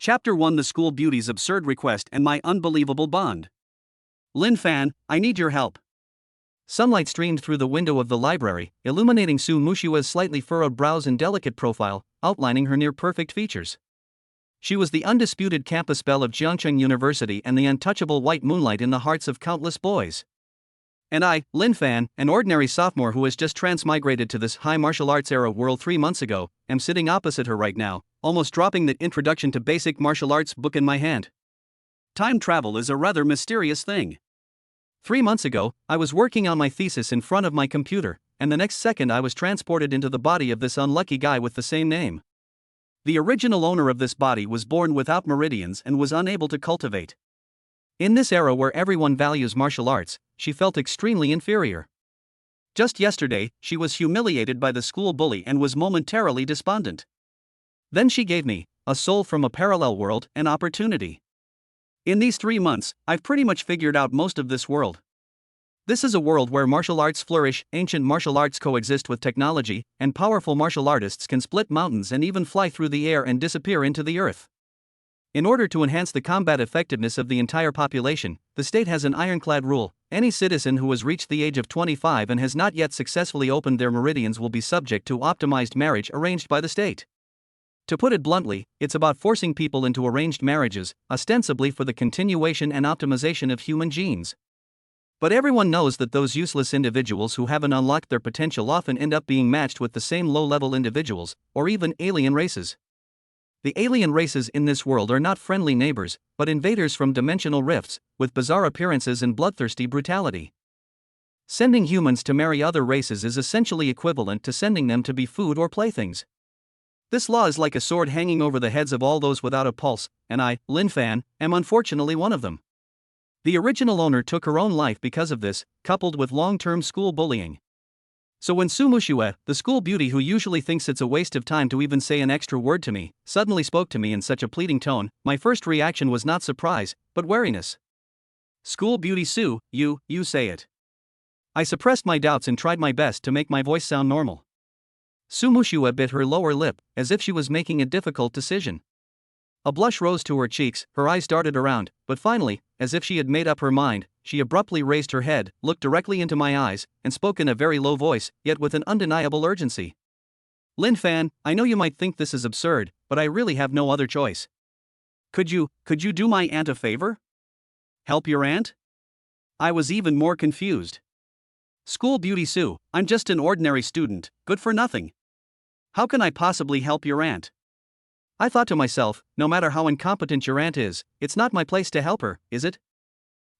Chapter 1: The School Beauty's Absurd Request and My Unbelievable Bond. Lin Fan, I need your help. Sunlight streamed through the window of the library, illuminating Su Mushua's slightly furrowed brows and delicate profile, outlining her near-perfect features. She was the undisputed campus belle of Jiangcheng University and the untouchable white moonlight in the hearts of countless boys. And I, Lin Fan, an ordinary sophomore who has just transmigrated to this high martial arts era world 3 months ago, am sitting opposite her right now, almost dropping that Introduction to Basic Martial Arts book in my hand. Time travel is a rather mysterious thing. 3 months ago, I was working on my thesis in front of my computer, and the next second I was transported into the body of this unlucky guy with the same name. The original owner of this body was born without meridians and was unable to cultivate. In this era where everyone values martial arts, she felt extremely inferior. Just yesterday, she was humiliated by the school bully and was momentarily despondent. Then she gave me, a soul from a parallel world, an opportunity. In these 3 months, I've pretty much figured out most of this world. This is a world where martial arts flourish, ancient martial arts coexist with technology, and powerful martial artists can split mountains and even fly through the air and disappear into the earth. In order to enhance the combat effectiveness of the entire population, the state has an ironclad rule: any citizen who has reached the age of 25 and has not yet successfully opened their meridians will be subject to optimized marriage arranged by the state. To put it bluntly, it's about forcing people into arranged marriages, ostensibly for the continuation and optimization of human genes. But everyone knows that those useless individuals who haven't unlocked their potential often end up being matched with the same low-level individuals, or even alien races. The alien races in this world are not friendly neighbors, but invaders from dimensional rifts, with bizarre appearances and bloodthirsty brutality. Sending humans to marry other races is essentially equivalent to sending them to be food or playthings. This law is like a sword hanging over the heads of all those without a pulse, and I, Lin Fan, am unfortunately one of them. The original owner took her own life because of this, coupled with long-term school bullying. So when Su Mushua, the school beauty who usually thinks it's a waste of time to even say an extra word to me, suddenly spoke to me in such a pleading tone, my first reaction was not surprise, but wariness. School beauty Su, you say it. I suppressed my doubts and tried my best to make my voice sound normal. Su Mushua bit her lower lip, as if she was making a difficult decision. A blush rose to her cheeks, her eyes darted around, but finally, as if she had made up her mind, she abruptly raised her head, looked directly into my eyes, and spoke in a very low voice, yet with an undeniable urgency. Lin Fan, I know you might think this is absurd, but I really have no other choice. Could you do my aunt a favor? Help your aunt? I was even more confused. School beauty Su, I'm just an ordinary student, good for nothing. How can I possibly help your aunt? I thought to myself, no matter how incompetent your aunt is, it's not my place to help her, is it?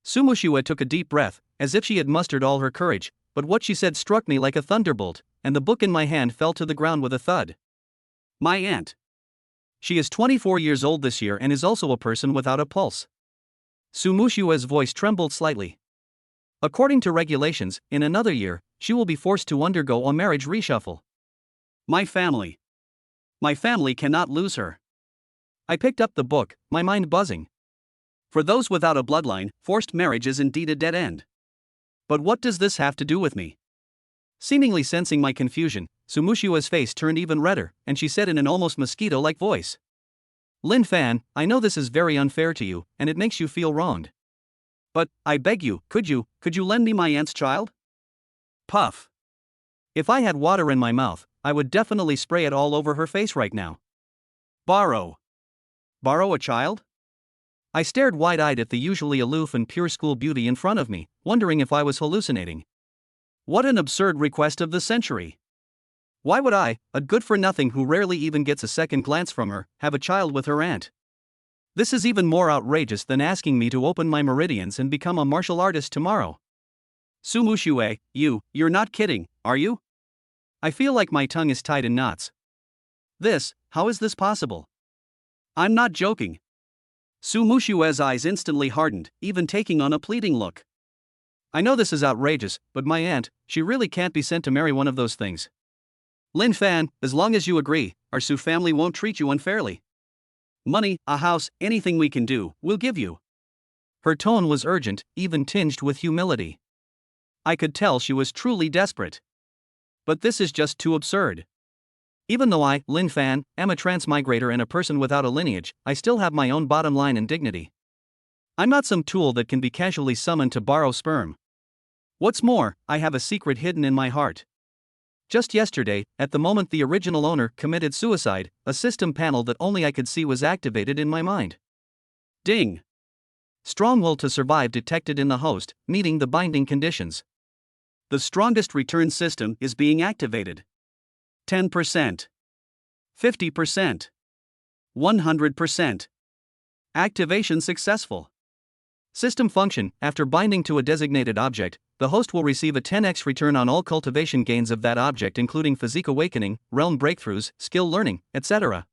Su Mushua took a deep breath, as if she had mustered all her courage, but what she said struck me like a thunderbolt, and the book in my hand fell to the ground with a thud. My aunt. She is 24 years old this year and is also a person without a pulse. Su Mushua's voice trembled slightly. According to regulations, in another year, she will be forced to undergo a marriage reshuffle. My family cannot lose her. I picked up the book, my mind buzzing. For those without a bloodline, forced marriage is indeed a dead end. But what does this have to do with me? Seemingly sensing my confusion, Su Mushua's face turned even redder, and she said in an almost mosquito-like voice. Lin Fan, I know this is very unfair to you, and it makes you feel wronged. But, I beg you, could you lend me my aunt's child? Puff. If I had water in my mouth, I would definitely spray it all over her face right now. Borrow a child? I stared wide-eyed at the usually aloof and pure school beauty in front of me, wondering if I was hallucinating. What an absurd request of the century. Why would I, a good-for-nothing who rarely even gets a second glance from her, have a child with her aunt? This is even more outrageous than asking me to open my meridians and become a martial artist tomorrow. Su Mushua, you're not kidding, are you? I feel like my tongue is tied in knots. How is this possible? I'm not joking. Su Mushua's eyes instantly hardened, even taking on a pleading look. I know this is outrageous, but my aunt, she really can't be sent to marry one of those things. Lin Fan, as long as you agree, our Su family won't treat you unfairly. Money, a house, anything we can do, we'll give you. Her tone was urgent, even tinged with humility. I could tell she was truly desperate. But this is just too absurd. Even though I, Lin Fan, am a transmigrator and a person without a lineage, I still have my own bottom line and dignity. I'm not some tool that can be casually summoned to borrow sperm. What's more, I have a secret hidden in my heart. Just yesterday, at the moment the original owner committed suicide, a system panel that only I could see was activated in my mind. Ding. Strong will to survive detected in the host, meeting the binding conditions. The strongest return system is being activated. 10%. 50%. 100%. Activation successful. System function: after binding to a designated object, the host will receive a 10x return on all cultivation gains of that object, including physique awakening, realm breakthroughs, skill learning, etc.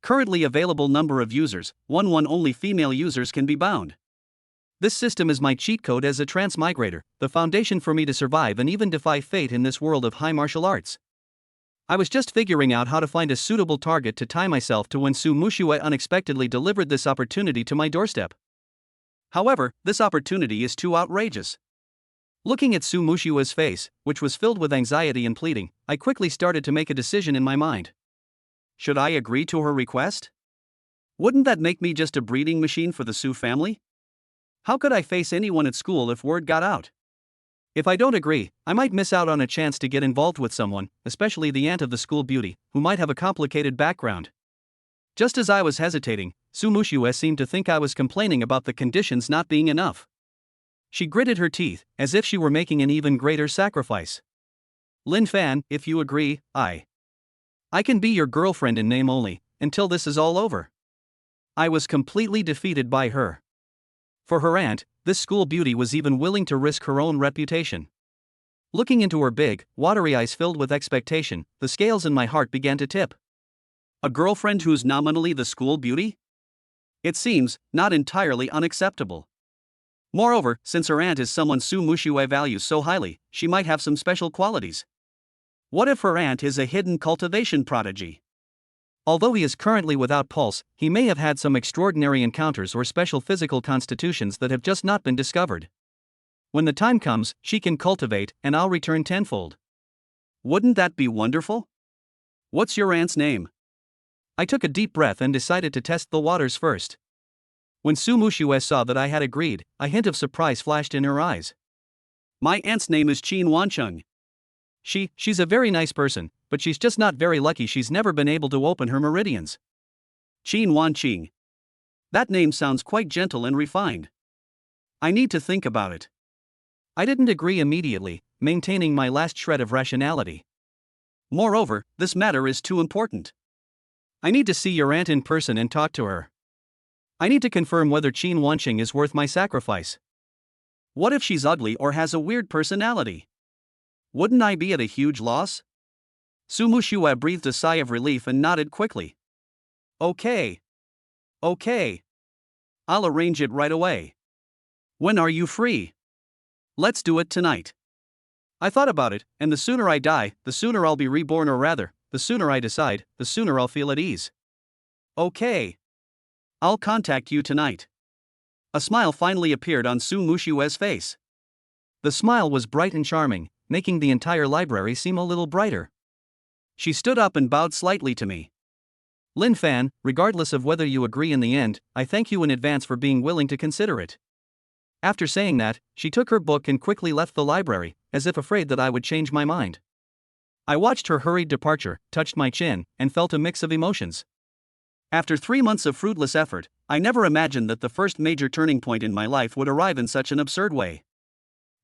Currently available number of users, 1 only female users can be bound. This system is my cheat code as a transmigrator, the foundation for me to survive and even defy fate in this world of high martial arts. I was just figuring out how to find a suitable target to tie myself to when Su Mushue unexpectedly delivered this opportunity to my doorstep. However, this opportunity is too outrageous. Looking at Su Mushue's face, which was filled with anxiety and pleading, I quickly started to make a decision in my mind. Should I agree to her request? Wouldn't that make me just a breeding machine for the Su family? How could I face anyone at school if word got out? If I don't agree, I might miss out on a chance to get involved with someone, especially the aunt of the school beauty, who might have a complicated background. Just as I was hesitating, Su Mushue seemed to think I was complaining about the conditions not being enough. She gritted her teeth, as if she were making an even greater sacrifice. Lin Fan, if you agree, I can be your girlfriend in name only, until this is all over. I was completely defeated by her. For her aunt, this school beauty was even willing to risk her own reputation. Looking into her big, watery eyes filled with expectation, the scales in my heart began to tip. A girlfriend who's nominally the school beauty? It seems not entirely unacceptable. Moreover, since her aunt is someone Su Mushue values so highly, she might have some special qualities. What if her aunt is a hidden cultivation prodigy? Although he is currently without pulse, he may have had some extraordinary encounters or special physical constitutions that have just not been discovered. When the time comes, she can cultivate, and I'll return tenfold. Wouldn't that be wonderful? What's your aunt's name? I took a deep breath and decided to test the waters first. When Su Mushue saw that I had agreed, a hint of surprise flashed in her eyes. My aunt's name is Qin Wancheng. She's a very nice person, but she's just not very lucky she's never been able to open her meridians. Qin Wanqing. That name sounds quite gentle and refined. I need to think about it. I didn't agree immediately, maintaining my last shred of rationality. Moreover, this matter is too important. I need to see your aunt in person and talk to her. I need to confirm whether Qin Wanqing is worth my sacrifice. What if she's ugly or has a weird personality? Wouldn't I be at a huge loss? Su Mushue breathed a sigh of relief and nodded quickly. Okay. I'll arrange it right away. When are you free? Let's do it tonight. I thought about it, and the sooner I die, the sooner I'll be reborn, or rather, the sooner I decide, the sooner I'll feel at ease. Okay. I'll contact you tonight. A smile finally appeared on Su Mushue's face. The smile was bright and charming, making the entire library seem a little brighter. She stood up and bowed slightly to me. Lin Fan, regardless of whether you agree in the end, I thank you in advance for being willing to consider it. After saying that, she took her book and quickly left the library, as if afraid that I would change my mind. I watched her hurried departure, touched my chin, and felt a mix of emotions. After 3 months of fruitless effort, I never imagined that the first major turning point in my life would arrive in such an absurd way.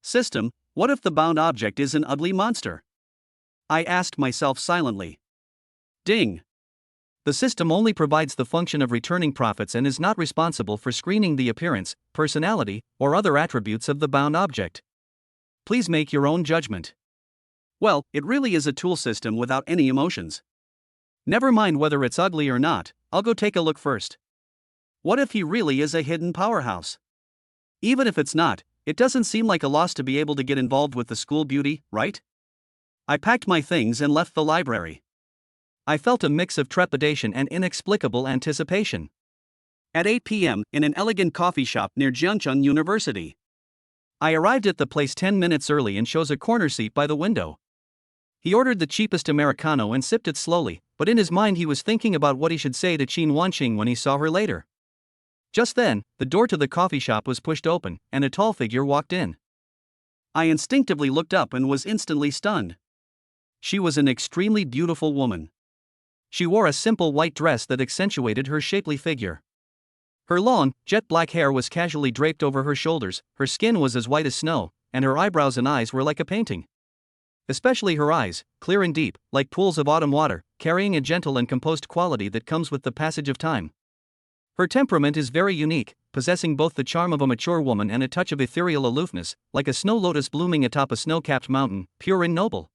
System, what if the bound object is an ugly monster? I asked myself silently. Ding. The system only provides the function of returning profits and is not responsible for screening the appearance, personality, or other attributes of the bound object. Please make your own judgment. Well, it really is a tool system without any emotions. Never mind whether it's ugly or not, I'll go take a look first. What if he really is a hidden powerhouse? Even if it's not, it doesn't seem like a loss to be able to get involved with the school beauty, right? I packed my things and left the library. I felt a mix of trepidation and inexplicable anticipation. At 8 p.m., in an elegant coffee shop near Jiangcheng University. I arrived at the place 10 minutes early and chose a corner seat by the window. He ordered the cheapest Americano and sipped it slowly, but in his mind he was thinking about what he should say to Qin Wanqing when he saw her later. Just then, the door to the coffee shop was pushed open, and a tall figure walked in. I instinctively looked up and was instantly stunned. She was an extremely beautiful woman. She wore a simple white dress that accentuated her shapely figure. Her long, jet black hair was casually draped over her shoulders, her skin was as white as snow, and her eyebrows and eyes were like a painting. Especially her eyes, clear and deep, like pools of autumn water, carrying a gentle and composed quality that comes with the passage of time. Her temperament is very unique, possessing both the charm of a mature woman and a touch of ethereal aloofness, like a snow lotus blooming atop a snow-capped mountain, pure and noble.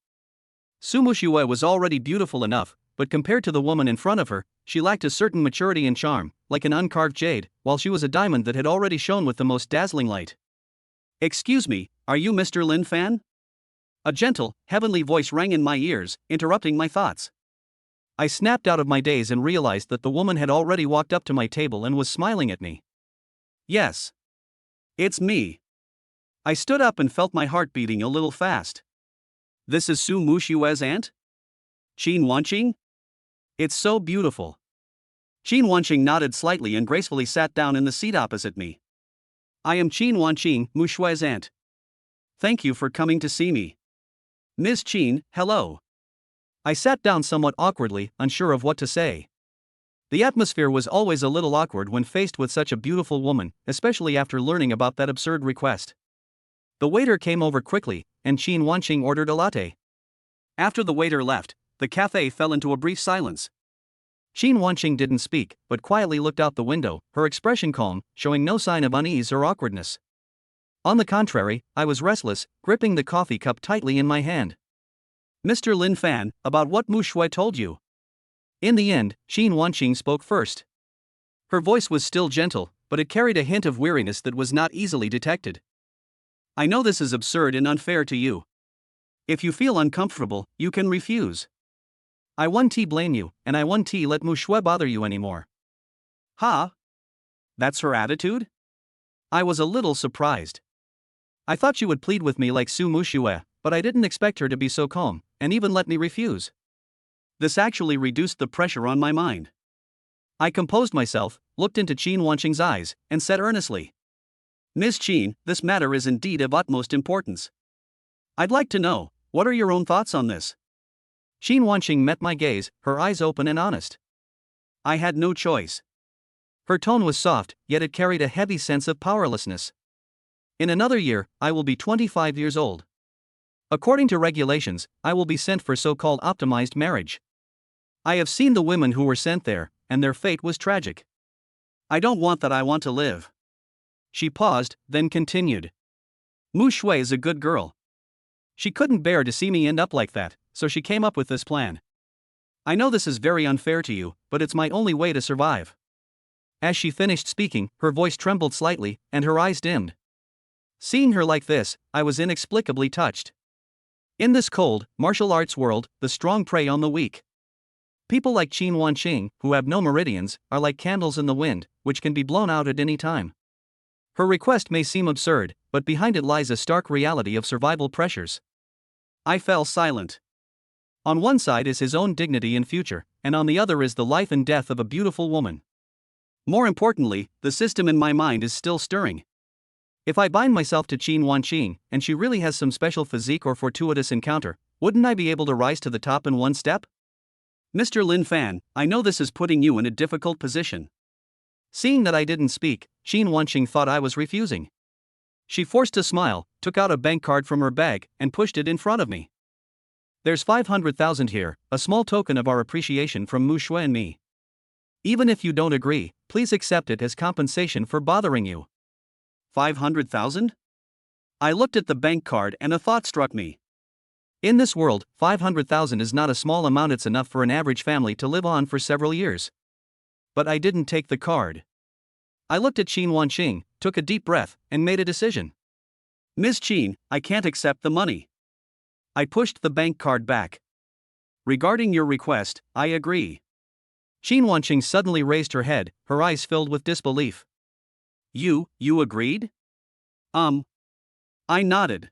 Su Muxue was already beautiful enough, but compared to the woman in front of her, she lacked a certain maturity and charm, like an uncarved jade, while she was a diamond that had already shone with the most dazzling light. "Excuse me, are you Mr. Lin Fan?" A gentle, heavenly voice rang in my ears, interrupting my thoughts. I snapped out of my daze and realized that the woman had already walked up to my table and was smiling at me. "Yes. It's me." I stood up and felt my heart beating a little fast. "This is Su Muxue's aunt? Qin Wanqing? It's so beautiful." Qin Wanqing nodded slightly and gracefully sat down in the seat opposite me. "I am Qin Wanqing, Muxue's aunt. Thank you for coming to see me. Ms. Qin, hello." I sat down somewhat awkwardly, unsure of what to say. The atmosphere was always a little awkward when faced with such a beautiful woman, especially after learning about that absurd request. The waiter came over quickly, and Qin Wanqing ordered a latte. After the waiter left, the cafe fell into a brief silence. Qin Wanqing didn't speak, but quietly looked out the window, her expression calm, showing no sign of unease or awkwardness. On the contrary, I was restless, gripping the coffee cup tightly in my hand. "Mr. Lin Fan, about what Muxue told you?" In the end, Qin Wanqing spoke first. Her voice was still gentle, but it carried a hint of weariness that was not easily detected. "I know this is absurd and unfair to you. If you feel uncomfortable, you can refuse. I won't blame you, and I won't let Muxue bother you anymore." "Huh? That's her attitude?" I was a little surprised. I thought she would plead with me like Su Muxue, but I didn't expect her to be so calm, and even let me refuse. This actually reduced the pressure on my mind. I composed myself, looked into Qin Wanqing's eyes, and said earnestly, "Ms. Qin, this matter is indeed of utmost importance. I'd like to know, what are your own thoughts on this?" Qin Wanqing met my gaze, her eyes open and honest. I had no choice. Her tone was soft, yet it carried a heavy sense of powerlessness. In another year, I will be 25 years old. According to regulations, I will be sent for so-called optimized marriage. I have seen the women who were sent there, and their fate was tragic. I don't want that, I want to live." She paused, then continued. "Muxue is a good girl. She couldn't bear to see me end up like that, so she came up with this plan. I know this is very unfair to you, but it's my only way to survive." As she finished speaking, her voice trembled slightly, and her eyes dimmed. Seeing her like this, I was inexplicably touched. In this cold, martial arts world, the strong prey on the weak. People like Qin Wanqing, who have no meridians, are like candles in the wind, which can be blown out at any time. Her request may seem absurd, but behind it lies a stark reality of survival pressures. I fell silent. On one side is his own dignity and future, and on the other is the life and death of a beautiful woman. More importantly, the system in my mind is still stirring. If I bind myself to Qin Wanqing, and she really has some special physique or fortuitous encounter, wouldn't I be able to rise to the top in one step? "Mr. Lin Fan, I know this is putting you in a difficult position." Seeing that I didn't speak, Qin Wanqing thought I was refusing. She forced a smile, took out a bank card from her bag, and pushed it in front of me. "There's 500,000 here, a small token of our appreciation from Muxue and me. Even if you don't agree, please accept it as compensation for bothering you." 500,000? I looked at the bank card and a thought struck me. In this world, 500,000 is not a small amount, it's enough for an average family to live on for several years. But I didn't take the card. I looked at Qin Wanqing, took a deep breath, and made a decision. "Ms. Qin, I can't accept the money." I pushed the bank card back. "Regarding your request, I agree." Qin Wanqing suddenly raised her head, her eyes filled with disbelief. You agreed?" I nodded.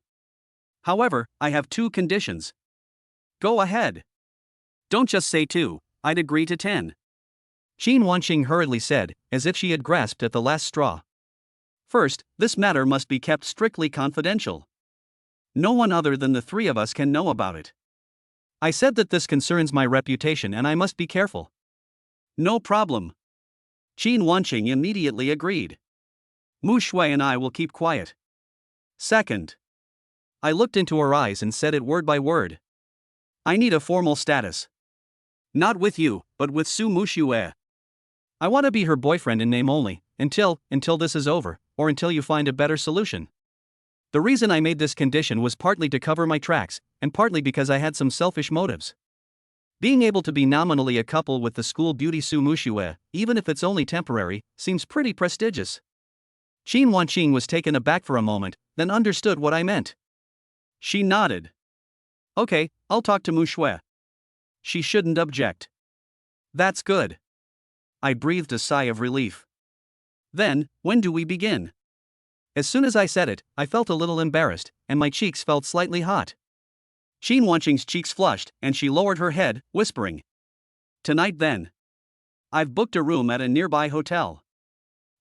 "However, I have two conditions." Go ahead. Don't just say 2, I'd agree to 10. Qin Wanqing hurriedly said, as if she had grasped at the last straw. First, this matter must be kept strictly confidential. No one other than the three of us can know about it. I said that this concerns my reputation and I must be careful. No problem. Qin Wanqing immediately agreed. Mu Shui and I will keep quiet. Second. I looked into her eyes and said it word by word. I need a formal status. Not with you, but with Su Muxue. I want to be her boyfriend in name only, until this is over, or until you find a better solution. The reason I made this condition was partly to cover my tracks, and partly because I had some selfish motives. Being able to be nominally a couple with the school beauty Su Muxue, even if it's only temporary, seems pretty prestigious. Qin Wanqing was taken aback for a moment, then understood what I meant. She nodded. Okay, I'll talk to Mu Shui. She shouldn't object. That's good. I breathed a sigh of relief. Then, when do we begin? As soon as I said it, I felt a little embarrassed, and my cheeks felt slightly hot. Qin Wanqing's cheeks flushed, and she lowered her head, whispering. Tonight then. I've booked a room at a nearby hotel.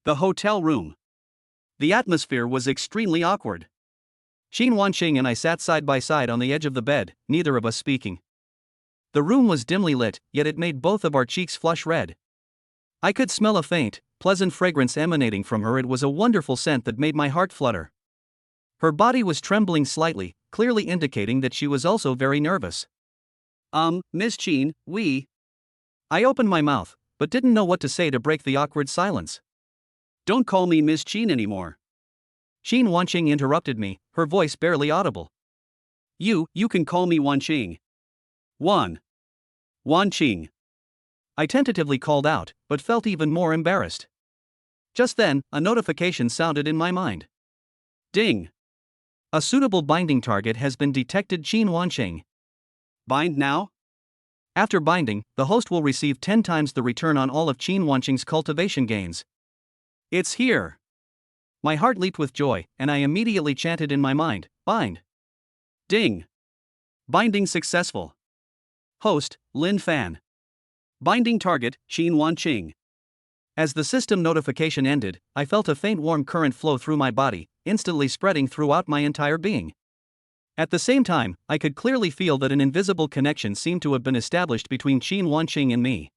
The hotel room. The atmosphere was extremely awkward. Qin Wanqing and I sat side by side on the edge of the bed, neither of us speaking. The room was dimly lit, yet it made both of our cheeks flush red. I could smell a faint, pleasant fragrance emanating from her. It was a wonderful scent that made my heart flutter. Her body was trembling slightly, clearly indicating that she was also very nervous. Miss Qin, I opened my mouth, but didn't know what to say to break the awkward silence. Don't call me Miss Qin anymore. Qin Wanqing interrupted me, her voice barely audible. You can call me Wanqing. Wanqing. I tentatively called out, but felt even more embarrassed. Just then, a notification sounded in my mind. Ding. A suitable binding target has been detected. Qin Wanqing. Bind now? After binding, the host will receive 10 times the return on all of Qin Wanqing's cultivation gains. It's here. My heart leaped with joy, and I immediately chanted in my mind, bind. Ding. Binding successful. Host, Lin Fan. Binding target, Qin Wanqing. As the system notification ended, I felt a faint warm current flow through my body, instantly spreading throughout my entire being. At the same time, I could clearly feel that an invisible connection seemed to have been established between Qin Wanqing and me.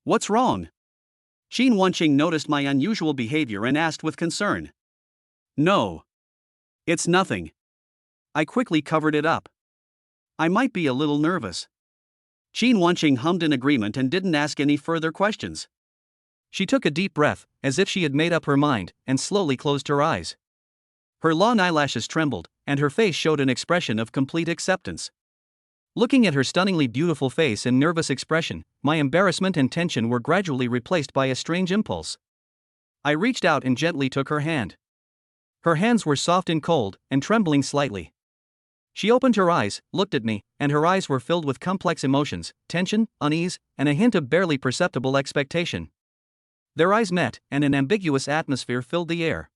What's wrong? Qin Wanqing noticed my unusual behavior and asked with concern. No. It's nothing. I quickly covered it up. I might be a little nervous. Qin Wanqing hummed in agreement and didn't ask any further questions. She took a deep breath, as if she had made up her mind, and slowly closed her eyes. Her long eyelashes trembled, and her face showed an expression of complete acceptance. Looking at her stunningly beautiful face and nervous expression, my embarrassment and tension were gradually replaced by a strange impulse. I reached out and gently took her hand. Her hands were soft and cold, and trembling slightly. She opened her eyes, looked at me, and her eyes were filled with complex emotions, tension, unease, and a hint of barely perceptible expectation. Their eyes met, and an ambiguous atmosphere filled the air.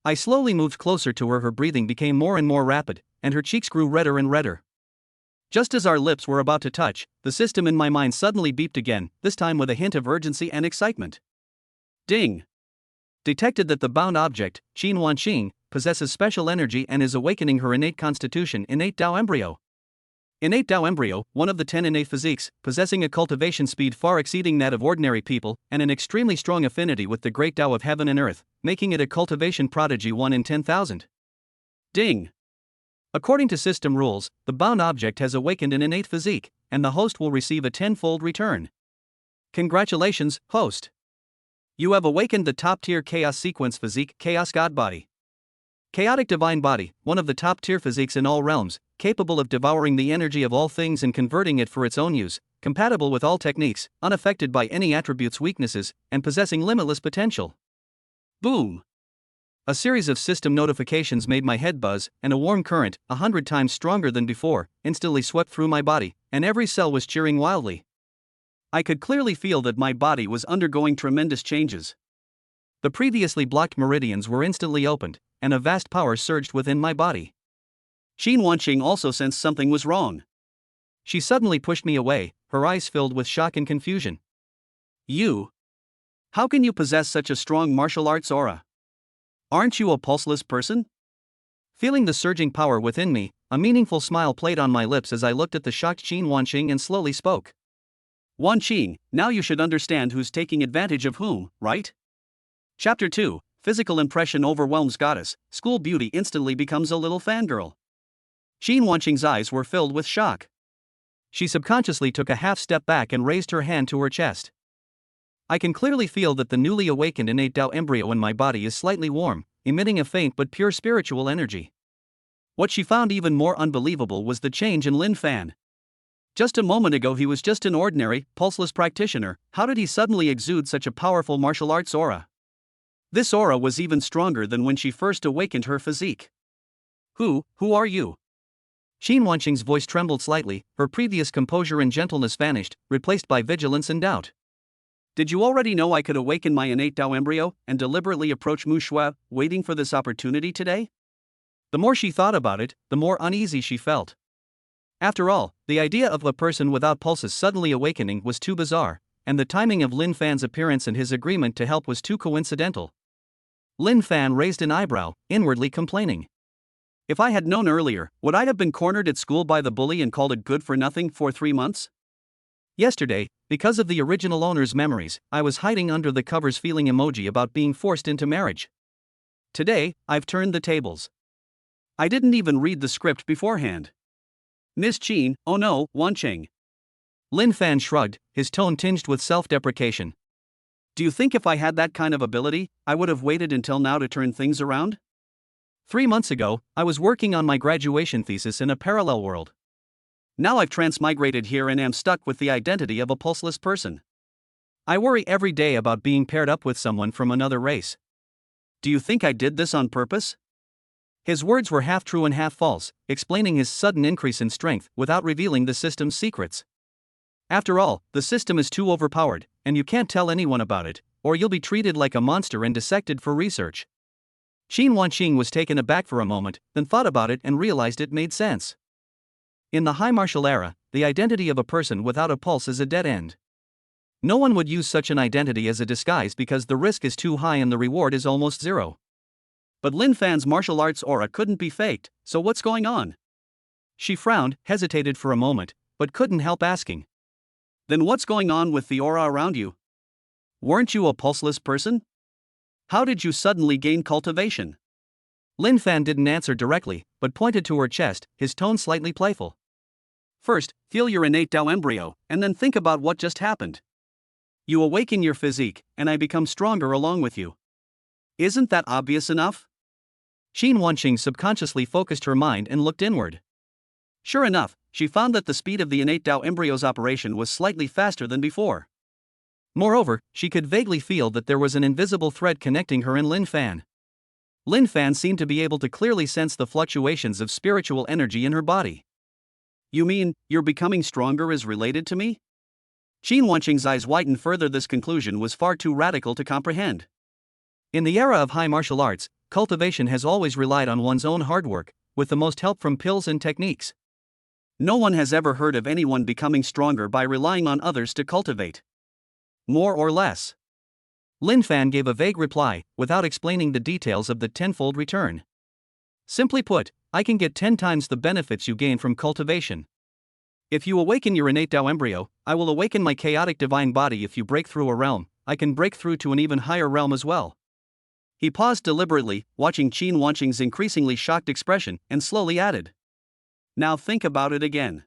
I slowly moved closer to her. Her breathing became more and more rapid, and her cheeks grew redder and redder. Just as our lips were about to touch, the system in my mind suddenly beeped again, this time with a hint of urgency and excitement. Ding. Detected that the bound object, Qin Wanqing, possesses special energy and is awakening her innate constitution. Innate Tao embryo. Innate Tao embryo, one of the 10 innate physiques, possessing a cultivation speed far exceeding that of ordinary people, and an extremely strong affinity with the great Tao of heaven and earth, making it a cultivation prodigy 1 in 10,000. Ding. According to system rules, the bound object has awakened an innate physique, and the host will receive a 10-fold return. Congratulations, host. You have awakened the top-tier Chaos Sequence Physique, Chaos God Body. Chaotic Divine Body, one of the top-tier physiques in all realms, capable of devouring the energy of all things and converting it for its own use, compatible with all techniques, unaffected by any attribute's weaknesses, and possessing limitless potential. Boom. A series of system notifications made my head buzz, and a warm current, 100 times stronger than before, instantly swept through my body, and every cell was cheering wildly. I could clearly feel that my body was undergoing tremendous changes. The previously blocked meridians were instantly opened, and a vast power surged within my body. Qin Wanqing also sensed something was wrong. She suddenly pushed me away, her eyes filled with shock and confusion. You? How can you possess such a strong martial arts aura? Aren't you a pulseless person? Feeling the surging power within me, a meaningful smile played on my lips as I looked at the shocked Qin Wanqing and slowly spoke. Wanqing, now you should understand who's taking advantage of whom, right? Chapter 2, Physical Impression Overwhelms Goddess, School Beauty Instantly Becomes a Little Fangirl. Qin Wanqing's eyes were filled with shock. She subconsciously took a half step back and raised her hand to her chest. I can clearly feel that the newly awakened innate Tao embryo in my body is slightly warm, emitting a faint but pure spiritual energy. What she found even more unbelievable was the change in Lin Fan. Just a moment ago he was just an ordinary, pulseless practitioner. How did he suddenly exude such a powerful martial arts aura? This aura was even stronger than when she first awakened her physique. Who are you? Qin Wanqing's voice trembled slightly, her previous composure and gentleness vanished, replaced by vigilance and doubt. Did you already know I could awaken my innate Tao embryo and deliberately approach Mu Shui, waiting for this opportunity today? The more she thought about it, the more uneasy she felt. After all, the idea of a person without pulses suddenly awakening was too bizarre, and the timing of Lin Fan's appearance and his agreement to help was too coincidental. Lin Fan raised an eyebrow, inwardly complaining. If I had known earlier, would I have been cornered at school by the bully and called a good for nothing for 3 months? Yesterday, because of the original owner's memories, I was hiding under the covers feeling emoji about being forced into marriage. Today, I've turned the tables. I didn't even read the script beforehand. Miss Qin, oh no, Wanqing. Lin Fan shrugged, his tone tinged with self-deprecation. Do you think if I had that kind of ability, I would have waited until now to turn things around? 3 months ago, I was working on my graduation thesis in a parallel world. Now I've transmigrated here and am stuck with the identity of a pulseless person. I worry every day about being paired up with someone from another race. Do you think I did this on purpose? His words were half true and half false, explaining his sudden increase in strength without revealing the system's secrets. After all, the system is too overpowered, and you can't tell anyone about it, or you'll be treated like a monster and dissected for research. Qin Wanqing was taken aback for a moment, then thought about it and realized it made sense. In the high martial era, the identity of a person without a pulse is a dead end. No one would use such an identity as a disguise because the risk is too high and the reward is almost zero. But Lin Fan's martial arts aura couldn't be faked, so what's going on? She frowned, hesitated for a moment, but couldn't help asking. Then what's going on with the aura around you? Weren't you a pulseless person? How did you suddenly gain cultivation? Lin Fan didn't answer directly, but pointed to her chest, his tone slightly playful. First, feel your innate Tao embryo, and then think about what just happened. You awaken your physique, and I become stronger along with you. Isn't that obvious enough? Qin Wanqing subconsciously focused her mind and looked inward. Sure enough, she found that the speed of the innate Tao embryo's operation was slightly faster than before. Moreover, she could vaguely feel that there was an invisible thread connecting her and Lin Fan. Lin Fan seemed to be able to clearly sense the fluctuations of spiritual energy in her body. You mean, your becoming stronger is related to me? Qin Wanqing's eyes widened further. This conclusion was far too radical to comprehend. In the era of high martial arts, cultivation has always relied on one's own hard work, with the most help from pills and techniques. No one has ever heard of anyone becoming stronger by relying on others to cultivate. More or less. Lin Fan gave a vague reply, without explaining the details of the tenfold return. Simply put, I can get 10 times the benefits you gain from cultivation. If you awaken your innate Tao embryo, I will awaken my chaotic divine body. If you break through a realm, I can break through to an even higher realm as well. He paused deliberately, watching Qin Wanqing's increasingly shocked expression, and slowly added. Now think about it again.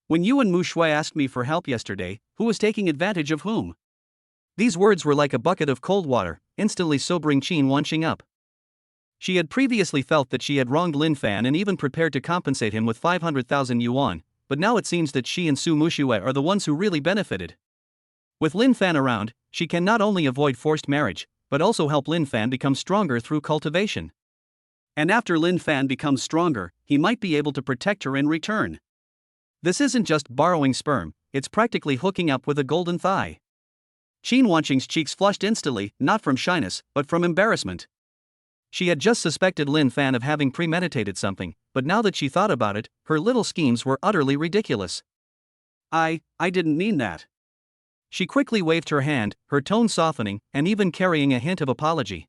When you and Mu Shui asked me for help yesterday, who was taking advantage of whom? These words were like a bucket of cold water, instantly sobering Qin Wanqing up. She had previously felt that she had wronged Lin Fan and even prepared to compensate him with 500,000 yuan, but now it seems that she and Su Mushui are the ones who really benefited. With Lin Fan around, she can not only avoid forced marriage, but also help Lin Fan become stronger through cultivation. And after Lin Fan becomes stronger, he might be able to protect her in return. This isn't just borrowing sperm, it's practically hooking up with a golden thigh. Qin Wanqing's cheeks flushed instantly, not from shyness, but from embarrassment. She had just suspected Lin Fan of having premeditated something, but now that she thought about it, her little schemes were utterly ridiculous. I didn't mean that. She quickly waved her hand, her tone softening, and even carrying a hint of apology.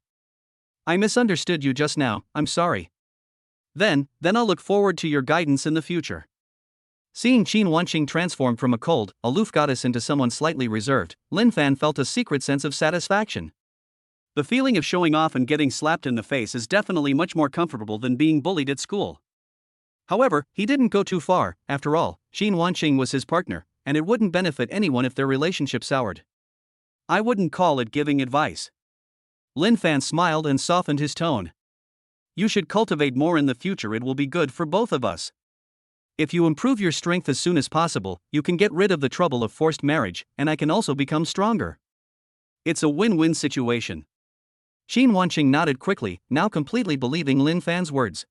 I misunderstood you just now, I'm sorry. Then I'll look forward to your guidance in the future. Seeing Qin Wanqing transform from a cold, aloof goddess into someone slightly reserved, Lin Fan felt a secret sense of satisfaction. The feeling of showing off and getting slapped in the face is definitely much more comfortable than being bullied at school. However, he didn't go too far. After all, Qin Wanqing was his partner, and it wouldn't benefit anyone if their relationship soured. I wouldn't call it giving advice. Lin Fan smiled and softened his tone. You should cultivate more in the future, it will be good for both of us. If you improve your strength as soon as possible, you can get rid of the trouble of forced marriage, and I can also become stronger. It's a win-win situation. Qin Wanqing nodded quickly, now completely believing Lin Fan's words.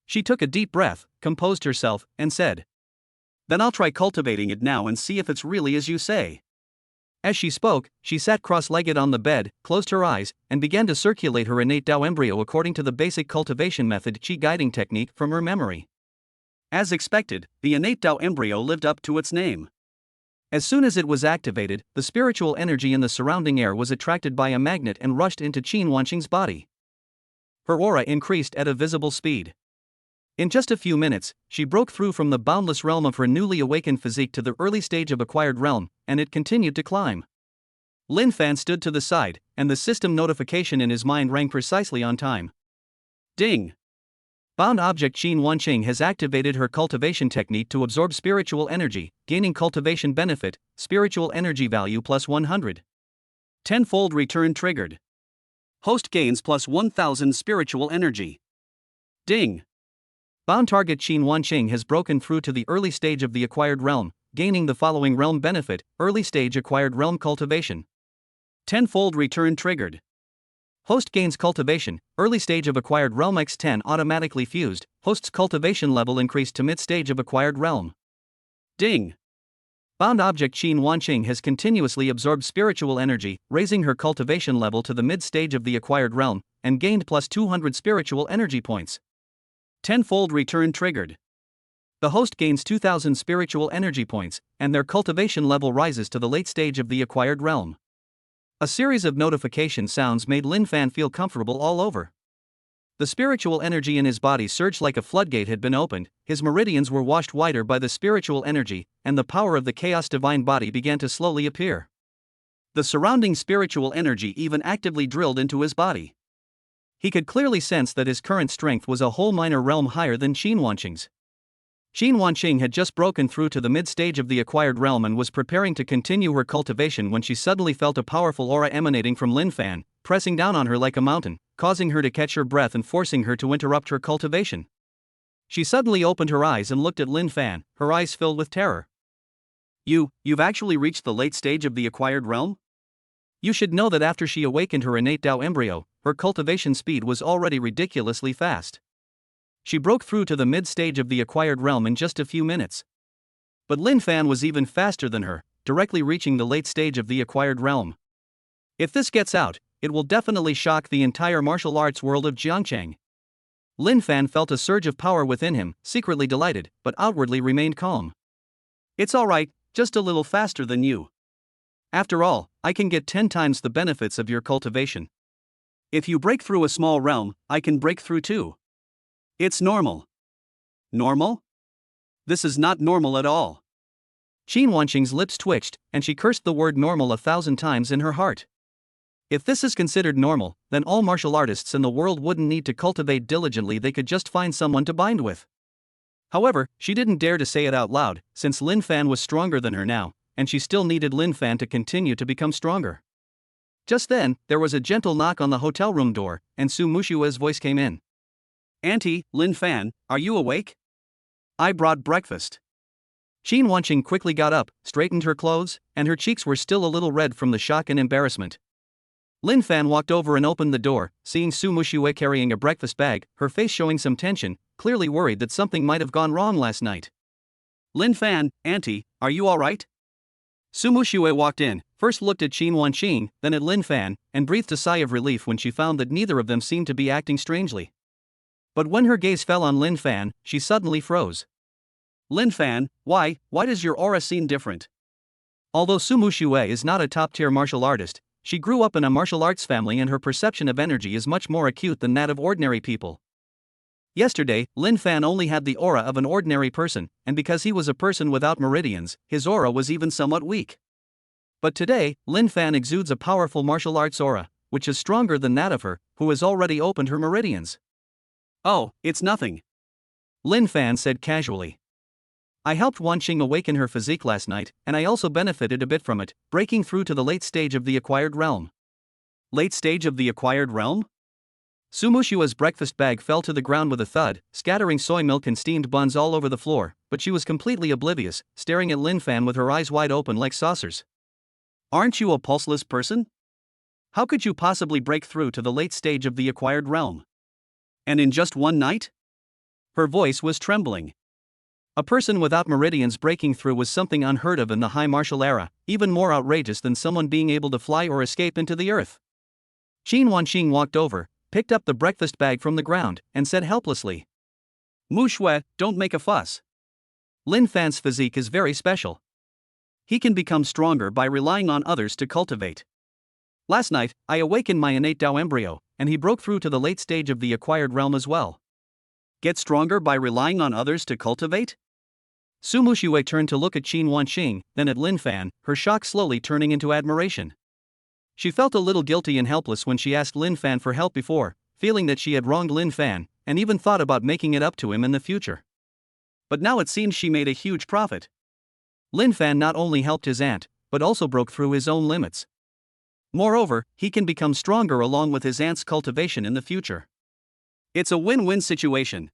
She took a deep breath, composed herself, and said, Then I'll try cultivating it now and see if it's really as you say. As she spoke, she sat cross-legged on the bed, closed her eyes, and began to circulate her innate Tao embryo according to the basic cultivation method Qi guiding technique from her memory. As expected, the innate Tao embryo lived up to its name. As soon as it was activated, the spiritual energy in the surrounding air was attracted by a magnet and rushed into Qin Wanqing's body. Her aura increased at a visible speed. In just a few minutes, she broke through from the boundless realm of her newly awakened physique to the early stage of acquired realm, and it continued to climb. Lin Fan stood to the side, and the system notification in his mind rang precisely on time. Ding! Bound object Qin Wanqing has activated her cultivation technique to absorb spiritual energy, gaining cultivation benefit, spiritual energy value plus 100. Tenfold return triggered. Host gains plus 1000 spiritual energy. Ding! Bound target Qin Wanqing has broken through to the early stage of the acquired realm, gaining the following realm benefit, early stage acquired realm cultivation. Tenfold return triggered. Host gains cultivation, early stage of acquired realm x10 automatically fused, host's cultivation level increased to mid-stage of acquired realm. Ding! Bound object Qin Wanqing has continuously absorbed spiritual energy, raising her cultivation level to the mid-stage of the acquired realm, and gained plus 200 spiritual energy points. Tenfold return triggered. The host gains 2000 spiritual energy points, and their cultivation level rises to the late stage of the acquired realm. A series of notification sounds made Lin Fan feel comfortable all over. The spiritual energy in his body surged like a floodgate had been opened, his meridians were washed wider by the spiritual energy, and the power of the chaos divine body began to slowly appear. The surrounding spiritual energy even actively drilled into his body. He could clearly sense that his current strength was a whole minor realm higher than Qin Wanqing's. Qin Wanqing had just broken through to the mid-stage of the acquired realm and was preparing to continue her cultivation when she suddenly felt a powerful aura emanating from Lin Fan, pressing down on her like a mountain, causing her to catch her breath and forcing her to interrupt her cultivation. She suddenly opened her eyes and looked at Lin Fan, her eyes filled with terror. You've actually reached the late stage of the acquired realm? You should know that after she awakened her innate Tao embryo, her cultivation speed was already ridiculously fast. She broke through to the mid-stage of the acquired realm in just a few minutes. But Lin Fan was even faster than her, directly reaching the late stage of the acquired realm. If this gets out, it will definitely shock the entire martial arts world of Jiangcheng. Lin Fan felt a surge of power within him, secretly delighted, but outwardly remained calm. It's alright, just a little faster than you. After all, I can get 10 times the benefits of your cultivation. If you break through a small realm, I can break through too. It's normal. Normal? This is not normal at all. Qin Wanqing's lips twitched, and she cursed the word normal 1,000 times in her heart. If this is considered normal, then all martial artists in the world wouldn't need to cultivate diligently, they could just find someone to bind with. However, she didn't dare to say it out loud, since Lin Fan was stronger than her now, and she still needed Lin Fan to continue to become stronger. Just then, there was a gentle knock on the hotel room door, and Su Mushua's voice came in. Auntie, Lin Fan, are you awake? I brought breakfast. Qin Wanqing quickly got up, straightened her clothes, and her cheeks were still a little red from the shock and embarrassment. Lin Fan walked over and opened the door, seeing Su Mushue carrying a breakfast bag, her face showing some tension, clearly worried that something might have gone wrong last night. Lin Fan, Auntie, are you alright? Su Mushue walked in, first looked at Qin Wanqing, then at Lin Fan, and breathed a sigh of relief when she found that neither of them seemed to be acting strangely. But when her gaze fell on Lin Fan, she suddenly froze. Lin Fan, why does your aura seem different? Although Su Muxue is not a top-tier martial artist, she grew up in a martial arts family and her perception of energy is much more acute than that of ordinary people. Yesterday, Lin Fan only had the aura of an ordinary person, and because he was a person without meridians, his aura was even somewhat weak. But today, Lin Fan exudes a powerful martial arts aura, which is stronger than that of her, who has already opened her meridians. Oh, it's nothing. Lin Fan said casually. I helped Wanqing awaken her physique last night, and I also benefited a bit from it, breaking through to the late stage of the acquired realm. Late stage of the acquired realm? Su Mushua's breakfast bag fell to the ground with a thud, scattering soy milk and steamed buns all over the floor, but she was completely oblivious, staring at Lin Fan with her eyes wide open like saucers. Aren't you a pulseless person? How could you possibly break through to the late stage of the acquired realm? And in just one night? Her voice was trembling. A person without meridians breaking through was something unheard of in the high martial era, even more outrageous than someone being able to fly or escape into the earth. Qin Wanqing walked over, picked up the breakfast bag from the ground, and said helplessly, Muxue, don't make a fuss. Lin Fan's physique is very special. He can become stronger by relying on others to cultivate. Last night, I awakened my innate Tao embryo, and he broke through to the late stage of the acquired realm as well. Get stronger by relying on others to cultivate? Su Muxue turned to look at Qin Wanqing, then at Lin Fan, her shock slowly turning into admiration. She felt a little guilty and helpless when she asked Lin Fan for help before, feeling that she had wronged Lin Fan, and even thought about making it up to him in the future. But now it seems she made a huge profit. Lin Fan not only helped his aunt, but also broke through his own limits. Moreover, he can become stronger along with his aunt's cultivation in the future. It's a win-win situation.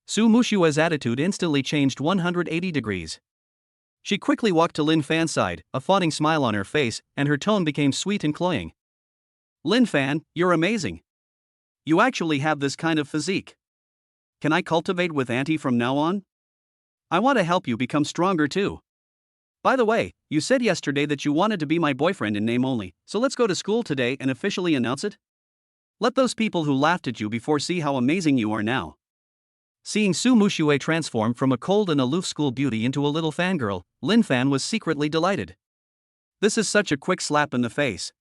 Su Mushua's attitude instantly changed 180 degrees. She quickly walked to Lin Fan's side, a fawning smile on her face, and her tone became sweet and cloying. Lin Fan, you're amazing. You actually have this kind of physique. Can I cultivate with Auntie from now on? I want to help you become stronger too. By the way, you said yesterday that you wanted to be my boyfriend in name only, so let's go to school today and officially announce it? Let those people who laughed at you before see how amazing you are now. Seeing Su Muxue transform from a cold and aloof school beauty into a little fangirl, Lin Fan was secretly delighted. This is such a quick slap in the face.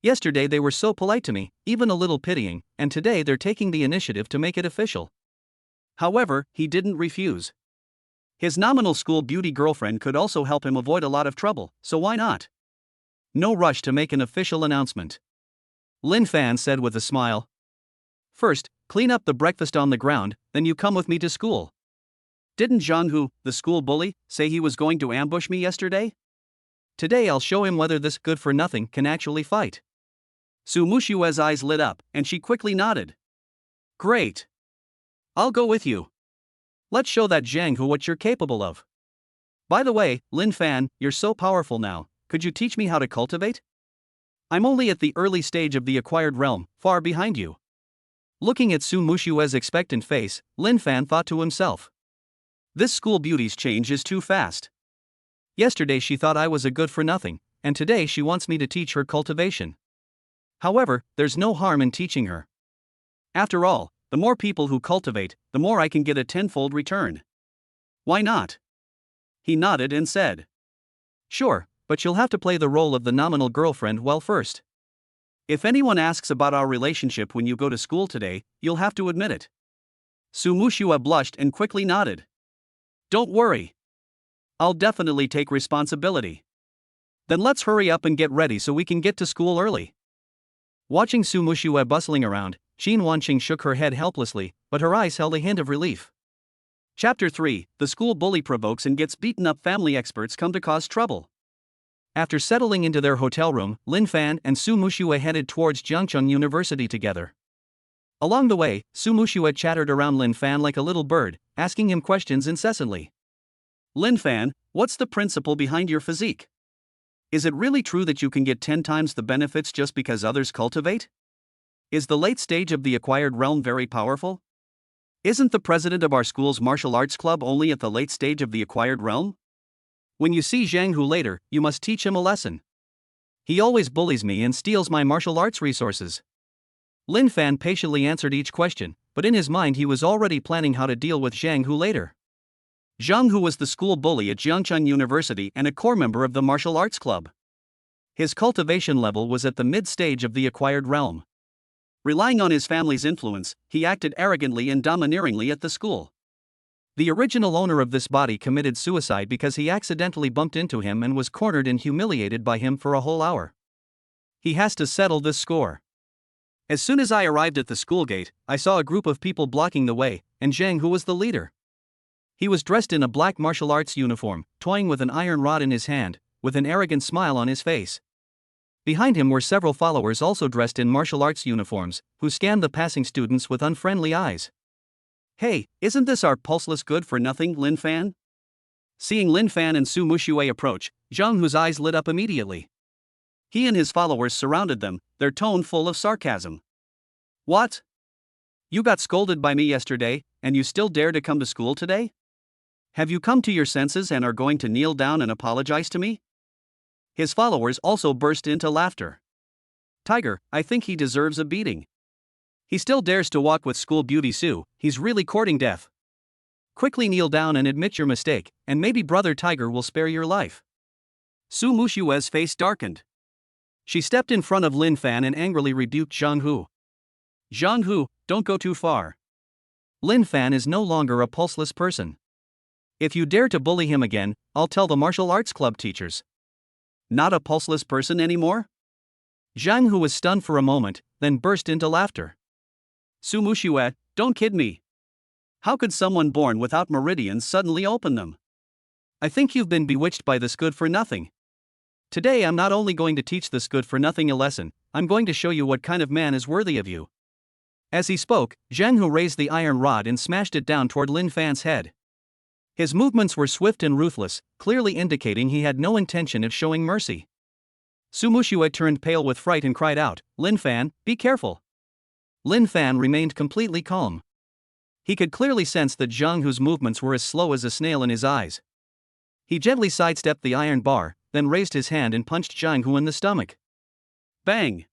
Yesterday they were so polite to me, even a little pitying, and today they're taking the initiative to make it official. However, he didn't refuse. His nominal school beauty girlfriend could also help him avoid a lot of trouble, so why not? No rush to make an official announcement. Lin Fan said with a smile. First, clean up the breakfast on the ground, then you come with me to school. Didn't Zhang Hu, the school bully, say he was going to ambush me yesterday? Today I'll show him whether this good-for-nothing can actually fight. Su Mushue's eyes lit up, and she quickly nodded. Great. I'll go with you. Let's show that Zhang Hu what you're capable of. By the way, Lin Fan, you're so powerful now, could you teach me how to cultivate? I'm only at the early stage of the acquired realm, far behind you. Looking at Su Mushue's expectant face, Lin Fan thought to himself. This school beauty's change is too fast. Yesterday she thought I was a good-for-nothing, and today she wants me to teach her cultivation. However, there's no harm in teaching her. After all, the more people who cultivate, the more I can get a tenfold return. Why not? He nodded and said. Sure, but you'll have to play the role of the nominal girlfriend well first. If anyone asks about our relationship when you go to school today, you'll have to admit it. Su Muxue blushed and quickly nodded. Don't worry. I'll definitely take responsibility. Then let's hurry up and get ready so we can get to school early. Watching Su Muxue bustling around, Qin Wanqing shook her head helplessly, but her eyes held a hint of relief. Chapter 3, The School Bully Provokes and Gets Beaten Up. Family experts come to cause trouble. After settling into their hotel room, Lin Fan and Su Muxue headed towards Jiangcheng University together. Along the way, Su Muxue chattered around Lin Fan like a little bird, asking him questions incessantly. Lin Fan, what's the principle behind your physique? Is it really true that you can get 10 times the benefits just because others cultivate? Is the late stage of the acquired realm very powerful? Isn't the president of our school's martial arts club only at the late stage of the acquired realm? When you see Zhang Hu later, you must teach him a lesson. He always bullies me and steals my martial arts resources. Lin Fan patiently answered each question, but in his mind he was already planning how to deal with Zhang Hu later. Zhang Hu was the school bully at Jiangcheng University and a core member of the martial arts club. His cultivation level was at the mid-stage of the acquired realm. Relying on his family's influence, he acted arrogantly and domineeringly at the school. The original owner of this body committed suicide because he accidentally bumped into him and was cornered and humiliated by him for a whole hour. He has to settle this score. As soon as I arrived at the school gate, I saw a group of people blocking the way, and Zhang Hu was the leader. He was dressed in a black martial arts uniform, toying with an iron rod in his hand, with an arrogant smile on his face. Behind him were several followers also dressed in martial arts uniforms, who scanned the passing students with unfriendly eyes. "Hey, isn't this our pulseless good-for-nothing Lin Fan?" Seeing Lin Fan and Su Muxue approach, Zhang Hu's eyes lit up immediately. He and his followers surrounded them, their tone full of sarcasm. "What? You got scolded by me yesterday, and you still dare to come to school today? Have you come to your senses and are going to kneel down and apologize to me?" His followers also burst into laughter. "Tiger, I think he deserves a beating. He still dares to walk with school beauty Su, he's really courting death. Quickly kneel down and admit your mistake, and maybe Brother Tiger will spare your life." Su Muxue's face darkened. She stepped in front of Lin Fan and angrily rebuked Zhang Hu. "Zhang Hu, don't go too far. Lin Fan is no longer a pulseless person. If you dare to bully him again, I'll tell the martial arts club teachers." "Not a pulseless person anymore?" Zhang Hu was stunned for a moment, then burst into laughter. "Su Muxue, don't kid me. How could someone born without meridians suddenly open them? I think you've been bewitched by this good-for-nothing. Today I'm not only going to teach this good-for-nothing a lesson, I'm going to show you what kind of man is worthy of you." As he spoke, Zhang Hu raised the iron rod and smashed it down toward Lin Fan's head. His movements were swift and ruthless, clearly indicating he had no intention of showing mercy. Su Muxue turned pale with fright and cried out, "Lin Fan, be careful." Lin Fan remained completely calm. He could clearly sense that Zhang Hu's movements were as slow as a snail in his eyes. He gently sidestepped the iron bar, then raised his hand and punched Zhang Hu in the stomach. Bang!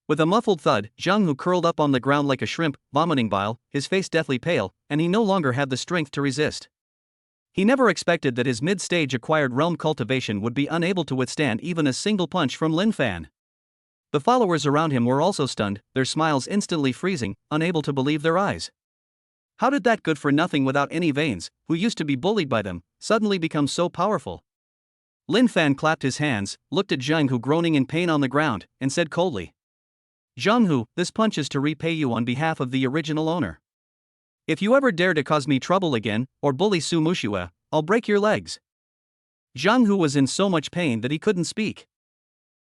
With a muffled thud, Zhang Hu curled up on the ground like a shrimp, vomiting bile, his face deathly pale, and he no longer had the strength to resist. He never expected that his mid-stage acquired realm cultivation would be unable to withstand even a single punch from Lin Fan. The followers around him were also stunned, their smiles instantly freezing, unable to believe their eyes. How did that good-for-nothing without any veins, who used to be bullied by them, suddenly become so powerful? Lin Fan clapped his hands, looked at Zhang Hu groaning in pain on the ground, and said coldly, "Zhang Hu, this punch is to repay you on behalf of the original owner. If you ever dare to cause me trouble again, or bully Su Muxue, I'll break your legs." Zhang Hu was in so much pain that he couldn't speak.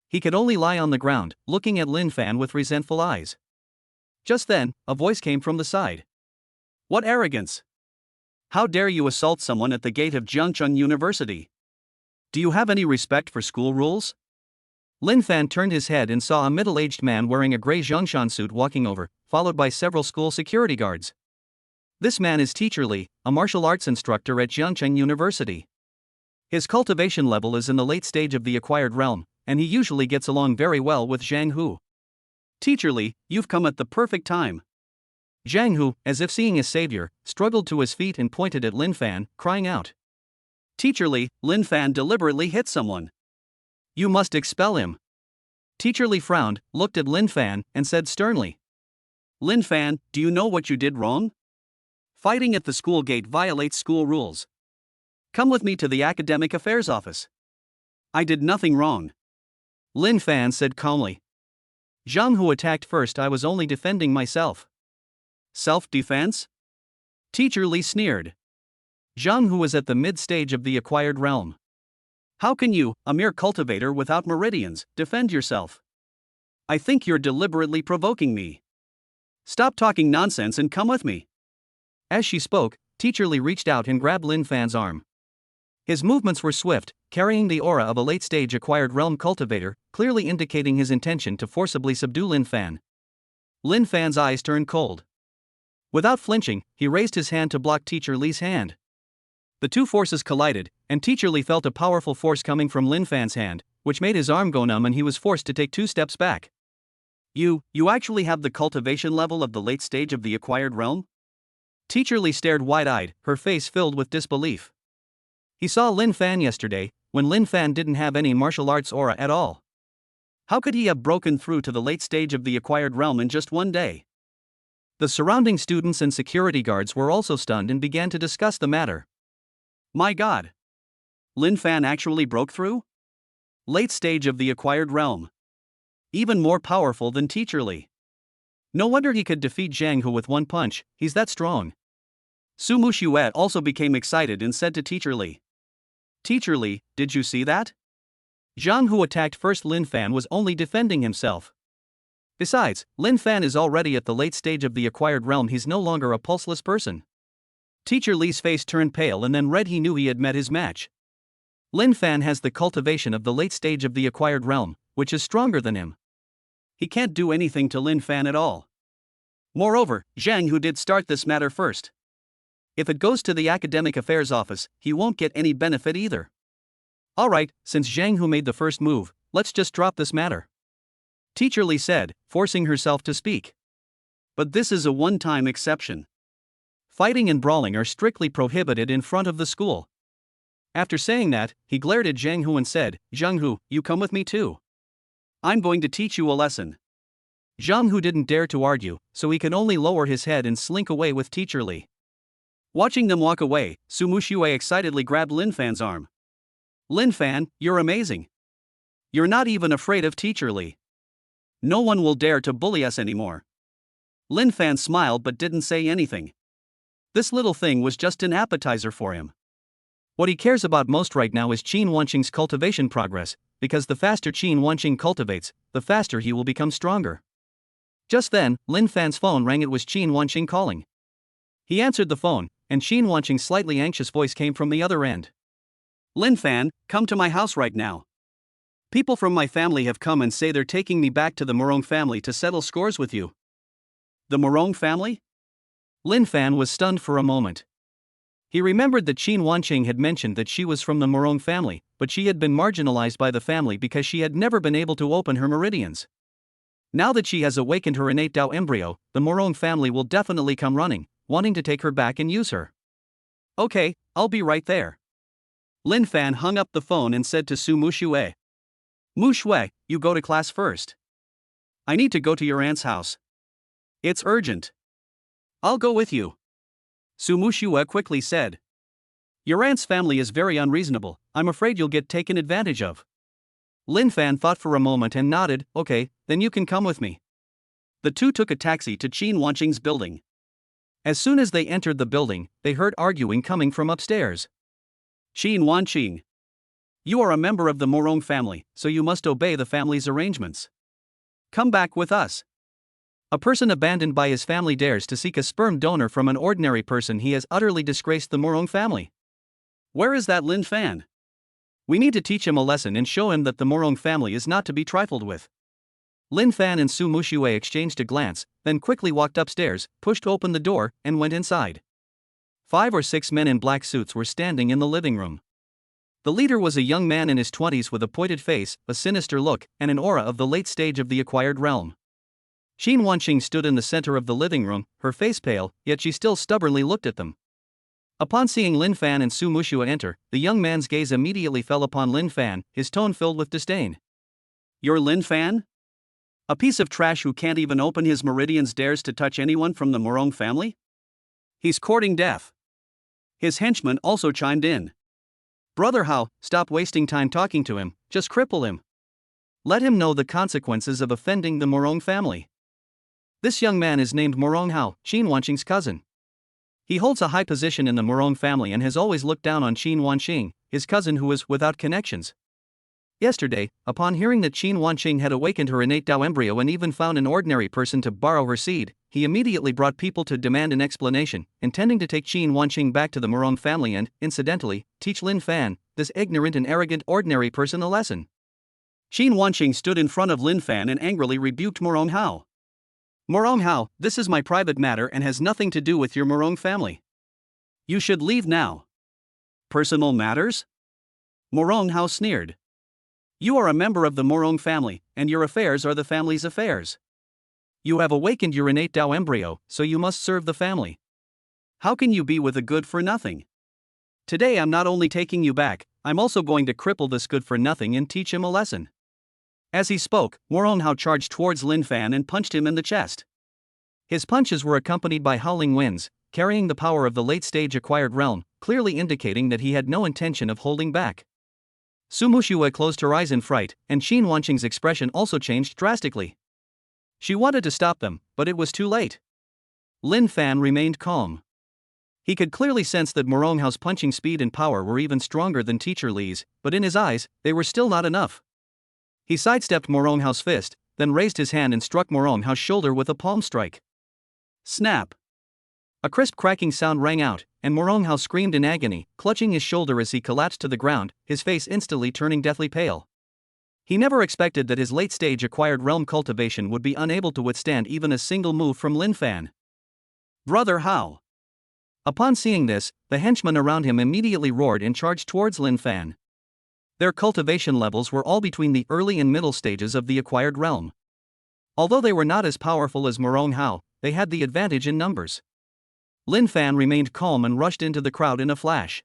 He could only lie on the ground, looking at Lin Fan with resentful eyes. Just then, a voice came from the side. "What arrogance! How dare you assault someone at the gate of Jiangcheng University? Do you have any respect for school rules?" Lin Fan turned his head and saw a middle-aged man wearing a gray Zhongshan suit walking over, followed by several school security guards. This man is Teacher Li, a martial arts instructor at Jiangcheng University. His cultivation level is in the late stage of the acquired realm, and he usually gets along very well with Zhang Hu. "Teacher Li, you've come at the perfect time." Zhang Hu, as if seeing his savior, struggled to his feet and pointed at Lin Fan, crying out. "Teacher Li, Lin Fan deliberately hit someone. You must expel him." Teacher Li frowned, looked at Lin Fan, and said sternly, "Lin Fan, do you know what you did wrong? Fighting at the school gate violates school rules. Come with me to the academic affairs office." "I did nothing wrong," Lin Fan said calmly. "Zhang Hu attacked first, I was only defending myself." "Self-defense?" Teacher Li sneered. Zhang Hu was at the mid-stage of the acquired realm. "How can you, a mere cultivator without meridians, defend yourself? I think you're deliberately provoking me. Stop talking nonsense and come with me." As she spoke, Teacher Li reached out and grabbed Lin Fan's arm. His movements were swift, carrying the aura of a late-stage acquired realm cultivator, clearly indicating his intention to forcibly subdue Lin Fan. Lin Fan's eyes turned cold. Without flinching, he raised his hand to block Teacher Li's hand. The two forces collided, and Teacher Li felt a powerful force coming from Lin Fan's hand, which made his arm go numb and he was forced to take 2 steps back. You actually have the cultivation level of the late stage of the acquired realm?" Teacher Lee stared wide-eyed, her face filled with disbelief. He saw Lin Fan yesterday, when Lin Fan didn't have any martial arts aura at all. How could he have broken through to the late stage of the acquired realm in just one day? The surrounding students and security guards were also stunned and began to discuss the matter. My God! Lin Fan actually broke through? Late stage of the acquired realm. Even more powerful than Teacher Lee. No wonder he could defeat Zhang Hu with one punch, he's that strong. Su Muxue also became excited and said to Teacher Lee. Teacher Lee, did you see that? Zhang Hu attacked first. Lin Fan was only defending himself. Besides, Lin Fan is already at the late stage of the acquired realm, he's no longer a pulseless person. Teacher Lee's face turned pale and then red. He knew he had met his match. Lin Fan has the cultivation of the late stage of the acquired realm, which is stronger than him. He can't do anything to Lin Fan at all. Moreover, Zhang Hu did start this matter first. If it goes to the Academic Affairs Office, he won't get any benefit either. Alright, since Zhang Hu made the first move, let's just drop this matter. Teacher Lee said, forcing herself to speak. But this is a one-time exception. Fighting and brawling are strictly prohibited in front of the school. After saying that, he glared at Zhang Hu and said, Zhang Hu, you come with me too. I'm going to teach you a lesson. Zhang Hu didn't dare to argue, so he could only lower his head and slink away with Teacher Lee. Watching them walk away, Su Muxue excitedly grabbed Lin Fan's arm. Lin Fan, you're amazing. You're not even afraid of Teacher Lee. No one will dare to bully us anymore. Lin Fan smiled but didn't say anything. This little thing was just an appetizer for him. What he cares about most right now is Qin Wanqing's cultivation progress, because the faster Qin Wanqing cultivates, the faster he will become stronger. Just then, Lin Fan's phone rang. It was Qin Wanqing calling. He answered the phone, and Qin Wanqing's slightly anxious voice came from the other end. Lin Fan, come to my house right now. People from my family have come and say they're taking me back to the Morong family to settle scores with you. The Morong family? Lin Fan was stunned for a moment. He remembered that Qin Wanqing had mentioned that she was from the Morong family, but she had been marginalized by the family because she had never been able to open her meridians. Now that she has awakened her innate Dao embryo, the Morong family will definitely come running, wanting to take her back and use her. Okay, I'll be right there. Lin Fan hung up the phone and said to Su Muxue. Muxue, you go to class first. I need to go to your aunt's house. It's urgent. I'll go with you. Su Muxue quickly said. Your aunt's family is very unreasonable, I'm afraid you'll get taken advantage of. Lin Fan thought for a moment and nodded, okay, then you can come with me. The two took a taxi to Qin Wanqing's building. As soon as they entered the building, they heard arguing coming from upstairs. Qin Wanqing. You are a member of the Morong family, so you must obey the family's arrangements. Come back with us. A person abandoned by his family dares to seek a sperm donor from an ordinary person. He has utterly disgraced the Morong family. Where is that Lin Fan? We need to teach him a lesson and show him that the Morong family is not to be trifled with. Lin Fan and Su Muxue exchanged a glance, then quickly walked upstairs, pushed open the door, and went inside. 5 or 6 men in black suits were standing in the living room. The leader was a young man in his 20s with a pointed face, a sinister look, and an aura of the late stage of the acquired realm. Qin Wanqing stood in the center of the living room, her face pale, yet she still stubbornly looked at them. Upon seeing Lin Fan and Su Muxue enter, the young man's gaze immediately fell upon Lin Fan, his tone filled with disdain. You're Lin Fan? A piece of trash who can't even open his meridians dares to touch anyone from the Morong family? He's courting death. His henchman also chimed in. Brother Hao, stop wasting time talking to him, just cripple him. Let him know the consequences of offending the Morong family. This young man is named Morong Hao, Qin Wanqing's cousin. He holds a high position in the Morong family and has always looked down on Qin Wanqing, his cousin who is without connections. Yesterday, upon hearing that Qin Wanqing had awakened her innate Dao embryo and even found an ordinary person to borrow her seed, he immediately brought people to demand an explanation, intending to take Qin Wanqing back to the Morong family and, incidentally, teach Lin Fan, this ignorant and arrogant ordinary person, a lesson. Qin Wanqing stood in front of Lin Fan and angrily rebuked Morong Hao. Morong Hao, this is my private matter and has nothing to do with your Morong family. You should leave now. Personal matters? Morong Hao sneered. You are a member of the Morong family, and your affairs are the family's affairs. You have awakened your innate Dao embryo, so you must serve the family. How can you be with a good for nothing? Today I'm not only taking you back, I'm also going to cripple this good for nothing and teach him a lesson. As he spoke, Morong Hao charged towards Lin Fan and punched him in the chest. His punches were accompanied by howling winds, carrying the power of the late-stage acquired realm, clearly indicating that he had no intention of holding back. Su Muxue closed her eyes in fright, and Qin Wanqing's expression also changed drastically. She wanted to stop them, but it was too late. Lin Fan remained calm. He could clearly sense that Morong Hao's punching speed and power were even stronger than Teacher Li's, but in his eyes, they were still not enough. He sidestepped Morong Hao's fist, then raised his hand and struck Morong Hao's shoulder with a palm strike. Snap! A crisp cracking sound rang out, and Morong Hao screamed in agony, clutching his shoulder as he collapsed to the ground, his face instantly turning deathly pale. He never expected that his late-stage acquired realm cultivation would be unable to withstand even a single move from Lin Fan. Brother Hao! Upon seeing this, the henchmen around him immediately roared and charged towards Lin Fan. Their cultivation levels were all between the early and middle stages of the acquired realm. Although they were not as powerful as Morong Hao, they had the advantage in numbers. Lin Fan remained calm and rushed into the crowd in a flash.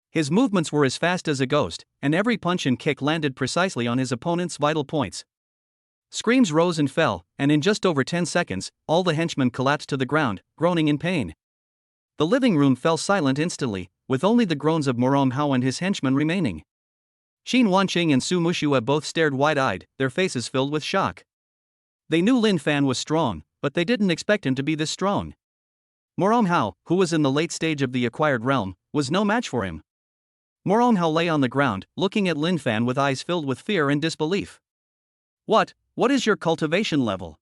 His movements were as fast as a ghost, and every punch and kick landed precisely on his opponent's vital points. Screams rose and fell, and in just over 10 seconds, all the henchmen collapsed to the ground, groaning in pain. The living room fell silent instantly, with only the groans of Morong Hao and his henchmen remaining. Qin Wanqing and Su Muxue both stared wide-eyed, their faces filled with shock. They knew Lin Fan was strong, but they didn't expect him to be this strong. Morong Hao, who was in the late stage of the acquired realm, was no match for him. Morong Hao lay on the ground, looking at Lin Fan with eyes filled with fear and disbelief. What is your cultivation level?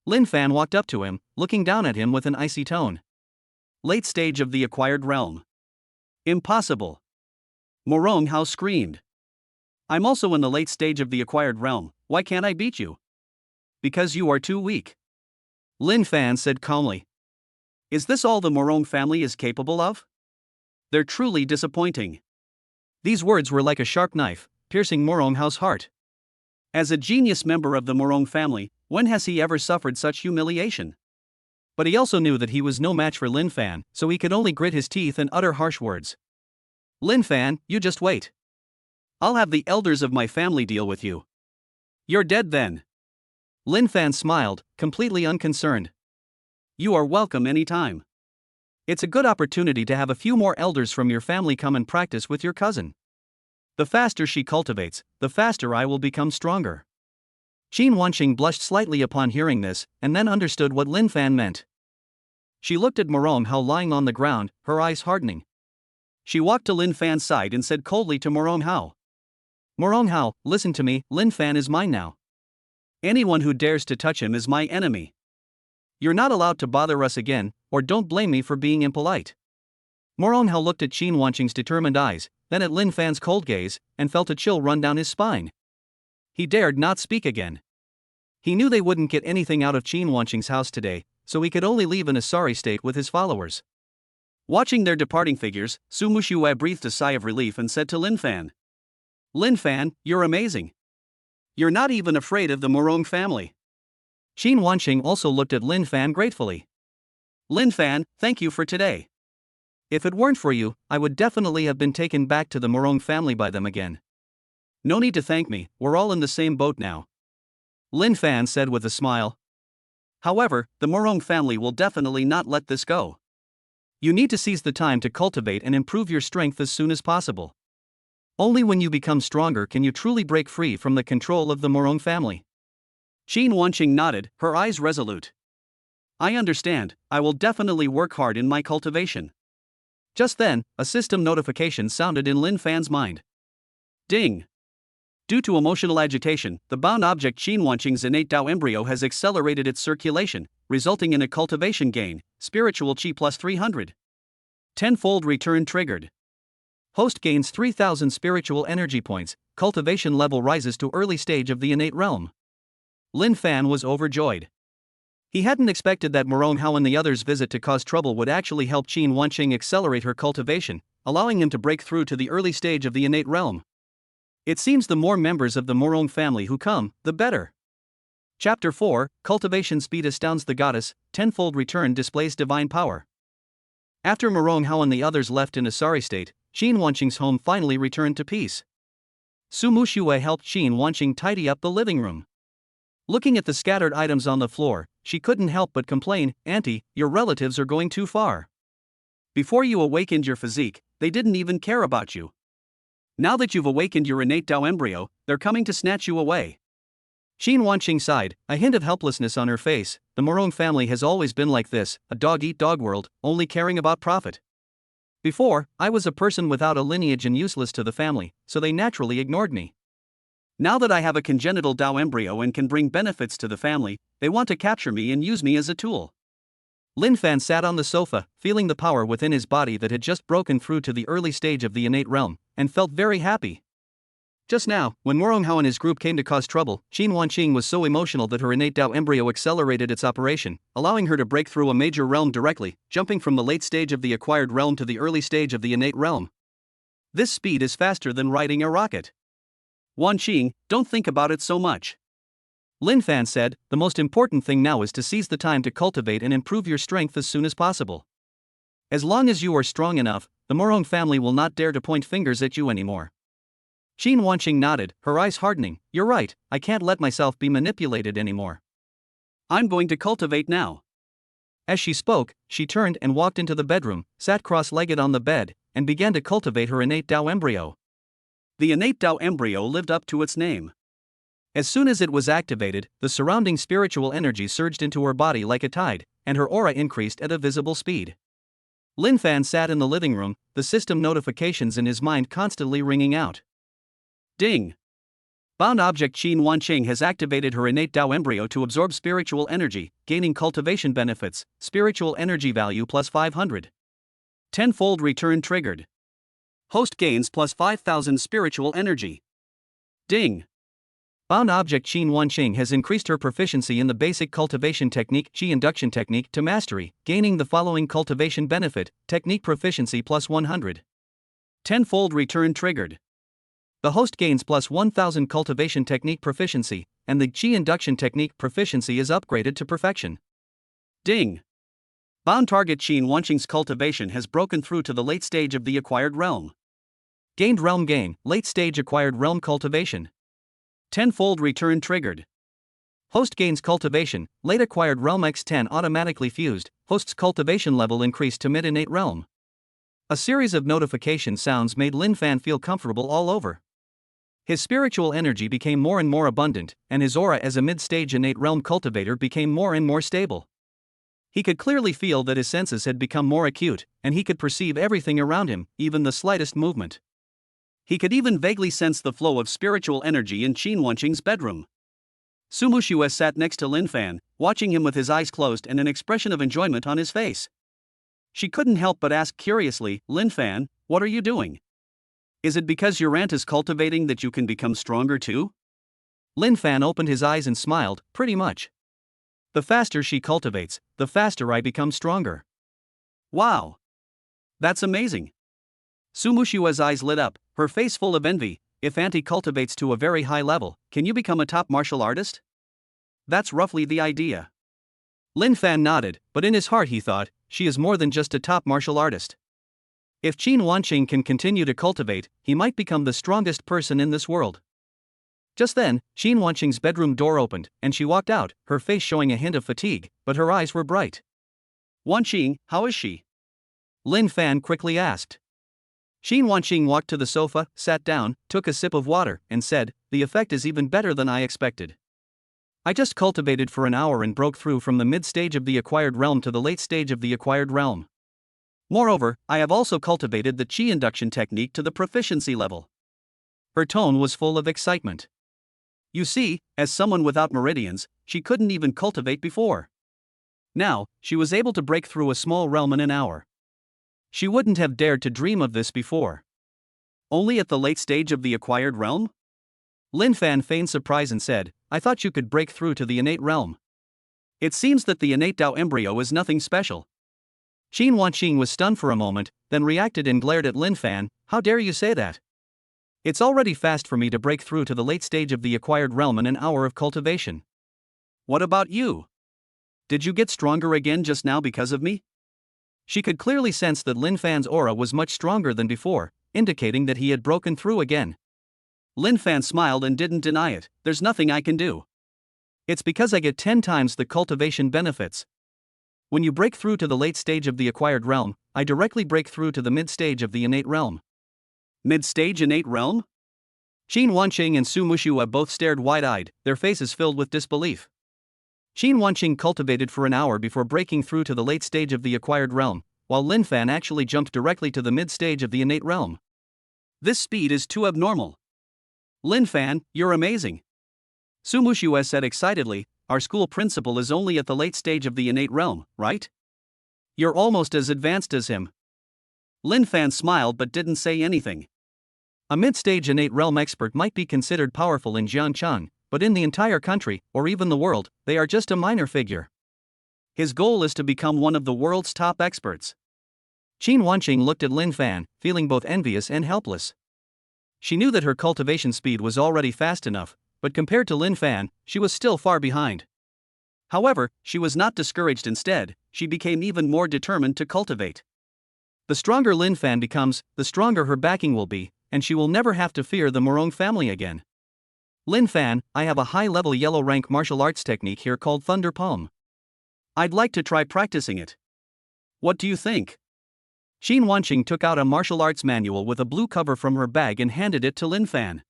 Lin Fan walked up to him, looking down at him with an icy tone. Late stage of the acquired realm. Impossible. Morong Hao screamed. I'm also in the late stage of the acquired realm, why can't I beat you? Because you are too weak. Lin Fan said calmly. Is this all the Morong family is capable of? They're truly disappointing. These words were like a sharp knife, piercing Morong Hao's heart. As a genius member of the Morong family, when has he ever suffered such humiliation? But he also knew that he was no match for Lin Fan, so he could only grit his teeth and utter harsh words. Lin Fan, you just wait. I'll have the elders of my family deal with you. You're dead then. Lin Fan smiled, completely unconcerned. You are welcome anytime. It's a good opportunity to have a few more elders from your family come and practice with your cousin. The faster she cultivates, the faster I will become stronger. Qin Wanqing blushed slightly upon hearing this, and then understood what Lin Fan meant. She looked at Morong Hao lying on the ground, her eyes hardening. She walked to Lin Fan's side and said coldly to Morong Hao. Morong Hao, listen to me, Lin Fan is mine now. Anyone who dares to touch him is my enemy. You're not allowed to bother us again, or don't blame me for being impolite. Morong Hao looked at Qin Wanqing's determined eyes, then at Lin Fan's cold gaze, and felt a chill run down his spine. He dared not speak again. He knew they wouldn't get anything out of Qin Wanqing's house today, so he could only leave in a sorry state with his followers. Watching their departing figures, Su Muxue breathed a sigh of relief and said to Lin Fan. Lin Fan, you're amazing. You're not even afraid of the Morong family. Qin Wanqing also looked at Lin Fan gratefully. Lin Fan, thank you for today. If it weren't for you, I would definitely have been taken back to the Morong family by them again. No need to thank me, we're all in the same boat now. Lin Fan said with a smile. However, the Morong family will definitely not let this go. You need to seize the time to cultivate and improve your strength as soon as possible. Only when you become stronger can you truly break free from the control of the Morong family. Qin Wanqing nodded, her eyes resolute. I understand, I will definitely work hard in my cultivation. Just then, a system notification sounded in Lin Fan's mind. Ding! Due to emotional agitation, the bound object Qin Wanqing's innate Dao embryo has accelerated its circulation, resulting in a cultivation gain, spiritual Qi plus 300. Tenfold return triggered. Host gains 3,000 spiritual energy points, cultivation level rises to early stage of the innate realm. Lin Fan was overjoyed. He hadn't expected that Morong Hao and the others' visit to cause trouble would actually help Qin Wanqing accelerate her cultivation, allowing him to break through to the early stage of the innate realm. It seems the more members of the Morong family who come, the better. Chapter 4, Cultivation Speed astounds the goddess, tenfold return displays divine power. After Morong Hao and the others left in a sorry state, Qin Wanqing's home finally returned to peace. Su Muxue helped Qin Wanqing tidy up the living room. Looking at the scattered items on the floor, she couldn't help but complain, "Auntie, your relatives are going too far. Before you awakened your physique, they didn't even care about you. Now that you've awakened your innate Tao embryo, they're coming to snatch you away." Qin Wanqing sighed, a hint of helplessness on her face. The Morong family has always been like this, a dog-eat-dog world, only caring about profit. Before, I was a person without a lineage and useless to the family, so they naturally ignored me. Now that I have a congenital Tao embryo and can bring benefits to the family, they want to capture me and use me as a tool. Lin Fan sat on the sofa, feeling the power within his body that had just broken through to the early stage of the innate realm, and felt very happy. Just now, when Morong Hao and his group came to cause trouble, Qin Wanqing was so emotional that her innate Tao embryo accelerated its operation, allowing her to break through a major realm directly, jumping from the late stage of the acquired realm to the early stage of the innate realm. This speed is faster than riding a rocket. "Wanqing, don't think about it so much," Lin Fan said. "The most important thing now is to seize the time to cultivate and improve your strength as soon as possible. As long as you are strong enough, the Morong family will not dare to point fingers at you anymore." Qin Wanqing nodded, her eyes hardening. "You're right, I can't let myself be manipulated anymore. I'm going to cultivate now." As she spoke, she turned and walked into the bedroom, sat cross-legged on the bed, and began to cultivate her innate Tao embryo. The innate Tao embryo lived up to its name. As soon as it was activated, the surrounding spiritual energy surged into her body like a tide, and her aura increased at a visible speed. Lin Fan sat in the living room, the system notifications in his mind constantly ringing out. Ding! Bound object Qin Wanqing has activated her innate Tao embryo to absorb spiritual energy, gaining cultivation benefits, spiritual energy value plus 500. Tenfold return triggered. Host gains plus 5,000 spiritual energy. Ding! Bound object Qin Wanqing has increased her proficiency in the basic cultivation technique Qi induction technique to mastery, gaining the following cultivation benefit, technique proficiency plus 100. Tenfold return triggered. The host gains plus 1000 cultivation technique proficiency, and the Qi induction technique proficiency is upgraded to perfection. Ding! Bound target Qin Wanqing's cultivation has broken through to the late stage of the acquired realm. Gained realm gain, late stage acquired realm cultivation. Tenfold return triggered. Host gains cultivation, late acquired realm x10 automatically fused, host's cultivation level increased to mid innate realm. A series of notification sounds made Lin Fan feel comfortable all over. His spiritual energy became more and more abundant, and his aura as a mid-stage innate realm cultivator became more and more stable. He could clearly feel that his senses had become more acute, and he could perceive everything around him, even the slightest movement. He could even vaguely sense the flow of spiritual energy in Qin Wanqing's bedroom. Su Muxue sat next to Lin Fan, watching him with his eyes closed and an expression of enjoyment on his face. She couldn't help but ask curiously, "Lin Fan, what are you doing? Is it because your aunt is cultivating that you can become stronger too?" Lin Fan opened his eyes and smiled, "Pretty much. The faster she cultivates, the faster I become stronger." "Wow! That's amazing." Su Mushue's eyes lit up, her face full of envy. "If Auntie cultivates to a very high level, can you become a top martial artist?" "That's roughly the idea." Lin Fan nodded, but in his heart he thought, she is more than just a top martial artist. If Qin Wanqing can continue to cultivate, he might become the strongest person in this world. Just then, Qin Wanqing's bedroom door opened, and she walked out, her face showing a hint of fatigue, but her eyes were bright. "Wanqing, how is she?" Lin Fan quickly asked. Qin Wanqing walked to the sofa, sat down, took a sip of water, and said, "The effect is even better than I expected. I just cultivated for an hour and broke through from the mid-stage of the acquired realm to the late stage of the acquired realm. Moreover, I have also cultivated the Qi induction technique to the proficiency level." Her tone was full of excitement. You see, as someone without meridians, she couldn't even cultivate before. Now, she was able to break through a small realm in an hour. She wouldn't have dared to dream of this before. Only at the late stage of the acquired realm? Lin Fan feigned surprise and said, "I thought you could break through to the innate realm." It seems that the innate Tao embryo is nothing special. Qin Wanqing was stunned for a moment, then reacted and glared at Lin Fan, "How dare you say that? It's already fast for me to break through to the late stage of the acquired realm in an hour of cultivation. What about you? Did you get stronger again just now because of me?" She could clearly sense that Lin Fan's aura was much stronger than before, indicating that he had broken through again. Lin Fan smiled and didn't deny it. There's nothing I can do. It's because I get 10 times the cultivation benefits. When you break through to the late stage of the acquired realm, I directly break through to the mid stage of the innate realm. Mid-stage innate realm? Qin Wanqing and Su Mushua both stared wide-eyed, their faces filled with disbelief. Qin Wanqing cultivated for an hour before breaking through to the late stage of the acquired realm, while Lin Fan actually jumped directly to the mid stage of the innate realm. This speed is too abnormal. Lin Fan, you're amazing. Su Mushua said excitedly, our school principal is only at the late stage of the innate realm, right? You're almost as advanced as him. Lin Fan smiled but didn't say anything. A mid-stage innate realm expert might be considered powerful in Jiangcheng, but in the entire country, or even the world, they are just a minor figure. His goal is to become one of the world's top experts. Qin Wanqing looked at Lin Fan, feeling both envious and helpless. She knew that her cultivation speed was already fast enough, but compared to Lin Fan, she was still far behind. However, she was not discouraged. Instead, she became even more determined to cultivate. The stronger Lin Fan becomes, the stronger her backing will be, and she will never have to fear the Morong family again. Lin Fan, I have a high-level yellow rank martial arts technique here called Thunder Palm. I'd like to try practicing it. What do you think? Qin Wanqing took out a martial arts manual with a blue cover from her bag and handed it to Lin Fan.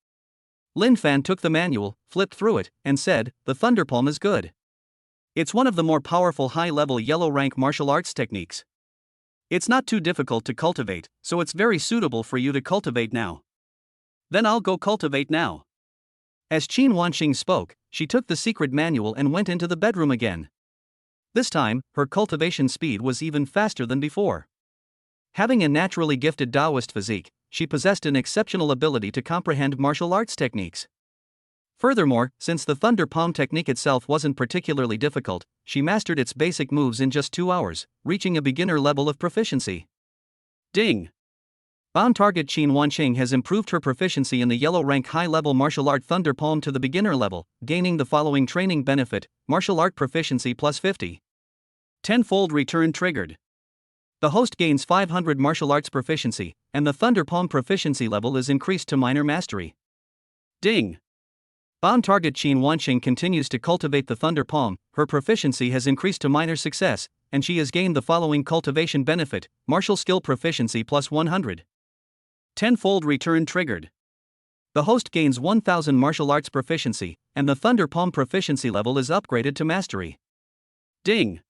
Lin Fan took the manual, flipped through it, and said, the Thunder Palm is good. It's one of the more powerful high-level yellow rank martial arts techniques. It's not too difficult to cultivate, so it's very suitable for you to cultivate now. Then I'll go cultivate now. As Qin Wanqing spoke, she took the secret manual and went into the bedroom again. This time, her cultivation speed was even faster than before. Having a naturally gifted Taoist physique, she possessed an exceptional ability to comprehend martial arts techniques. Furthermore, since the Thunder Palm technique itself wasn't particularly difficult, she mastered its basic moves in just 2 hours, reaching a beginner level of proficiency. Ding! On target Qin Wanqing has improved her proficiency in the yellow rank high-level martial art Thunder Palm to the beginner level, gaining the following training benefit, martial art proficiency plus 50. Tenfold return triggered. The host gains 500 martial arts proficiency, and the Thunder Palm proficiency level is increased to minor mastery. Ding! On target Qin Wanqing continues to cultivate the Thunder Palm, her proficiency has increased to minor success, and she has gained the following cultivation benefit, martial skill proficiency plus 100. Tenfold return triggered. The host gains 1000 martial arts proficiency, and the Thunder Palm proficiency level is upgraded to mastery. Ding!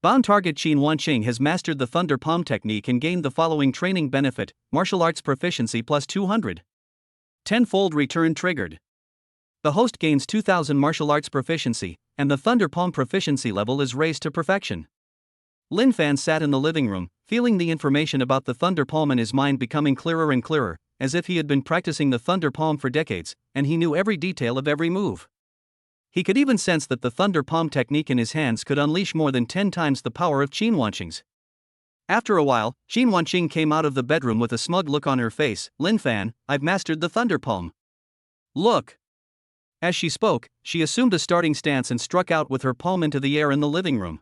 On target Qin Wanqing has mastered the Thunder Palm technique and gained the following training benefit, martial arts proficiency plus 200. Tenfold return triggered. The host gains 2000 martial arts proficiency, and the Thunder Palm proficiency level is raised to perfection. Lin Fan sat in the living room, feeling the information about the Thunder Palm in his mind becoming clearer and clearer, as if he had been practicing the Thunder Palm for decades, and he knew every detail of every move. He could even sense that the Thunder Palm technique in his hands could unleash more than 10 times the power of Qin Wanqing's. After a while, Qin Wanqing came out of the bedroom with a smug look on her face. Lin Fan, I've mastered the Thunder Palm. Look! As she spoke, she assumed a starting stance and struck out with her palm into the air in the living room.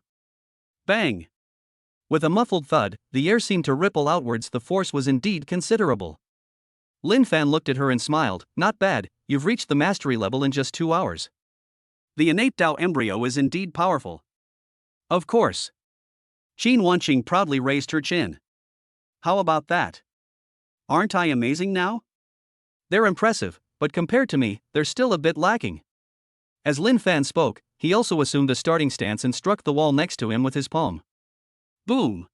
Bang! With a muffled thud, the air seemed to ripple outwards. The force was indeed considerable. Lin Fan looked at her and smiled. Not bad, you've reached the mastery level in just 2 hours. The innate Tao embryo is indeed powerful. Of course. Qin Wanqing proudly raised her chin. How about that? Aren't I amazing now? They're impressive, but compared to me, they're still a bit lacking. As Lin Fan spoke, he also assumed a starting stance and struck the wall next to him with his palm. Boom!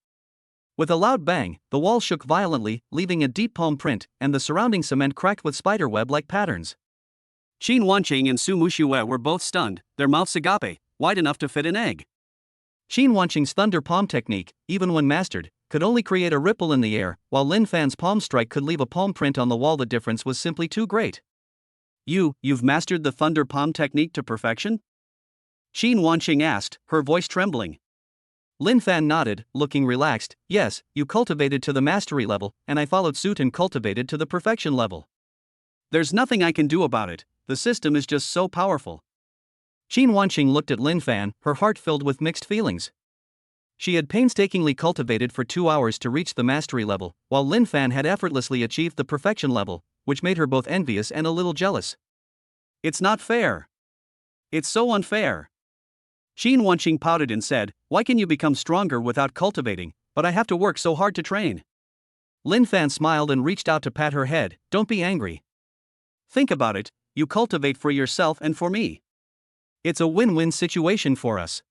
With a loud bang, the wall shook violently, leaving a deep palm print, and the surrounding cement cracked with spiderweb-like patterns. Qin Wanqing and Su Mushue were both stunned, their mouths agape, wide enough to fit an egg. Qin Wanqing's Thunder Palm technique, even when mastered, could only create a ripple in the air, while Lin Fan's palm strike could leave a palm print on the wall. The difference was simply too great. You've mastered the Thunder Palm technique to perfection? Qin Wanqing asked, her voice trembling. Lin Fan nodded, looking relaxed. Yes, you cultivated to the mastery level, and I followed suit and cultivated to the perfection level. There's nothing I can do about it, the system is just so powerful. Qin Wanqing looked at Lin Fan, her heart filled with mixed feelings. She had painstakingly cultivated for 2 hours to reach the mastery level, while Lin Fan had effortlessly achieved the perfection level, which made her both envious and a little jealous. It's not fair. It's so unfair. Qin Wanqing pouted and said, "Why can you become stronger without cultivating, but I have to work so hard to train?" Lin Fan smiled and reached out to pat her head. "Don't be angry. Think about it, you cultivate for yourself and for me. It's a win-win situation for us.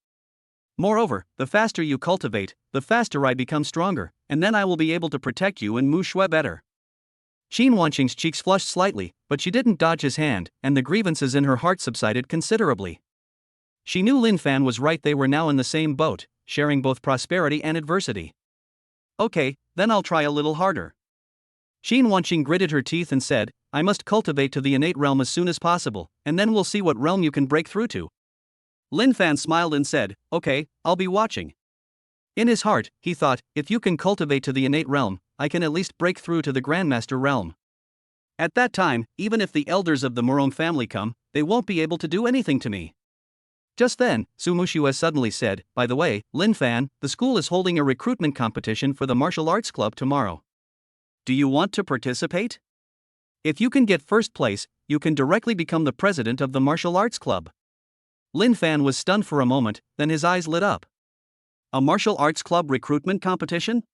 Moreover, the faster you cultivate, the faster I become stronger, and then I will be able to protect you and Mu Shui better." Qin Wanqing's cheeks flushed slightly, but she didn't dodge his hand, and the grievances in her heart subsided considerably. She knew Lin Fan was right, they were now in the same boat, sharing both prosperity and adversity. "Okay, then I'll try a little harder." Qin Wanqing gritted her teeth and said, "I must cultivate to the innate realm as soon as possible, and then we'll see what realm you can break through to." Lin Fan smiled and said, "Okay, I'll be watching." In his heart, he thought, if you can cultivate to the innate realm, I can at least break through to the Grandmaster realm. At that time, even if the elders of the Morong family come, they won't be able to do anything to me. Just then, Su Mushue suddenly said, "By the way, Lin Fan, the school is holding a recruitment competition for the martial arts club tomorrow. Do you want to participate? If you can get first place, you can directly become the president of the martial arts club." Lin Fan was stunned for a moment, then his eyes lit up. A martial arts club recruitment competition?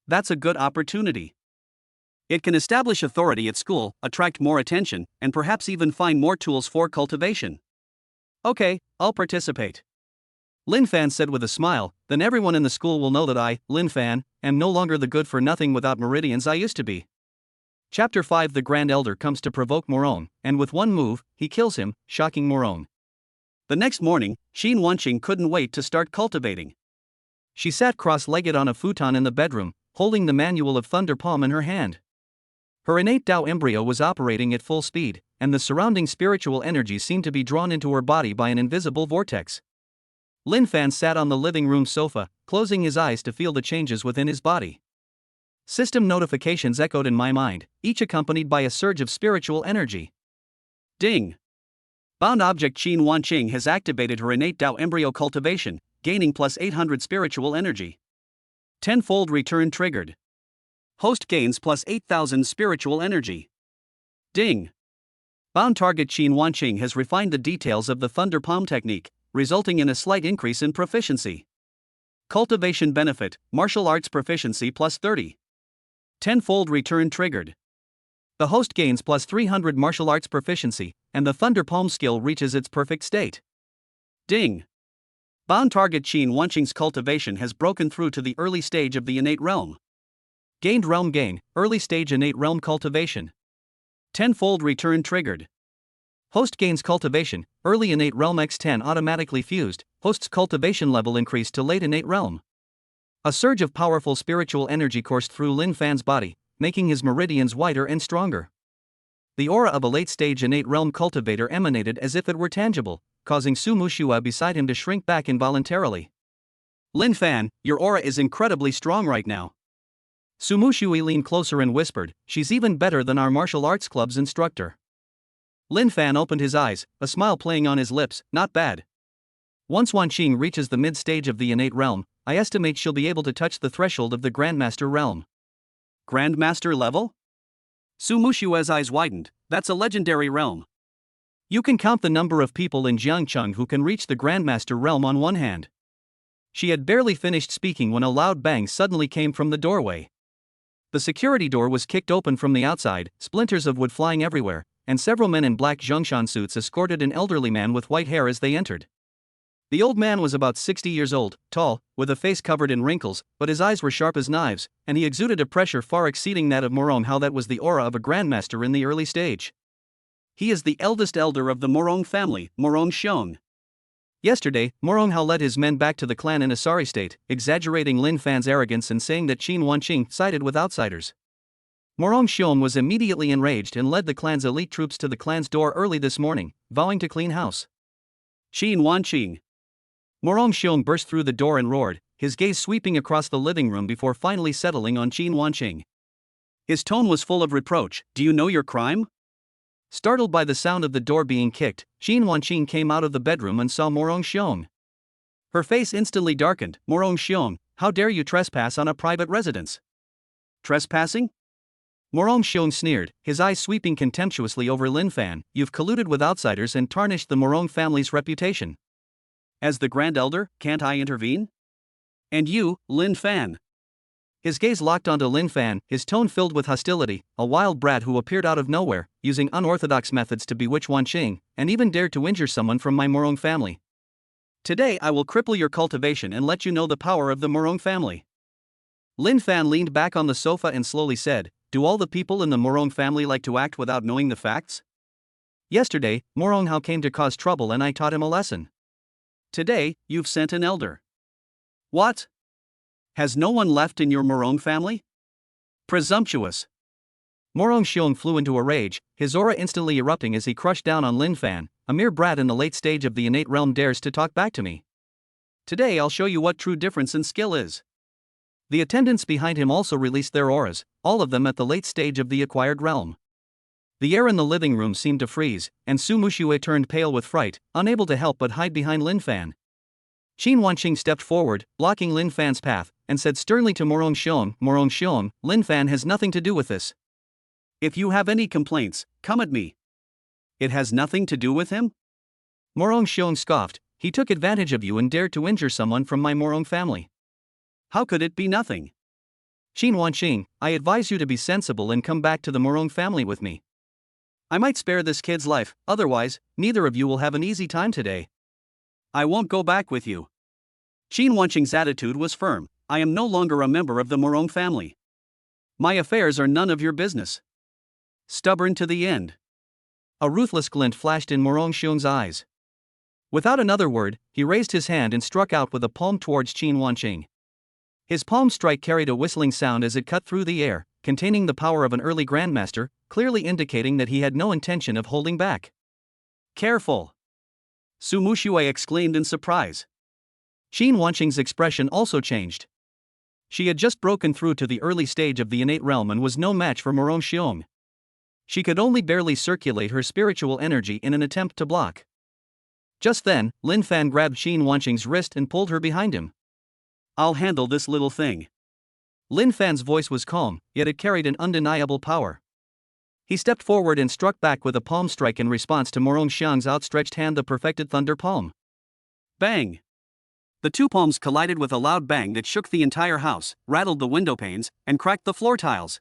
That's a good opportunity. It can establish authority at school, attract more attention, and perhaps even find more tools for cultivation. Okay, I'll participate. Lin Fan said with a smile, "Then everyone in the school will know that I, Lin Fan, am no longer the good for nothing without meridians I used to be." Chapter 5 The Grand Elder comes to provoke Morong, and with one move, he kills him, shocking Morong. The next morning, Qin Wanqing couldn't wait to start cultivating. She sat cross-legged on a futon in the bedroom, holding the manual of Thunder Palm in her hand. Her innate Tao embryo was operating at full speed, and the surrounding spiritual energy seemed to be drawn into her body by an invisible vortex. Lin Fan sat on the living room sofa, closing his eyes to feel the changes within his body. System notifications echoed in my mind, each accompanied by a surge of spiritual energy. Ding! Bound object Qin Wanqing has activated her innate Tao embryo cultivation, gaining plus 800 spiritual energy. Tenfold return triggered. Host gains plus 8,000 spiritual energy. Ding! Bound target Qin Wanqing has refined the details of the Thunder Palm technique, resulting in a slight increase in proficiency. Cultivation benefit, martial arts proficiency plus 30. Tenfold return triggered. The host gains plus 300 martial arts proficiency, and the Thunder Palm skill reaches its perfect state. Ding! Bound target Qin Wanqing's cultivation has broken through to the early stage of the innate realm. Gained realm gain, early stage innate realm cultivation. Tenfold return triggered. Host gains cultivation, early innate realm x10 automatically fused, host's cultivation level increased to late innate realm. A surge of powerful spiritual energy coursed through Lin Fan's body, making his meridians wider and stronger. The aura of a late-stage innate realm cultivator emanated as if it were tangible, causing Su Mushue beside him to shrink back involuntarily. Lin Fan, your aura is incredibly strong right now. Su Mushue leaned closer and whispered, "She's even better than our martial arts club's instructor." Lin Fan opened his eyes, a smile playing on his lips. "Not bad. Once Wanqing reaches the mid-stage of the innate realm, I estimate she'll be able to touch the threshold of the Grandmaster realm." Grandmaster level? Su Mushue's eyes widened. That's a legendary realm. You can count the number of people in Jiangcheng who can reach the Grandmaster realm on one hand. She had barely finished speaking when a loud bang suddenly came from the doorway. The security door was kicked open from the outside, splinters of wood flying everywhere, and several men in black Zhongshan suits escorted an elderly man with white hair as they entered. The old man was about 60 years old, tall, with a face covered in wrinkles, but his eyes were sharp as knives, and he exuded a pressure far exceeding that of Morong. How that was the aura of a grandmaster in the early stage. He is the eldest elder of the Morong family, Morong Xiong. Yesterday, Morong Hao led his men back to the clan in a sorry state, exaggerating Lin Fan's arrogance and saying that Qin Wanqing sided with outsiders. Morong Xiong was immediately enraged and led the clan's elite troops to the clan's door early this morning, vowing to clean house. Qin Wanqing. Morong Xiong burst through the door and roared, his gaze sweeping across the living room before finally settling on Qin Wanqing. His tone was full of reproach. "Do you know your crime?" Startled by the sound of the door being kicked, Qin Wanqing came out of the bedroom and saw Morong Xiong. Her face instantly darkened. Morong Xiong, how dare you trespass on a private residence? Trespassing? Morong Xiong sneered, his eyes sweeping contemptuously over Lin Fan. You've colluded with outsiders and tarnished the Morong family's reputation. As the Grand Elder, can't I intervene? And you, Lin Fan. His gaze locked onto Lin Fan, his tone filled with hostility, a wild brat who appeared out of nowhere, using unorthodox methods to bewitch Wanqing, and even dared to injure someone from my Morong family. Today I will cripple your cultivation and let you know the power of the Morong family. Lin Fan leaned back on the sofa and slowly said, do all the people in the Morong family like to act without knowing the facts? Yesterday, Morong Hao came to cause trouble and I taught him a lesson. Today, you've sent an elder. What? Has no one left in your Morong family? Presumptuous. Morong Xiong flew into a rage, his aura instantly erupting as he crushed down on Lin Fan. A mere brat in the late stage of the innate realm dares to talk back to me. Today I'll show you what true difference in skill is. The attendants behind him also released their auras, all of them at the late stage of the acquired realm. The air in the living room seemed to freeze, and Su Muxue turned pale with fright, unable to help but hide behind Lin Fan. Qin Wanqing stepped forward, blocking Lin Fan's path, and said sternly to Morong Xiong, Lin Fan has nothing to do with this. If you have any complaints, come at me. It has nothing to do with him? Morong Xiong scoffed, he took advantage of you and dared to injure someone from my Morong family. How could it be nothing? Qin Wanqing, I advise you to be sensible and come back to the Morong family with me. I might spare this kid's life, otherwise, neither of you will have an easy time today. I won't go back with you. Qin Wanqing's attitude was firm, I am no longer a member of the Morong family. My affairs are none of your business. Stubborn to the end. A ruthless glint flashed in Morong Xiong's eyes. Without another word, he raised his hand and struck out with a palm towards Qin Wanqing. His palm strike carried a whistling sound as it cut through the air, containing the power of an early grandmaster, clearly indicating that he had no intention of holding back. Careful! Su Muxue exclaimed in surprise. Qin Wanqing's expression also changed. She had just broken through to the early stage of the innate realm and was no match for Morong Xiong. She could only barely circulate her spiritual energy in an attempt to block. Just then, Lin Fan grabbed Qin Wanqing's wrist and pulled her behind him. I'll handle this little thing. Lin Fan's voice was calm, yet it carried an undeniable power. He stepped forward and struck back with a palm strike in response to Morong Xiong's outstretched hand, the perfected thunder palm. Bang! The two palms collided with a loud bang that shook the entire house, rattled the window panes, and cracked the floor tiles.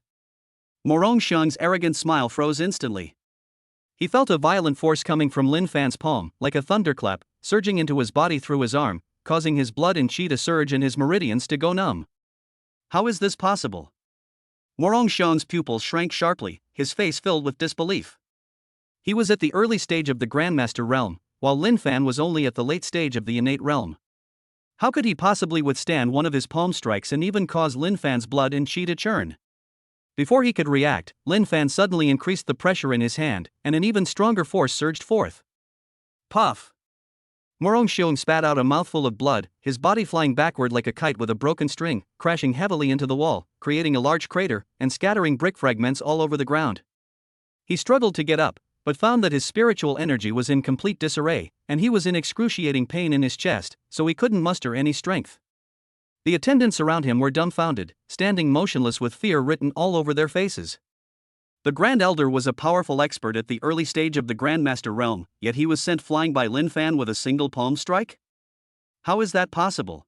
Morong Xiong's arrogant smile froze instantly. He felt a violent force coming from Lin Fan's palm, like a thunderclap, surging into his body through his arm, causing his blood and qi to surge and his meridians to go numb. How is this possible? Morong Xiong's pupils shrank sharply, his face filled with disbelief. He was at the early stage of the Grandmaster realm, while Lin Fan was only at the late stage of the innate realm. How could he possibly withstand one of his palm strikes and even cause Lin Fan's blood and qi to churn? Before he could react, Lin Fan suddenly increased the pressure in his hand, and an even stronger force surged forth. Puff! Morong Xiong spat out a mouthful of blood, his body flying backward like a kite with a broken string, crashing heavily into the wall, creating a large crater, and scattering brick fragments all over the ground. He struggled to get up, but found that his spiritual energy was in complete disarray, and he was in excruciating pain in his chest, so he couldn't muster any strength. The attendants around him were dumbfounded, standing motionless with fear written all over their faces. The Grand Elder was a powerful expert at the early stage of the Grandmaster realm, yet he was sent flying by Lin Fan with a single palm strike? How is that possible?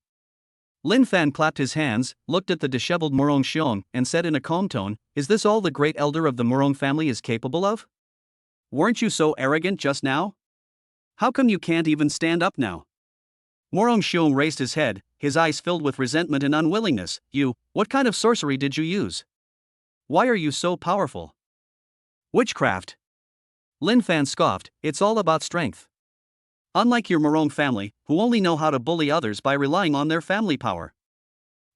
Lin Fan clapped his hands, looked at the disheveled Morong Xiong, and said in a calm tone, Is this all the great elder of the Morong family is capable of? Weren't you so arrogant just now? How come you can't even stand up now? Morong Xiong raised his head, his eyes filled with resentment and unwillingness. What kind of sorcery did you use? Why are you so powerful? Witchcraft. Lin Fan scoffed, it's all about strength. Unlike your Morong family, who only know how to bully others by relying on their family power.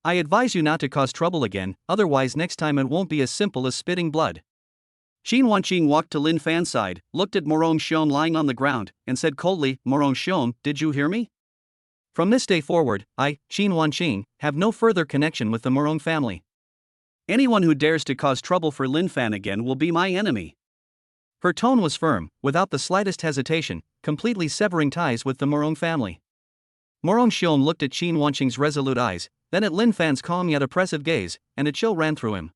I advise you not to cause trouble again, otherwise next time it won't be as simple as spitting blood. Qin Wanqing walked to Lin Fan's side, looked at Morong Xiong lying on the ground, and said coldly, Morong Xiong, did you hear me? From this day forward, I, Qin Wanqing, have no further connection with the Morong family. Anyone who dares to cause trouble for Lin Fan again will be my enemy. Her tone was firm, without the slightest hesitation, completely severing ties with the Morong family. Morong Xion looked at Qin Wanqing's resolute eyes, then at Lin Fan's calm yet oppressive gaze, and a chill ran through him.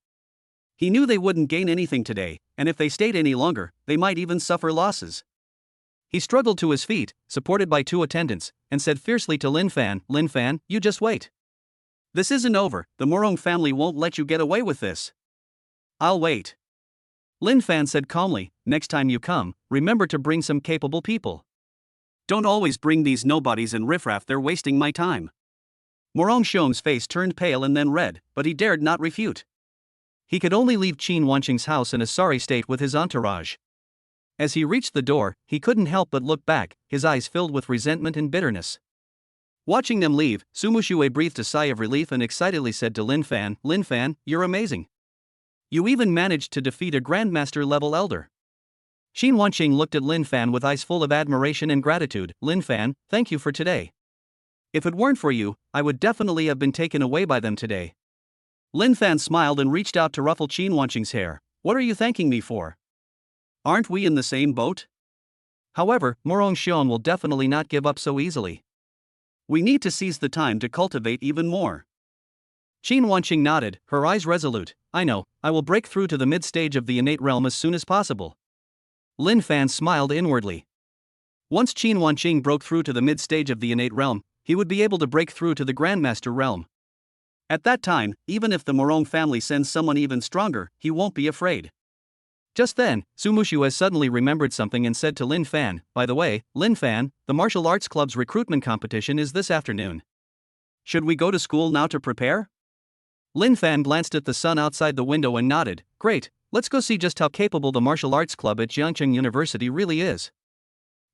He knew they wouldn't gain anything today, and if they stayed any longer, they might even suffer losses. He struggled to his feet, supported by two attendants, and said fiercely to Lin Fan, you just wait. This isn't over, the Morong family won't let you get away with this. I'll wait. Lin Fan said calmly, next time you come, remember to bring some capable people. Don't always bring these nobodies and riffraff, they're wasting my time. Morong Xion's face turned pale and then red, but he dared not refute. He could only leave Qin Wanqing's house in a sorry state with his entourage. As he reached the door, he couldn't help but look back, his eyes filled with resentment and bitterness. Watching them leave, Su Muxue breathed a sigh of relief and excitedly said to Lin Fan, you're amazing. You even managed to defeat a Grandmaster-level elder. Qin Wanqing looked at Lin Fan with eyes full of admiration and gratitude. Lin Fan, thank you for today. If it weren't for you, I would definitely have been taken away by them today. Lin Fan smiled and reached out to ruffle Qin Wanqing's hair. What are you thanking me for? Aren't we in the same boat? However, Morong Xion will definitely not give up so easily. We need to seize the time to cultivate even more. Qin Wanqing nodded, her eyes resolute. I know, I will break through to the mid-stage of the innate realm as soon as possible. Lin Fan smiled inwardly. Once Qin Wanqing broke through to the mid-stage of the innate realm, he would be able to break through to the Grandmaster realm. At that time, even if the Morong family sends someone even stronger, he won't be afraid. Just then, Su Muxue suddenly remembered something and said to Lin Fan, by the way, Lin Fan, the martial arts club's recruitment competition is this afternoon. Should we go to school now to prepare? Lin Fan glanced at the sun outside the window and nodded. Great, let's go see just how capable the martial arts club at Jiangcheng University really is.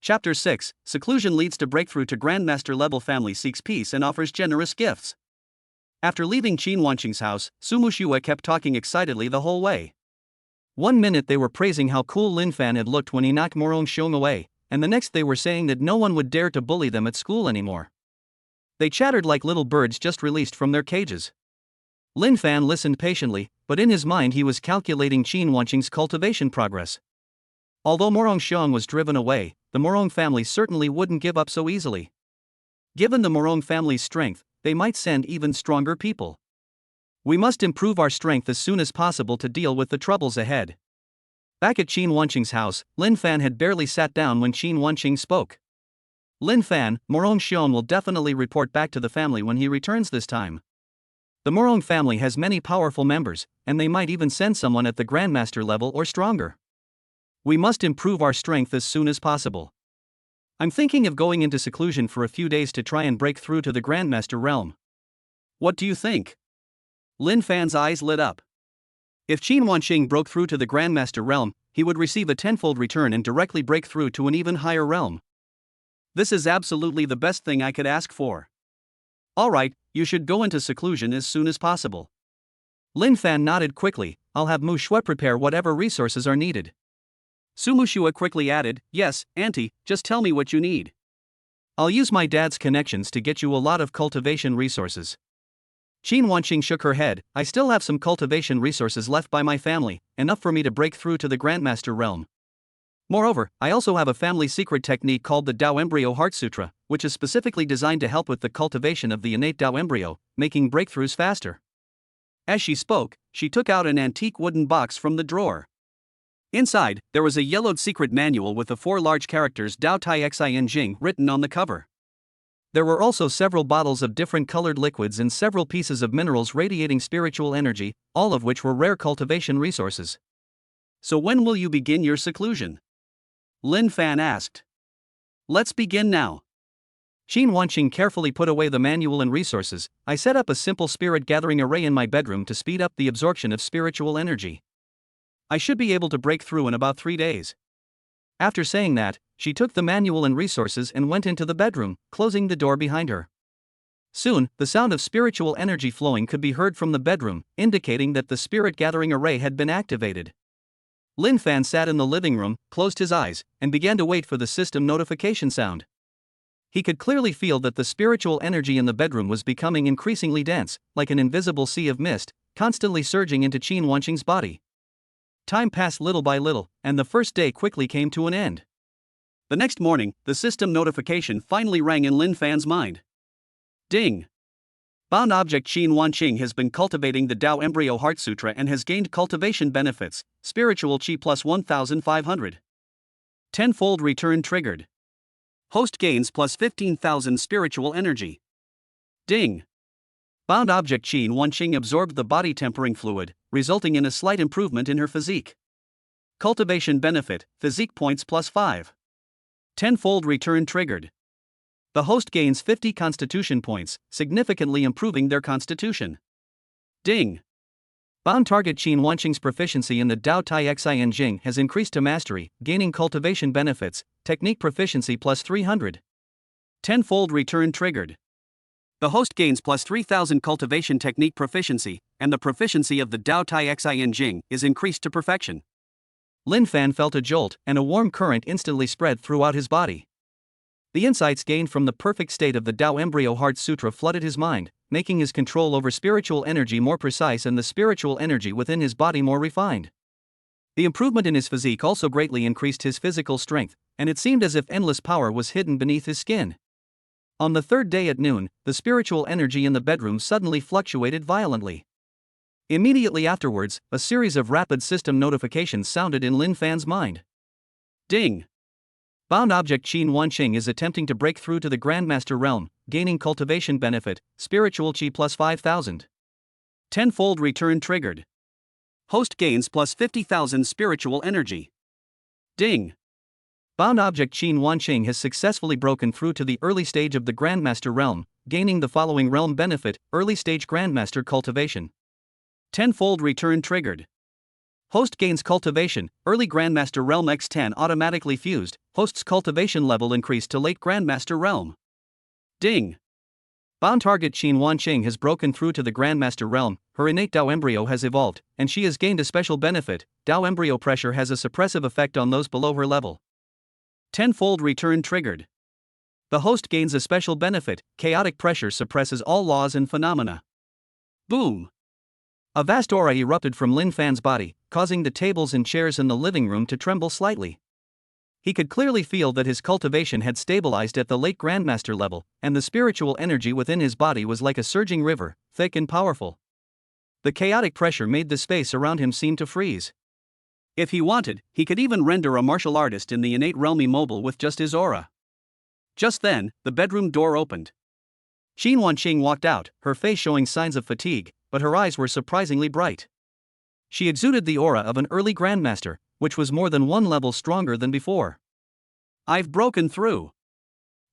Chapter 6, Seclusion leads to breakthrough to Grandmaster level. Family seeks peace and offers generous gifts. After leaving Qin Wanqing's house, Su Muxue kept talking excitedly the whole way. One minute they were praising how cool Lin Fan had looked when he knocked Morong Xiong away, and the next they were saying that no one would dare to bully them at school anymore. They chattered like little birds just released from their cages. Lin Fan listened patiently, but in his mind he was calculating Qin Wanqing's cultivation progress. Although Morong Xiong was driven away, the Morong family certainly wouldn't give up so easily. Given the Morong family's strength, they might send even stronger people. We must improve our strength as soon as possible to deal with the troubles ahead. Back at Qin Wanqing's house, Lin Fan had barely sat down when Qin Wanqing spoke. Lin Fan, Morong Xiong will definitely report back to the family when he returns this time. The Morong family has many powerful members, and they might even send someone at the Grandmaster level or stronger. We must improve our strength as soon as possible. I'm thinking of going into seclusion for a few days to try and break through to the Grandmaster realm. What do you think? Lin Fan's eyes lit up. If Qin Wanqing broke through to the Grandmaster realm, he would receive a tenfold return and directly break through to an even higher realm. This is absolutely the best thing I could ask for. Alright, you should go into seclusion as soon as possible. Lin Fan nodded quickly. I'll have Mu Shui prepare whatever resources are needed. Su Muxue quickly added, yes, Auntie, just tell me what you need. I'll use my dad's connections to get you a lot of cultivation resources. Qin Wanqing shook her head. I still have some cultivation resources left by my family, enough for me to break through to the Grandmaster realm. Moreover, I also have a family secret technique called the Dao Embryo Heart Sutra, which is specifically designed to help with the cultivation of the innate Dao embryo, making breakthroughs faster. As she spoke, she took out an antique wooden box from the drawer. Inside, there was a yellowed secret manual with the 4 large characters Dao Tai Xin Jing written on the cover. There were also several bottles of different colored liquids and several pieces of minerals radiating spiritual energy, all of which were rare cultivation resources. So when will you begin your seclusion? Lin Fan asked. Let's begin now. Qin Wanqing carefully put away the manual and resources. I set up a simple spirit gathering array in my bedroom to speed up the absorption of spiritual energy. I should be able to break through in about 3 days. After saying that, she took the manual and resources and went into the bedroom, closing the door behind her. Soon, the sound of spiritual energy flowing could be heard from the bedroom, indicating that the spirit gathering array had been activated. Lin Fan sat in the living room, closed his eyes, and began to wait for the system notification sound. He could clearly feel that the spiritual energy in the bedroom was becoming increasingly dense, like an invisible sea of mist, constantly surging into Qin Wanqing's body. Time passed little by little, and the first day quickly came to an end. The next morning, the system notification finally rang in Lin Fan's mind. Ding! Bound object Qin Wanqing has been cultivating the Tao Embryo Heart Sutra and has gained cultivation benefits, spiritual Qi plus 1500. Tenfold return triggered. Host gains plus 15,000 spiritual energy. Ding! Bound object Qin Wanqing absorbed the body tempering fluid, resulting in a slight improvement in her physique. Cultivation benefit, physique points plus 5. Tenfold return triggered. The host gains 50 constitution points, significantly improving their constitution. Ding! Bound target Qin Wanqing's proficiency in the Dao Tai Xin Jing has increased to mastery, gaining cultivation benefits, technique proficiency plus 300. Tenfold return triggered. The host gains plus 3000 cultivation technique proficiency, and the proficiency of the Dao Tai Xin Jing is increased to perfection. Lin Fan felt a jolt, and a warm current instantly spread throughout his body. The insights gained from the perfect state of the Tao Embryo Heart Sutra flooded his mind, making his control over spiritual energy more precise and the spiritual energy within his body more refined. The improvement in his physique also greatly increased his physical strength, and it seemed as if endless power was hidden beneath his skin. On the third day at noon, the spiritual energy in the bedroom suddenly fluctuated violently. Immediately afterwards, a series of rapid system notifications sounded in Lin Fan's mind. Ding! Bound object Qin Wanqing is attempting to break through to the Grandmaster realm, gaining cultivation benefit, spiritual Qi plus 5000. Tenfold return triggered. Host gains plus 50,000 spiritual energy. Ding! Bound object Qin Wanqing has successfully broken through to the early stage of the Grandmaster realm, gaining the following realm benefit, early stage Grandmaster cultivation. Tenfold return triggered. Host gains cultivation, early Grandmaster realm x10 automatically fused, host's cultivation level increased to late Grandmaster realm. Ding! Bound target Qin Wanqing has broken through to the Grandmaster realm, her innate Tao embryo has evolved, and she has gained a special benefit, Tao embryo pressure has a suppressive effect on those below her level. Tenfold return triggered. The host gains a special benefit, chaotic pressure suppresses all laws and phenomena. Boom! A vast aura erupted from Lin Fan's body, causing the tables and chairs in the living room to tremble slightly. He could clearly feel that his cultivation had stabilized at the late Grandmaster level, and the spiritual energy within his body was like a surging river, thick and powerful. The chaotic pressure made the space around him seem to freeze. If he wanted, he could even render a martial artist in the innate realm immobile with just his aura. Just then, the bedroom door opened. Qin Wanqing walked out, her face showing signs of fatigue, but her eyes were surprisingly bright. She exuded the aura of an early Grandmaster, which was more than one level stronger than before. I've broken through.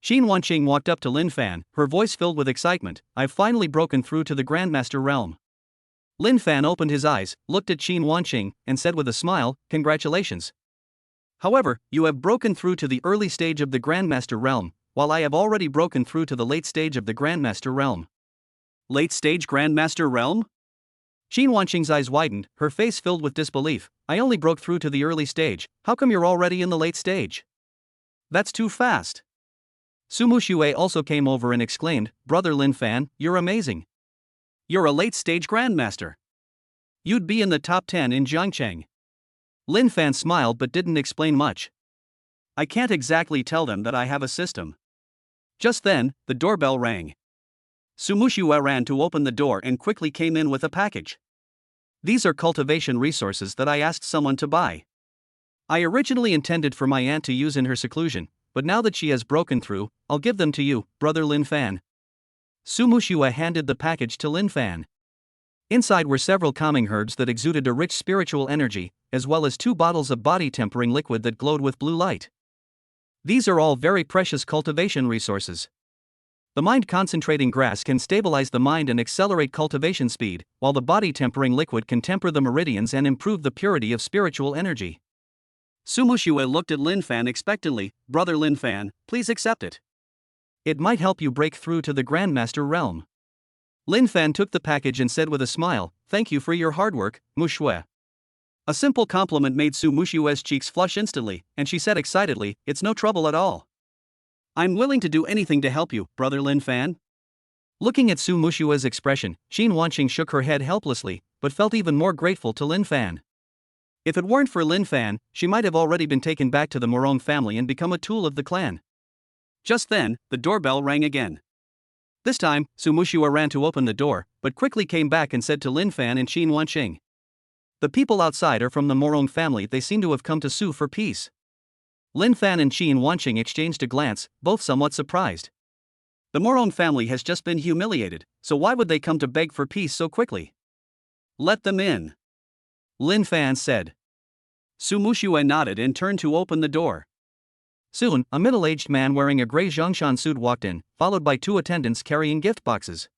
Qin Wanqing walked up to Lin Fan, her voice filled with excitement. I've finally broken through to the Grandmaster realm. Lin Fan opened his eyes, looked at Qin Wanqing, and said with a smile, "Congratulations. However, you have broken through to the early stage of the Grandmaster realm, while I have already broken through to the late stage of the Grandmaster realm." Late stage Grandmaster realm? Qin Wanqing's eyes widened, her face filled with disbelief. I only broke through to the early stage, how come you're already in the late stage? That's too fast. Su Muxue also came over and exclaimed, Brother Lin Fan, you're amazing. You're a late stage Grandmaster. You'd be in the top 10 in Jiangcheng. Lin Fan smiled but didn't explain much. I can't exactly tell them that I have a system. Just then, the doorbell rang. Su Muxue ran to open the door and quickly came in with a package. These are cultivation resources that I asked someone to buy. I originally intended for my aunt to use in her seclusion, but now that she has broken through, I'll give them to you, Brother Lin Fan. Su Muxue handed the package to Lin Fan. Inside were several calming herbs that exuded a rich spiritual energy, as well as 2 bottles of body-tempering liquid that glowed with blue light. These are all very precious cultivation resources. The mind-concentrating grass can stabilize the mind and accelerate cultivation speed, while the body-tempering liquid can temper the meridians and improve the purity of spiritual energy. Su Muxue looked at Lin Fan expectantly. Brother Lin Fan, please accept it. It might help you break through to the Grandmaster realm. Lin Fan took the package and said with a smile, Thank you for your hard work, Muxue. A simple compliment made Su Muxue's cheeks flush instantly, and she said excitedly, It's no trouble at all. I'm willing to do anything to help you, Brother Lin Fan. Looking at Su Muxue's expression, Qin Wanqing shook her head helplessly, but felt even more grateful to Lin Fan. If it weren't for Lin Fan, she might have already been taken back to the Morong family and become a tool of the clan. Just then, the doorbell rang again. This time, Su Mushua ran to open the door, but quickly came back and said to Lin Fan and Qin Wanqing, "The people outside are from the Morong family. They seem to have come to sue for peace." Lin Fan and Qin Wanqing exchanged a glance, both somewhat surprised. The Morong family has just been humiliated, so why would they come to beg for peace so quickly? Let them in, Lin Fan said. Su Mushua nodded and turned to open the door. Soon, a middle-aged man wearing a gray Zhongshan suit walked in, followed by two attendants carrying gift boxes.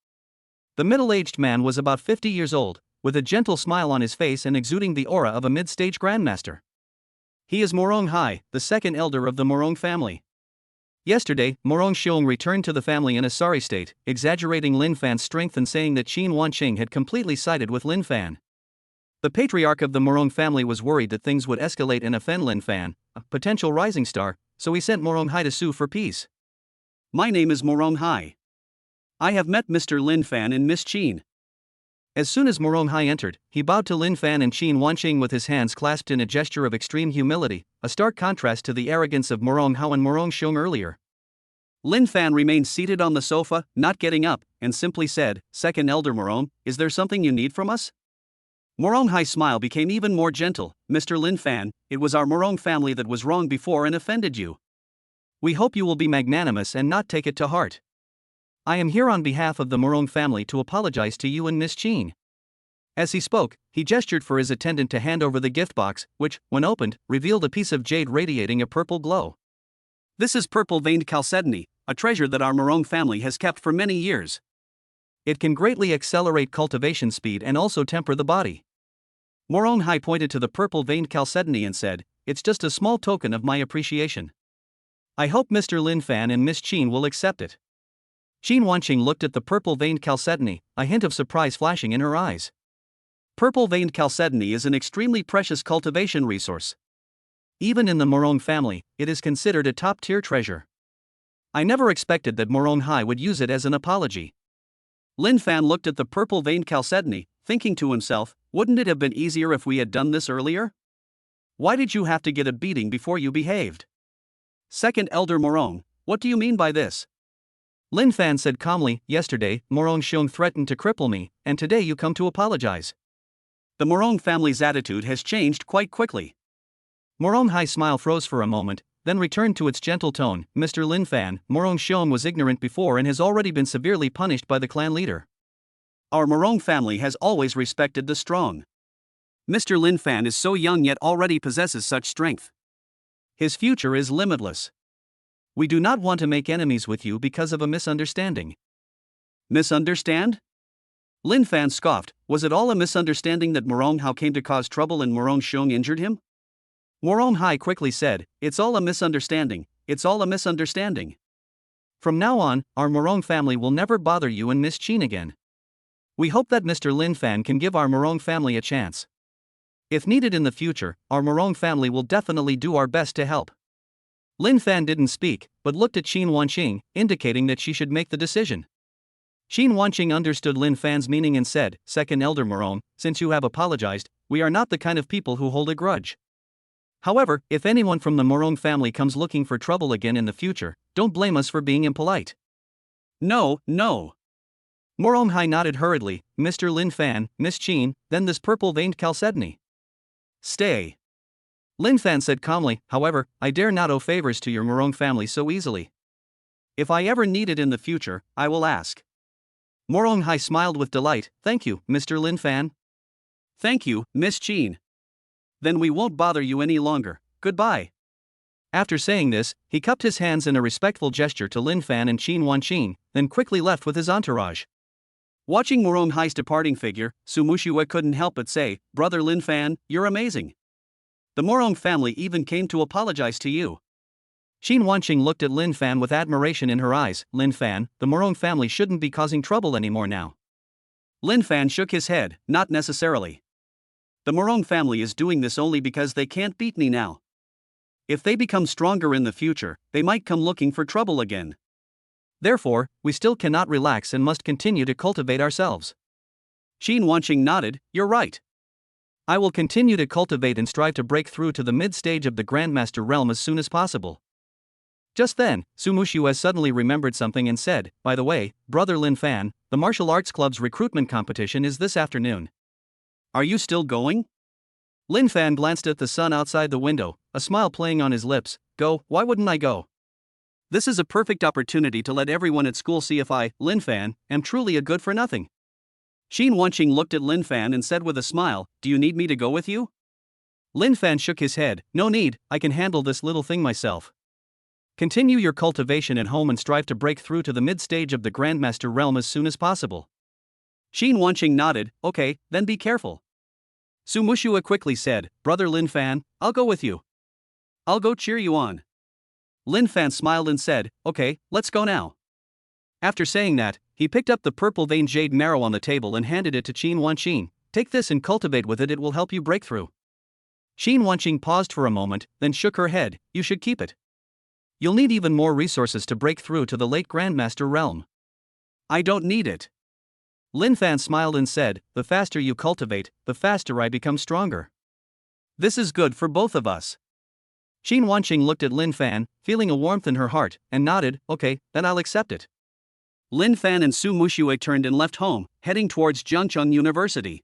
The middle-aged man was about 50 years old, with a gentle smile on his face and exuding the aura of a mid-stage grandmaster. He is Morong Hai, the second elder of the Morong family. Yesterday, Morong Xiong returned to the family in a sorry state, exaggerating Lin Fan's strength and saying that Qin Wanqing had completely sided with Lin Fan. The patriarch of the Morong family was worried that things would escalate and offend Lin Fan, a potential rising star, so he sent Morong Hai to sue for peace. My name is Morong Hai. I have met Mr. Lin Fan and Miss Qin. As soon as Morong Hai entered, he bowed to Lin Fan and Qin Wanqing with his hands clasped in a gesture of extreme humility, a stark contrast to the arrogance of Morong Hao and Morong Xiong earlier. Lin Fan remained seated on the sofa, not getting up, and simply said, "Second Elder Morong, is there something you need from us?" Morong Hai's smile became even more gentle. "Mr. Lin Fan, it was our Morong family that was wrong before and offended you. We hope you will be magnanimous and not take it to heart. I am here on behalf of the Morong family to apologize to you and Miss Qin." As he spoke, he gestured for his attendant to hand over the gift box, which, when opened, revealed a piece of jade radiating a purple glow. This is purple-veined chalcedony, a treasure that our Morong family has kept for many years. It can greatly accelerate cultivation speed and also temper the body. Morong Hai pointed to the purple-veined chalcedony and said, "It's just a small token of my appreciation. I hope Mr. Lin Fan and Miss Qin will accept it." Qin Wanqing looked at the purple-veined chalcedony, a hint of surprise flashing in her eyes. Purple-veined chalcedony is an extremely precious cultivation resource. Even in the Morong family, it is considered a top-tier treasure. I never expected that Morong Hai would use it as an apology. Lin Fan looked at the purple-veined chalcedony, thinking to himself, wouldn't it have been easier if we had done this earlier? Why did you have to get a beating before you behaved? Second Elder Morong, what do you mean by this? Lin Fan said calmly, "Yesterday, Morong Xiong threatened to cripple me, and today you come to apologize." The Morong family's attitude has changed quite quickly. Morong Hai's smile froze for a moment, then returned to its gentle tone. "Mr. Lin Fan, Morong Xiong was ignorant before and has already been severely punished by the clan leader. Our Morong family has always respected the strong. Mr. Lin Fan is so young yet already possesses such strength. His future is limitless. We do not want to make enemies with you because of a misunderstanding." Misunderstand? Lin Fan scoffed. Was it all a misunderstanding that Morong Hao came to cause trouble and Morong Xiong injured him? Morong Hai quickly said, "It's all a misunderstanding, it's all a misunderstanding. From now on, our Morong family will never bother you and Miss Qin again. We hope that Mr. Lin Fan can give our Morong family a chance. If needed in the future, our Morong family will definitely do our best to help." Lin Fan didn't speak, but looked at Qin Wanqing, indicating that she should make the decision. Qin Wanqing understood Lin Fan's meaning and said, "Second Elder Morong, since you have apologized, we are not the kind of people who hold a grudge. However, if anyone from the Morong family comes looking for trouble again in the future, don't blame us for being impolite." No. Morong Hai nodded hurriedly. "Mr. Lin Fan, Miss Qin, then this purple-veined chalcedony." Stay. Lin Fan said calmly, "However, I dare not owe favors to your Morong family so easily. If I ever need it in the future, I will ask." Morong Hai smiled with delight. "Thank you, Mr. Lin Fan." "Thank you, Miss Qin. Then we won't bother you any longer. Goodbye." After saying this, he cupped his hands in a respectful gesture to Lin Fan and Qin Wanqing, then quickly left with his entourage. Watching Morong Hai's departing figure, Su Mushua couldn't help but say, "Brother Lin Fan, you're amazing. The Morong family even came to apologize to you." Qin Wanqing looked at Lin Fan with admiration in her eyes. "Lin Fan, the Morong family shouldn't be causing trouble anymore now." Lin Fan shook his head, "Not necessarily. The Morong family is doing this only because they can't beat me now. If they become stronger in the future, they might come looking for trouble again. Therefore, we still cannot relax and must continue to cultivate ourselves." Qin Wanqing nodded, "You're right. I will continue to cultivate and strive to break through to the mid-stage of the Grandmaster realm as soon as possible." Just then, Su Muxiue suddenly remembered something and said, "By the way, brother Lin Fan, the martial arts club's recruitment competition is this afternoon. Are you still going? Lin Fan glanced at the sun outside the window, a smile playing on his lips. Go, why wouldn't I go? This is a perfect opportunity to let everyone at school see if I, Lin Fan, am truly a good for nothing. Xin Wanqing looked at Lin Fan and said with a smile, "Do you need me to go with you?" Lin Fan shook his head. No need, I can handle this little thing myself. Continue your cultivation at home and strive to break through to the mid-stage of the Grandmaster realm as soon as possible. Xin Wanqing nodded. Okay, then be careful. Su Muxiue quickly said, Brother Lin Fan, I'll go with you. I'll go cheer you on. Lin Fan smiled and said, Okay, let's go now. After saying that, he picked up the purple veined jade marrow on the table and handed it to Qin Wanqing. Take this and cultivate with it will help you break through. Qin Wanqing paused for a moment, then shook her head. You should keep it. You'll need even more resources to break through to the late Grandmaster realm. I don't need it. Lin Fan smiled and said, The faster you cultivate, the faster I become stronger. This is good for both of us. Qin Wanqing looked at Lin Fan, feeling a warmth in her heart, and nodded. Okay, then I'll accept it. Lin Fan and Su Muxiue turned and left home, heading towards Jiangcheng University.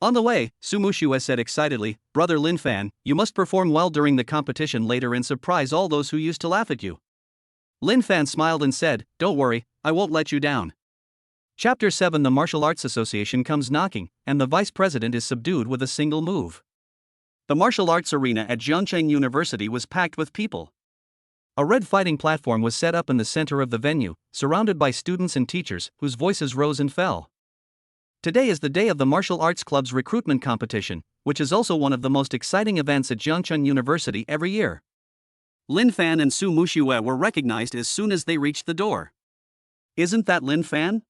On the way, Su Muxiue said excitedly, Brother Lin Fan, you must perform well during the competition later and surprise all those who used to laugh at you. Lin Fan smiled and said, Don't worry, I won't let you down. Chapter 7 The Martial Arts Association comes knocking, and the vice president is subdued with a single move. The martial arts arena at Jiangcheng University was packed with people. A red fighting platform was set up in the center of the venue, surrounded by students and teachers, whose voices rose and fell. Today is the day of the Martial Arts Club's recruitment competition, which is also one of the most exciting events at Jiangcheng University every year. Lin Fan and Su Muxiue were recognized as soon as they reached the door. Isn't that Lin Fan?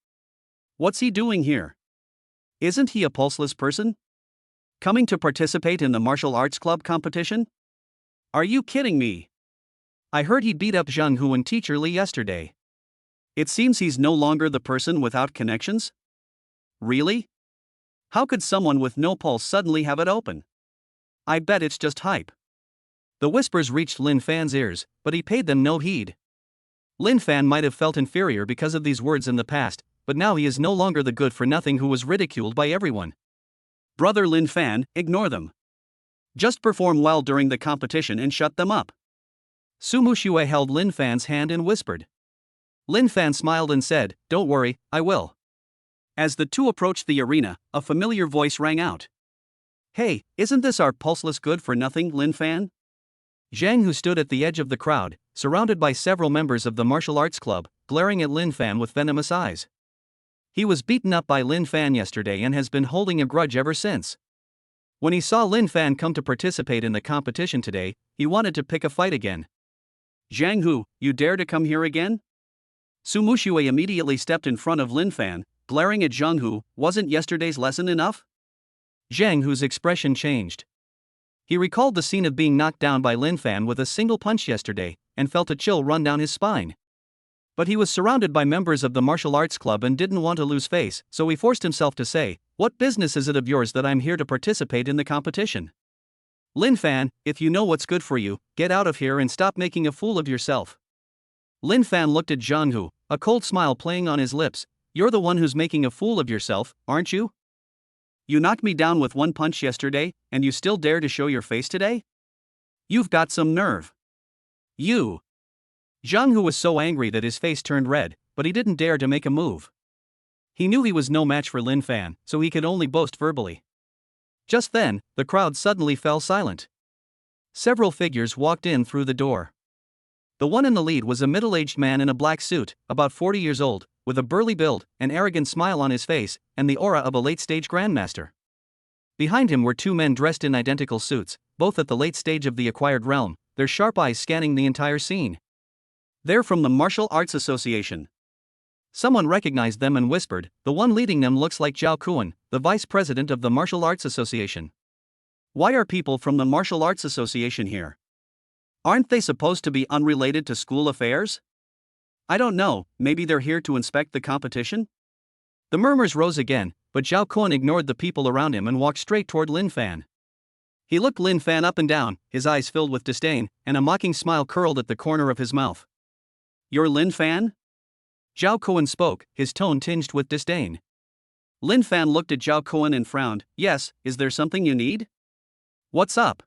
What's he doing here? Isn't he a pulseless person? Coming to participate in the Martial Arts Club competition? Are you kidding me? I heard he beat up Zhang Hu and Teacher Li yesterday. It seems he's no longer the person without connections? Really? How could someone with no pulse suddenly have it open? I bet it's just hype. The whispers reached Lin Fan's ears, but he paid them no heed. Lin Fan might have felt inferior because of these words in the past, but now he is no longer the good-for-nothing who was ridiculed by everyone. Brother Lin Fan, ignore them. Just perform well during the competition and shut them up. Su Muxiue held Lin Fan's hand and whispered. Lin Fan smiled and said, Don't worry, I will. As the two approached the arena, a familiar voice rang out. Hey, isn't this our pulseless good-for-nothing Lin Fan? Zhang, who stood at the edge of the crowd, surrounded by several members of the martial arts club, glaring at Lin Fan with venomous eyes. He was beaten up by Lin Fan yesterday and has been holding a grudge ever since. When he saw Lin Fan come to participate in the competition today, he wanted to pick a fight again. Zhang Hu, you dare to come here again? Su Muxiue immediately stepped in front of Lin Fan, glaring at Zhang Hu. Wasn't yesterday's lesson enough? Zhang Hu's expression changed. He recalled the scene of being knocked down by Lin Fan with a single punch yesterday, and felt a chill run down his spine. But he was surrounded by members of the martial arts club and didn't want to lose face, so he forced himself to say, What business is it of yours that I'm here to participate in the competition? Lin Fan, if you know what's good for you, get out of here and stop making a fool of yourself. Lin Fan looked at Zhang Hu, a cold smile playing on his lips. You're the one who's making a fool of yourself, aren't you? You knocked me down with one punch yesterday, and you still dare to show your face today? You've got some nerve. You. Zhang Hu was so angry that his face turned red, but he didn't dare to make a move. He knew he was no match for Lin Fan, so he could only boast verbally. Just then, the crowd suddenly fell silent. Several figures walked in through the door. The one in the lead was a middle-aged man in a black suit, about 40 years old, with a burly build, an arrogant smile on his face, and the aura of a late-stage grandmaster. Behind him were two men dressed in identical suits, both at the late stage of the acquired realm, their sharp eyes scanning the entire scene. They're from the Martial Arts Association. Someone recognized them and whispered, The one leading them looks like Zhao Kuan, the vice president of the Martial Arts Association. Why are people from the Martial Arts Association here? Aren't they supposed to be unrelated to school affairs? I don't know, maybe they're here to inspect the competition? The murmurs rose again, but Zhao Kuan ignored the people around him and walked straight toward Lin Fan. He looked Lin Fan up and down, his eyes filled with disdain, and a mocking smile curled at the corner of his mouth. You're Lin Fan? Zhao Kuan spoke, his tone tinged with disdain. Lin Fan looked at Zhao Kuan and frowned. Yes, is there something you need? What's up?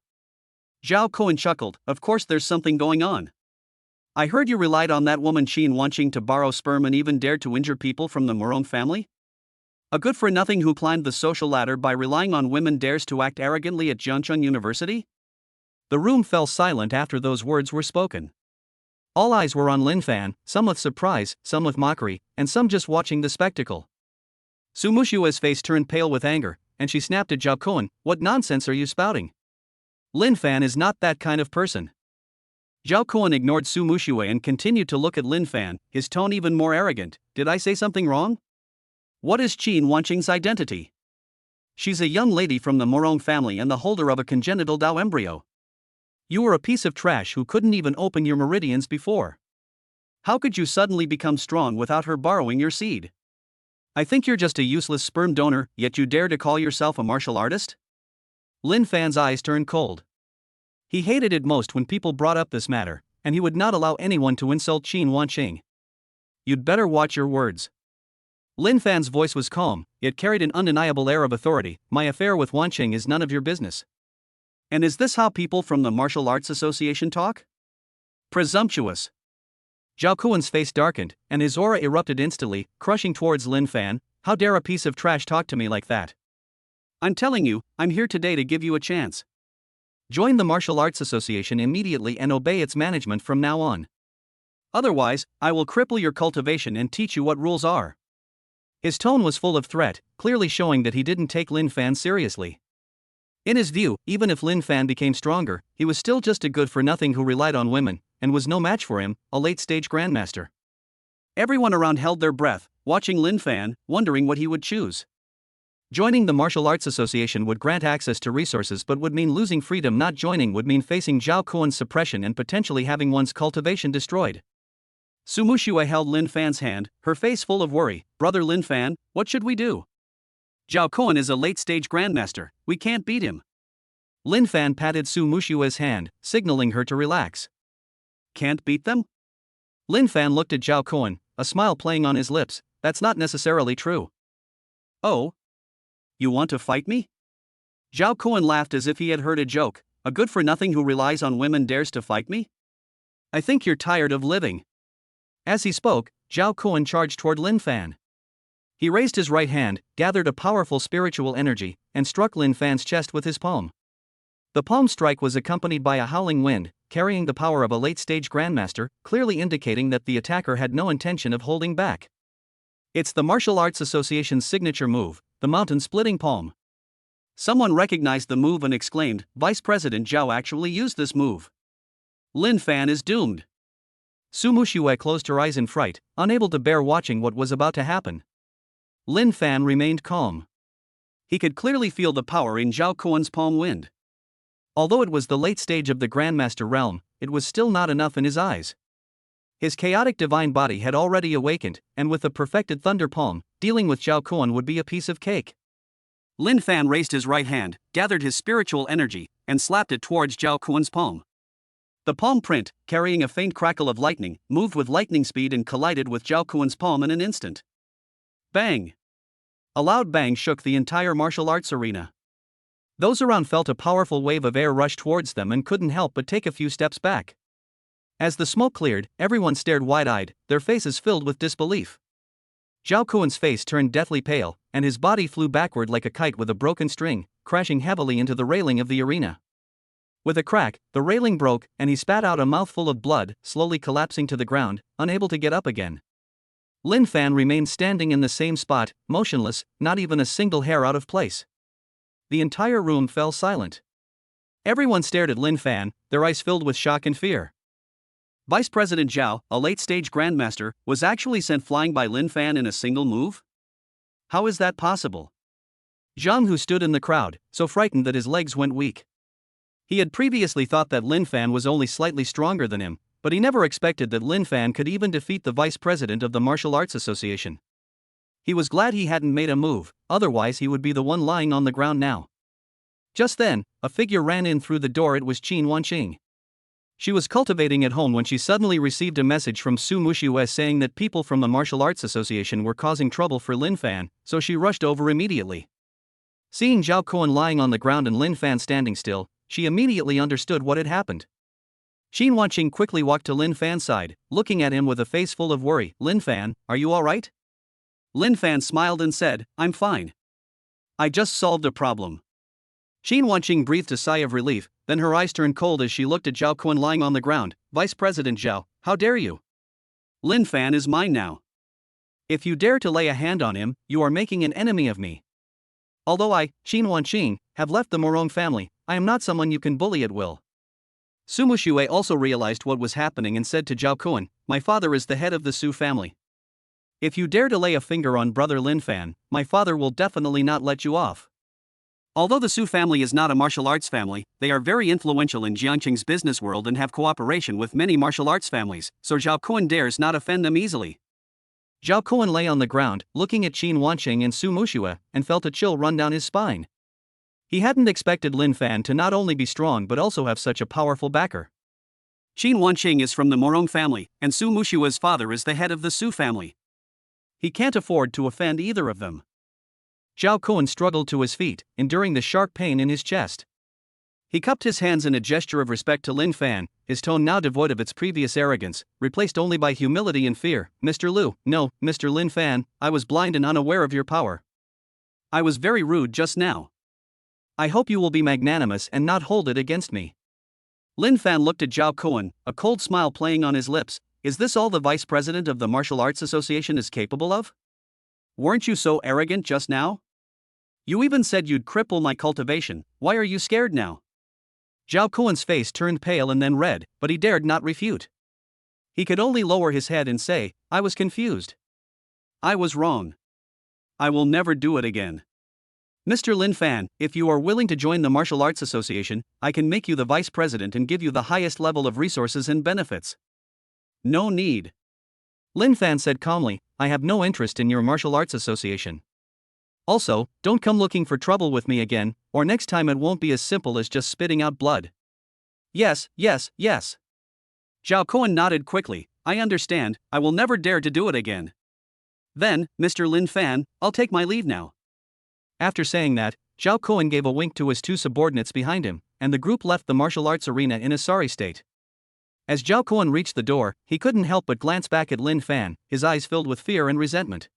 Zhao Kuan chuckled. Of course there's something going on. I heard you relied on that woman Qin Wanqing to borrow sperm and even dared to injure people from the Morone family? A good-for-nothing who climbed the social ladder by relying on women dares to act arrogantly at Jiangcheng University? The room fell silent after those words were spoken. All eyes were on Lin Fan, some with surprise, some with mockery, and some just watching the spectacle. Su Mushua's face turned pale with anger, and she snapped at Zhao Kuan, "What nonsense are you spouting? Lin Fan is not that kind of person." Zhao Kuan ignored Su Mushue and continued to look at Lin Fan, his tone even more arrogant. Did I say something wrong? What is Qin Wanqing's identity? She's a young lady from the Morone family and the holder of a congenital Dao embryo. You were a piece of trash who couldn't even open your meridians before. How could you suddenly become strong without her borrowing your seed? I think you're just a useless sperm donor, yet you dare to call yourself a martial artist? Lin Fan's eyes turned cold. He hated it most when people brought up this matter, and he would not allow anyone to insult Qin Wanqing. You'd better watch your words. Lin Fan's voice was calm, yet carried an undeniable air of authority. My affair with Wanqing is none of your business. And is this how people from the Martial Arts Association talk? Presumptuous. Zhao Kuan's face darkened, and his aura erupted instantly, crushing towards Lin Fan. How dare a piece of trash talk to me like that? I'm telling you, I'm here today to give you a chance. Join the Martial Arts Association immediately and obey its management from now on. Otherwise, I will cripple your cultivation and teach you what rules are. His tone was full of threat, clearly showing that he didn't take Lin Fan seriously. In his view, even if Lin Fan became stronger, he was still just a good-for-nothing who relied on women, and was no match for him, a late-stage grandmaster. Everyone around held their breath, watching Lin Fan, wondering what he would choose. Joining the Martial Arts Association would grant access to resources but would mean losing freedom. Not joining would mean facing Zhao Kuan's suppression and potentially having one's cultivation destroyed. Su Mushue held Lin Fan's hand, her face full of worry. Brother Lin Fan, what should we do? Zhao Kuan is a late-stage grandmaster, we can't beat him. Lin Fan patted Su Mushue's hand, signaling her to relax. Can't beat them? Lin Fan looked at Zhao Kuan, a smile playing on his lips. That's not necessarily true. Oh? You want to fight me? Zhao Kuan laughed as if he had heard a joke. A good-for-nothing who relies on women dares to fight me? I think you're tired of living. As he spoke, Zhao Kuan charged toward Lin Fan. He raised his right hand, gathered a powerful spiritual energy, and struck Lin Fan's chest with his palm. The palm strike was accompanied by a howling wind, carrying the power of a late-stage grandmaster, clearly indicating that the attacker had no intention of holding back. It's the Martial Arts Association's signature move, the mountain-splitting palm. Someone recognized the move and exclaimed, Vice President Zhao actually used this move. Lin Fan is doomed. Su Mushue closed her eyes in fright, unable to bear watching what was about to happen. Lin Fan remained calm. He could clearly feel the power in Zhao Kuan's palm wind. Although it was the late stage of the Grandmaster realm, it was still not enough in his eyes. His chaotic divine body had already awakened, and with a perfected thunder palm, dealing with Zhao Kuan would be a piece of cake. Lin Fan raised his right hand, gathered his spiritual energy, and slapped it towards Zhao Kuan's palm. The palm print, carrying a faint crackle of lightning, moved with lightning speed and collided with Zhao Kuan's palm in an instant. Bang! A loud bang shook the entire martial arts arena. Those around felt a powerful wave of air rush towards them and couldn't help but take a few steps back. As the smoke cleared, everyone stared wide-eyed, their faces filled with disbelief. Zhao Kuan's face turned deathly pale, and his body flew backward like a kite with a broken string, crashing heavily into the railing of the arena. With a crack, the railing broke, and he spat out a mouthful of blood, slowly collapsing to the ground, unable to get up again. Lin Fan remained standing in the same spot, motionless, not even a single hair out of place. The entire room fell silent. Everyone stared at Lin Fan, their eyes filled with shock and fear. Vice President Zhao, a late-stage grandmaster, was actually sent flying by Lin Fan in a single move? How is that possible? Zhang Hu stood in the crowd, so frightened that his legs went weak. He had previously thought that Lin Fan was only slightly stronger than him, but he never expected that Lin Fan could even defeat the vice president of the Martial Arts Association. He was glad he hadn't made a move, otherwise he would be the one lying on the ground now. Just then, a figure ran in through the door. It was Qin Wanqing. She was cultivating at home when she suddenly received a message from Su Muxiue saying that people from the Martial Arts Association were causing trouble for Lin Fan, so she rushed over immediately. Seeing Zhao Kuan lying on the ground and Lin Fan standing still, she immediately understood what had happened. Qin Wanqing quickly walked to Lin Fan's side, looking at him with a face full of worry. "Lin Fan, are you alright?" Lin Fan smiled and said, "I'm fine. I just solved a problem." Qin Wanqing breathed a sigh of relief, then her eyes turned cold as she looked at Zhao Kuan lying on the ground. "Vice President Zhao, how dare you? Lin Fan is mine now. If you dare to lay a hand on him, you are making an enemy of me. Although I, Qin Wanqing, have left the Morong family, I am not someone you can bully at will." Su Muxiue also realized what was happening and said to Zhao Kuan, "My father is the head of the Su family. If you dare to lay a finger on brother Lin Fan, my father will definitely not let you off." Although the Su family is not a martial arts family, they are very influential in Jiangqing's business world and have cooperation with many martial arts families, so Zhao Kuan dares not offend them easily. Zhao Kuan lay on the ground, looking at Qin Wanqing and Su Muxiue, and felt a chill run down his spine. He hadn't expected Lin Fan to not only be strong but also have such a powerful backer. Qin Wanqing is from the Morong family, and Su Muxiue's father is the head of the Su family. He can't afford to offend either of them. Zhao Kuan struggled to his feet, enduring the sharp pain in his chest. He cupped his hands in a gesture of respect to Lin Fan, his tone now devoid of its previous arrogance, replaced only by humility and fear. "Mr. Liu, no, Mr. Lin Fan, I was blind and unaware of your power. I was very rude just now. I hope you will be magnanimous and not hold it against me." Lin Fan looked at Zhao Kuan, a cold smile playing on his lips. "Is this all the vice president of the Martial Arts Association is capable of? Weren't you so arrogant just now? You even said you'd cripple my cultivation. Why are you scared now?" Zhao Kuan's face turned pale and then red, but he dared not refute. He could only lower his head and say, "I was confused. I was wrong. I will never do it again. Mr. Lin Fan, if you are willing to join the Martial Arts Association, I can make you the vice president and give you the highest level of resources and benefits." "No need." Lin Fan said calmly, "I have no interest in your martial arts association. Also, don't come looking for trouble with me again, or next time it won't be as simple as just spitting out blood." Yes. Zhao Kuan nodded quickly. "I understand, I will never dare to do it again. Then, Mr. Lin Fan, I'll take my leave now." After saying that, Zhao Kuan gave a wink to his two subordinates behind him, and the group left the martial arts arena in a sorry state. As Zhao Kuan reached the door, he couldn't help but glance back at Lin Fan, his eyes filled with fear and resentment.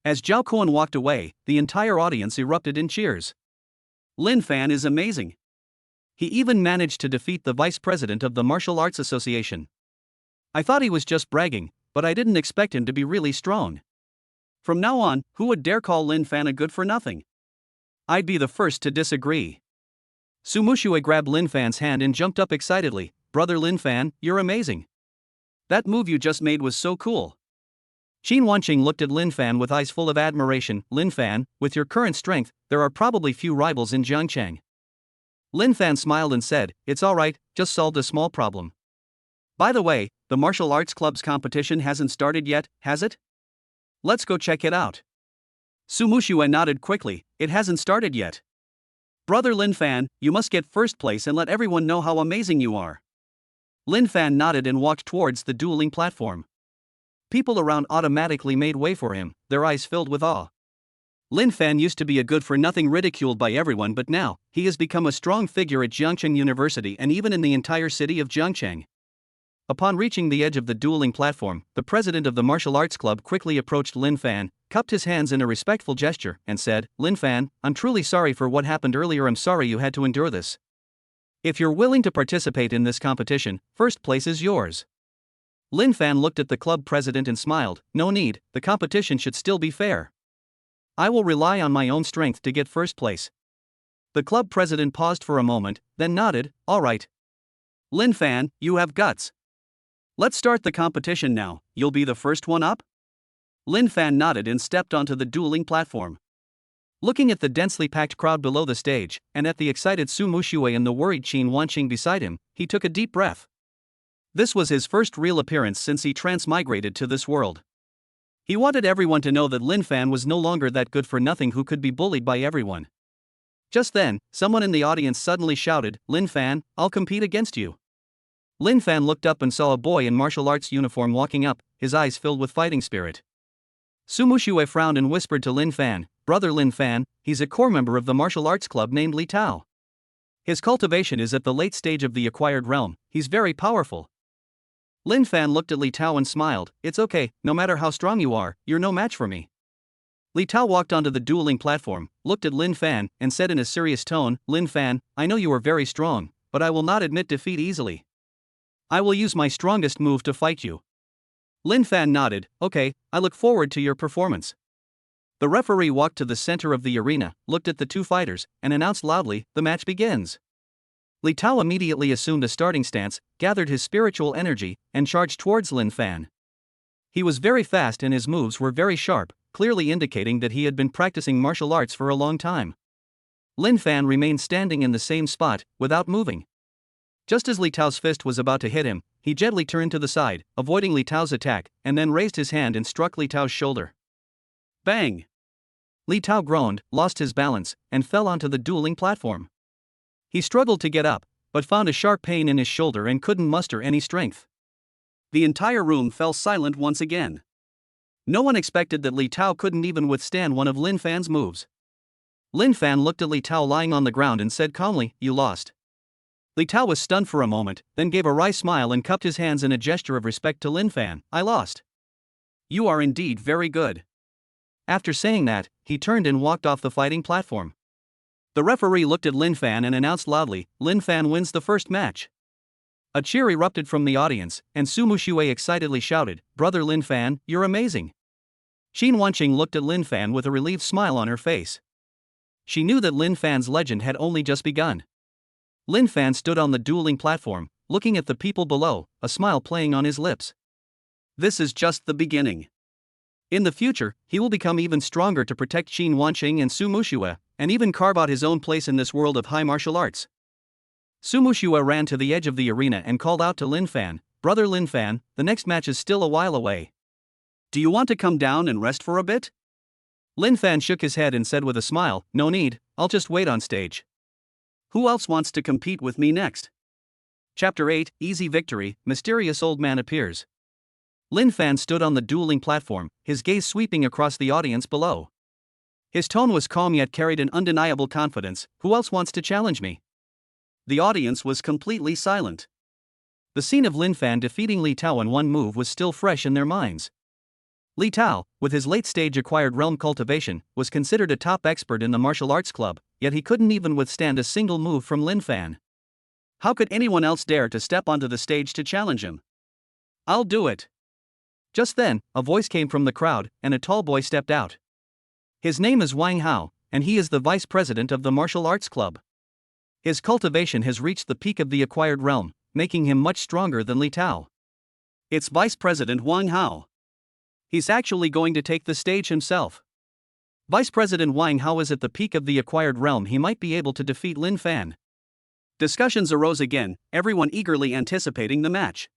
As Zhao Kuan walked away, the entire audience erupted in cheers. "Lin Fan is amazing. He even managed to defeat the vice president of the Martial Arts Association. I thought he was just bragging, but I didn't expect him to be really strong. From now on, who would dare call Lin Fan a good-for-nothing? I'd be the first to disagree." Su Muxiue grabbed Lin Fan's hand and jumped up excitedly. "Brother Lin Fan, you're amazing. That move you just made was so cool." Qin Wanqing looked at Lin Fan with eyes full of admiration. "Lin Fan, with your current strength, there are probably few rivals in Jiangcheng." Lin Fan smiled and said, "It's alright, just solved a small problem. By the way, the martial arts club's competition hasn't started yet, has it? Let's go check it out." Su Muxiue nodded quickly. "It hasn't started yet. Brother Lin Fan, you must get first place and let everyone know how amazing you are." Lin Fan nodded and walked towards the dueling platform. People around automatically made way for him, their eyes filled with awe. Lin Fan used to be a good-for-nothing ridiculed by everyone, but now, he has become a strong figure at Jiangcheng University and even in the entire city of Jiangcheng. Upon reaching the edge of the dueling platform, the president of the martial arts club quickly approached Lin Fan, cupped his hands in a respectful gesture, and said, "Lin Fan, I'm truly sorry for what happened earlier. I'm sorry you had to endure this. If you're willing to participate in this competition, first place is yours." Lin Fan looked at the club president and smiled. "No need, the competition should still be fair. I will rely on my own strength to get first place." The club president paused for a moment, then nodded. "All right. Lin Fan, you have guts. Let's start the competition now. You'll be the first one up?" Lin Fan nodded and stepped onto the dueling platform. Looking at the densely packed crowd below the stage, and at the excited Su Muxiue and the worried Qin Wanqing beside him, he took a deep breath. This was his first real appearance since he transmigrated to this world. He wanted everyone to know that Lin Fan was no longer that good-for-nothing who could be bullied by everyone. Just then, someone in the audience suddenly shouted, "Lin Fan, I'll compete against you." Lin Fan looked up and saw a boy in martial arts uniform walking up, his eyes filled with fighting spirit. Su Muxue frowned and whispered to Lin Fan, "Brother Lin Fan, he's a core member of the martial arts club named Li Tao. His cultivation is at the late stage of the acquired realm, he's very powerful." Lin Fan looked at Li Tao and smiled, "It's okay, no matter how strong you are, you're no match for me." Li Tao walked onto the dueling platform, looked at Lin Fan, and said in a serious tone, "Lin Fan, I know you are very strong, but I will not admit defeat easily. I will use my strongest move to fight you." Lin Fan nodded, "Okay, I look forward to your performance." The referee walked to the center of the arena, looked at the two fighters, and announced loudly, "The match begins." Li Tao immediately assumed a starting stance, gathered his spiritual energy, and charged towards Lin Fan. He was very fast and his moves were very sharp, clearly indicating that he had been practicing martial arts for a long time. Lin Fan remained standing in the same spot, without moving. Just as Li Tao's fist was about to hit him, he gently turned to the side, avoiding Li Tao's attack, and then raised his hand and struck Li Tao's shoulder. Bang! Li Tao groaned, lost his balance, and fell onto the dueling platform. He struggled to get up, but found a sharp pain in his shoulder and couldn't muster any strength. The entire room fell silent once again. No one expected that Li Tao couldn't even withstand one of Lin Fan's moves. Lin Fan looked at Li Tao lying on the ground and said calmly, "You lost." Li Tao was stunned for a moment, then gave a wry smile and cupped his hands in a gesture of respect to Lin Fan. "I lost. You are indeed very good." After saying that, he turned and walked off the fighting platform. The referee looked at Lin Fan and announced loudly, "Lin Fan wins the first match." A cheer erupted from the audience, and Su Muxue excitedly shouted, "Brother Lin Fan, you're amazing." Xin Wanqing looked at Lin Fan with a relieved smile on her face. She knew that Lin Fan's legend had only just begun. Lin Fan stood on the dueling platform, looking at the people below, a smile playing on his lips. This is just the beginning. In the future, he will become even stronger to protect Xin Wanqing and Su Muxue, and even carve out his own place in this world of high martial arts. Su Muxue ran to the edge of the arena and called out to Lin Fan, "Brother Lin Fan, the next match is still a while away. Do you want to come down and rest for a bit?" Lin Fan shook his head and said with a smile, "No need, I'll just wait on stage." Who else wants to compete with me next? Chapter 8, Easy Victory, Mysterious Old Man Appears. Lin Fan stood on the dueling platform, his gaze sweeping across the audience below. His tone was calm yet carried an undeniable confidence. "Who else wants to challenge me?" The audience was completely silent. The scene of Lin Fan defeating Li Tao in one move was still fresh in their minds. Li Tao, with his late-stage acquired realm cultivation, was considered a top expert in the martial arts club, yet he couldn't even withstand a single move from Lin Fan. How could anyone else dare to step onto the stage to challenge him? "I'll do it." Just then, a voice came from the crowd, and a tall boy stepped out. His name is Wang Hao, and he is the vice president of the martial arts club. His cultivation has reached the peak of the acquired realm, making him much stronger than Li Tao. It's Vice President Wang Hao. He's actually going to take the stage himself. Vice President Wang Hao is at the peak of the acquired realm. He might be able to defeat Lin Fan. Discussions arose again, everyone eagerly anticipating the match.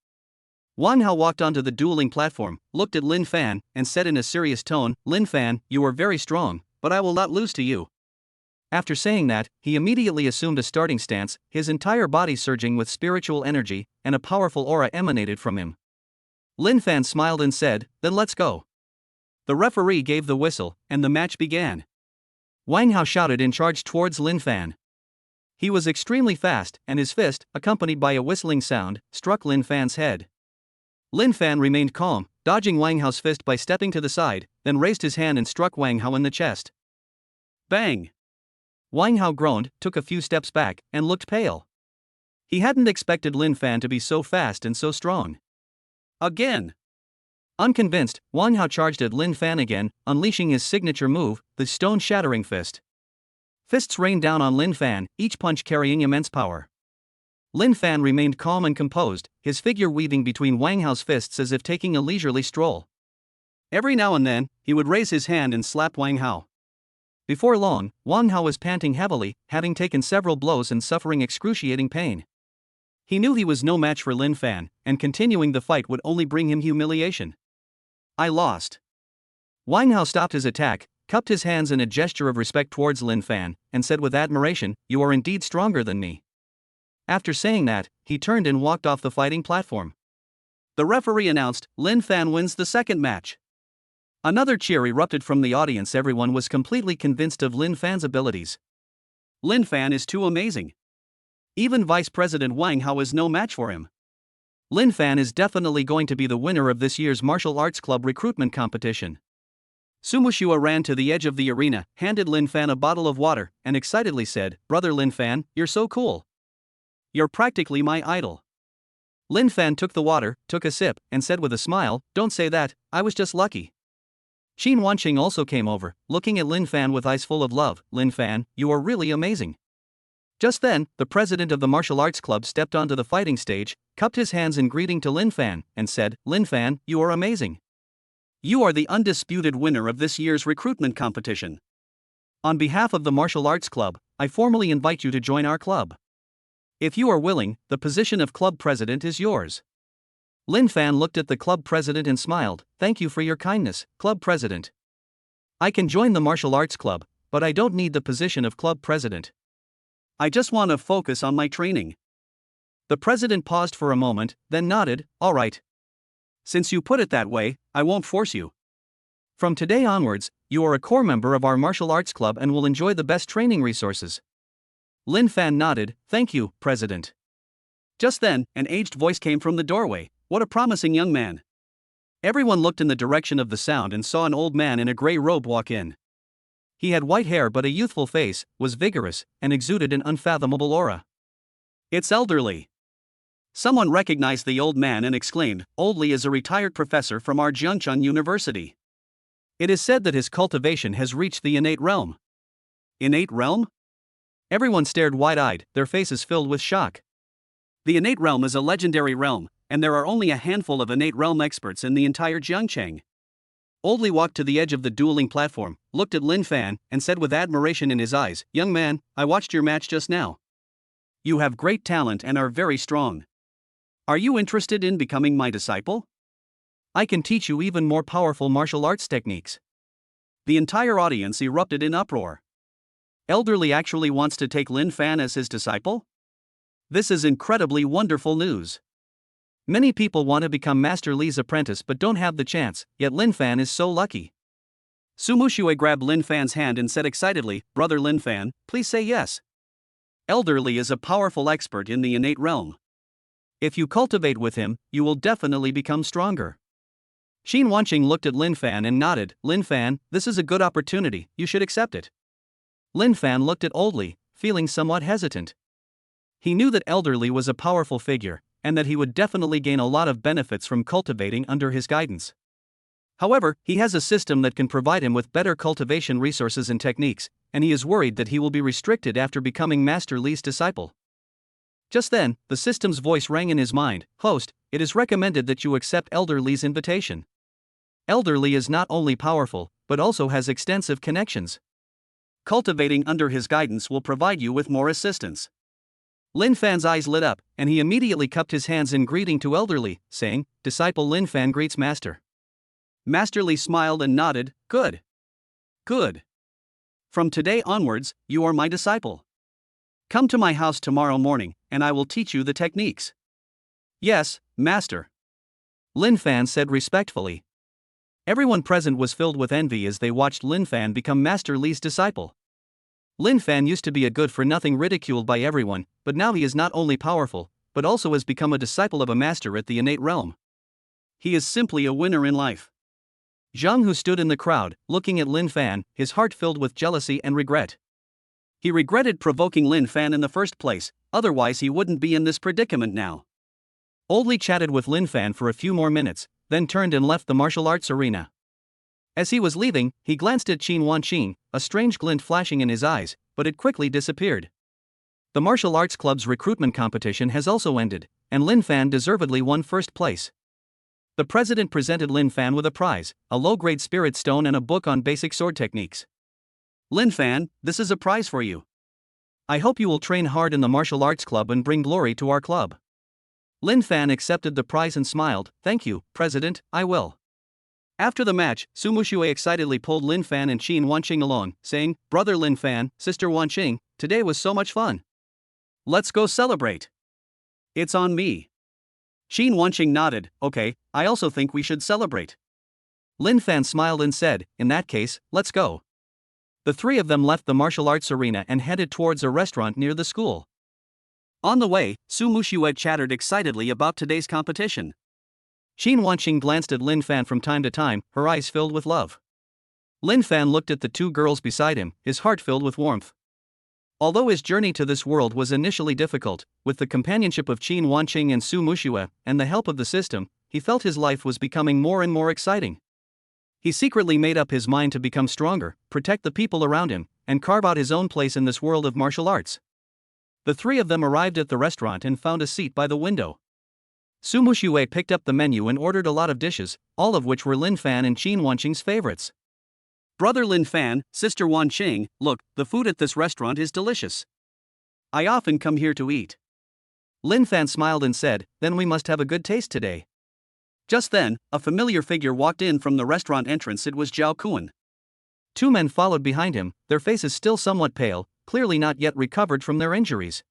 Wang Hao walked onto the dueling platform, looked at Lin Fan, and said in a serious tone, "Lin Fan, you are very strong, but I will not lose to you." After saying that, he immediately assumed a starting stance, his entire body surging with spiritual energy, and a powerful aura emanated from him. Lin Fan smiled and said, "Then let's go." The referee gave the whistle, and the match began. Wang Hao shouted and charged towards Lin Fan. He was extremely fast, and his fist, accompanied by a whistling sound, struck Lin Fan's head. Lin Fan remained calm, dodging Wang Hao's fist by stepping to the side, then raised his hand and struck Wang Hao in the chest. Bang! Wang Hao groaned, took a few steps back, and looked pale. He hadn't expected Lin Fan to be so fast and so strong. Again! Unconvinced, Wang Hao charged at Lin Fan again, unleashing his signature move, the stone-shattering fist. Fists rained down on Lin Fan, each punch carrying immense power. Lin Fan remained calm and composed, his figure weaving between Wang Hao's fists as if taking a leisurely stroll. Every now and then, he would raise his hand and slap Wang Hao. Before long, Wang Hao was panting heavily, having taken several blows and suffering excruciating pain. He knew he was no match for Lin Fan, and continuing the fight would only bring him humiliation. "I lost." Wang Hao stopped his attack, cupped his hands in a gesture of respect towards Lin Fan, and said with admiration, "You are indeed stronger than me." After saying that, he turned and walked off the fighting platform. The referee announced, Lin Fan wins the second match. Another cheer erupted from the audience. Everyone was completely convinced of Lin Fan's abilities. Lin Fan is too amazing. Even Vice President Wang Hao is no match for him. Lin Fan is definitely going to be the winner of this year's martial arts club recruitment competition. Su Mushua ran to the edge of the arena, handed Lin Fan a bottle of water, and excitedly said, "Brother Lin Fan, you're so cool. You're practically my idol." Lin Fan took the water, took a sip, and said with a smile, "Don't say that, I was just lucky." Qin Wanqing also came over, looking at Lin Fan with eyes full of love. "Lin Fan, you are really amazing." Just then, the president of the martial arts club stepped onto the fighting stage, cupped his hands in greeting to Lin Fan, and said, "Lin Fan, you are amazing. You are the undisputed winner of this year's recruitment competition. On behalf of the martial arts club, I formally invite you to join our club. If you are willing, the position of club president is yours." Lin Fan looked at the club president and smiled, "Thank you for your kindness, club president. I can join the martial arts club, but I don't need the position of club president. I just want to focus on my training." The president paused for a moment, then nodded, "All right. Since you put it that way, I won't force you. From today onwards, you are a core member of our martial arts club and will enjoy the best training resources." Lin Fan nodded, "Thank you, President." Just then, an aged voice came from the doorway. "What a promising young man." Everyone looked in the direction of the sound and saw an old man in a gray robe walk in. He had white hair but a youthful face, was vigorous, and exuded an unfathomable aura. "It's Elderly." Someone recognized the old man and exclaimed, "Oldly is a retired professor from our Jiangchun University. It is said that his cultivation has reached the innate realm." Innate realm? Everyone stared wide-eyed, their faces filled with shock. The innate realm is a legendary realm, and there are only a handful of innate realm experts in the entire Jiangcheng. Oldly walked to the edge of the dueling platform, looked at Lin Fan, and said with admiration in his eyes, "Young man, I watched your match just now. You have great talent and are very strong. Are you interested in becoming my disciple? I can teach you even more powerful martial arts techniques." The entire audience erupted in uproar. Elderly actually wants to take Lin Fan as his disciple? This is incredibly wonderful news. Many people want to become Master Li's apprentice but don't have the chance, yet Lin Fan is so lucky. Su Mushue grabbed Lin Fan's hand and said excitedly, "Brother Lin Fan, please say yes. Elderly is a powerful expert in the innate realm. If you cultivate with him, you will definitely become stronger." Qin Wanqing looked at Lin Fan and nodded, "Lin Fan, this is a good opportunity, you should accept it." Lin Fan looked at Oldly, feeling somewhat hesitant. He knew that Elderly was a powerful figure, and that he would definitely gain a lot of benefits from cultivating under his guidance. However, he has a system that can provide him with better cultivation resources and techniques, and he is worried that he will be restricted after becoming Master Li's disciple. Just then, the system's voice rang in his mind, "Host, it is recommended that you accept Elder Li's invitation. Elder Li is not only powerful, but also has extensive connections. Cultivating under his guidance will provide you with more assistance." Lin Fan's eyes lit up, and he immediately cupped his hands in greeting to Elder Li, saying, "Disciple Lin Fan greets Master." Master Li smiled and nodded, "Good. Good. From today onwards, you are my disciple. Come to my house tomorrow morning, and I will teach you the techniques." "Yes, Master," Lin Fan said respectfully. Everyone present was filled with envy as they watched Lin Fan become Master Li's disciple. Lin Fan used to be a good-for-nothing ridiculed by everyone, but now he is not only powerful, but also has become a disciple of a master at the innate realm. He is simply a winner in life. Zhang, who stood in the crowd, looking at Lin Fan, his heart filled with jealousy and regret. He regretted provoking Lin Fan in the first place, otherwise he wouldn't be in this predicament now. Oldly chatted with Lin Fan for a few more minutes, then turned and left the martial arts arena. As he was leaving, he glanced at Qin Wanqing, a strange glint flashing in his eyes, but it quickly disappeared. The martial arts club's recruitment competition has also ended, and Lin Fan deservedly won first place. The president presented Lin Fan with a prize, a low-grade spirit stone and a book on basic sword techniques. "Lin Fan, this is a prize for you. I hope you will train hard in the martial arts club and bring glory to our club." Lin Fan accepted the prize and smiled, "Thank you, President, I will." After the match, Su Muxue excitedly pulled Lin Fan and Qin Wanqing along, saying, "Brother Lin Fan, sister Wanqing, today was so much fun. Let's go celebrate. It's on me." Qin Wanqing nodded. "Okay, I also think we should celebrate." Lin Fan smiled and said, "In that case, let's go." The three of them left the martial arts arena and headed towards a restaurant near the school. On the way, Su Muxue chattered excitedly about today's competition. Qin Wanqing glanced at Lin Fan from time to time, her eyes filled with love. Lin Fan looked at the two girls beside him, his heart filled with warmth. Although his journey to this world was initially difficult, with the companionship of Qin Wanqing and Su Muxue, and the help of the system, he felt his life was becoming more and more exciting. He secretly made up his mind to become stronger, protect the people around him, and carve out his own place in this world of martial arts. The three of them arrived at the restaurant and found a seat by the window. Su Muxue picked up the menu and ordered a lot of dishes, all of which were Lin Fan and Qin Wanqing's favorites. "Brother Lin Fan, sister Wanqing, look, the food at this restaurant is delicious. I often come here to eat." Lin Fan smiled and said, "Then we must have a good taste today." Just then, a familiar figure walked in from the restaurant entrance. It was Zhao Kuan. Two men followed behind him, their faces still somewhat pale, clearly not yet recovered from their injuries.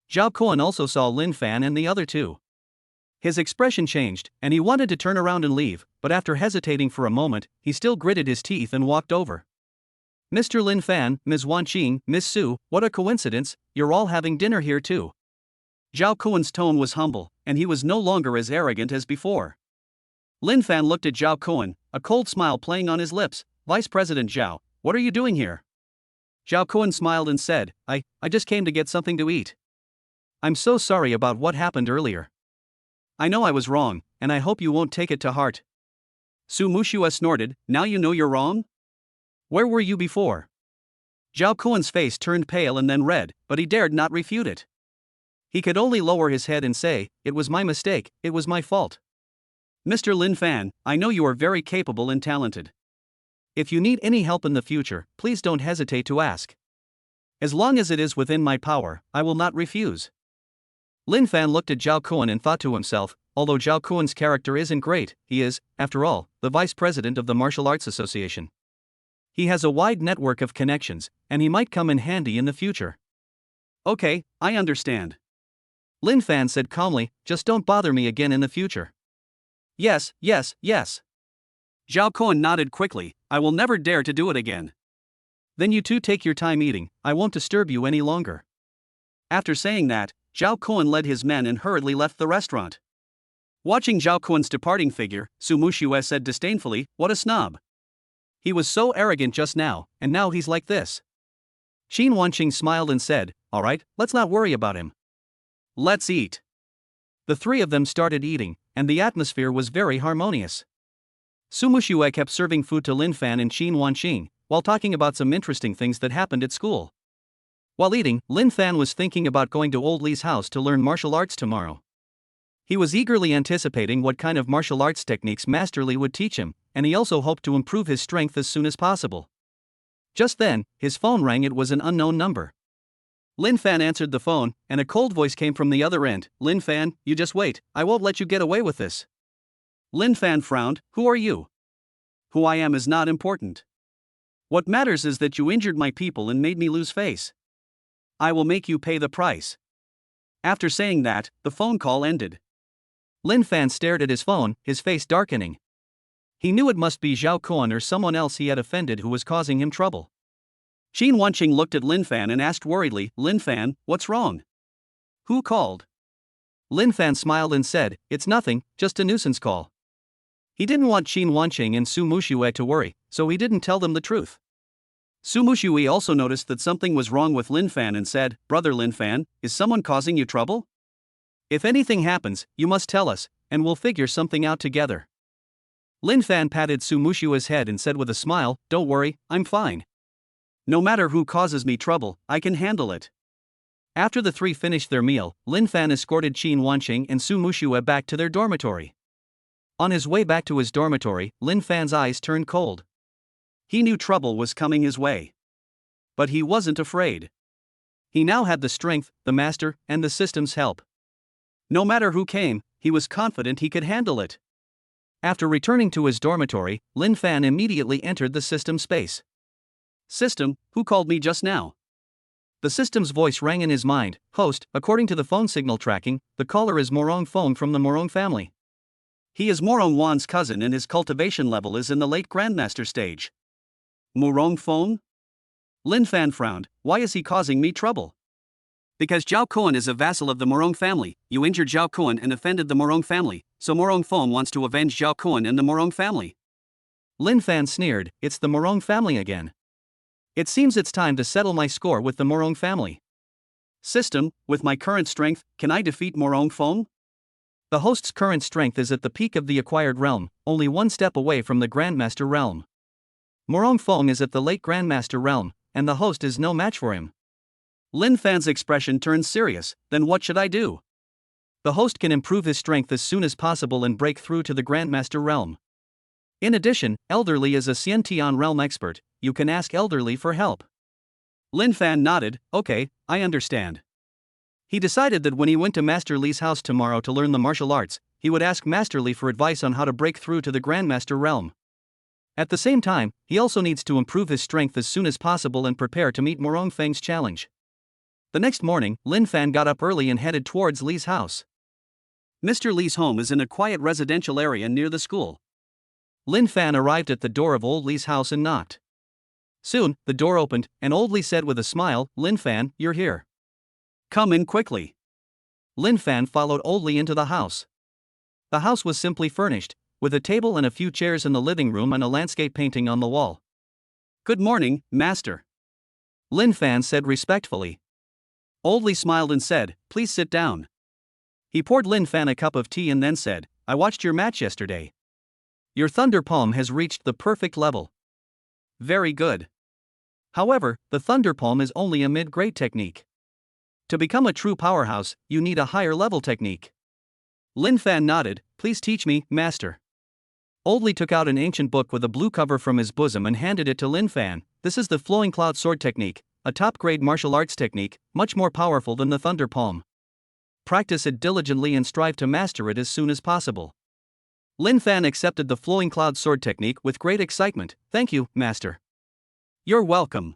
Zhao Kuan also saw Lin Fan and the other two. His expression changed, and he wanted to turn around and leave, but after hesitating for a moment, he still gritted his teeth and walked over. "Mr. Lin Fan, Ms. Wanqing, Miss Su, what a coincidence, you're all having dinner here too." Zhao Kuan's tone was humble, and he was no longer as arrogant as before. Lin Fan looked at Zhao Kuan, a cold smile playing on his lips. "Vice President Zhao, what are you doing here?" Zhao Kuan smiled and said, I just came to get something to eat. I'm so sorry about what happened earlier. I know I was wrong, and I hope you won't take it to heart." Su Muxue snorted, "Now you know you're wrong? Where were you before?" Zhao Kuan's face turned pale and then red, but he dared not refute it. He could only lower his head and say, "It was my mistake, it was my fault." "Mr. Lin Fan, I know you are very capable and talented. If you need any help in the future, please don't hesitate to ask. As long as it is within my power, I will not refuse." Lin Fan looked at Zhao Kuan and thought to himself, although Zhao Kuan's character isn't great, he is, after all, the vice president of the Martial Arts Association. He has a wide network of connections, and he might come in handy in the future. "Okay, I understand." Lin Fan said calmly, "Just don't bother me again in the future." Yes. Zhao Kuan nodded quickly, "I will never dare to do it again." "Then you two take your time eating, I won't disturb you any longer." After saying that, Zhao Kuan led his men and hurriedly left the restaurant. Watching Zhao Kuan's departing figure, Su Muxue said disdainfully, "What a snob. He was so arrogant just now, and now he's like this." Qin Wanqing smiled and said, "All right, let's not worry about him. Let's eat." The three of them started eating, and the atmosphere was very harmonious. Su Muxue kept serving food to Lin Fan and Qin Wanqing, while talking about some interesting things that happened at school. While eating, Lin Fan was thinking about going to Old Li's house to learn martial arts tomorrow. He was eagerly anticipating what kind of martial arts techniques Master Li would teach him, and he also hoped to improve his strength as soon as possible. Just then, his phone rang. It was an unknown number. Lin Fan answered the phone, and a cold voice came from the other end. "Lin Fan, you just wait, I won't let you get away with this." Lin Fan frowned. "Who are you?" "Who I am is not important. What matters is that you injured my people and made me lose face. I will make you pay the price." After saying that, the phone call ended. Lin Fan stared at his phone, his face darkening. He knew it must be Zhao Kuan or someone else he had offended who was causing him trouble. Qin Wanqing looked at Lin Fan and asked worriedly, "Lin Fan, what's wrong? Who called?" Lin Fan smiled and said, "It's nothing, just a nuisance call." He didn't want Qin Wanqing and Su Muxue to worry, so he didn't tell them the truth. Su Muxue also noticed that something was wrong with Lin Fan and said, "Brother Lin Fan, is someone causing you trouble? If anything happens, you must tell us, and we'll figure something out together." Lin Fan patted Su Mushue's head and said with a smile, "Don't worry, I'm fine. No matter who causes me trouble, I can handle it." After the three finished their meal, Lin Fan escorted Qin Wanqing and Su Muxue back to their dormitory. On his way back to his dormitory, Lin Fan's eyes turned cold. He knew trouble was coming his way. But he wasn't afraid. He now had the strength, the master, and the system's help. No matter who came, he was confident he could handle it. After returning to his dormitory, Lin Fan immediately entered the system space. System, who called me just now? The system's voice rang in his mind. Host, according to the phone signal tracking, the caller is Morong Fong from the Morong family. He is Morong Wan's cousin and his cultivation level is in the late Grandmaster stage. Morong Fong? Lin Fan frowned. Why is he causing me trouble? Because Zhao Kuan is a vassal of the Morong family. You injured Zhao Kuan and offended the Morong family, so Morong Fong wants to avenge Zhao Kuan and the Morong family. Lin Fan sneered. It's the Morong family again. It seems it's time to settle my score with the Morong family. System, with my current strength, can I defeat Morong Fong? The host's current strength is at the peak of the acquired realm, only one step away from the Grandmaster realm. Morong Fong is at the late Grandmaster realm, and the host is no match for him. Lin Fan's expression turns serious. Then what should I do? The host can improve his strength as soon as possible and break through to the Grandmaster realm. In addition, Elderly is a Xiantian realm expert. You can ask Elderly for help. Lin Fan nodded. Okay, I understand. He decided that when he went to Master Li's house tomorrow to learn the martial arts, he would ask Master Li for advice on how to break through to the Grandmaster realm. At the same time, he also needs to improve his strength as soon as possible and prepare to meet Morong Feng's challenge. The next morning, Lin Fan got up early and headed towards Li's house. Mr. Li's home is in a quiet residential area near the school. Lin Fan arrived at the door of old Li's house and knocked. Soon, the door opened, and old Li said with a smile, Lin Fan, you're here. Come in quickly. Lin Fan followed old Li into the house. The house was simply furnished, with a table and a few chairs in the living room and a landscape painting on the wall. Good morning, Master. Lin Fan said respectfully. Old Li smiled and said, please sit down. He poured Lin Fan a cup of tea and then said, I watched your match yesterday. Your Thunder Palm has reached the perfect level. Very good. However, the Thunder Palm is only a mid-grade technique. To become a true powerhouse, you need a higher level technique. Lin Fan nodded. Please teach me, Master. Old Li took out an ancient book with a blue cover from his bosom and handed it to Lin Fan. This is the Flowing Cloud Sword technique, a top-grade martial arts technique, much more powerful than the Thunder Palm. Practice it diligently and strive to master it as soon as possible. Lin Fan accepted the Flowing Cloud Sword technique with great excitement. Thank you, Master. You're welcome.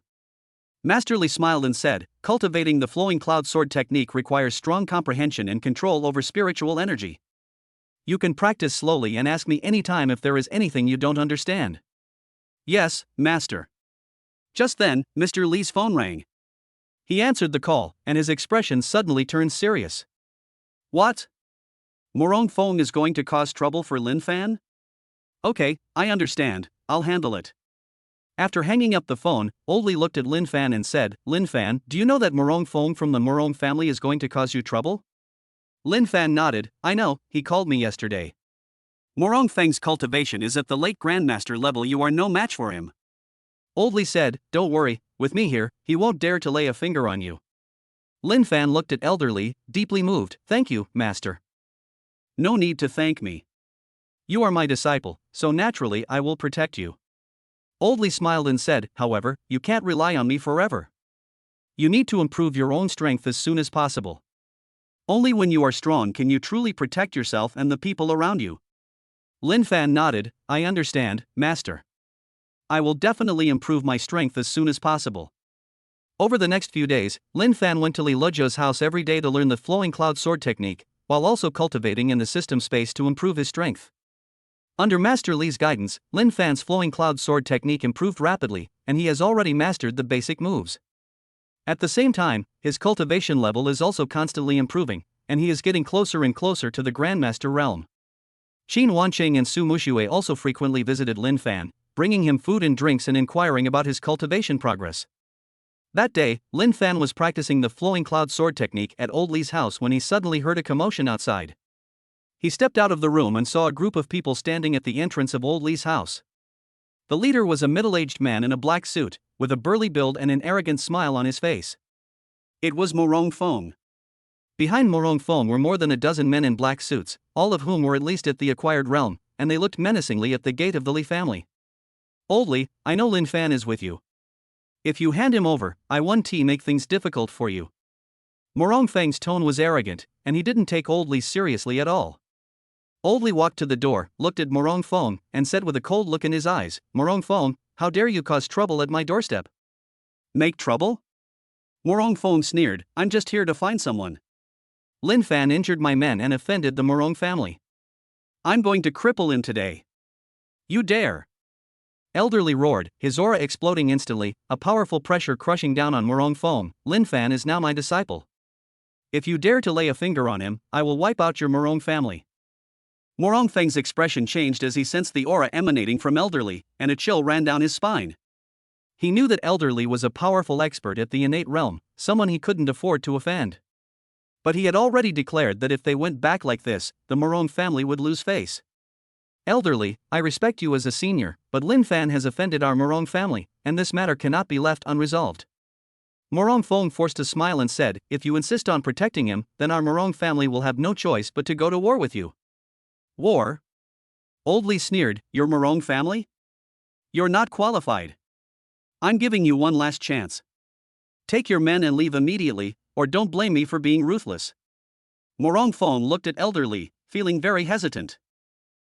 Master Li smiled and said, cultivating the Flowing Cloud Sword technique requires strong comprehension and control over spiritual energy. You can practice slowly and ask me anytime if there is anything you don't understand. Yes, Master. Just then, Mr. Li's phone rang. He answered the call, and his expression suddenly turned serious. What? Morong Fong is going to cause trouble for Lin Fan? Okay, I understand, I'll handle it. After hanging up the phone, Old Li looked at Lin Fan and said, Lin Fan, do you know that Morong Fong from the Morong family is going to cause you trouble? Lin Fan nodded. I know, he called me yesterday. Morong Feng's cultivation is at the late Grandmaster level. You are no match for him. Old Li said, don't worry, with me here, he won't dare to lay a finger on you. Lin Fan looked at Elderly, deeply moved. Thank you, Master. No need to thank me. You are my disciple, so naturally I will protect you. Old Li smiled and said, however, you can't rely on me forever. You need to improve your own strength as soon as possible. Only when you are strong can you truly protect yourself and the people around you. Lin Fan nodded. I understand, Master. I will definitely improve my strength as soon as possible. Over the next few days, Lin Fan went to Li Lezhou's house every day to learn the Flowing Cloud Sword technique, while also cultivating in the system space to improve his strength. Under Master Li's guidance, Lin Fan's Flowing Cloud Sword technique improved rapidly, and he has already mastered the basic moves. At the same time, his cultivation level is also constantly improving, and he is getting closer and closer to the Grandmaster realm. Qin Wanqing and Su Muxue also frequently visited Lin Fan, bringing him food and drinks and inquiring about his cultivation progress. That day, Lin Fan was practicing the Flowing Cloud Sword technique at Old Li's house when he suddenly heard a commotion outside. He stepped out of the room and saw a group of people standing at the entrance of Old Li's house. The leader was a middle-aged man in a black suit, with a burly build and an arrogant smile on his face. It was Morong Fong. Behind Morong Fong were more than a dozen men in black suits, all of whom were at least at the acquired realm, and they looked menacingly at the gate of the Li family. Old Li, I know Lin Fan is with you. If you hand him over, I won't make things difficult for you. Morong Feng's tone was arrogant, and he didn't take Old Li seriously at all. Oldly walked to the door, looked at Morong Fong, and said with a cold look in his eyes, "Morong Fong, how dare you cause trouble at my doorstep?" Make trouble? Morong Fong sneered, I'm just here to find someone. Lin Fan injured my men and offended the Morong family. I'm going to cripple him today. You dare. Elderly roared, his aura exploding instantly, a powerful pressure crushing down on Morong Fong. Lin Fan is now my disciple. If you dare to lay a finger on him, I will wipe out your Morong family. Morong Feng's expression changed as he sensed the aura emanating from Elderly, and a chill ran down his spine. He knew that Elderly was a powerful expert at the innate realm, someone he couldn't afford to offend. But he had already declared that if they went back like this, the Morong family would lose face. Elderly, I respect you as a senior, but Lin Fan has offended our Morong family, and this matter cannot be left unresolved. Morong Fong forced a smile and said, if you insist on protecting him, then our Morong family will have no choice but to go to war with you. War? Oldly sneered, your Morong family? You're not qualified. I'm giving you one last chance. Take your men and leave immediately, or don't blame me for being ruthless. Morong Fong looked at Elderly, feeling very hesitant.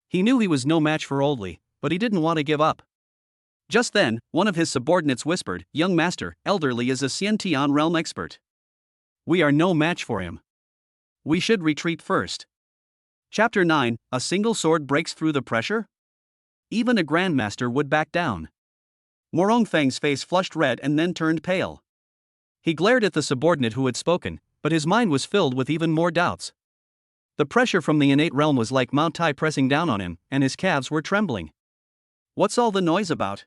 He knew he was no match for Oldly, but he didn't want to give up. Just then, one of his subordinates whispered, Young master, Elderly is a Xiantian realm expert. We are no match for him. We should retreat first. Chapter 9, A single sword breaks through the pressure? Even a grandmaster would back down. Morong Feng's face flushed red and then turned pale. He glared at the subordinate who had spoken, but his mind was filled with even more doubts. The pressure from the innate realm was like Mount Tai pressing down on him, and his calves were trembling. What's all the noise about?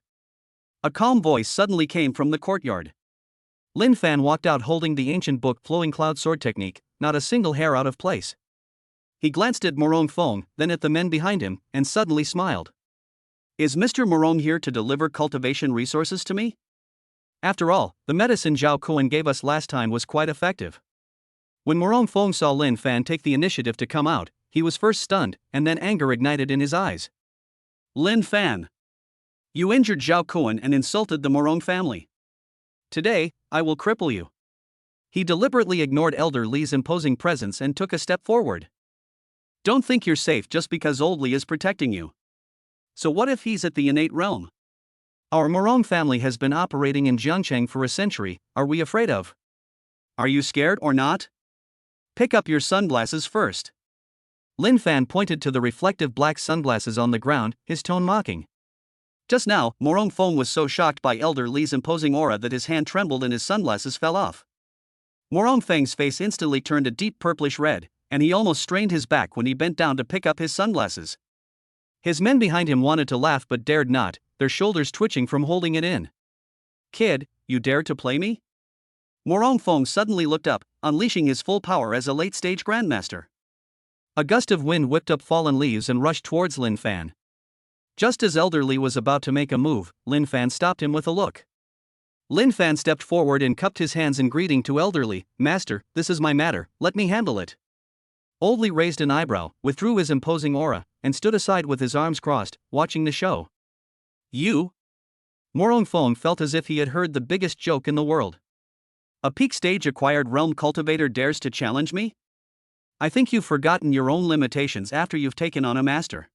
A calm voice suddenly came from the courtyard. Lin Fan walked out holding the ancient book Flowing Cloud Sword Technique, not a single hair out of place. He glanced at Morong Fong, then at the men behind him, and suddenly smiled. Is Mr. Morong here to deliver cultivation resources to me? After all, the medicine Zhao Kuan gave us last time was quite effective. When Morong Fong saw Lin Fan take the initiative to come out, he was first stunned, and then anger ignited in his eyes. Lin Fan! You injured Zhao Kuan and insulted the Morong family. Today, I will cripple you. He deliberately ignored Elder Li's imposing presence and took a step forward. Don't think you're safe just because Old Li is protecting you. So what if he's at the innate realm? Our Morong family has been operating in Jiangcheng for a century, are we afraid of? Are you scared or not? Pick up your sunglasses first. Lin Fan pointed to the reflective black sunglasses on the ground, his tone mocking. Just now, Morong Fong was so shocked by Elder Li's imposing aura that his hand trembled and his sunglasses fell off. Morong Feng's face instantly turned a deep purplish red, and he almost strained his back when he bent down to pick up his sunglasses. His men behind him wanted to laugh but dared not, their shoulders twitching from holding it in. Kid, you dare to play me? Morong Fong suddenly looked up, unleashing his full power as a late-stage grandmaster. A gust of wind whipped up fallen leaves and rushed towards Lin Fan. Just as Elder Li was about to make a move, Lin Fan stopped him with a look. Lin Fan stepped forward and cupped his hands in greeting to Elder Li. Master, this is my matter, let me handle it. Old Li raised an eyebrow, withdrew his imposing aura, and stood aside with his arms crossed, watching the show. You? Morong Fong felt as if he had heard the biggest joke in the world. A peak stage acquired realm cultivator dares to challenge me? I think you've forgotten your own limitations after you've taken on a master.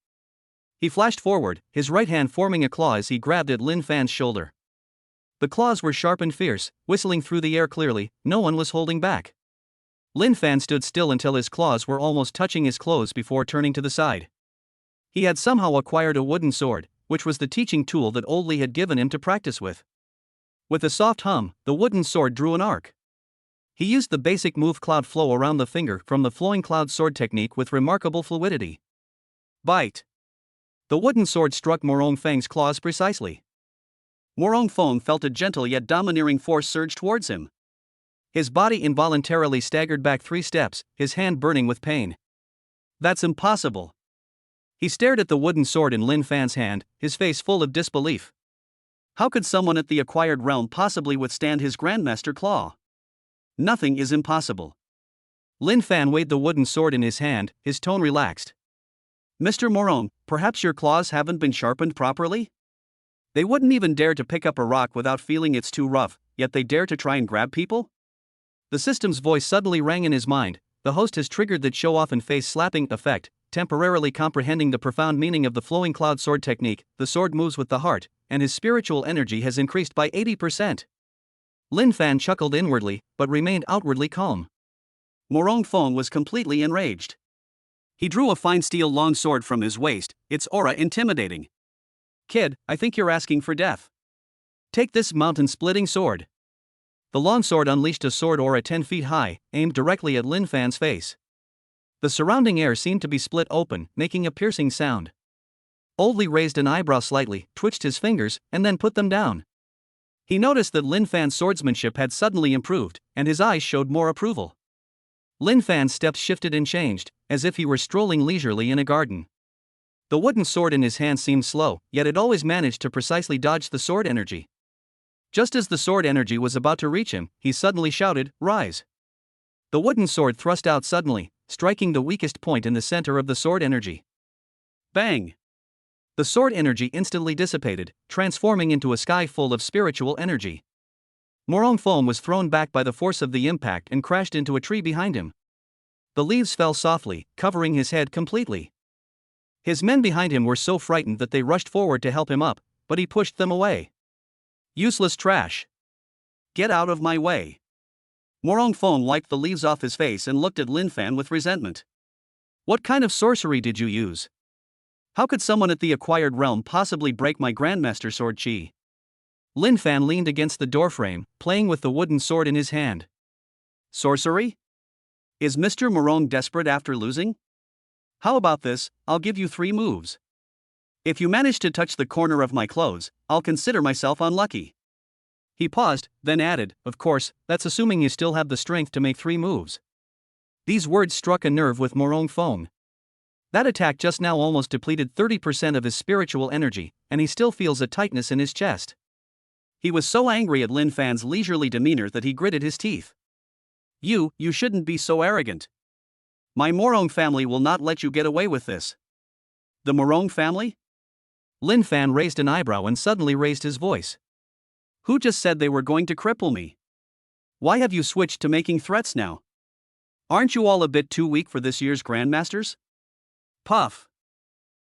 He flashed forward, his right hand forming a claw as he grabbed at Lin Fan's shoulder. The claws were sharp and fierce, whistling through the air clearly, no one was holding back. Lin Fan stood still until his claws were almost touching his clothes before turning to the side. He had somehow acquired a wooden sword, which was the teaching tool that Old Li had given him to practice with. With a soft hum, the wooden sword drew an arc. He used the basic move cloud flow around the finger from the flowing cloud sword technique with remarkable fluidity. Bite! The wooden sword struck Morong Feng's claws precisely. Morong Fong felt a gentle yet domineering force surge towards him. His body involuntarily staggered back 3 steps, his hand burning with pain. That's impossible. He stared at the wooden sword in Lin Fan's hand, his face full of disbelief. How could someone at the acquired realm possibly withstand his grandmaster claw? Nothing is impossible. Lin Fan weighed the wooden sword in his hand, his tone relaxed. Mr. Morong, perhaps your claws haven't been sharpened properly? They wouldn't even dare to pick up a rock without feeling it's too rough, yet they dare to try and grab people? The system's voice suddenly rang in his mind. The host has triggered that show-off and face-slapping effect. temporarily comprehending the profound meaning of the flowing cloud sword technique. The sword moves with the heart, and his spiritual energy has increased by 80%. Lin Fan chuckled inwardly, but remained outwardly calm. Morong Fong was completely enraged. He drew a fine steel long sword from his waist, its aura intimidating. Kid, I think you're asking for death. Take this mountain-splitting sword. The long sword unleashed a sword aura 10 feet high, aimed directly at Lin Fan's face. The surrounding air seemed to be split open, making a piercing sound. Oldly raised an eyebrow slightly, twitched his fingers, and then put them down. He noticed that Lin Fan's swordsmanship had suddenly improved, and his eyes showed more approval. Lin Fan's steps shifted and changed, as if he were strolling leisurely in a garden. The wooden sword in his hand seemed slow, yet it always managed to precisely dodge the sword energy. Just as the sword energy was about to reach him, he suddenly shouted, "Rise!" The wooden sword thrust out suddenly, striking the weakest point in the center of the sword energy. Bang! The sword energy instantly dissipated, transforming into a sky full of spiritual energy. Morong Fong was thrown back by the force of the impact and crashed into a tree behind him. The leaves fell softly, covering his head completely. His men behind him were so frightened that they rushed forward to help him up, but he pushed them away. Useless trash! Get out of my way! Morong Fong wiped the leaves off his face and looked at Lin Fan with resentment. What kind of sorcery did you use? How could someone at the acquired realm possibly break my Grandmaster sword chi? Lin Fan leaned against the doorframe, playing with the wooden sword in his hand. Sorcery? Is Mr. Morong desperate after losing? How about this? I'll give you 3 moves. If you manage to touch the corner of my clothes, I'll consider myself unlucky. He paused, then added, "Of course, that's assuming you still have the strength to make 3 moves." These words struck a nerve with Morong Fong. That attack just now almost depleted 30% of his spiritual energy, and he still feels a tightness in his chest. He was so angry at Lin Fan's leisurely demeanor that he gritted his teeth. You shouldn't be so arrogant. My Morong family will not let you get away with this." "The Morong family?" Lin Fan raised an eyebrow and suddenly raised his voice. "Who just said they were going to cripple me? Why have you switched to making threats now? Aren't you all a bit too weak for this year's Grandmasters?" Puff!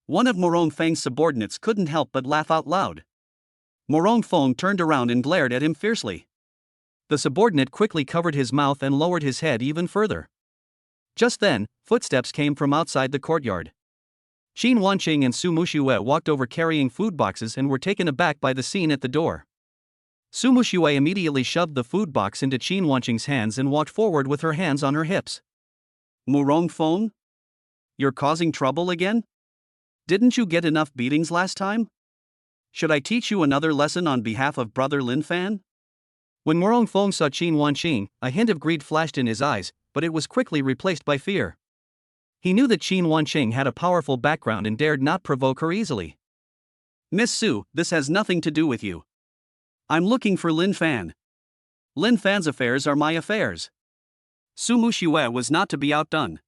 One of Morong Feng's subordinates couldn't help but laugh out loud. Morong Fong turned around and glared at him fiercely. The subordinate quickly covered his mouth and lowered his head even further. Just then, footsteps came from outside the courtyard. Qin Wanqing and Su Muxue walked over carrying food boxes and were taken aback by the scene at the door. Su Muxue immediately shoved the food box into Qin Wanqing's hands and walked forward with her hands on her hips. "Morong Fong? You're causing trouble again? Didn't you get enough beatings last time? Should I teach you another lesson on behalf of Brother Lin Fan?" When Morong Fong saw Qin Wanqing, a hint of greed flashed in his eyes, but it was quickly replaced by fear. He knew that Qin Wanqing had a powerful background and dared not provoke her easily. "Miss Su, this has nothing to do with you. I'm looking for Lin Fan. Lin Fan's affairs are my affairs." Su Muxue was not to be outdone.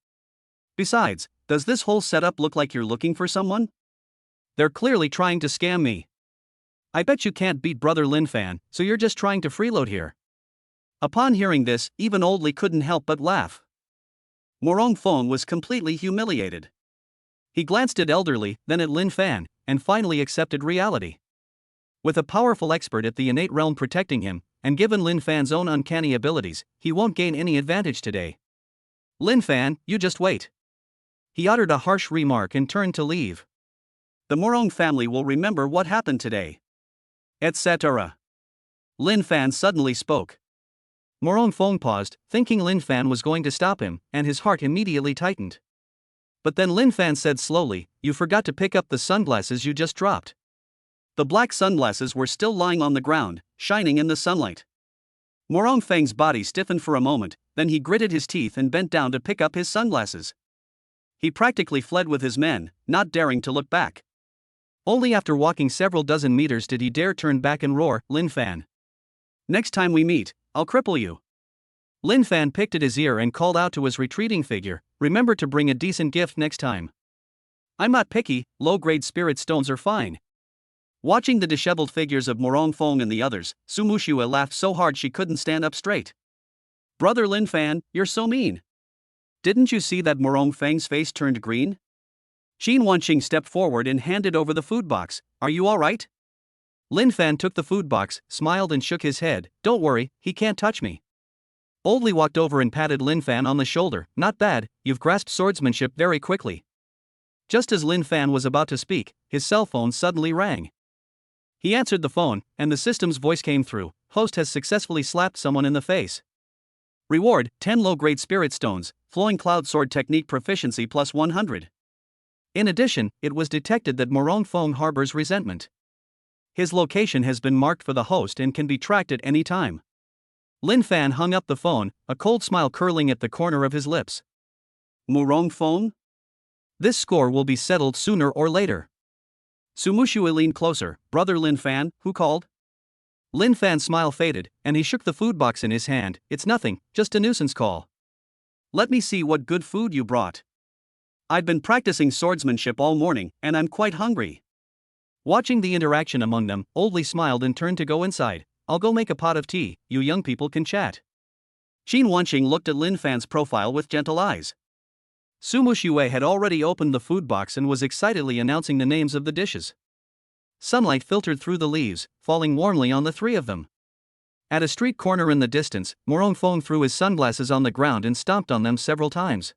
"Besides, does this whole setup look like you're looking for someone? They're clearly trying to scam me. I bet you can't beat Brother Lin Fan, so you're just trying to freeload here." Upon hearing this, even Old Li couldn't help but laugh. Morong Fong was completely humiliated. He glanced at Elderly, then at Lin Fan, and finally accepted reality. With a powerful expert at the innate realm protecting him, and given Lin Fan's own uncanny abilities, he won't gain any advantage today. "Lin Fan, you just wait." He uttered a harsh remark and turned to leave. "The Morong family will remember what happened today," etc. Lin Fan suddenly spoke. Morong Fong paused, thinking Lin Fan was going to stop him, and his heart immediately tightened. But then Lin Fan said slowly, "You forgot to pick up the sunglasses you just dropped." The black sunglasses were still lying on the ground, shining in the sunlight. Morong Feng's body stiffened for a moment, then he gritted his teeth and bent down to pick up his sunglasses. He practically fled with his men, not daring to look back. Only after walking several dozen meters did he dare turn back and roar, "Lin Fan! Next time we meet, I'll cripple you." Lin Fan picked at his ear and called out to his retreating figure, "Remember to bring a decent gift next time." "I'm not picky, low-grade spirit stones are fine." Watching the disheveled figures of Morong Fong and the others, Su Muxue laughed so hard she couldn't stand up straight. "Brother Lin Fan, you're so mean. Didn't you see that Morong Feng's face turned green? Xin Wanqing stepped forward and handed over the food box. Are you alright? Lin Fan took the food box, smiled and shook his head. Don't worry, he can't touch me. Oldly walked over and patted Lin Fan on the shoulder. Not bad, you've grasped swordsmanship very quickly. Just as Lin Fan was about to speak, his cell phone suddenly rang. He answered the phone, and the system's voice came through. Host has successfully slapped someone in the face. Reward, 10 low-grade spirit stones, flowing cloud sword technique proficiency plus 100. In addition, it was detected that Morong Fong harbors resentment. His location has been marked for the host and can be tracked at any time. Lin Fan hung up the phone, a cold smile curling at the corner of his lips. Morong Fong? This score will be settled sooner or later. Sumushu leaned closer. Brother Lin Fan, who called? Lin Fan's smile faded, and he shook the food box in his hand. It's nothing, just a nuisance call. Let me see what good food you brought. I'd been practicing swordsmanship all morning, and I'm quite hungry. Watching the interaction among them, Oldly smiled and turned to go inside. I'll go make a pot of tea, you young people can chat. Xin Wanqing looked at Lin Fan's profile with gentle eyes. Sumushu had already opened the food box and was excitedly announcing the names of the dishes. Sunlight filtered through the leaves, falling warmly on the three of them. At a street corner in the distance, Morong Fong threw his sunglasses on the ground and stomped on them several times.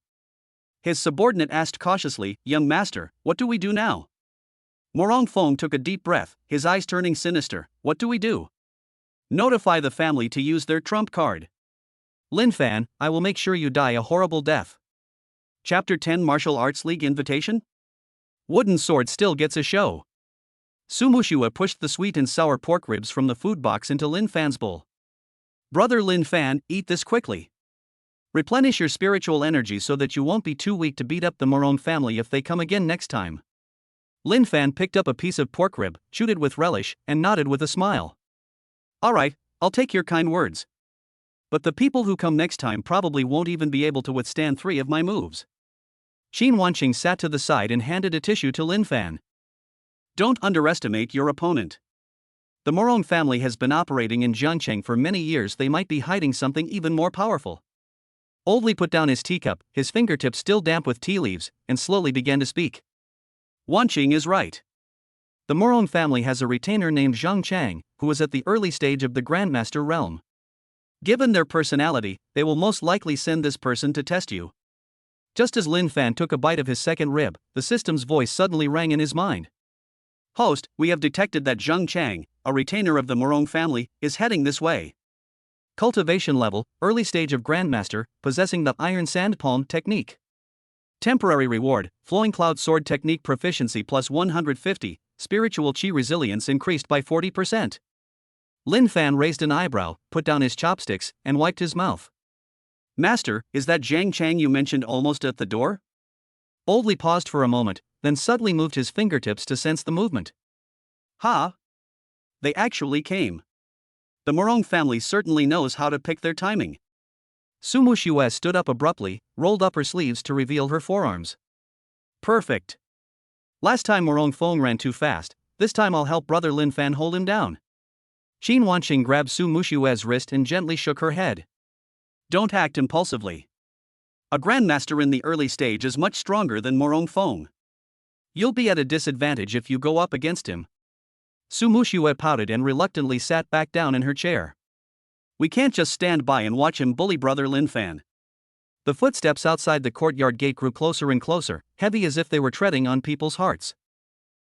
His subordinate asked cautiously, Young master, what do we do now? Morong Fong took a deep breath, his eyes turning sinister. What do we do? Notify the family to use their trump card. Lin Fan, I will make sure you die a horrible death. Chapter 10 Martial Arts League Invitation? Wooden sword still gets a show. Sumushu pushed the sweet and sour pork ribs from the food box into Lin Fan's bowl. Brother Lin Fan, eat this quickly. Replenish your spiritual energy so that you won't be too weak to beat up the Morong family if they come again next time. Lin Fan picked up a piece of pork rib, chewed it with relish, and nodded with a smile. Alright, I'll take your kind words. But the people who come next time probably won't even be able to withstand 3 of my moves. Xin Wanqing sat to the side and handed a tissue to Lin Fan. Don't underestimate your opponent. The Morong family has been operating in Jiangcheng for many years. They might be hiding something even more powerful. Oldly put down his teacup, his fingertips still damp with tea leaves, and slowly began to speak. Wanqing is right. The Morong family has a retainer named Zhang Chang, who is at the early stage of the Grandmaster realm. Given their personality, they will most likely send this person to test you. Just as Lin Fan took a bite of his second rib, the system's voice suddenly rang in his mind. Host, we have detected that Zhang Chang, a retainer of the Morong family, is heading this way. Cultivation level, early stage of Grandmaster, possessing the Iron Sand Palm technique. Temporary reward, flowing cloud sword technique proficiency plus 150, spiritual chi resilience increased by 40%. Lin Fan raised an eyebrow, put down his chopsticks, and wiped his mouth. Master, is that Zhang Chang you mentioned almost at the door? Oldly paused for a moment, then suddenly moved his fingertips to sense the movement. Ha! They actually came. The Morong family certainly knows how to pick their timing. Sumushu stood up abruptly, rolled up her sleeves to reveal her forearms. Perfect. Last time Morong Fong ran too fast, this time I'll help brother Lin Fan hold him down. Xin Wanqing grabbed Sumushu's wrist and gently shook her head. Don't act impulsively. A grandmaster in the early stage is much stronger than Morong Fong. You'll be at a disadvantage if you go up against him. Sumushu pouted and reluctantly sat back down in her chair. We can't just stand by and watch him bully brother Lin Fan. The footsteps outside the courtyard gate grew closer and closer, heavy as if they were treading on people's hearts.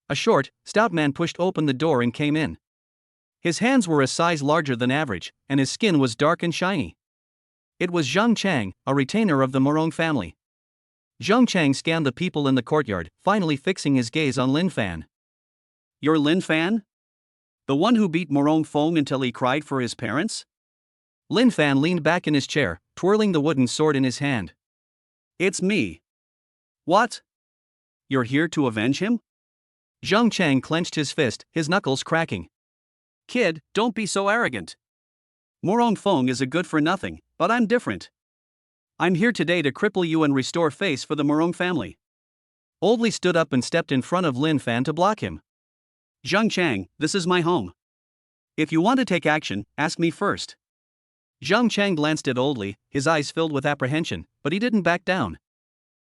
A short, stout man pushed open the door and came in. His hands were a size larger than average, and his skin was dark and shiny. It was Zhang Chang, a retainer of the Morong family. Zhang Chang scanned the people in the courtyard, finally fixing his gaze on Lin Fan. You're Lin Fan? The one who beat Morong Fong until he cried for his parents? Lin Fan leaned back in his chair, twirling the wooden sword in his hand. It's me. What? You're here to avenge him? Zhang Chang clenched his fist, his knuckles cracking. Kid, don't be so arrogant. Morong Fong is a good-for-nothing, but I'm different. I'm here today to cripple you and restore face for the Morong family. Oldly stood up and stepped in front of Lin Fan to block him. Zhang Chang, this is my home. If you want to take action, ask me first. Zhang Chang glanced at Oldly, his eyes filled with apprehension, but he didn't back down.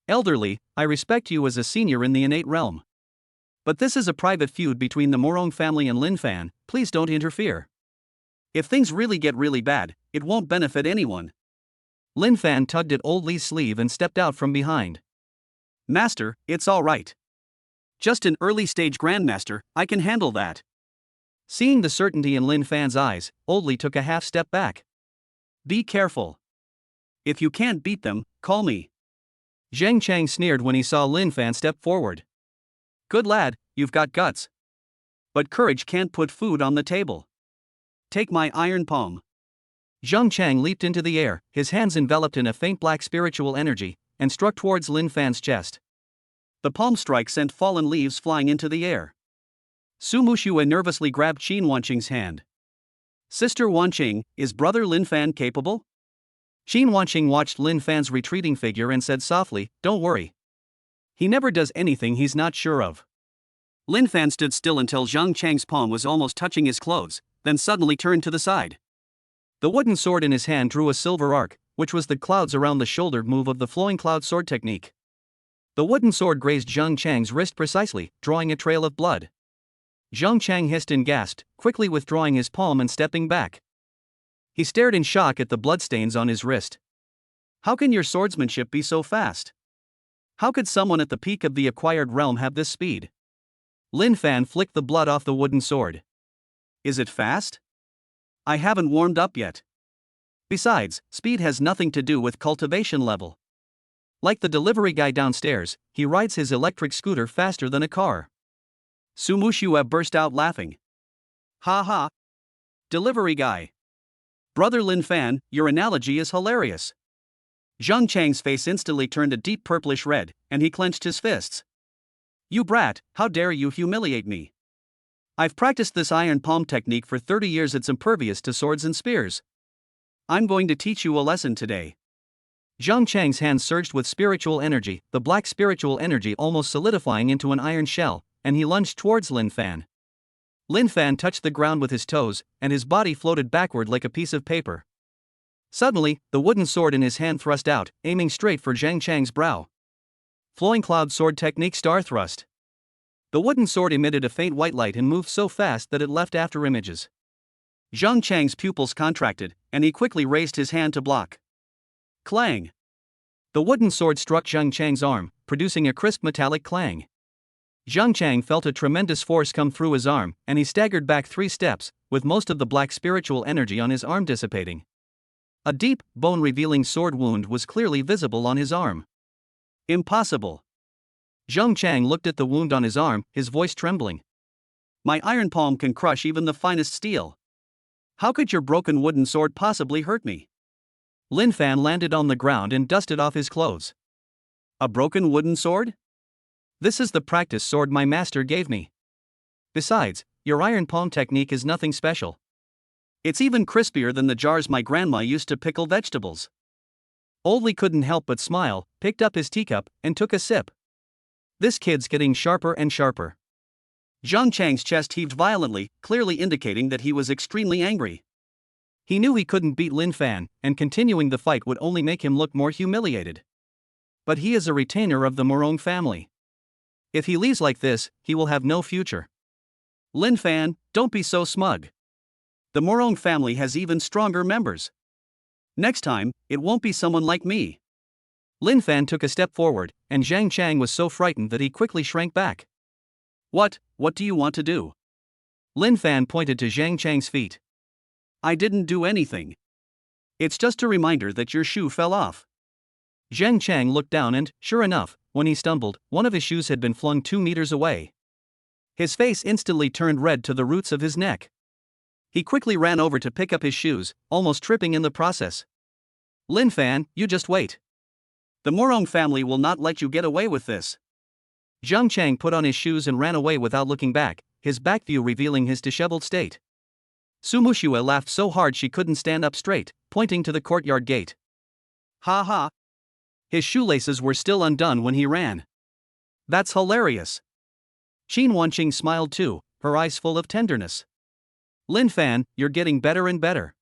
Elderly, I respect you as a senior in the innate realm. But this is a private feud between the Morong family and Lin Fan, please don't interfere. If things really get really bad, it won't benefit anyone. Lin Fan tugged at Old Li's sleeve and stepped out from behind. Master, it's all right. Just an early stage grandmaster, I can handle that. Seeing the certainty in Lin Fan's eyes, Old Li took a half step back. Be careful. If you can't beat them, call me. Zhang Chang sneered when he saw Lin Fan step forward. Good lad, you've got guts. But courage can't put food on the table. Take my iron palm. Zhang Chang leaped into the air, his hands enveloped in a faint black spiritual energy, and struck towards Lin Fan's chest. The palm strike sent fallen leaves flying into the air. Su Muxue nervously grabbed Qin Wanqing's hand. Sister Wanqing, is brother Lin Fan capable? Qin Wanqing watched Lin Fan's retreating figure and said softly, don't worry. He never does anything he's not sure of. Lin Fan stood still until Zhang Chang's palm was almost touching his clothes, then suddenly turned to the side. The wooden sword in his hand drew a silver arc, which was the clouds around the shoulder move of the flowing cloud sword technique. The wooden sword grazed Zhang Chang's wrist precisely, drawing a trail of blood. Zhang Chang hissed and gasped, quickly withdrawing his palm and stepping back. He stared in shock at the bloodstains on his wrist. How can your swordsmanship be so fast? How could someone at the peak of the acquired realm have this speed? Lin Fan flicked the blood off the wooden sword. Is it fast? I haven't warmed up yet. Besides, speed has nothing to do with cultivation level. Like the delivery guy downstairs, he rides his electric scooter faster than a car. Su Muxue burst out laughing. Ha ha. Delivery guy. Brother Lin Fan, your analogy is hilarious. Zhang Chang's face instantly turned a deep purplish red, and he clenched his fists. You brat, how dare you humiliate me? I've practiced this iron palm technique for 30 years, it's impervious to swords and spears. I'm going to teach you a lesson today. Zhang Chang's hands surged with spiritual energy, the black spiritual energy almost solidifying into an iron shell, and he lunged towards Lin Fan. Lin Fan touched the ground with his toes, and his body floated backward like a piece of paper. Suddenly, the wooden sword in his hand thrust out, aiming straight for Zhang Chang's brow. Flowing cloud sword technique star thrust. The wooden sword emitted a faint white light and moved so fast that it left after images. Zhang Chang's pupils contracted, and he quickly raised his hand to block. Clang! The wooden sword struck Zhang Chang's arm, producing a crisp metallic clang. Zhang Chang felt a tremendous force come through his arm, and he staggered back 3 steps, with most of the black spiritual energy on his arm dissipating. A deep, bone-revealing sword wound was clearly visible on his arm. Impossible. Zhang Chang looked at the wound on his arm, his voice trembling. My iron palm can crush even the finest steel. How could your broken wooden sword possibly hurt me? Lin Fan landed on the ground and dusted off his clothes. A broken wooden sword? This is the practice sword my master gave me. Besides, your iron palm technique is nothing special. It's even crispier than the jars my grandma used to pickle vegetables. Old Li couldn't help but smile, picked up his teacup, and took a sip. This kid's getting sharper and sharper. Zhang Chang's chest heaved violently, clearly indicating that he was extremely angry. He knew he couldn't beat Lin Fan, and continuing the fight would only make him look more humiliated. But he is a retainer of the Morong family. If he leaves like this, he will have no future. Lin Fan, don't be so smug. The Morong family has even stronger members. Next time, it won't be someone like me. Lin Fan took a step forward, and Zhang Chang was so frightened that he quickly shrank back. What do you want to do? Lin Fan pointed to Zhang Chang's feet. I didn't do anything. It's just a reminder that your shoe fell off. Zhang Chang looked down and, sure enough, when he stumbled, one of his shoes had been flung 2 meters away. His face instantly turned red to the roots of his neck. He quickly ran over to pick up his shoes, almost tripping in the process. Lin Fan, you just wait. The Morong family will not let you get away with this. Zhang Chang put on his shoes and ran away without looking back, his back view revealing his disheveled state. Su Muxue laughed so hard she couldn't stand up straight, pointing to the courtyard gate. Ha ha. His shoelaces were still undone when he ran. That's hilarious. Qin Wanqing smiled too, her eyes full of tenderness. Lin Fan, you're getting better and better.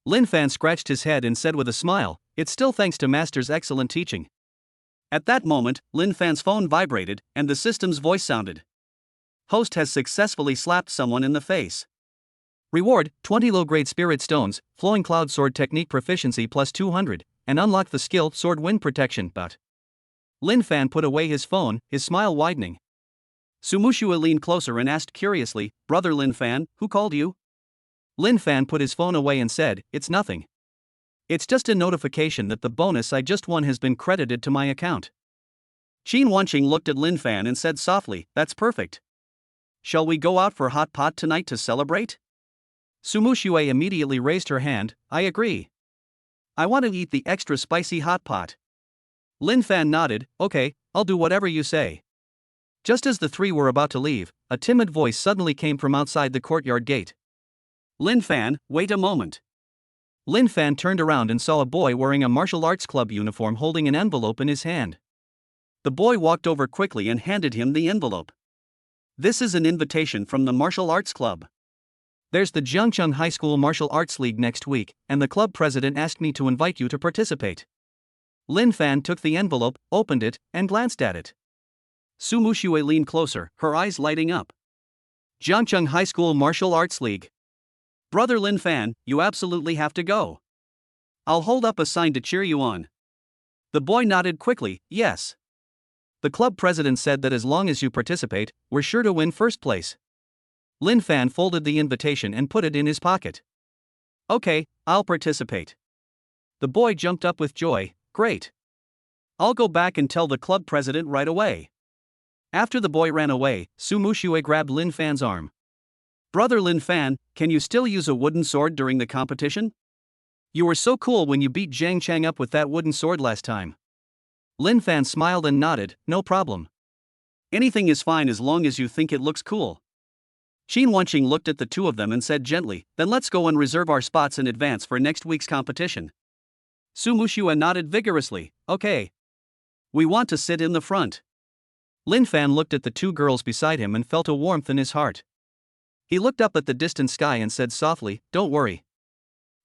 Lin Fan scratched his head and said with a smile, it's still thanks to Master's excellent teaching. At that moment, Lin Fan's phone vibrated, and the system's voice sounded. Host has successfully slapped someone in the face. Reward, 20 low-grade spirit stones, flowing cloud sword technique proficiency plus 200, and unlock the skill sword wind protection. But Lin Fan put away his phone, his smile widening. Sumushua leaned closer and asked curiously, "Brother Lin Fan, who called you?" Lin Fan put his phone away and said, "It's nothing. It's just a notification that the bonus I just won has been credited to my account." Qin Wanqing looked at Lin Fan and said softly, "That's perfect. Shall we go out for hot pot tonight to celebrate?" Sumushue immediately raised her hand, "I agree. I want to eat the extra spicy hot pot." Lin Fan nodded, "Okay, I'll do whatever you say." Just as the three were about to leave, a timid voice suddenly came from outside the courtyard gate. "Lin Fan, wait a moment." Lin Fan turned around and saw a boy wearing a martial arts club uniform holding an envelope in his hand. The boy walked over quickly and handed him the envelope. "This is an invitation from the martial arts club. There's the Jiangcheng High School Martial Arts League next week, and the club president asked me to invite you to participate." Lin Fan took the envelope, opened it, and glanced at it. Sumushue leaned closer, her eyes lighting up. Jiangcheng High School Martial Arts League. "Brother Lin Fan, you absolutely have to go. I'll hold up a sign to cheer you on." The boy nodded quickly, "Yes. The club president said that as long as you participate, we're sure to win first place." Lin Fan folded the invitation and put it in his pocket. "Okay, I'll participate." The boy jumped up with joy, "Great. I'll go back and tell the club president right away." After the boy ran away, Sumushue grabbed Lin Fan's arm. "Brother Lin Fan, can you still use a wooden sword during the competition? You were so cool when you beat Zhang Chang up with that wooden sword last time." Lin Fan smiled and nodded, "No problem. Anything is fine as long as you think it looks cool." Qin Wanqing looked at the two of them and said gently, "Then let's go and reserve our spots in advance for next week's competition." Sumushua nodded vigorously, "Okay. We want to sit in the front." Lin Fan looked at the two girls beside him and felt a warmth in his heart. He looked up at the distant sky and said softly, "Don't worry.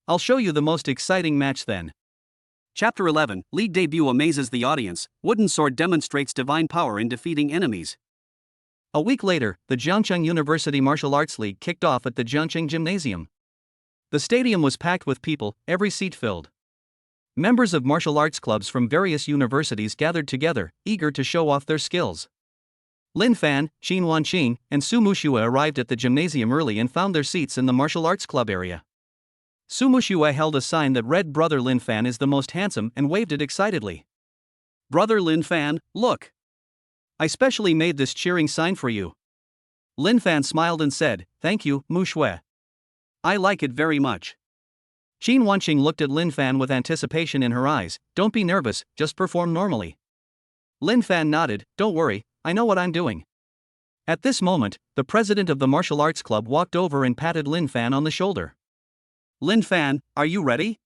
I'll show you the most exciting match then." Chapter 11, League Debut amazes the audience, wooden sword demonstrates divine power in defeating enemies. A week later, the Jiangcheng University Martial Arts League kicked off at the Jiangcheng Gymnasium. The stadium was packed with people, every seat filled. Members of martial arts clubs from various universities gathered together, eager to show off their skills. Lin Fan, Qin Wanqing, and Sumushua arrived at the gymnasium early and found their seats in the martial arts club area. Sumushua held a sign that read "Brother Lin Fan is the most handsome" and waved it excitedly. "Brother Lin Fan, look. I specially made this cheering sign for you." Lin Fan smiled and said, "Thank you, Mushue. I like it very much." Qin Wanqing looked at Lin Fan with anticipation in her eyes. "Don't be nervous, just perform normally." Lin Fan nodded, "Don't worry, I know what I'm doing." At this moment, the president of the martial arts club walked over and patted Lin Fan on the shoulder. "Lin Fan, are you ready?"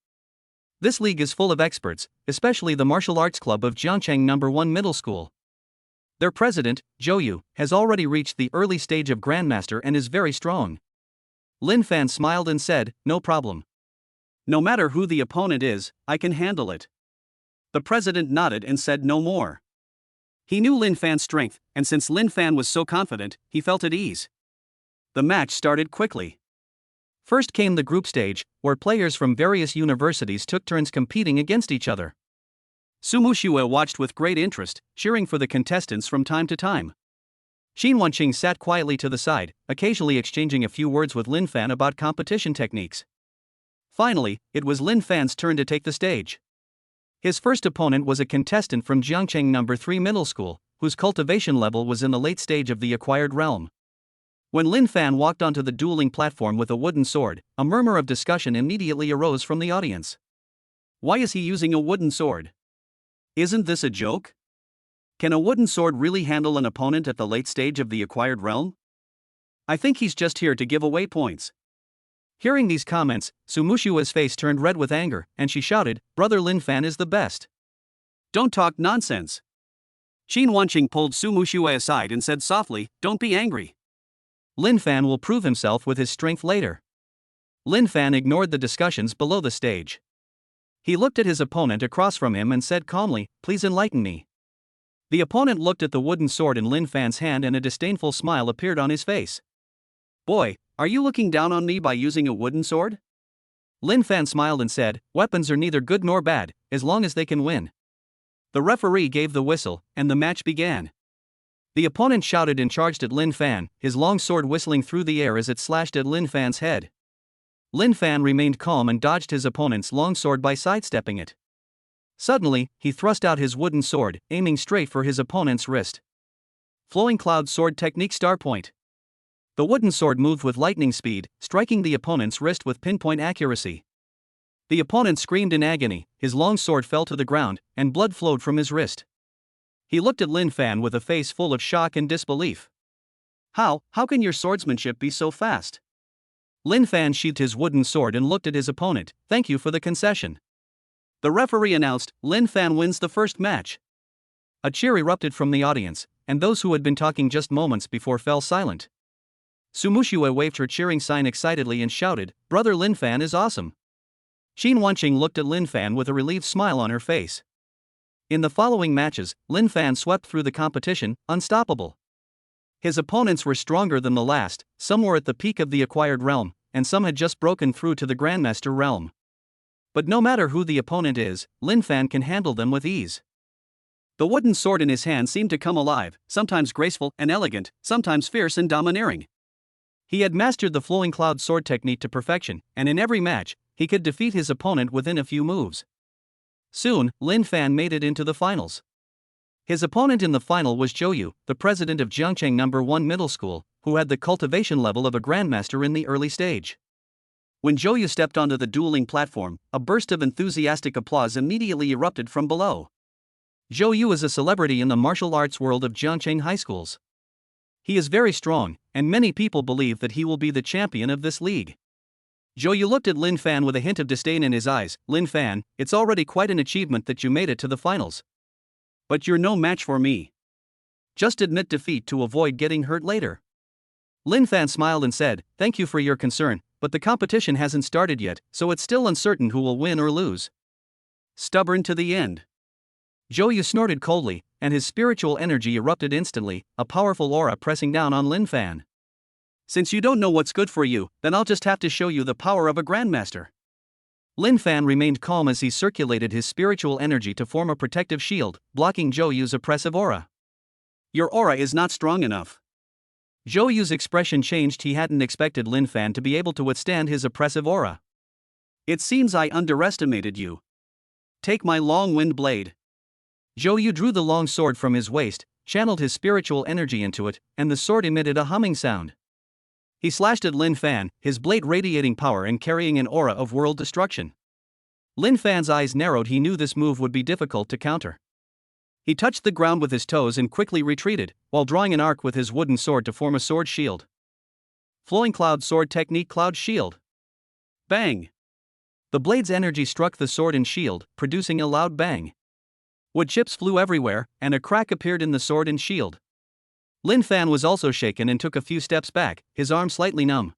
This league is full of experts, especially the martial arts club of Jiangcheng No. 1 Middle School. Their president, Zhou Yu, has already reached the early stage of Grandmaster and is very strong. Lin Fan smiled and said, "No problem. No matter who the opponent is, I can handle it." The president nodded and said no more. He knew Lin Fan's strength, and since Lin Fan was so confident, he felt at ease. The match started quickly. First came the group stage, where players from various universities took turns competing against each other. Sumushua watched with great interest, cheering for the contestants from time to time. Qin Wanqing sat quietly to the side, occasionally exchanging a few words with Lin Fan about competition techniques. Finally, it was Lin Fan's turn to take the stage. His first opponent was a contestant from Jiangcheng No. 3 Middle School, whose cultivation level was in the late stage of the acquired realm. When Lin Fan walked onto the dueling platform with a wooden sword, a murmur of discussion immediately arose from the audience. Why is he using a wooden sword? Isn't this a joke? Can a wooden sword really handle an opponent at the late stage of the acquired realm? I think he's just here to give away points. Hearing these comments, Sumushua's face turned red with anger, and she shouted, "Brother Lin Fan is the best." Don't talk nonsense. Qin Wanqing pulled Sumushua aside and said softly, "Don't be angry. Lin Fan will prove himself with his strength later." Lin Fan ignored the discussions below the stage. He looked at his opponent across from him and said calmly, "Please enlighten me. The opponent looked at the wooden sword in Lin Fan's hand and a disdainful smile appeared on his face. Boy, are you looking down on me by using a wooden sword? Lin Fan smiled and said, weapons are neither good nor bad, as long as they can win. The referee gave the whistle, and the match began. The opponent shouted and charged at Lin Fan, his long sword whistling through the air as it slashed at Lin Fan's head. Lin Fan remained calm and dodged his opponent's long sword by sidestepping it. Suddenly, he thrust out his wooden sword, aiming straight for his opponent's wrist. Flowing Cloud Sword Technique Star Point. The wooden sword moved with lightning speed, striking the opponent's wrist with pinpoint accuracy. The opponent screamed in agony, his long sword fell to the ground, and blood flowed from his wrist. He looked at Lin Fan with a face full of shock and disbelief. How can your swordsmanship be so fast? Lin Fan sheathed his wooden sword and looked at his opponent. Thank you for the concession. The referee announced, Lin Fan wins the first match. A cheer erupted from the audience, and those who had been talking just moments before fell silent. Sumushue waved her cheering sign excitedly and shouted, Brother Lin Fan is awesome. Qin Wanqing looked at Lin Fan with a relieved smile on her face. In the following matches, Lin Fan swept through the competition, unstoppable. His opponents were stronger than the last, some were at the peak of the acquired realm, and some had just broken through to the Grandmaster realm. But no matter who the opponent is, Lin Fan can handle them with ease. The wooden sword in his hand seemed to come alive, sometimes graceful and elegant, sometimes fierce and domineering. He had mastered the flowing cloud sword technique to perfection, and in every match, he could defeat his opponent within a few moves. Soon, Lin Fan made it into the finals. His opponent in the final was Zhou Yu, the president of Jiangcheng No. 1 Middle School, who had the cultivation level of a grandmaster in the early stage. When Zhou Yu stepped onto the dueling platform, a burst of enthusiastic applause immediately erupted from below. Zhou Yu is a celebrity in the martial arts world of Jiangcheng high schools. He is very strong, and many people believe that he will be the champion of this league. Zhou Yu looked at Lin Fan with a hint of disdain in his eyes. Lin Fan, it's already quite an achievement that you made it to the finals. But you're no match for me. Just admit defeat to avoid getting hurt later. Lin Fan smiled and said, thank you for your concern, but the competition hasn't started yet, so it's still uncertain who will win or lose. Stubborn to the end. Zhou Yu snorted coldly, and his spiritual energy erupted instantly, a powerful aura pressing down on Lin Fan. Since you don't know what's good for you, then I'll just have to show you the power of a grandmaster. Lin Fan remained calm as he circulated his spiritual energy to form a protective shield, blocking Zhou Yu's oppressive aura. Your aura is not strong enough. Zhou Yu's expression changed. He hadn't expected Lin Fan to be able to withstand his oppressive aura. It seems I underestimated you. Take my long wind blade. Zhou Yu drew the long sword from his waist, channeled his spiritual energy into it, and the sword emitted a humming sound. He slashed at Lin Fan, his blade radiating power and carrying an aura of world destruction. Lin Fan's eyes narrowed. He knew this move would be difficult to counter. He touched the ground with his toes and quickly retreated, while drawing an arc with his wooden sword to form a sword shield. Flowing Cloud Sword Technique Cloud Shield. Bang! The blade's energy struck the sword and shield, producing a loud bang. Wood chips flew everywhere, and a crack appeared in the sword and shield. Lin Fan was also shaken and took a few steps back, his arm slightly numb.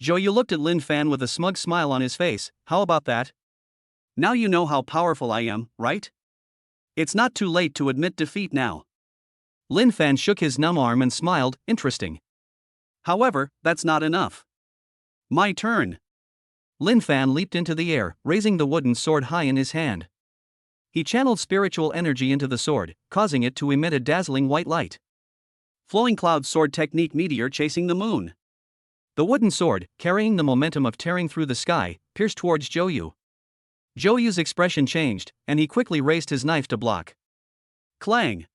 Zhou Yu looked at Lin Fan with a smug smile on his face. How about that? Now you know how powerful I am, right? It's not too late to admit defeat now. Lin Fan shook his numb arm and smiled. Interesting. However, that's not enough. My turn. Lin Fan leaped into the air, raising the wooden sword high in his hand. He channeled spiritual energy into the sword, causing it to emit a dazzling white light. Flowing Cloud Sword Technique Meteor Chasing the Moon. The wooden sword, carrying the momentum of tearing through the sky, pierced towards Zhou Yu. Zhou Yu's expression changed, and he quickly raised his knife to block. Clang!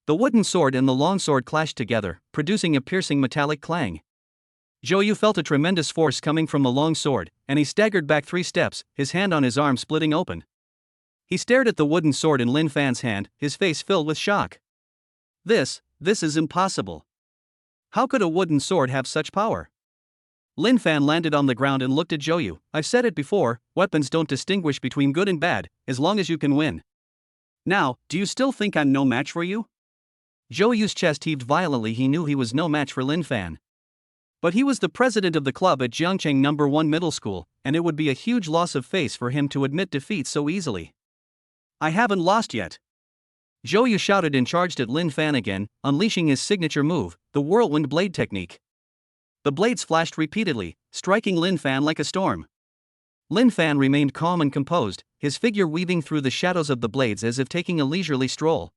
The wooden sword and the long sword clashed together, producing a piercing metallic clang. Zhou Yu felt a tremendous force coming from the long sword, and he staggered back 3 steps, his hand on his arm splitting open. He stared at the wooden sword in Lin Fan's hand, his face filled with shock. This is impossible. How could a wooden sword have such power? Lin Fan landed on the ground and looked at Zhou Yu. I've said it before, weapons don't distinguish between good and bad, as long as you can win. Now, do you still think I'm no match for you? Zhou Yu's chest heaved violently. He knew he was no match for Lin Fan. But he was the president of the club at Jiangcheng No. 1 Middle School, and it would be a huge loss of face for him to admit defeat so easily. I haven't lost yet. Zhou Yu shouted and charged at Lin Fan again, unleashing his signature move, the whirlwind blade technique. The blades flashed repeatedly, striking Lin Fan like a storm. Lin Fan remained calm and composed, his figure weaving through the shadows of the blades as if taking a leisurely stroll.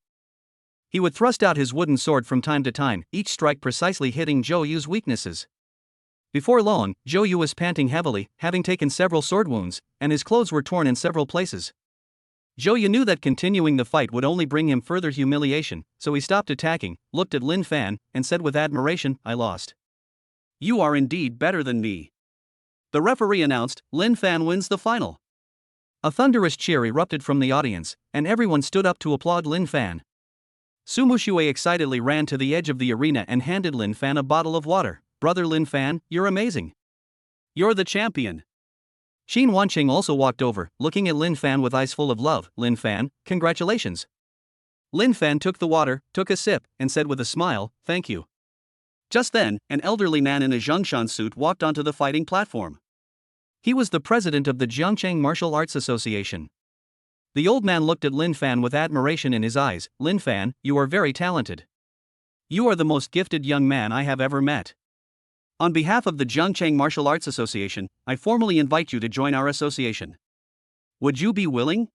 He would thrust out his wooden sword from time to time, each strike precisely hitting Zhou Yu's weaknesses. Before long, Zhou Yu was panting heavily, having taken several sword wounds, and his clothes were torn in several places. Zhou Yu knew that continuing the fight would only bring him further humiliation, so he stopped attacking, looked at Lin Fan, and said with admiration, "I lost." You are indeed better than me. The referee announced, Lin Fan wins the final. A thunderous cheer erupted from the audience, and everyone stood up to applaud Lin Fan. Su Muxue excitedly ran to the edge of the arena and handed Lin Fan a bottle of water. "Brother Lin Fan, you're amazing. You're the champion." Qin Wanqing also walked over, looking at Lin Fan with eyes full of love. "Lin Fan, congratulations." Lin Fan took the water, took a sip, and said with a smile, "Thank you." Just then, an elderly man in a Zhongshan suit walked onto the fighting platform. He was the president of the Jiangcheng Martial Arts Association. The old man looked at Lin Fan with admiration in his eyes. "Lin Fan, you are very talented. You are the most gifted young man I have ever met. On behalf of the Jiangcheng Martial Arts Association, I formally invite you to join our association. Would you be willing?"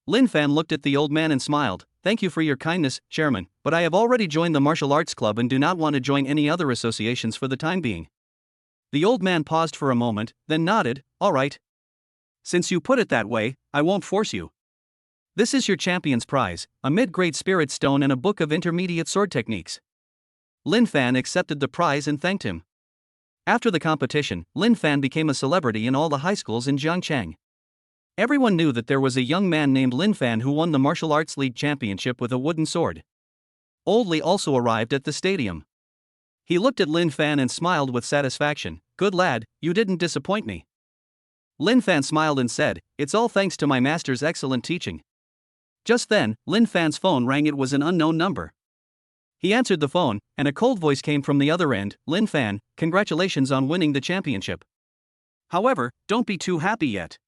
Lin Fan looked at the old man and smiled. "Thank you for your kindness, Chairman, but I have already joined the Martial Arts Club and do not want to join any other associations for the time being." The old man paused for a moment, then nodded. "All right. Since you put it that way, I won't force you. This is your champion's prize, a mid-grade spirit stone and a book of intermediate sword techniques." Lin Fan accepted the prize and thanked him. After the competition, Lin Fan became a celebrity in all the high schools in Jiangcheng. Everyone knew that there was a young man named Lin Fan who won the Martial Arts League championship with a wooden sword. Old Li also arrived at the stadium. He looked at Lin Fan and smiled with satisfaction. "Good lad, you didn't disappoint me." Lin Fan smiled and said, "It's all thanks to my master's excellent teaching." Just then, Lin Fan's phone rang. It was an unknown number. He answered the phone, and a cold voice came from the other end. "Lin Fan, congratulations on winning the championship. However, don't be too happy yet.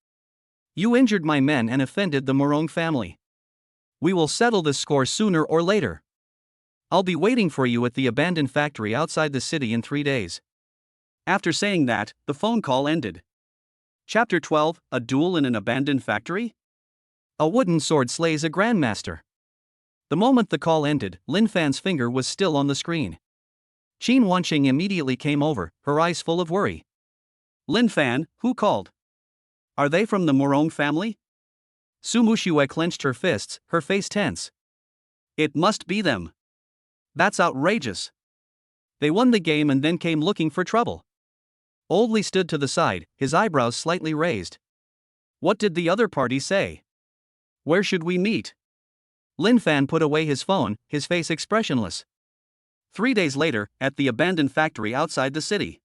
You injured my men and offended the Morong family. We will settle this score sooner or later. I'll be waiting for you at the abandoned factory outside the city in 3 days." After saying that, the phone call ended. Chapter 12, A Duel in an Abandoned Factory? A wooden sword slays a grandmaster. The moment the call ended, Lin Fan's finger was still on the screen. Qin Wanqing immediately came over, her eyes full of worry. "Lin Fan, who called? Are they from the Morong family?" Su Muxue clenched her fists, her face tense. "It must be them. That's outrageous. They won the game and then came looking for trouble." Old Li stood to the side, his eyebrows slightly raised. "What did the other party say? Where should we meet?" Lin Fan put away his phone, his face expressionless. 3 days later, at the abandoned factory outside the city.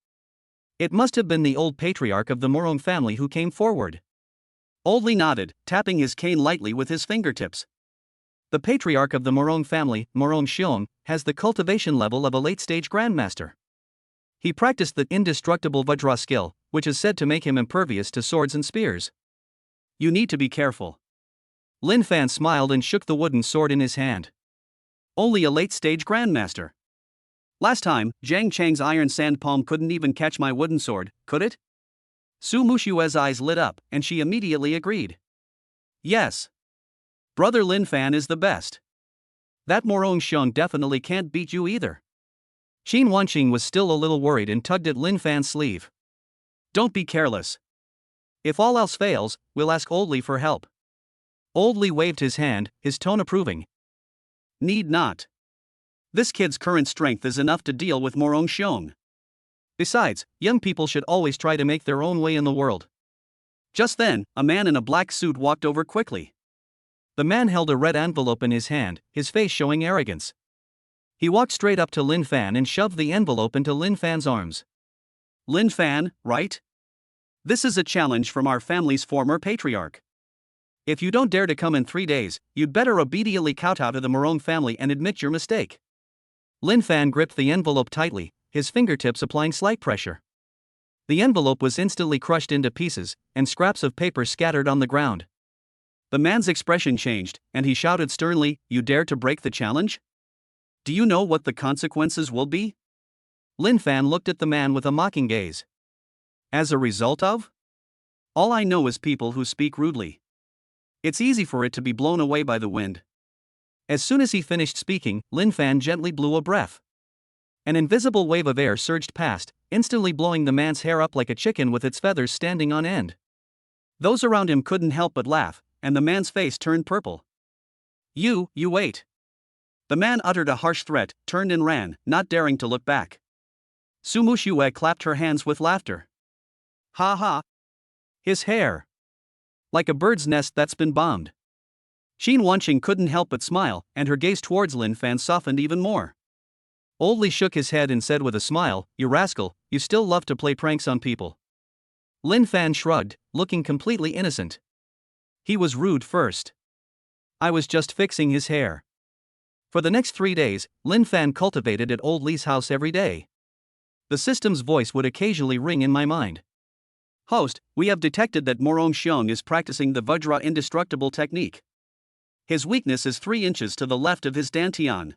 It must have been the old patriarch of the Morong family who came forward. Old Li nodded, tapping his cane lightly with his fingertips. The patriarch of the Morong family, Morong Xiong, has the cultivation level of a late-stage grandmaster. He practiced the indestructible Vajra skill, which is said to make him impervious to swords and spears. You need to be careful. Lin Fan smiled and shook the wooden sword in his hand. Only a late-stage grandmaster. Last time, Zhang Chang's iron sand palm couldn't even catch my wooden sword, could it? Su Muxue's eyes lit up, and she immediately agreed. Yes. Brother Lin Fan is the best. That Morong Xiong definitely can't beat you either. Qin Wanqing was still a little worried and tugged at Lin Fan's sleeve. Don't be careless. If all else fails, we'll ask Old Li for help. Old Li waved his hand, his tone approving. Need not. This kid's current strength is enough to deal with Morong Xiong. Besides, young people should always try to make their own way in the world. Just then, a man in a black suit walked over quickly. The man held a red envelope in his hand, his face showing arrogance. He walked straight up to Lin Fan and shoved the envelope into Lin Fan's arms. Lin Fan, right? This is a challenge from our family's former patriarch. If you don't dare to come in 3 days, you'd better obediently kowtow to the Morong family and admit your mistake. Lin Fan gripped the envelope tightly, his fingertips applying slight pressure. The envelope was instantly crushed into pieces, and scraps of paper scattered on the ground. The man's expression changed, and he shouted sternly, "You dare to break the challenge? Do you know what the consequences will be?" Lin Fan looked at the man with a mocking gaze. As a result of? All I know is people who speak rudely. It's easy for it to be blown away by the wind. As soon as he finished speaking, Lin Fan gently blew a breath. An invisible wave of air surged past, instantly blowing the man's hair up like a chicken with its feathers standing on end. Those around him couldn't help but laugh, and the man's face turned purple. You wait." The man uttered a harsh threat, turned and ran, not daring to look back. Su Mushue clapped her hands with laughter. "Ha ha! His hair! Like a bird's nest that's been bombed." Xin Wanqing couldn't help but smile, and her gaze towards Lin Fan softened even more. Old Li shook his head and said with a smile, "You rascal, you still love to play pranks on people." Lin Fan shrugged, looking completely innocent. He was rude first. I was just fixing his hair. For the next 3 days, Lin Fan cultivated at Old Li's house every day. The system's voice would occasionally ring in my mind. "Host, we have detected that Morong Xiong is practicing the Vajra indestructible technique. His weakness is 3 inches to the left of his dantian.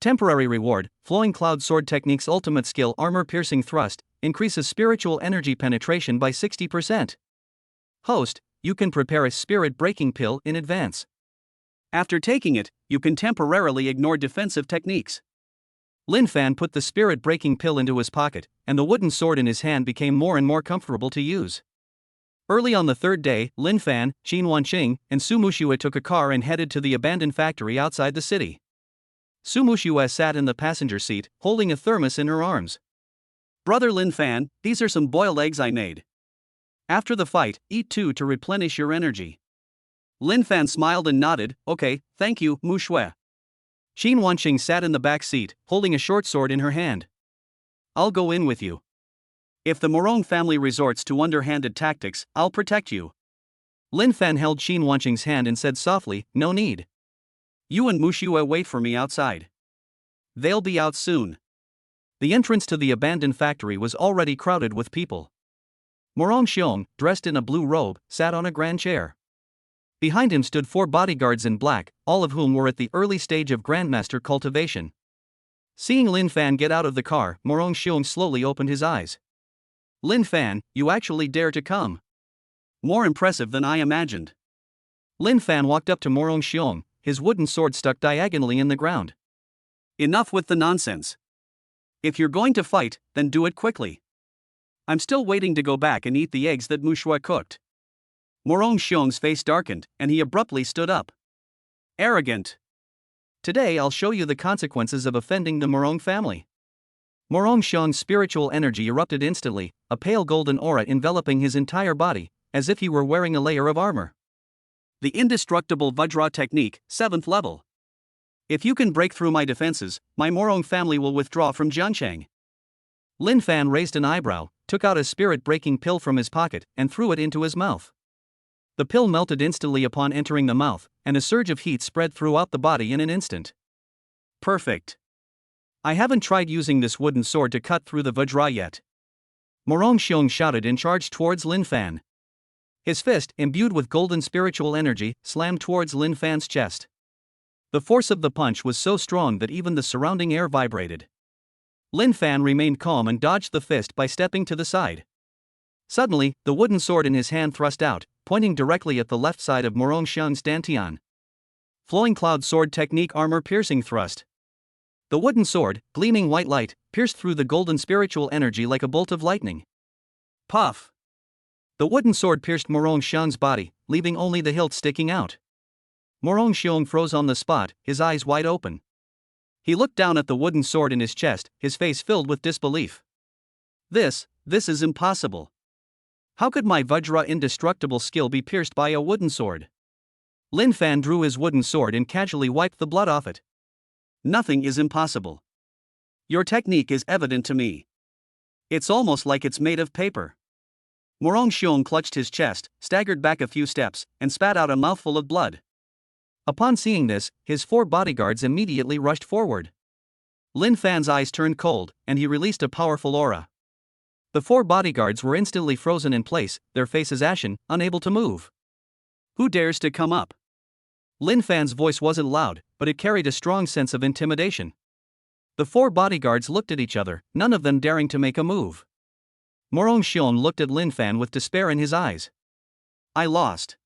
Temporary reward, Flowing Cloud Sword Technique's ultimate skill armor-piercing thrust, increases spiritual energy penetration by 60%. Host, you can prepare a spirit-breaking pill in advance. After taking it, you can temporarily ignore defensive techniques." Lin Fan put the spirit-breaking pill into his pocket, and the wooden sword in his hand became more and more comfortable to use. Early on the 3rd day, Lin Fan, Xin Wanqing, and Su Mushue took a car and headed to the abandoned factory outside the city. Su Mushue sat in the passenger seat, holding a thermos in her arms. "Brother Lin Fan, these are some boiled eggs I made. After the fight, eat 2 to replenish your energy." Lin Fan smiled and nodded. "Okay, thank you, Mushue." Xin Wanqing sat in the back seat, holding a short sword in her hand. "I'll go in with you. If the Morong family resorts to underhanded tactics, I'll protect you." Lin Fan held Xin Wanqing's hand and said softly, "No need. You and Mushue wait for me outside. They'll be out soon." The entrance to the abandoned factory was already crowded with people. Morong Xiong, dressed in a blue robe, sat on a grand chair. Behind him stood 4 bodyguards in black, all of whom were at the early stage of Grandmaster cultivation. Seeing Lin Fan get out of the car, Morong Xiong slowly opened his eyes. "Lin Fan, you actually dare to come. More impressive than I imagined." Lin Fan walked up to Morong Xiong, his wooden sword stuck diagonally in the ground. "Enough with the nonsense. If you're going to fight, then do it quickly. I'm still waiting to go back and eat the eggs that Mushue cooked." Morong Xiong's face darkened, and he abruptly stood up. "Arrogant. Today I'll show you the consequences of offending the Morong family." Morong Xiong's spiritual energy erupted instantly, a pale golden aura enveloping his entire body, as if he were wearing a layer of armor. "The indestructible Vajra technique, 7th level. If you can break through my defenses, my Morong family will withdraw from Jianchang." Lin Fan raised an eyebrow, took out a spirit-breaking pill from his pocket, and threw it into his mouth. The pill melted instantly upon entering the mouth, and a surge of heat spread throughout the body in an instant. "Perfect. I haven't tried using this wooden sword to cut through the Vajra yet." Morong Xiong shouted and charged towards Lin Fan. His fist, imbued with golden spiritual energy, slammed towards Lin Fan's chest. The force of the punch was so strong that even the surrounding air vibrated. Lin Fan remained calm and dodged the fist by stepping to the side. Suddenly, the wooden sword in his hand thrust out, pointing directly at the left side of Morong Xiong's dantian. Flowing Cloud Sword Technique Armor-Piercing Thrust. The wooden sword, gleaming white light, pierced through the golden spiritual energy like a bolt of lightning. Puff! The wooden sword pierced Morong Xiong's body, leaving only the hilt sticking out. Morong Xiong froze on the spot, his eyes wide open. He looked down at the wooden sword in his chest, his face filled with disbelief. This is impossible. How could my Vajra indestructible skill be pierced by a wooden sword? Lin Fan drew his wooden sword and casually wiped the blood off it. Nothing is impossible. Your technique is evident to me. It's almost like it's made of paper. Morong Xiong clutched his chest, staggered back a few steps, and spat out a mouthful of blood. Upon seeing this, his 4 bodyguards immediately rushed forward. Lin Fan's eyes turned cold, and he released a powerful aura. The 4 bodyguards were instantly frozen in place, their faces ashen, unable to move. Who dares to come up? Lin Fan's voice wasn't loud, but it carried a strong sense of intimidation. The four bodyguards looked at each other, none of them daring to make a move. Morong Xion looked at Lin Fan with despair in his eyes. I lost.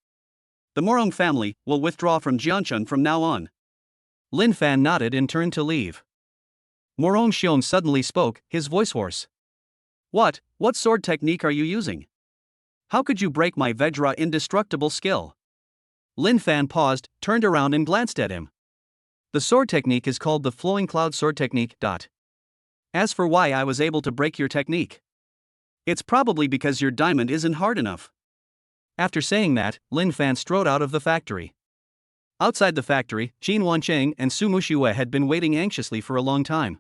The Morong family will withdraw from Jianchun from now on. Lin Fan nodded and turned to leave. Morong Xion suddenly spoke, his voice hoarse. What sword technique are you using? How could you break my Vajra indestructible skill? Lin Fan paused, turned around and glanced at him. The sword technique is called the Flowing Cloud Sword Technique. As for why I was able to break your technique, it's probably because your diamond isn't hard enough. After saying that, Lin Fan strode out of the factory. Outside the factory, Jin Wancheng and Su Muxue had been waiting anxiously for a long time.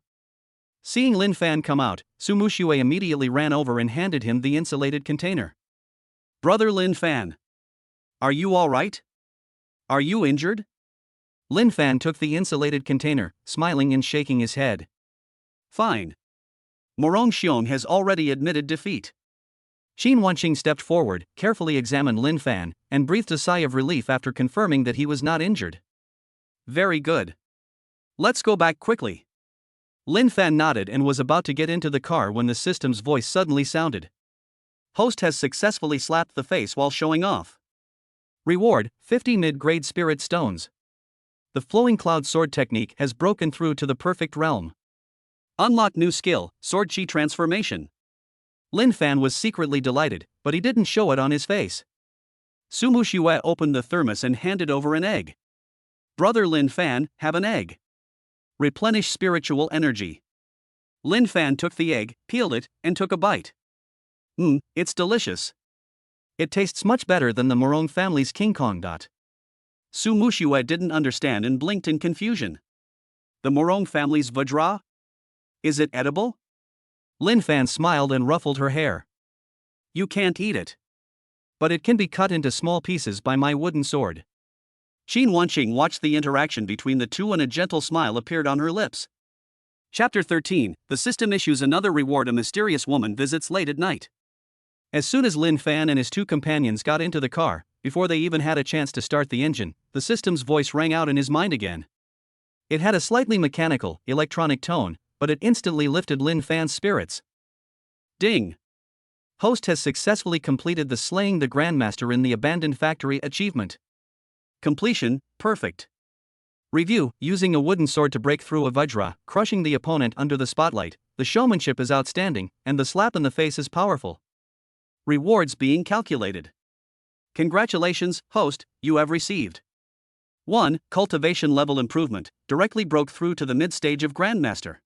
Seeing Lin Fan come out, Su Muxue immediately ran over and handed him the insulated container. Brother Lin Fan, are you all right? Are you injured? Lin Fan took the insulated container, smiling and shaking his head. Fine. Morong Xiong has already admitted defeat. Jin Wanqing stepped forward, carefully examined Lin Fan, and breathed a sigh of relief after confirming that he was not injured. Very good. Let's go back quickly. Lin Fan nodded and was about to get into the car when the system's voice suddenly sounded. Host has successfully slapped the face while showing off. Reward, 50 mid-grade spirit stones. The Flowing Cloud Sword Technique has broken through to the perfect realm. Unlock new skill, Sword Chi Transformation. Lin Fan was secretly delighted, but he didn't show it on his face. Su Muxue opened the thermos and handed over an egg. Brother Lin Fan, have an egg. Replenish spiritual energy. Lin Fan took the egg, peeled it, and took a bite. It's delicious. It tastes much better than the Morong family's King Kong. Su Muxue didn't understand and blinked in confusion. The Morong family's Vajra? Is it edible? Lin Fan smiled and ruffled her hair. You can't eat it. But it can be cut into small pieces by my wooden sword. Qin Wanqing watched the interaction between the two and a gentle smile appeared on her lips. Chapter 13, The system issues another reward. A mysterious woman visits late at night. As soon as Lin Fan and his two companions got into the car, before they even had a chance to start the engine, the system's voice rang out in his mind again. It had a slightly mechanical, electronic tone, but it instantly lifted Lin Fan's spirits. Ding! Host has successfully completed the Slaying the Grandmaster in the Abandoned Factory achievement. Completion, perfect. Review, using a wooden sword to break through a Vajra, crushing the opponent under the spotlight, the showmanship is outstanding, and the slap in the face is powerful. Rewards being calculated. Congratulations, host, you have received 1. Cultivation level improvement, directly broke through to the mid-stage of Grandmaster.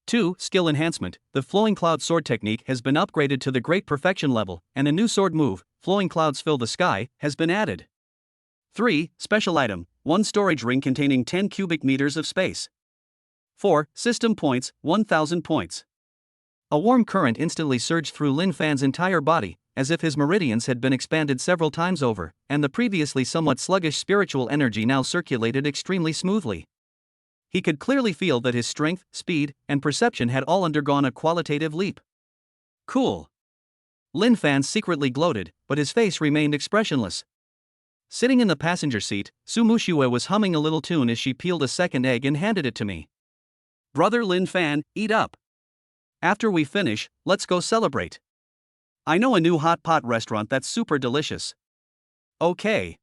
2. Skill enhancement, the Flowing Cloud Sword Technique has been upgraded to the Great Perfection level, and a new sword move, Flowing Clouds Fill the Sky, has been added. 3. Special item, 1 storage ring containing 10 cubic meters of space. 4. System points, 1000 points. A warm current instantly surged through Lin Fan's entire body, as if his meridians had been expanded several times over, and the previously somewhat sluggish spiritual energy now circulated extremely smoothly. He could clearly feel that his strength, speed, and perception had all undergone a qualitative leap. Cool. Lin Fan secretly gloated, but his face remained expressionless. Sitting in the passenger seat, Su Muxue was humming a little tune as she peeled a second egg and handed it to me. Brother Lin Fan, eat up. After we finish, let's go celebrate. I know a new hot pot restaurant that's super delicious. Okay.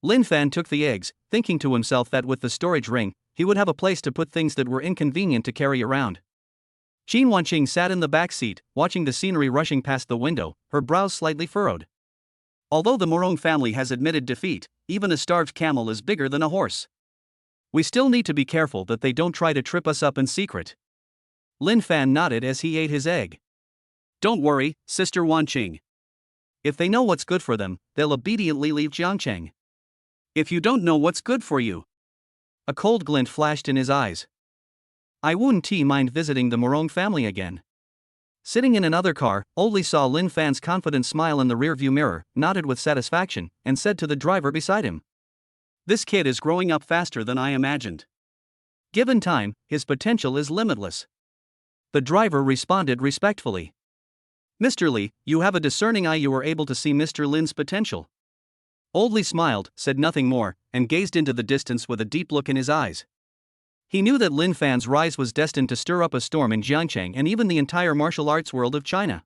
Lin Fan took the eggs, thinking to himself that with the storage ring, he would have a place to put things that were inconvenient to carry around. Qin Wanqing sat in the back seat, watching the scenery rushing past the window, her brows slightly furrowed. Although the Morong family has admitted defeat, even a starved camel is bigger than a horse. We still need to be careful that they don't try to trip us up in secret. Lin Fan nodded as he ate his egg. Don't worry, Sister Wanqing. If they know what's good for them, they'll obediently leave Jiangcheng. If you don't know what's good for you. A cold glint flashed in his eyes. I wouldn't mind visiting the Morong family again. Sitting in another car, Oldly saw Lin Fan's confident smile in the rearview mirror, nodded with satisfaction, and said to the driver beside him. This kid is growing up faster than I imagined. Given time, his potential is limitless. The driver responded respectfully. Mr. Li, you have a discerning eye. You were able to see Mr. Lin's potential. Old Li smiled, said nothing more, and gazed into the distance with a deep look in his eyes. He knew that Lin Fan's rise was destined to stir up a storm in Jiangcheng and even the entire martial arts world of China.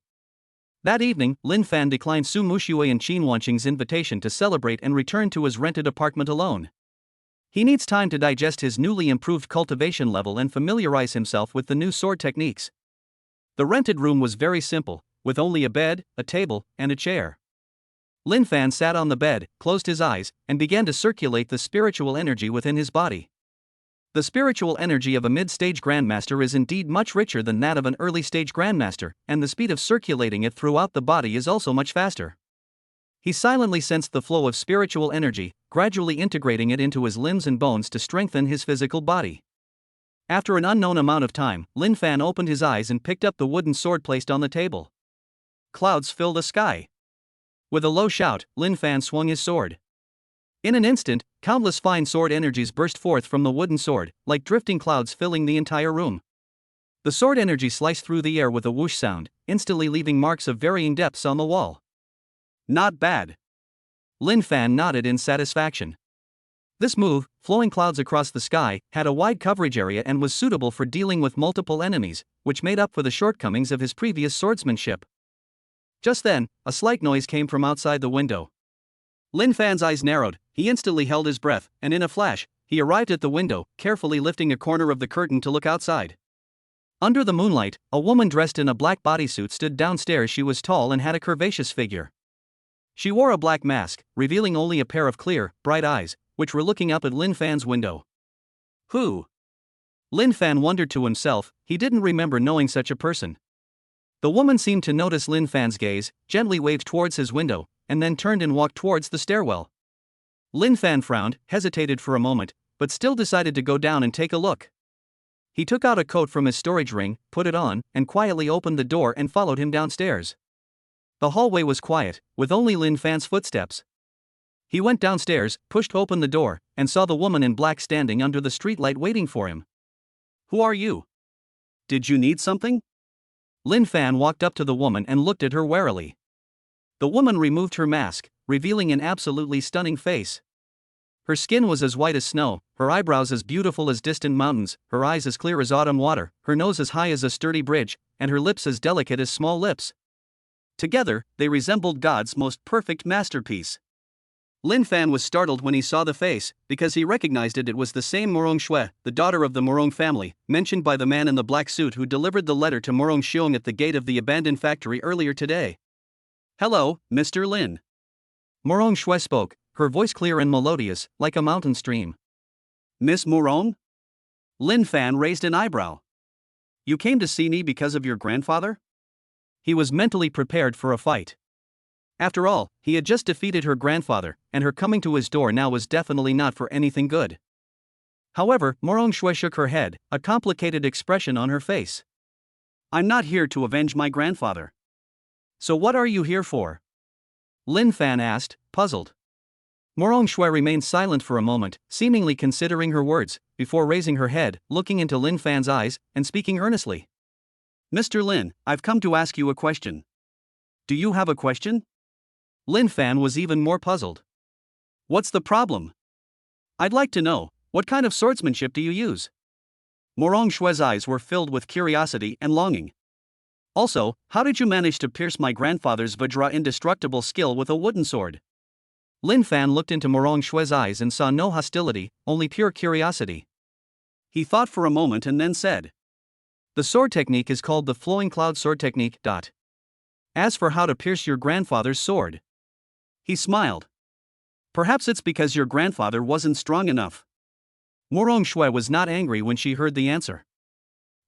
That evening, Lin Fan declined Su Mushui and Qin Wanqing's invitation to celebrate and returned to his rented apartment alone. He needs time to digest his newly improved cultivation level and familiarize himself with the new sword techniques. The rented room was very simple, with only a bed, a table, and a chair. Lin Fan sat on the bed, closed his eyes, and began to circulate the spiritual energy within his body. The spiritual energy of a mid-stage grandmaster is indeed much richer than that of an early-stage grandmaster, and the speed of circulating it throughout the body is also much faster. He silently sensed the flow of spiritual energy, gradually integrating it into his limbs and bones to strengthen his physical body. After an unknown amount of time, Lin Fan opened his eyes and picked up the wooden sword placed on the table. Clouds filled the sky. With a low shout, Lin Fan swung his sword. In an instant, countless fine sword energies burst forth from the wooden sword, like drifting clouds filling the entire room. The sword energy sliced through the air with a whoosh sound, instantly leaving marks of varying depths on the wall. Not bad. Lin Fan nodded in satisfaction. This move, flowing clouds across the sky, had a wide coverage area and was suitable for dealing with multiple enemies, which made up for the shortcomings of his previous swordsmanship. Just then, a slight noise came from outside the window. Lin Fan's eyes narrowed, he instantly held his breath, and in a flash, he arrived at the window, carefully lifting a corner of the curtain to look outside. Under the moonlight, a woman dressed in a black bodysuit stood downstairs. She was tall and had a curvaceous figure. She wore a black mask, revealing only a pair of clear, bright eyes, which were looking up at Lin Fan's window. Who? Lin Fan wondered to himself, he didn't remember knowing such a person. The woman seemed to notice Lin Fan's gaze, gently waved towards his window, and then turned and walked towards the stairwell. Lin Fan frowned, hesitated for a moment, but still decided to go down and take a look. He took out a coat from his storage ring, put it on, and quietly opened the door and followed him downstairs. The hallway was quiet, with only Lin Fan's footsteps. He went downstairs, pushed open the door, and saw the woman in black standing under the streetlight waiting for him. Who are you? Did you need something? Lin Fan walked up to the woman and looked at her warily. The woman removed her mask, revealing an absolutely stunning face. Her skin was as white as snow, her eyebrows as beautiful as distant mountains, her eyes as clear as autumn water, her nose as high as a sturdy bridge, and her lips as delicate as small lips. Together, they resembled God's most perfect masterpiece. Lin Fan was startled when he saw the face, because he recognized it was the same Morong Shui, the daughter of the Morong family, mentioned by the man in the black suit who delivered the letter to Morong Xiong at the gate of the abandoned factory earlier today. Hello, Mr. Lin. Morong Shui spoke, her voice clear and melodious, like a mountain stream. Miss Morong? Lin Fan raised an eyebrow. You came to see me because of your grandfather? He was mentally prepared for a fight. After all, he had just defeated her grandfather, and her coming to his door now was definitely not for anything good. However, Morong Shui shook her head, a complicated expression on her face. I'm not here to avenge my grandfather. So what are you here for? Lin Fan asked, puzzled. Morong Shui remained silent for a moment, seemingly considering her words, before raising her head, looking into Lin Fan's eyes, and speaking earnestly. Mr. Lin, I've come to ask you a question. Do you have a question? Lin Fan was even more puzzled. What's the problem? I'd like to know, what kind of swordsmanship do you use? Morong Shui's eyes were filled with curiosity and longing. Also, how did you manage to pierce my grandfather's Vajra indestructible skill with a wooden sword? Lin Fan looked into Morong Shui's eyes and saw no hostility, only pure curiosity. He thought for a moment and then said, the sword technique is called the Flowing Cloud Sword Technique. As for how to pierce your grandfather's sword. He smiled. Perhaps it's because your grandfather wasn't strong enough. Morong Shui was not angry when she heard the answer.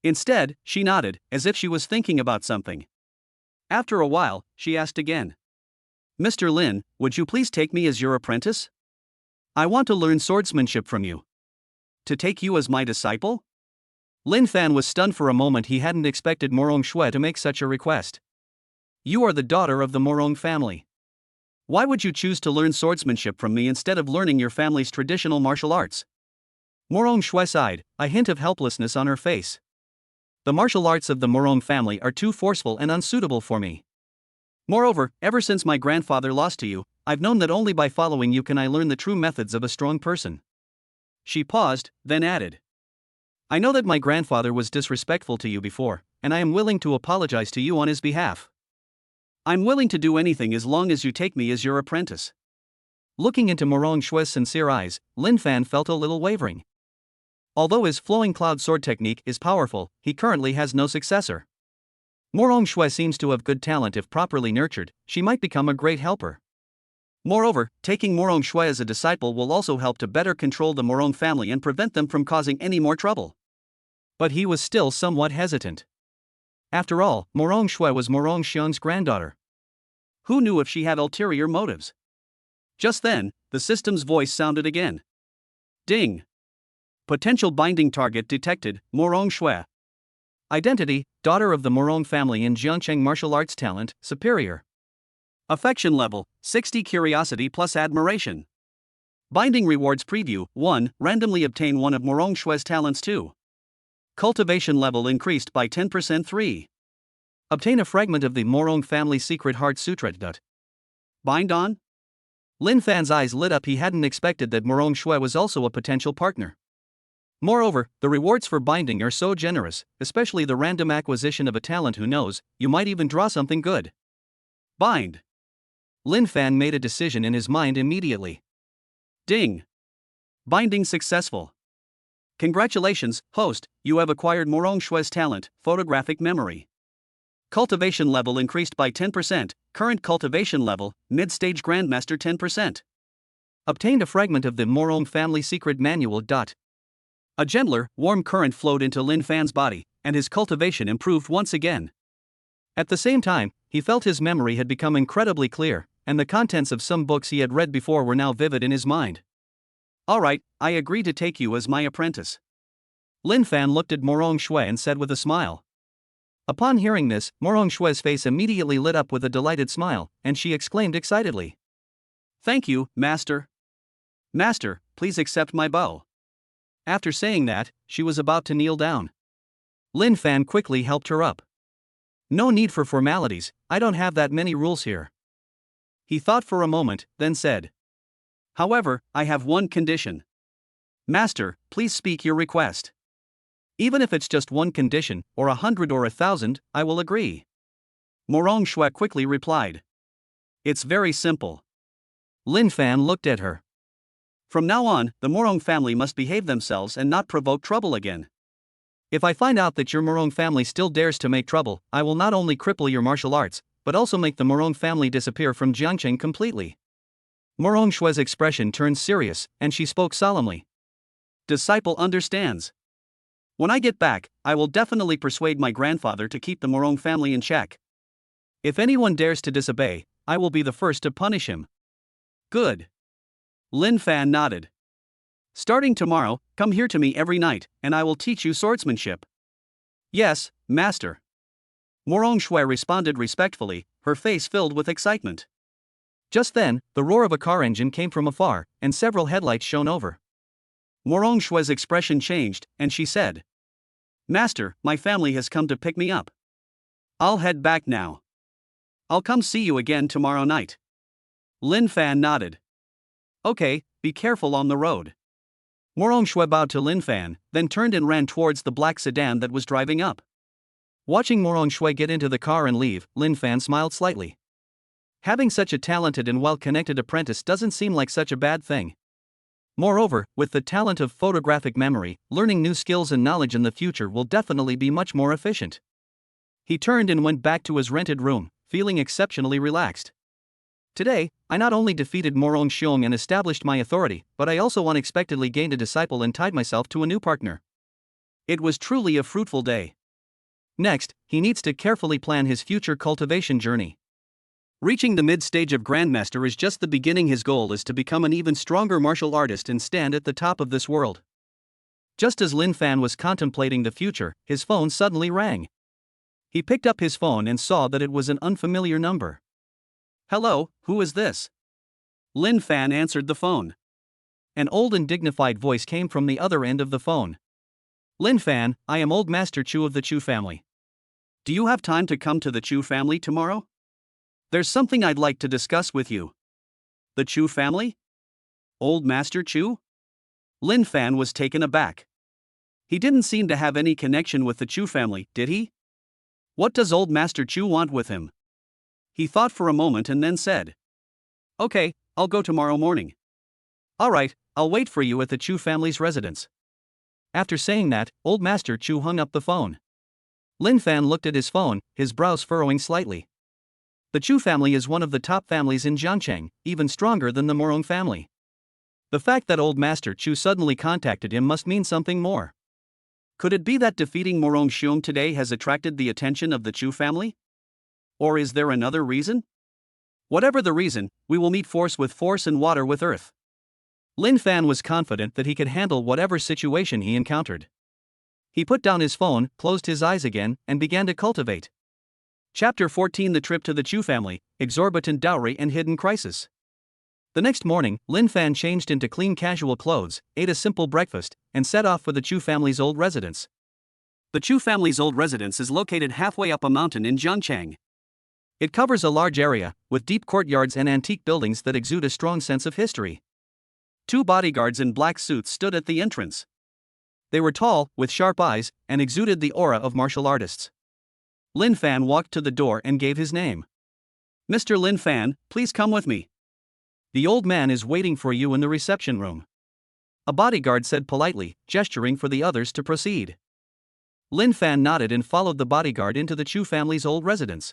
Instead, she nodded, as if she was thinking about something. After a while, she asked again. Mr. Lin, would you please take me as your apprentice? I want to learn swordsmanship from you. To take you as my disciple? Lin Fan was stunned for a moment. He hadn't expected Morong Shui to make such a request. You are the daughter of the Morong family. Why would you choose to learn swordsmanship from me instead of learning your family's traditional martial arts? Morong Shui sighed, a hint of helplessness on her face. The martial arts of the Morong family are too forceful and unsuitable for me. Moreover, ever since my grandfather lost to you, I've known that only by following you can I learn the true methods of a strong person. She paused, then added. I know that my grandfather was disrespectful to you before, and I am willing to apologize to you on his behalf. I'm willing to do anything as long as you take me as your apprentice. Looking into Morong Shue's sincere eyes, Lin Fan felt a little wavering. Although his flowing cloud sword technique is powerful, he currently has no successor. Morong Shue seems to have good talent if properly nurtured, she might become a great helper. Moreover, taking Morong Shue as a disciple will also help to better control the Morong family and prevent them from causing any more trouble. But he was still somewhat hesitant. After all, Morong Shue was Morong Xiong's granddaughter. Who knew if she had ulterior motives? Just then, the system's voice sounded again. Ding! Potential binding target detected, Morong Shue. Identity, daughter of the Morong family in Jiangcheng martial arts talent, superior. Affection level, 60 curiosity plus admiration. Binding rewards preview, 1, randomly obtain one of Morong Shue's talents 2. Cultivation level increased by 10% 3. Obtain a fragment of the Morong family secret heart sutra. Bind on? Lin Fan's eyes lit up. He hadn't expected that Morong Shue was also a potential partner. Moreover, the rewards for binding are so generous, especially the random acquisition of a talent. Who knows, you might even draw something good. Bind. Lin Fan made a decision in his mind immediately. Ding. Binding successful. Congratulations, host, you have acquired Morong Shue's talent, photographic memory. Cultivation level increased by 10%, current cultivation level, mid-stage grandmaster 10%. Obtained a fragment of the Morong family secret manual. A gentler, warm current flowed into Lin Fan's body, and his cultivation improved once again. At the same time, he felt his memory had become incredibly clear, and the contents of some books he had read before were now vivid in his mind. Alright, I agree to take you as my apprentice. Lin Fan looked at Morong Shue and said with a smile. Upon hearing this, Morong Shue's face immediately lit up with a delighted smile, and she exclaimed excitedly. Thank you, Master. Master, please accept my bow. After saying that, she was about to kneel down. Lin Fan quickly helped her up. No need for formalities, I don't have that many rules here. He thought for a moment, then said. However, I have one condition. Master, please speak your request. Even if it's just one condition, or 100 or 1,000, I will agree. Morong Shue quickly replied. It's very simple. Lin Fan looked at her. From now on, the Morong family must behave themselves and not provoke trouble again. If I find out that your Morong family still dares to make trouble, I will not only cripple your martial arts, but also make the Morong family disappear from Jiangcheng completely. Morong Shue's expression turned serious, and she spoke solemnly. Disciple understands. When I get back, I will definitely persuade my grandfather to keep the Morong family in check. If anyone dares to disobey, I will be the first to punish him. Good. Lin Fan nodded. Starting tomorrow, come here to me every night, and I will teach you swordsmanship. Yes, Master. Morong Shue responded respectfully, her face filled with excitement. Just then, the roar of a car engine came from afar, and several headlights shone over. Morong Shue's expression changed, and she said, Master, my family has come to pick me up. I'll head back now. I'll come see you again tomorrow night. Lin Fan nodded. Okay, be careful on the road. Morong Shue bowed to Lin Fan, then turned and ran towards the black sedan that was driving up. Watching Morong Shue get into the car and leave, Lin Fan smiled slightly. Having such a talented and well-connected apprentice doesn't seem like such a bad thing. Moreover, with the talent of photographic memory, learning new skills and knowledge in the future will definitely be much more efficient. He turned and went back to his rented room, feeling exceptionally relaxed. Today, I not only defeated Morong Xiong and established my authority, but I also unexpectedly gained a disciple and tied myself to a new partner. It was truly a fruitful day. Next, he needs to carefully plan his future cultivation journey. Reaching the mid-stage of Grandmaster is just the beginning. His goal is to become an even stronger martial artist and stand at the top of this world. Just as Lin Fan was contemplating the future, his phone suddenly rang. He picked up his phone and saw that it was an unfamiliar number. Hello, who is this? Lin Fan answered the phone. An old and dignified voice came from the other end of the phone. Lin Fan, I am old Master Chu of the Chu family. Do you have time to come to the Chu family tomorrow? There's something I'd like to discuss with you. The Chu family? Old Master Chu? Lin Fan was taken aback. He didn't seem to have any connection with the Chu family, did he? What does Old Master Chu want with him? He thought for a moment and then said, "Okay, I'll go tomorrow morning." "Alright, I'll wait for you at the Chu family's residence." After saying that, Old Master Chu hung up the phone. Lin Fan looked at his phone, his brows furrowing slightly. The Chu family is one of the top families in Jiangcheng, even stronger than the Morong family. The fact that Old Master Chu suddenly contacted him must mean something more. Could it be that defeating Morong Xiong today has attracted the attention of the Chu family? Or is there another reason? Whatever the reason, we will meet force with force and water with earth. Lin Fan was confident that he could handle whatever situation he encountered. He put down his phone, closed his eyes again, and began to cultivate. Chapter 14: The Trip to the Chu Family, Exorbitant Dowry and Hidden Crisis. The next morning, Lin Fan changed into clean casual clothes, ate a simple breakfast, and set off for the Chu family's old residence. The Chu family's old residence is located halfway up a mountain in Jiangcheng. It covers a large area, with deep courtyards and antique buildings that exude a strong sense of history. 2 bodyguards in black suits stood at the entrance. They were tall, with sharp eyes, and exuded the aura of martial artists. Lin Fan walked to the door and gave his name. "Mr. Lin Fan, please come with me. The old man is waiting for you in the reception room." A bodyguard said politely, gesturing for the others to proceed. Lin Fan nodded and followed the bodyguard into the Chu family's old residence.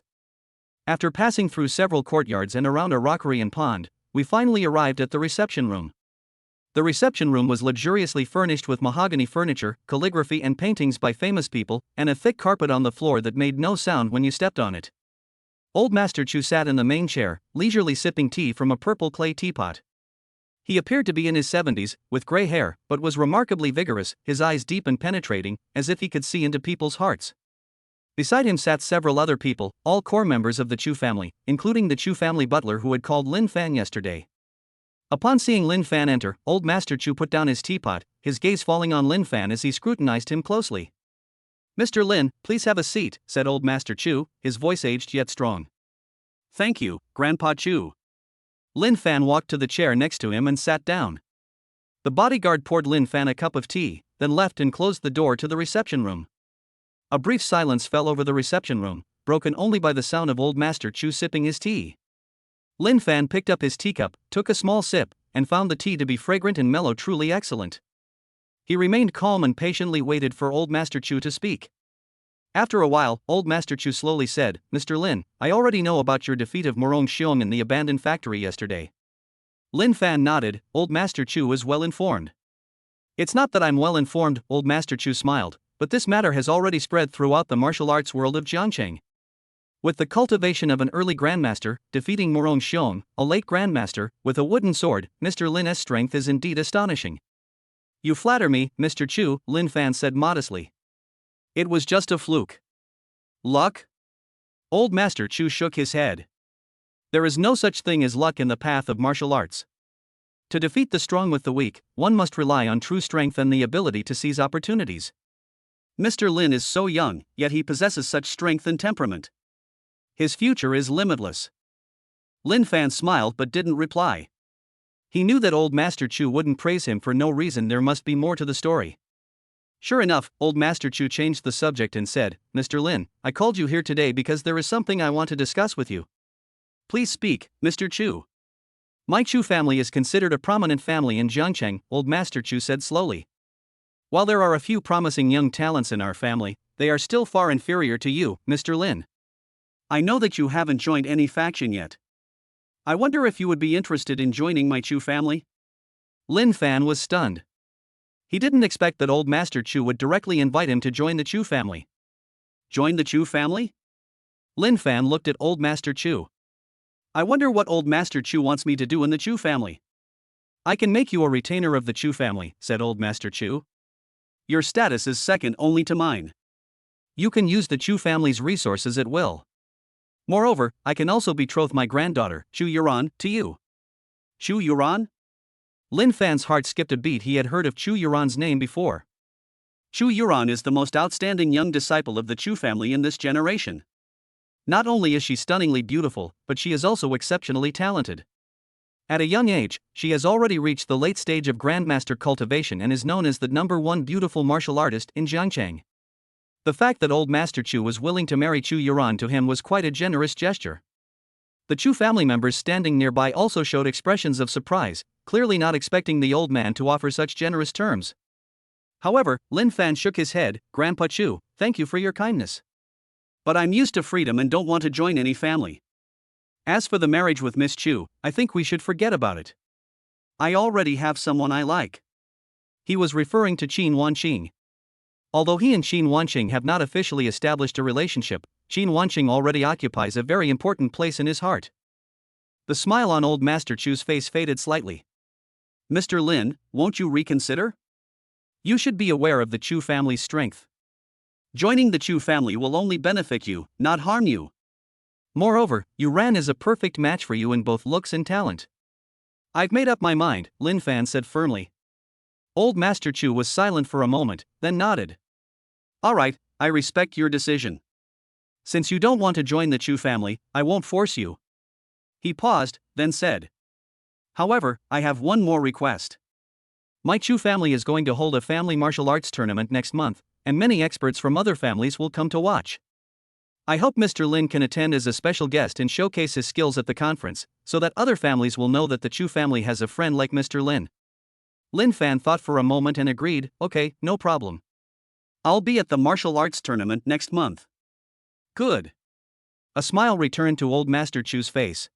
After passing through several courtyards and around a rockery and pond, we finally arrived at the reception room. The reception room was luxuriously furnished with mahogany furniture, calligraphy and paintings by famous people, and a thick carpet on the floor that made no sound when you stepped on it. Old Master Chu sat in the main chair, leisurely sipping tea from a purple clay teapot. He appeared to be in his 70s, with gray hair, but was remarkably vigorous, his eyes deep and penetrating, as if he could see into people's hearts. Beside him sat several other people, all core members of the Chu family, including the Chu family butler who had called Lin Fan yesterday. Upon seeing Lin Fan enter, Old Master Chu put down his teapot, his gaze falling on Lin Fan as he scrutinized him closely. "Mr. Lin, please have a seat," said Old Master Chu, his voice aged yet strong. "Thank you, Grandpa Chu." Lin Fan walked to the chair next to him and sat down. The bodyguard poured Lin Fan a cup of tea, then left and closed the door to the reception room. A brief silence fell over the reception room, broken only by the sound of Old Master Chu sipping his tea. Lin Fan picked up his teacup, took a small sip, and found the tea to be fragrant and mellow, truly excellent. He remained calm and patiently waited for Old Master Chu to speak. After a while, Old Master Chu slowly said, "Mr. Lin, I already know about your defeat of Morong Xiong in the abandoned factory yesterday." Lin Fan nodded. Old Master Chu was well informed. "It's not that I'm well informed," Old Master Chu smiled, "but this matter has already spread throughout the martial arts world of Jiangcheng. With the cultivation of an early grandmaster, defeating Morong Xiong, a late grandmaster, with a wooden sword, Mr. Lin's strength is indeed astonishing." "You flatter me, Mr. Chu," Lin Fan said modestly. "It was just a fluke." "Luck?" Old Master Chu shook his head. "There is no such thing as luck in the path of martial arts. To defeat the strong with the weak, one must rely on true strength and the ability to seize opportunities. Mr. Lin is so young, yet he possesses such strength and temperament. His future is limitless." Lin Fan smiled but didn't reply. He knew that Old Master Chu wouldn't praise him for no reason. There must be more to the story. Sure enough, Old Master Chu changed the subject and said, "Mr. Lin, I called you here today because there is something I want to discuss with you." "Please speak, Mr. Chu." "My Chu family is considered a prominent family in Jiangcheng," Old Master Chu said slowly. "While there are a few promising young talents in our family, they are still far inferior to you, Mr. Lin. I know that you haven't joined any faction yet. I wonder if you would be interested in joining my Chu family?" Lin Fan was stunned. He didn't expect that Old Master Chu would directly invite him to join the Chu family. "Join the Chu family?" Lin Fan looked at Old Master Chu. "I wonder what Old Master Chu wants me to do in the Chu family." "I can make you a retainer of the Chu family," said Old Master Chu. "Your status is second only to mine. You can use the Chu family's resources at will. Moreover, I can also betroth my granddaughter, Chu Yuran, to you." "Chu Yuran?" Lin Fan's heart skipped a beat. He had heard of Chu Yuran's name before. Chu Yuran is the most outstanding young disciple of the Chu family in this generation. Not only is she stunningly beautiful, but she is also exceptionally talented. At a young age, she has already reached the late stage of Grandmaster cultivation and is known as the #1 beautiful martial artist in Jiangcheng. The fact that old Master Chu was willing to marry Chu Yuran to him was quite a generous gesture. The Chu family members standing nearby also showed expressions of surprise, clearly not expecting the old man to offer such generous terms. However, Lin Fan shook his head. "Grandpa Chu, thank you for your kindness. But I'm used to freedom and don't want to join any family. As for the marriage with Miss Chu, I think we should forget about it. I already have someone I like." He was referring to Qin Wanqing. Although he and Qin Wanqing have not officially established a relationship, Qin Wanqing already occupies a very important place in his heart. The smile on old Master Chu's face faded slightly. "Mr. Lin, won't you reconsider? You should be aware of the Chu family's strength. Joining the Chu family will only benefit you, not harm you. Moreover, Yuran is a perfect match for you in both looks and talent." "I've made up my mind," Lin Fan said firmly. Old Master Chu was silent for a moment, then nodded. "All right, I respect your decision. Since you don't want to join the Chu family, I won't force you." He paused, then said, "However, I have one more request. My Chu family is going to hold a family martial arts tournament next month, and many experts from other families will come to watch. I hope Mr. Lin can attend as a special guest and showcase his skills at the conference, so that other families will know that the Chu family has a friend like Mr. Lin." Lin Fan thought for a moment and agreed, "Okay, no problem. I'll be at the martial arts tournament next month." "Good." A smile returned to old Master Chu's face.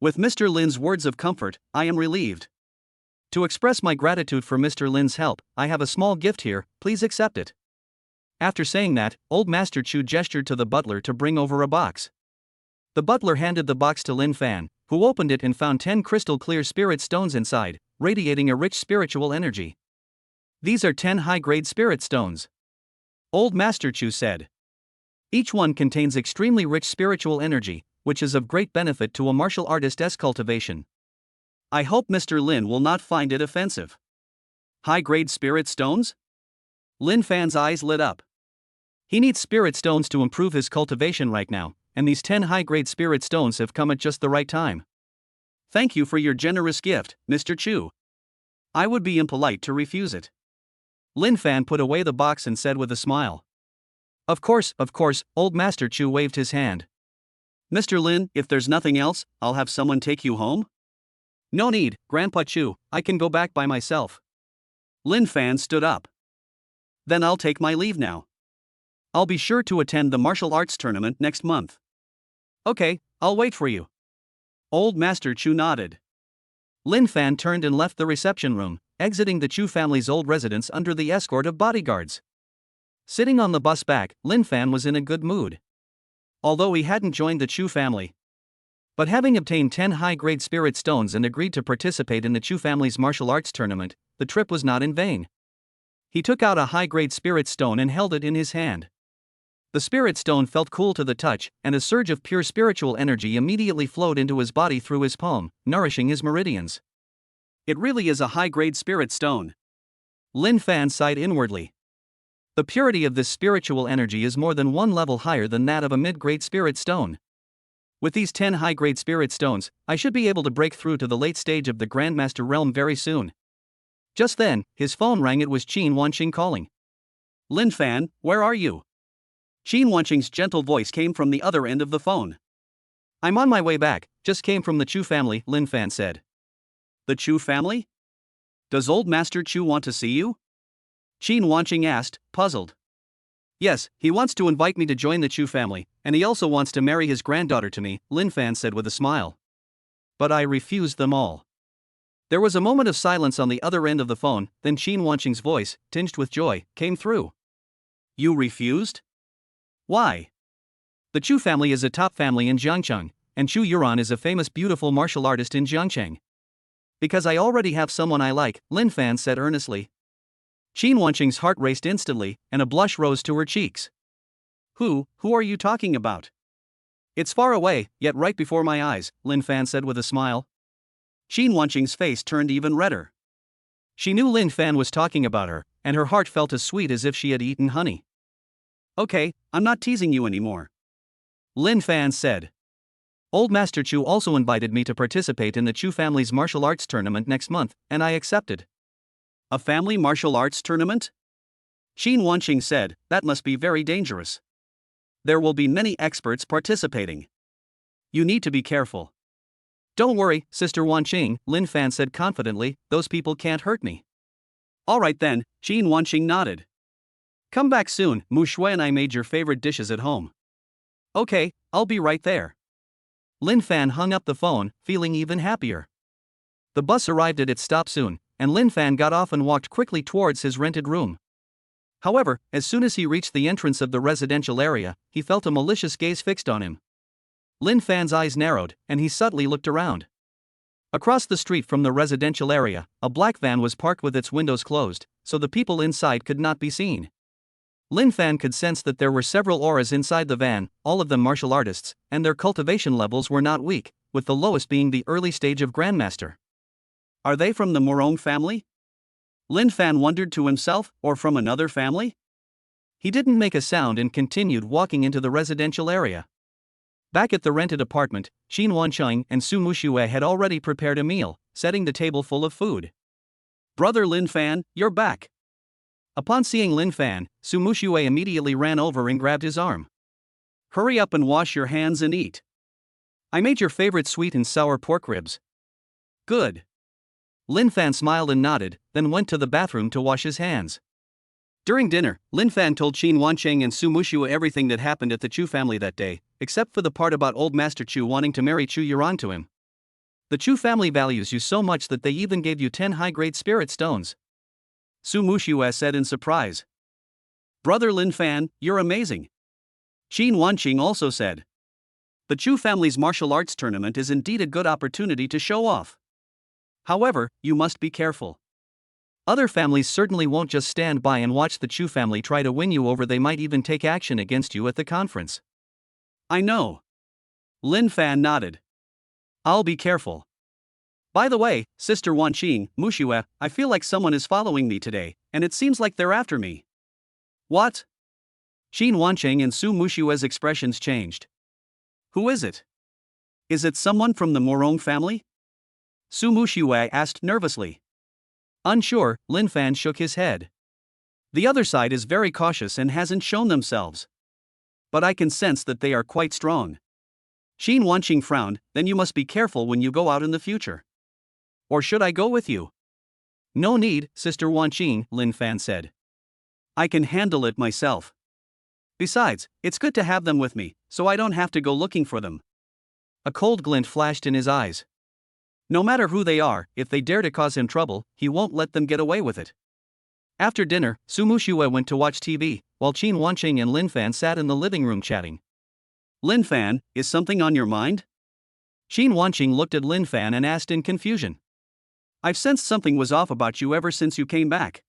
"With Mr. Lin's words of comfort, I am relieved. To express my gratitude for Mr. Lin's help, I have a small gift here, please accept it." After saying that, old Master Chu gestured to the butler to bring over a box. The butler handed the box to Lin Fan, who opened it and found 10 crystal clear spirit stones inside, radiating a rich spiritual energy. "These are 10 high-grade spirit stones," old Master Chu said. "Each one contains extremely rich spiritual energy, which is of great benefit to a martial artist's cultivation. I hope Mr. Lin will not find it offensive." "High-grade spirit stones?" Lin Fan's eyes lit up. He needs spirit stones to improve his cultivation right now, and these 10 high-grade spirit stones have come at just the right time. "Thank you for your generous gift, Mr. Chu. I would be impolite to refuse it." Lin Fan put away the box and said with a smile. Of course, old Master Chu waved his hand. "Mr. Lin, if there's nothing else, I'll have someone take you home?" "No need, Grandpa Chu, I can go back by myself." Lin Fan stood up. "Then I'll take my leave now. I'll be sure to attend the martial arts tournament next month." "Okay, I'll wait for you." Old Master Chu nodded. Lin Fan turned and left the reception room, exiting the Chu family's old residence under the escort of bodyguards. Sitting on the bus back, Lin Fan was in a good mood. Although he hadn't joined the Chu family, but having obtained 10 high-grade spirit stones and agreed to participate in the Chu family's martial arts tournament, the trip was not in vain. He took out a high-grade spirit stone and held it in his hand. The spirit stone felt cool to the touch, and a surge of pure spiritual energy immediately flowed into his body through his palm, nourishing his meridians. "It really is a high-grade spirit stone." Lin Fan sighed inwardly. The purity of this spiritual energy is more than one level higher than that of a mid-grade spirit stone. With these 10 high-grade spirit stones, I should be able to break through to the late stage of the Grandmaster realm very soon. Just then, his phone rang. It was Qin Wanqing calling. "Lin Fan, where are you?" Qin Wanqing's gentle voice came from the other end of the phone. "I'm on my way back, just came from the Chu family," Lin Fan said. "The Chu family? Does old Master Chu want to see you?" Qin Wanqing asked, puzzled. "Yes, he wants to invite me to join the Chu family, and he also wants to marry his granddaughter to me," Lin Fan said with a smile. "But I refused them all." There was a moment of silence on the other end of the phone, then Qin Wanqing's voice, tinged with joy, came through. "You refused? Why?" "The Chu family is a top family in Jiangcheng, and Chu Yuran is a famous beautiful martial artist in Jiangcheng." "Because I already have someone I like," Lin Fan said earnestly. Qin Wanqing's heart raced instantly, and a blush rose to her cheeks. Who are you talking about?" "It's far away, yet right before my eyes," Lin Fan said with a smile. Qin Wanqing's face turned even redder. She knew Lin Fan was talking about her, and her heart felt as sweet as if she had eaten honey. "Okay, I'm not teasing you anymore," Lin Fan said. Old Master Chu also invited me to participate in the Chu family's martial arts tournament next month, and I accepted. A family martial arts tournament? Qin Wanqing said, that must be very dangerous. There will be many experts participating. You need to be careful. Don't worry, Sister Wanqing, Lin Fan said confidently, those people can't hurt me. All right then, Qin Wanqing nodded. Come back soon, Mu Shui and I made your favorite dishes at home. Okay, I'll be right there. Lin Fan hung up the phone, feeling even happier. The bus arrived at its stop soon, and Lin Fan got off and walked quickly towards his rented room. However, as soon as he reached the entrance of the residential area, he felt a malicious gaze fixed on him. Lin Fan's eyes narrowed, and he subtly looked around. Across the street from the residential area, a black van was parked with its windows closed, so the people inside could not be seen. Lin Fan could sense that there were several auras inside the van, all of them martial artists, and their cultivation levels were not weak, with the lowest being the early stage of Grandmaster. Are they from the Morong family? Lin Fan wondered to himself, or from another family? He didn't make a sound and continued walking into the residential area. Back at the rented apartment, Qin Wanqing and Su Muxue had already prepared a meal, setting the table full of food. Brother Lin Fan, you're back. Upon seeing Lin Fan, Su Muxue immediately ran over and grabbed his arm. Hurry up and wash your hands and eat. I made your favorite sweet and sour pork ribs. Good. Lin Fan smiled and nodded, then went to the bathroom to wash his hands. During dinner, Lin Fan told Qin Wanqing and Su Muxue everything that happened at the Chu family that day, except for the part about old Master Chu wanting to marry Chu Yuran to him. The Chu family values you so much that they even gave you 10 high-grade spirit stones. Su Muxue said in surprise. Brother Lin Fan, you're amazing. Qin Wanqing also said. The Chu family's martial arts tournament is indeed a good opportunity to show off. However, you must be careful. Other families certainly won't just stand by and watch the Chu family try to win you over, they might even take action against you at the conference. I know. Lin Fan nodded. I'll be careful. By the way, Sister Wanqing, Muxue, I feel like someone is following me today, and it seems like they're after me. What? Qin Wanqing and Su Muxue's expressions changed. Who is it? Is it someone from the Morong family? Su Muxue asked nervously. Unsure, Lin Fan shook his head. The other side is very cautious and hasn't shown themselves. But I can sense that they are quite strong. Qin Wanqing frowned, then you must be careful when you go out in the future. Or should I go with you? No need, Sister Wanqing, Lin Fan said. I can handle it myself. Besides, it's good to have them with me, so I don't have to go looking for them. A cold glint flashed in his eyes. No matter who they are, if they dare to cause him trouble, he won't let them get away with it. After dinner, Su Muxue went to watch TV, while Qin Wanqing and Lin Fan sat in the living room chatting. Lin Fan, is something on your mind? Qin Wanqing looked at Lin Fan and asked in confusion. I've sensed something was off about you ever since you came back.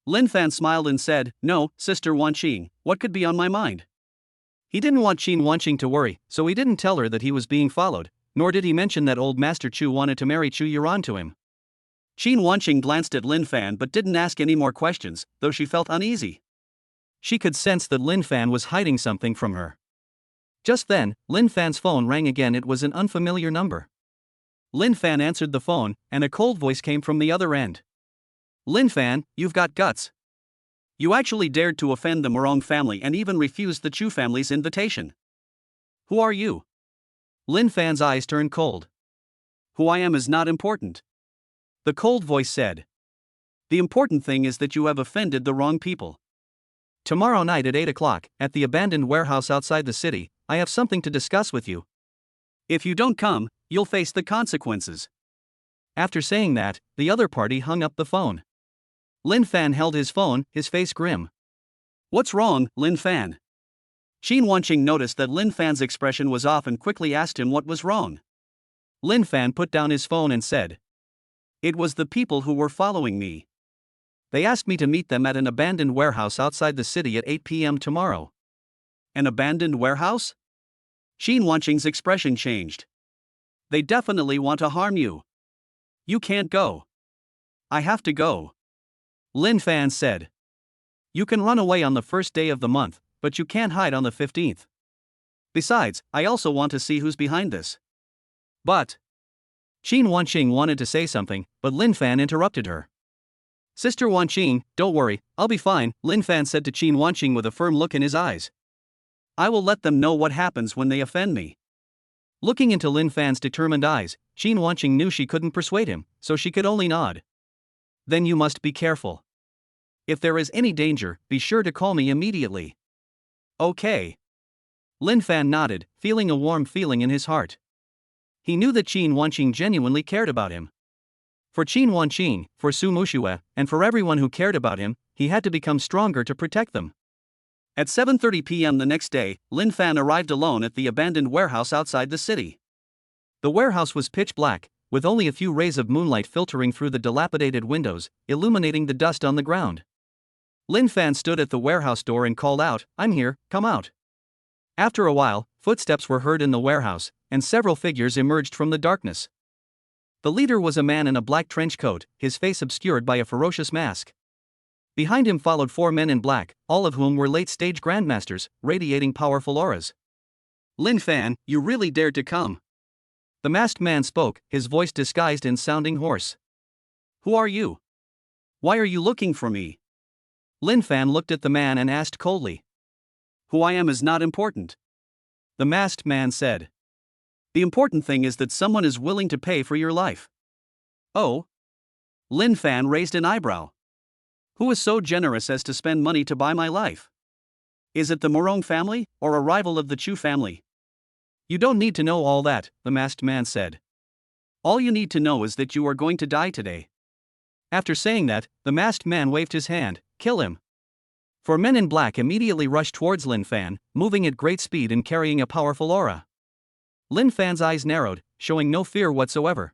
Lin Fan smiled and said, No, Sister Wanqing, what could be on my mind? He didn't want Qin Wanqing to worry, so he didn't tell her that he was being followed, nor did he mention that old Master Chu wanted to marry Chu Yuran to him. Qin Wanqing glanced at Lin Fan but didn't ask any more questions, though she felt uneasy. She could sense that Lin Fan was hiding something from her. Just then, Lin Fan's phone rang again. It was an unfamiliar number. Lin Fan answered the phone, and a cold voice came from the other end. Lin Fan, you've got guts. You actually dared to offend the Morong family and even refused the Chu family's invitation. Who are you? Lin Fan's eyes turned cold. Who I am is not important. The cold voice said. The important thing is that you have offended the wrong people. Tomorrow night at 8 o'clock, at the abandoned warehouse outside the city, I have something to discuss with you. If you don't come, you'll face the consequences. After saying that, the other party hung up the phone. Lin Fan held his phone, his face grim. What's wrong, Lin Fan? Qin Wanqing noticed that Lin Fan's expression was off and quickly asked him what was wrong. Lin Fan put down his phone and said, It was the people who were following me. They asked me to meet them at an abandoned warehouse outside the city at 8 p.m. tomorrow. An abandoned warehouse? Qin Wanqing's expression changed. They definitely want to harm you. You can't go. I have to go. Lin Fan said. You can run away on the first day of the month, but you can't hide on the 15th. Besides, I also want to see who's behind this. But. Qin Wanqing wanted to say something, but Lin Fan interrupted her. Sister Wanqing, don't worry, I'll be fine, Lin Fan said to Qin Wanqing with a firm look in his eyes. I will let them know what happens when they offend me. Looking into Lin Fan's determined eyes, Qin Wanqing knew she couldn't persuade him, so she could only nod. Then you must be careful. If there is any danger, be sure to call me immediately. Okay. Lin Fan nodded, feeling a warm feeling in his heart. He knew that Qin Wanqing genuinely cared about him. For Qin Wanqing, for Su Muxue, and for everyone who cared about him, he had to become stronger to protect them. At 7:30 p.m. the next day, Lin Fan arrived alone at the abandoned warehouse outside the city. The warehouse was pitch black, with only a few rays of moonlight filtering through the dilapidated windows, illuminating the dust on the ground. Lin Fan stood at the warehouse door and called out, "I'm here, come out." After a while, footsteps were heard in the warehouse, and several figures emerged from the darkness. The leader was a man in a black trench coat, his face obscured by a ferocious mask. Behind him followed 4 men in black, all of whom were late-stage grandmasters, radiating powerful auras. Lin Fan, you really dared to come. The masked man spoke, his voice disguised and sounding hoarse. Who are you? Why are you looking for me? Lin Fan looked at the man and asked coldly. Who I am is not important. The masked man said. The important thing is that someone is willing to pay for your life. Oh? Lin Fan raised an eyebrow. Who is so generous as to spend money to buy my life? Is it the Morong family, or a rival of the Chu family? You don't need to know all that, the masked man said. All you need to know is that you are going to die today. After saying that, the masked man waved his hand. Kill him. 4 men in black immediately rushed towards Lin Fan, moving at great speed and carrying a powerful aura. Lin Fan's eyes narrowed, showing no fear whatsoever.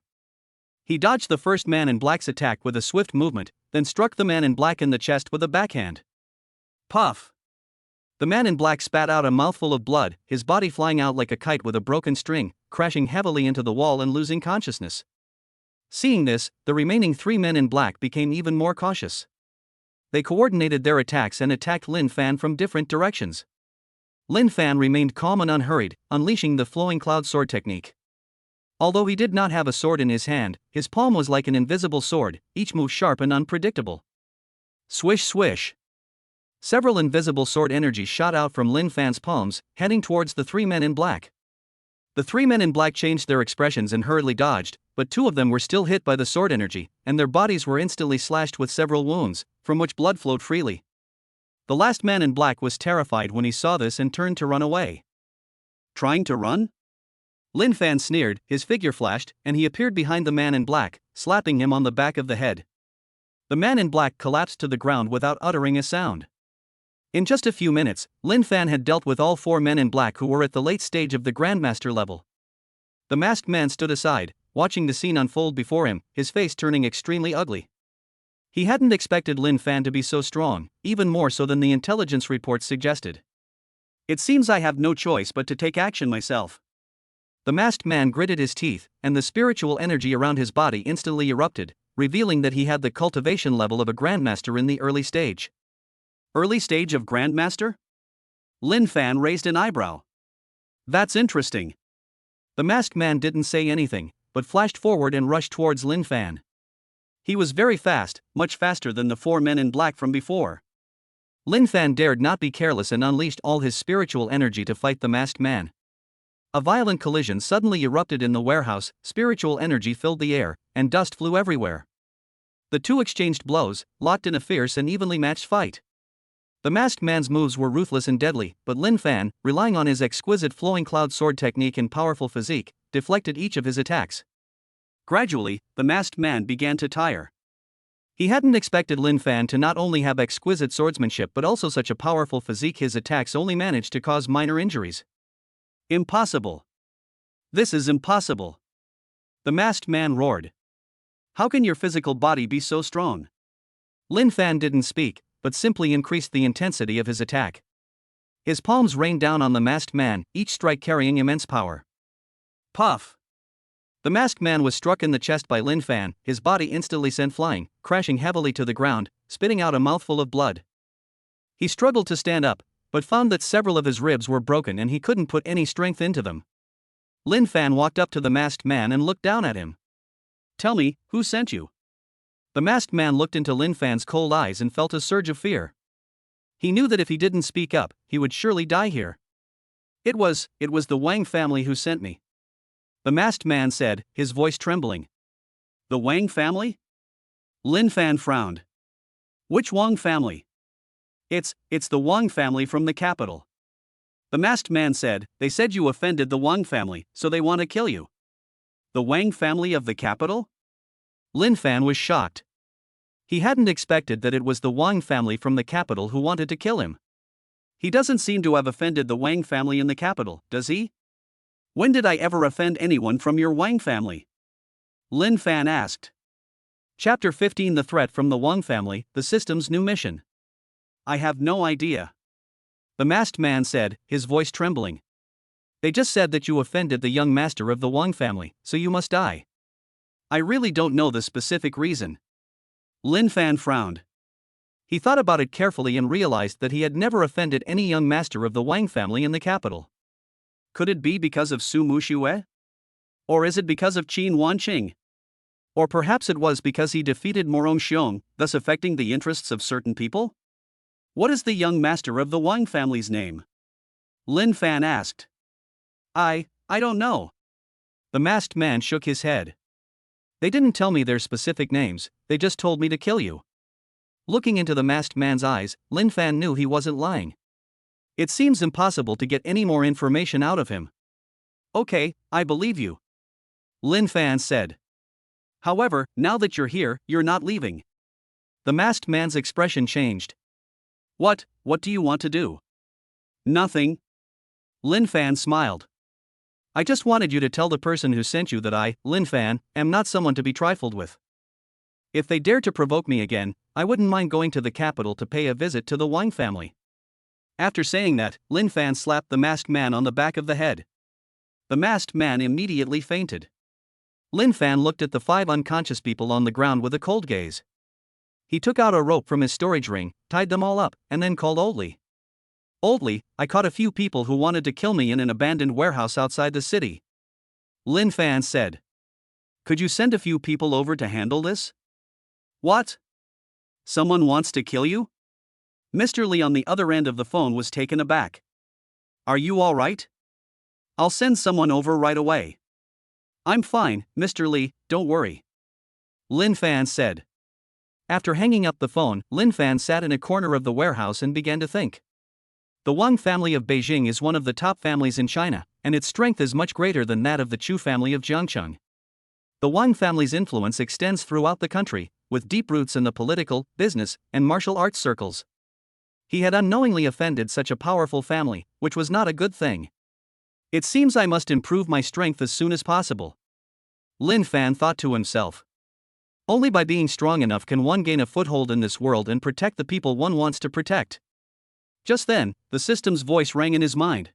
He dodged the first man in black's attack with a swift movement, then struck the man in black in the chest with a backhand. Puff! The man in black spat out a mouthful of blood, his body flying out like a kite with a broken string, crashing heavily into the wall and losing consciousness. Seeing this, the remaining 3 men in black became even more cautious. They coordinated their attacks and attacked Lin Fan from different directions. Lin Fan remained calm and unhurried, unleashing the flowing cloud sword technique. Although he did not have a sword in his hand, his palm was like an invisible sword, each move sharp and unpredictable. Swish swish. Several invisible sword energies shot out from Lin Fan's palms, heading towards the 3 men in black. The 3 men in black changed their expressions and hurriedly dodged, but 2 of them were still hit by the sword energy, and their bodies were instantly slashed with several wounds, from which blood flowed freely. The last man in black was terrified when he saw this and turned to run away. Trying to run? Lin Fan sneered, his figure flashed, and he appeared behind the man in black, slapping him on the back of the head. The man in black collapsed to the ground without uttering a sound. In just a few minutes, Lin Fan had dealt with all 4 men in black who were at the late stage of the Grandmaster level. The masked man stood aside, watching the scene unfold before him, his face turning extremely ugly. He hadn't expected Lin Fan to be so strong, even more so than the intelligence reports suggested. It seems I have no choice but to take action myself. The masked man gritted his teeth, and the spiritual energy around his body instantly erupted, revealing that he had the cultivation level of a Grandmaster in the early stage. Early stage of Grandmaster? Lin Fan raised an eyebrow. That's interesting. The masked man didn't say anything, but flashed forward and rushed towards Lin Fan. He was very fast, much faster than the 4 men in black from before. Lin Fan dared not be careless and unleashed all his spiritual energy to fight the masked man. A violent collision suddenly erupted in the warehouse, spiritual energy filled the air, and dust flew everywhere. The 2 exchanged blows, locked in a fierce and evenly matched fight. The masked man's moves were ruthless and deadly, but Lin Fan, relying on his exquisite flowing cloud sword technique and powerful physique, deflected each of his attacks. Gradually, the masked man began to tire. He hadn't expected Lin Fan to not only have exquisite swordsmanship but also such a powerful physique. His attacks only managed to cause minor injuries. Impossible. This is impossible. The masked man roared. How can your physical body be so strong? Lin Fan didn't speak, but simply increased the intensity of his attack. His palms rained down on the masked man, each strike carrying immense power. Puff! The masked man was struck in the chest by Lin Fan, his body instantly sent flying, crashing heavily to the ground, spitting out a mouthful of blood. He struggled to stand up, but found that several of his ribs were broken and he couldn't put any strength into them. Lin Fan walked up to the masked man and looked down at him. Tell me, who sent you? The masked man looked into Lin Fan's cold eyes and felt a surge of fear. He knew that if he didn't speak up, he would surely die here. It was the Wang family who sent me. The masked man said, his voice trembling. The Wang family? Lin Fan frowned. Which Wang family? It's the Wang family from the capital. The masked man said, they said you offended the Wang family, so they want to kill you. The Wang family of the capital? Lin Fan was shocked. He hadn't expected that it was the Wang family from the capital who wanted to kill him. He doesn't seem to have offended the Wang family in the capital, does he? When did I ever offend anyone from your Wang family? Lin Fan asked. Chapter 15: The Threat from the Wang family, the system's new mission. I have no idea. The masked man said, his voice trembling. They just said that you offended the young master of the Wang family, so you must die. I really don't know the specific reason. Lin Fan frowned. He thought about it carefully and realized that he had never offended any young master of the Wang family in the capital. Could it be because of Su Muxue? Or is it because of Qin Wanqing? Or perhaps it was because he defeated Morong Xiong, thus affecting the interests of certain people? What is the young master of the Wang family's name? Lin Fan asked. I don't know. The masked man shook his head. They didn't tell me their specific names, they just told me to kill you. Looking into the masked man's eyes, Lin Fan knew he wasn't lying. It seems impossible to get any more information out of him. Okay, I believe you. Lin Fan said. However, now that you're here, you're not leaving. The masked man's expression changed. What do you want to do? Nothing. Lin Fan smiled. I just wanted you to tell the person who sent you that I, Lin Fan, am not someone to be trifled with. If they dare to provoke me again, I wouldn't mind going to the capital to pay a visit to the Wang family. After saying that, Lin Fan slapped the masked man on the back of the head. The masked man immediately fainted. Lin Fan looked at the 5 unconscious people on the ground with a cold gaze. He took out a rope from his storage ring, tied them all up, and then called Oldly. Oldly, I caught a few people who wanted to kill me in an abandoned warehouse outside the city. Lin Fan said. Could you send a few people over to handle this? What? Someone wants to kill you? Mr. Li on the other end of the phone was taken aback. Are you all right? I'll send someone over right away. I'm fine, Mr. Li, don't worry. Lin Fan said. After hanging up the phone, Lin Fan sat in a corner of the warehouse and began to think. The Wang family of Beijing is one of the top families in China, and its strength is much greater than that of the Chu family of Jiangcheng. The Wang family's influence extends throughout the country, with deep roots in the political, business, and martial arts circles. He had unknowingly offended such a powerful family, which was not a good thing. It seems I must improve my strength as soon as possible. Lin Fan thought to himself. Only by being strong enough can one gain a foothold in this world and protect the people one wants to protect. Just then, the system's voice rang in his mind.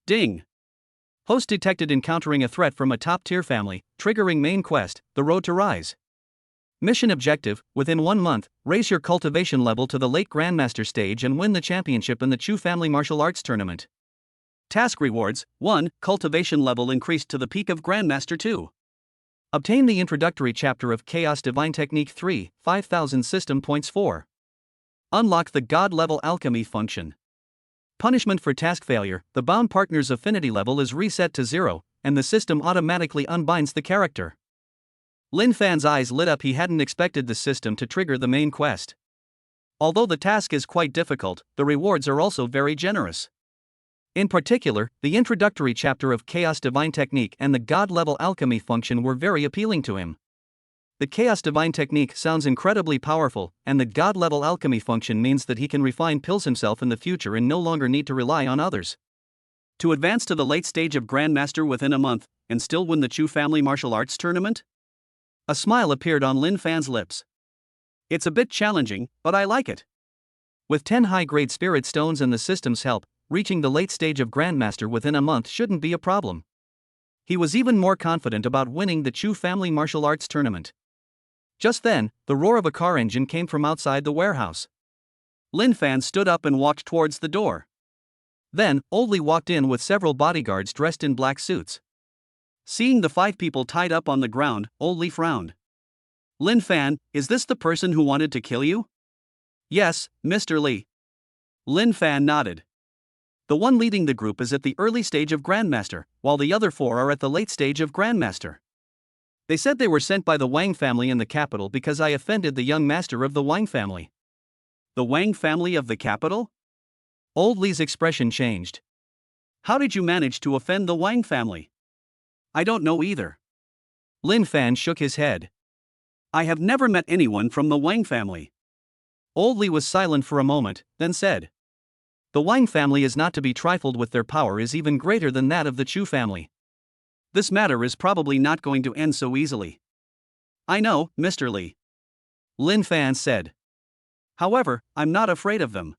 Ding! Host detected encountering a threat from a top-tier family, triggering main quest, The Road to Rise. Mission objective, within 1 month, raise your cultivation level to the late Grandmaster stage and win the championship in the Chu Family Martial Arts Tournament. Task rewards: 1. Cultivation level increased to the peak of Grandmaster 2. Obtain the introductory chapter of Chaos Divine Technique 3, 5000 system points 4. Unlock the God level alchemy function. Punishment for task failure: the bound partner's affinity level is reset to 0, and the system automatically unbinds the character. Lin Fan's eyes lit up. He hadn't expected the system to trigger the main quest. Although the task is quite difficult, the rewards are also very generous. In particular, the introductory chapter of Chaos Divine Technique and the God level alchemy function were very appealing to him. The Chaos Divine Technique sounds incredibly powerful, and the God level alchemy function means that he can refine pills himself in the future and no longer need to rely on others. To advance to the late stage of Grandmaster within a month, and still win the Chu Family Martial Arts Tournament? A smile appeared on Lin Fan's lips. It's a bit challenging, but I like it. With 10 high-grade spirit stones and the system's help, reaching the late stage of Grandmaster within a month shouldn't be a problem. He was even more confident about winning the Chu Family Martial Arts Tournament. Just then, the roar of a car engine came from outside the warehouse. Lin Fan stood up and walked towards the door. Then, Old Lee walked in with several bodyguards dressed in black suits. Seeing the 5 people tied up on the ground, Old Lee frowned. Lin Fan, is this the person who wanted to kill you? Yes, Mr. Lee. Lin Fan nodded. The one leading the group is at the early stage of Grandmaster, while the other 4 are at the late stage of Grandmaster. They said they were sent by the Wang family in the capital because I offended the young master of the Wang family. The Wang family of the capital? Old Lee's expression changed. How did you manage to offend the Wang family? I don't know either. Lin Fan shook his head. I have never met anyone from the Wang family. Old Lee was silent for a moment, then said. The Wang family is not to be trifled with. Their power is even greater than that of the Chu family. This matter is probably not going to end so easily. I know, Mr. Lee. Lin Fan said. However, I'm not afraid of them.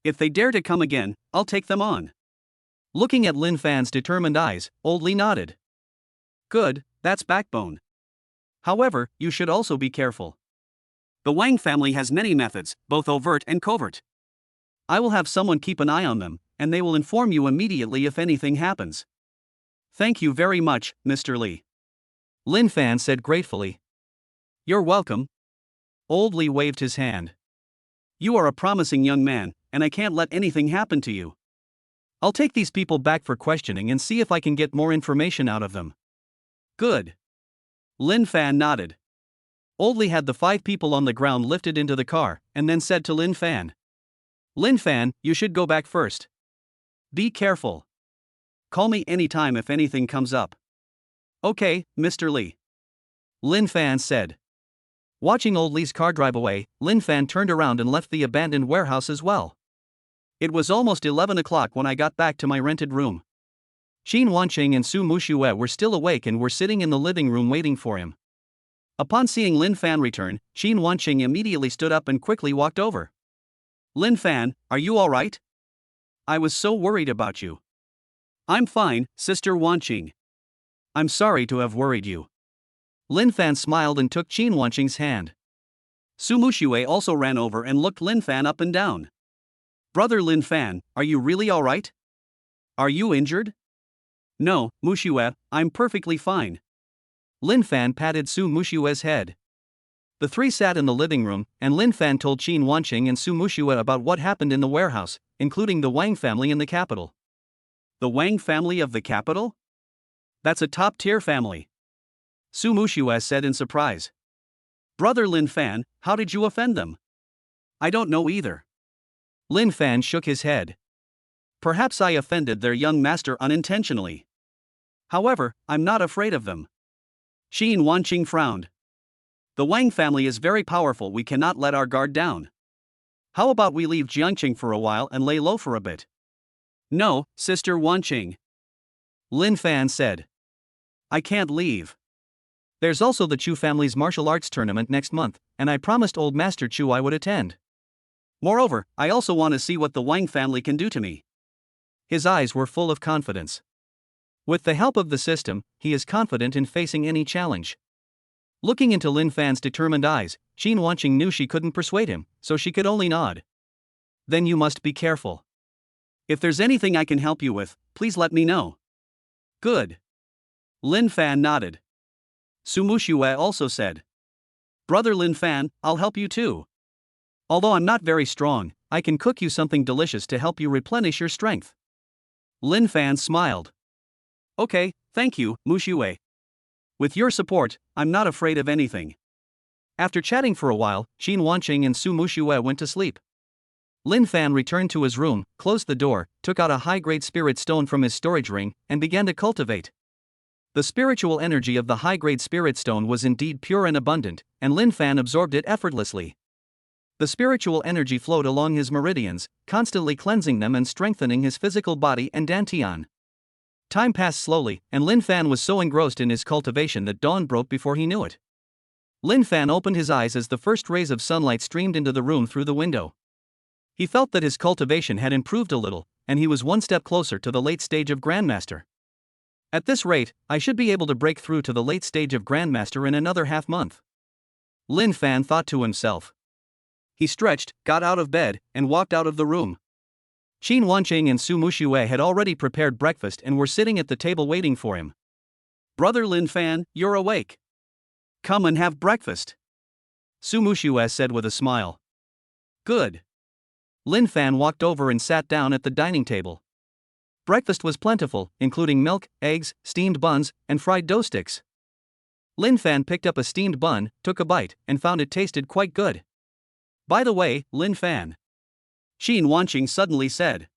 If they dare to come again, I'll take them on. Looking at Lin Fan's determined eyes, Old Lee nodded. Good, that's backbone. However, you should also be careful. The Wang family has many methods, both overt and covert. I will have someone keep an eye on them, and they will inform you immediately if anything happens. Thank you very much, Mr. Lee. Lin Fan said gratefully. You're welcome. Old Lee waved his hand. You are a promising young man, and I can't let anything happen to you. I'll take these people back for questioning and see if I can get more information out of them. Good. Lin Fan nodded. Old Lee had the 5 people on the ground lifted into the car, and then said to Lin Fan. Lin Fan, you should go back first. Be careful. Call me anytime if anything comes up. Okay, Mr. Lee. Lin Fan said. Watching Old Lee's car drive away, Lin Fan turned around and left the abandoned warehouse as well. It was almost 11 o'clock when I got back to my rented room. Qin Wanqing and Su Muxue were still awake and were sitting in the living room waiting for him. Upon seeing Lin Fan return, Qin Wanqing immediately stood up and quickly walked over. Lin Fan, are you all right? I was so worried about you. I'm fine, Sister Wanqing. I'm sorry to have worried you. Lin Fan smiled and took Qin Wanqing's hand. Su Muxue also ran over and looked Lin Fan up and down. Brother Lin Fan, are you really all right? Are you injured? No, Muxue, I'm perfectly fine. Lin Fan patted Su Muxue's head. The 3 sat in the living room, and Lin Fan told Qin Wanqing and Su Muxue about what happened in the warehouse, including the Wang family in the capital. The Wang family of the capital? That's a top-tier family. Su Muxue said in surprise. Brother Lin Fan, how did you offend them? I don't know either. Lin Fan shook his head. Perhaps I offended their young master unintentionally. However, I'm not afraid of them. Qin Wanqing frowned. The Wang family is very powerful. We cannot let our guard down. How about we leave Jiangqing for a while and lay low for a bit? No, Sister Wanqing. Lin Fan said. I can't leave. There's also the Chu family's martial arts tournament next month, and I promised old Master Chu I would attend. Moreover, I also want to see what the Wang family can do to me. His eyes were full of confidence. With the help of the system, he is confident in facing any challenge. Looking into Lin Fan's determined eyes, Qin Wanqing knew she couldn't persuade him, so she could only nod. Then you must be careful. If there's anything I can help you with, please let me know. Good. Lin Fan nodded. Su Muxue also said. Brother Lin Fan, I'll help you too. Although I'm not very strong, I can cook you something delicious to help you replenish your strength. Lin Fan smiled. Okay, thank you, Muxue. With your support, I'm not afraid of anything. After chatting for a while, Qin Wanqing and Su Muxue went to sleep. Lin Fan returned to his room, closed the door, took out a high-grade spirit stone from his storage ring, and began to cultivate. The spiritual energy of the high-grade spirit stone was indeed pure and abundant, and Lin Fan absorbed it effortlessly. The spiritual energy flowed along his meridians, constantly cleansing them and strengthening his physical body and dantian. Time passed slowly, and Lin Fan was so engrossed in his cultivation that dawn broke before he knew it. Lin Fan opened his eyes as the first rays of sunlight streamed into the room through the window. He felt that his cultivation had improved a little, and he was one step closer to the late stage of Grandmaster. At this rate, I should be able to break through to the late stage of Grandmaster in another half-month. Lin Fan thought to himself. He stretched, got out of bed, and walked out of the room. Qin Wanqing and Su Muxue had already prepared breakfast and were sitting at the table waiting for him. Brother Lin Fan, you're awake. Come and have breakfast, Su Muxue said with a smile. Good. Lin Fan walked over and sat down at the dining table. Breakfast was plentiful, including milk, eggs, steamed buns, and fried dough sticks. Lin Fan picked up a steamed bun, took a bite, and found it tasted quite good. By the way, Lin Fan, Qin Wanqing suddenly said,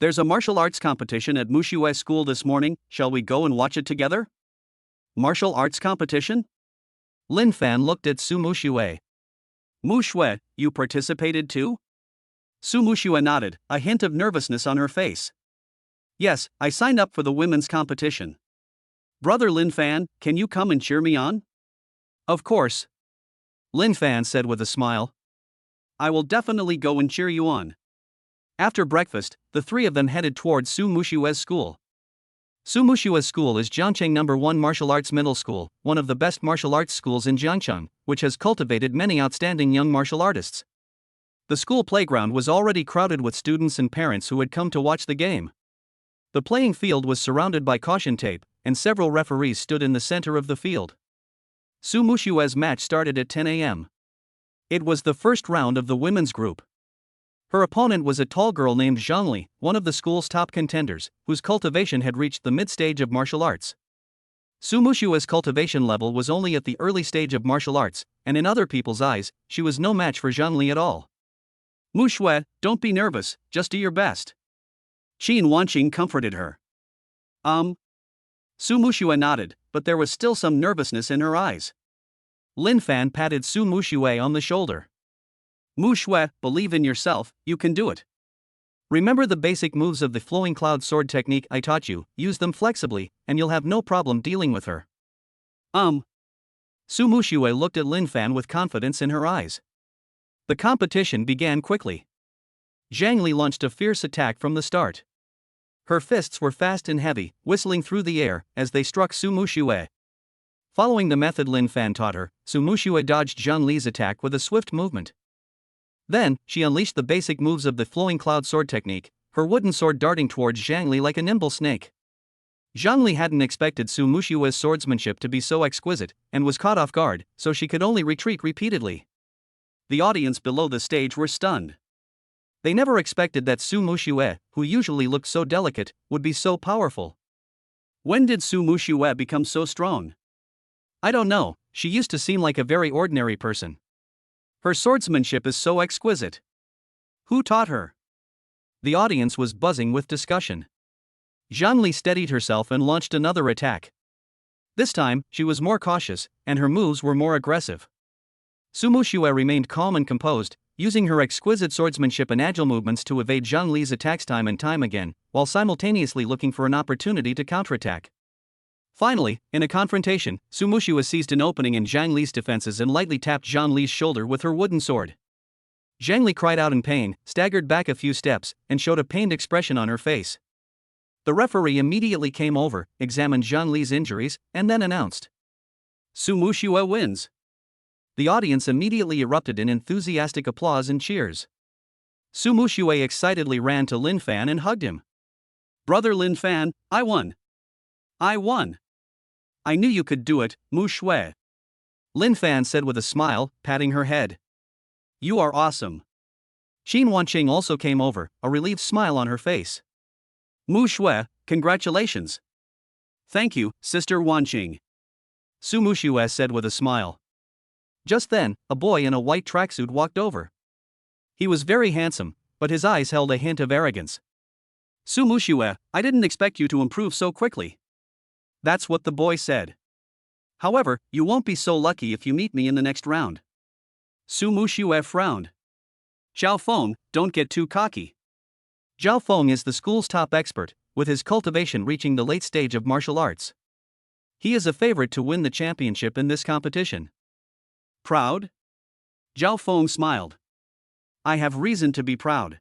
there's a martial arts competition at Mushue's school this morning, shall we go and watch it together? Martial arts competition? Lin Fan looked at Su Muxue. Muxue, you participated too? Su Muxue nodded, a hint of nervousness on her face. Yes, I signed up for the women's competition. Brother Lin Fan, can you come and cheer me on? Of course, Lin Fan said with a smile. I will definitely go and cheer you on. After breakfast, the three of them headed towards Su Mushue's school. Su Mushue's school is Jiangcheng No. 1 Martial Arts Middle School, one of the best martial arts schools in Jiangcheng, which has cultivated many outstanding young martial artists. The school playground was already crowded with students and parents who had come to watch the game. The playing field was surrounded by caution tape, and several referees stood in the center of the field. Su Mushue's match started at 10 a.m. It was the first round of the women's group. Her opponent was a tall girl named Zhang Li, one of the school's top contenders, whose cultivation had reached the mid-stage of martial arts. Su Mushue's cultivation level was only at the early stage of martial arts, and in other people's eyes, she was no match for Zhang Li at all. Muxue, don't be nervous, just do your best. Qin Wanqing comforted her. Su Muxue nodded, but there was still some nervousness in her eyes. Lin Fan patted Su Muxue on the shoulder. Muxue, believe in yourself, you can do it. Remember the basic moves of the flowing cloud sword technique I taught you, use them flexibly, and you'll have no problem dealing with her. Su Muxue looked at Lin Fan with confidence in her eyes. The competition began quickly. Zhang Li launched a fierce attack from the start. Her fists were fast and heavy, whistling through the air as they struck Su Muxue. Following the method Lin Fan taught her, Su Muxue dodged Zhang Li's attack with a swift movement. Then, she unleashed the basic moves of the flowing cloud sword technique, her wooden sword darting towards Zhang Li like a nimble snake. Zhang Li hadn't expected Su Mushue's swordsmanship to be so exquisite, and was caught off guard, so she could only retreat repeatedly. The audience below the stage were stunned. They never expected that Su Muxue, who usually looked so delicate, would be so powerful. When did Su Muxue become so strong? I don't know, she used to seem like a very ordinary person. Her swordsmanship is so exquisite. Who taught her? The audience was buzzing with discussion. Zhang Li steadied herself and launched another attack. This time, she was more cautious, and her moves were more aggressive. Su Muxue remained calm and composed, using her exquisite swordsmanship and agile movements to evade Zhang Li's attacks time and time again, while simultaneously looking for an opportunity to counterattack. Finally, in a confrontation, Su Muxue seized an opening in Zhang Li's defenses and lightly tapped Zhang Li's shoulder with her wooden sword. Zhang Li cried out in pain, staggered back a few steps, and showed a pained expression on her face. The referee immediately came over, examined Zhang Li's injuries, and then announced, Su Muxue wins. The audience immediately erupted in enthusiastic applause and cheers. Su Muxue excitedly ran to Lin Fan and hugged him. Brother Lin Fan, I won. I won. I knew you could do it, Muxue. Lin Fan said with a smile, patting her head. You are awesome. Qin Wanqing also came over, a relieved smile on her face. Muxue, congratulations. Thank you, Sister Wanqing. Su Muxue said with a smile. Just then, a boy in a white tracksuit walked over. He was very handsome, but his eyes held a hint of arrogance. Su Muxue, I didn't expect you to improve so quickly. That's what the boy said. However, you won't be so lucky if you meet me in the next round. Su Muxue frowned. Zhao Feng, don't get too cocky. Zhao Feng is the school's top expert, with his cultivation reaching the late stage of martial arts. He is a favorite to win the championship in this competition. Proud? Zhao Feng smiled. I have reason to be proud.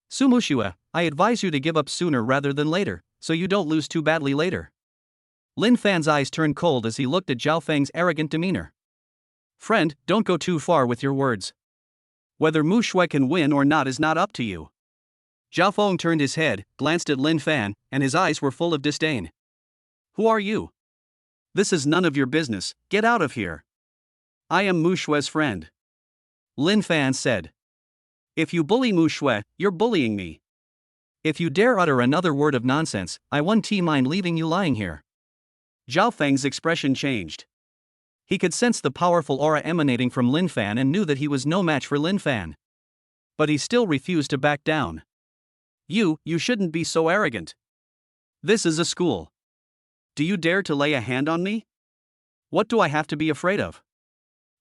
Su Muxue, I advise you to give up sooner rather than later, so you don't lose too badly later. Lin Fan's eyes turned cold as he looked at Zhao Feng's arrogant demeanor. Friend, don't go too far with your words. Whether Muxue can win or not is not up to you. Zhao Feng turned his head, glanced at Lin Fan, and his eyes were full of disdain. Who are you? This is none of your business, get out of here. I am Mu Shue's friend. Lin Fan said. If you bully Mu Shue, you're bullying me. If you dare utter another word of nonsense, I won't mind leaving you lying here. Zhao Feng's expression changed. He could sense the powerful aura emanating from Lin Fan and knew that he was no match for Lin Fan. But he still refused to back down. You shouldn't be so arrogant. This is a school. Do you dare to lay a hand on me? What do I have to be afraid of?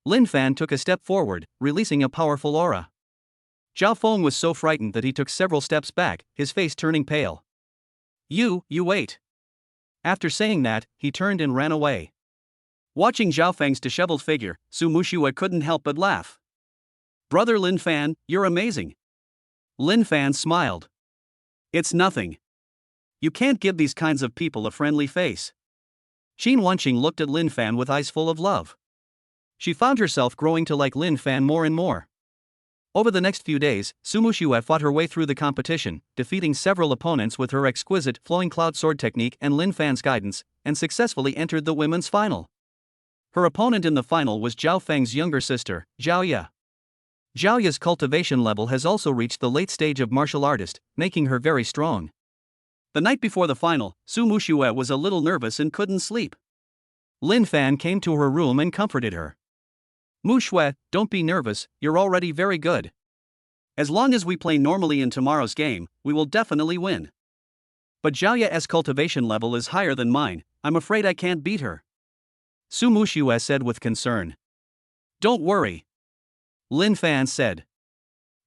Lin Fan took a step forward, releasing a powerful aura. Zhao Feng was so frightened that he took several steps back, his face turning pale. You wait. After saying that, he turned and ran away. Watching Zhao Feng's disheveled figure, Su Muxue couldn't help but laugh. Brother Lin Fan, you're amazing. Lin Fan smiled. It's nothing. You can't give these kinds of people a friendly face. Qin Wanqing looked at Lin Fan with eyes full of love. She found herself growing to like Lin Fan more and more. Over the next few days, Su Muxue fought her way through the competition, defeating several opponents with her exquisite flowing cloud sword technique and Lin Fan's guidance, and successfully entered the women's final. Her opponent in the final was Zhao Feng's younger sister, Zhao Ye. Zhao Ye's cultivation level has also reached the late stage of martial artist, making her very strong. The night before the final, Su Muxue was a little nervous and couldn't sleep. Lin Fan came to her room and comforted her. Mu Shue, don't be nervous, you're already very good. As long as we play normally in tomorrow's game, we will definitely win. But Zhao Ye's cultivation level is higher than mine, I'm afraid I can't beat her. Su Muxue said with concern. Don't worry. Lin Fan said.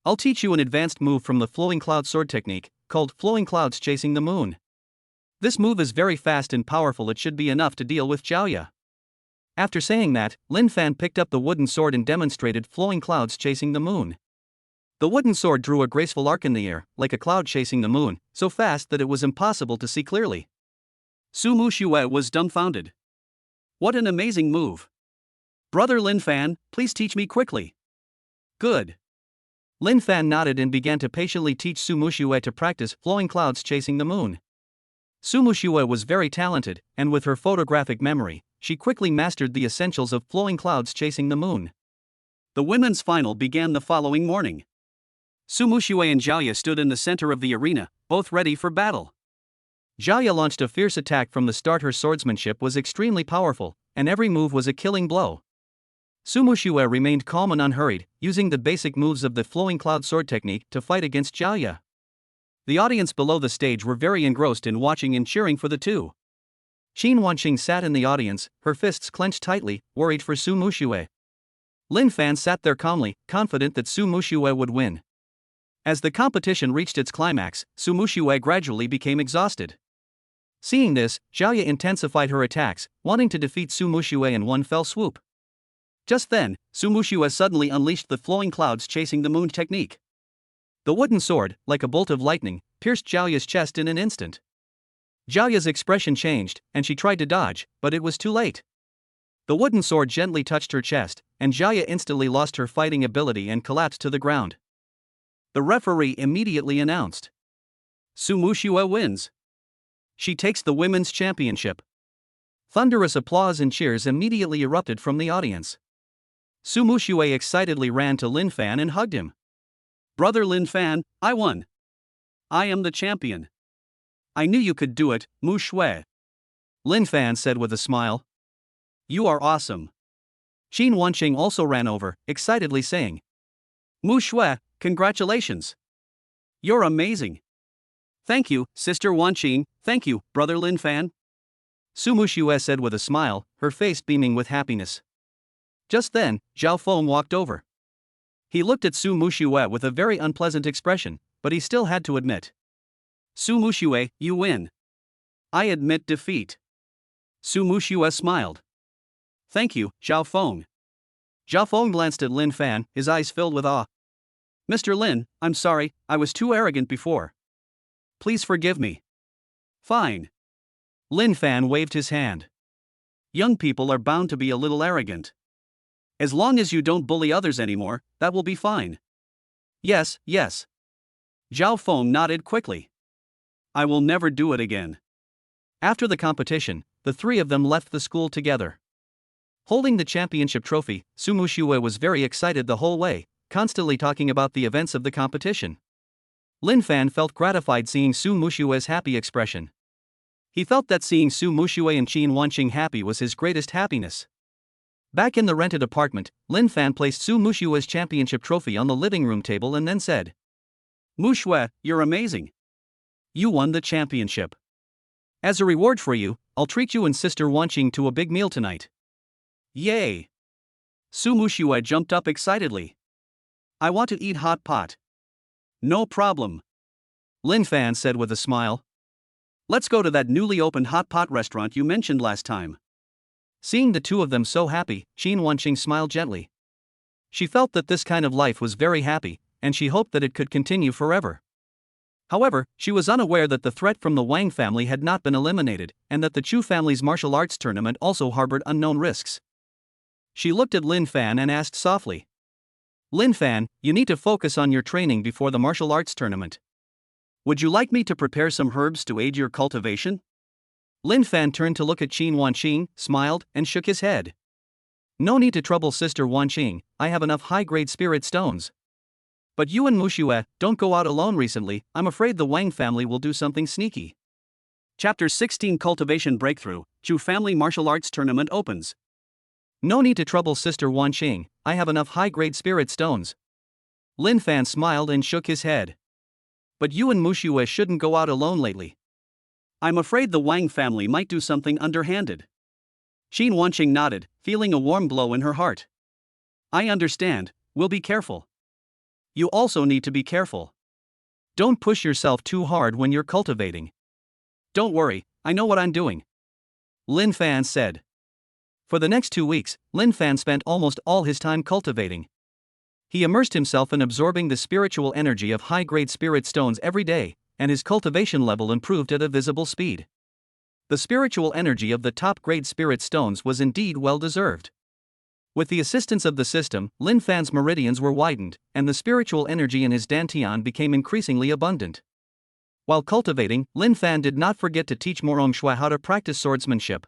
I'll teach you an advanced move from the flowing cloud sword technique, called flowing clouds chasing the moon. This move is very fast and powerful, it should be enough to deal with Zhao Ye. After saying that, Lin Fan picked up the wooden sword and demonstrated flowing clouds chasing the moon. The wooden sword drew a graceful arc in the air, like a cloud chasing the moon, so fast that it was impossible to see clearly. Su Muxue was dumbfounded. What an amazing move. Brother Lin Fan, please teach me quickly. Good. Lin Fan nodded and began to patiently teach Su Muxue to practice flowing clouds chasing the moon. Su Muxue was very talented, and with her photographic memory, she quickly mastered the essentials of flowing clouds chasing the moon. The women's final began the following morning. Su Muxue and Zhao Ye stood in the center of the arena, both ready for battle. Zhao Ye launched a fierce attack from the start. Her swordsmanship was extremely powerful, and every move was a killing blow. Su Muxue remained calm and unhurried, using the basic moves of the flowing cloud sword technique to fight against Zhao Ye. The audience below the stage were very engrossed in watching and cheering for the two. Qin Wanqing sat in the audience, her fists clenched tightly, worried for Su Muxue. Lin Fan sat there calmly, confident that Su Muxue would win. As the competition reached its climax, Su Muxue gradually became exhausted. Seeing this, Zhao Ye intensified her attacks, wanting to defeat Su Muxue in one fell swoop. Just then, Su Muxue suddenly unleashed the flowing clouds chasing the moon technique. The wooden sword, like a bolt of lightning, pierced Zhao Ye's chest in an instant. Zhao Ye's expression changed, and she tried to dodge, but it was too late. The wooden sword gently touched her chest, and Zhao Ye instantly lost her fighting ability and collapsed to the ground. The referee immediately announced, Su Muxue wins. She takes the women's championship. Thunderous applause and cheers immediately erupted from the audience. Su Muxue excitedly ran to Lin Fan and hugged him. Brother Lin Fan, I won. I am the champion. I knew you could do it, Mu Shue. Lin Fan said with a smile. You are awesome. Qin Wanqing also ran over, excitedly saying, Mu Shue, congratulations. You're amazing. Thank you, Sister Wanqing, thank you, Brother Lin Fan. Su Muxue said with a smile, her face beaming with happiness. Just then, Zhao Feng walked over. He looked at Su Muxue with a very unpleasant expression, but he still had to admit. Su Muxue, you win. I admit defeat. Su Muxue smiled. Thank you, Zhao Feng. Zhao Feng glanced at Lin Fan, his eyes filled with awe. Mr. Lin, I'm sorry, I was too arrogant before. Please forgive me. Fine. Lin Fan waved his hand. Young people are bound to be a little arrogant. As long as you don't bully others anymore, that will be fine. Yes, yes. Zhao Feng nodded quickly. I will never do it again. After the competition, the three of them left the school together. Holding the championship trophy, Su Muxue was very excited the whole way, constantly talking about the events of the competition. Lin Fan felt gratified seeing Su Mushue's happy expression. He felt that seeing Su Muxue and Qin Wanqing happy was his greatest happiness. Back in the rented apartment, Lin Fan placed Su Mushue's championship trophy on the living room table and then said, Muxue, you're amazing. You won the championship. As a reward for you, I'll treat you and Sister Wanqing to a big meal tonight. Yay! Su Muxue jumped up excitedly. I want to eat hot pot. No problem. Lin Fan said with a smile. Let's go to that newly opened hot pot restaurant you mentioned last time. Seeing the two of them so happy, Qin Wanqing smiled gently. She felt that this kind of life was very happy, and she hoped that it could continue forever. However, she was unaware that the threat from the Wang family had not been eliminated, and that the Chu family's martial arts tournament also harbored unknown risks. She looked at Lin Fan and asked softly, Lin Fan, you need to focus on your training before the martial arts tournament. Would you like me to prepare some herbs to aid your cultivation? Lin Fan turned to look at Qin Wanqing, smiled, and shook his head. No need to trouble Sister Wanqing, I have enough high-grade spirit stones. But you and Muxue, don't go out alone recently, I'm afraid the Wang family will do something sneaky. Chapter 16 Cultivation Breakthrough, Chu Family Martial Arts Tournament opens. No need to trouble Sister Wanqing, I have enough high-grade spirit stones. Lin Fan smiled and shook his head. But you and Muxue shouldn't go out alone lately. I'm afraid the Wang family might do something underhanded. Qin Wanqing nodded, feeling a warm glow in her heart. I understand, we'll be careful. You also need to be careful. Don't push yourself too hard when you're cultivating. Don't worry, I know what I'm doing. Lin Fan said. For the next 2 weeks, Lin Fan spent almost all his time cultivating. He immersed himself in absorbing the spiritual energy of high-grade spirit stones every day, and his cultivation level improved at a visible speed. The spiritual energy of the top-grade spirit stones was indeed well-deserved. With the assistance of the system, Lin Fan's meridians were widened, and the spiritual energy in his dantian became increasingly abundant. While cultivating, Lin Fan did not forget to teach Morongxue how to practice swordsmanship.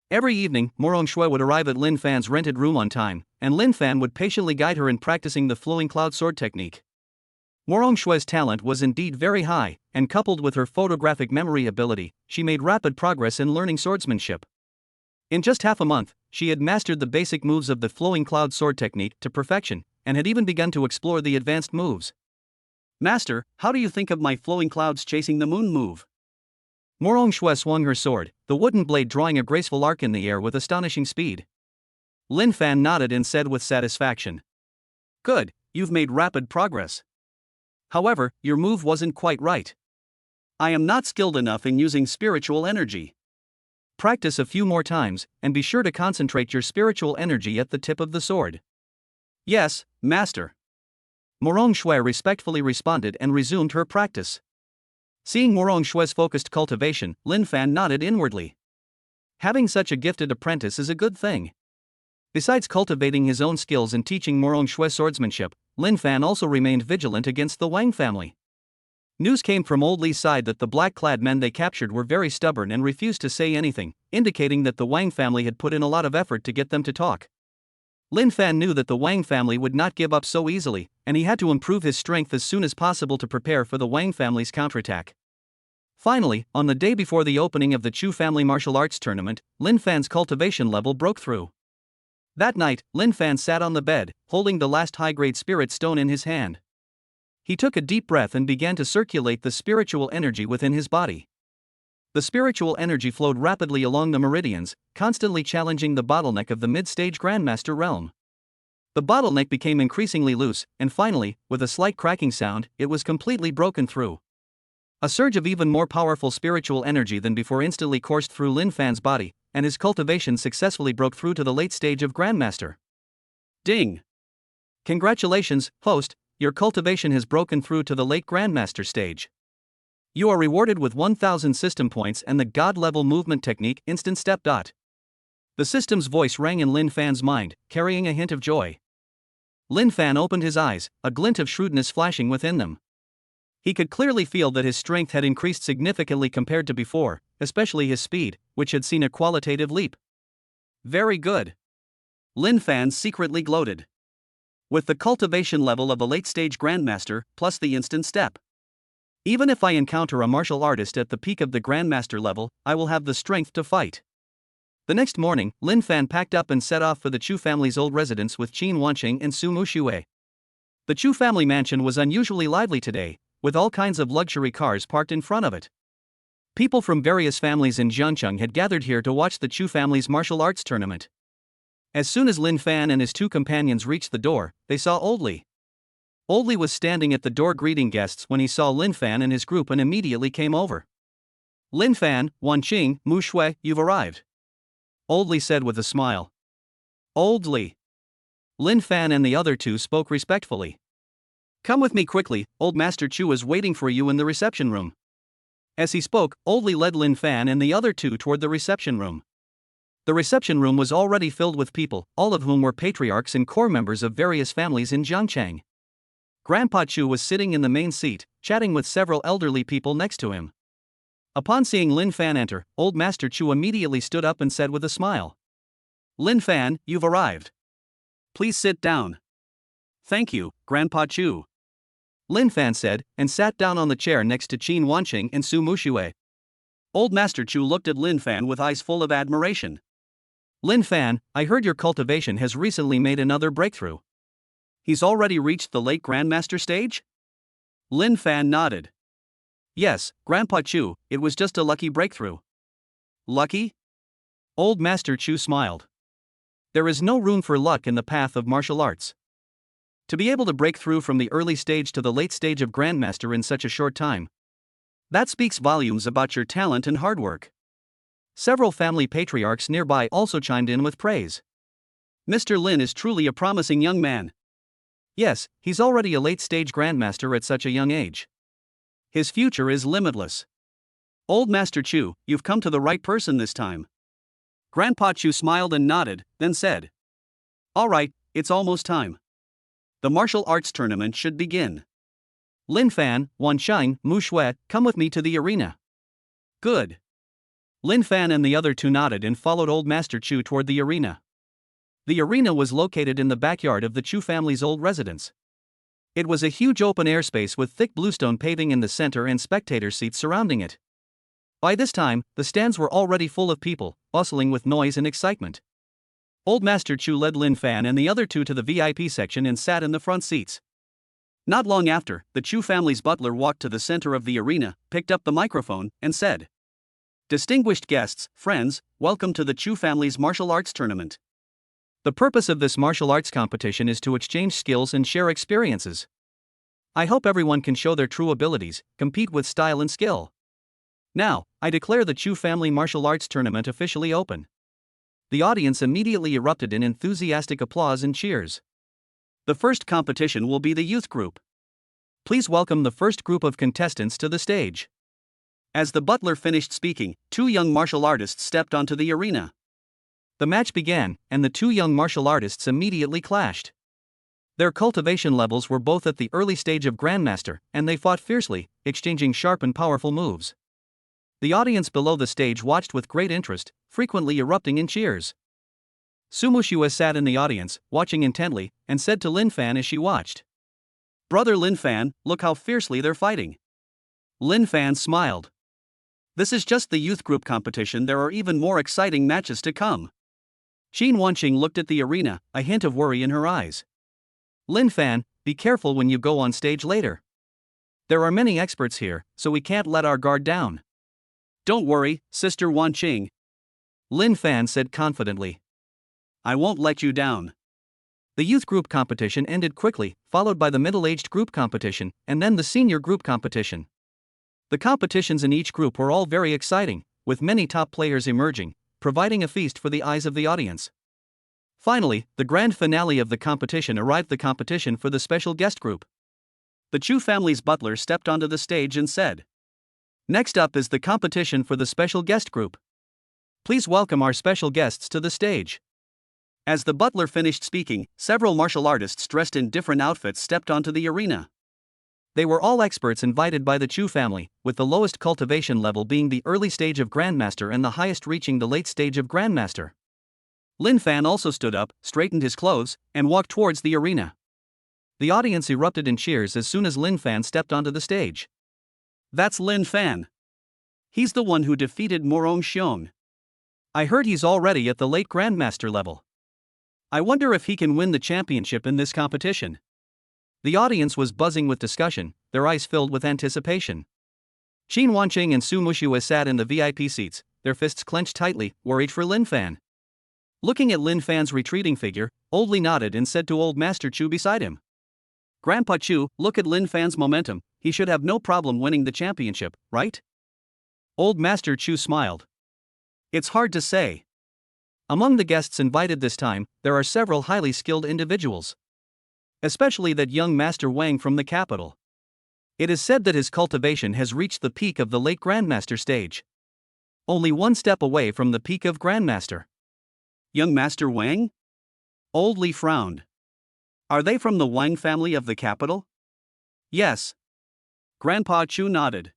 Every evening, Morongxue would arrive at Lin Fan's rented room on time, and Lin Fan would patiently guide her in practicing the flowing cloud sword technique. Morongxue's talent was indeed very high, and coupled with her photographic memory ability, she made rapid progress in learning swordsmanship. In just half a month, she had mastered the basic moves of the flowing cloud sword technique to perfection, and had even begun to explore the advanced moves. Master, how do you think of my flowing clouds chasing the moon move? Morongxue swung her sword, the wooden blade drawing a graceful arc in the air with astonishing speed. Lin Fan nodded and said with satisfaction. Good, you've made rapid progress. However, your move wasn't quite right. I am not skilled enough in using spiritual energy. Practice a few more times, and be sure to concentrate your spiritual energy at the tip of the sword. Yes, Master. Morongxue respectfully responded and resumed her practice. Seeing Morongxue's focused cultivation, Lin Fan nodded inwardly. Having such a gifted apprentice is a good thing. Besides cultivating his own skills and teaching Morongxue swordsmanship, Lin Fan also remained vigilant against the Wang family. News came from Old Li's side that the black-clad men they captured were very stubborn and refused to say anything, indicating that the Wang family had put in a lot of effort to get them to talk. Lin Fan knew that the Wang family would not give up so easily, and he had to improve his strength as soon as possible to prepare for the Wang family's counterattack. Finally, on the day before the opening of the Chu Family Martial Arts Tournament, Lin Fan's cultivation level broke through. That night, Lin Fan sat on the bed, holding the last high-grade spirit stone in his hand. He took a deep breath and began to circulate the spiritual energy within his body. The spiritual energy flowed rapidly along the meridians, constantly challenging the bottleneck of the mid-stage Grandmaster realm. The bottleneck became increasingly loose, and finally, with a slight cracking sound, it was completely broken through. A surge of even more powerful spiritual energy than before instantly coursed through Lin Fan's body, and his cultivation successfully broke through to the late stage of Grandmaster. Ding! Congratulations, host, your cultivation has broken through to the late Grandmaster stage. You are rewarded with 1000 system points and the God-level movement technique instant step. The system's voice rang in Lin Fan's mind, carrying a hint of joy. Lin Fan opened his eyes, a glint of shrewdness flashing within them. He could clearly feel that his strength had increased significantly compared to before, especially his speed, which had seen a qualitative leap. Very good. Lin Fan secretly gloated. With the cultivation level of a late-stage Grandmaster, plus the instant step. Even if I encounter a martial artist at the peak of the Grandmaster level, I will have the strength to fight. The next morning, Lin Fan packed up and set off for the Chu family's old residence with Qin Wanqing and Su Muxue. The Chu family mansion was unusually lively today, with all kinds of luxury cars parked in front of it. People from various families in Jiangcheng had gathered here to watch the Chu family's martial arts tournament. As soon as Lin Fan and his two companions reached the door, they saw Old Li. Old Li was standing at the door greeting guests when he saw Lin Fan and his group and immediately came over. Lin Fan, Wanqing, Mu Shui, you've arrived. Old Li said with a smile. Old Li. Lin Fan and the other two spoke respectfully. Come with me quickly, Old Master Chu is waiting for you in the reception room. As he spoke, Old Li led Lin Fan and the other two toward the reception room. The reception room was already filled with people, all of whom were patriarchs and core members of various families in Jiangcheng. Grandpa Chu was sitting in the main seat, chatting with several elderly people next to him. Upon seeing Lin Fan enter, Old Master Chu immediately stood up and said with a smile. Lin Fan, you've arrived. Please sit down. Thank you, Grandpa Chu. Lin Fan said, and sat down on the chair next to Qin Wanqing and Su Muxue. Old Master Chu looked at Lin Fan with eyes full of admiration. Lin Fan, I heard your cultivation has recently made another breakthrough. He's already reached the late Grandmaster stage? Lin Fan nodded. Yes, Grandpa Chu, it was just a lucky breakthrough. Lucky? Old Master Chu smiled. There is no room for luck in the path of martial arts. To be able to break through from the early stage to the late stage of Grandmaster in such a short time. That speaks volumes about your talent and hard work. Several family patriarchs nearby also chimed in with praise. Mr. Lin is truly a promising young man. Yes, he's already a late-stage Grandmaster at such a young age. His future is limitless. Old Master Chu, you've come to the right person this time. Grandpa Chu smiled and nodded, then said. All right, it's almost time. The martial arts tournament should begin. Lin Fan, Wanqing, Mu Shui, come with me to the arena. Good. Lin Fan and the other two nodded and followed Old Master Chu toward the arena. The arena was located in the backyard of the Chu family's old residence. It was a huge open-air space with thick bluestone paving in the center and spectator seats surrounding it. By this time, the stands were already full of people, bustling with noise and excitement. Old Master Chu led Lin Fan and the other two to the VIP section and sat in the front seats. Not long after, the Chu family's butler walked to the center of the arena, picked up the microphone, and said, Distinguished guests, friends, welcome to the Chu family's martial arts tournament. The purpose of this martial arts competition is to exchange skills and share experiences. I hope everyone can show their true abilities, compete with style and skill. Now, I declare the Chu family martial arts tournament officially open. The audience immediately erupted in enthusiastic applause and cheers. The first competition will be the youth group. Please welcome the first group of contestants to the stage. As the butler finished speaking, two young martial artists stepped onto the arena. The match began, and the two young martial artists immediately clashed. Their cultivation levels were both at the early stage of Grandmaster, and they fought fiercely, exchanging sharp and powerful moves. The audience below the stage watched with great interest, frequently erupting in cheers. Su Muxue sat in the audience, watching intently, and said to Lin Fan as she watched. Brother Lin Fan, look how fiercely they're fighting. Lin Fan smiled. This is just the youth group competition, there are even more exciting matches to come. Qin Wanqing looked at the arena, a hint of worry in her eyes. Lin Fan, be careful when you go on stage later. There are many experts here, so we can't let our guard down. Don't worry, Sister Wanqing. Lin Fan said confidently. I won't let you down. The youth group competition ended quickly, followed by the middle-aged group competition, and then the senior group competition. The competitions in each group were all very exciting, with many top players emerging, providing a feast for the eyes of the audience. Finally, the grand finale of the competition arrived, the competition for the special guest group. The Chu family's butler stepped onto the stage and said, Next up is the competition for the special guest group. Please welcome our special guests to the stage. As the butler finished speaking, several martial artists dressed in different outfits stepped onto the arena. They were all experts invited by the Chu family, with the lowest cultivation level being the early stage of Grandmaster and the highest reaching the late stage of Grandmaster. Lin Fan also stood up, straightened his clothes, and walked towards the arena. The audience erupted in cheers as soon as Lin Fan stepped onto the stage. That's Lin Fan. He's the one who defeated Morong Xiong. I heard he's already at the late Grandmaster level. I wonder if he can win the championship in this competition. The audience was buzzing with discussion, their eyes filled with anticipation. Qin Wanqing and Su Mushue sat in the VIP seats, their fists clenched tightly, worried for Lin Fan. Looking at Lin Fan's retreating figure, Old Li nodded and said to Old Master Chu beside him, "Grandpa Chu, look at Lin Fan's momentum, he should have no problem winning the championship, right?" Old Master Chu smiled. "It's hard to say." Among the guests invited this time, there are several highly skilled individuals. Especially that young Master Wang from the capital. It is said that his cultivation has reached the peak of the late Grandmaster stage. Only one step away from the peak of Grandmaster. Young Master Wang? Old Li frowned. Are they from the Wang family of the capital? Yes. Grandpa Chu nodded.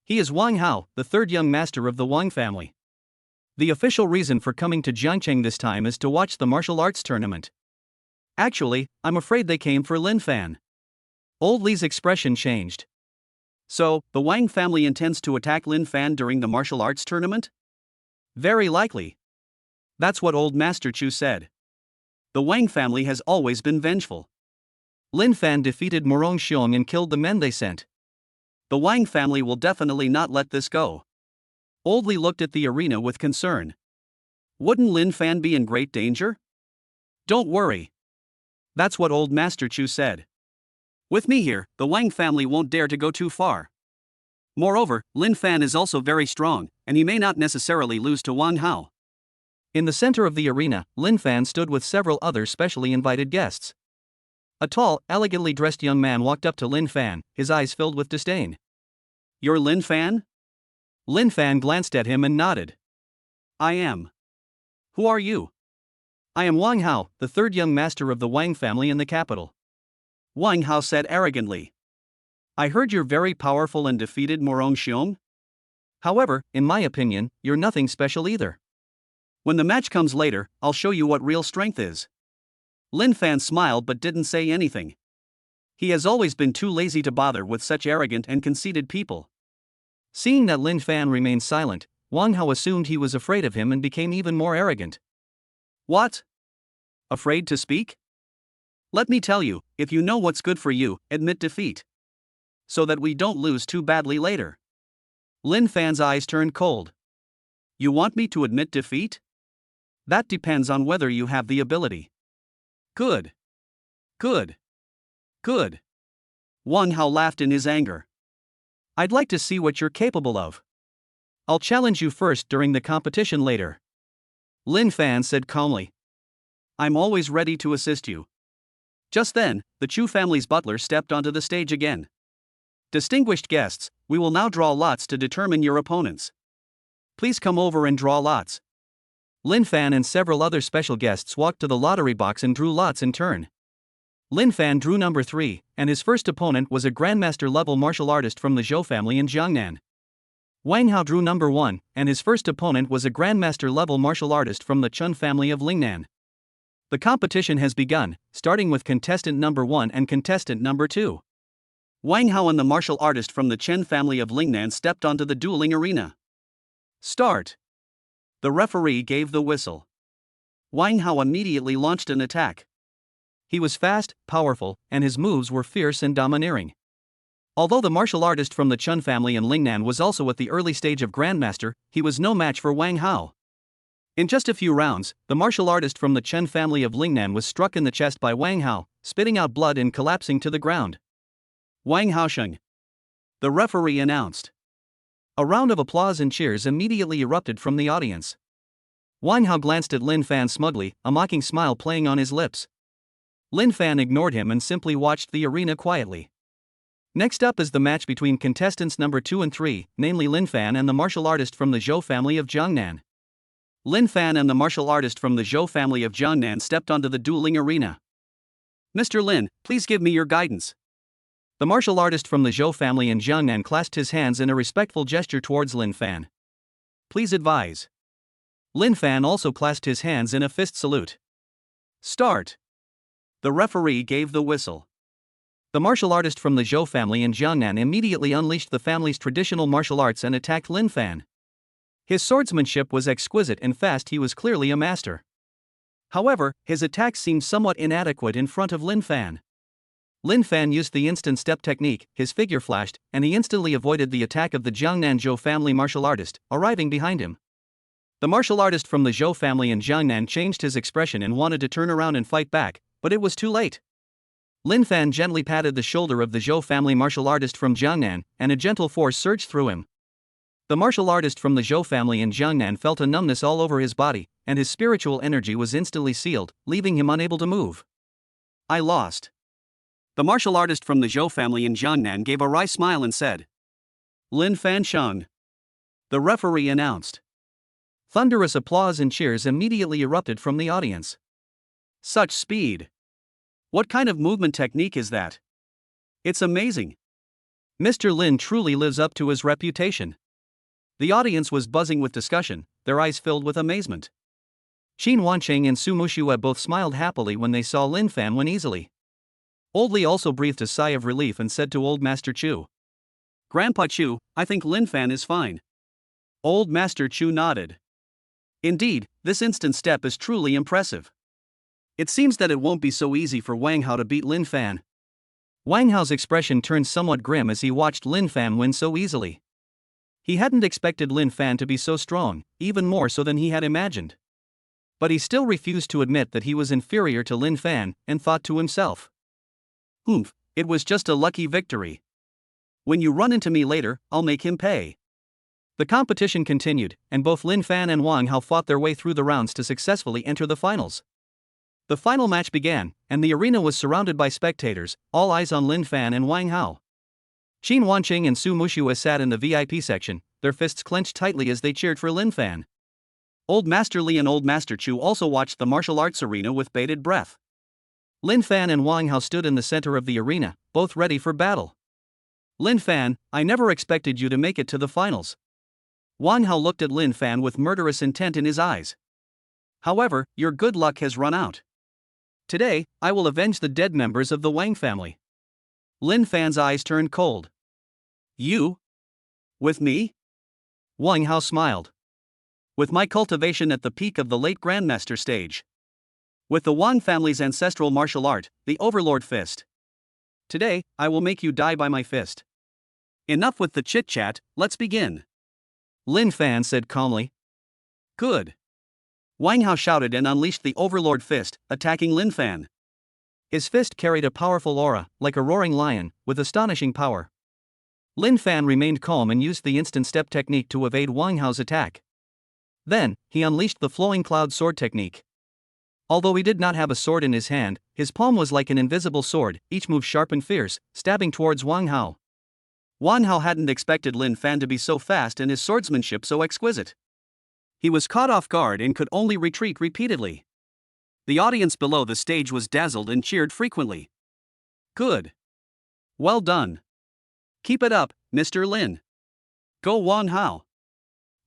He is Wang Hao, the third young master of the Wang family. The official reason for coming to Jiangcheng this time is to watch the martial arts tournament. Actually, I'm afraid they came for Lin Fan. Old Li's expression changed. So, the Wang family intends to attack Lin Fan during the martial arts tournament? Very likely. That's what Old Master Chu said. The Wang family has always been vengeful. Lin Fan defeated Morong Xiong and killed the men they sent. The Wang family will definitely not let this go. Old Li looked at the arena with concern. Wouldn't Lin Fan be in great danger? Don't worry. That's what Old Master Chu said. With me here, the Wang family won't dare to go too far. Moreover, Lin Fan is also very strong, and he may not necessarily lose to Wang Hao. In the center of the arena, Lin Fan stood with several other specially invited guests. A tall, elegantly dressed young man walked up to Lin Fan, his eyes filled with disdain. "You're Lin Fan?" Lin Fan glanced at him and nodded. "I am." "Who are you?" "I am Wang Hao, the third young master of the Wang family in the capital." Wang Hao said arrogantly. "I heard you're very powerful and defeated Morong Xiong. However, in my opinion, you're nothing special either. When the match comes later, I'll show you what real strength is." Lin Fan smiled but didn't say anything. He has always been too lazy to bother with such arrogant and conceited people. Seeing that Lin Fan remained silent, Wang Hao assumed he was afraid of him and became even more arrogant. "What? Afraid to speak? Let me tell you, if you know what's good for you, admit defeat. So that we don't lose too badly later." Lin Fan's eyes turned cold. "You want me to admit defeat? That depends on whether you have the ability." Good. Good. Good. Wang Hao laughed in his anger. "I'd like to see what you're capable of. I'll challenge you first during the competition later." Lin Fan said calmly. "I'm always ready to assist you." Just then, the Chu family's butler stepped onto the stage again. "Distinguished guests, we will now draw lots to determine your opponents. Please come over and draw lots." Lin Fan and several other special guests walked to the lottery box and drew lots in turn. Lin Fan drew number 3, and his first opponent was a Grandmaster-level martial artist from the Zhou family in Jiangnan. Wang Hao drew number 1, and his first opponent was a Grandmaster-level martial artist from the Chun family of Lingnan. The competition has begun, starting with contestant number 1 and contestant number 2. Wang Hao and the martial artist from the Chen family of Lingnan stepped onto the dueling arena. "Start." The referee gave the whistle. Wang Hao immediately launched an attack. He was fast, powerful, and his moves were fierce and domineering. Although the martial artist from the Chun family in Lingnan was also at the early stage of Grandmaster, he was no match for Wang Hao. In just a few rounds, the martial artist from the Chen family of Lingnan was struck in the chest by Wang Hao, spitting out blood and collapsing to the ground. "Wang Haosheng," the referee announced. A round of applause and cheers immediately erupted from the audience. Wang Hao glanced at Lin Fan smugly, a mocking smile playing on his lips. Lin Fan ignored him and simply watched the arena quietly. Next up is the match between contestants number 2 and 3, namely Lin Fan and the martial artist from the Zhou family of Jiangnan. Lin Fan and the martial artist from the Zhou family of Jiangnan stepped onto the dueling arena. "Mr. Lin, please give me your guidance." The martial artist from the Zhou family in Jiangnan clasped his hands in a respectful gesture towards Lin Fan. Please advise. Lin Fan also clasped his hands in a fist salute. Start. The referee gave the whistle. The martial artist from the Zhou family in Jiangnan immediately unleashed the family's traditional martial arts and attacked Lin Fan. His swordsmanship was exquisite and fast. He was clearly a master. However, his attacks seemed somewhat inadequate in front of Lin Fan. Lin Fan used the instant step technique, his figure flashed, and he instantly avoided the attack of the Jiangnan Zhou family martial artist, arriving behind him. The martial artist from the Zhou family in Jiangnan changed his expression and wanted to turn around and fight back, but it was too late. Lin Fan gently patted the shoulder of the Zhou family martial artist from Jiangnan, and a gentle force surged through him. The martial artist from the Zhou family in Jiangnan felt a numbness all over his body, and his spiritual energy was instantly sealed, leaving him unable to move. I lost. The martial artist from the Zhou family in Jiangnan gave a wry smile and said, Lin Fan Sheng. The referee announced. Thunderous applause and cheers immediately erupted from the audience. Such speed. What kind of movement technique is that? It's amazing. Mr. Lin truly lives up to his reputation. The audience was buzzing with discussion, their eyes filled with amazement. Qin Wancheng and Su Muxue both smiled happily when they saw Lin Fan win easily. Old Li also breathed a sigh of relief and said to Old Master Chu, Grandpa Chu, I think Lin Fan is fine. Old Master Chu nodded. Indeed, this instant step is truly impressive. It seems that it won't be so easy for Wang Hao to beat Lin Fan. Wang Hao's expression turned somewhat grim as he watched Lin Fan win so easily. He hadn't expected Lin Fan to be so strong, even more so than he had imagined. But he still refused to admit that he was inferior to Lin Fan, and thought to himself, it was just a lucky victory. When you run into me later, I'll make him pay. The competition continued, and both Lin Fan and Wang Hao fought their way through the rounds to successfully enter the finals. The final match began, and the arena was surrounded by spectators, all eyes on Lin Fan and Wang Hao. Qin Wancheng and Su Muxue sat in the VIP section, their fists clenched tightly as they cheered for Lin Fan. Old Master Li and Old Master Chu also watched the martial arts arena with bated breath. Lin Fan and Wang Hao stood in the center of the arena, both ready for battle. Lin Fan, I never expected you to make it to the finals. Wang Hao looked at Lin Fan with murderous intent in his eyes. However, your good luck has run out. Today, I will avenge the dead members of the Wang family. Lin Fan's eyes turned cold. You? With me? Wang Hao smiled. With my cultivation at the peak of the late Grandmaster stage. With the Wang family's ancestral martial art, the Overlord Fist. Today, I will make you die by my fist. Enough with the chit-chat, let's begin. Lin Fan said calmly. Good. Wang Hao shouted and unleashed the Overlord Fist, attacking Lin Fan. His fist carried a powerful aura, like a roaring lion, with astonishing power. Lin Fan remained calm and used the instant step technique to evade Wang Hao's attack. Then, he unleashed the flowing cloud sword technique. Although he did not have a sword in his hand, his palm was like an invisible sword, each move sharp and fierce, stabbing towards Wang Hao. Wang Hao hadn't expected Lin Fan to be so fast and his swordsmanship so exquisite. He was caught off guard and could only retreat repeatedly. The audience below the stage was dazzled and cheered frequently. Good. Well done. Keep it up, Mr. Lin. Go Wang Hao.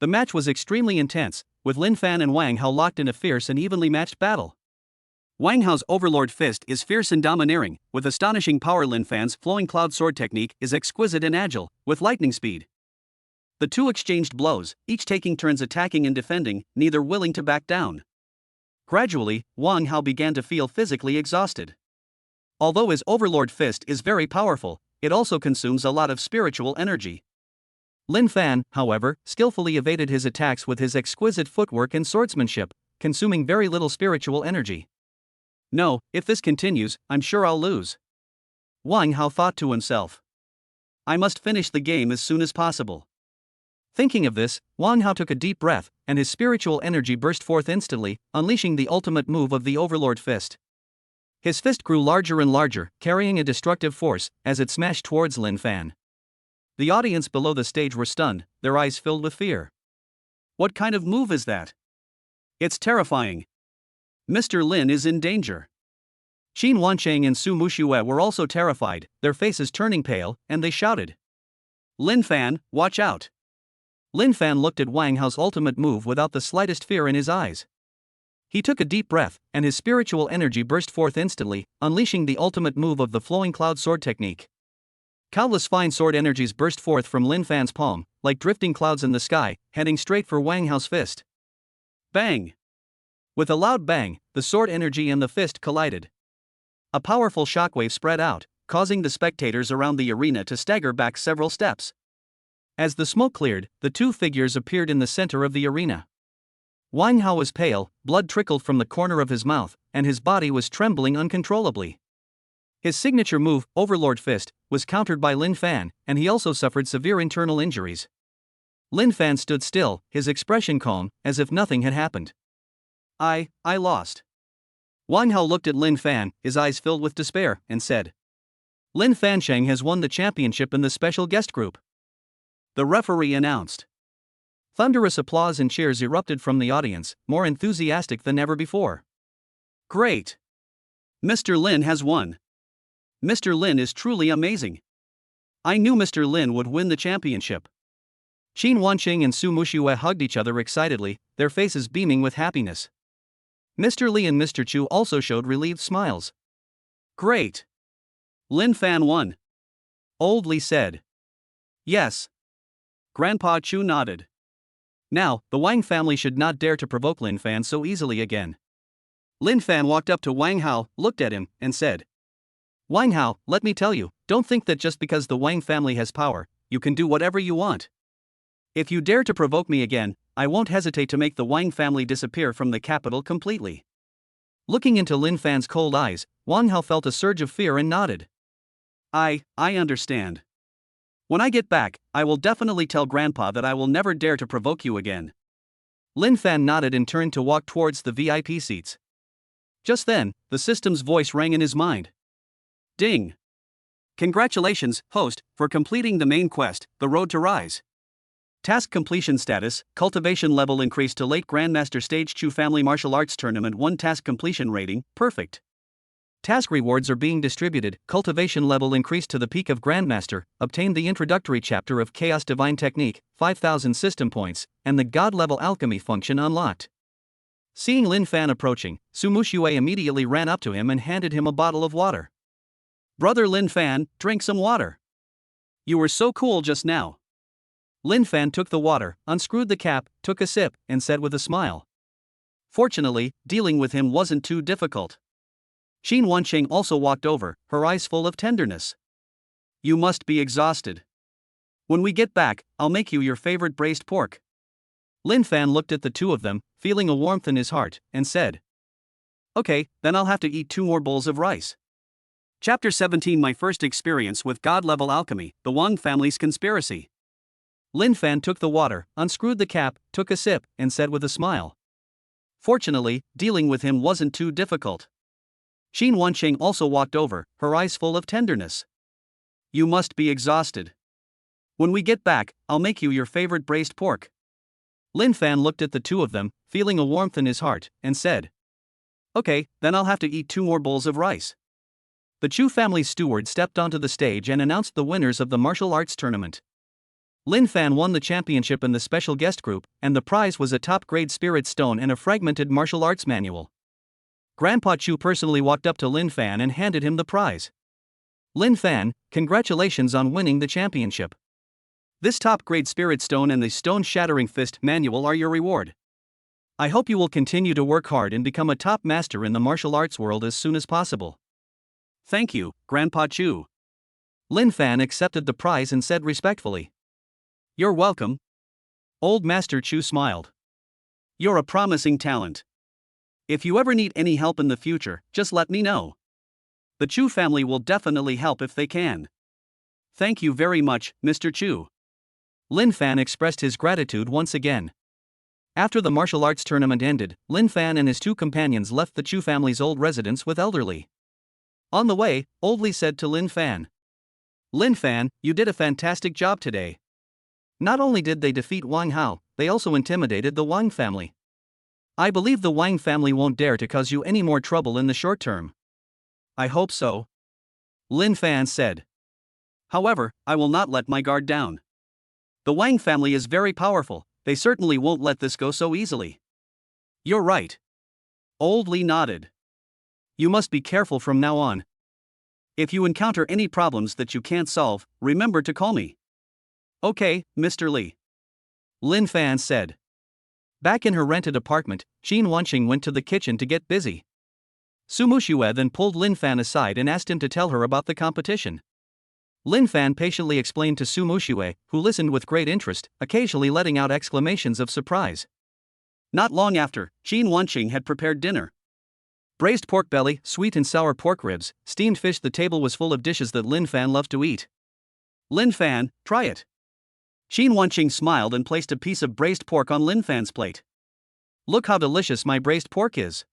The match was extremely intense, with Lin Fan and Wang Hao locked in a fierce and evenly matched battle. Wang Hao's Overlord Fist is fierce and domineering, with astonishing power. Lin Fan's flowing cloud sword technique is exquisite and agile, with lightning speed. The two exchanged blows, each taking turns attacking and defending, neither willing to back down. Gradually, Wang Hao began to feel physically exhausted. Although his Overlord Fist is very powerful, it also consumes a lot of spiritual energy. Lin Fan, however, skillfully evaded his attacks with his exquisite footwork and swordsmanship, consuming very little spiritual energy. No, if this continues, I'm sure I'll lose. Wang Hao thought to himself. I must finish the game as soon as possible. Thinking of this, Wang Hao took a deep breath, and his spiritual energy burst forth instantly, unleashing the ultimate move of the Overlord Fist. His fist grew larger and larger, carrying a destructive force, as it smashed towards Lin Fan. The audience below the stage were stunned, their eyes filled with fear. What kind of move is that? It's terrifying. Mr. Lin is in danger. Qin Wancheng and Su Muxue were also terrified, their faces turning pale, and they shouted, Lin Fan, watch out! Lin Fan looked at Wang Hao's ultimate move without the slightest fear in his eyes. He took a deep breath, and his spiritual energy burst forth instantly, unleashing the ultimate move of the flowing cloud sword technique. Countless fine sword energies burst forth from Lin Fan's palm, like drifting clouds in the sky, heading straight for Wang Hao's fist. Bang! With a loud bang, the sword energy and the fist collided. A powerful shockwave spread out, causing the spectators around the arena to stagger back several steps. As the smoke cleared, the two figures appeared in the center of the arena. Wang Hao was pale, blood trickled from the corner of his mouth, and his body was trembling uncontrollably. His signature move, Overlord Fist, was countered by Lin Fan, and he also suffered severe internal injuries. Lin Fan stood still, his expression calm, as if nothing had happened. I lost. Wang Hao looked at Lin Fan, his eyes filled with despair, and said, Lin Fansheng has won the championship in the special guest group. The referee announced. Thunderous applause and cheers erupted from the audience, more enthusiastic than ever before. Great! Mr. Lin has won. Mr. Lin is truly amazing. I knew Mr. Lin would win the championship. Qin Wanqing and Su Muxue hugged each other excitedly, their faces beaming with happiness. Mr. Li and Mr. Chu also showed relieved smiles. Great! Lin Fan won. Old Li said. Yes. Grandpa Chu nodded. Now, the Wang family should not dare to provoke Lin Fan so easily again. Lin Fan walked up to Wang Hao, looked at him, and said, Wang Hao, let me tell you, don't think that just because the Wang family has power, you can do whatever you want. If you dare to provoke me again, I won't hesitate to make the Wang family disappear from the capital completely. Looking into Lin Fan's cold eyes, Wang Hao felt a surge of fear and nodded. I understand. When I get back, I will definitely tell Grandpa that I will never dare to provoke you again. Lin Fan nodded and turned to walk towards the VIP seats. Just then, the system's voice rang in his mind. Ding! Congratulations, host, for completing the main quest, The Road to Rise. Task completion status, cultivation level increased to late Grandmaster Stage 2 Family Martial Arts Tournament 1 task completion rating, perfect. Task rewards are being distributed, cultivation level increased to the peak of Grandmaster, obtained the introductory chapter of Chaos Divine Technique, 5,000 system points, and the God level alchemy function unlocked. Seeing Lin Fan approaching, Su Muxue immediately ran up to him and handed him a bottle of water. Brother Lin Fan, drink some water. You were so cool just now. Lin Fan took the water, unscrewed the cap, took a sip, and said with a smile. Fortunately, dealing with him wasn't too difficult. Qin Wanqing also walked over, her eyes full of tenderness. You must be exhausted. When we get back, I'll make you your favorite braised pork. Lin Fan looked at the two of them, feeling a warmth in his heart, and said, Okay, then I'll have to eat 2 more bowls of rice. Chapter 17 My first experience with God-level alchemy, the Wang family's conspiracy. Lin Fan took the water, unscrewed the cap, took a sip, and said with a smile. Fortunately, dealing with him wasn't too difficult. Qin Wanqing also walked over, her eyes full of tenderness. You must be exhausted. When we get back, I'll make you your favorite braised pork. Lin Fan looked at the two of them, feeling a warmth in his heart, and said, Okay, then I'll have to eat 2 more bowls of rice. The Chu family's steward stepped onto the stage and announced the winners of the martial arts tournament. Lin Fan won the championship in the special guest group, and the prize was a top-grade spirit stone and a fragmented martial arts manual. Grandpa Chu personally walked up to Lin Fan and handed him the prize. Lin Fan, congratulations on winning the championship. This top-grade spirit stone and the stone-shattering fist manual are your reward. I hope you will continue to work hard and become a top master in the martial arts world as soon as possible. Thank you, Grandpa Chu. Lin Fan accepted the prize and said respectfully, You're welcome. Old Master Chu smiled. You're a promising talent. If you ever need any help in the future, just let me know. The Chu family will definitely help if they can. Thank you very much, Mr. Chu. Lin Fan expressed his gratitude once again. After the martial arts tournament ended, Lin Fan and his two companions left the Chu family's old residence with Elder Li. On the way, Old Li said to Lin Fan, Lin Fan, you did a fantastic job today. Not only did they defeat Wang Hao, they also intimidated the Wang family. I believe the Wang family won't dare to cause you any more trouble in the short term. I hope so, Lin Fan said. However, I will not let my guard down. The Wang family is very powerful, they certainly won't let this go so easily. You're right. Old Li nodded. You must be careful from now on. If you encounter any problems that you can't solve, remember to call me. Okay, Mr. Li, Lin Fan said. Back in her rented apartment, Qin Wanqing went to the kitchen to get busy. Su Muxue then pulled Lin Fan aside and asked him to tell her about the competition. Lin Fan patiently explained to Su Muxue, who listened with great interest, occasionally letting out exclamations of surprise. Not long after, Qin Wanqing had prepared dinner. Braised pork belly, sweet and sour pork ribs, steamed fish. The table was full of dishes that Lin Fan loved to eat. Lin Fan, try it. Qin Wanqing smiled and placed a piece of braised pork on Lin Fan's plate. Look how delicious my braised pork is.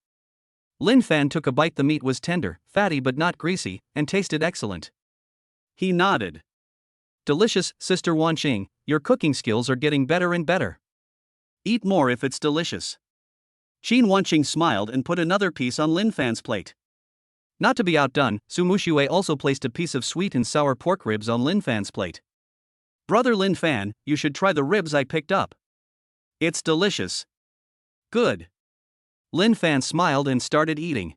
Lin Fan took a bite. The meat was tender, fatty but not greasy, and tasted excellent. He nodded. Delicious, Sister Wanqing, your cooking skills are getting better and better. Eat more if it's delicious. Qin Wanqing smiled and put another piece on Lin Fan's plate. Not to be outdone, Su Muxue also placed a piece of sweet and sour pork ribs on Lin Fan's plate. Brother Lin Fan, you should try the ribs I picked up. It's delicious. Good. Lin Fan smiled and started eating.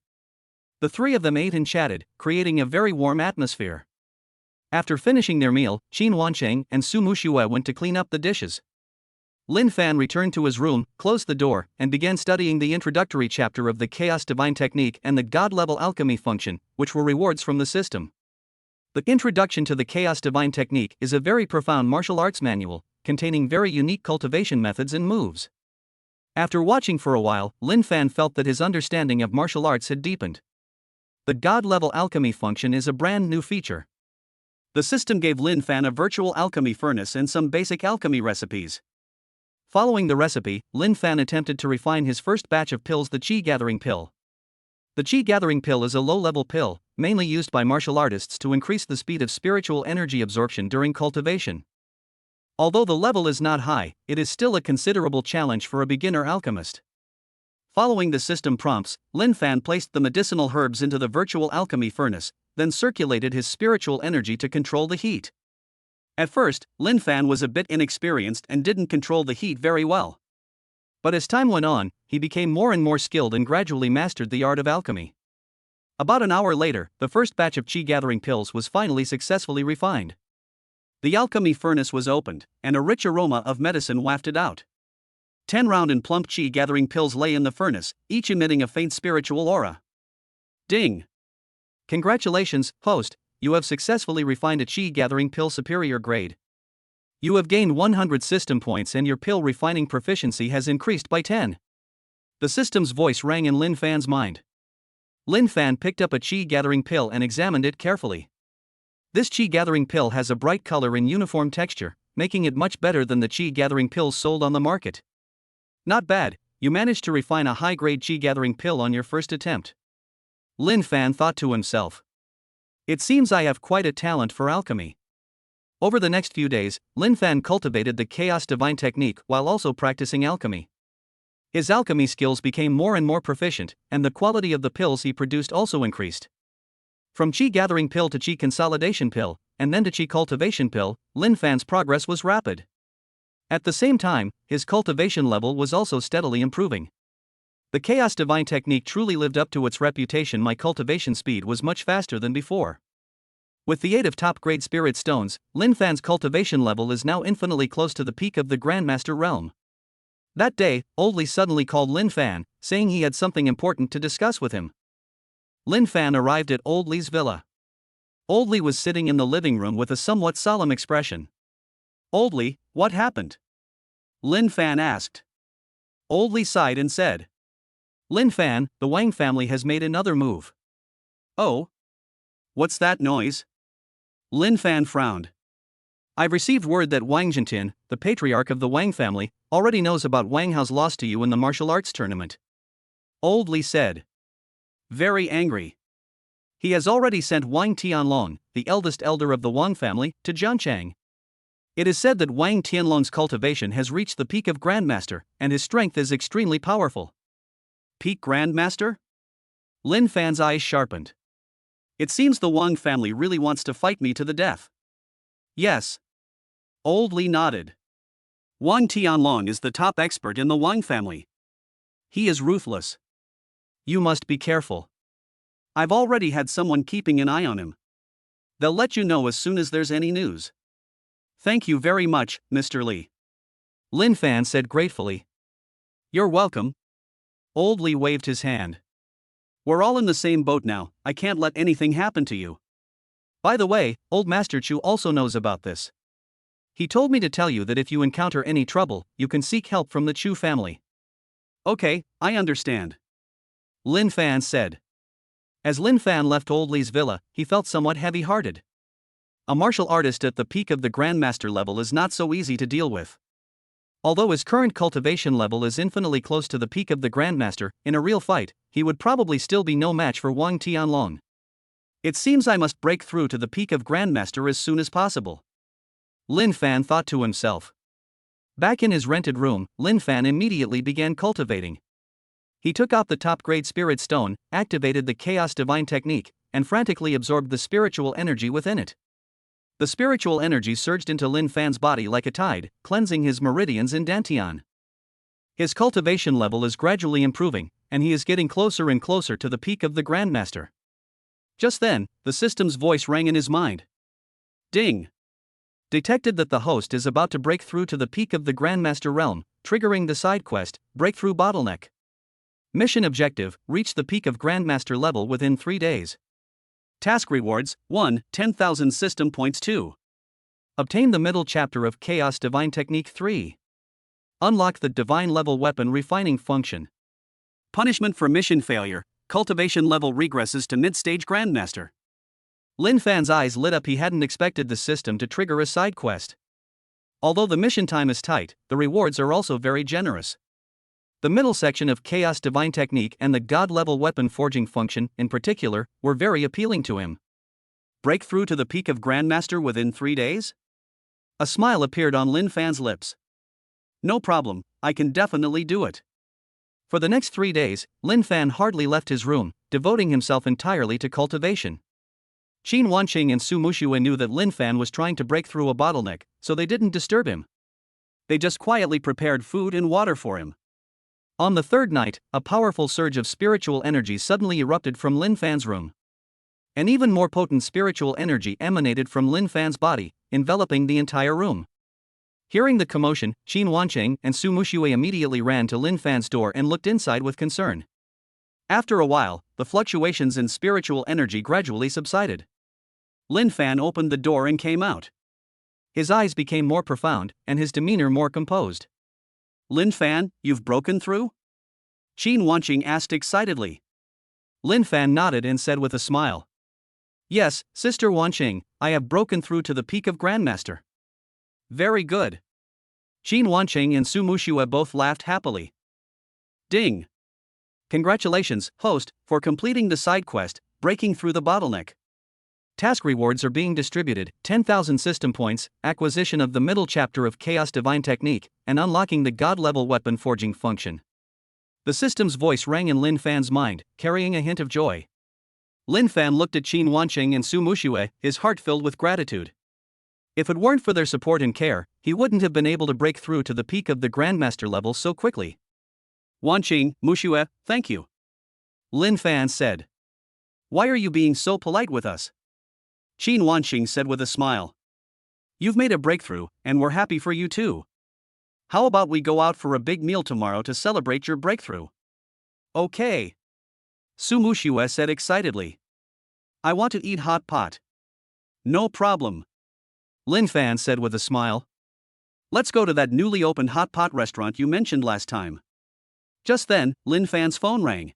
The three of them ate and chatted, creating a very warm atmosphere. After finishing their meal, Qin Wanqing and Su Muxue went to clean up the dishes. Lin Fan returned to his room, closed the door, and began studying the introductory chapter of the Chaos Divine Technique and the God-level alchemy function, which were rewards from the system. The Introduction to the Chaos Divine Technique is a very profound martial arts manual, containing very unique cultivation methods and moves. After watching for a while, Lin Fan felt that his understanding of martial arts had deepened. The God-level alchemy function is a brand new feature. The system gave Lin Fan a virtual alchemy furnace and some basic alchemy recipes. Following the recipe, Lin Fan attempted to refine his first batch of pills, the Qi Gathering Pill. The Qi Gathering Pill is a low-level pill, mainly used by martial artists to increase the speed of spiritual energy absorption during cultivation. Although the level is not high, it is still a considerable challenge for a beginner alchemist. Following the system prompts, Lin Fan placed the medicinal herbs into the virtual alchemy furnace, then circulated his spiritual energy to control the heat. At first, Lin Fan was a bit inexperienced and didn't control the heat very well. But as time went on, he became more and more skilled and gradually mastered the art of alchemy. About an hour later, the first batch of Qi Gathering Pills was finally successfully refined. The alchemy furnace was opened, and a rich aroma of medicine wafted out. 10 round and plump Qi Gathering Pills lay in the furnace, each emitting a faint spiritual aura. Ding! Congratulations, host, you have successfully refined a Qi Gathering Pill superior grade. You have gained 100 system points and your pill refining proficiency has increased by 10. The system's voice rang in Lin Fan's mind. Lin Fan picked up a Qi Gathering Pill and examined it carefully. This Qi Gathering Pill has a bright color and uniform texture, making it much better than the Qi Gathering Pills sold on the market. Not bad, you managed to refine a high-grade Qi Gathering Pill on your first attempt. Lin Fan thought to himself. It seems I have quite a talent for alchemy. Over the next few days, Lin Fan cultivated the Chaos Divine Technique while also practicing alchemy. His alchemy skills became more and more proficient, and the quality of the pills he produced also increased. From Qi Gathering Pill to Qi Consolidation Pill, and then to Qi Cultivation Pill, Lin Fan's progress was rapid. At the same time, his cultivation level was also steadily improving. The Chaos Divine Technique truly lived up to its reputation. My cultivation speed was much faster than before. With the aid of top-grade spirit stones, Lin Fan's cultivation level is now infinitely close to the peak of the Grandmaster realm. That day, Old Li suddenly called Lin Fan, saying he had something important to discuss with him. Lin Fan arrived at Old Li's villa. Old Li was sitting in the living room with a somewhat solemn expression. Old Li, what happened? Lin Fan asked. Old Li sighed and said, Lin Fan, the Wang family has made another move. Oh? What's that noise? Lin Fan frowned. I've received word that Wang Zhentin, the patriarch of the Wang family, already knows about Wang Hao's loss to you in the martial arts tournament. Old Li said. Very angry. He has already sent Wang Tianlong, the eldest elder of the Wang family, to Jianchang. It is said that Wang Tianlong's cultivation has reached the peak of Grandmaster, and his strength is extremely powerful. Peak Grandmaster? Lin Fan's eyes sharpened. It seems the Wang family really wants to fight me to the death. Yes. Old Li nodded. Wang Tianlong is the top expert in the Wang family. He is ruthless. You must be careful. I've already had someone keeping an eye on him. They'll let you know as soon as there's any news. Thank you very much, Mr. Li. Lin Fan said gratefully. You're welcome. Old Li waved his hand. We're all in the same boat now, I can't let anything happen to you. By the way, Old Master Chu also knows about this. He told me to tell you that if you encounter any trouble, you can seek help from the Chu family. Okay, I understand. Lin Fan said. As Lin Fan left Old Li's villa, he felt somewhat heavy-hearted. A martial artist at the peak of the Grandmaster level is not so easy to deal with. Although his current cultivation level is infinitely close to the peak of the Grandmaster, in a real fight, he would probably still be no match for Wang Tianlong. It seems I must break through to the peak of Grandmaster as soon as possible. Lin Fan thought to himself. Back in his rented room, Lin Fan immediately began cultivating. He took out the top-grade spirit stone, activated the Chaos Divine technique, and frantically absorbed the spiritual energy within it. The spiritual energy surged into Lin Fan's body like a tide, cleansing his meridians in Dantian. His cultivation level is gradually improving, and he is getting closer and closer to the peak of the Grandmaster. Just then, the system's voice rang in his mind. Ding! Detected that the host is about to break through to the peak of the Grandmaster realm, triggering the side quest, Breakthrough Bottleneck. Mission objective, reach the peak of Grandmaster level within 3 days. Task rewards, 1, 10,000 system points 2. Obtain the middle chapter of Chaos Divine Technique 3. Unlock the Divine Level Weapon Refining function. Punishment for mission failure, cultivation level regresses to mid-stage Grandmaster. Lin Fan's eyes lit up. He hadn't expected the system to trigger a side quest. Although the mission time is tight, the rewards are also very generous. The middle section of Chaos Divine Technique and the God-level weapon forging function, in particular, were very appealing to him. Break through to the peak of Grandmaster within 3 days? A smile appeared on Lin Fan's lips. No problem, I can definitely do it. For the next 3 days, Lin Fan hardly left his room, devoting himself entirely to cultivation. Qin Wanqing and Su Muxue knew that Lin Fan was trying to break through a bottleneck, so they didn't disturb him. They just quietly prepared food and water for him. On the third night, a powerful surge of spiritual energy suddenly erupted from Lin Fan's room. An even more potent spiritual energy emanated from Lin Fan's body, enveloping the entire room. Hearing the commotion, Qin Wanqing and Su Muxue immediately ran to Lin Fan's door and looked inside with concern. After a while, the fluctuations in spiritual energy gradually subsided. Lin Fan opened the door and came out. His eyes became more profound, and his demeanor more composed. Lin Fan, you've broken through? Qin Wanqing asked excitedly. Lin Fan nodded and said with a smile. Yes, Sister Wanqing, I have broken through to the peak of Grandmaster. Very good. Qin Wanqing and Su Muxue both laughed happily. Ding! Congratulations, host, for completing the side quest, breaking through the bottleneck. Task rewards are being distributed, 10,000 system points, acquisition of the middle chapter of Chaos Divine Technique, and unlocking the God-level weapon forging function. The system's voice rang in Lin Fan's mind, carrying a hint of joy. Lin Fan looked at Qin Wanqing and Su Muxue, his heart filled with gratitude. If it weren't for their support and care, he wouldn't have been able to break through to the peak of the Grandmaster level so quickly. Wanqing, Muxue, thank you. Lin Fan said. Why are you being so polite with us? Qin Wanqing said with a smile. You've made a breakthrough, and we're happy for you too. How about we go out for a big meal tomorrow to celebrate your breakthrough? Okay. Su Muxue said excitedly. I want to eat hot pot. No problem. Lin Fan said with a smile. Let's go to that newly opened hot pot restaurant you mentioned last time. Just then, Lin Fan's phone rang.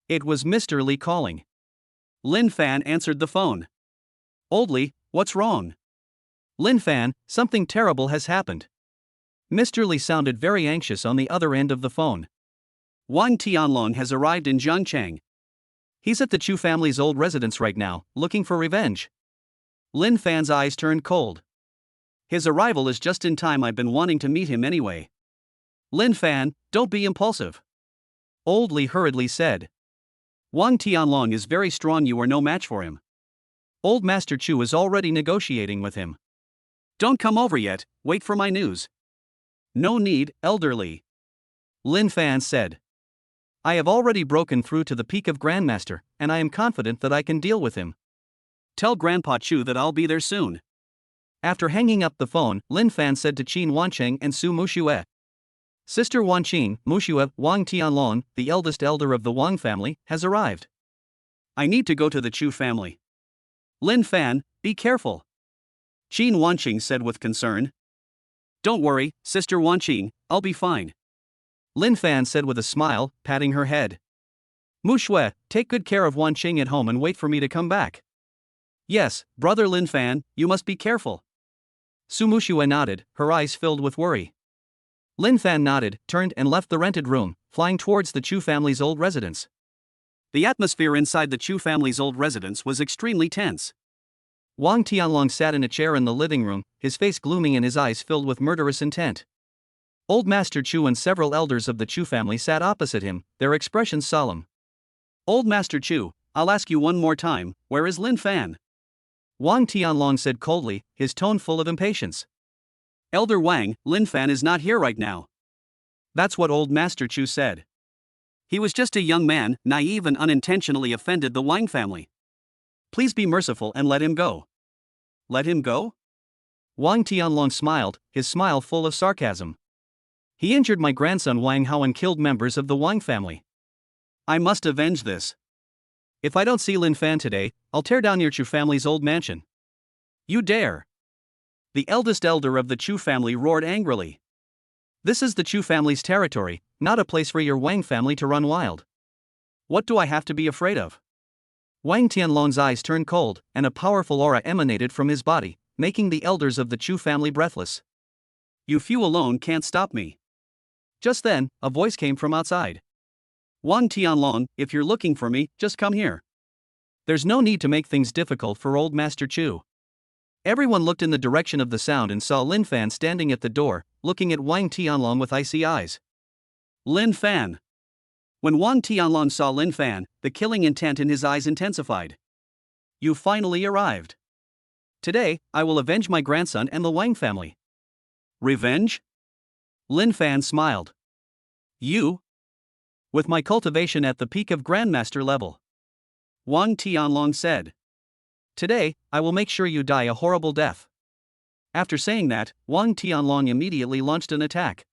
It was Mr. Li calling. Lin Fan answered the phone. Old Li, what's wrong? Lin Fan, something terrible has happened. Mr. Li sounded very anxious on the other end of the phone. Wang Tianlong has arrived in Zhangchang. He's at the Chu family's old residence right now, looking for revenge. Lin Fan's eyes turned cold. His arrival is just in time. I've been wanting to meet him anyway. Lin Fan, don't be impulsive. Old Li hurriedly said. Wang Tianlong is very strong. You are no match for him. Old Master Chu is already negotiating with him. Don't come over yet, wait for my news. No need, elderly. Lin Fan said. I have already broken through to the peak of Grandmaster, and I am confident that I can deal with him. Tell Grandpa Chu that I'll be there soon. After hanging up the phone, Lin Fan said to Qin Wancheng and Su Muxue. Sister Wanqing, Muxue, Wang Tianlong, the eldest elder of the Wang family, has arrived. I need to go to the Chu family. Lin Fan, be careful. Qin Wanqing said with concern. Don't worry, Sister Wanqing, I'll be fine. Lin Fan said with a smile, patting her head. Muxue, take good care of Wanqing at home and wait for me to come back. Yes, brother Lin Fan, you must be careful. Su Muxue nodded, her eyes filled with worry. Lin Fan nodded, turned and left the rented room, flying towards the Chu family's old residence. The atmosphere inside the Chu family's old residence was extremely tense. Wang Tianlong sat in a chair in the living room, his face glooming and his eyes filled with murderous intent. Old Master Chu and several elders of the Chu family sat opposite him, their expressions solemn. Old Master Chu, I'll ask you one more time, where is Lin Fan? Wang Tianlong said coldly, his tone full of impatience. Elder Wang, Lin Fan is not here right now. That's what Old Master Chu said. He was just a young man, naive and unintentionally offended the Wang family. Please be merciful and let him go. Let him go? Wang Tianlong smiled, his smile full of sarcasm. He injured my grandson Wang Hao and killed members of the Wang family. I must avenge this. If I don't see Lin Fan today, I'll tear down your Chu family's old mansion. You dare! The eldest elder of the Chu family roared angrily. This is the Chu family's territory, not a place for your Wang family to run wild. What do I have to be afraid of? Wang Tianlong's eyes turned cold, and a powerful aura emanated from his body, making the elders of the Chu family breathless. You few alone can't stop me. Just then, a voice came from outside. Wang Tianlong, if you're looking for me, just come here. There's no need to make things difficult for Old Master Chu. Everyone looked in the direction of the sound and saw Lin Fan standing at the door, looking at Wang Tianlong with icy eyes. Lin Fan. When Wang Tianlong saw Lin Fan, the killing intent in his eyes intensified. You finally arrived. Today, I will avenge my grandson and the Wang family. Revenge? Lin Fan smiled. You? With my cultivation at the peak of Grandmaster level. Wang Tianlong said. Today, I will make sure you die a horrible death. After saying that, Wang Tianlong immediately launched an attack.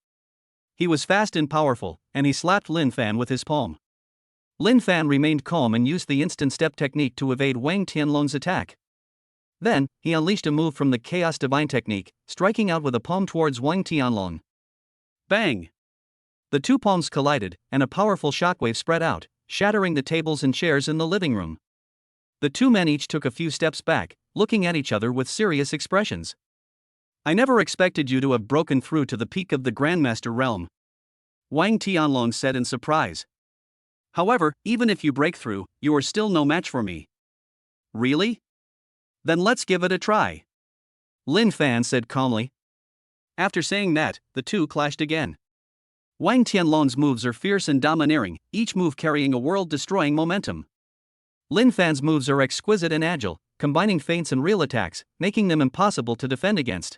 He was fast and powerful, and he slapped Lin Fan with his palm. Lin Fan remained calm and used the instant step technique to evade Wang Tianlong's attack. Then, he unleashed a move from the Chaos Divine technique, striking out with a palm towards Wang Tianlong. Bang! The two palms collided, and a powerful shockwave spread out, shattering the tables and chairs in the living room. The two men each took a few steps back, looking at each other with serious expressions. I never expected you to have broken through to the peak of the Grandmaster realm, Wang Tianlong said in surprise. However, even if you break through, you are still no match for me. Really? Then let's give it a try. Lin Fan said calmly. After saying that, the two clashed again. Wang Tianlong's moves are fierce and domineering, each move carrying a world-destroying momentum. Lin Fan's moves are exquisite and agile, combining feints and real attacks, making them impossible to defend against.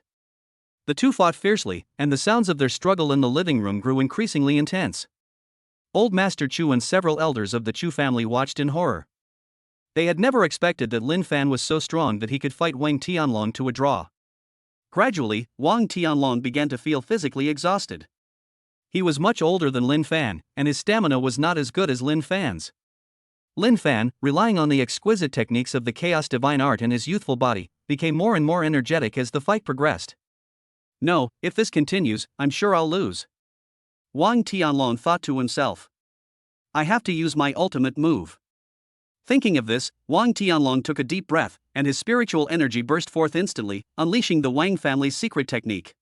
The two fought fiercely, and the sounds of their struggle in the living room grew increasingly intense. Old Master Chu and several elders of the Chu family watched in horror. They had never expected that Lin Fan was so strong that he could fight Wang Tianlong to a draw. Gradually, Wang Tianlong began to feel physically exhausted. He was much older than Lin Fan, and his stamina was not as good as Lin Fan's. Lin Fan, relying on the exquisite techniques of the Chaos Divine art in his youthful body, became more and more energetic as the fight progressed. No, if this continues, I'm sure I'll lose. Wang Tianlong thought to himself. I have to use my ultimate move. Thinking of this, Wang Tianlong took a deep breath, and his spiritual energy burst forth instantly, unleashing the Wang family's secret technique.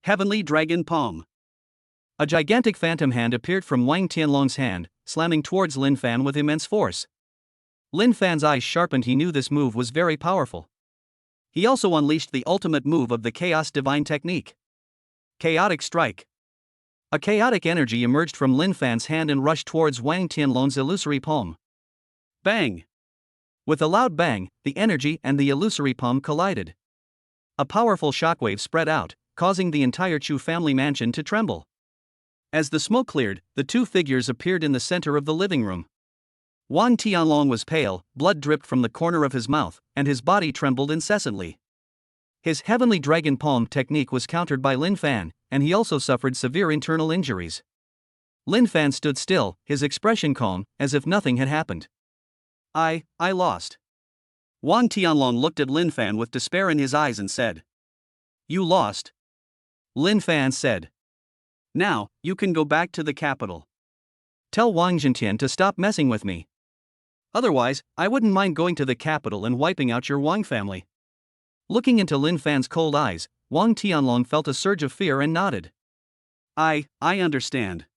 Heavenly Dragon Palm. A gigantic phantom hand appeared from Wang Tianlong's hand, slamming towards Lin Fan with immense force. Lin Fan's eyes sharpened. He knew this move was very powerful. He also unleashed the ultimate move of the Chaos Divine technique. Chaotic Strike. A chaotic energy emerged from Lin Fan's hand and rushed towards Wang Tianlong's illusory palm. Bang! With a loud bang, the energy and the illusory palm collided. A powerful shockwave spread out, causing the entire Chu family mansion to tremble. As the smoke cleared, the two figures appeared in the center of the living room. Wang Tianlong was pale, blood dripped from the corner of his mouth, and his body trembled incessantly. His heavenly dragon palm technique was countered by Lin Fan, and he also suffered severe internal injuries. Lin Fan stood still, his expression calm, as if nothing had happened. I lost. Wang Tianlong looked at Lin Fan with despair in his eyes and said. You lost? Lin Fan said. Now, you can go back to the capital. Tell Wang Zhentian to stop messing with me. Otherwise, I wouldn't mind going to the capital and wiping out your Wang family. Looking into Lin Fan's cold eyes, Wang Tianlong felt a surge of fear and nodded. I understand.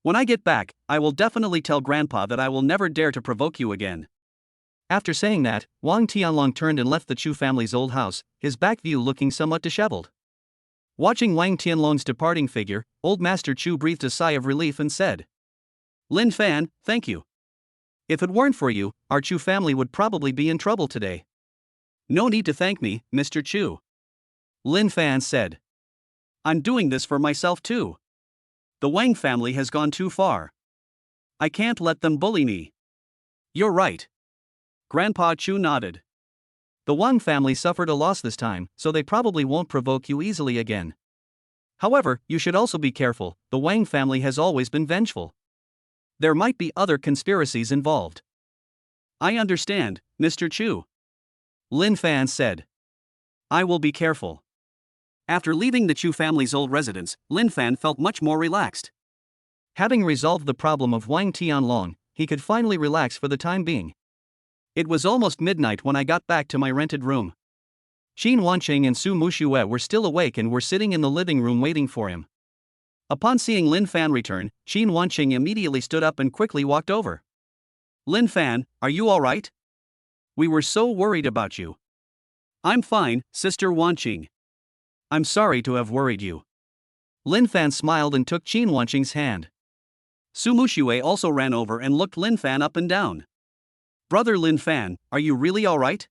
When I get back, I will definitely tell Grandpa that I will never dare to provoke you again. After saying that, Wang Tianlong turned and left the Chu family's old house, his back view looking somewhat disheveled. Watching Wang Tianlong's departing figure, Old Master Chu breathed a sigh of relief and said, Lin Fan, thank you. If it weren't for you, our Chu family would probably be in trouble today. No need to thank me, Mr. Chu. Lin Fan said. I'm doing this for myself too. The Wang family has gone too far. I can't let them bully me. You're right. Grandpa Chu nodded. The Wang family suffered a loss this time, so they probably won't provoke you easily again. However, you should also be careful, the Wang family has always been vengeful. There might be other conspiracies involved. I understand, Mr. Chu. Lin Fan said. I will be careful. After leaving the Chu family's old residence, Lin Fan felt much more relaxed. Having resolved the problem of Wang Tianlong, he could finally relax for the time being. It was almost midnight when I got back to my rented room. Qin Wanqing and Su Muxue were still awake and were sitting in the living room waiting for him. Upon seeing Lin Fan return, Qin Wanqing immediately stood up and quickly walked over. Lin Fan, are you all right? We were so worried about you. I'm fine, Sister Wanqing. I'm sorry to have worried you. Lin Fan smiled and took Qin Wanqing's hand. Su Muxue also ran over and looked Lin Fan up and down. Brother Lin Fan, are you really all right?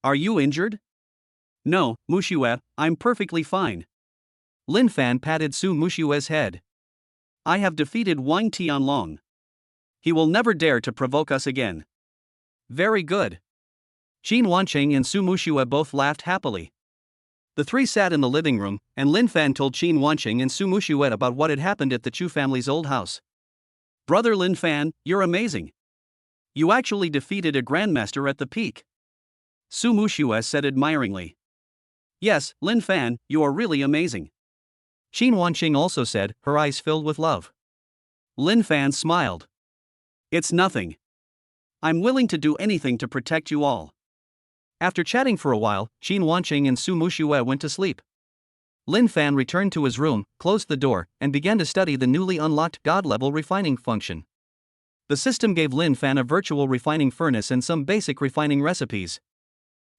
Are you injured? No, Muxue, I'm perfectly fine. Lin Fan patted Su Muxue's head. I have defeated Wang Tianlong. He will never dare to provoke us again. Very good. Qin Wanqing and Su Muxue both laughed happily. The three sat in the living room, and Lin Fan told Qin Wanqing and Su Muxue about what had happened at the Chu family's old house. Brother Lin Fan, you're amazing. You actually defeated a grandmaster at the peak. Su Muxue said admiringly. Yes, Lin Fan, you are really amazing. Qin Wanqing also said, her eyes filled with love. Lin Fan smiled. It's nothing. I'm willing to do anything to protect you all. After chatting for a while, Qin Wanqing and Su Muxue went to sleep. Lin Fan returned to his room, closed the door, and began to study the newly unlocked God-level refining function. The system gave Lin Fan a virtual refining furnace and some basic refining recipes.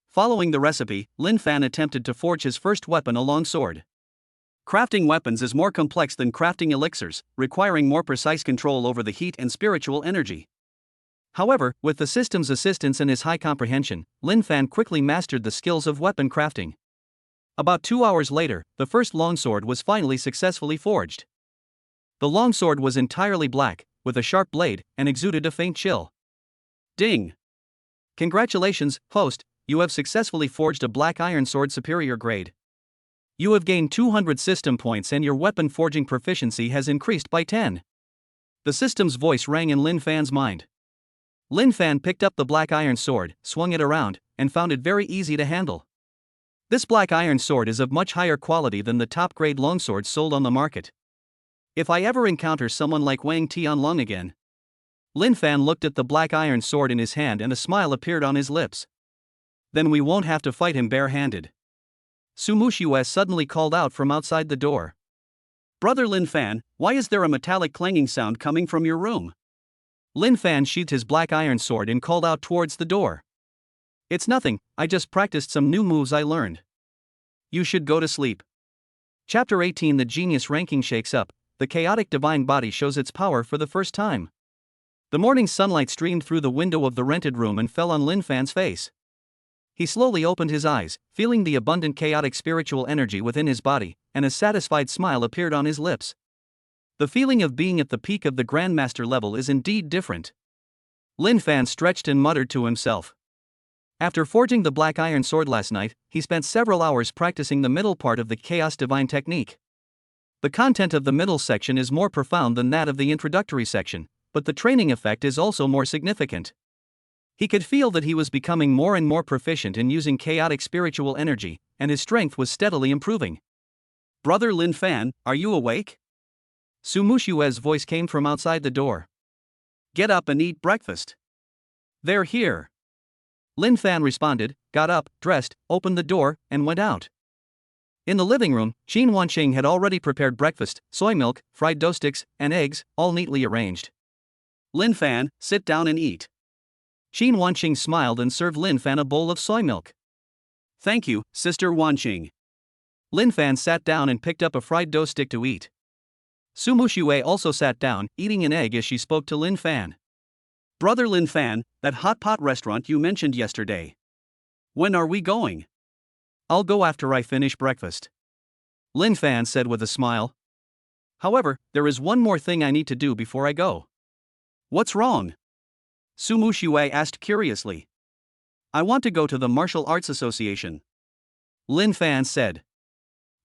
Following the recipe, Lin Fan attempted to forge his first weapon, a long sword. Crafting weapons is more complex than crafting elixirs, requiring more precise control over the heat and spiritual energy. However, with the system's assistance and his high comprehension, Lin Fan quickly mastered the skills of weapon crafting. About 2 hours later, the first longsword was finally successfully forged. The longsword was entirely black, with a sharp blade, and exuded a faint chill. Ding! Congratulations, host, you have successfully forged a black iron sword superior grade. You have gained 200 system points and your weapon forging proficiency has increased by 10. The system's voice rang in Lin Fan's mind. Lin Fan picked up the black iron sword, swung it around, and found it very easy to handle. This black iron sword is of much higher quality than the top-grade longswords sold on the market. If I ever encounter someone like Wang Tianlong again. Lin Fan looked at the black iron sword in his hand and a smile appeared on his lips. Then we won't have to fight him bare-handed. Su Muxue suddenly called out from outside the door. Brother Lin Fan, why is there a metallic clanging sound coming from your room? Lin Fan sheathed his black iron sword and called out towards the door. It's nothing, I just practiced some new moves I learned. You should go to sleep. Chapter 18. The Genius Ranking shakes up, the chaotic divine body shows its power for the first time. The morning sunlight streamed through the window of the rented room and fell on Lin Fan's face. He slowly opened his eyes, feeling the abundant chaotic spiritual energy within his body, and a satisfied smile appeared on his lips. The feeling of being at the peak of the Grandmaster level is indeed different. Lin Fan stretched and muttered to himself. After forging the black iron sword last night, he spent several hours practicing the middle part of the Chaos Divine technique. The content of the middle section is more profound than that of the introductory section, but the training effect is also more significant. He could feel that he was becoming more and more proficient in using chaotic spiritual energy, and his strength was steadily improving. Brother Lin Fan, are you awake? Su Mushue's voice came from outside the door. Get up and eat breakfast. They're here. Lin Fan responded, got up, dressed, opened the door, and went out. In the living room, Qin Wanqing had already prepared breakfast: soy milk, fried dough sticks, and eggs, all neatly arranged. Lin Fan, sit down and eat. Qin Wanqing smiled and served Lin Fan a bowl of soy milk. Thank you, Sister Wanqing. Lin Fan sat down and picked up a fried dough stick to eat. Su Mushue also sat down, eating an egg as she spoke to Lin Fan. Brother Lin Fan, that hot pot restaurant you mentioned yesterday. When are we going? I'll go after I finish breakfast. Lin Fan said with a smile. However, there is one more thing I need to do before I go. What's wrong? Su Mushue asked curiously. I want to go to the Martial Arts Association. Lin Fan said.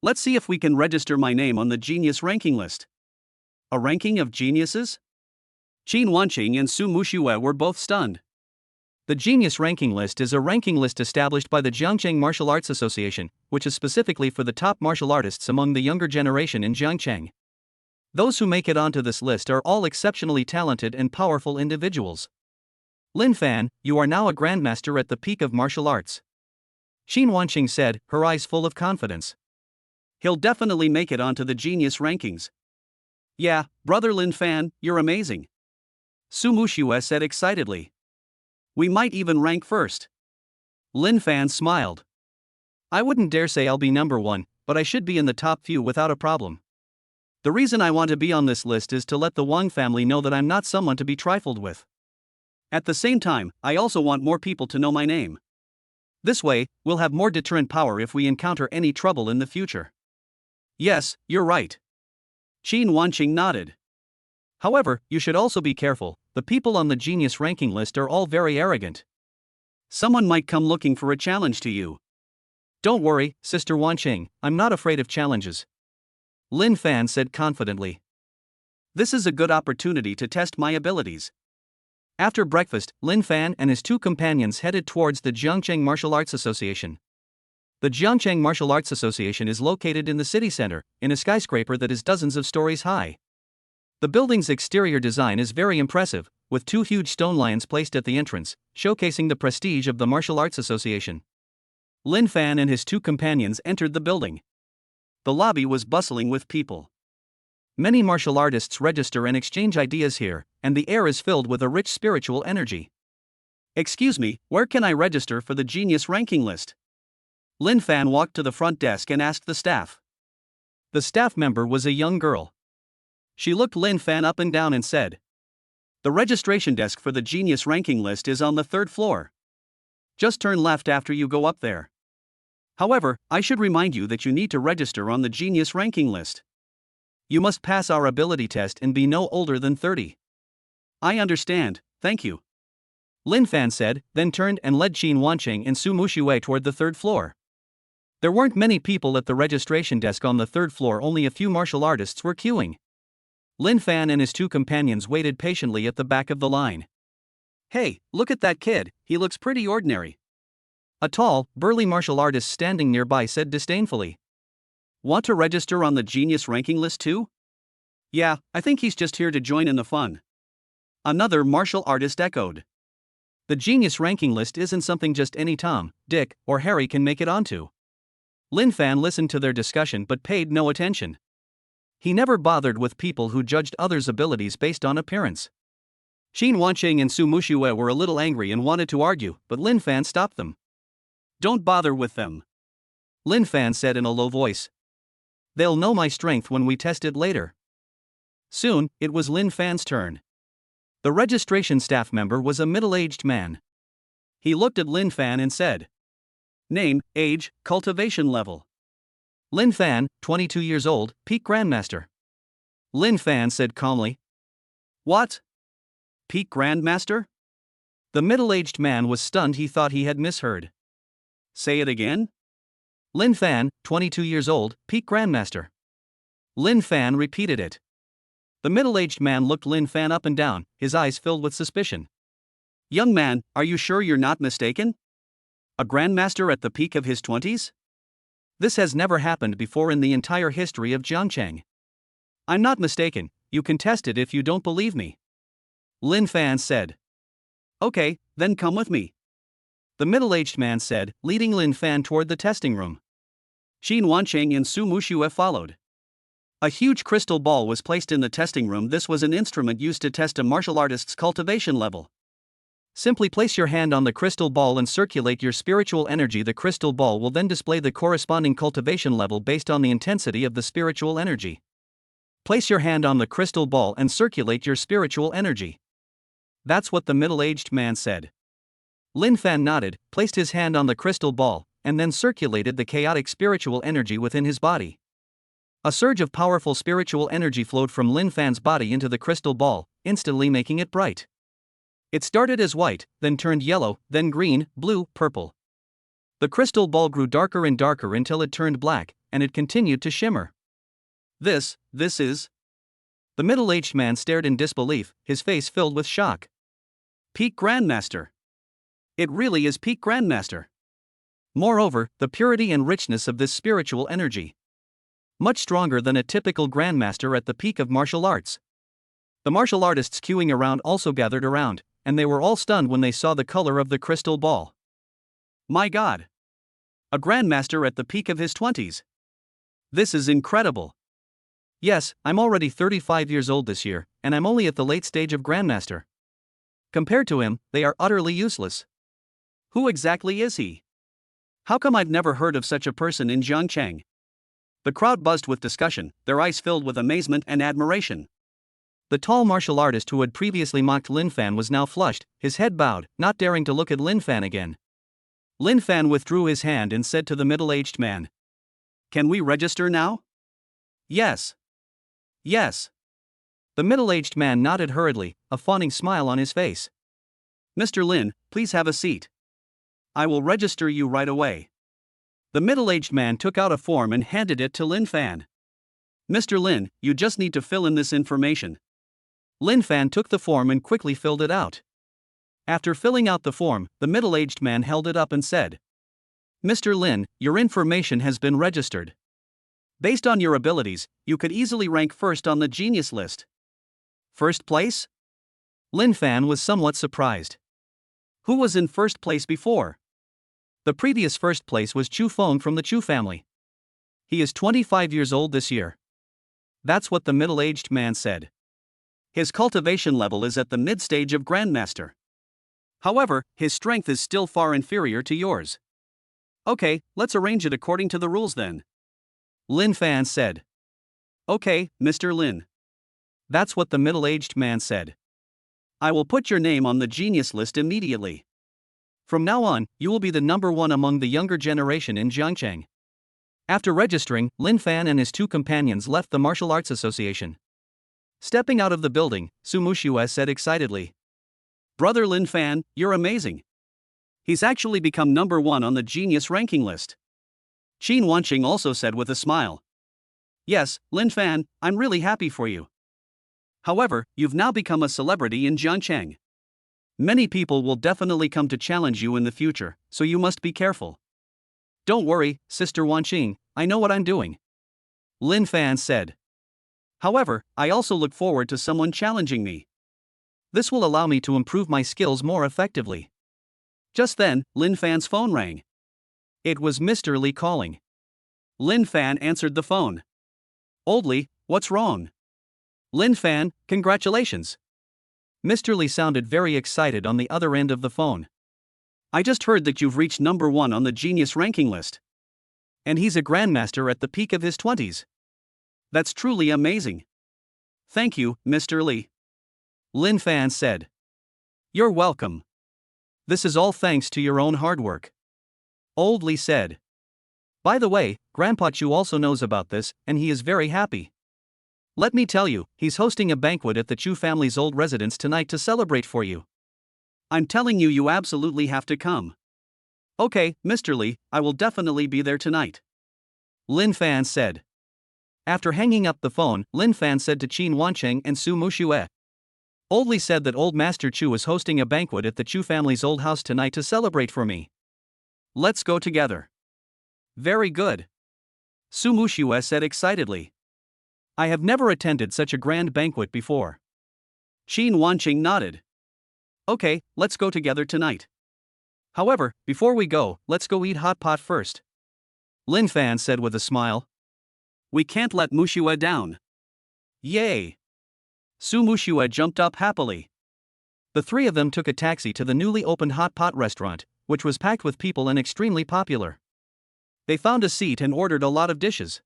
Let's see if we can register my name on the genius ranking list. A ranking of geniuses? Qin Wanqing and Su Mushue were both stunned. The Genius Ranking List is a ranking list established by the Jiangcheng Martial Arts Association, which is specifically for the top martial artists among the younger generation in Jiangcheng. Those who make it onto this list are all exceptionally talented and powerful individuals. Lin Fan, you are now a grandmaster at the peak of martial arts. Qin Wanqing said, her eyes full of confidence. He'll definitely make it onto the genius rankings. Yeah, Brother Lin Fan, you're amazing. Su Mushue said excitedly. We might even rank first. Lin Fan smiled. I wouldn't dare say I'll be number one, but I should be in the top few without a problem. The reason I want to be on this list is to let the Wang family know that I'm not someone to be trifled with. At the same time, I also want more people to know my name. This way, we'll have more deterrent power if we encounter any trouble in the future. Yes, you're right. Qin Wanqing nodded. However, you should also be careful. The people on the genius ranking list are all very arrogant. Someone might come looking for a challenge to you. Don't worry, Sister Wanqing, I'm not afraid of challenges. Lin Fan said confidently. This is a good opportunity to test my abilities. After breakfast, Lin Fan and his two companions headed towards the Jiangcheng Martial Arts Association. The Jiangcheng Martial Arts Association is located in the city center, in a skyscraper that is dozens of stories high. The building's exterior design is very impressive, with two huge stone lions placed at the entrance, showcasing the prestige of the Martial Arts Association. Lin Fan and his two companions entered the building. The lobby was bustling with people. Many martial artists register and exchange ideas here, and the air is filled with a rich spiritual energy. Excuse me, where can I register for the genius ranking list? Lin Fan walked to the front desk and asked the staff. The staff member was a young girl. She looked Lin Fan up and down and said, The registration desk for the genius ranking list is on the 3rd floor. Just turn left after you go up there. However, I should remind you that you need to register on the genius ranking list. You must pass our ability test and be no older than 30. I understand, thank you. Lin Fan said, then turned and led Qin Wanqing and Su Mushue toward the 3rd floor. There weren't many people at the registration desk on the 3rd floor, only a few martial artists were queuing. Lin Fan and his two companions waited patiently at the back of the line. Hey, look at that kid, he looks pretty ordinary. A tall, burly martial artist standing nearby said disdainfully. Want to register on the genius ranking list too? Yeah, I think he's just here to join in the fun. Another martial artist echoed. The genius ranking list isn't something just any Tom, Dick, or Harry can make it onto. Lin Fan listened to their discussion but paid no attention. He never bothered with people who judged others' abilities based on appearance. Qin Wanqing and Su Mushue were a little angry and wanted to argue, but Lin Fan stopped them. Don't bother with them, Lin Fan said in a low voice. They'll know my strength when we test it later. Soon, it was Lin Fan's turn. The registration staff member was a middle-aged man. He looked at Lin Fan and said, Name, age, cultivation level. Lin Fan, 22 years old, peak grandmaster. Lin Fan said calmly. What? Peak grandmaster? The middle-aged man was stunned. He thought he had misheard. Say it again? Lin Fan, 22 years old, peak grandmaster. Lin Fan repeated it. The middle-aged man looked Lin Fan up and down, his eyes filled with suspicion. Young man, are you sure you're not mistaken? A grandmaster at the peak of his 20s? This has never happened before in the entire history of Jiangcheng. I'm not mistaken, you can test it if you don't believe me. Lin Fan said. Okay, then come with me. The middle-aged man said, leading Lin Fan toward the testing room. Xin Wancheng and Su Muxue followed. A huge crystal ball was placed in the testing room. This was an instrument used to test a martial artist's cultivation level. Simply place your hand on the crystal ball and circulate your spiritual energy. The crystal ball will then display the corresponding cultivation level based on the intensity of the spiritual energy. Place your hand on the crystal ball and circulate your spiritual energy. That's what the middle-aged man said. Lin Fan nodded, placed his hand on the crystal ball, and then circulated the chaotic spiritual energy within his body. A surge of powerful spiritual energy flowed from Lin Fan's body into the crystal ball, instantly making it bright. It started as white, then turned yellow, then green, blue, purple. The crystal ball grew darker and darker until it turned black, and it continued to shimmer. This is... The middle-aged man stared in disbelief, his face filled with shock. Peak Grandmaster. It really is Peak Grandmaster. Moreover, the purity and richness of this spiritual energy. Much stronger than a typical grandmaster at the peak of martial arts. The martial artists queuing around also gathered around, and they were all stunned when they saw the color of the crystal ball. My God! A grandmaster at the peak of his 20s. This is incredible. Yes, I'm already 35 years old this year, and I'm only at the late stage of grandmaster. Compared to him, they are utterly useless. Who exactly is he? How come I've never heard of such a person in Jiangcheng? The crowd buzzed with discussion, their eyes filled with amazement and admiration. The tall martial artist who had previously mocked Lin Fan was now flushed, his head bowed, not daring to look at Lin Fan again. Lin Fan withdrew his hand and said to the middle-aged man, "Can we register now?" "Yes. Yes." The middle-aged man nodded hurriedly, a fawning smile on his face. "Mr. Lin, please have a seat. I will register you right away." The middle-aged man took out a form and handed it to Lin Fan. "Mr. Lin, you just need to fill in this information." Lin Fan took the form and quickly filled it out. After filling out the form, the middle-aged man held it up and said, "Mr. Lin, your information has been registered. Based on your abilities, you could easily rank first on the genius list." "First place?" Lin Fan was somewhat surprised. Who was in first place before? The previous first place was Chu Feng from the Chu family. He is 25 years old this year. That's what the middle-aged man said. His cultivation level is at the mid-stage of Grandmaster. However, his strength is still far inferior to yours. Okay, let's arrange it according to the rules then. Lin Fan said. Okay, Mr. Lin. That's what the middle-aged man said. I will put your name on the genius list immediately. From now on, you will be the number one among the younger generation in Jiangcheng. After registering, Lin Fan and his two companions left the Martial Arts Association. Stepping out of the building, Su Muxue said excitedly, "Brother Lin Fan, you're amazing. He's actually become number one on the genius ranking list." Xin Wanqing also said with a smile, "Yes, Lin Fan, I'm really happy for you. However, you've now become a celebrity in Jiangcheng. Many people will definitely come to challenge you in the future, so you must be careful." "Don't worry, Sister Wanqing, I know what I'm doing," Lin Fan said. "However, I also look forward to someone challenging me. This will allow me to improve my skills more effectively." Just then, Lin Fan's phone rang. It was Mr. Li calling. Lin Fan answered the phone. "Old Li, what's wrong?" "Lin Fan, congratulations." Mr. Li sounded very excited on the other end of the phone. "I just heard that you've reached number one on the genius ranking list. And he's a grandmaster at the peak of his 20s. That's truly amazing. Thank you, Mr. Li." Lin Fan said. You're welcome. This is all thanks to your own hard work. Old Li said. By the way, Grandpa Chu also knows about this, and he is very happy. Let me tell you, he's hosting a banquet at the Chu family's old residence tonight to celebrate for you. I'm telling you, you absolutely have to come. Okay, Mr. Li, I will definitely be there tonight. Lin Fan said. After hanging up the phone, Lin Fan said to Qin Wancheng and Su Muxue. Old Li said that old Master Chu is hosting a banquet at the Chu family's old house tonight to celebrate for me. Let's go together. Very good. Su Muxue said excitedly. I have never attended such a grand banquet before. Qin Wanqing nodded. Okay, let's go together tonight. However, before we go, let's go eat hot pot first. Lin Fan said with a smile. We can't let Muxue down. Yay! Su Muxue jumped up happily. The three of them took a taxi to the newly opened hot pot restaurant, which was packed with people and extremely popular. They found a seat and ordered a lot of dishes.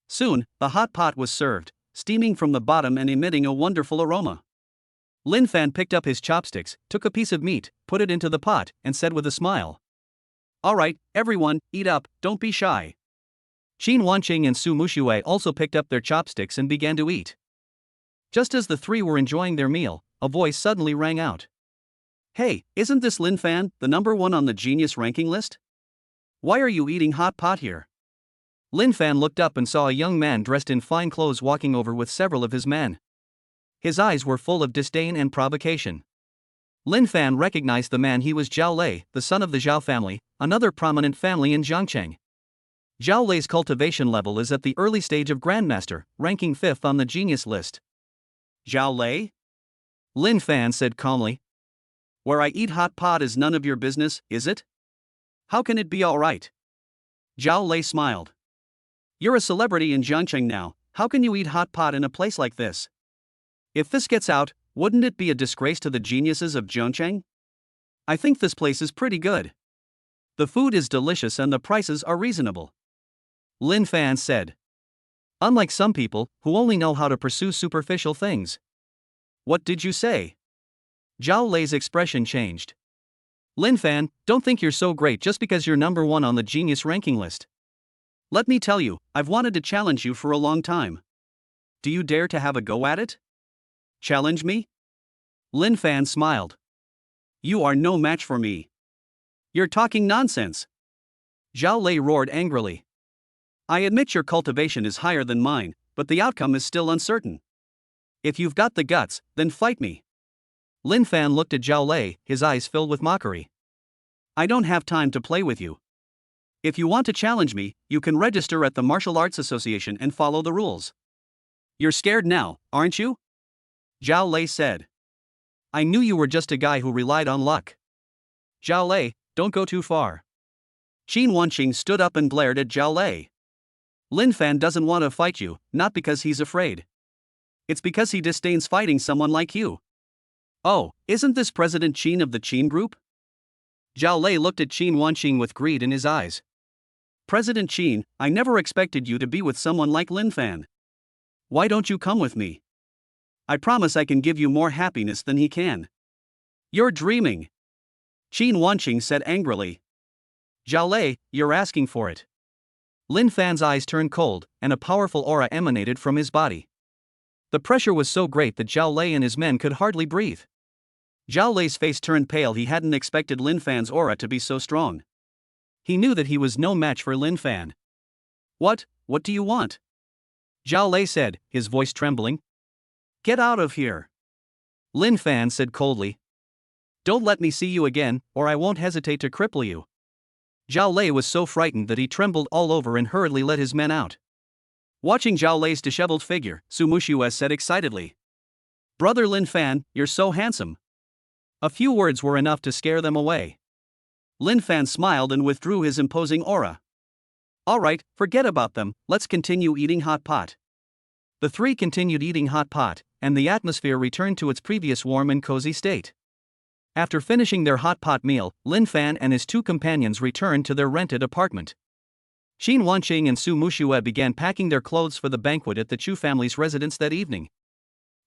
Soon, the hot pot was served, steaming from the bottom and emitting a wonderful aroma. Lin Fan picked up his chopsticks, took a piece of meat, put it into the pot, and said with a smile. All right, everyone, eat up, don't be shy. Qin Wanqing and Su Muxue also picked up their chopsticks and began to eat. Just as the three were enjoying their meal, a voice suddenly rang out. Hey, isn't this Lin Fan, the #1 on the genius ranking list? Why are you eating hot pot here? Lin Fan looked up and saw a young man dressed in fine clothes walking over with several of his men. His eyes were full of disdain and provocation. Lin Fan recognized the man. He was Zhao Lei, the son of the Zhao family, another prominent family in Jiangcheng. Zhao Lei's cultivation level is at the early stage of Grandmaster, ranking 5th on the genius list. Zhao Lei? Lin Fan said calmly. Where I eat hot pot is none of your business, is it? How can it be all right? Zhao Lei smiled. You're a celebrity in Jiangcheng now, how can you eat hot pot in a place like this? If this gets out, wouldn't it be a disgrace to the geniuses of Jiangcheng? I think this place is pretty good. The food is delicious and the prices are reasonable. Lin Fan said. Unlike some people, who only know how to pursue superficial things. What did you say? Zhao Lei's expression changed. Lin Fan, don't think you're so great just because you're #1 on the genius ranking list. Let me tell you, I've wanted to challenge you for a long time. Do you dare to have a go at it? Challenge me? Lin Fan smiled. You are no match for me. You're talking nonsense. Zhao Lei roared angrily. I admit your cultivation is higher than mine, but the outcome is still uncertain. If you've got the guts, then fight me. Lin Fan looked at Zhao Lei, his eyes filled with mockery. I don't have time to play with you. If you want to challenge me, you can register at the Martial Arts Association and follow the rules. You're scared now, aren't you? Zhao Lei said. I knew you were just a guy who relied on luck. Zhao Lei, don't go too far. Qin Wanqing stood up and glared at Zhao Lei. Lin Fan doesn't want to fight you, not because he's afraid. It's because he disdains fighting someone like you. Oh, isn't this President Qin of the Qin Group? Zhao Lei looked at Qin Wanqing with greed in his eyes. President Qin, I never expected you to be with someone like Lin Fan. Why don't you come with me? I promise I can give you more happiness than he can. You're dreaming. Qin Wanqing said angrily. Zhao Lei, you're asking for it. Lin Fan's eyes turned cold, and a powerful aura emanated from his body. The pressure was so great that Zhao Lei and his men could hardly breathe. Zhao Lei's face turned pale. He hadn't expected Lin Fan's aura to be so strong. He knew that he was no match for Lin Fan. What do you want? Zhao Lei said, his voice trembling. Get out of here. Lin Fan said coldly. Don't let me see you again, or I won't hesitate to cripple you. Zhao Lei was so frightened that he trembled all over and hurriedly led his men out. Watching Zhao Lei's disheveled figure, Su Muxue said excitedly. Brother Lin Fan, you're so handsome. A few words were enough to scare them away. Lin Fan smiled and withdrew his imposing aura. All right, forget about them, let's continue eating hot pot. The three continued eating hot pot, and the atmosphere returned to its previous warm and cozy state. After finishing their hot pot meal, Lin Fan and his two companions returned to their rented apartment. Qin Wanqing and Su Muxue began packing their clothes for the banquet at the Chu family's residence that evening.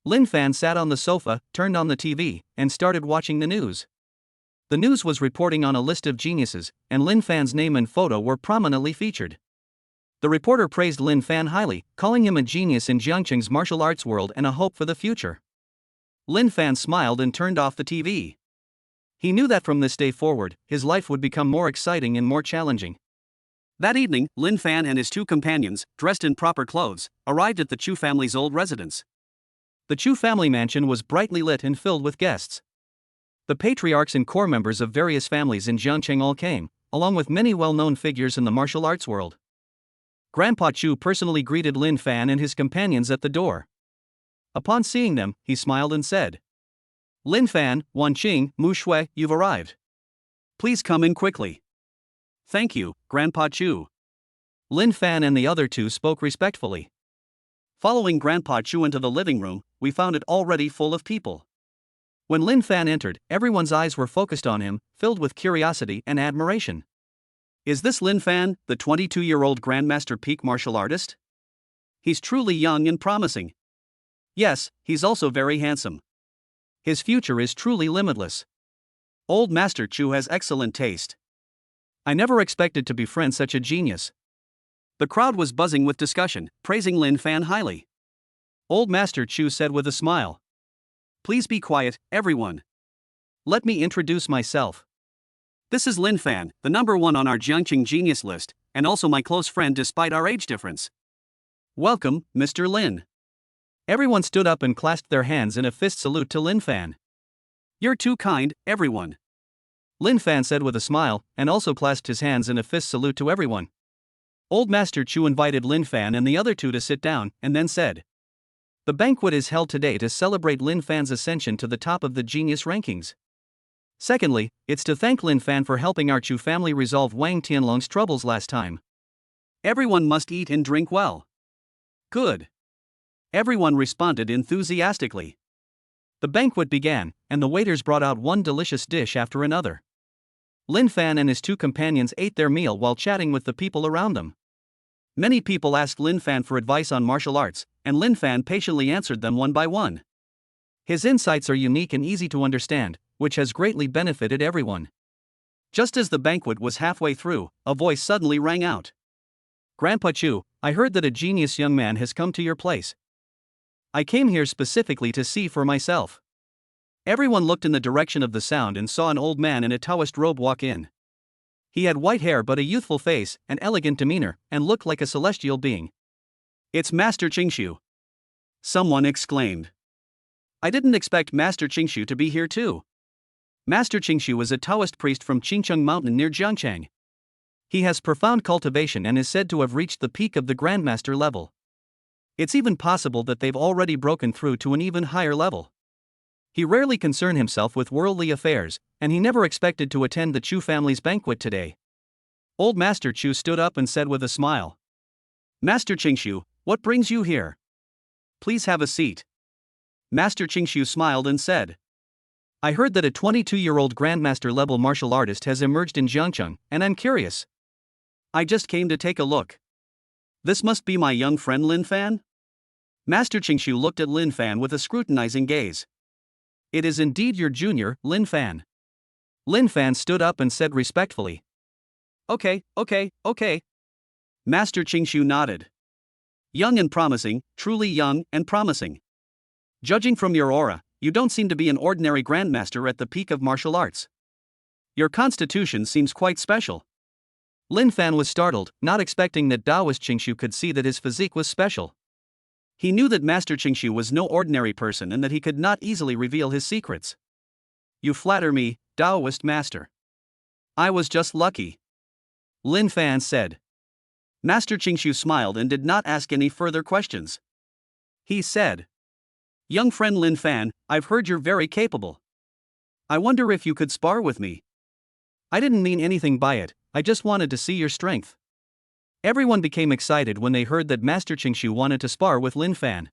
Lin Fan sat on the sofa, turned on the TV, and started watching the news. The news was reporting on a list of geniuses, and Lin Fan's name and photo were prominently featured. The reporter praised Lin Fan highly, calling him a genius in Jiangqing's martial arts world and a hope for the future. Lin Fan smiled and turned off the TV. He knew that from this day forward, his life would become more exciting and more challenging. That evening, Lin Fan and his two companions, dressed in proper clothes, arrived at the Chu family's old residence. The Chu family mansion was brightly lit and filled with guests. The patriarchs and core members of various families in Jiangqing all came, along with many well-known figures in the martial arts world. Grandpa Chu personally greeted Lin Fan and his companions at the door. Upon seeing them, he smiled and said, "Lin Fan, Wan Qing, Mu Shui, you've arrived. Please come in quickly." "Thank you, Grandpa Chu." Lin Fan and the other two spoke respectfully. Following Grandpa Chu into the living room, we found it already full of people. When Lin Fan entered, everyone's eyes were focused on him, filled with curiosity and admiration. Is this Lin Fan, the 22-year-old Grandmaster Peak martial artist? He's truly young and promising. Yes, he's also very handsome. His future is truly limitless. Old Master Chu has excellent taste. I never expected to befriend such a genius. The crowd was buzzing with discussion, praising Lin Fan highly. Old Master Chu said with a smile, "Please be quiet, everyone. Let me introduce myself. This is Lin Fan, the #1 on our Jiangqing genius list, and also my close friend despite our age difference. Welcome, Mr. Lin." Everyone stood up and clasped their hands in a fist salute to Lin Fan. "You're too kind, everyone." Lin Fan said with a smile, and also clasped his hands in a fist salute to everyone. Old Master Chu invited Lin Fan and the other two to sit down, and then said, "The banquet is held today to celebrate Lin Fan's ascension to the top of the genius rankings. Secondly, it's to thank Lin Fan for helping our Chu family resolve Wang Tianlong's troubles last time. Everyone must eat and drink well." "Good." Everyone responded enthusiastically. The banquet began, and the waiters brought out one delicious dish after another. Lin Fan and his two companions ate their meal while chatting with the people around them. Many people asked Lin Fan for advice on martial arts, and Lin Fan patiently answered them one by one. His insights are unique and easy to understand, which has greatly benefited everyone. Just as the banquet was halfway through, a voice suddenly rang out. "Grandpa Chu, I heard that a genius young man has come to your place. I came here specifically to see for myself." Everyone looked in the direction of the sound and saw an old man in a Taoist robe walk in. He had white hair but a youthful face, an elegant demeanor, and looked like a celestial being. "It's Master Qingshu!" someone exclaimed. "I didn't expect Master Qingshu to be here too." Master Qingshu is a Taoist priest from Qingcheng Mountain near Jiangchang. He has profound cultivation and is said to have reached the peak of the Grandmaster level. It's even possible that they've already broken through to an even higher level. He rarely concerned himself with worldly affairs, and he never expected to attend the Chu family's banquet today. Old Master Chu stood up and said with a smile, "Master Qingshu, what brings you here? Please have a seat." Master Qingshu smiled and said, "I heard that a 22-year-old Grandmaster level martial artist has emerged in Jiangcheng, and I'm curious. I just came to take a look. This must be my young friend Lin Fan?" Master Qingshu looked at Lin Fan with a scrutinizing gaze. "It is indeed your junior, Lin Fan." Lin Fan stood up and said respectfully, Okay. Master Qingshu nodded. "Young and promising, truly young and promising. Judging from your aura, you don't seem to be an ordinary grandmaster at the peak of martial arts. Your constitution seems quite special." Lin Fan was startled, not expecting that Taoist Qingshu could see that his physique was special. He knew that Master Qingshu was no ordinary person and that he could not easily reveal his secrets. "You flatter me, Taoist master. I was just lucky," Lin Fan said. Master Qingshu smiled and did not ask any further questions. He said, "Young friend Lin Fan, I've heard you're very capable. I wonder if you could spar with me." "I didn't mean anything by it, I just wanted to see your strength." Everyone became excited when they heard that Master Qingshu wanted to spar with Lin Fan.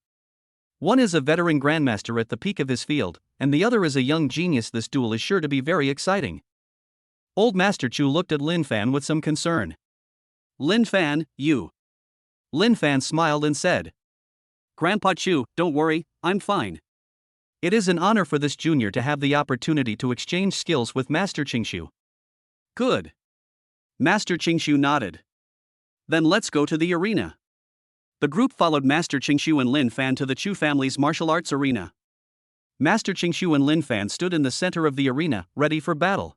One is a veteran grandmaster at the peak of his field, and the other is a young genius. This duel is sure to be very exciting. Old Master Chu looked at Lin Fan with some concern. "Lin Fan, you." Lin Fan smiled and said, Grandpa Chu, don't worry, I'm fine. It is an honor for this junior to have the opportunity to exchange skills with Master Qingshu. Good. Master Qingshu nodded. Then let's go to the arena. The group followed Master Qingshu and Lin Fan to the Chu family's martial arts arena. Master Qingshu and Lin Fan stood in the center of the arena, ready for battle.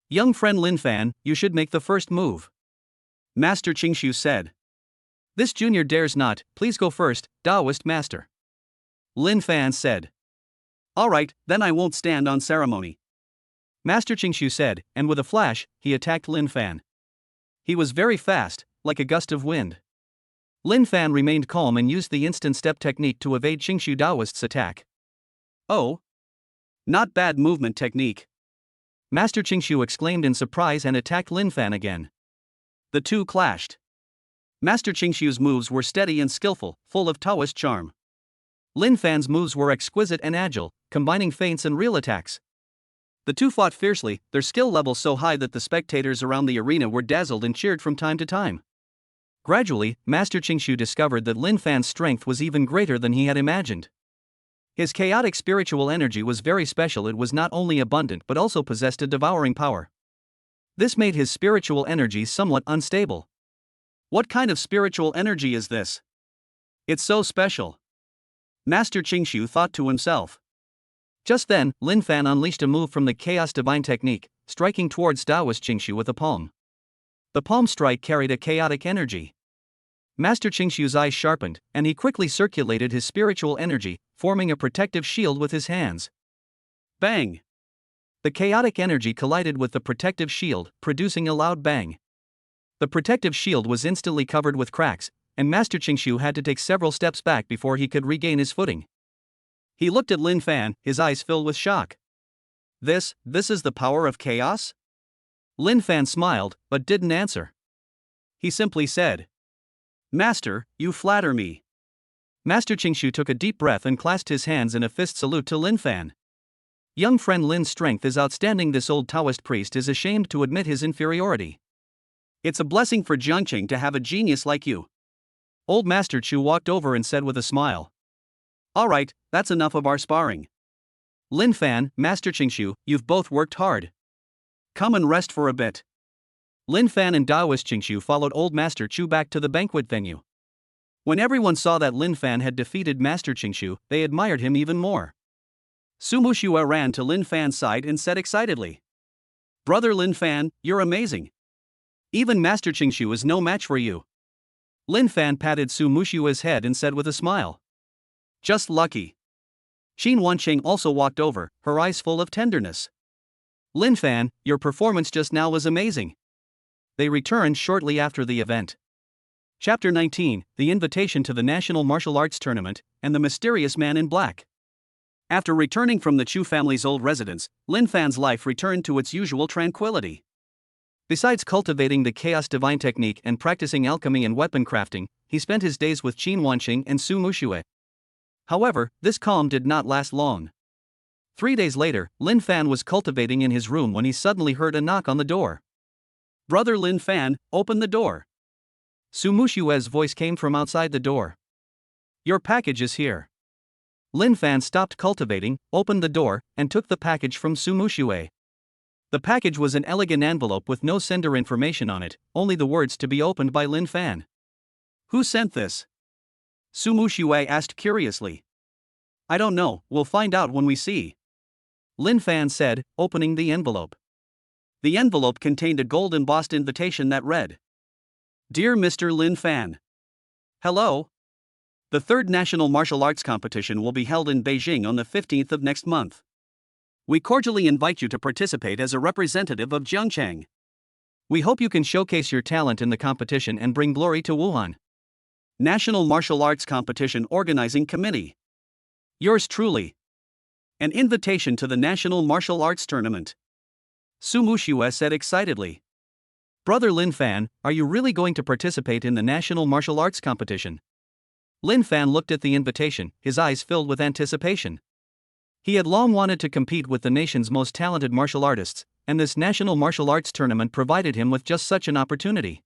Young friend Lin Fan, you should make the first move. Master Qingshu said. This junior dares not, please go first, Taoist master. Lin Fan said. Alright, then I won't stand on ceremony. Master Qingshu said, and with a flash, he attacked Lin Fan. He was very fast, like a gust of wind. Lin Fan remained calm and used the instant step technique to evade Qingshu Taoist's attack. Oh. Not bad movement technique. Master Qingshu exclaimed in surprise and attacked Lin Fan again. The two clashed. Master Qingshu's moves were steady and skillful, full of Taoist charm. Lin Fan's moves were exquisite and agile, combining feints and real attacks. The two fought fiercely, their skill level so high that the spectators around the arena were dazzled and cheered from time to time. Gradually, Master Qingshu discovered that Lin Fan's strength was even greater than he had imagined. His chaotic spiritual energy was very special. It was not only abundant but also possessed a devouring power. This made his spiritual energy somewhat unstable. What kind of spiritual energy is this? It's so special. Master Qingshu thought to himself. Just then, Lin Fan unleashed a move from the Chaos Divine technique, striking towards Taoist Qingshu with a palm. The palm strike carried a chaotic energy. Master Qingshu's eyes sharpened, and he quickly circulated his spiritual energy, forming a protective shield with his hands. Bang! The chaotic energy collided with the protective shield, producing a loud bang. The protective shield was instantly covered with cracks, and Master Qingshu had to take several steps back before he could regain his footing. He looked at Lin Fan, his eyes filled with shock. This is the power of chaos? Lin Fan smiled, but didn't answer. He simply said, Master, you flatter me. Master Qingshu took a deep breath and clasped his hands in a fist salute to Lin Fan. Young friend Lin's strength is outstanding. This old Taoist priest is ashamed to admit his inferiority. It's a blessing for Jiangqing to have a genius like you. Old Master Chu walked over and said with a smile. Alright, that's enough of our sparring. Lin Fan, Master Qingshu, you've both worked hard. Come and rest for a bit. Lin Fan and Taoist Qingshu followed Old Master Chu back to the banquet venue. When everyone saw that Lin Fan had defeated Master Qingshu, they admired him even more. Su Muxue ran to Lin Fan's side and said excitedly, Brother Lin Fan, you're amazing. Even Master Qingshu is no match for you. Lin Fan patted Su Muxue's head and said with a smile, Just lucky. Qin Wanqing also walked over, her eyes full of tenderness. Lin Fan, your performance just now was amazing. They returned shortly after the event. Chapter 19, The Invitation to the National Martial Arts Tournament, and the Mysterious Man in Black. After returning from the Chu family's old residence, Lin Fan's life returned to its usual tranquility. Besides cultivating the Chaos Divine technique and practicing alchemy and weapon crafting, he spent his days with Qin Wanqing and Su Muxue. However, this calm did not last long. 3 days later, Lin Fan was cultivating in his room when he suddenly heard a knock on the door. Brother Lin Fan, open the door. Su Muxue's voice came from outside the door. Your package is here. Lin Fan stopped cultivating, opened the door, and took the package from Su Muxue. The package was an elegant envelope with no sender information on it, only the words to be opened by Lin Fan. Who sent this? Su Muxue asked curiously. I don't know, we'll find out when we see. Lin Fan said, opening the envelope. The envelope contained a gold-embossed invitation that read, Dear Mr. Lin Fan. Hello. The 3rd National Martial Arts Competition will be held in Beijing on the 15th of next month. We cordially invite you to participate as a representative of Jiangchang. We hope you can showcase your talent in the competition and bring glory to Wuhan. National Martial Arts Competition Organizing Committee. Yours truly. An invitation to the National Martial Arts Tournament. Su Muxue said excitedly. Brother Lin Fan, are you really going to participate in the National Martial Arts Competition? Lin Fan looked at the invitation, his eyes filled with anticipation. He had long wanted to compete with the nation's most talented martial artists, and this National Martial Arts Tournament provided him with just such an opportunity.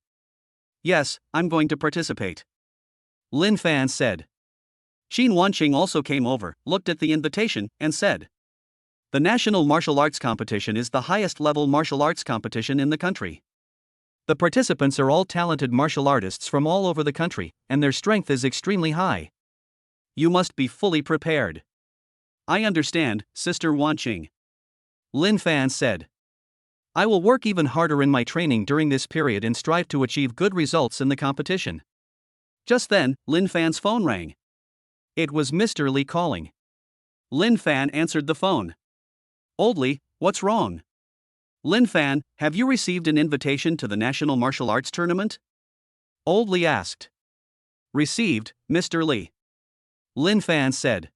Yes, I'm going to participate. Lin Fan said. Xin Wanqing also came over, looked at the invitation, and said, "The National Martial Arts Competition is the highest level martial arts competition in the country. The participants are all talented martial artists from all over the country, and their strength is extremely high. You must be fully prepared." "I understand, Sister Wanqing," Lin Fan said. "I will work even harder in my training during this period and strive to achieve good results in the competition." Just then, Lin Fan's phone rang. It was Mr. Li calling. Lin Fan answered the phone. "Old Li, what's wrong?" "Lin Fan, have you received an invitation to the National Martial Arts Tournament?" Old Li asked. "Received, Mr. Li," Lin Fan said.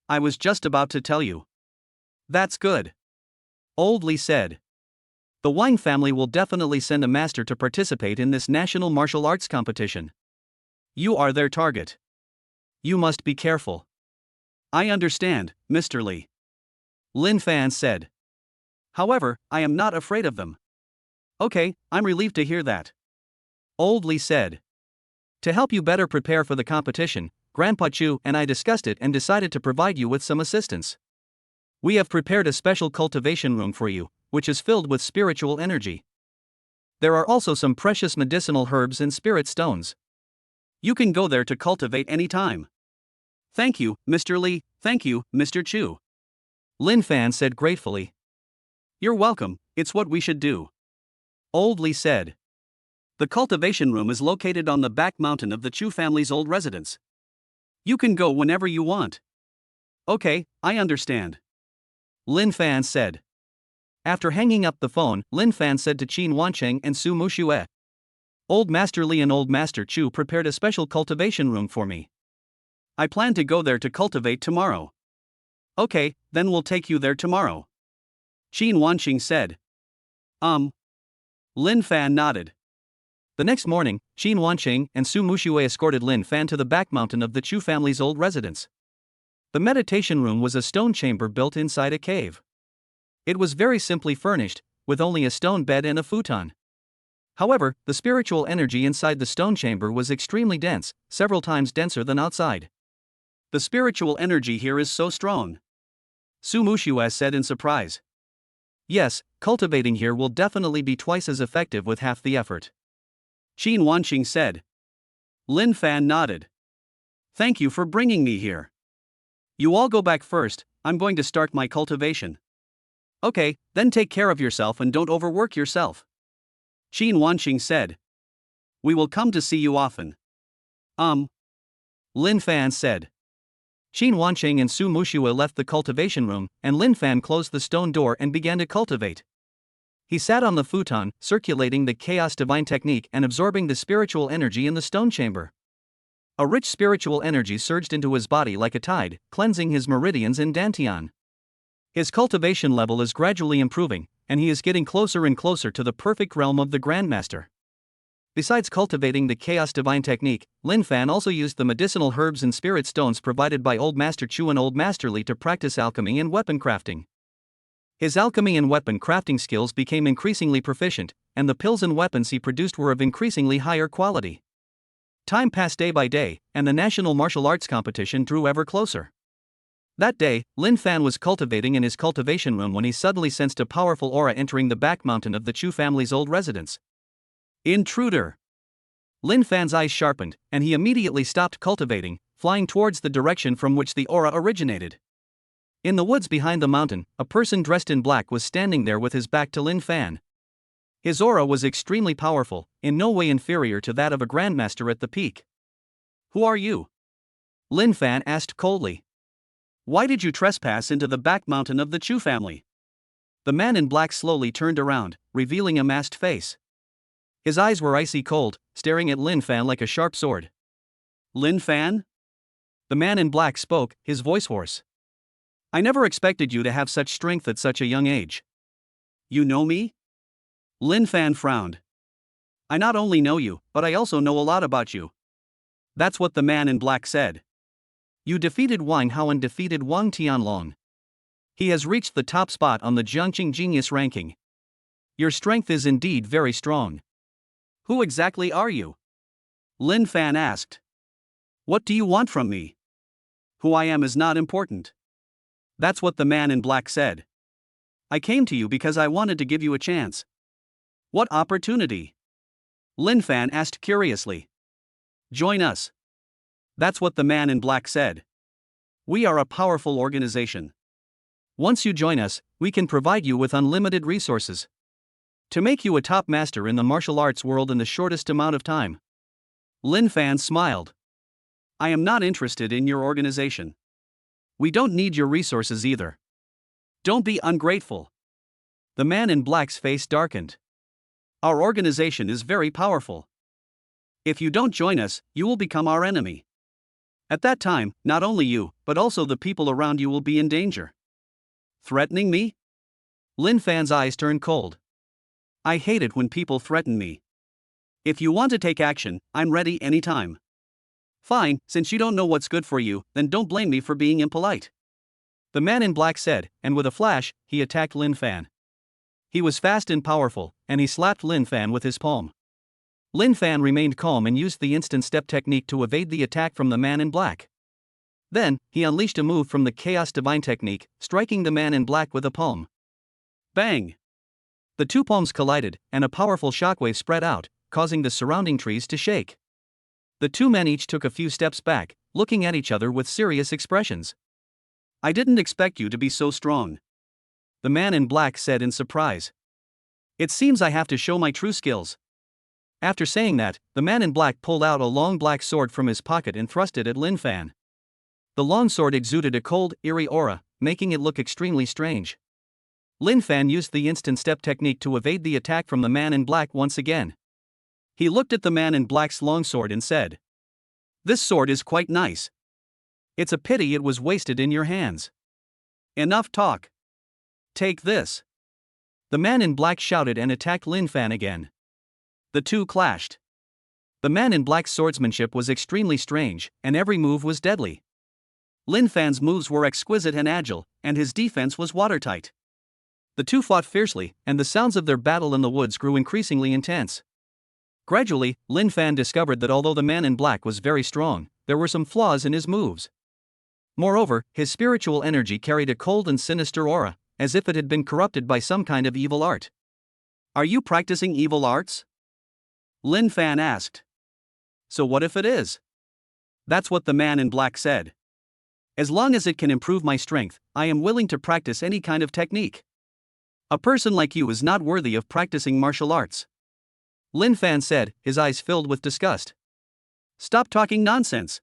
"I was just about to tell you." "That's good," Old Li said. "The Wang family will definitely send a master to participate in this national martial arts competition. You are their target. You must be careful." "I understand, Mr. Li," Lin Fan said. "However, I am not afraid of them." "Okay, I'm relieved to hear that," Old Li said. "To help you better prepare for the competition, Grandpa Chu and I discussed it and decided to provide you with some assistance. We have prepared a special cultivation room for you, which is filled with spiritual energy. There are also some precious medicinal herbs and spirit stones. You can go there to cultivate any time." "Thank you, Mr. Li, thank you, Mr. Chu," Lin Fan said gratefully. "You're welcome, it's what we should do," Old Li said. "The cultivation room is located on the back mountain of the Chu family's old residence. You can go whenever you want." "Okay, I understand," Lin Fan said. After hanging up the phone, Lin Fan said to Qin Wancheng and Su Muxue, "Old Master Li and Old Master Chu prepared a special cultivation room for me. I plan to go there to cultivate tomorrow." "Okay, then we'll take you there tomorrow," Qin Wanqing said. Lin Fan nodded. The next morning, Qin Wanqing and Su Muxue escorted Lin Fan to the back mountain of the Chu family's old residence. The meditation room was a stone chamber built inside a cave. It was very simply furnished, with only a stone bed and a futon. However, the spiritual energy inside the stone chamber was extremely dense, several times denser than outside. "The spiritual energy here is so strong," Su Muxue said in surprise. "Yes, cultivating here will definitely be twice as effective with half the effort," Qin Wanqing said. Lin Fan nodded. "Thank you for bringing me here. You all go back first, I'm going to start my cultivation." "Okay, then take care of yourself and don't overwork yourself," Qin Wanqing said. "We will come to see you often." Lin Fan said. Qin Wanqing and Su Muxue left the cultivation room, and Lin Fan closed the stone door and began to cultivate. He sat on the futon, circulating the chaos divine technique and absorbing the spiritual energy in the stone chamber. A rich spiritual energy surged into his body like a tide, cleansing his meridians and dantian. His cultivation level is gradually improving, and he is getting closer and closer to the perfect realm of the Grandmaster. Besides cultivating the chaos divine technique, Lin Fan also used the medicinal herbs and spirit stones provided by Old Master Chu and Old Master Li to practice alchemy and weapon crafting. His alchemy and weapon crafting skills became increasingly proficient, and the pills and weapons he produced were of increasingly higher quality. Time passed day by day, and the national martial arts competition drew ever closer. That day, Lin Fan was cultivating in his cultivation room when he suddenly sensed a powerful aura entering the back mountain of the Chu family's old residence. "Intruder!" Lin Fan's eyes sharpened, and he immediately stopped cultivating, flying towards the direction from which the aura originated. In the woods behind the mountain, a person dressed in black was standing there with his back to Lin Fan. His aura was extremely powerful, in no way inferior to that of a grandmaster at the peak. "Who are you?" Lin Fan asked coldly. "Why did you trespass into the back mountain of the Chu family?" The man in black slowly turned around, revealing a masked face. His eyes were icy cold, staring at Lin Fan like a sharp sword. "Lin Fan?" The man in black spoke, his voice hoarse. "I never expected you to have such strength at such a young age." "You know me?" Lin Fan frowned. "I not only know you, but I also know a lot about you." That's what the man in black said. "You defeated Wang Hao and defeated Wang Tianlong. He has reached the top spot on the Jiangqing Genius ranking. Your strength is indeed very strong." "Who exactly are you?" Lin Fan asked. "What do you want from me?" Who I am is not important. That's what the man in black said. I came to you because I wanted to give you a chance. What opportunity? Lin Fan asked curiously. Join us. That's what the man in black said. We are a powerful organization. Once you join us, we can provide you with unlimited resources to make you a top master in the martial arts world in the shortest amount of time. Lin Fan smiled. I am not interested in your organization. We don't need your resources either. Don't be ungrateful. The man in black's face darkened. Our organization is very powerful. If you don't join us, you will become our enemy. At that time, not only you, but also the people around you will be in danger. Threatening me? Lin Fan's eyes turned cold. I hate it when people threaten me. If you want to take action, I'm ready anytime. Fine, since you don't know what's good for you, then don't blame me for being impolite. The man in black said, and with a flash, he attacked Lin Fan. He was fast and powerful, and he slapped Lin Fan with his palm. Lin Fan remained calm and used the instant step technique to evade the attack from the man in black. Then, he unleashed a move from the Chaos Divine technique, striking the man in black with a palm. Bang! The two palms collided, and a powerful shockwave spread out, causing the surrounding trees to shake. The two men each took a few steps back, looking at each other with serious expressions. I didn't expect you to be so strong. The man in black said in surprise. It seems I have to show my true skills. After saying that, the man in black pulled out a long black sword from his pocket and thrust it at Lin Fan. The long sword exuded a cold, eerie aura, making it look extremely strange. Lin Fan used the instant step technique to evade the attack from the man in black once again. He looked at the man in black's long sword and said, This sword is quite nice. It's a pity it was wasted in your hands. Enough talk. Take this. The man in black shouted and attacked Lin Fan again. The two clashed. The man in black's swordsmanship was extremely strange, and every move was deadly. Lin Fan's moves were exquisite and agile, and his defense was watertight. The two fought fiercely, and the sounds of their battle in the woods grew increasingly intense. Gradually, Lin Fan discovered that although the man in black was very strong, there were some flaws in his moves. Moreover, his spiritual energy carried a cold and sinister aura, as if it had been corrupted by some kind of evil art. Are you practicing evil arts? Lin Fan asked. So what if it is? That's what the man in black said. As long as it can improve my strength, I am willing to practice any kind of technique. A person like you is not worthy of practicing martial arts. Lin Fan said, his eyes filled with disgust. Stop talking nonsense.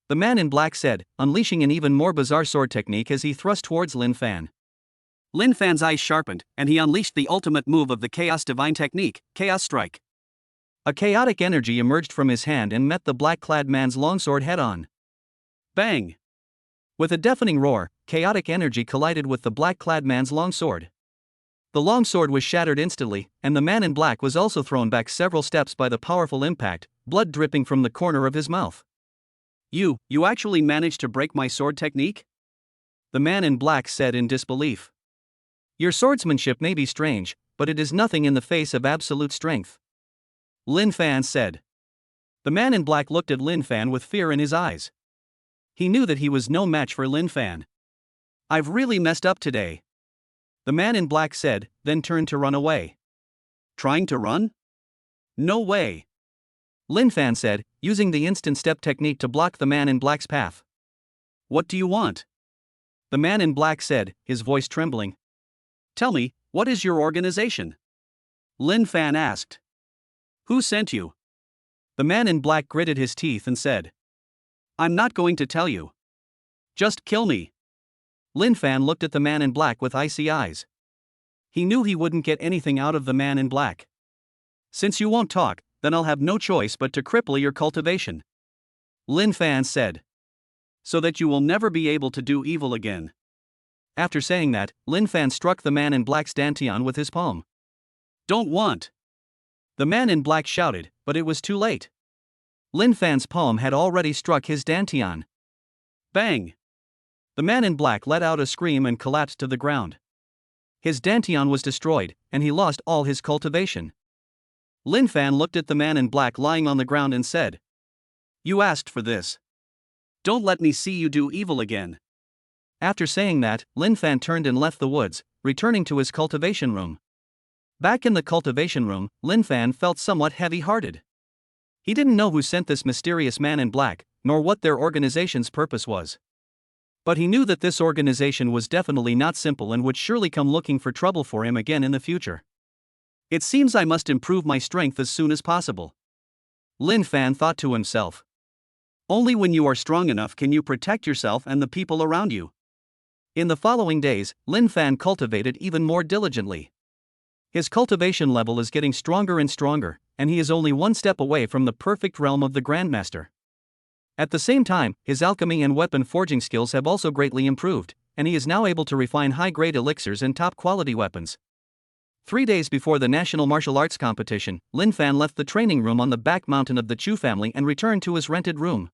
The man in black said, unleashing an even more bizarre sword technique as he thrust towards Lin Fan. Lin Fan's eyes sharpened, and he unleashed the ultimate move of the Chaos Divine technique, Chaos Strike. A chaotic energy emerged from his hand and met the black-clad man's longsword head-on. Bang! With a deafening roar, chaotic energy collided with the black-clad man's longsword. The longsword was shattered instantly, and the man in black was also thrown back several steps by the powerful impact, blood dripping from the corner of his mouth. You actually managed to break my sword technique? The man in black said in disbelief. Your swordsmanship may be strange, but it is nothing in the face of absolute strength. Lin Fan said. The man in black looked at Lin Fan with fear in his eyes. He knew that he was no match for Lin Fan. I've really messed up today. The man in black said, then turned to run away. Trying to run? No way. Lin Fan said, using the instant step technique to block the man in black's path. What do you want? The man in black said, his voice trembling. Tell me, what is your organization? Lin Fan asked. Who sent you? The man in black gritted his teeth and said. I'm not going to tell you. Just kill me. Lin Fan looked at the man in black with icy eyes. He knew he wouldn't get anything out of the man in black. Since you won't talk, then I'll have no choice but to cripple your cultivation. Lin Fan said. So that you will never be able to do evil again. After saying that, Lin Fan struck the man in black's dantian with his palm. Don't want. The man in black shouted, but it was too late. Lin Fan's palm had already struck his dantian. Bang! The man in black let out a scream and collapsed to the ground. His dantian was destroyed, and he lost all his cultivation. Lin Fan looked at the man in black lying on the ground and said, You asked for this. Don't let me see you do evil again. After saying that, Lin Fan turned and left the woods, returning to his cultivation room. Back in the cultivation room, Lin Fan felt somewhat heavy-hearted. He didn't know who sent this mysterious man in black, nor what their organization's purpose was. But he knew that this organization was definitely not simple and would surely come looking for trouble for him again in the future. It seems I must improve my strength as soon as possible. Lin Fan thought to himself. Only when you are strong enough can you protect yourself and the people around you. In the following days, Lin Fan cultivated even more diligently. His cultivation level is getting stronger and stronger, and he is only one step away from the perfect realm of the Grandmaster. At the same time, his alchemy and weapon forging skills have also greatly improved, and he is now able to refine high-grade elixirs and top-quality weapons. 3 days before the National Martial Arts Competition, Lin Fan left the training room on the back mountain of the Chu family and returned to his rented room.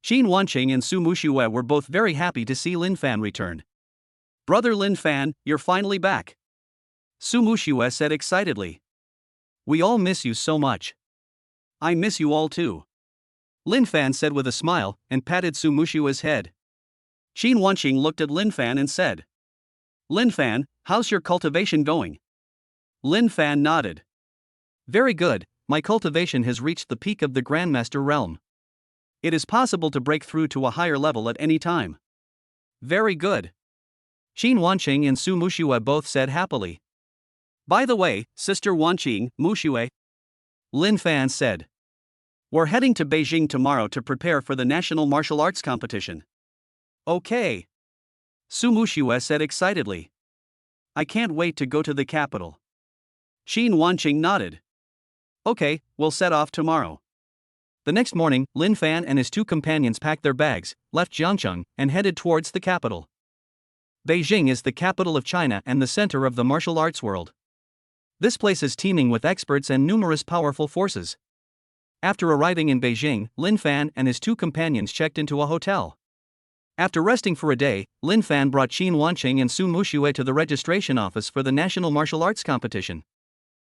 Qin Wanqing and Su Muxue were both very happy to see Lin Fan return. "Brother Lin Fan, you're finally back," Su Muxue said excitedly. "We all miss you so much." "I miss you all too," Lin Fan said with a smile, and patted Su Muxue's head. Qin Wanqing looked at Lin Fan and said, "Lin Fan, how's your cultivation going?" Lin Fan nodded. "Very good, my cultivation has reached the peak of the Grandmaster realm. It is possible to break through to a higher level at any time." "Very good," Qin Wanqing and Su Muxue both said happily. "By the way, Sister Wanqing, Muxue," Lin Fan said, "we're heading to Beijing tomorrow to prepare for the National Martial Arts Competition." "Okay," Su Muxue said excitedly. "I can't wait to go to the capital." Qin Wanqing nodded. "Okay, we'll set off tomorrow." The next morning, Lin Fan and his 2 companions packed their bags, left Jiangcheng, and headed towards the capital. Beijing is the capital of China and the center of the martial arts world. This place is teeming with experts and numerous powerful forces. After arriving in Beijing, Lin Fan and his 2 companions checked into a hotel. After resting for a day, Lin Fan brought Qin Wanqing and Su Muxue to the registration office for the National Martial Arts Competition.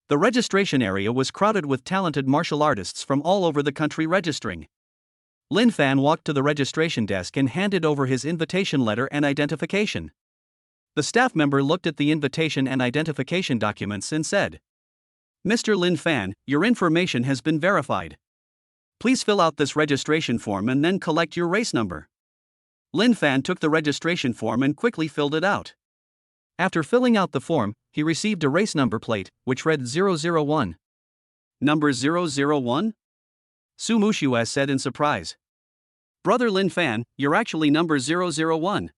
The registration area was crowded with talented martial artists from all over the country registering. Lin Fan walked to the registration desk and handed over his invitation letter and identification. The staff member looked at the invitation and identification documents and said, "Mr. Lin Fan, your information has been verified. Please fill out this registration form and then collect your race number." Lin Fan took the registration form and quickly filled it out. After filling out the form, he received a race number plate, which read 001. "Number 001? Su Muxue said in surprise. "Brother Lin Fan, you're actually number 001.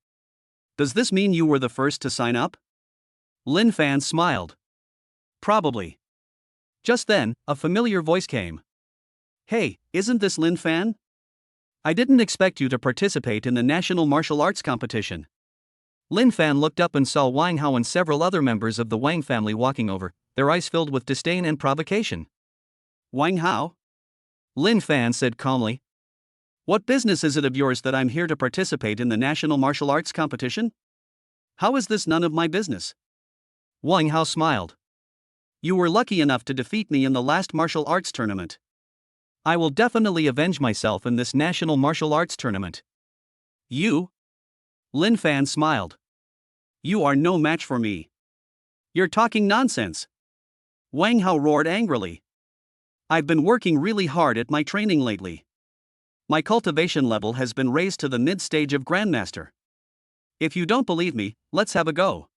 Does this mean you were the first to sign up?" Lin Fan smiled. "Probably." Just then, a familiar voice came. "Hey, isn't this Lin Fan? I didn't expect you to participate in the National Martial Arts Competition." Lin Fan looked up and saw Wang Hao and several other members of the Wang family walking over, their eyes filled with disdain and provocation. "Wang Hao?" Lin Fan said calmly. "What business is it of yours that I'm here to participate in the National Martial Arts Competition? How is this none of my business?" Wang Hao smiled. "You were lucky enough to defeat me in the last martial arts tournament. I will definitely avenge myself in this National Martial Arts Tournament." "You?" Lin Fan smiled. "You are no match for me. You're talking nonsense." Wang Hao roared angrily. "I've been working really hard at my training lately. My cultivation level has been raised to the mid-stage of Grandmaster. If you don't believe me, let's have a go."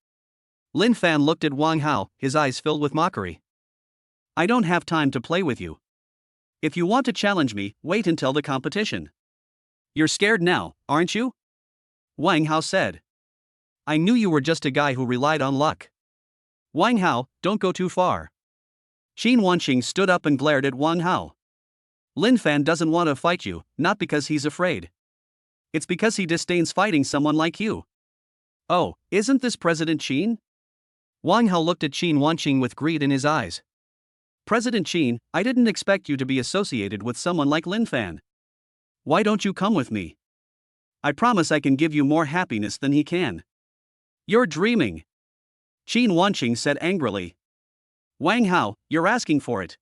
Lin Fan looked at Wang Hao, his eyes filled with mockery. "I don't have time to play with you. If you want to challenge me, wait until the competition." "You're scared now, aren't you?" Wang Hao said. "I knew you were just a guy who relied on luck." "Wang Hao, don't go too far." Qin Wanqing stood up and glared at Wang Hao. "Lin Fan doesn't want to fight you, not because he's afraid. It's because he disdains fighting someone like you." "Oh, isn't this President Qin?" Wang Hao looked at Qin Wanqing with greed in his eyes. "President Qin, I didn't expect you to be associated with someone like Lin Fan. Why don't you come with me? I promise I can give you more happiness than he can." "You're dreaming," Qin Wanqing said angrily. "Wang Hao, you're asking for it."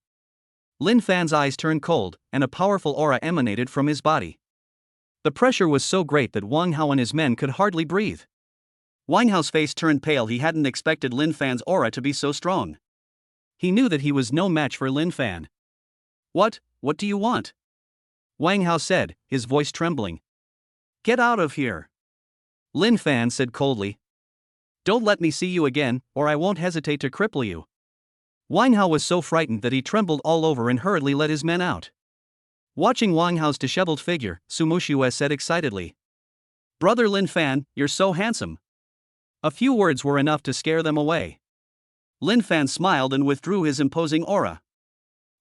Lin Fan's eyes turned cold, and a powerful aura emanated from his body. The pressure was so great that Wang Hao and his men could hardly breathe. Wang Hao's face turned pale. He hadn't expected Lin Fan's aura to be so strong. He knew that he was no match for Lin Fan. What do you want? Wang Hao said, his voice trembling. Get out of here. Lin Fan said coldly. Don't let me see you again, or I won't hesitate to cripple you. Wang Hao was so frightened that he trembled all over and hurriedly led his men out. Watching Wang Hao's disheveled figure, Su Muxue said excitedly. Brother Lin Fan, you're so handsome. A few words were enough to scare them away. Lin Fan smiled and withdrew his imposing aura.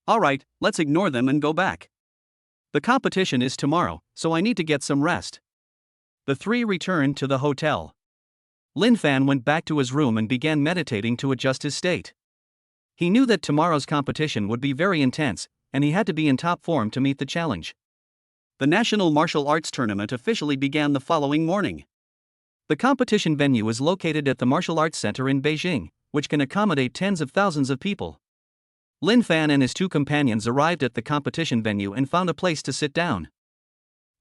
All right, let's ignore them and go back. The competition is tomorrow, so I need to get some rest. The three returned to the hotel. Lin Fan went back to his room and began meditating to adjust his state. He knew that tomorrow's competition would be very intense, and he had to be in top form to meet the challenge. The National Martial Arts Tournament officially began the following morning. The competition venue is located at the Martial Arts Center in Beijing, which can accommodate tens of thousands of people. Lin Fan and his two companions arrived at the competition venue and found a place to sit down.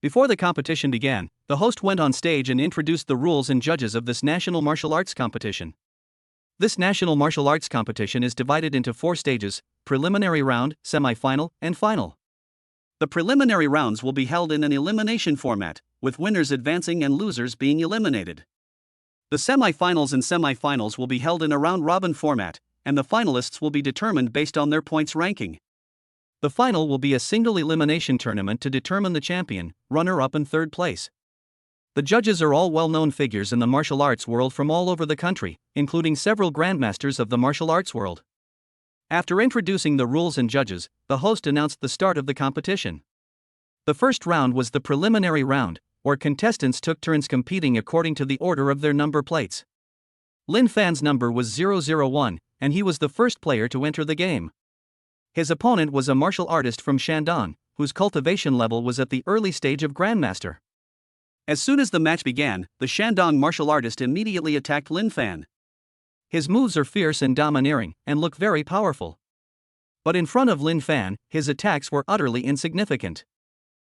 Before the competition began, the host went on stage and introduced the rules and judges of this national martial arts competition. This national martial arts competition is divided into 4 stages: preliminary round, semi-final, and final. The preliminary rounds will be held in an elimination format, with winners advancing and losers being eliminated. The semi-finals and semi-finals will be held in a round-robin format, and the finalists will be determined based on their points ranking. The final will be a single elimination tournament to determine the champion, runner-up and third place. The judges are all well-known figures in the martial arts world from all over the country, including several grandmasters of the martial arts world. After introducing the rules and judges, the host announced the start of the competition. The first round was the preliminary round, where contestants took turns competing according to the order of their number plates. Lin Fan's number was 001, and he was the first player to enter the game. His opponent was a martial artist from Shandong, whose cultivation level was at the early stage of Grandmaster. As soon as the match began, the Shandong martial artist immediately attacked Lin Fan. His moves are fierce and domineering, and look very powerful. But in front of Lin Fan, his attacks were utterly insignificant.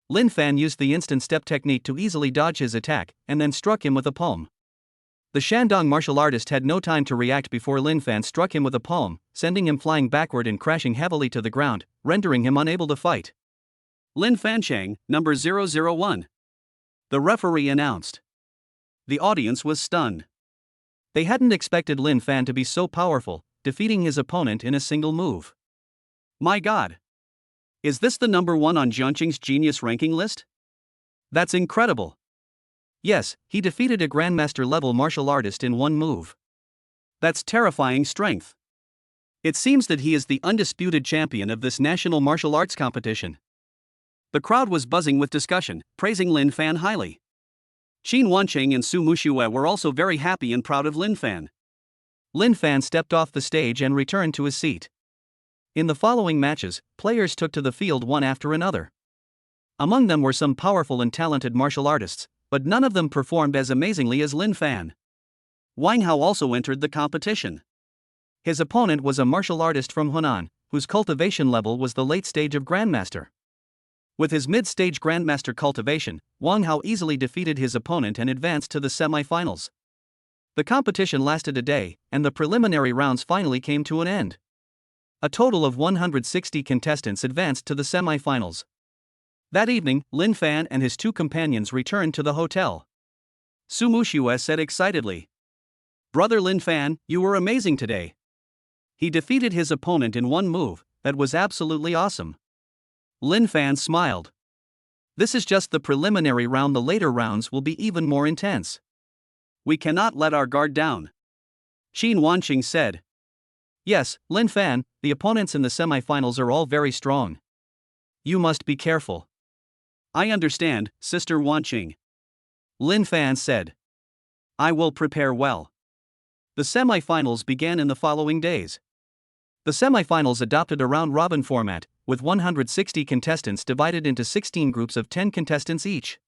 Lin Fan used the instant step technique to easily dodge his attack, and then struck him with a palm. The Shandong martial artist had no time to react before Lin Fan struck him with a palm, sending him flying backward and crashing heavily to the ground, rendering him unable to fight. Lin Fanchang, number 001. The referee announced. The audience was stunned. They hadn't expected Lin Fan to be so powerful, defeating his opponent in a single move. My God! Is this the number 1 on Jianqing's genius ranking list? That's incredible! Yes, he defeated a Grandmaster-level martial artist in one move. That's terrifying strength. It seems that he is the undisputed champion of this national martial arts competition. The crowd was buzzing with discussion, praising Lin Fan highly. Qin Wanqing and Su Muxue were also very happy and proud of Lin Fan. Lin Fan stepped off the stage and returned to his seat. In the following matches, players took to the field one after another. Among them were some powerful and talented martial artists, but none of them performed as amazingly as Lin Fan. Wang Hao also entered the competition. His opponent was a martial artist from Hunan, whose cultivation level was the late stage of Grandmaster. With his mid-stage Grandmaster cultivation, Wang Hao easily defeated his opponent and advanced to the semi-finals. The competition lasted a day, and the preliminary rounds finally came to an end. A total of 160 contestants advanced to the semi-finals. That evening, Lin Fan and his two companions returned to the hotel. Su Muxue said excitedly. Brother Lin Fan, you were amazing today. He defeated his opponent in one move. That was absolutely awesome. Lin Fan smiled. This is just the preliminary round. The later rounds will be even more intense. We cannot let our guard down. Qin Wanqing said. Yes, Lin Fan, the opponents in the semi-finals are all very strong. You must be careful. I understand, Sister Wanqing. Lin Fan said. I will prepare well. The semi-finals began in the following days. The semi-finals adopted a round-robin format, with 160 contestants divided into 16 groups of 10 contestants each.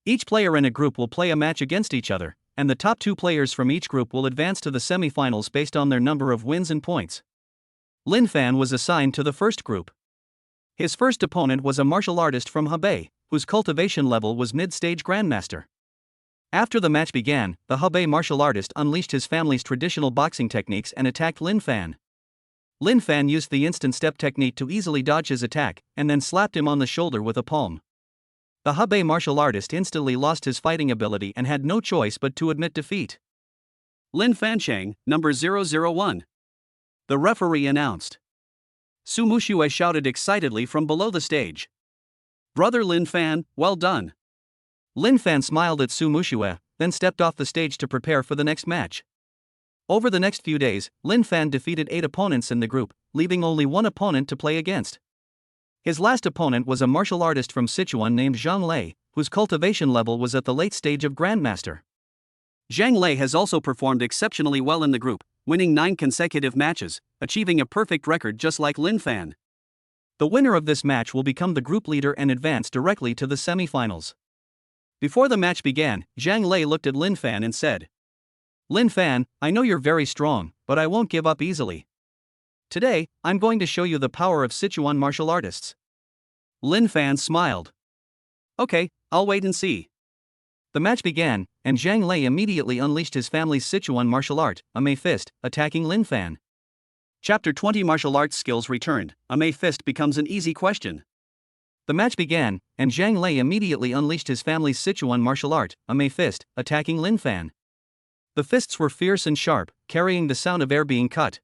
Each player in a group will play a match against each other, and the top 2 players from each group will advance to the semi-finals based on their number of wins and points. Lin Fan was assigned to the first group. His first opponent was a martial artist from Hebei, whose cultivation level was mid-stage grandmaster. After the match began, the Hebei martial artist unleashed his family's traditional boxing techniques and attacked Lin Fan. Lin Fan used the instant step technique to easily dodge his attack, and then slapped him on the shoulder with a palm. The Hebei martial artist instantly lost his fighting ability and had no choice but to admit defeat. Lin Fanchang, number 001. The referee announced. Su Muxue shouted excitedly from below the stage. Brother Lin Fan, well done. Lin Fan smiled at Su Muxue, then stepped off the stage to prepare for the next match. Over the next few days, Lin Fan defeated 8 opponents in the group, leaving only one opponent to play against. His last opponent was a martial artist from Sichuan named Zhang Lei, whose cultivation level was at the late stage of Grandmaster. Zhang Lei has also performed exceptionally well in the group, winning 9 consecutive matches, achieving a perfect record just like Lin Fan. The winner of this match will become the group leader and advance directly to the semi-finals. Before the match began, Zhang Lei looked at Lin Fan and said, Lin Fan, I know you're very strong, but I won't give up easily. Today, I'm going to show you the power of Sichuan martial artists. Lin Fan smiled. Okay, I'll wait and see. The match began, and Zhang Lei immediately unleashed his family's Sichuan martial art, a Mei Fist, attacking Lin Fan. Chapter 20 Martial Arts Skills Returned, a Mei Fist becomes an easy question. The match began, and Zhang Lei immediately unleashed his family's Sichuan martial art, a Mei Fist, attacking Lin Fan. The fists were fierce and sharp, carrying the sound of air being cut.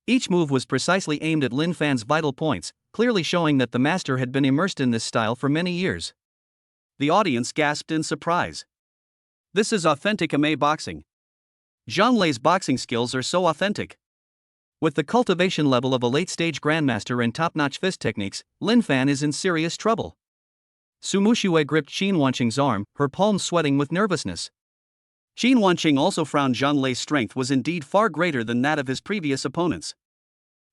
Each move was precisely aimed at Lin Fan's vital points, clearly showing that the master had been immersed in this style for many years. The audience gasped in surprise. This is authentic Mei boxing. Zhang Lei's boxing skills are so authentic. With the cultivation level of a late-stage grandmaster and top-notch fist techniques, Lin Fan is in serious trouble. Su Muxue gripped Qin Wanqing's arm, her palms sweating with nervousness. Qin Wanqing also frowned. Zhang Lei's strength was indeed far greater than that of his previous opponents.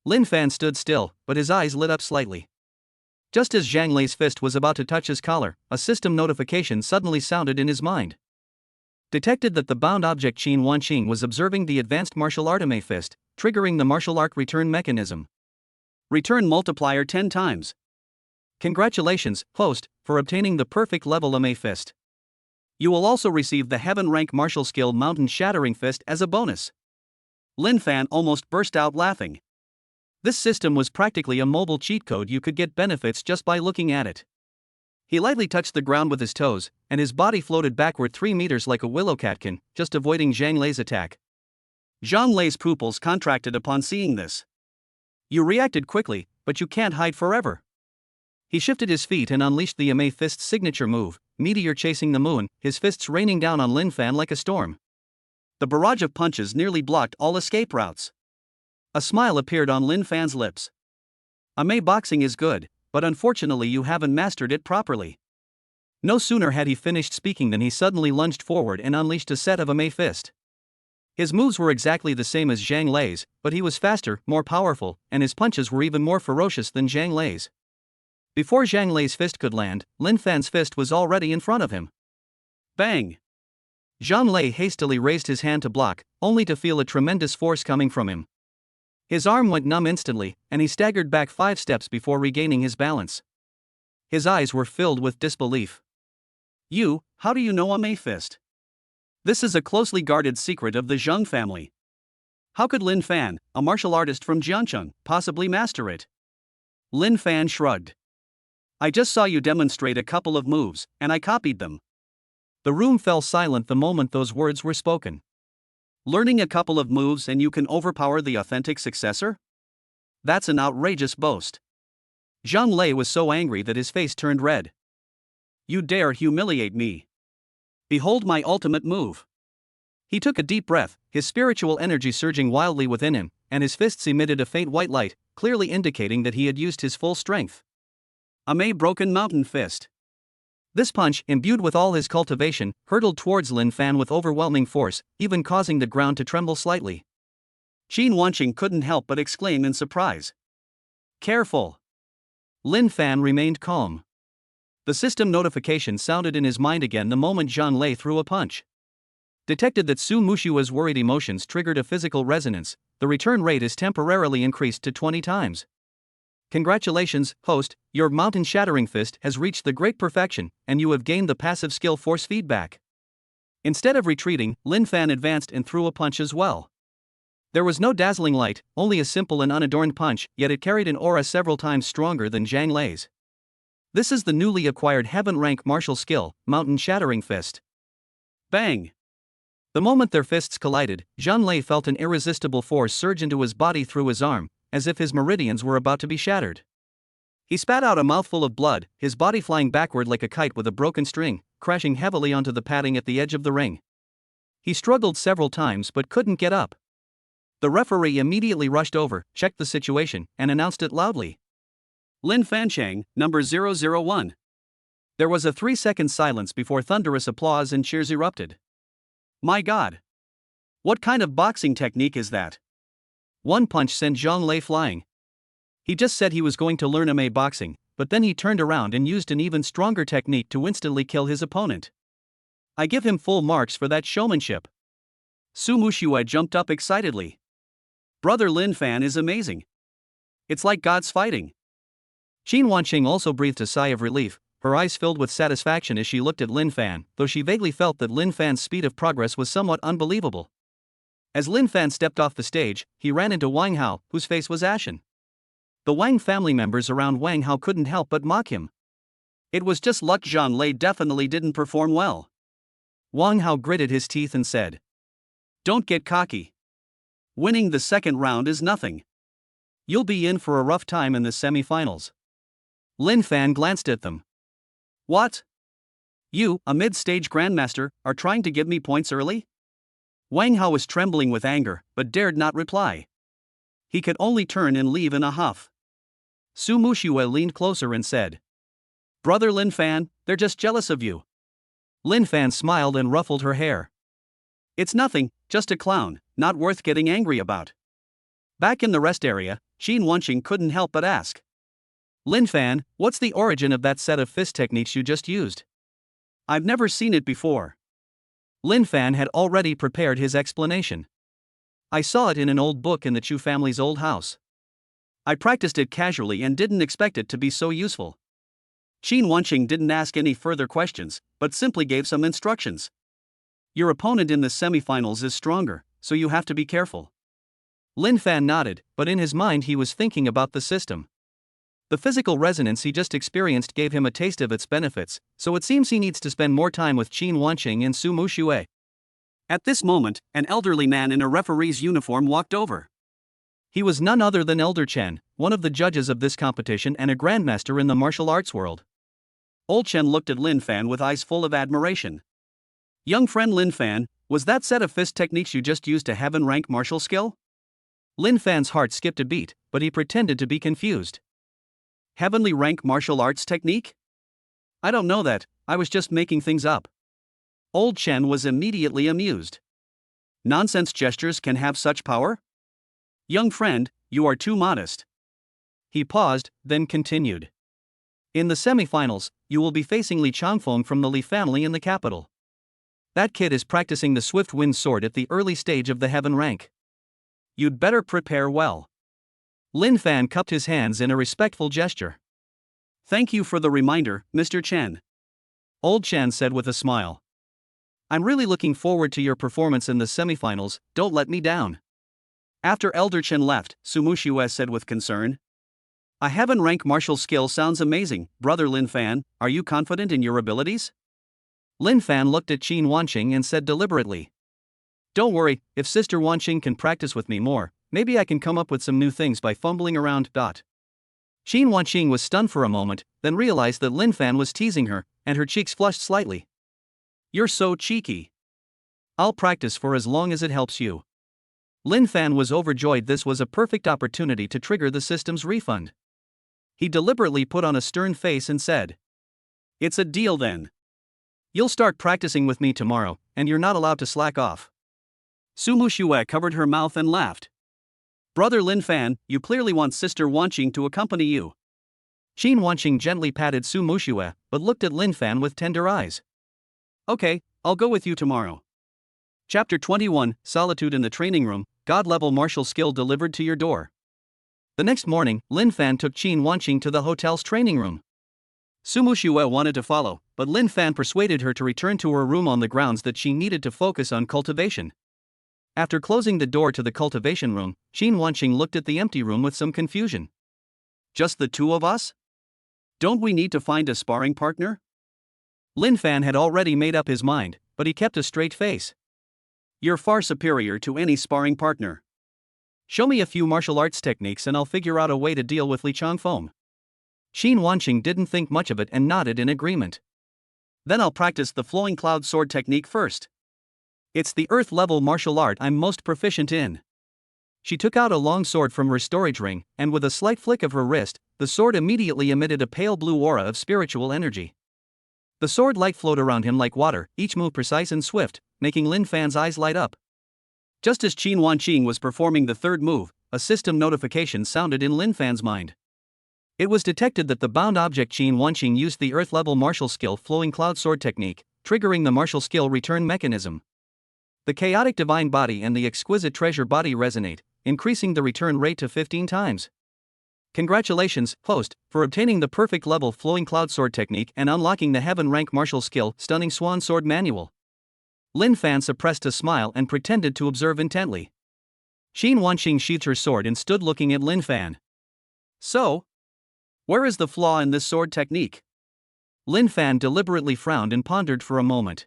Lin Fan stood still, but his eyes lit up slightly. Just as Zhang Lei's fist was about to touch his collar, a system notification suddenly sounded in his mind. Detected that the bound object Qin Wanqing was observing the advanced martial art Mei Fist, triggering the martial art return mechanism. Return multiplier 10 times. Congratulations, host, for obtaining the perfect level Mei Fist. You will also receive the Heaven Rank Martial Skill Mountain Shattering Fist as a bonus. Lin Fan almost burst out laughing. This system was practically a mobile cheat code. You could get benefits just by looking at it. He lightly touched the ground with his toes, and his body floated backward 3 meters like a willow catkin, just avoiding Zhang Lei's attack. Zhang Lei's pupils contracted upon seeing this. You reacted quickly, but you can't hide forever. He shifted his feet and unleashed the Mei Fist's signature move, Meteor Chasing the Moon, his fists raining down on Lin Fan like a storm. The barrage of punches nearly blocked all escape routes. A smile appeared on Lin Fan's lips. Mei boxing is good, but unfortunately you haven't mastered it properly. No sooner had he finished speaking than he suddenly lunged forward and unleashed a set of Mei Fist. His moves were exactly the same as Zhang Lei's, but he was faster, more powerful, and his punches were even more ferocious than Zhang Lei's. Before Zhang Lei's fist could land, Lin Fan's fist was already in front of him. Bang! Zhang Lei hastily raised his hand to block, only to feel a tremendous force coming from him. His arm went numb instantly, and he staggered back 5 steps before regaining his balance. His eyes were filled with disbelief. How do you know Mei Fist? This is a closely guarded secret of the Zheng family. How could Lin Fan, a martial artist from Jiangcheng, possibly master it? Lin Fan shrugged. I just saw you demonstrate a couple of moves, and I copied them. The room fell silent the moment those words were spoken. Learning a couple of moves and you can overpower the authentic successor? That's an outrageous boast. Zhang Lei was so angry that his face turned red. You dare humiliate me? Behold my ultimate move. He took a deep breath, his spiritual energy surging wildly within him, and his fists emitted a faint white light, clearly indicating that he had used his full strength. Mei Broken Mountain Fist. This punch, imbued with all his cultivation, hurtled towards Lin Fan with overwhelming force, even causing the ground to tremble slightly. Qin Wanqing couldn't help but exclaim in surprise. Careful! Lin Fan remained calm. The system notification sounded in his mind again the moment Zhang Lei threw a punch. Detected that Su Mushua's worried emotions triggered a physical resonance, the return rate is temporarily increased to 20 times. Congratulations, host, your mountain shattering fist has reached the great perfection, and you have gained the passive skill force feedback. Instead of retreating, Lin Fan advanced and threw a punch as well. There was no dazzling light, only a simple and unadorned punch, yet it carried an aura several times stronger than Zhang Lei's. This is the newly acquired heaven rank martial skill, Mountain Shattering Fist. Bang! The moment their fists collided, Zhang Lei felt an irresistible force surge into his body through his arm, as if his meridians were about to be shattered. He spat out a mouthful of blood, his body flying backward like a kite with a broken string, crashing heavily onto the padding at the edge of the ring. He struggled several times but couldn't get up. The referee immediately rushed over, checked the situation, and announced it loudly. Lin Fanchang, number 001. There was a 3-second silence before thunderous applause and cheers erupted. My God! What kind of boxing technique is that? One punch sent Zhang Lei flying. He just said he was going to learn MMA boxing, but then he turned around and used an even stronger technique to instantly kill his opponent. I give him full marks for that showmanship. Su Muxue jumped up excitedly. Brother Lin Fan is amazing. It's like God's fighting. Qin Wanqing also breathed a sigh of relief, her eyes filled with satisfaction as she looked at Lin Fan, though she vaguely felt that Lin Fan's speed of progress was somewhat unbelievable. As Lin Fan stepped off the stage, he ran into Wang Hao, whose face was ashen. The Wang family members around Wang Hao couldn't help but mock him. It was just luck Zhang Lei definitely didn't perform well. Wang Hao gritted his teeth and said, Don't get cocky. Winning the second round is nothing. You'll be in for a rough time in the semi-finals. Lin Fan glanced at them. What? You, a mid-stage grandmaster, are trying to give me points early? Wang Hao was trembling with anger, but dared not reply. He could only turn and leave in a huff. Su Muxue leaned closer and said, Brother Lin Fan, they're just jealous of you. Lin Fan smiled and ruffled her hair. It's nothing, just a clown, not worth getting angry about. Back in the rest area, Qin Wanqing couldn't help but ask. Lin Fan, what's the origin of that set of fist techniques you just used? I've never seen it before. Lin Fan had already prepared his explanation. I saw it in an old book in the Chu family's old house. I practiced it casually and didn't expect it to be so useful. Qin Wanqing didn't ask any further questions, but simply gave some instructions. Your opponent in the semifinals is stronger, so you have to be careful. Lin Fan nodded, but in his mind he was thinking about the system. The physical resonance he just experienced gave him a taste of its benefits, so it seems he needs to spend more time with Qin Wanqing and Su Muxue. At this moment, an elderly man in a referee's uniform walked over. He was none other than Elder Chen, one of the judges of this competition and a grandmaster in the martial arts world. Old Chen looked at Lin Fan with eyes full of admiration. Young friend Lin Fan, was that set of fist techniques you just used a heaven rank martial skill? Lin Fan's heart skipped a beat, but he pretended to be confused. Heavenly rank martial arts technique? I don't know that, I was just making things up. Old Chen was immediately amused. Nonsense gestures can have such power? Young friend, you are too modest. He paused, then continued. In the semifinals, you will be facing Li Changfeng from the Li family in the capital. That kid is practicing the Swift Wind Sword at the early stage of the heaven rank. You'd better prepare well. Lin Fan cupped his hands in a respectful gesture. Thank you for the reminder, Mr. Chen. Old Chen said with a smile. I'm really looking forward to your performance in the semifinals, don't let me down. After Elder Chen left, Su Muxue said with concern. A heaven rank martial skill sounds amazing, Brother Lin Fan, are you confident in your abilities? Lin Fan looked at Qin Wanqing and said deliberately. Don't worry, if Sister Wanqing can practice with me more, maybe I can come up with some new things by fumbling around. Qin Wanqing was stunned for a moment, then realized that Lin Fan was teasing her, and her cheeks flushed slightly. You're so cheeky. I'll practice for as long as it helps you. Lin Fan was overjoyed. This was a perfect opportunity to trigger the system's refund. He deliberately put on a stern face and said, It's a deal then. You'll start practicing with me tomorrow, and you're not allowed to slack off. Su Muxue covered her mouth and laughed. Brother Lin Fan, you clearly want Sister Wanqing to accompany you. Qin Wanqing gently patted Su Muxue, but looked at Lin Fan with tender eyes. Okay, I'll go with you tomorrow. Chapter 21, Solitude in the Training Room, God-level martial skill delivered to your door. The next morning, Lin Fan took Qin Wanqing to the hotel's training room. Su Muxue wanted to follow, but Lin Fan persuaded her to return to her room on the grounds that she needed to focus on cultivation. After closing the door to the cultivation room, Qin Wanqing looked at the empty room with some confusion. Just the two of us? Don't we need to find a sparring partner? Lin Fan had already made up his mind, but he kept a straight face. You're far superior to any sparring partner. Show me a few martial arts techniques and I'll figure out a way to deal with Li Changfeng. Qin Wanqing didn't think much of it and nodded in agreement. Then I'll practice the flowing cloud sword technique first. It's the earth-level martial art I'm most proficient in. She took out a long sword from her storage ring, and with a slight flick of her wrist, the sword immediately emitted a pale blue aura of spiritual energy. The sword light flowed around him like water, each move precise and swift, making Lin Fan's eyes light up. Just as Qin Wanqing was performing the third move, a system notification sounded in Lin Fan's mind. It was detected that the bound object Qin Wanqing used the earth-level martial skill flowing cloud sword technique, triggering the martial skill return mechanism. The chaotic divine body and the exquisite treasure body resonate, increasing the return rate to 15 times. Congratulations, host, for obtaining the perfect level flowing cloud sword technique and unlocking the heaven rank martial skill stunning swan sword manual. Lin Fan suppressed a smile and pretended to observe intently. Qin Wanqing sheathed her sword and stood looking at Lin Fan. So, where is the flaw in this sword technique? Lin Fan deliberately frowned and pondered for a moment.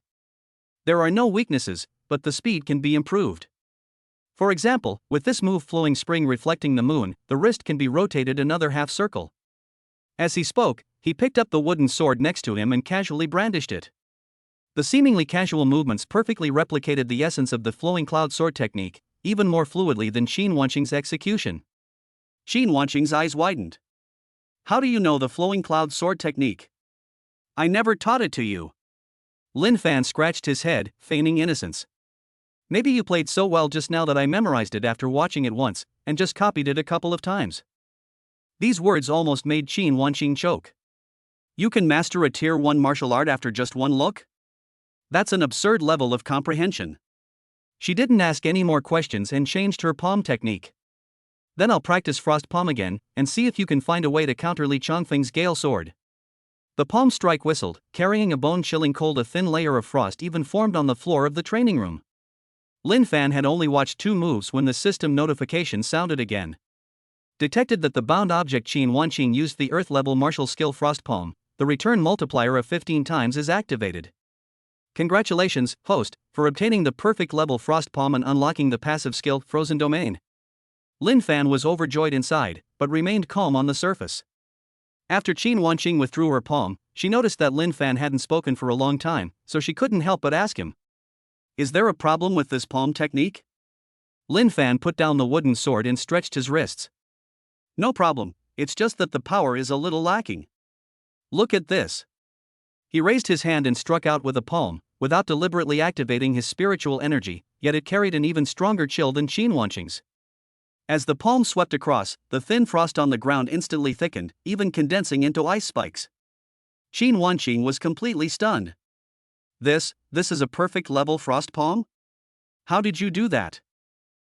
There are no weaknesses, but the speed can be improved. For example, with this move flowing spring reflecting the moon, the wrist can be rotated another half circle. As he spoke, he picked up the wooden sword next to him and casually brandished it. The seemingly casual movements perfectly replicated the essence of the flowing cloud sword technique, even more fluidly than Qin Wanqing's execution. Qin Wanqing's eyes widened. How do you know the flowing cloud sword technique? I never taught it to you. Lin Fan scratched his head, feigning innocence. Maybe you played so well just now that I memorized it after watching it once, and just copied it a couple of times. These words almost made Qin Wanqing choke. You can master a Tier 1 martial art after just one look? That's an absurd level of comprehension. She didn't ask any more questions and changed her palm technique. Then I'll practice frost palm again, and see if you can find a way to counter Li Changfeng's gale sword. The palm strike whistled, carrying a bone-chilling cold. A thin layer of frost even formed on the floor of the training room. Lin Fan had only watched 2 moves when the system notification sounded again. Detected that the bound object Qin Wanqing used the earth-level martial skill Frost Palm, the return multiplier of 15 times is activated. Congratulations, host, for obtaining the perfect level Frost Palm and unlocking the passive skill Frozen Domain. Lin Fan was overjoyed inside, but remained calm on the surface. After Qin Wanqing withdrew her palm, she noticed that Lin Fan hadn't spoken for a long time, so she couldn't help but ask him. Is there a problem with this palm technique? Lin Fan put down the wooden sword and stretched his wrists. No problem, it's just that the power is a little lacking. Look at this. He raised his hand and struck out with a palm, without deliberately activating his spiritual energy, yet it carried an even stronger chill than Qin Wanqing's. As the palm swept across, the thin frost on the ground instantly thickened, even condensing into ice spikes. Qin Wanqing was completely stunned. This is a perfect level frost palm? How did you do that?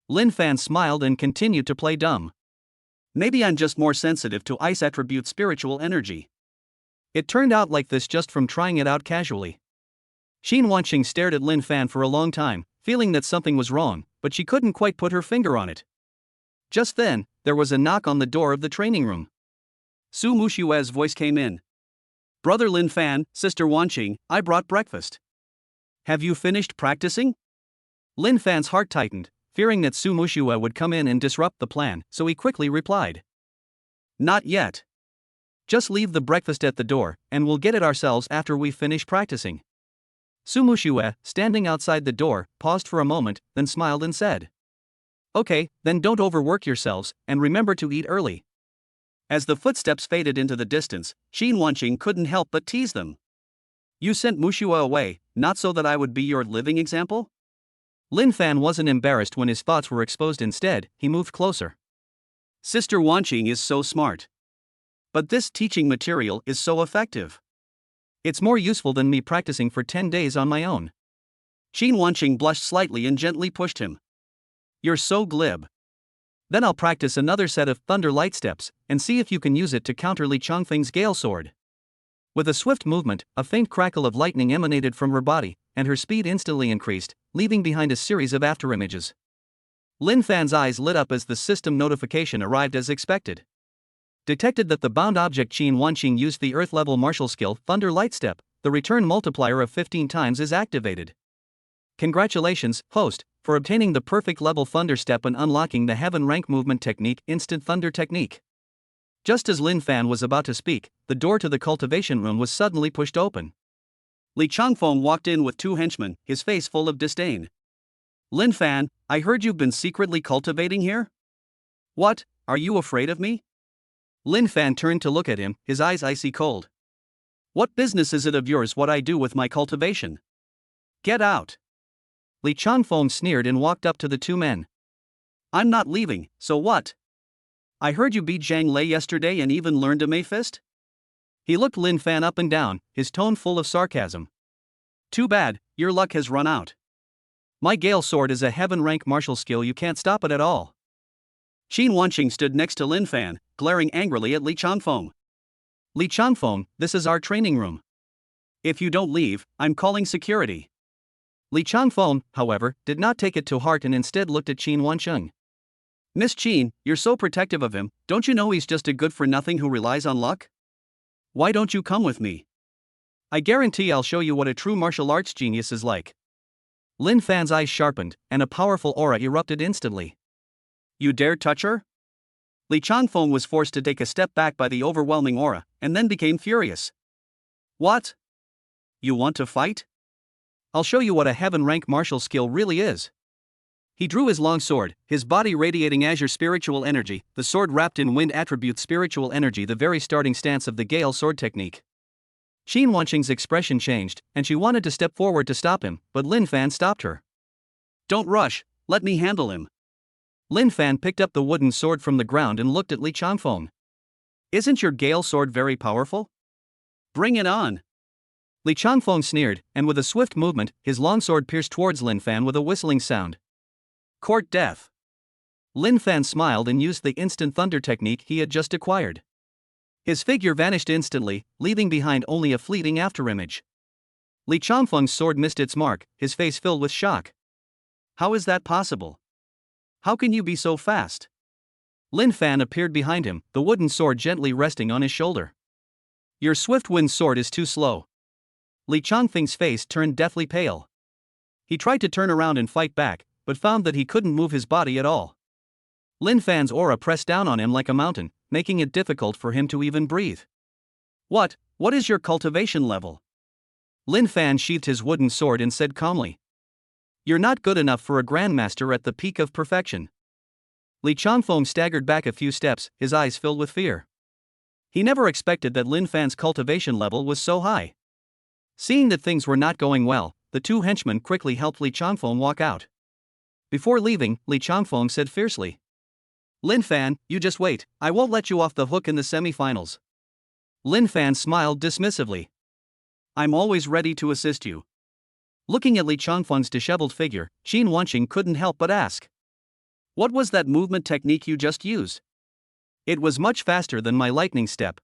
Lin Fan smiled and continued to play dumb. Maybe I'm just more sensitive to ice attribute spiritual energy. It turned out like this just from trying it out casually. Qin Wanqing stared at Lin Fan for a long time, feeling that something was wrong, but she couldn't quite put her finger on it. Just then, there was a knock on the door of the training room. Su Muxue's voice came in. Brother Lin Fan, Sister Wanqing, I brought breakfast. Have you finished practicing? Lin Fan's heart tightened, fearing that Su Muxue would come in and disrupt the plan, so he quickly replied. Not yet. Just leave the breakfast at the door, and we'll get it ourselves after we finish practicing. Su Muxue, standing outside the door, paused for a moment, then smiled and said. Okay, then don't overwork yourselves, and remember to eat early. As the footsteps faded into the distance, Qin Wanqing couldn't help but tease them. You sent Muxue away, not so that I would be your living example? Lin Fan wasn't embarrassed when his thoughts were exposed. Instead, he moved closer. Sister Wanqing is so smart. But this teaching material is so effective. It's more useful than me practicing for 10 days on my own. Qin Wanqing blushed slightly and gently pushed him. You're so glib. Then I'll practice another set of thunder light steps and see if you can use it to counter Li Changfeng's Gale Sword. With a swift movement, a faint crackle of lightning emanated from her body, and her speed instantly increased, leaving behind a series of afterimages. Lin Fan's eyes lit up as the system notification arrived as expected. Detected that the bound object Qin Wanqing used the Earth-level martial skill Thunder Light Step, the return multiplier of 15 times is activated. Congratulations, host, for obtaining the perfect level Thunder Step and unlocking the Heaven Rank Movement Technique Instant Thunder Technique. Just as Lin Fan was about to speak, the door to the cultivation room was suddenly pushed open. Li Changfeng walked in with two henchmen, his face full of disdain. Lin Fan, I heard you've been secretly cultivating here? What, are you afraid of me? Lin Fan turned to look at him, his eyes icy cold. What business is it of yours what I do with my cultivation? Get out. Li Changfeng sneered and walked up to the two men. I'm not leaving, so what? I heard you beat Zhang Lei yesterday and even learned a Mayfist? He looked Lin Fan up and down, his tone full of sarcasm. Too bad, your luck has run out. My Gale Sword is a heaven rank martial skill, you can't stop it at all. Qin Wanqing stood next to Lin Fan, glaring angrily at Li Changfeng. Li Changfeng, this is our training room. If you don't leave, I'm calling security. Li Changfeng, however, did not take it to heart and instead looked at Qin Wanqing. Miss Qin, you're so protective of him, don't you know he's just a good-for-nothing who relies on luck? Why don't you come with me? I guarantee I'll show you what a true martial arts genius is like. Lin Fan's eyes sharpened, and a powerful aura erupted instantly. You dare touch her? Li Changfeng was forced to take a step back by the overwhelming aura, and then became furious. What? You want to fight? I'll show you what a heaven-rank martial skill really is. He drew his long sword, his body radiating azure spiritual energy, the sword wrapped in wind attribute spiritual energy, the very starting stance of the Gale Sword technique. Qin Wanqing's expression changed, and she wanted to step forward to stop him, but Lin Fan stopped her. Don't rush, let me handle him. Lin Fan picked up the wooden sword from the ground and looked at Li Changfeng. Isn't your Gale Sword very powerful? Bring it on. Li Changfeng sneered, and with a swift movement, his long sword pierced towards Lin Fan with a whistling sound. Court death. Lin Fan smiled and used the instant thunder technique he had just acquired. His figure vanished instantly, leaving behind only a fleeting afterimage. Li Changfeng's sword missed its mark, his face filled with shock. How is that possible? How can you be so fast? Lin Fan appeared behind him, the wooden sword gently resting on his shoulder. Your swift wind sword is too slow. Li Changfeng's face turned deathly pale. He tried to turn around and fight back, but found that he couldn't move his body at all. Lin Fan's aura pressed down on him like a mountain, making it difficult for him to even breathe. What is your cultivation level? Lin Fan sheathed his wooden sword and said calmly. You're not good enough for a grandmaster at the peak of perfection. Li Changfeng staggered back a few steps, his eyes filled with fear. He never expected that Lin Fan's cultivation level was so high. Seeing that things were not going well, the two henchmen quickly helped Li Changfeng walk out. Before leaving, Li Changfeng said fiercely. Lin Fan, you just wait, I won't let you off the hook in the semi-finals. Lin Fan smiled dismissively. I'm always ready to assist you. Looking at Li Changfeng's disheveled figure, Qin Wanqing couldn't help but ask. What was that movement technique you just used? It was much faster than my lightning step.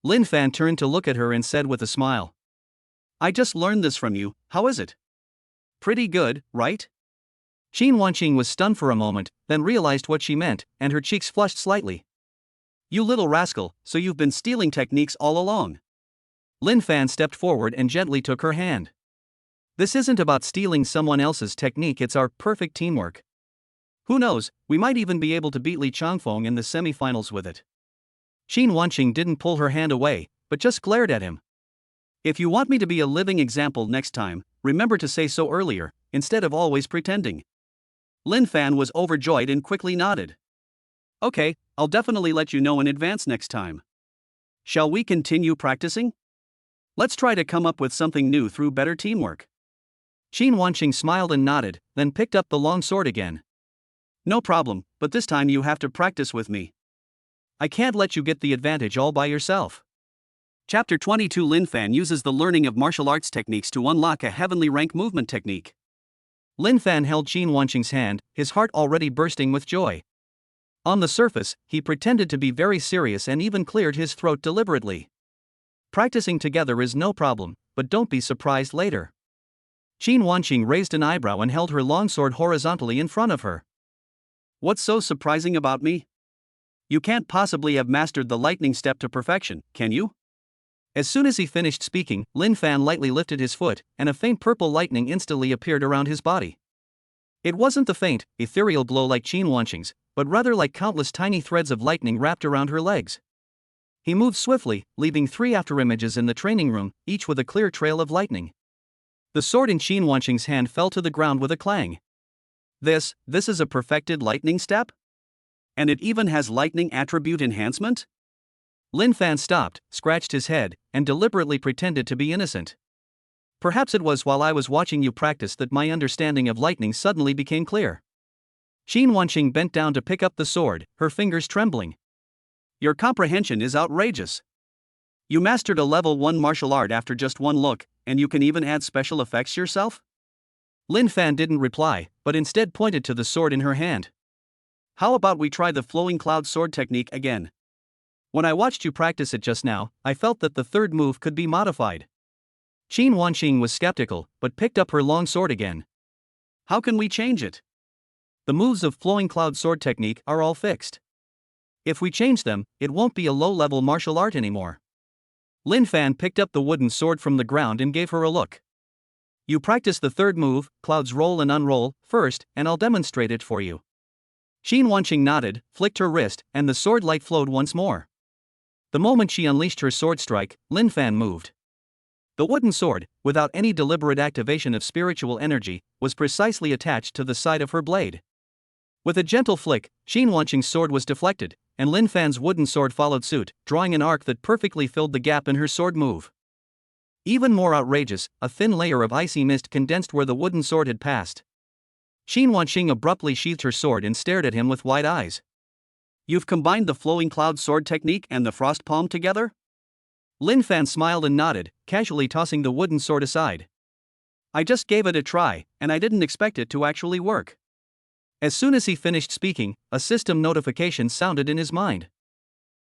Lin Fan turned to look at her and said with a smile. I just learned this from you, how is it? Pretty good, right? Qin Wanqing was stunned for a moment, then realized what she meant, and her cheeks flushed slightly. You little rascal, so you've been stealing techniques all along. Lin Fan stepped forward and gently took her hand. This isn't about stealing someone else's technique, it's our perfect teamwork. Who knows, we might even be able to beat Li Changfeng in the semi-finals with it. Qin Wanqing didn't pull her hand away, but just glared at him. If you want me to be a living example next time, remember to say so earlier, instead of always pretending. Lin Fan was overjoyed and quickly nodded. Okay, I'll definitely let you know in advance next time. Shall we continue practicing? Let's try to come up with something new through better teamwork. Qin Wanqing smiled and nodded, then picked up the long sword again. No problem, but this time you have to practice with me. I can't let you get the advantage all by yourself. Chapter 22 Lin Fan uses the learning of martial arts techniques to unlock a heavenly rank movement technique. Lin Fan held Qin Wanqing's hand, his heart already bursting with joy. On the surface, he pretended to be very serious and even cleared his throat deliberately. Practicing together is no problem, but don't be surprised later. Qin Wanqing raised an eyebrow and held her longsword horizontally in front of her. What's so surprising about me? You can't possibly have mastered the lightning step to perfection, can you? As soon as he finished speaking, Lin Fan lightly lifted his foot, and a faint purple lightning instantly appeared around his body. It wasn't the faint, ethereal glow like Qin Wanqing's, but rather like countless tiny threads of lightning wrapped around her legs. He moved swiftly, leaving 3 afterimages in the training room, each with a clear trail of lightning. The sword in Qin Wanqing's hand fell to the ground with a clang. This is a perfected lightning step? And it even has lightning attribute enhancement? Lin Fan stopped, scratched his head, and deliberately pretended to be innocent. Perhaps it was while I was watching you practice that my understanding of lightning suddenly became clear. Qin Wanqing bent down to pick up the sword, her fingers trembling. Your comprehension is outrageous. You mastered a level 1 martial art after just one look, and you can even add special effects yourself? Lin Fan didn't reply, but instead pointed to the sword in her hand. How about we try the flowing cloud sword technique again? When I watched you practice it just now, I felt that the third move could be modified. Qin Wanqing was skeptical, but picked up her long sword again. How can we change it? The moves of flowing cloud sword technique are all fixed. If we change them, it won't be a low-level martial art anymore. Lin Fan picked up the wooden sword from the ground and gave her a look. You practice the third move, clouds roll and unroll, first, and I'll demonstrate it for you. Qin Wanqing nodded, flicked her wrist, and the sword light flowed once more. The moment she unleashed her sword strike, Lin Fan moved. The wooden sword, without any deliberate activation of spiritual energy, was precisely attached to the side of her blade. With a gentle flick, Qin Wanqing's sword was deflected, and Lin Fan's wooden sword followed suit, drawing an arc that perfectly filled the gap in her sword move. Even more outrageous, a thin layer of icy mist condensed where the wooden sword had passed. Qin Wanqing abruptly sheathed her sword and stared at him with wide eyes. You've combined the flowing cloud sword technique and the frost palm together? Lin Fan smiled and nodded, casually tossing the wooden sword aside. I just gave it a try, and I didn't expect it to actually work. As soon as he finished speaking, a system notification sounded in his mind.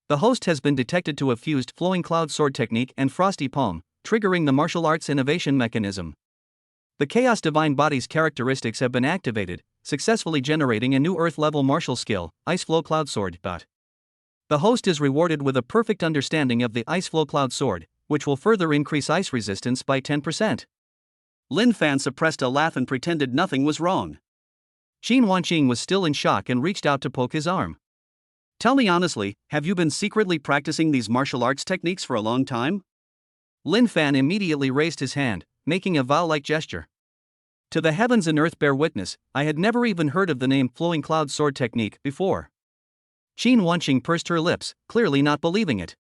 The host has been detected to have fused flowing cloud sword technique and frosty palm, triggering the martial arts innovation mechanism. The Chaos Divine Body's characteristics have been activated, successfully generating a new Earth-level martial skill, Ice Flow Cloud Sword. The host is rewarded with a perfect understanding of the Ice Flow Cloud Sword, which will further increase ice resistance by 10%. Lin Fan suppressed a laugh and pretended nothing was wrong. Qin Wanqing was still in shock and reached out to poke his arm. Tell me honestly, have you been secretly practicing these martial arts techniques for a long time? Lin Fan immediately raised his hand, making a vow-like gesture. To the heavens and earth bear witness, I had never even heard of the name Flowing Cloud Sword Technique before. Qin Wanqing pursed her lips, clearly not believing it.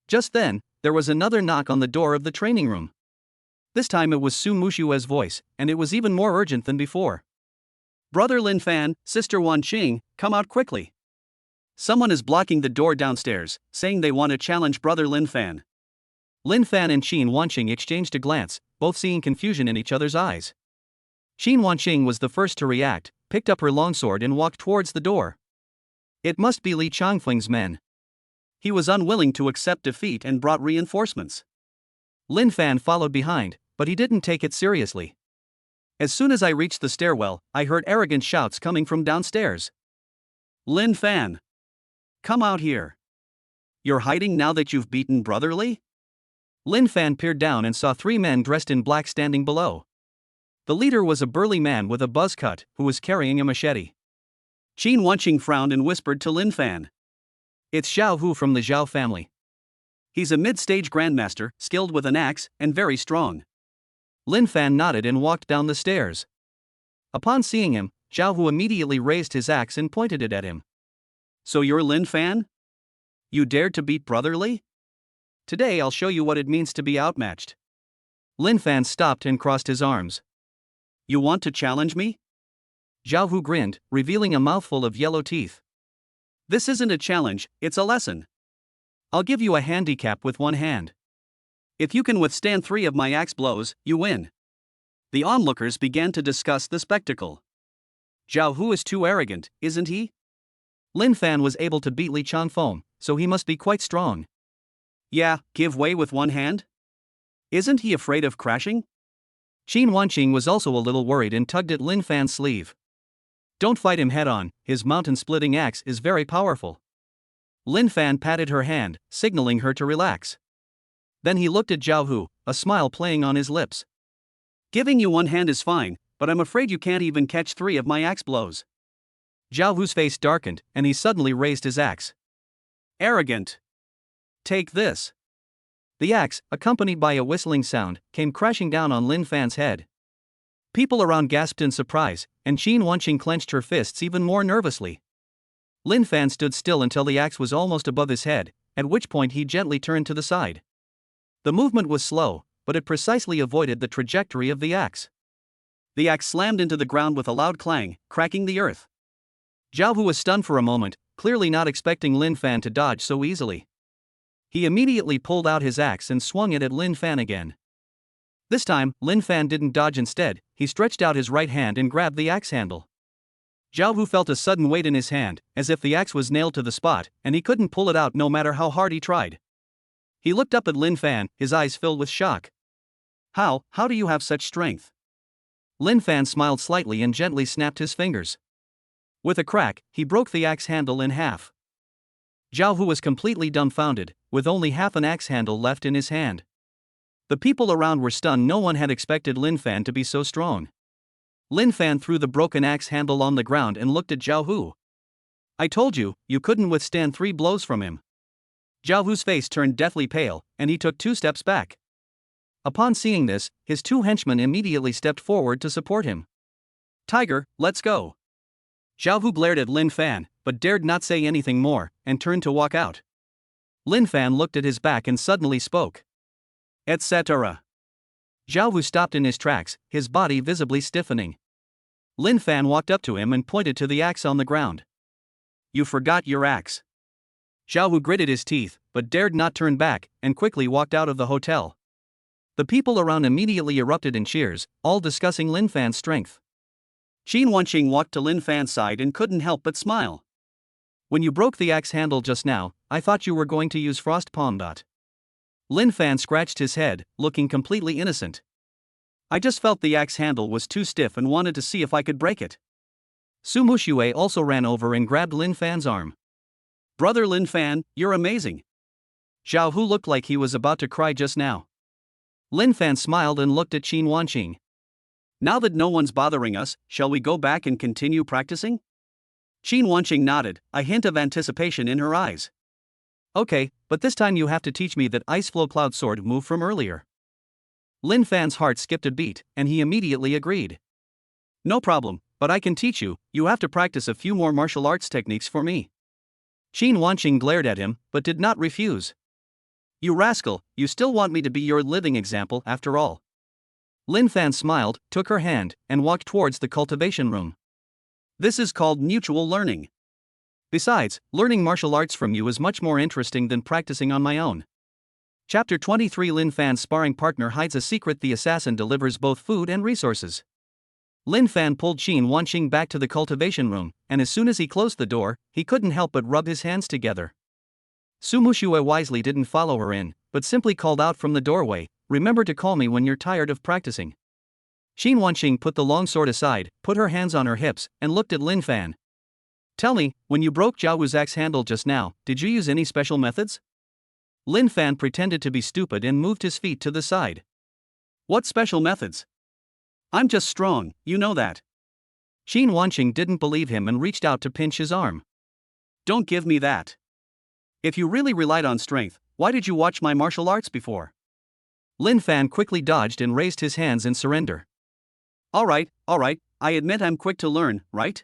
Just then, there was another knock on the door of the training room. This time it was Su Mushue's voice, and it was even more urgent than before. Brother Lin Fan, Sister Wanqing, come out quickly. Someone is blocking the door downstairs, saying they want to challenge Brother Lin Fan. Lin Fan and Qin Wanqing exchanged a glance, both seeing confusion in each other's eyes. Qin Wanqing was the first to react, picked up her longsword and walked towards the door. It must be Li Changfeng's men. He was unwilling to accept defeat and brought reinforcements. Lin Fan followed behind, but he didn't take it seriously. As soon as I reached the stairwell, I heard arrogant shouts coming from downstairs. Lin Fan! Come out here. You're hiding now that you've beaten Brother Li? Lin Fan peered down and saw 3 men dressed in black standing below. The leader was a burly man with a buzz cut, who was carrying a machete. Qin Wanqing frowned and whispered to Lin Fan. It's Xiao Hu from the Zhao family. He's a mid-stage grandmaster, skilled with an axe, and very strong. Lin Fan nodded and walked down the stairs. Upon seeing him, Xiao Hu immediately raised his axe and pointed it at him. So you're Lin Fan? You dared to beat Brother Li? Today I'll show you what it means to be outmatched. Lin Fan stopped and crossed his arms. You want to challenge me? Xiao Hu grinned, revealing a mouthful of yellow teeth. This isn't a challenge, it's a lesson. I'll give you a handicap with one hand. If you can withstand 3 of my axe blows, you win. The onlookers began to discuss the spectacle. Xiao Hu is too arrogant, isn't he? Lin Fan was able to beat Li Chanfeng, so he must be quite strong. Yeah, give way with one hand? Isn't he afraid of crashing? Qin Wanqing was also a little worried and tugged at Lin Fan's sleeve. Don't fight him head on, his mountain-splitting axe is very powerful. Lin Fan patted her hand, signaling her to relax. Then he looked at Zhao Hu, a smile playing on his lips. Giving you one hand is fine, but I'm afraid you can't even catch 3 of my axe blows. Zhao Hu's face darkened, and he suddenly raised his axe. Arrogant. Take this. The axe, accompanied by a whistling sound, came crashing down on Lin Fan's head. People around gasped in surprise, and Qin Wanqing clenched her fists even more nervously. Lin Fan stood still until the axe was almost above his head, at which point he gently turned to the side. The movement was slow, but it precisely avoided the trajectory of the axe. The axe slammed into the ground with a loud clang, cracking the earth. Zhao Hu was stunned for a moment, clearly not expecting Lin Fan to dodge so easily. He immediately pulled out his axe and swung it at Lin Fan again. This time, Lin Fan didn't dodge. Instead, he stretched out his right hand and grabbed the axe handle. Zhao Hu felt a sudden weight in his hand, as if the axe was nailed to the spot, and he couldn't pull it out no matter how hard he tried. He looked up at Lin Fan, his eyes filled with shock. How do you have such strength? Lin Fan smiled slightly and gently snapped his fingers. With a crack, he broke the axe handle in half. Zhao Hu was completely dumbfounded, with only half an axe handle left in his hand. The people around were stunned. No one had expected Lin Fan to be so strong. Lin Fan threw the broken axe handle on the ground and looked at Zhao Hu. I told you, you couldn't withstand 3 blows from him. Zhao Hu's face turned deathly pale, and he took 2 steps back. Upon seeing this, his 2 henchmen immediately stepped forward to support him. Tiger, let's go. Zhao Hu glared at Lin Fan, but dared not say anything more, and turned to walk out. Lin Fan looked at his back and suddenly spoke. Etc. Zhao Hu stopped in his tracks, his body visibly stiffening. Lin Fan walked up to him and pointed to the axe on the ground. You forgot your axe. Zhao Hu gritted his teeth, but dared not turn back, and quickly walked out of the hotel. The people around immediately erupted in cheers, all discussing Lin Fan's strength. Qin Wanqing walked to Lin Fan's side and couldn't help but smile. When you broke the axe handle just now, I thought you were going to use frost palm. Lin Fan scratched his head, looking completely innocent. I just felt the axe handle was too stiff and wanted to see if I could break it. Su Muxue also ran over and grabbed Lin Fan's arm. Brother Lin Fan, you're amazing. Zhao Hu looked like he was about to cry just now. Lin Fan smiled and looked at Qin Wanqing. Now that no one's bothering us, shall we go back and continue practicing? Qin Wanqing nodded, a hint of anticipation in her eyes. Okay, but this time you have to teach me that ice flow cloud sword move from earlier. Lin Fan's heart skipped a beat, and he immediately agreed. No problem, but I can teach you. You have to practice a few more martial arts techniques for me. Qin Wanqing glared at him, but did not refuse. You rascal, you still want me to be your living example after all. Lin Fan smiled, took her hand, and walked towards the cultivation room. This is called mutual learning. Besides, learning martial arts from you is much more interesting than practicing on my own. Chapter 23 Lin Fan's sparring partner hides a secret. The assassin delivers both food and resources. Lin Fan pulled Qin Wanqing back to the cultivation room, and as soon as he closed the door, he couldn't help but rub his hands together. Su Muxue wisely didn't follow her in, but simply called out from the doorway, "Remember to call me when you're tired of practicing." Qin Wanqing put the long sword aside, put her hands on her hips, and looked at Lin Fan. Tell me, when you broke Zhao Hu's axe handle just now, did you use any special methods? Lin Fan pretended to be stupid and moved his feet to the side. What special methods? I'm just strong, you know that. Qin Wanqing didn't believe him and reached out to pinch his arm. Don't give me that. If you really relied on strength, why did you watch my martial arts before? Lin Fan quickly dodged and raised his hands in surrender. Alright, I admit I'm quick to learn, right?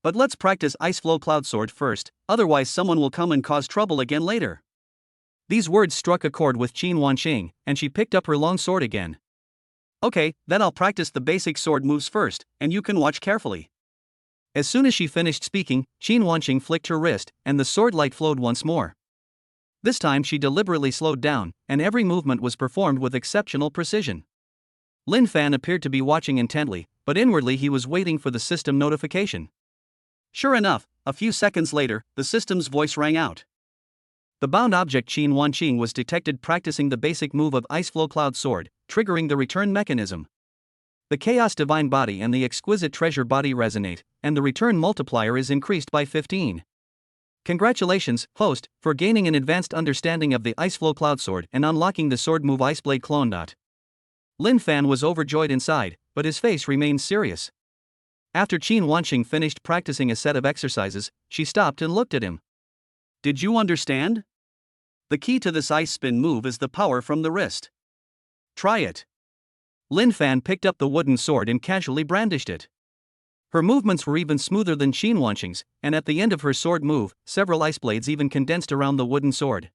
But let's practice Ice Flow Cloud Sword first, otherwise someone will come and cause trouble again later. These words struck a chord with Qin Wanqing, and she picked up her long sword again. Okay, then I'll practice the basic sword moves first, and you can watch carefully. As soon as she finished speaking, Qin Wanqing flicked her wrist, and the sword light flowed once more. This time she deliberately slowed down, and every movement was performed with exceptional precision. Lin Fan appeared to be watching intently, but inwardly he was waiting for the system notification. Sure enough, A few seconds later, the system's voice rang out. The bound object Qin Wanqing was detected practicing the basic move of Ice Flow Cloud Sword, triggering the return mechanism. The Chaos Divine Body and the Exquisite Treasure Body resonate, and the return multiplier is increased by 15. Congratulations, host, for gaining an advanced understanding of the Ice Flow Cloud Sword and unlocking the sword move Ice Blade Clone. Lin Fan was overjoyed inside, but his face remained serious. After Qin Wanqing finished practicing a set of exercises, she stopped and looked at him. Did you understand? The key to this ice spin move is the power from the wrist. Try it. Lin Fan picked up the wooden sword and casually brandished it. Her movements were even smoother than Qin Wanqing's, and at the end of her sword move, several ice blades even condensed around the wooden sword.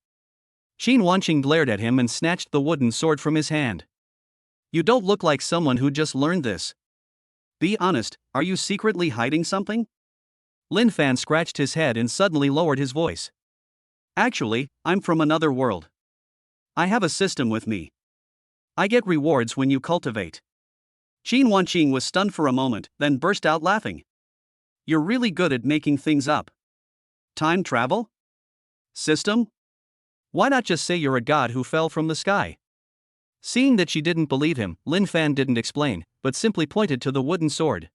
Qin Wanqing glared at him and snatched the wooden sword from his hand. You don't look like someone who just learned this. Be honest, are you secretly hiding something? Lin Fan scratched his head and suddenly lowered his voice. Actually, I'm from another world. I have a system with me. I get rewards when you cultivate. Qin Wanqing was stunned for a moment, then burst out laughing. You're really good at making things up. Time travel? System? Why not just say you're a god who fell from the sky? Seeing that she didn't believe him, Lin Fan didn't explain, but simply pointed to the wooden sword.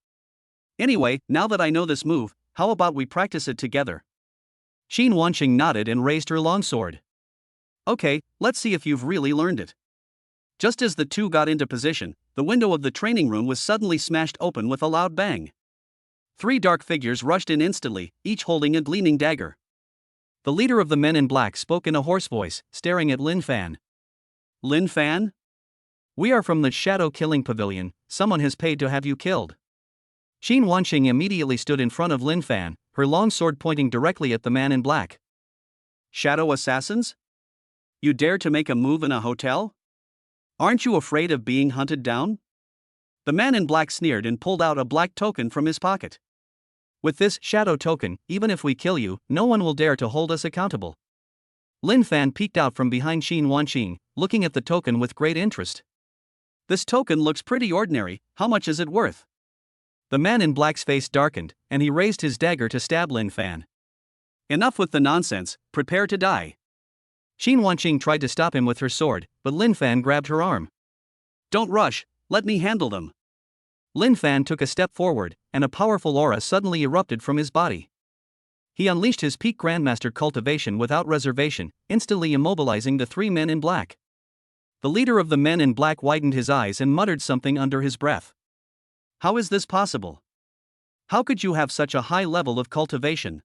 Anyway, now that I know this move, how about we practice it together? Qin Wanqing nodded and raised her longsword. Okay, let's see if you've really learned it. Just as the two got into position, the window of the training room was suddenly smashed open with a loud bang. 3 dark figures rushed in instantly, each holding a gleaming dagger. The leader of the men in black spoke in a hoarse voice, staring at Lin Fan. Lin Fan? We are from the Shadow Killing Pavilion, someone has paid to have you killed. Qin Wanqing immediately stood in front of Lin Fan, her long sword pointing directly at the man in black. Shadow assassins? You dare to make a move in a hotel? Aren't you afraid of being hunted down? The man in black sneered and pulled out a black token from his pocket. With this shadow token, even if we kill you, no one will dare to hold us accountable. Lin Fan peeked out from behind Qin Wanqing, looking at the token with great interest. This token looks pretty ordinary, how much is it worth? The man in black's face darkened, and he raised his dagger to stab Lin Fan. Enough with the nonsense, prepare to die. Qin Wanqing tried to stop him with her sword, but Lin Fan grabbed her arm. Don't rush, let me handle them. Lin Fan took a step forward, and a powerful aura suddenly erupted from his body. He unleashed his peak Grandmaster cultivation without reservation, instantly immobilizing the 3 men in black. The leader of the men in black widened his eyes and muttered something under his breath. How is this possible? How could you have such a high level of cultivation?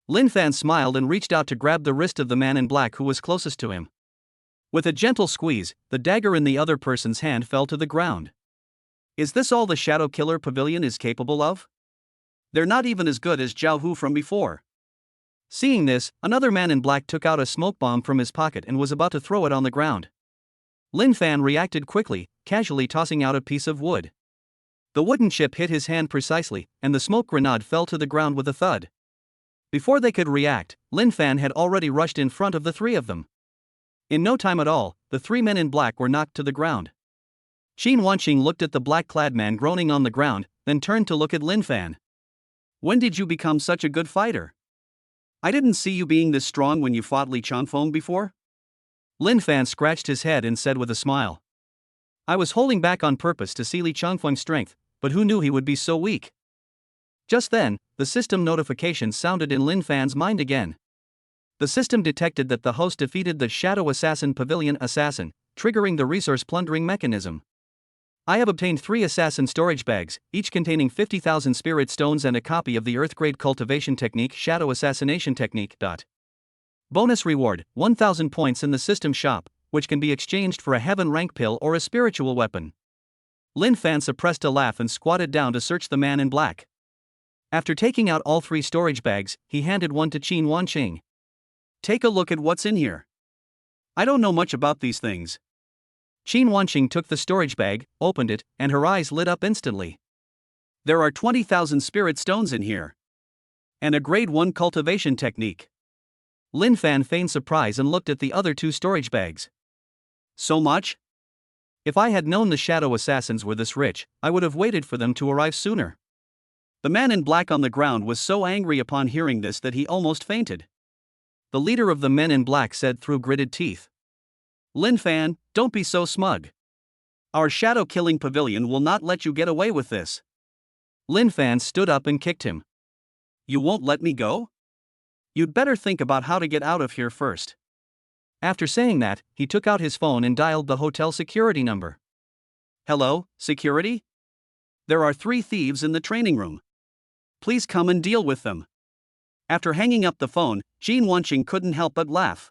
Lin Fan smiled and reached out to grab the wrist of the man in black who was closest to him. With a gentle squeeze, the dagger in the other person's hand fell to the ground. Is this all the Shadow Killer Pavilion is capable of? They're not even as good as Zhao Hu from before. Seeing this, another man in black took out a smoke bomb from his pocket and was about to throw it on the ground. Lin Fan reacted quickly, casually tossing out a piece of wood. The wooden chip hit his hand precisely, and the smoke grenade fell to the ground with a thud. Before they could react, Lin Fan had already rushed in front of the 3 of them. In no time at all, the 3 men in black were knocked to the ground. Qin Wanqing looked at the black-clad man groaning on the ground, then turned to look at Lin Fan. When did you become such a good fighter? I didn't see you being this strong when you fought Li Changfeng before. Lin Fan scratched his head and said with a smile. I was holding back on purpose to see Li Changfeng's strength, but who knew he would be so weak? Just then, the system notification sounded in Lin Fan's mind again. The system detected that the host defeated the Shadow Assassin Pavilion assassin, triggering the resource plundering mechanism. I have obtained 3 assassin storage bags, each containing 50,000 spirit stones and a copy of the Earth-grade cultivation technique Shadow Assassination Technique. Bonus reward, 1,000 points in the system shop, which can be exchanged for a heaven rank pill or a spiritual weapon. Lin Fan suppressed a laugh and squatted down to search the man in black. After taking out all 3 storage bags, he handed one to Qin Wanqing. Take a look at what's in here. I don't know much about these things. Qin Wanqing took the storage bag, opened it, and her eyes lit up instantly. There are 20,000 spirit stones in here. And a grade 1 cultivation technique. Lin Fan feigned surprise and looked at the other 2 storage bags. So much? If I had known the Shadow Assassins were this rich, I would have waited for them to arrive sooner. The man in black on the ground was so angry upon hearing this that he almost fainted. The leader of the men in black said through gritted teeth. Lin Fan, don't be so smug. Our shadow killing pavilion will not let you get away with this. Lin Fan stood up and kicked him. You won't let me go? You'd better think about how to get out of here first. After saying that, he took out his phone and dialed the hotel security number. Hello, security? There are 3 thieves in the training room. Please come and deal with them. After hanging up the phone, Jean Wanqing couldn't help but laugh.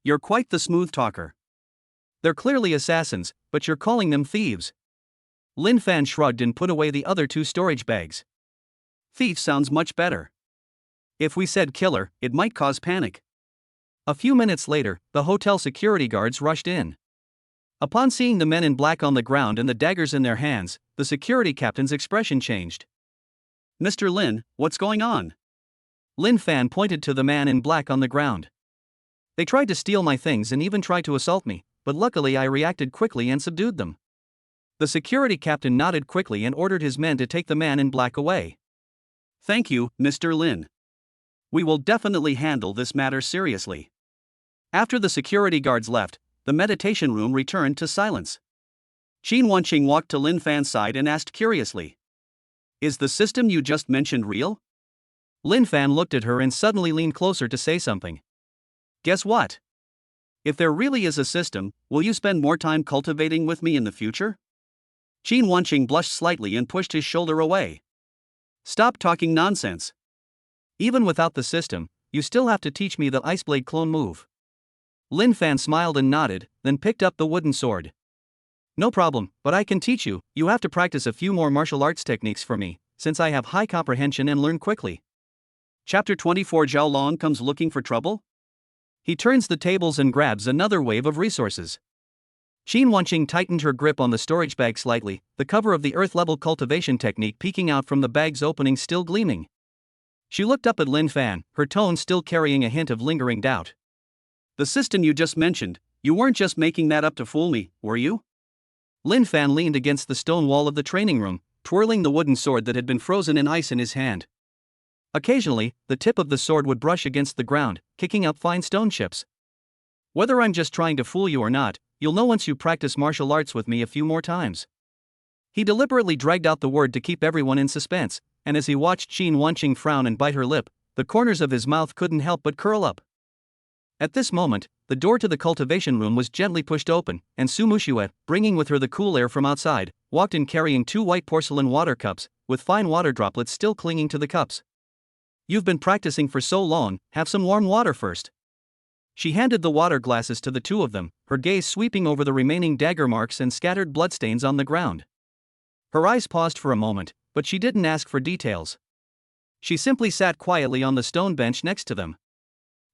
You're quite the smooth talker. They're clearly assassins, but you're calling them thieves. Lin Fan shrugged and put away the other 2 storage bags. Thief sounds much better. If we said killer, it might cause panic. A few minutes later, the hotel security guards rushed in. Upon seeing the men in black on the ground and the daggers in their hands, the security captain's expression changed. Mr. Lin, what's going on? Lin Fan pointed to the man in black on the ground. They tried to steal my things and even tried to assault me, but luckily I reacted quickly and subdued them. The security captain nodded quickly and ordered his men to take the man in black away. Thank you, Mr. Lin. We will definitely handle this matter seriously. After the security guards left, the meditation room returned to silence. Jean Wanqing walked to Lin Fan's side and asked curiously, Is the system you just mentioned real? Lin Fan looked at her and suddenly leaned closer to say something. Guess what? If there really is a system, will you spend more time cultivating with me in the future? Jean Wanqing blushed slightly and pushed his shoulder away. Stop talking nonsense. Even without the system, you still have to teach me the Iceblade clone move. Lin Fan smiled and nodded, then picked up the wooden sword. No problem, but I can teach you. You have to practice a few more martial arts techniques for me, since I have high comprehension and learn quickly. Chapter 24 Zhao Long comes looking for trouble? He turns the tables and grabs another wave of resources. Jean Wanqing tightened her grip on the storage bag slightly, the cover of the earth-level cultivation technique peeking out from the bag's opening still gleaming. She looked up at Lin Fan, her tone still carrying a hint of lingering doubt. The system you just mentioned, you weren't just making that up to fool me, were you? Lin Fan leaned against the stone wall of the training room, twirling the wooden sword that had been frozen in ice in his hand. Occasionally, the tip of the sword would brush against the ground, kicking up fine stone chips. Whether I'm just trying to fool you or not, you'll know once you practice martial arts with me a few more times. He deliberately dragged out the word to keep everyone in suspense, and as he watched Jean Wanqing frown and bite her lip, the corners of his mouth couldn't help but curl up. At this moment, the door to the cultivation room was gently pushed open, and Su Muxue, bringing with her the cool air from outside, walked in carrying 2 white porcelain water cups, with fine water droplets still clinging to the cups. You've been practicing for so long, have some warm water first. She handed the water glasses to the 2 of them, her gaze sweeping over the remaining dagger marks and scattered bloodstains on the ground. Her eyes paused for a moment, but she didn't ask for details. She simply sat quietly on the stone bench next to them.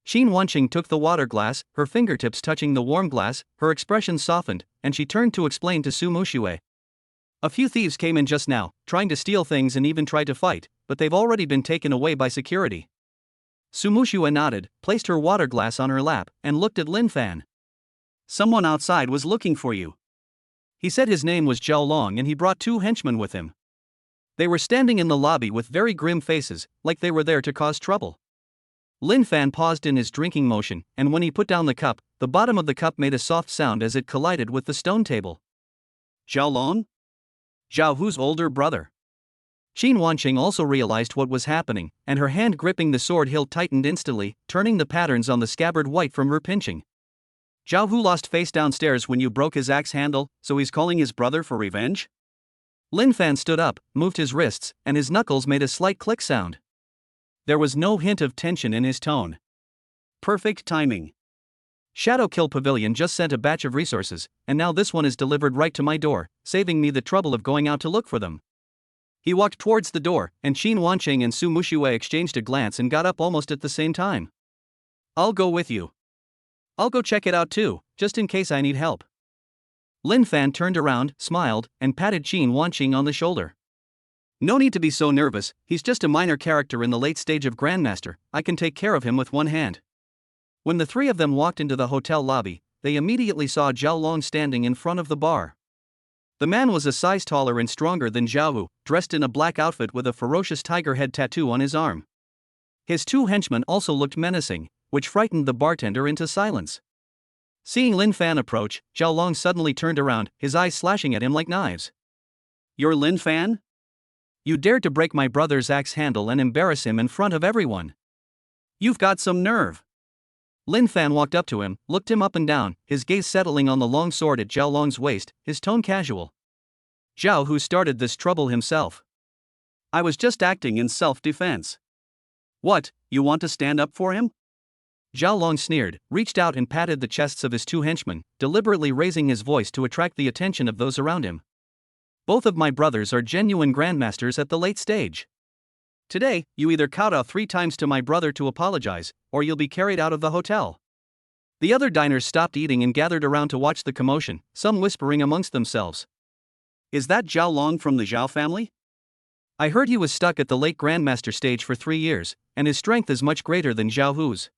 Jean Wanqing took the water glass, her fingertips touching the warm glass, her expression softened, and she turned to explain to Su Muxue. A few thieves came in just now, trying to steal things and even tried to fight, but they've already been taken away by security. Su Muxue nodded, placed her water glass on her lap, and looked at Lin Fan. Someone outside was looking for you. He said his name was Zhao Long and he brought 2 henchmen with him. They were standing in the lobby with very grim faces, like they were there to cause trouble. Lin Fan paused in his drinking motion, and when he put down the cup, the bottom of the cup made a soft sound as it collided with the stone table. Zhao Long? Zhao Hu's older brother. Jean Wanqing also realized what was happening, and her hand gripping the sword hilt tightened instantly, turning the patterns on the scabbard white from her pinching. Zhao Hu lost face downstairs when you broke his axe handle, so he's calling his brother for revenge? Lin Fan stood up, moved his wrists, and his knuckles made a slight click sound. There was no hint of tension in his tone. Perfect timing. Shadow Kill Pavilion just sent a batch of resources, and now this one is delivered right to my door, saving me the trouble of going out to look for them. He walked towards the door, and Jean Wanqing and Su Muxue exchanged a glance and got up almost at the same time. I'll go with you. I'll go check it out too, just in case I need help. Lin Fan turned around, smiled, and patted Jean Wanqing on the shoulder. No need to be so nervous, he's just a minor character in the late stage of Grandmaster, I can take care of him with one hand. When the 3 of them walked into the hotel lobby, they immediately saw Zhao Long standing in front of the bar. The man was a size taller and stronger than Zhao Hu, dressed in a black outfit with a ferocious tiger head tattoo on his arm. His two henchmen also looked menacing, which frightened the bartender into silence. Seeing Lin Fan approach, Zhao Long suddenly turned around, his eyes slashing at him like knives. You're Lin Fan? You dared to break my brother's axe handle and embarrass him in front of everyone. You've got some nerve. Lin Fan walked up to him, looked him up and down, his gaze settling on the long sword at Zhao Long's waist, his tone casual. Zhao Hu started this trouble himself. I was just acting in self-defense. What, you want to stand up for him? Zhao Long sneered, reached out and patted the chests of his two henchmen, deliberately raising his voice to attract the attention of those around him. Both of my brothers are genuine grandmasters at the late stage. Today, you either kowtow 3 times to my brother to apologize, or you'll be carried out of the hotel. The other diners stopped eating and gathered around to watch the commotion, some whispering amongst themselves. Is that Zhao Long from the Zhao family? I heard he was stuck at the late grandmaster stage for 3 years, and his strength is much greater than Zhao Hu's.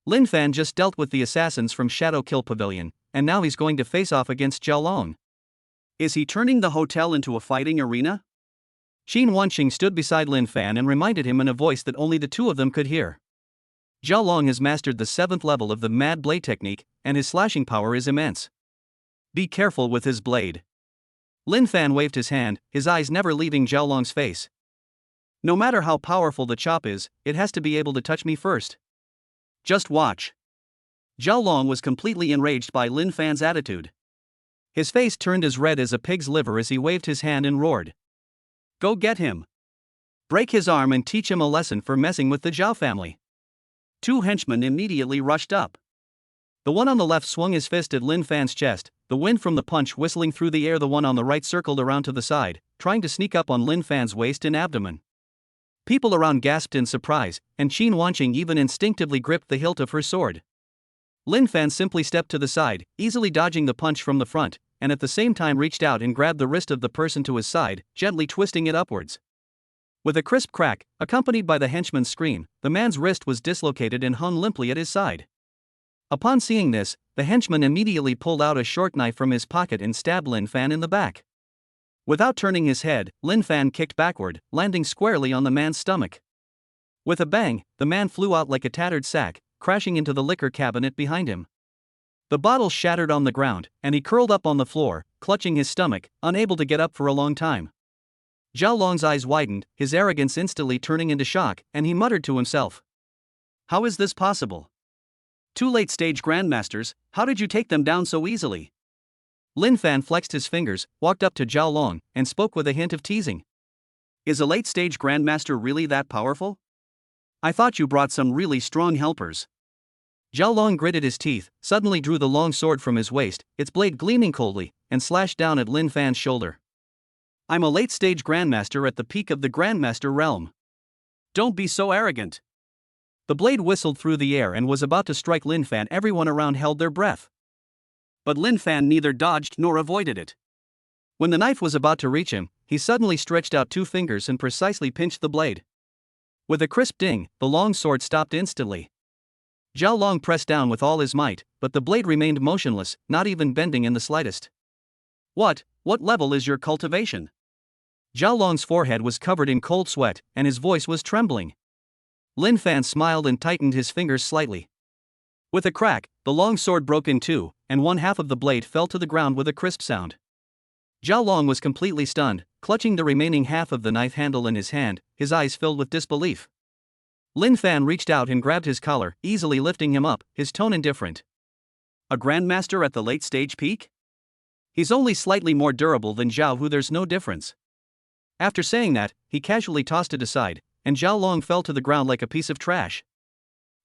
Lin Fan just dealt with the assassins from Shadow Kill Pavilion, and now he's going to face off against Zhao Long. Is he turning the hotel into a fighting arena? Qin Wanqing stood beside Lin Fan and reminded him in a voice that only the two of them could hear. Zhao Long has mastered the 7th level of the Mad Blade technique, and his slashing power is immense. Be careful with his blade. Lin Fan waved his hand, his eyes never leaving Zhao Long's face. No matter how powerful the chop is, it has to be able to touch me first. Just watch. Zhao Long was completely enraged by Lin Fan's attitude. His face turned as red as a pig's liver as he waved his hand and roared. Go get him. Break his arm and teach him a lesson for messing with the Zhao family. 2 henchmen immediately rushed up. The one on the left swung his fist at Lin Fan's chest, the wind from the punch whistling through the air. The one on the right circled around to the side, trying to sneak up on Lin Fan's waist and abdomen. People around gasped in surprise, and Qin Wanqing even instinctively gripped the hilt of her sword. Lin Fan simply stepped to the side, easily dodging the punch from the front, and at the same time reached out and grabbed the wrist of the person to his side, gently twisting it upwards. With a crisp crack, accompanied by the henchman's scream, the man's wrist was dislocated and hung limply at his side. Upon seeing this, the henchman immediately pulled out a short knife from his pocket and stabbed Lin Fan in the back. Without turning his head, Lin Fan kicked backward, landing squarely on the man's stomach. With a bang, the man flew out like a tattered sack, crashing into the liquor cabinet behind him. The bottle shattered on the ground, and he curled up on the floor, clutching his stomach, unable to get up for a long time. Zhao Long's eyes widened, his arrogance instantly turning into shock, and he muttered to himself. How is this possible? 2 late-stage grandmasters, how did you take them down so easily? Lin Fan flexed his fingers, walked up to Zhao Long, and spoke with a hint of teasing. Is a late-stage grandmaster really that powerful? I thought you brought some really strong helpers. Zhao Long gritted his teeth, suddenly drew the long sword from his waist, its blade gleaming coldly, and slashed down at Lin Fan's shoulder. I'm a late-stage grandmaster at the peak of the grandmaster realm. Don't be so arrogant. The blade whistled through the air and was about to strike Lin Fan. Everyone around held their breath. But Lin Fan neither dodged nor avoided it. When the knife was about to reach him, he suddenly stretched out 2 fingers and precisely pinched the blade. With a crisp ding, the long sword stopped instantly. Zhao Long pressed down with all his might, but the blade remained motionless, not even bending in the slightest. What level is your cultivation? Zhao Long's forehead was covered in cold sweat, and his voice was trembling. Lin Fan smiled and tightened his fingers slightly. With a crack, the long sword broke in 2, and 1/2 of the blade fell to the ground with a crisp sound. Zhao Long was completely stunned, clutching the remaining half of the knife handle in his hand, his eyes filled with disbelief. Lin Fan reached out and grabbed his collar, easily lifting him up, his tone indifferent. A grandmaster at the late-stage peak? He's only slightly more durable than Zhao Hu, there's no difference. After saying that, he casually tossed it aside, and Zhao Long fell to the ground like a piece of trash.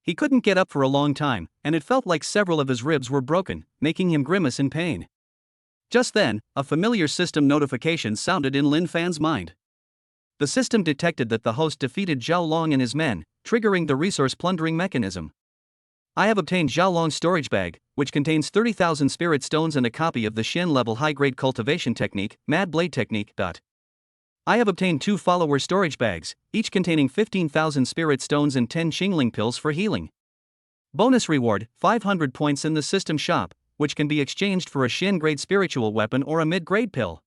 He couldn't get up for a long time, and it felt like several of his ribs were broken, making him grimace in pain. Just then, a familiar system notification sounded in Lin Fan's mind. The system detected that the host defeated Zhao Long and his men, triggering the resource plundering mechanism. I have obtained Zhao Long's storage bag, which contains 30,000 spirit stones and a copy of the Shen-level high-grade cultivation technique, Mad Blade technique. I have obtained 2 follower storage bags, each containing 15,000 spirit stones and 10 Xingling pills for healing. Bonus reward, 500 points in the system shop, which can be exchanged for a Shin-grade spiritual weapon or a mid-grade pill.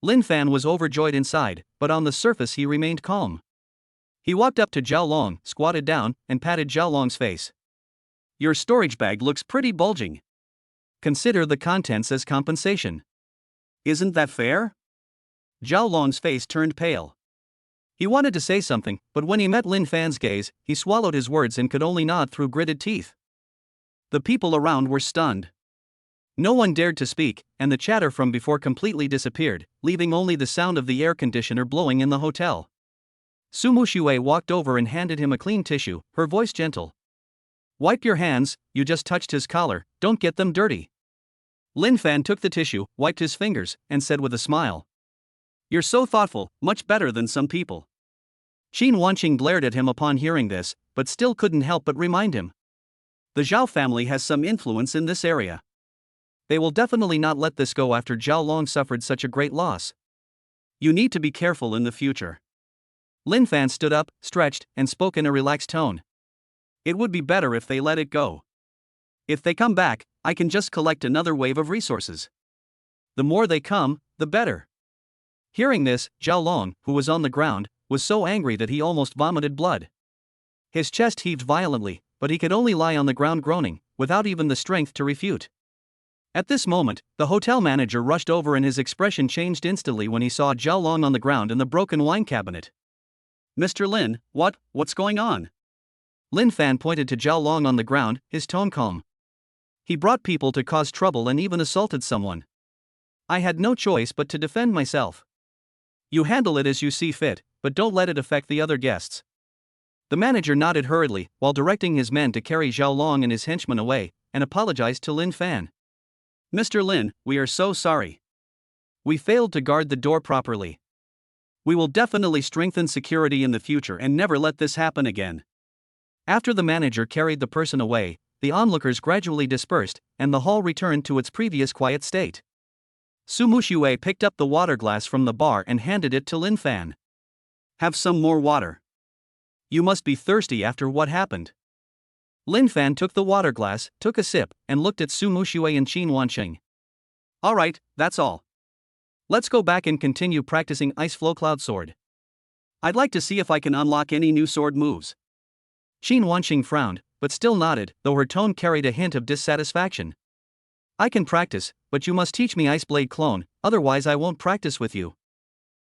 Lin Fan was overjoyed inside, but on the surface he remained calm. He walked up to Zhao Long, squatted down, and patted Zhao Long's face. Your storage bag looks pretty bulging. Consider the contents as compensation. Isn't that fair? Zhao Long's face turned pale. He wanted to say something, but when he met Lin Fan's gaze, he swallowed his words and could only nod through gritted teeth. The people around were stunned. No one dared to speak, and the chatter from before completely disappeared, leaving only the sound of the air conditioner blowing in the hotel. Su Muxue walked over and handed him a clean tissue, her voice gentle. Wipe your hands, you just touched his collar, don't get them dirty. Lin Fan took the tissue, wiped his fingers, and said with a smile. You're so thoughtful, much better than some people. Qin Wanqing glared at him upon hearing this, but still couldn't help but remind him. The Zhao family has some influence in this area. They will definitely not let this go after Zhao Long suffered such a great loss. You need to be careful in the future. Lin Fan stood up, stretched, and spoke in a relaxed tone. It would be better if they let it go. If they come back, I can just collect another wave of resources. The more they come, the better. Hearing this, Zhao Long, who was on the ground, was so angry that he almost vomited blood. His chest heaved violently, but he could only lie on the ground groaning, without even the strength to refute. At this moment, the hotel manager rushed over and his expression changed instantly when he saw Zhao Long on the ground in the broken wine cabinet. Mr. Lin, what's going on? Lin Fan pointed to Zhao Long on the ground, his tone calm. He brought people to cause trouble and even assaulted someone. I had no choice but to defend myself. You handle it as you see fit, but don't let it affect the other guests. The manager nodded hurriedly, while directing his men to carry Zhao Long and his henchmen away, and apologized to Lin Fan. Mr. Lin, we are so sorry. We failed to guard the door properly. We will definitely strengthen security in the future and never let this happen again. After the manager carried the person away, the onlookers gradually dispersed, and the hall returned to its previous quiet state. Su Muxue picked up the water glass from the bar and handed it to Lin Fan. Have some more water. You must be thirsty after what happened. Lin Fan took the water glass, took a sip, and looked at Su Muxue and Qin Wanqing. All right, that's all. Let's go back and continue practicing Ice Flow Cloud Sword. I'd like to see if I can unlock any new sword moves. Qin Wanqing frowned, but still nodded, though her tone carried a hint of dissatisfaction. I can practice, but you must teach me Ice Blade Clone, otherwise I won't practice with you.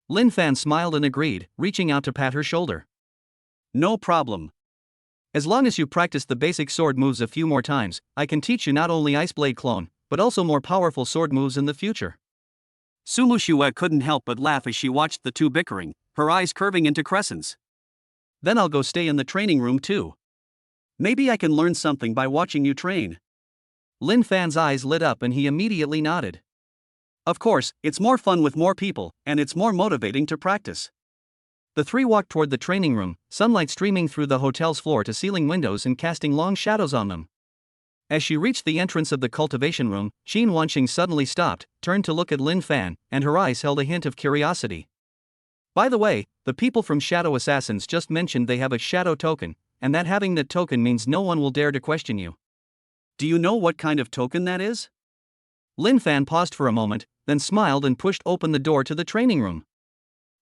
Lin Fan smiled and agreed, reaching out to pat her shoulder. No problem. As long as you practice the basic sword moves a few more times, I can teach you not only Ice Blade Clone, but also more powerful sword moves in the future. Su Muxue couldn't help but laugh as she watched the two bickering, her eyes curving into crescents. Then I'll go stay in the training room too. Maybe I can learn something by watching you train. Lin Fan's eyes lit up and he immediately nodded. Of course, it's more fun with more people, and it's more motivating to practice. The three walked toward the training room, sunlight streaming through the hotel's floor-to-ceiling windows and casting long shadows on them. As she reached the entrance of the cultivation room, Qin Wanqing suddenly stopped, turned to look at Lin Fan, and her eyes held a hint of curiosity. By the way, the people from Shadow Assassins just mentioned they have a shadow token, and that having that token means no one will dare to question you. Do you know what kind of token that is? Lin Fan paused for a moment, then smiled and pushed open the door to the training room.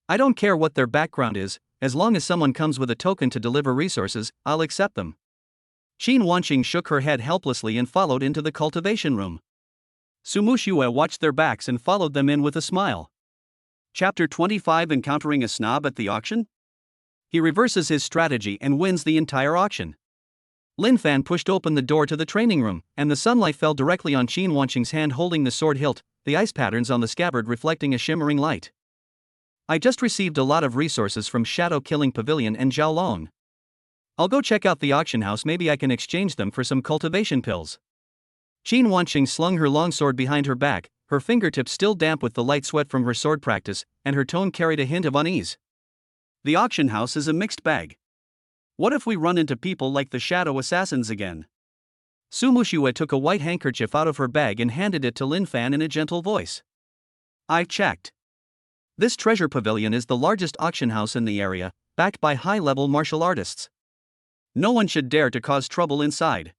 I don't care what their background is, as long as someone comes with a token to deliver resources, I'll accept them. Qin Wanqing shook her head helplessly and followed into the cultivation room. Su Muxue watched their backs and followed them in with a smile. Chapter 25: Encountering a Snob at the Auction? He reverses his strategy and wins the entire auction. Lin Fan pushed open the door to the training room, and the sunlight fell directly on Qin Wanqing's hand holding the sword hilt, the ice patterns on the scabbard reflecting a shimmering light. I just received a lot of resources from Shadow Killing Pavilion and Zhao Long. I'll go check out the auction house, maybe I can exchange them for some cultivation pills. Qin Wanqing slung her longsword behind her back, her fingertips still damp with the light sweat from her sword practice, and her tone carried a hint of unease. The auction house is a mixed bag. What if we run into people like the Shadow Assassins again? Su Muxue took a white handkerchief out of her bag and handed it to Lin Fan in a gentle voice. I checked. This treasure pavilion is the largest auction house in the area, backed by high-level martial artists. No one should dare to cause trouble inside.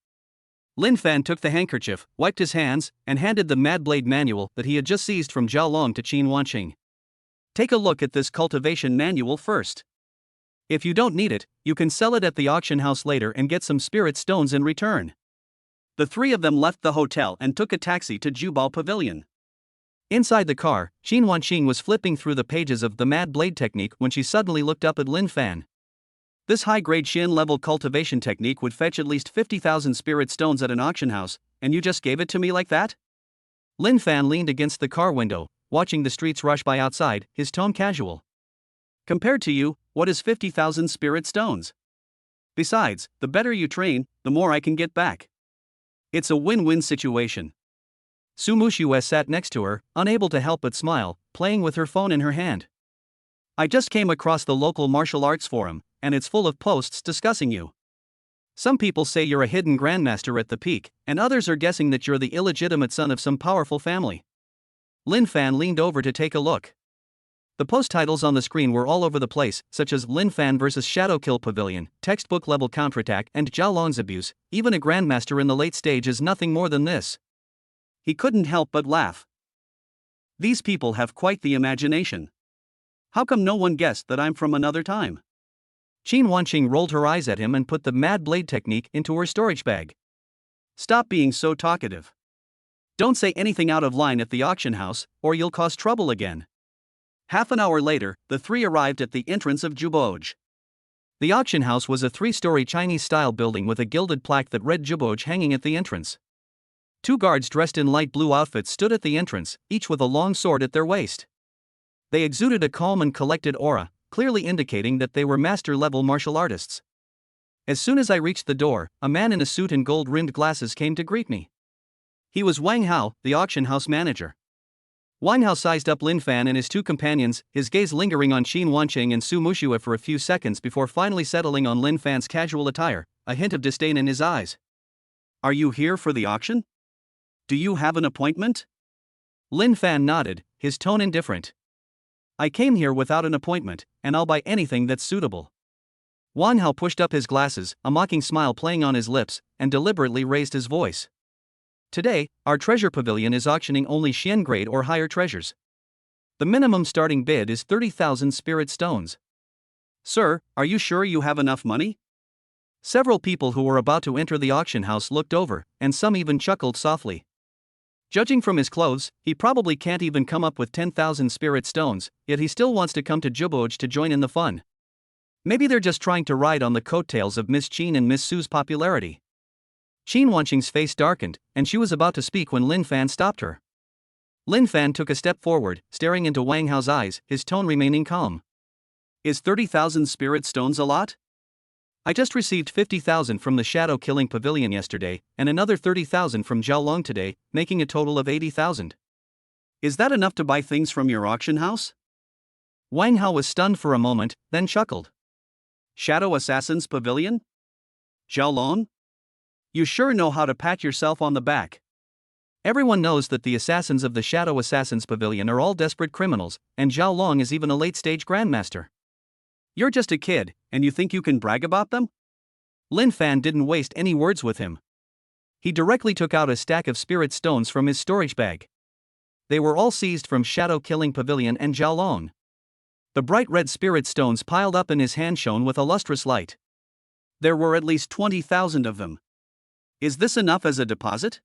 Lin Fan took the handkerchief, wiped his hands, and handed the Mad Blade manual that he had just seized from Zhao Long to Qin Wanqing. Take a look at this cultivation manual first. If you don't need it, you can sell it at the auction house later and get some spirit stones in return. The three of them left the hotel and took a taxi to Jubao Pavilion. Inside the car, Qin Wanqing was flipping through the pages of the Mad Blade technique when she suddenly looked up at Lin Fan. This high-grade Xin-level cultivation technique would fetch at least 50,000 spirit stones at an auction house, and you just gave it to me like that? Lin Fan leaned against the car window, watching the streets rush by outside, his tone casual. Compared to you, what is 50,000 spirit stones? Besides, the better you train, the more I can get back. It's a win-win situation. Su Muxiu sat next to her, unable to help but smile, playing with her phone in her hand. I just came across the local martial arts forum, and it's full of posts discussing you. Some people say you're a hidden grandmaster at the peak, and others are guessing that you're the illegitimate son of some powerful family. Lin Fan leaned over to take a look. The post titles on the screen were all over the place, such as Lin Fan vs. Shadowkill Pavilion, textbook level counterattack, and Zhao Long's abuse. Even a grandmaster in the late stage is nothing more than this. He couldn't help but laugh. These people have quite the imagination. How come no one guessed that I'm from another time? Qin Wanqing rolled her eyes at him and put the Mad Blade technique into her storage bag. Stop being so talkative. Don't say anything out of line at the auction house, or you'll cause trouble again. Half an hour later, the three arrived at the entrance of Juboj. The auction house was a 3-story Chinese-style building with a gilded plaque that read Juboj hanging at the entrance. 2 guards dressed in light blue outfits stood at the entrance, each with a long sword at their waist. They exuded a calm and collected aura, clearly indicating that they were master-level martial artists. As soon as I reached the door, a man in a suit and gold-rimmed glasses came to greet me. He was Wang Hao, the auction house manager. Wang Hao sized up Lin Fan and his 2 companions, his gaze lingering on Qin Wanqing and Su Muxiu for a few seconds before finally settling on Lin Fan's casual attire, a hint of disdain in his eyes. Are you here for the auction? Do you have an appointment? Lin Fan nodded, his tone indifferent. I came here without an appointment, and I'll buy anything that's suitable. Wang Hao pushed up his glasses, a mocking smile playing on his lips, and deliberately raised his voice. Today, our treasure pavilion is auctioning only Xian grade or higher treasures. The minimum starting bid is 30,000 spirit stones. Sir, are you sure you have enough money? Several people who were about to enter the auction house looked over, and some even chuckled softly. Judging from his clothes, he probably can't even come up with 10,000 spirit stones, yet he still wants to come to Juboj to join in the fun. Maybe they're just trying to ride on the coattails of Miss Qin and Miss Su's popularity. Qin Wanqing's face darkened, and she was about to speak when Lin Fan stopped her. Lin Fan took a step forward, staring into Wang Hao's eyes, his tone remaining calm. Is 30,000 spirit stones a lot? I just received 50,000 from the Shadow Killing Pavilion yesterday, and another 30,000 from Zhao Long today, making a total of 80,000. Is that enough to buy things from your auction house? Wang Hao was stunned for a moment, then chuckled. Shadow Assassin's Pavilion? Zhao Long? You sure know how to pat yourself on the back. Everyone knows that the assassins of the Shadow Assassin's Pavilion are all desperate criminals, and Zhao Long is even a late-stage grandmaster. You're just a kid, and you think you can brag about them? Lin Fan didn't waste any words with him. He directly took out a stack of spirit stones from his storage bag. They were all seized from Shadow Killing Pavilion and Zhao Long. The bright red spirit stones piled up in his hand shone with a lustrous light. There were at least 20,000 of them. Is this enough as a deposit?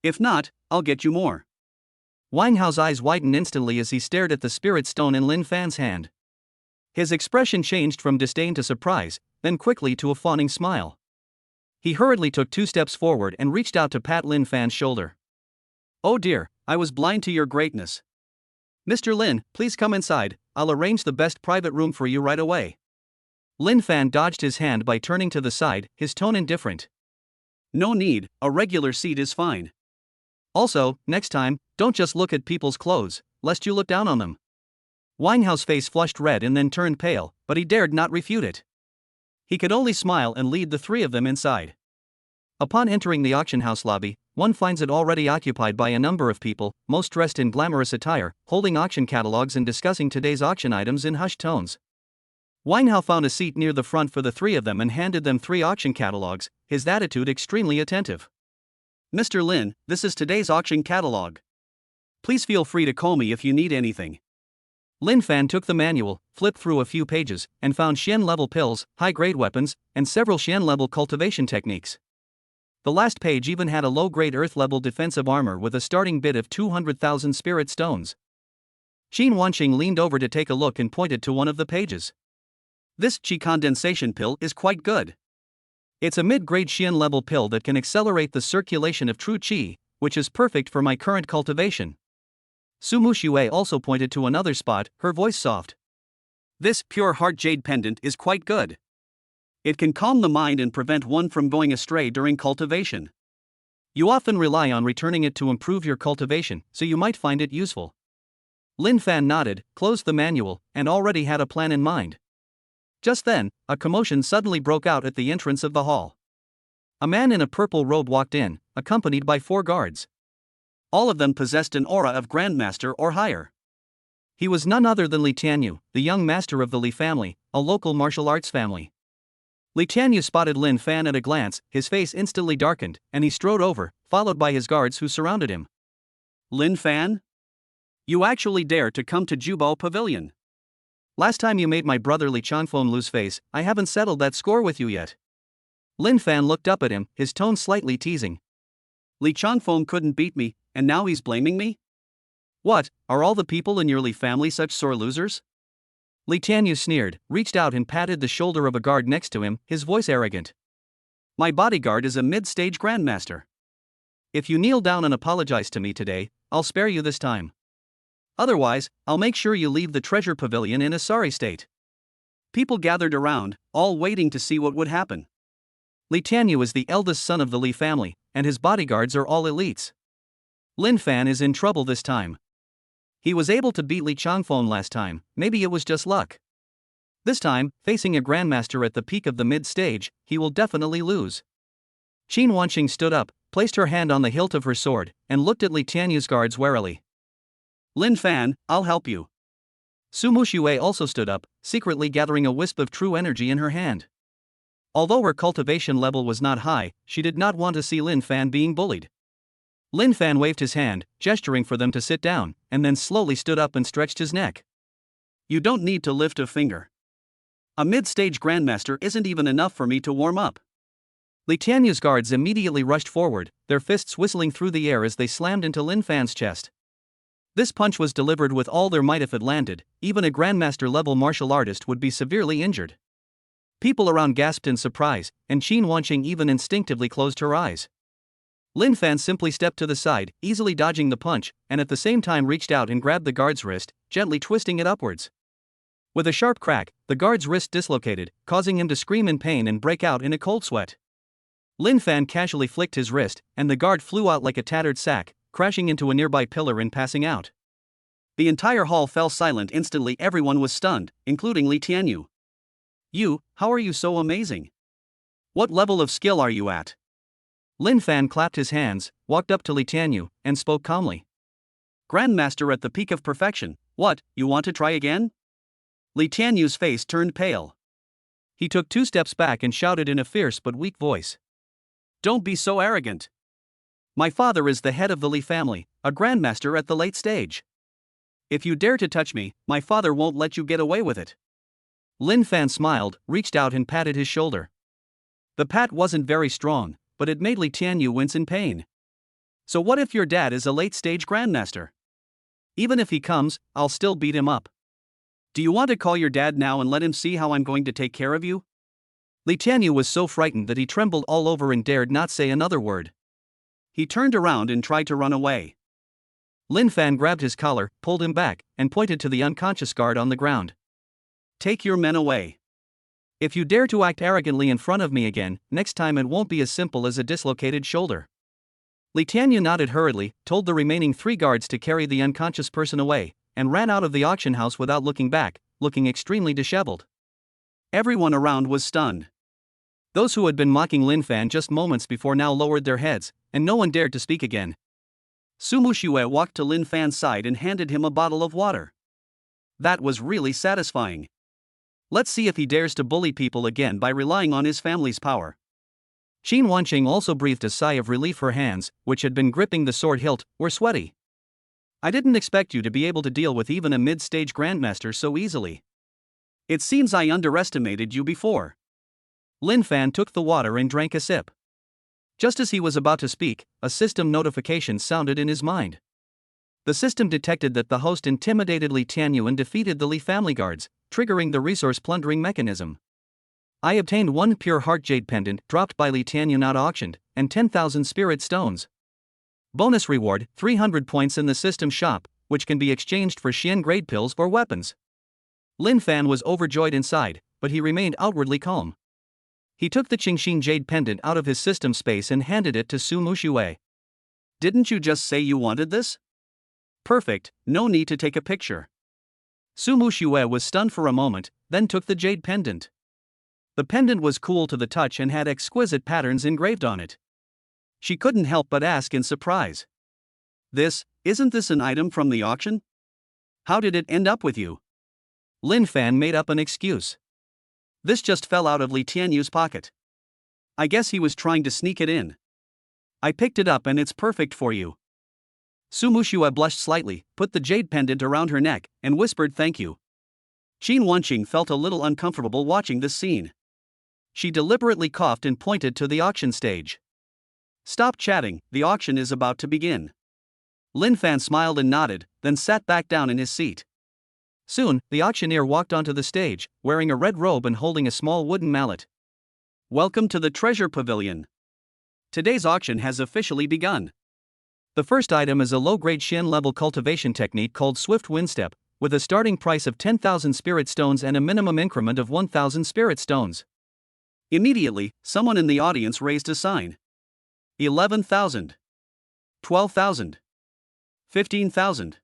If not, I'll get you more. Wang Hao's eyes widened instantly as he stared at the spirit stone in Lin Fan's hand. His expression changed from disdain to surprise, then quickly to a fawning smile. He hurriedly took 2 steps forward and reached out to pat Lin Fan's shoulder. Oh dear, I was blind to your greatness. Mr. Lin, please come inside, I'll arrange the best private room for you right away. Lin Fan dodged his hand by turning to the side, his tone indifferent. No need, a regular seat is fine. Also, next time, don't just look at people's clothes, lest you look down on them. Wang Hao's face flushed red and then turned pale, but he dared not refute it. He could only smile and lead the 3 of them inside. Upon entering the auction house lobby, one finds it already occupied by a number of people, most dressed in glamorous attire, holding auction catalogs and discussing today's auction items in hushed tones. Wang Hao found a seat near the front for the 3 of them and handed them 3 auction catalogs, his attitude extremely attentive. Mr. Lin, this is today's auction catalog. Please feel free to call me if you need anything. Lin Fan took the manual, flipped through a few pages, and found Xian-level pills, high-grade weapons, and several Xian-level cultivation techniques. The last page even had a low-grade earth-level defensive armor with a starting bid of 200,000 spirit stones. Qin Wanqing leaned over to take a look and pointed to one of the pages. This qi condensation pill is quite good. It's a mid-grade Xian-level pill that can accelerate the circulation of true qi, which is perfect for my current cultivation. Su Muxue also pointed to another spot, her voice soft. This pure heart jade pendant is quite good. It can calm the mind and prevent one from going astray during cultivation. You often rely on returning it to improve your cultivation, so you might find it useful. Lin Fan nodded, closed the manual, and already had a plan in mind. Just then, a commotion suddenly broke out at the entrance of the hall. A man in a purple robe walked in, accompanied by 4 guards. All of them possessed an aura of Grandmaster or higher. He was none other than Li Tianyu, the young master of the Li family, a local martial arts family. Li Tianyu spotted Lin Fan at a glance, his face instantly darkened, and he strode over, followed by his guards who surrounded him. Lin Fan? You actually dare to come to Jubao Pavilion? Last time you made my brother Li Changfeng lose face, I haven't settled that score with you yet. Lin Fan looked up at him, his tone slightly teasing. Li Changfeng couldn't beat me, and now he's blaming me? What, are all the people in your Li family such sore losers? Li Tianyu sneered, reached out and patted the shoulder of a guard next to him, his voice arrogant. My bodyguard is a mid-stage grandmaster. If you kneel down and apologize to me today, I'll spare you this time. Otherwise, I'll make sure you leave the treasure pavilion in a sorry state. People gathered around, all waiting to see what would happen. Li Tianyu is the eldest son of the Li family, and his bodyguards are all elites. Lin Fan is in trouble this time. He was able to beat Li Changfeng last time, maybe it was just luck. This time, facing a grandmaster at the peak of the mid-stage, he will definitely lose. Qin Wanqing stood up, placed her hand on the hilt of her sword, and looked at Li Tianyu's guards warily. Lin Fan, I'll help you. Su Muxue also stood up, secretly gathering a wisp of true energy in her hand. Although her cultivation level was not high, she did not want to see Lin Fan being bullied. Lin Fan waved his hand, gesturing for them to sit down, and then slowly stood up and stretched his neck. You don't need to lift a finger. A mid-stage grandmaster isn't even enough for me to warm up. Li Tianyu's guards immediately rushed forward, their fists whistling through the air as they slammed into Lin Fan's chest. This punch was delivered with all their might. If it landed, even a grandmaster-level martial artist would be severely injured. People around gasped in surprise, and Qin Wanqing even instinctively closed her eyes. Lin Fan simply stepped to the side, easily dodging the punch, and at the same time reached out and grabbed the guard's wrist, gently twisting it upwards. With a sharp crack, the guard's wrist dislocated, causing him to scream in pain and break out in a cold sweat. Lin Fan casually flicked his wrist, and the guard flew out like a tattered sack, crashing into a nearby pillar and passing out. The entire hall fell silent instantly. Everyone was stunned, including Li Tianyu. You, how are you so amazing? What level of skill are you at? Lin Fan clapped his hands, walked up to Li Tianyu, and spoke calmly. Grandmaster at the peak of perfection, what, you want to try again? Li Tianyu's face turned pale. He took 2 steps back and shouted in a fierce but weak voice. Don't be so arrogant. My father is the head of the Li family, a grandmaster at the late stage. If you dare to touch me, my father won't let you get away with it. Lin Fan smiled, reached out and patted his shoulder. The pat wasn't very strong, but it made Li Tianyu wince in pain. So what if your dad is a late-stage grandmaster? Even if he comes, I'll still beat him up. Do you want to call your dad now and let him see how I'm going to take care of you? Li Tianyu was so frightened that he trembled all over and dared not say another word. He turned around and tried to run away. Lin Fan grabbed his collar, pulled him back, and pointed to the unconscious guard on the ground. Take your men away. If you dare to act arrogantly in front of me again, next time it won't be as simple as a dislocated shoulder. Li Tianyu nodded hurriedly, told the remaining 3 guards to carry the unconscious person away, and ran out of the auction house without looking back, looking extremely disheveled. Everyone around was stunned. Those who had been mocking Lin Fan just moments before now lowered their heads, and no one dared to speak again. Su Muxue walked to Lin Fan's side and handed him a bottle of water. That was really satisfying. Let's see if he dares to bully people again by relying on his family's power. Qin Wanqing also breathed a sigh of relief. Her hands, which had been gripping the sword hilt, were sweaty. I didn't expect you to be able to deal with even a mid-stage grandmaster so easily. It seems I underestimated you before. Lin Fan took the water and drank a sip. Just as he was about to speak, a system notification sounded in his mind. The system detected that the host intimidated Li Tianyu and defeated the Li family guards, triggering the resource plundering mechanism. I obtained 1 pure heart jade pendant dropped by Li Tianyu not auctioned, and 10,000 spirit stones. Bonus reward, 300 points in the system shop, which can be exchanged for Xian grade pills or weapons. Lin Fan was overjoyed inside, but he remained outwardly calm. He took the Qingxin jade pendant out of his system space and handed it to Su Muxue. Didn't you just say you wanted this? Perfect, no need to take a picture. Su Muxue was stunned for a moment, then took the jade pendant. The pendant was cool to the touch and had exquisite patterns engraved on it. She couldn't help but ask in surprise. Isn't this an item from the auction? How did it end up with you? Lin Fan made up an excuse. This just fell out of Li Tianyu's pocket. I guess he was trying to sneak it in. I picked it up and it's perfect for you. Su Muxue blushed slightly, put the jade pendant around her neck, and whispered thank you. Qin Wanqing felt a little uncomfortable watching this scene. She deliberately coughed and pointed to the auction stage. Stop chatting, the auction is about to begin. Lin Fan smiled and nodded, then sat back down in his seat. Soon, the auctioneer walked onto the stage, wearing a red robe and holding a small wooden mallet. Welcome to the Treasure Pavilion. Today's auction has officially begun. The first item is a low-grade Xian level cultivation technique called Swift Windstep, with a starting price of 10,000 spirit stones and a minimum increment of 1,000 spirit stones. Immediately, someone in the audience raised a sign. 11,000. 12,000. 15,000.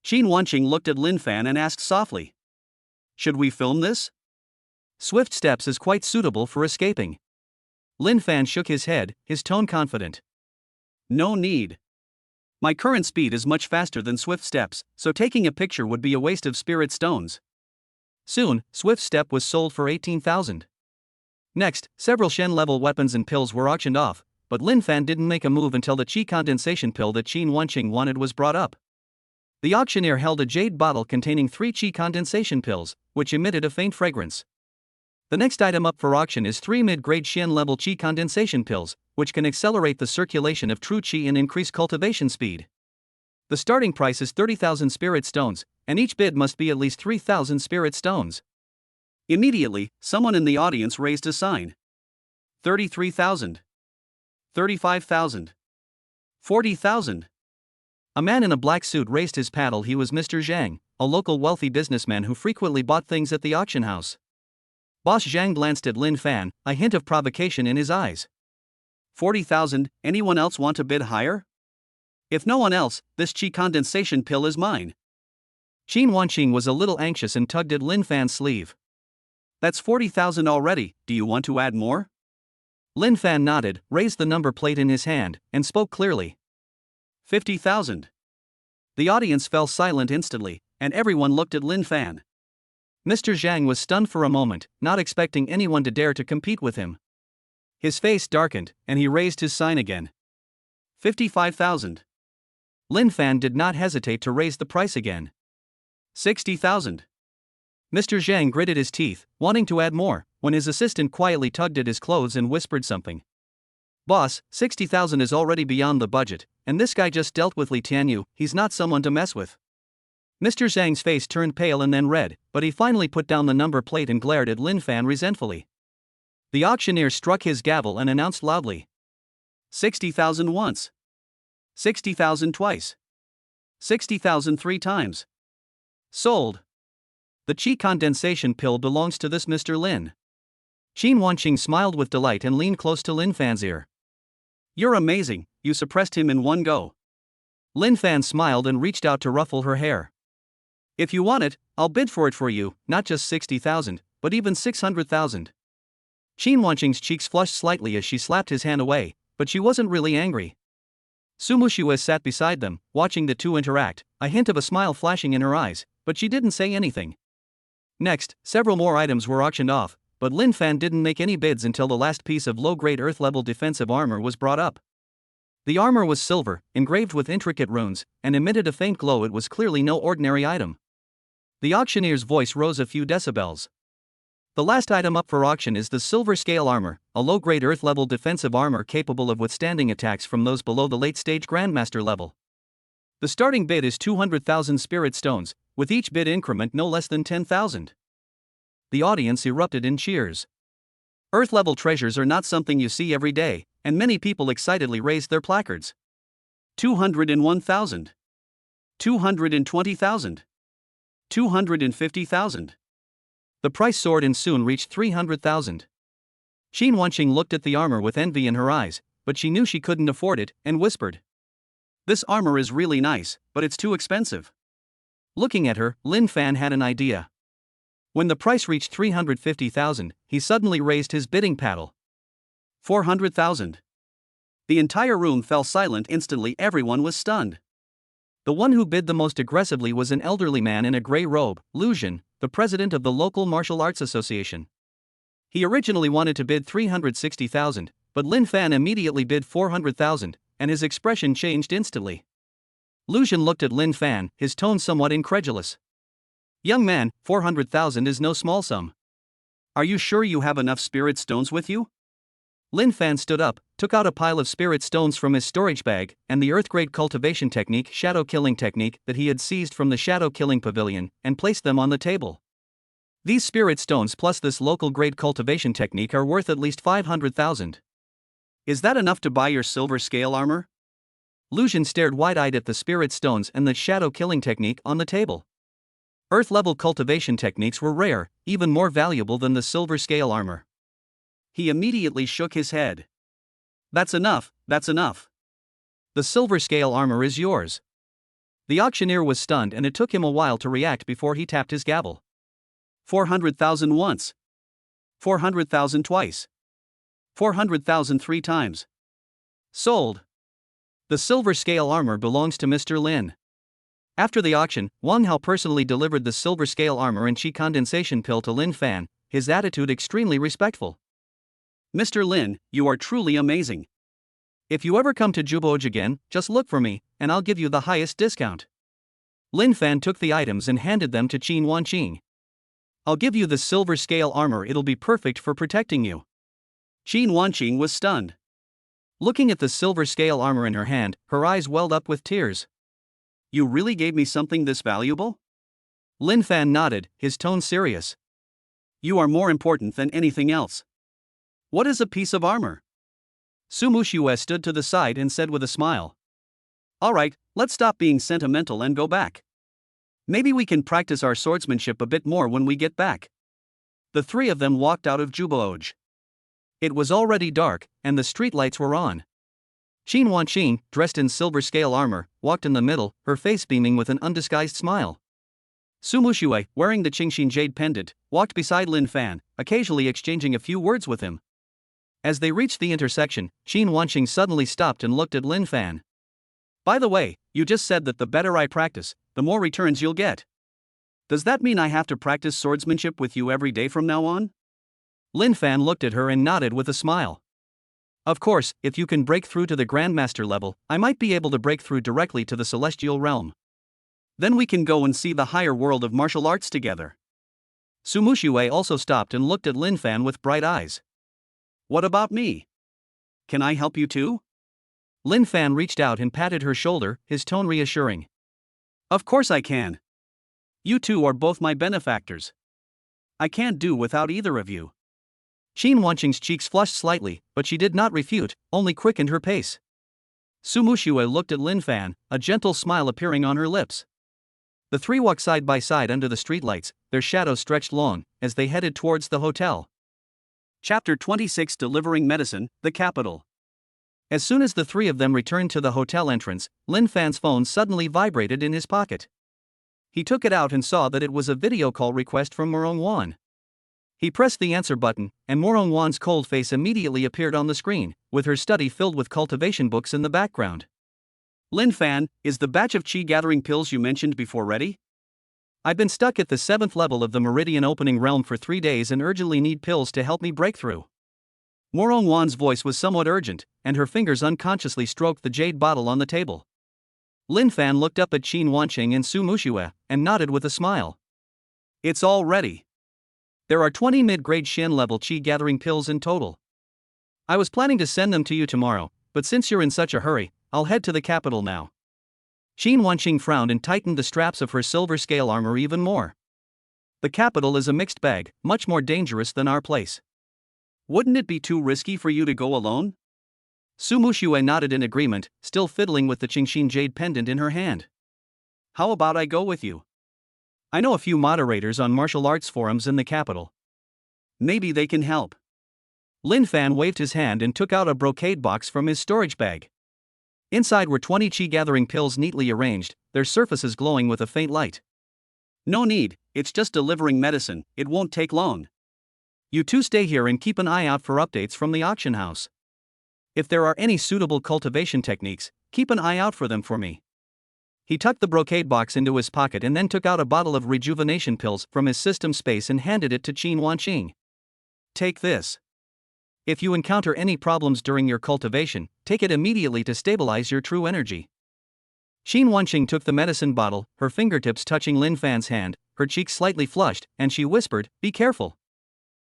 Qin Wanqing looked at Lin Fan and asked softly. Should we film this? Swift steps is quite suitable for escaping. Lin Fan shook his head, his tone confident. No need. My current speed is much faster than Swift steps, so taking a picture would be a waste of spirit stones. Soon, Swift step was sold for 18,000. Next, several Shen level weapons and pills were auctioned off, but Lin Fan didn't make a move until the Qi condensation pill that Qin Wanqing wanted was brought up. The auctioneer held a jade bottle containing 3 Qi condensation pills, which emitted a faint fragrance. The next item up for auction is 3 mid-grade Xian level Qi condensation pills, which can accelerate the circulation of true Qi and increase cultivation speed. The starting price is 30,000 spirit stones, and each bid must be at least 3,000 spirit stones. Immediately, someone in the audience raised a sign. 33,000. 35,000. 40,000. A man in a black suit raised his paddle. He was Mr. Zhang, a local wealthy businessman who frequently bought things at the auction house. Boss Zhang glanced at Lin Fan, a hint of provocation in his eyes. 40,000, anyone else want to bid higher? If no one else, this Qi condensation pill is mine. Qin Wanqing was a little anxious and tugged at Lin Fan's sleeve. That's 40,000 already, do you want to add more? Lin Fan nodded, raised the number plate in his hand, and spoke clearly. 50,000. The audience fell silent instantly, and everyone looked at Lin Fan. Mr. Zhang was stunned for a moment, not expecting anyone to dare to compete with him. His face darkened, and he raised his sign again. 55,000. Lin Fan did not hesitate to raise the price again. 60,000. Mr. Zhang gritted his teeth, wanting to add more, when his assistant quietly tugged at his clothes and whispered something. Boss, 60,000 is already beyond the budget, and this guy just dealt with Li Tianyu, he's not someone to mess with. Mr. Zhang's face turned pale and then red, but he finally put down the number plate and glared at Lin Fan resentfully. The auctioneer struck his gavel and announced loudly. 60,000 once. 60,000 twice. 60,000 3 times. Sold. The Qi condensation pill belongs to this Mr. Lin. Qin Wanqing smiled with delight and leaned close to Lin Fan's ear. You're amazing, you suppressed him in one go. Lin Fan smiled and reached out to ruffle her hair. If you want it, I'll bid for it for you, not just 60,000, but even 600,000. Qin Wanqing's cheeks flushed slightly as she slapped his hand away, but she wasn't really angry. Su Muxue sat beside them, watching the two interact, a hint of a smile flashing in her eyes, but she didn't say anything. Next, several more items were auctioned off, but Lin Fan didn't make any bids until the last piece of low-grade Earth-level defensive armor was brought up. The armor was silver, engraved with intricate runes, and emitted a faint glow. It was clearly no ordinary item. The auctioneer's voice rose a few decibels. The last item up for auction is the silver scale armor, a low-grade Earth-level defensive armor capable of withstanding attacks from those below the late-stage Grandmaster level. The starting bid is 200,000 spirit stones, with each bid increment no less than 10,000. The audience erupted in cheers. Earth-level treasures are not something you see every day, and many people excitedly raised their placards. 201,000. 220,000. 250,000. The price soared and soon reached 300,000. Qin Wanqing looked at the armor with envy in her eyes, but she knew she couldn't afford it, and whispered, "This armor is really nice, but it's too expensive." Looking at her, Lin Fan had an idea. When the price reached 350,000, he suddenly raised his bidding paddle. 400,000. The entire room fell silent instantly. Everyone was stunned. The one who bid the most aggressively was an elderly man in a gray robe, Lu Jin, the president of the local martial arts association. He originally wanted to bid 360,000, but Lin Fan immediately bid 400,000, and his expression changed instantly. Lu Jin looked at Lin Fan, his tone somewhat incredulous. "Young man, 400,000 is no small sum. Are you sure you have enough spirit stones with you?" Lin Fan stood up, took out a pile of spirit stones from his storage bag, and the earth-grade cultivation technique, shadow killing technique, that he had seized from the shadow killing pavilion, and placed them on the table. These spirit stones plus this local grade cultivation technique are worth at least 500,000. "Is that enough to buy your silver scale armor?" Lu Jin stared wide-eyed at the spirit stones and the shadow killing technique on the table. Earth-level cultivation techniques were rare, even more valuable than the silver scale armor. He immediately shook his head. That's enough. The silver scale armor is yours." The auctioneer was stunned, and it took him a while to react before he tapped his gavel. 400,000 once. 400,000 twice. 400,000 3 times. Sold. The silver scale armor belongs to Mr. Lin. After the auction, Wang Hao personally delivered the silver scale armor and Qi condensation pill to Lin Fan, his attitude extremely respectful. "Mr. Lin, you are truly amazing. If you ever come to Jubooj again, just look for me, and I'll give you the highest discount." Lin Fan took the items and handed them to Qin Wanqing. "I'll give you the silver scale armor, it'll be perfect for protecting you." Qin Wanqing was stunned. Looking at the silver scale armor in her hand, her eyes welled up with tears. "You really gave me something this valuable?" Lin Fan nodded, his tone serious. "You are more important than anything else. What is a piece of armor?" Su Muxue stood to the side and said with a smile, "All right, let's stop being sentimental and go back. Maybe we can practice our swordsmanship a bit more when we get back." The three of them walked out of Jubooj. It was already dark, and the streetlights were on. Qin Wanqing, dressed in silver scale armor, walked in the middle, her face beaming with an undisguised smile. Su Muxue, wearing the Qingxin jade pendant, walked beside Lin Fan, occasionally exchanging a few words with him. As they reached the intersection, Qin Wanqing suddenly stopped and looked at Lin Fan. "By the way, you just said that the better I practice, the more returns you'll get. Does that mean I have to practice swordsmanship with you every day from now on?" Lin Fan looked at her and nodded with a smile. "Of course, if you can break through to the Grandmaster level, I might be able to break through directly to the Celestial Realm. Then we can go and see the higher world of martial arts together." Su Muxue also stopped and looked at Lin Fan with bright eyes. "What about me? Can I help you too?" Lin Fan reached out and patted her shoulder, his tone reassuring. "Of course I can. You two are both my benefactors. I can't do without either of you." Qin Wanqing's cheeks flushed slightly, but she did not refute, only quickened her pace. Su Muxue looked at Lin Fan, a gentle smile appearing on her lips. The three walked side by side under the streetlights, their shadows stretched long, as they headed towards the hotel. Chapter 26: Delivering Medicine, the Capital. As soon as the three of them returned to the hotel entrance, Lin Fan's phone suddenly vibrated in his pocket. He took it out and saw that it was a video call request from Morong Wan. He pressed the answer button, and Morong Wan's cold face immediately appeared on the screen, with her study filled with cultivation books in the background. "Lin Fan, is the batch of qi gathering pills you mentioned before ready?" I've been stuck at the 7th level of the Meridian Opening Realm for 3 days and urgently need pills to help me break through. Morong Wan's voice was somewhat urgent, and her fingers unconsciously stroked the jade bottle on the table. Lin Fan looked up at Qin Wanqing and Su Muxue, and nodded with a smile. It's all ready. There are 20 mid-grade Shen level Qi gathering pills in total. I was planning to send them to you tomorrow, but since you're in such a hurry, I'll head to the capital now. Qin Wanqing frowned and tightened the straps of her silver scale armor even more. The capital is a mixed bag, much more dangerous than our place. Wouldn't it be too risky for you to go alone? Su Muxue nodded in agreement, still fiddling with the Qingxin jade pendant in her hand. How about I go with you? I know a few moderators on martial arts forums in the capital. Maybe they can help. Lin Fan waved his hand and took out a brocade box from his storage bag. Inside were 20 Qi gathering pills neatly arranged, their surfaces glowing with a faint light. No need, it's just delivering medicine, it won't take long. You two stay here and keep an eye out for updates from the auction house. If there are any suitable cultivation techniques, keep an eye out for them for me. He tucked the brocade box into his pocket and then took out a bottle of rejuvenation pills from his system space and handed it to Qin Wanqing. Take this. If you encounter any problems during your cultivation, take it immediately to stabilize your true energy. Qin Wanqing took the medicine bottle, her fingertips touching Lin Fan's hand, her cheeks slightly flushed, and she whispered, "Be careful."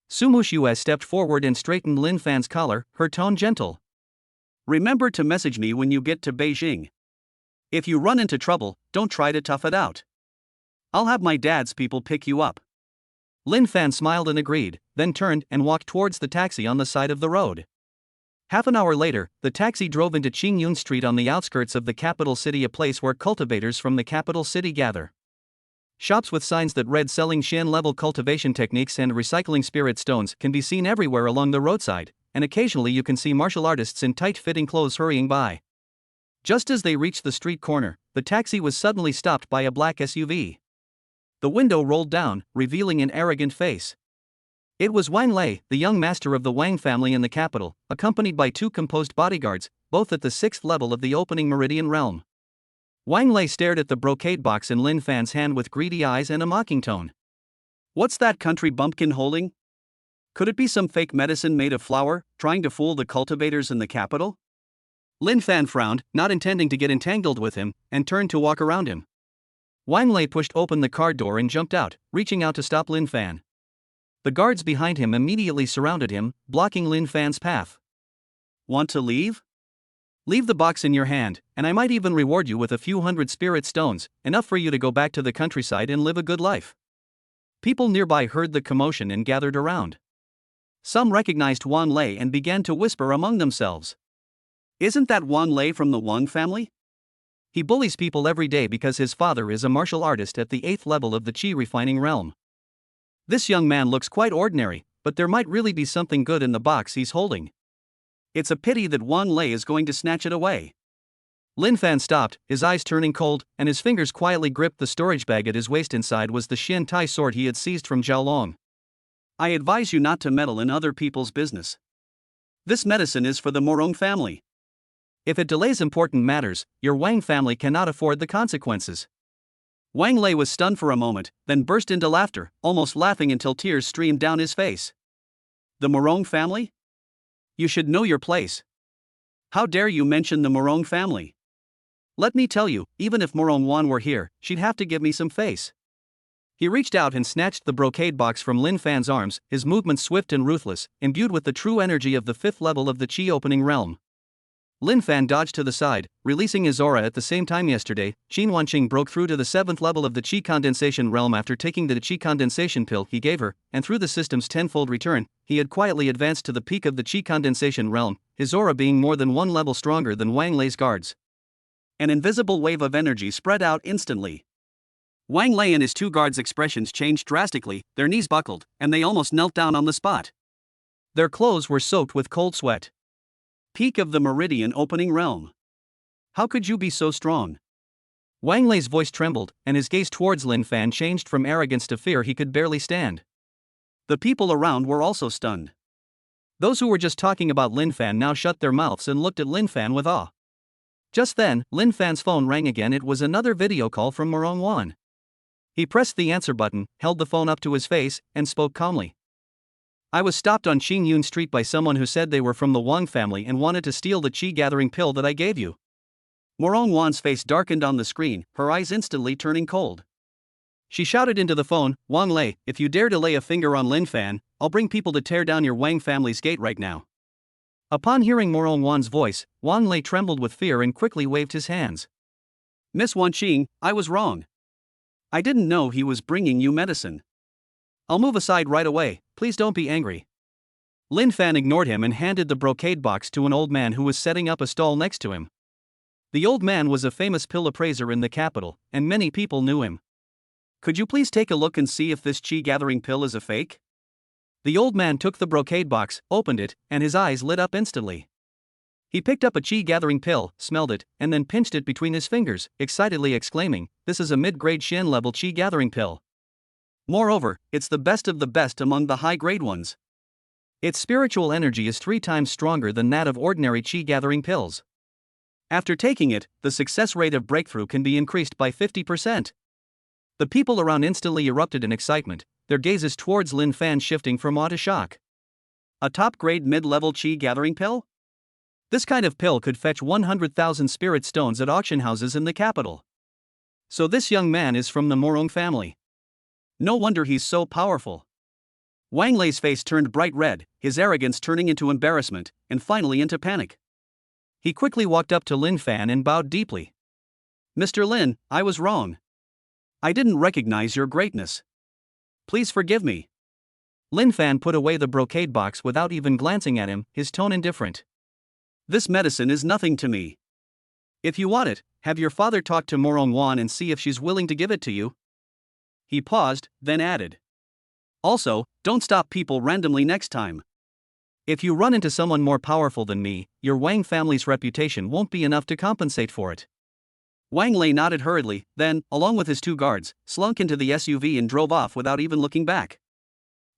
Su Muxue stepped forward and straightened Lin Fan's collar, her tone gentle. Remember to message me when you get to Beijing. If you run into trouble, don't try to tough it out. I'll have my dad's people pick you up. Lin Fan smiled and agreed, then turned and walked towards the taxi on the side of the road. Half an hour later, the taxi drove into Qingyun Street on the outskirts of the capital city, a place where cultivators from the capital city gather. Shops with signs that read selling Shen-level cultivation techniques and recycling spirit stones can be seen everywhere along the roadside, and occasionally you can see martial artists in tight-fitting clothes hurrying by. Just as they reached the street corner, the taxi was suddenly stopped by a black SUV. The window rolled down, revealing an arrogant face. It was Wang Lei, the young master of the Wang family in the capital, accompanied by 2 composed bodyguards, both at the 6th level of the opening Meridian realm. Wang Lei stared at the brocade box in Lin Fan's hand with greedy eyes and a mocking tone. What's that country bumpkin holding? Could it be some fake medicine made of flour, trying to fool the cultivators in the capital? Lin Fan frowned, not intending to get entangled with him, and turned to walk around him. Wang Lei pushed open the car door and jumped out, reaching out to stop Lin Fan. The guards behind him immediately surrounded him, blocking Lin Fan's path. Want to leave? Leave the box in your hand, and I might even reward you with a few hundred spirit stones, enough for you to go back to the countryside and live a good life. People nearby heard the commotion and gathered around. Some recognized Wang Lei and began to whisper among themselves. Isn't that Wang Lei from the Wang family? He bullies people every day because his father is a martial artist at the 8th level of the Qi refining realm. This young man looks quite ordinary, but there might really be something good in the box he's holding. It's a pity that Wang Lei is going to snatch it away. Lin Fan stopped, his eyes turning cold, and his fingers quietly gripped the storage bag at his waist. Inside was the Xian Tai sword he had seized from Zhao Long. I advise you not to meddle in other people's business. This medicine is for the Morong family. If it delays important matters, your Wang family cannot afford the consequences. Wang Lei was stunned for a moment, then burst into laughter, almost laughing until tears streamed down his face. The Morong family? You should know your place. How dare you mention the Morong family? Let me tell you, even if Morong Wan were here, she'd have to give me some face. He reached out and snatched the brocade box from Lin Fan's arms, his movements swift and ruthless, imbued with the true energy of the 5th level of the Qi opening realm. Lin Fan dodged to the side, releasing his aura at the same time. Yesterday, Qin Wanqing broke through to the 7th level of the Qi condensation realm after taking the Qi condensation pill he gave her, and through the system's tenfold return, he had quietly advanced to the peak of the Qi condensation realm, his aura being more than 1 level stronger than Wang Lei's guards. An invisible wave of energy spread out instantly. Wang Lei and his 2 guards' expressions changed drastically, their knees buckled, and they almost knelt down on the spot. Their clothes were soaked with cold sweat. Peak of the Meridian opening realm. How could you be so strong? Wang Lei's voice trembled, and his gaze towards Lin Fan changed from arrogance to fear. He could barely stand. The people around were also stunned. Those who were just talking about Lin Fan now shut their mouths and looked at Lin Fan with awe. Just then, Lin Fan's phone rang again. It was another video call from Morong Wan. He pressed the answer button, held the phone up to his face, and spoke calmly. I was stopped on Qingyun Street by someone who said they were from the Wang family and wanted to steal the qi-gathering pill that I gave you. Morong Wan's face darkened on the screen, her eyes instantly turning cold. She shouted into the phone, Wang Lei, if you dare to lay a finger on Lin Fan, I'll bring people to tear down your Wang family's gate right now. Upon hearing Morong Wan's voice, Wang Lei trembled with fear and quickly waved his hands. Miss Wanqing, I was wrong. I didn't know he was bringing you medicine. I'll move aside right away, please don't be angry. Lin Fan ignored him and handed the brocade box to an old man who was setting up a stall next to him. The old man was a famous pill appraiser in the capital, and many people knew him. Could you please take a look and see if this qi-gathering pill is a fake? The old man took the brocade box, opened it, and his eyes lit up instantly. He picked up a qi-gathering pill, smelled it, and then pinched it between his fingers, excitedly exclaiming, this is a mid-grade Xian-level qi-gathering pill. Moreover, it's the best of the best among the high-grade ones. Its spiritual energy is 3 times stronger than that of ordinary qi-gathering pills. After taking it, the success rate of breakthrough can be increased by 50%. The people around instantly erupted in excitement, their gazes towards Lin Fan shifting from awe to shock. A top-grade mid-level qi-gathering pill? This kind of pill could fetch 100,000 spirit stones at auction houses in the capital. So this young man is from the Morong family. No wonder he's so powerful. Wang Lei's face turned bright red, his arrogance turning into embarrassment, and finally into panic. He quickly walked up to Lin Fan and bowed deeply. Mr. Lin, I was wrong. I didn't recognize your greatness. Please forgive me. Lin Fan put away the brocade box without even glancing at him, his tone indifferent. This medicine is nothing to me. If you want it, have your father talk to Morong Wan and see if she's willing to give it to you. He paused, then added. Also, don't stop people randomly next time. If you run into someone more powerful than me, your Wang family's reputation won't be enough to compensate for it. Wang Lei nodded hurriedly, then, along with his 2 guards, slunk into the SUV and drove off without even looking back.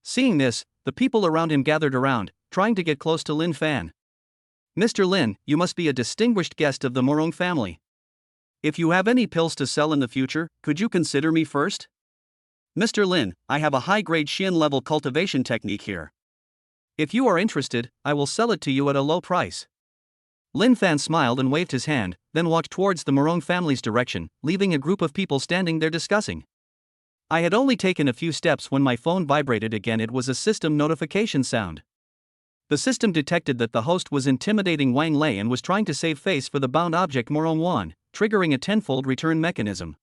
Seeing this, the people around him gathered around, trying to get close to Lin Fan. Mr. Lin, you must be a distinguished guest of the Morong family. If you have any pills to sell in the future, could you consider me first? Mr. Lin, I have a high-grade Xian-level cultivation technique here. If you are interested, I will sell it to you at a low price. Lin Fan smiled and waved his hand, then walked towards the Morong family's direction, leaving a group of people standing there discussing. I had only taken a few steps when my phone vibrated again. It was a system notification sound. The system detected that the host was intimidating Wang Lei and was trying to save face for the bound object Morong Wan, triggering a tenfold return mechanism.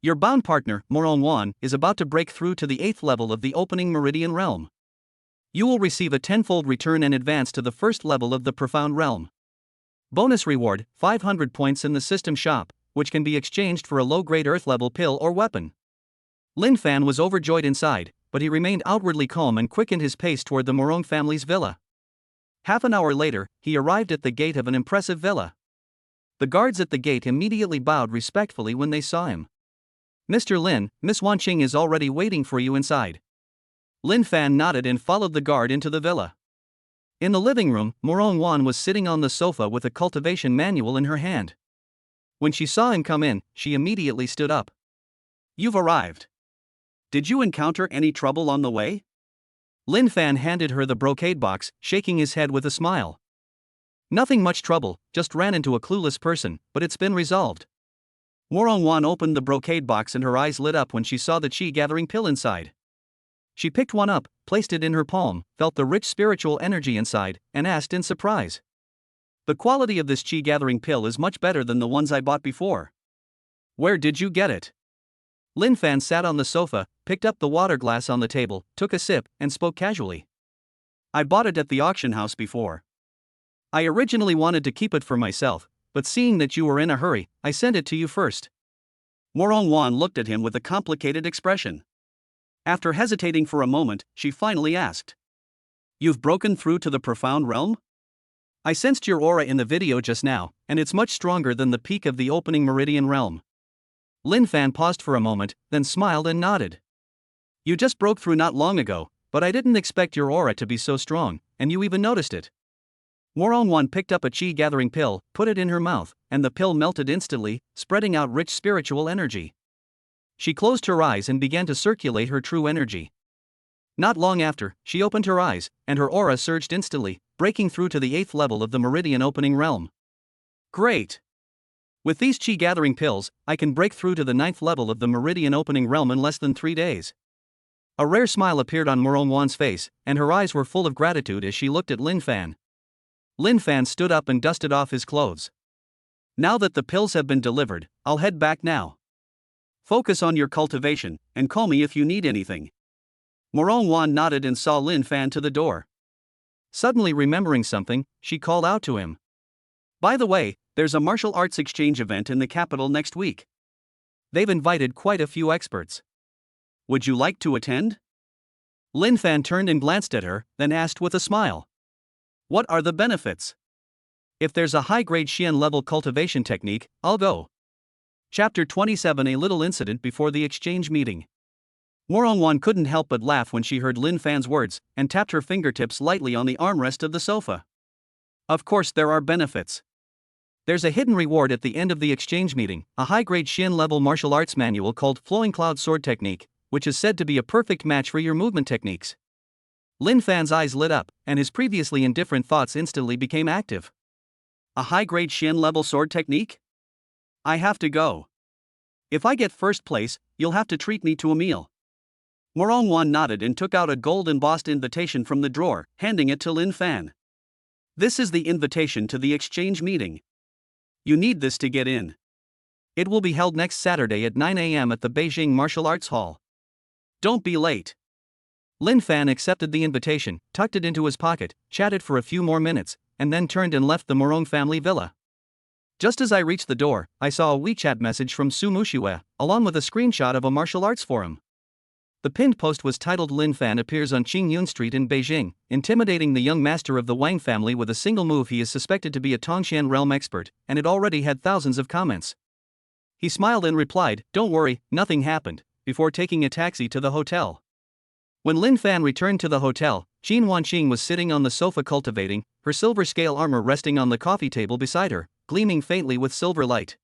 Your bound partner, Morong Wan, is about to break through to the 8th level of the opening meridian realm. You will receive a tenfold return and advance to the 1st level of the profound realm. Bonus reward, 500 points in the system shop, which can be exchanged for a low-grade earth-level pill or weapon. Lin Fan was overjoyed inside, but he remained outwardly calm and quickened his pace toward the Morong family's villa. Half an hour later, he arrived at the gate of an impressive villa. The guards at the gate immediately bowed respectfully when they saw him. Mr. Lin, Miss Wanqing is already waiting for you inside. Lin Fan nodded and followed the guard into the villa. In the living room, Morong Wan was sitting on the sofa with a cultivation manual in her hand. When she saw him come in, she immediately stood up. You've arrived. Did you encounter any trouble on the way? Lin Fan handed her the brocade box, shaking his head with a smile. Nothing much trouble, just ran into a clueless person, but it's been resolved. Morong Wan opened the brocade box and her eyes lit up when she saw the qi-gathering pill inside. She picked one up, placed it in her palm, felt the rich spiritual energy inside, and asked in surprise. The quality of this qi-gathering pill is much better than the ones I bought before. Where did you get it? Lin Fan sat on the sofa, picked up the water glass on the table, took a sip, and spoke casually. I bought it at the auction house before. I originally wanted to keep it for myself, but seeing that you were in a hurry, I sent it to you first. Morong Wan looked at him with a complicated expression. After hesitating for a moment, she finally asked. You've broken through to the profound realm? I sensed your aura in the video just now, and it's much stronger than the peak of the opening meridian realm. Lin Fan paused for a moment, then smiled and nodded. You just broke through not long ago, but I didn't expect your aura to be so strong, and you even noticed it. Morong Wan picked up a qi-gathering pill, put it in her mouth, and the pill melted instantly, spreading out rich spiritual energy. She closed her eyes and began to circulate her true energy. Not long after, she opened her eyes, and her aura surged instantly, breaking through to the 8th level of the Meridian Opening Realm. Great! With these chi gathering pills, I can break through to the 9th level of the Meridian Opening Realm in less than 3 days. A rare smile appeared on Morong Wan's face, and her eyes were full of gratitude as she looked at Lin Fan. Lin Fan stood up and dusted off his clothes. Now that the pills have been delivered, I'll head back now. Focus on your cultivation, and call me if you need anything. Morong Wan nodded and saw Lin Fan to the door. Suddenly remembering something, she called out to him. By the way, there's a martial arts exchange event in the capital next week. They've invited quite a few experts. Would you like to attend? Lin Fan turned and glanced at her, then asked with a smile. What are the benefits? If there's a high-grade Xian level cultivation technique, I'll go. Chapter 27. A little incident before the exchange meeting. Morong Wan couldn't help but laugh when she heard Lin Fan's words, and tapped her fingertips lightly on the armrest of the sofa. Of course there are benefits. There's a hidden reward at the end of the exchange meeting, a high-grade Xian level martial arts manual called Flowing Cloud Sword Technique, which is said to be a perfect match for your movement techniques. Lin Fan's eyes lit up, and his previously indifferent thoughts instantly became active. A high-grade Xian level sword technique? I have to go. If I get first place, you'll have to treat me to a meal. Morong Wan nodded and took out a gold-embossed invitation from the drawer, handing it to Lin Fan. This is the invitation to the exchange meeting. You need this to get in. It will be held next Saturday at 9 a.m. at the Beijing Martial Arts Hall. Don't be late. Lin Fan accepted the invitation, tucked it into his pocket, chatted for a few more minutes, and then turned and left the Morong family villa. Just as I reached the door, I saw a WeChat message from Su Mushue, along with a screenshot of a martial arts forum. The pinned post was titled Lin Fan appears on Qingyun Street in Beijing, intimidating the young master of the Wang family with a single move. He is suspected to be a Tongshan realm expert, and it already had thousands of comments. He smiled and replied, "Don't worry, nothing happened," before taking a taxi to the hotel. When Lin Fan returned to the hotel, Qin Wanqing was sitting on the sofa cultivating, her silver scale armor resting on the coffee table beside her, gleaming faintly with silver light.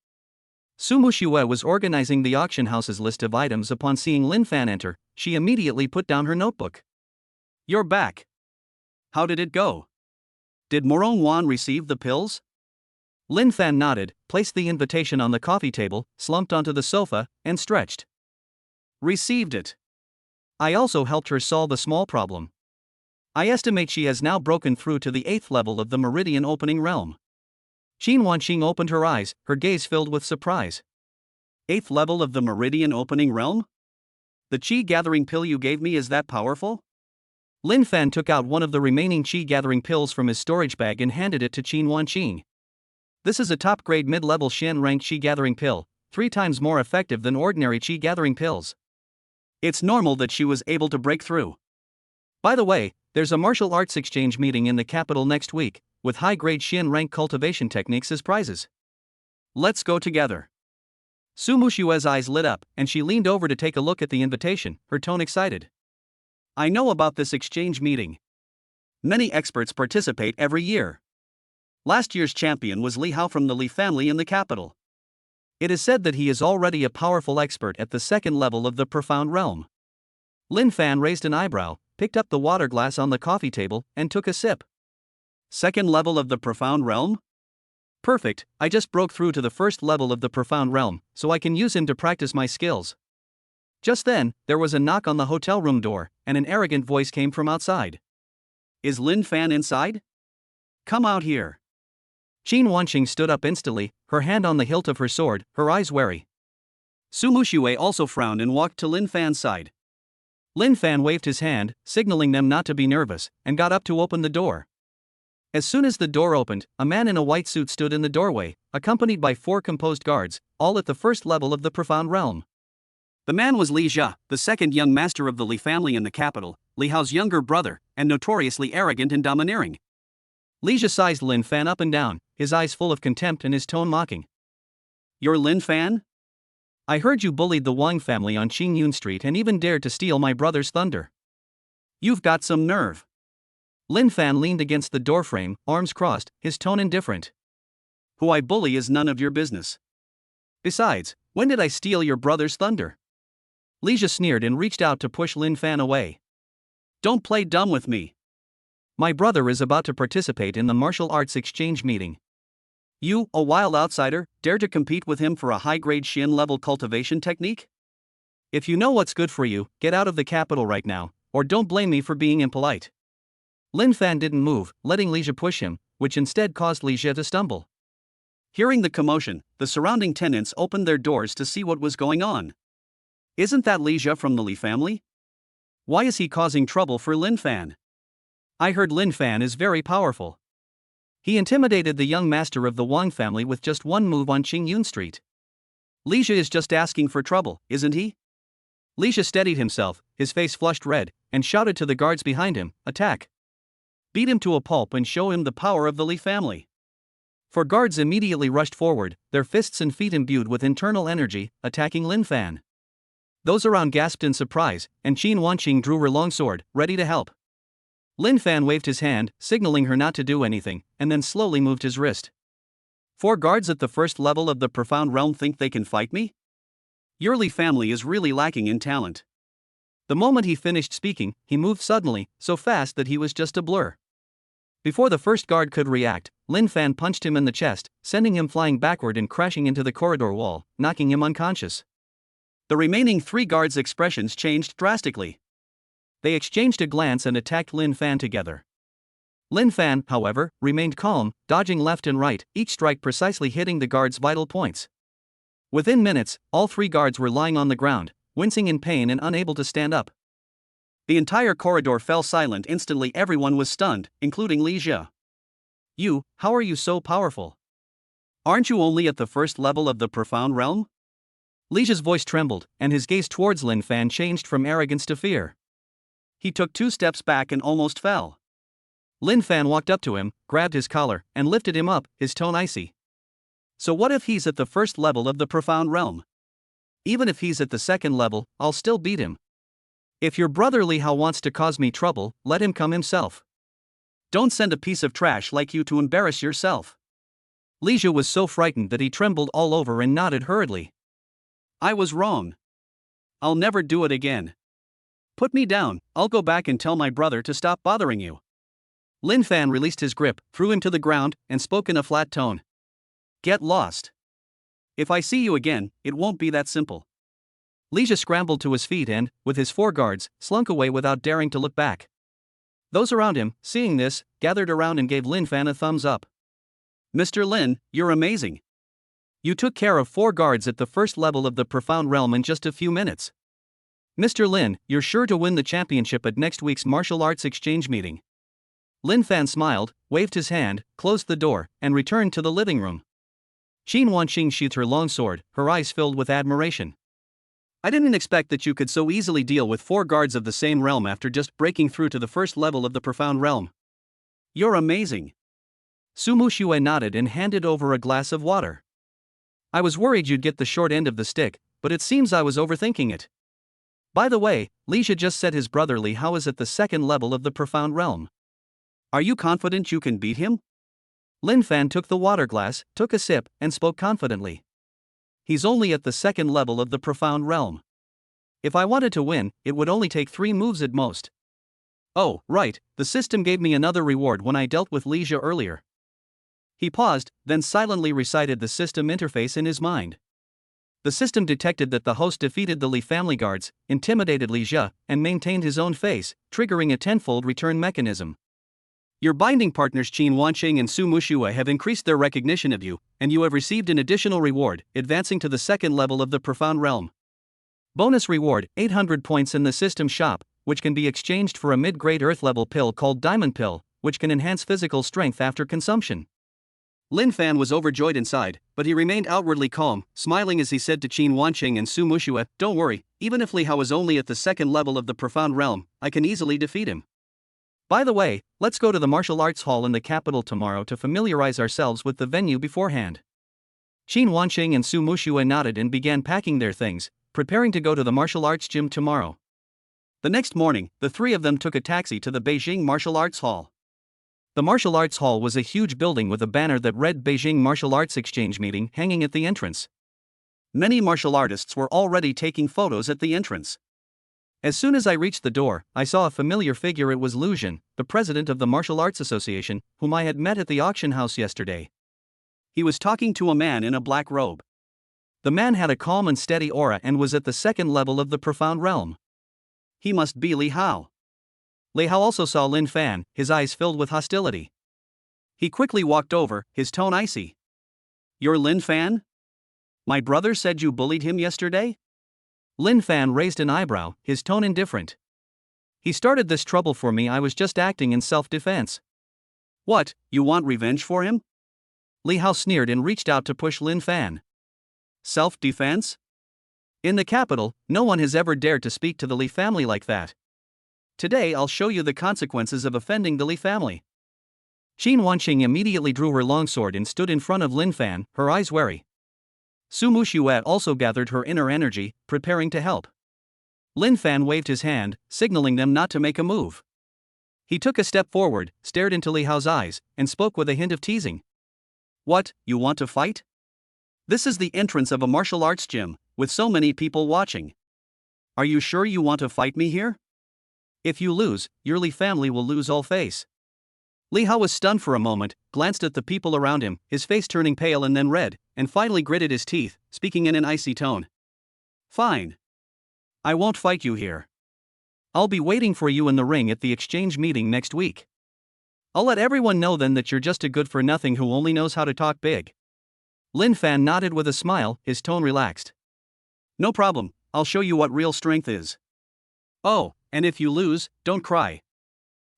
Su Mushue was organizing the auction house's list of items. Upon seeing Lin Fan enter, she immediately put down her notebook. You're back. How did it go? Did Morong Wan receive the pills? Lin Fan nodded, placed the invitation on the coffee table, slumped onto the sofa, and stretched. Received it. I also helped her solve a small problem. I estimate she has now broken through to the 8th level of the Meridian Opening Realm. Qin Wanqing opened her eyes, her gaze filled with surprise. 8th level of the Meridian Opening Realm? The chi gathering pill you gave me is that powerful? Lin Fan took out one of the remaining chi gathering pills from his storage bag and handed it to Qin Wanqing. This is a top-grade mid-level Xian rank chi gathering pill, 3 times more effective than ordinary chi gathering pills. It's normal that she was able to break through. By the way, there's a martial arts exchange meeting in the capital next week, with high-grade Xian rank cultivation techniques as prizes. Let's go together. Su Mushue's eyes lit up, and she leaned over to take a look at the invitation, her tone excited. I know about this exchange meeting. Many experts participate every year. Last year's champion was Li Hao from the Li family in the capital. It is said that he is already a powerful expert at the 2nd level of the Profound Realm. Lin Fan raised an eyebrow, picked up the water glass on the coffee table, and took a sip. 2nd level of the Profound Realm? Perfect, I just broke through to the 1st level of the Profound Realm, so I can use him to practice my skills. Just then, there was a knock on the hotel room door, and an arrogant voice came from outside. Is Lin Fan inside? Come out here. Qin Wanqing stood up instantly, her hand on the hilt of her sword, her eyes wary. Su Mushue also frowned and walked to Lin Fan's side. Lin Fan waved his hand, signaling them not to be nervous, and got up to open the door. As soon as the door opened, a man in a white suit stood in the doorway, accompanied by 4 composed guards, all at the 1st level of the Profound Realm. The man was Li Jia, the 2nd young master of the Li family in the capital, Li Hao's younger brother, and notoriously arrogant and domineering. Li Jia sized Lin Fan up and down, his eyes full of contempt and his tone mocking. You're Lin Fan? I heard you bullied the Wang family on Qingyun Street and even dared to steal my brother's thunder. You've got some nerve. Lin Fan leaned against the doorframe, arms crossed, his tone indifferent. Who I bully is none of your business. Besides, when did I steal your brother's thunder? Li Jia sneered and reached out to push Lin Fan away. Don't play dumb with me. My brother is about to participate in the martial arts exchange meeting. You, a wild outsider, dare to compete with him for a high-grade Xian-level cultivation technique? If you know what's good for you, get out of the capital right now, or don't blame me for being impolite. Lin Fan didn't move, letting Li Jia push him, which instead caused Li Jia to stumble. Hearing the commotion, the surrounding tenants opened their doors to see what was going on. Isn't that Li Jia from the Li family? Why is he causing trouble for Lin Fan? I heard Lin Fan is very powerful. He intimidated the young master of the Wang family with just one move on Qingyun Street. Li Jia is just asking for trouble, isn't he? Li Jia steadied himself, his face flushed red, and shouted to the guards behind him, "Attack! Beat him to a pulp and show him the power of the Li family." 4 guards immediately rushed forward, their fists and feet imbued with internal energy, attacking Lin Fan. Those around gasped in surprise, and Qin Wanqing drew her longsword, ready to help. Lin Fan waved his hand, signaling her not to do anything, and then slowly moved his wrist. 4 guards at the first level of the profound realm think they can fight me? Your Li family is really lacking in talent. The moment he finished speaking, he moved suddenly, so fast that he was just a blur. Before the first guard could react, Lin Fan punched him in the chest, sending him flying backward and crashing into the corridor wall, knocking him unconscious. The remaining 3 guards' expressions changed drastically. They exchanged a glance and attacked Lin Fan together. Lin Fan, however, remained calm, dodging left and right, each strike precisely hitting the guards' vital points. Within minutes, all 3 guards were lying on the ground, wincing in pain and unable to stand up. The entire corridor fell silent instantly. Everyone was stunned, including Li Jia. You, how are you so powerful? Aren't you only at the first level of the profound realm? Li Jia's voice trembled, and his gaze towards Lin Fan changed from arrogance to fear. He took 2 steps back and almost fell. Lin Fan walked up to him, grabbed his collar, and lifted him up, his tone icy. So what if he's at the first level of the profound realm? Even if he's at the second level, I'll still beat him. If your brother Li Hao wants to cause me trouble, let him come himself. Don't send a piece of trash like you to embarrass yourself. Li Jia was so frightened that he trembled all over and nodded hurriedly. I was wrong. I'll never do it again. Put me down, I'll go back and tell my brother to stop bothering you. Lin Fan released his grip, threw him to the ground, and spoke in a flat tone. Get lost. If I see you again, it won't be that simple. Li Jia scrambled to his feet and, with his 4 guards, slunk away without daring to look back. Those around him, seeing this, gathered around and gave Lin Fan a thumbs up. Mr. Lin, you're amazing. You took care of 4 guards at the first level of the profound realm in just a few minutes. Mr. Lin, you're sure to win the championship at next week's martial arts exchange meeting. Lin Fan smiled, waved his hand, closed the door, and returned to the living room. Qin Wanqing sheathed her longsword, her eyes filled with admiration. I didn't expect that you could so easily deal with 4 guards of the same realm after just breaking through to the first level of the profound realm. You're amazing. Su Muxue nodded and handed over a glass of water. I was worried you'd get the short end of the stick, but it seems I was overthinking it. By the way, Li Jia just said his brother Li Hao is at the second level of the profound realm. Are you confident you can beat him? Lin Fan took the water glass, took a sip, and spoke confidently. He's only at the second level of the profound realm. If I wanted to win, it would only take 3 moves at most. Oh, right, the system gave me another reward when I dealt with Li Jia earlier. He paused, then silently recited the system interface in his mind. The system detected that the host defeated the Li family guards, intimidated Li Jia, and maintained his own face, triggering a tenfold return mechanism. Your binding partners Qin Wanqing and Su Muxue have increased their recognition of you, and you have received an additional reward, advancing to the second level of the profound realm. Bonus reward, 800 points in the system shop, which can be exchanged for a mid-grade earth-level pill called Diamond Pill, which can enhance physical strength after consumption. Lin Fan was overjoyed inside, but he remained outwardly calm, smiling as he said to Qin Wanqing and Su Muxue, "Don't worry, even if Li Hao is only at the second level of the profound realm, I can easily defeat him. By the way, let's go to the martial arts hall in the capital tomorrow to familiarize ourselves with the venue beforehand." Qin Wanqing and Su Muxue nodded and began packing their things, preparing to go to the martial arts gym tomorrow. The next morning, the 3 of them took a taxi to the Beijing Martial Arts Hall. The martial arts hall was a huge building with a banner that read Beijing Martial Arts Exchange Meeting hanging at the entrance. Many martial artists were already taking photos at the entrance. As soon as I reached the door, I saw a familiar figure. It was Lu Jin, the president of the Martial Arts Association, whom I had met at the auction house yesterday. He was talking to a man in a black robe. The man had a calm and steady aura and was at the second level of the profound realm. He must be Li Hao. Li Hao also saw Lin Fan, his eyes filled with hostility. He quickly walked over, his tone icy. "You're Lin Fan? My brother said you bullied him yesterday?" Lin Fan raised an eyebrow, his tone indifferent. "He started this trouble for me. I was just acting in self-defense." "What, you want revenge for him?" Li Hao sneered and reached out to push Lin Fan. "Self-defense? In the capital, no one has ever dared to speak to the Li family like that. Today I'll show you the consequences of offending the Li family." Qin Wanqing immediately drew her longsword and stood in front of Lin Fan, her eyes wary. Su Muxue also gathered her inner energy, preparing to help. Lin Fan waved his hand, signaling them not to make a move. He took a step forward, stared into Li Hao's eyes, and spoke with a hint of teasing. "What, you want to fight? This is the entrance of a martial arts gym, with so many people watching. Are you sure you want to fight me here? If you lose, your Li family will lose all face." Li Hao was stunned for a moment, glanced at the people around him, his face turning pale and then red, and finally gritted his teeth, speaking in an icy tone. "Fine. I won't fight you here. I'll be waiting for you in the ring at the exchange meeting next week. I'll let everyone know then that you're just a good-for-nothing who only knows how to talk big." Lin Fan nodded with a smile, his tone relaxed. "No problem, I'll show you what real strength is. Oh, and if you lose, don't cry."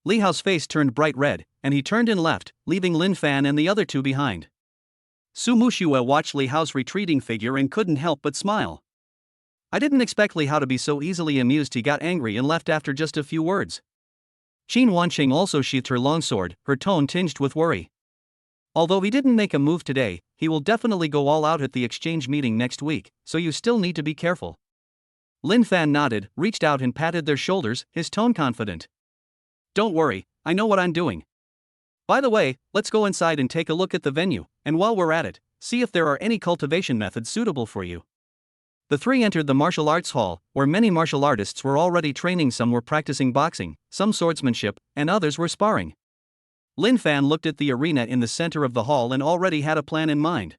Li Hao's face turned bright red, and he turned and left, leaving Lin Fan and the other two behind. Su Muxue watched Li Hao's retreating figure and couldn't help but smile. I didn't expect Li Hao to be so easily amused. He got angry and left after just a few words. Qin Wanqing also sheathed her longsword, her tone tinged with worry. Although he didn't make a move today, he will definitely go all out at the exchange meeting next week, so you still need to be careful. Lin Fan nodded, reached out and patted their shoulders, his tone confident. "Don't worry, I know what I'm doing. By the way, let's go inside and take a look at the venue, and while we're at it, see if there are any cultivation methods suitable for you." The three entered the martial arts hall, where many martial artists were already training. Some were practicing boxing, some swordsmanship, and others were sparring. Lin Fan looked at the arena in the center of the hall and already had a plan in mind.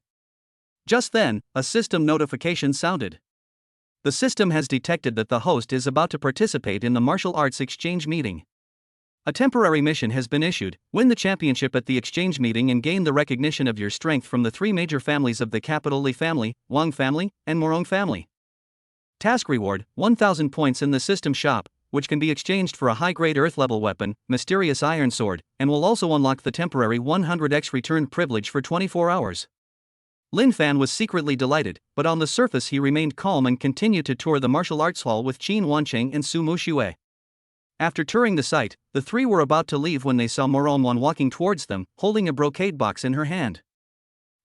Just then, a system notification sounded. The system has detected that the host is about to participate in the martial arts exchange meeting. A temporary mission has been issued: win the championship at the exchange meeting and gain the recognition of your strength from the three major families of the capital: Li family, Wang family, and Morong family. Task reward: 1,000 points in the system shop, which can be exchanged for a high-grade earth-level weapon, mysterious iron sword, and will also unlock the temporary 100x return privilege for 24 hours. Lin Fan was secretly delighted, but on the surface he remained calm and continued to tour the martial arts hall with Qin Wanqing and Su Muxue. After touring the site, the three were about to leave when they saw Moronwan walking towards them, holding a brocade box in her hand.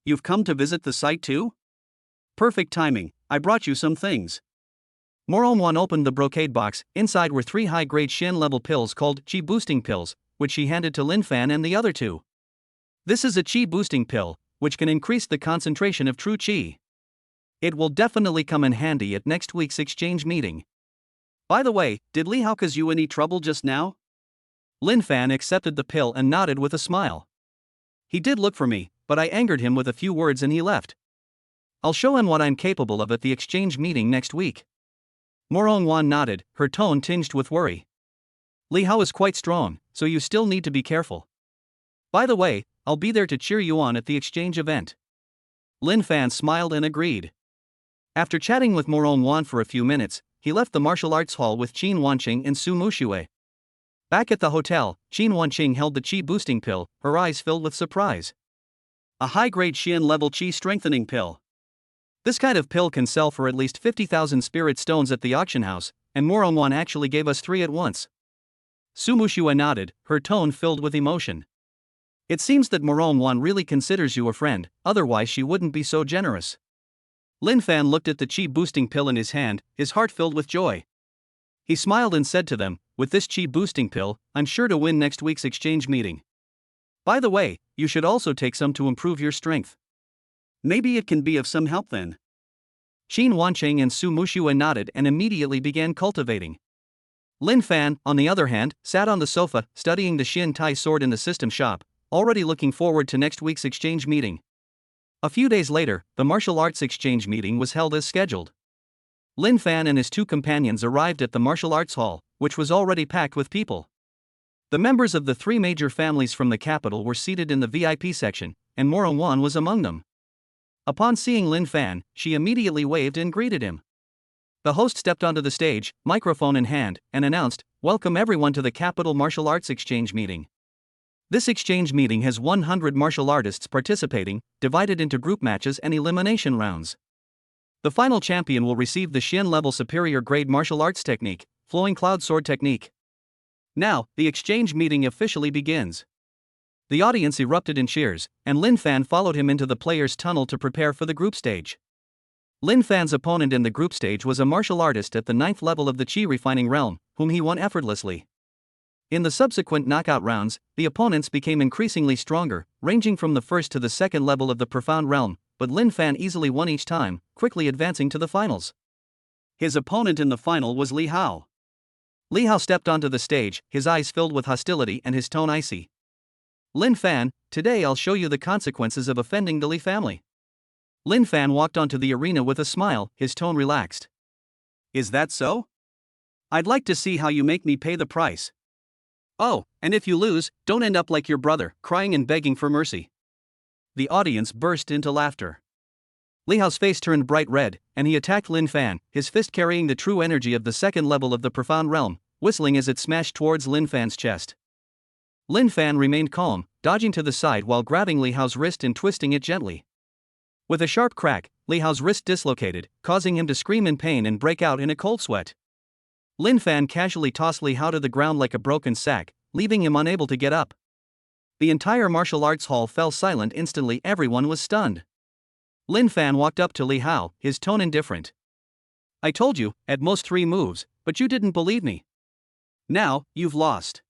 "You've come to visit the site too? Perfect timing, I brought you some things." Moronwan opened the brocade box. Inside were 3 high-grade Shen-level pills called Qi boosting pills, which she handed to Lin Fan and the other two. This is a Qi boosting pill, which can increase the concentration of true Qi. It will definitely come in handy at next week's exchange meeting. By the way, did Li Hao cause you any trouble just now? Lin Fan accepted the pill and nodded with a smile. He did look for me, but I angered him with a few words and he left. I'll show him what I'm capable of at the exchange meeting next week. Morong Wan nodded, her tone tinged with worry. Li Hao is quite strong, so you still need to be careful. By the way, I'll be there to cheer you on at the exchange event. Lin Fan smiled and agreed. After chatting with Morong Wan for a few minutes, he left the martial arts hall with Qin Wanqing and Su Muxue. Back at the hotel, Qin Wanqing held the Qi boosting pill, her eyes filled with surprise. A high-grade Xian-level Qi strengthening pill. This kind of pill can sell for at least 50,000 spirit stones at the auction house, and Morongwan actually gave us 3 at once. Su Muxue nodded, her tone filled with emotion. It seems that Morongwan really considers you a friend, otherwise she wouldn't be so generous. Lin Fan looked at the Qi boosting pill in his hand, his heart filled with joy. He smiled and said to them, with this Qi boosting pill, I'm sure to win next week's exchange meeting. By the way, you should also take some to improve your strength. Maybe it can be of some help then. Qin Wanqing and Su Muxue nodded and immediately began cultivating. Lin Fan, on the other hand, sat on the sofa, studying the Xin Tai sword in the system shop, already looking forward to next week's exchange meeting. A few days later, the martial arts exchange meeting was held as scheduled. Lin Fan and his two companions arrived at the martial arts hall, which was already packed with people. The members of the three major families from the capital were seated in the VIP section, and Morongwan was among them. Upon seeing Lin Fan, she immediately waved and greeted him. The host stepped onto the stage, microphone in hand, and announced, "Welcome everyone to the Capital Martial Arts Exchange Meeting. This exchange meeting has 100 martial artists participating, divided into group matches and elimination rounds. The final champion will receive the Xian level superior grade martial arts technique, Flowing Cloud Sword Technique. Now, the exchange meeting officially begins." The audience erupted in cheers, and Lin Fan followed him into the players' tunnel to prepare for the group stage. Lin Fan's opponent in the group stage was a martial artist at the 9th level of the Qi refining realm, whom he won effortlessly. In the subsequent knockout rounds, the opponents became increasingly stronger, ranging from the 1st to the 2nd level of the profound realm, but Lin Fan easily won each time, quickly advancing to the finals. His opponent in the final was Li Hao. Li Hao stepped onto the stage, his eyes filled with hostility and his tone icy. "Lin Fan, today I'll show you the consequences of offending the Li family." Lin Fan walked onto the arena with a smile, his tone relaxed. "Is that so? I'd like to see how you make me pay the price. Oh, and if you lose, don't end up like your brother, crying and begging for mercy." The audience burst into laughter. Li Hao's face turned bright red, and he attacked Lin Fan, his fist carrying the true energy of the 2nd level of the profound realm, whistling as it smashed towards Lin Fan's chest. Lin Fan remained calm, dodging to the side while grabbing Li Hao's wrist and twisting it gently. With a sharp crack, Li Hao's wrist dislocated, causing him to scream in pain and break out in a cold sweat. Lin Fan casually tossed Li Hao to the ground like a broken sack, leaving him unable to get up. The entire martial arts hall fell silent instantly. Everyone was stunned. Lin Fan walked up to Li Hao, his tone indifferent. "I told you, at most 3 moves, but you didn't believe me. Now, you've lost."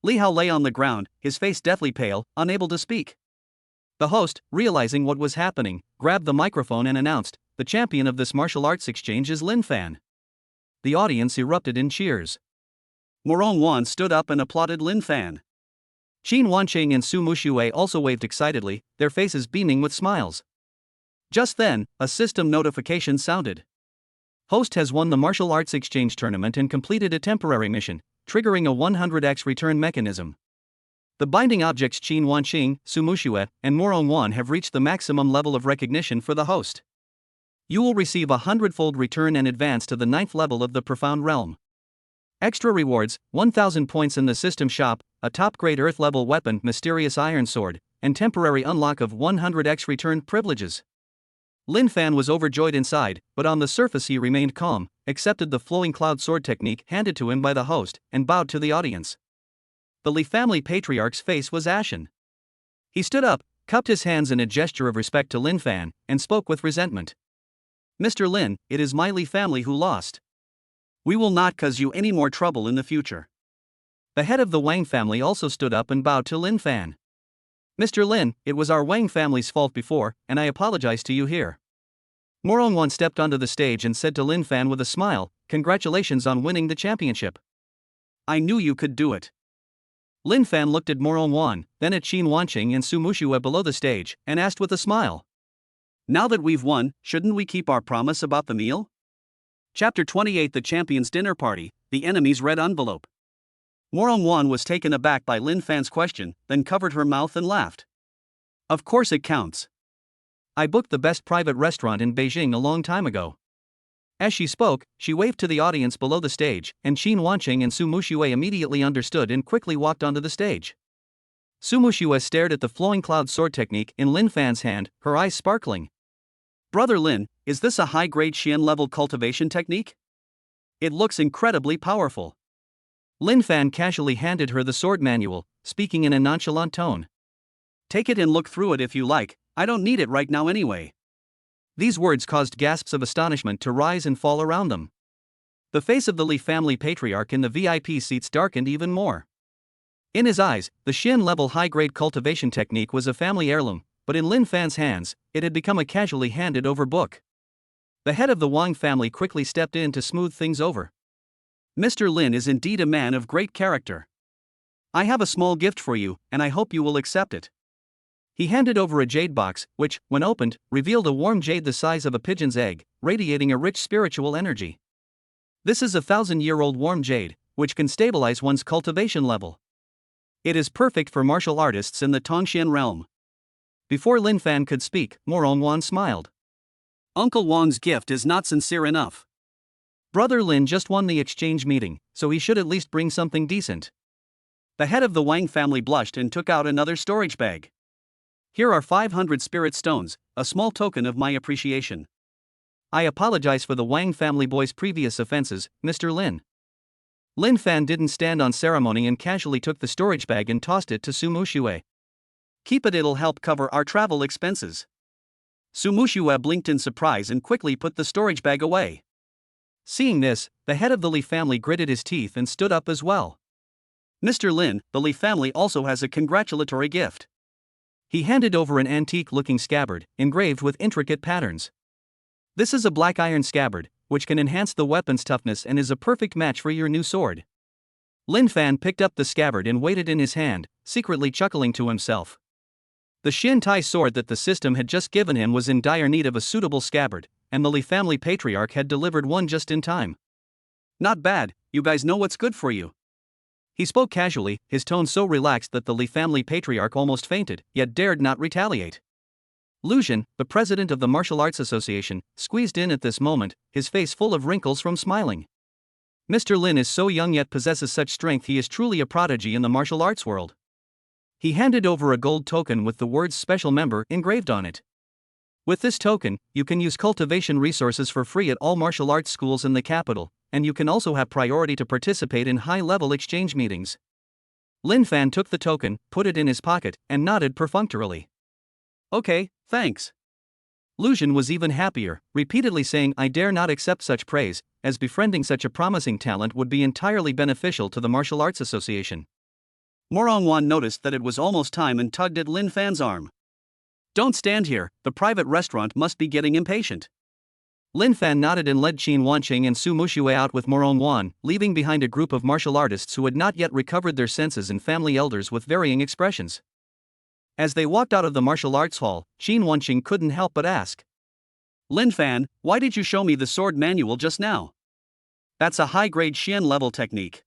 Li Hao lay on the ground, his face deathly pale, unable to speak. The host, realizing what was happening, grabbed the microphone and announced, "The champion of this martial arts exchange is Lin Fan." The audience erupted in cheers. Morongwan stood up and applauded Lin Fan. Qin Wanqing and Su Muxue also waved excitedly, their faces beaming with smiles. Just then, a system notification sounded. Host has won the martial arts exchange tournament and completed a temporary mission, triggering a 100x return mechanism. The binding objects Qin Wanqing, Su Muxue, and Morongwan have reached the maximum level of recognition for the host. You will receive a 100-fold return and advance to the 9th level of the profound realm. Extra rewards, 1,000 points in the system shop, a top-grade Earth-level weapon, Mysterious Iron Sword, and temporary unlock of 100x return privileges. Lin Fan was overjoyed inside, but on the surface he remained calm, accepted the Flowing Cloud Sword technique handed to him by the host, and bowed to the audience. The Li family patriarch's face was ashen. He stood up, cupped his hands in a gesture of respect to Lin Fan, and spoke with resentment. "Mr. Lin, it is my Li family who lost. We will not cause you any more trouble in the future." The head of the Wang family also stood up and bowed to Lin Fan. "Mr. Lin, it was our Wang family's fault before, and I apologize to you here." Morongwan stepped onto the stage and said to Lin Fan with a smile, "Congratulations on winning the championship. I knew you could do it." Lin Fan looked at Morongwan, then at Qin Wanqing and Su Muxue below the stage, and asked with a smile, "Now that we've won, shouldn't we keep our promise about the meal?" Chapter 28: The Champion's Dinner Party, The Enemy's Red Envelope. Morongwan was taken aback by Lin Fan's question, then covered her mouth and laughed. "Of course it counts. I booked the best private restaurant in Beijing a long time ago." As she spoke, she waved to the audience below the stage, and Qin Wanqing and Su Muxue immediately understood and quickly walked onto the stage. Su Muxue stared at the Flowing Cloud Sword technique in Lin Fan's hand, her eyes sparkling. "Brother Lin, is this a high-grade Xian-level cultivation technique? It looks incredibly powerful." Lin Fan casually handed her the sword manual, speaking in a nonchalant tone. "Take it and look through it if you like, I don't need it right now anyway." These words caused gasps of astonishment to rise and fall around them. The face of the Li family patriarch in the VIP seats darkened even more. In his eyes, the Xian-level high-grade cultivation technique was a family heirloom, but in Lin Fan's hands, it had become a casually handed-over book. The head of the Wang family quickly stepped in to smooth things over. Mr. Lin is indeed a man of great character. I have a small gift for you, and I hope you will accept it. He handed over a jade box, which, when opened, revealed a warm jade the size of a pigeon's egg, radiating a rich spiritual energy. This is a 1,000-year-old warm jade, which can stabilize one's cultivation level. It is perfect for martial artists in the Tongxian realm. Before Lin Fan could speak, Morongwan smiled. Uncle Wang's gift is not sincere enough. Brother Lin just won the exchange meeting, so he should at least bring something decent. The head of the Wang family blushed and took out another storage bag. Here are 500 spirit stones, a small token of my appreciation. I apologize for the Wang family boy's previous offenses, Mr. Lin. Lin Fan didn't stand on ceremony and casually took the storage bag and tossed it to Su Muxue. Keep it'll help cover our travel expenses. Su Muxue blinked in surprise and quickly put the storage bag away. Seeing this, the head of the Li family gritted his teeth and stood up as well. Mr. Lin, the Li family also has a congratulatory gift. He handed over an antique-looking scabbard, engraved with intricate patterns. This is a black iron scabbard, which can enhance the weapon's toughness and is a perfect match for your new sword. Lin Fan picked up the scabbard and weighed it in his hand, secretly chuckling to himself. The Xin Tai sword that the system had just given him was in dire need of a suitable scabbard, and the Li family patriarch had delivered one just in time. Not bad, you guys know what's good for you. He spoke casually, his tone so relaxed that the Li family patriarch almost fainted, yet dared not retaliate. Lu Zhen, the president of the Martial Arts Association, squeezed in at this moment, his face full of wrinkles from smiling. Mr. Lin is so young yet possesses such strength, he is truly a prodigy in the martial arts world. He handed over a gold token with the words special member engraved on it. With this token, you can use cultivation resources for free at all martial arts schools in the capital, and you can also have priority to participate in high-level exchange meetings. Lin Fan took the token, put it in his pocket, and nodded perfunctorily. Okay, thanks. Lu Zhen was even happier, repeatedly saying I dare not accept such praise, as befriending such a promising talent would be entirely beneficial to the Martial Arts Association. Morongwan noticed that it was almost time and tugged at Lin Fan's arm. Don't stand here, the private restaurant must be getting impatient. Lin Fan nodded and led Qin Wanqing and Su Muxue out with Morongwan, leaving behind a group of martial artists who had not yet recovered their senses and family elders with varying expressions. As they walked out of the martial arts hall, Qin Wanqing couldn't help but ask. Lin Fan, why did you show me the sword manual just now? That's a high-grade Xian level technique.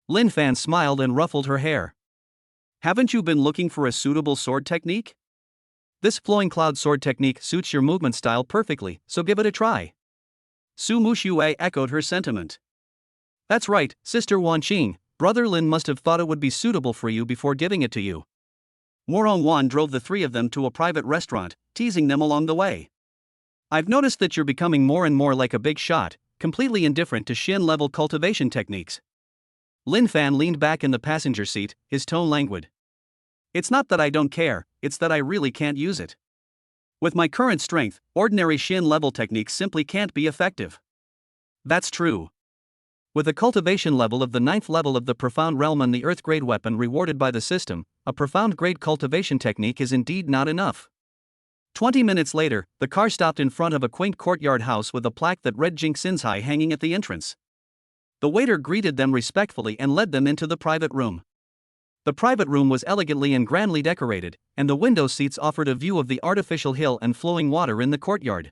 Lin Fan smiled and ruffled her hair. Haven't you been looking for a suitable sword technique? This flowing cloud sword technique suits your movement style perfectly, so give it a try. Su Muxue echoed her sentiment. That's right, Sister Wanqing, Brother Lin must have thought it would be suitable for you before giving it to you. Morongwan drove the three of them to a private restaurant, teasing them along the way. I've noticed that you're becoming more and more like a big shot, completely indifferent to Xian-level cultivation techniques. Lin Fan leaned back in the passenger seat, his tone languid. It's not that I don't care, it's that I really can't use it. With my current strength, ordinary Xian-level techniques simply can't be effective. That's true. With a cultivation level of the 9th level of the Profound Realm and the Earth-grade weapon rewarded by the system, a Profound-grade cultivation technique is indeed not enough. 20 minutes later, the car stopped in front of a quaint courtyard house with a plaque that read Jing Sinzai hanging at the entrance. The waiter greeted them respectfully and led them into the private room. The private room was elegantly and grandly decorated, and the window seats offered a view of the artificial hill and flowing water in the courtyard.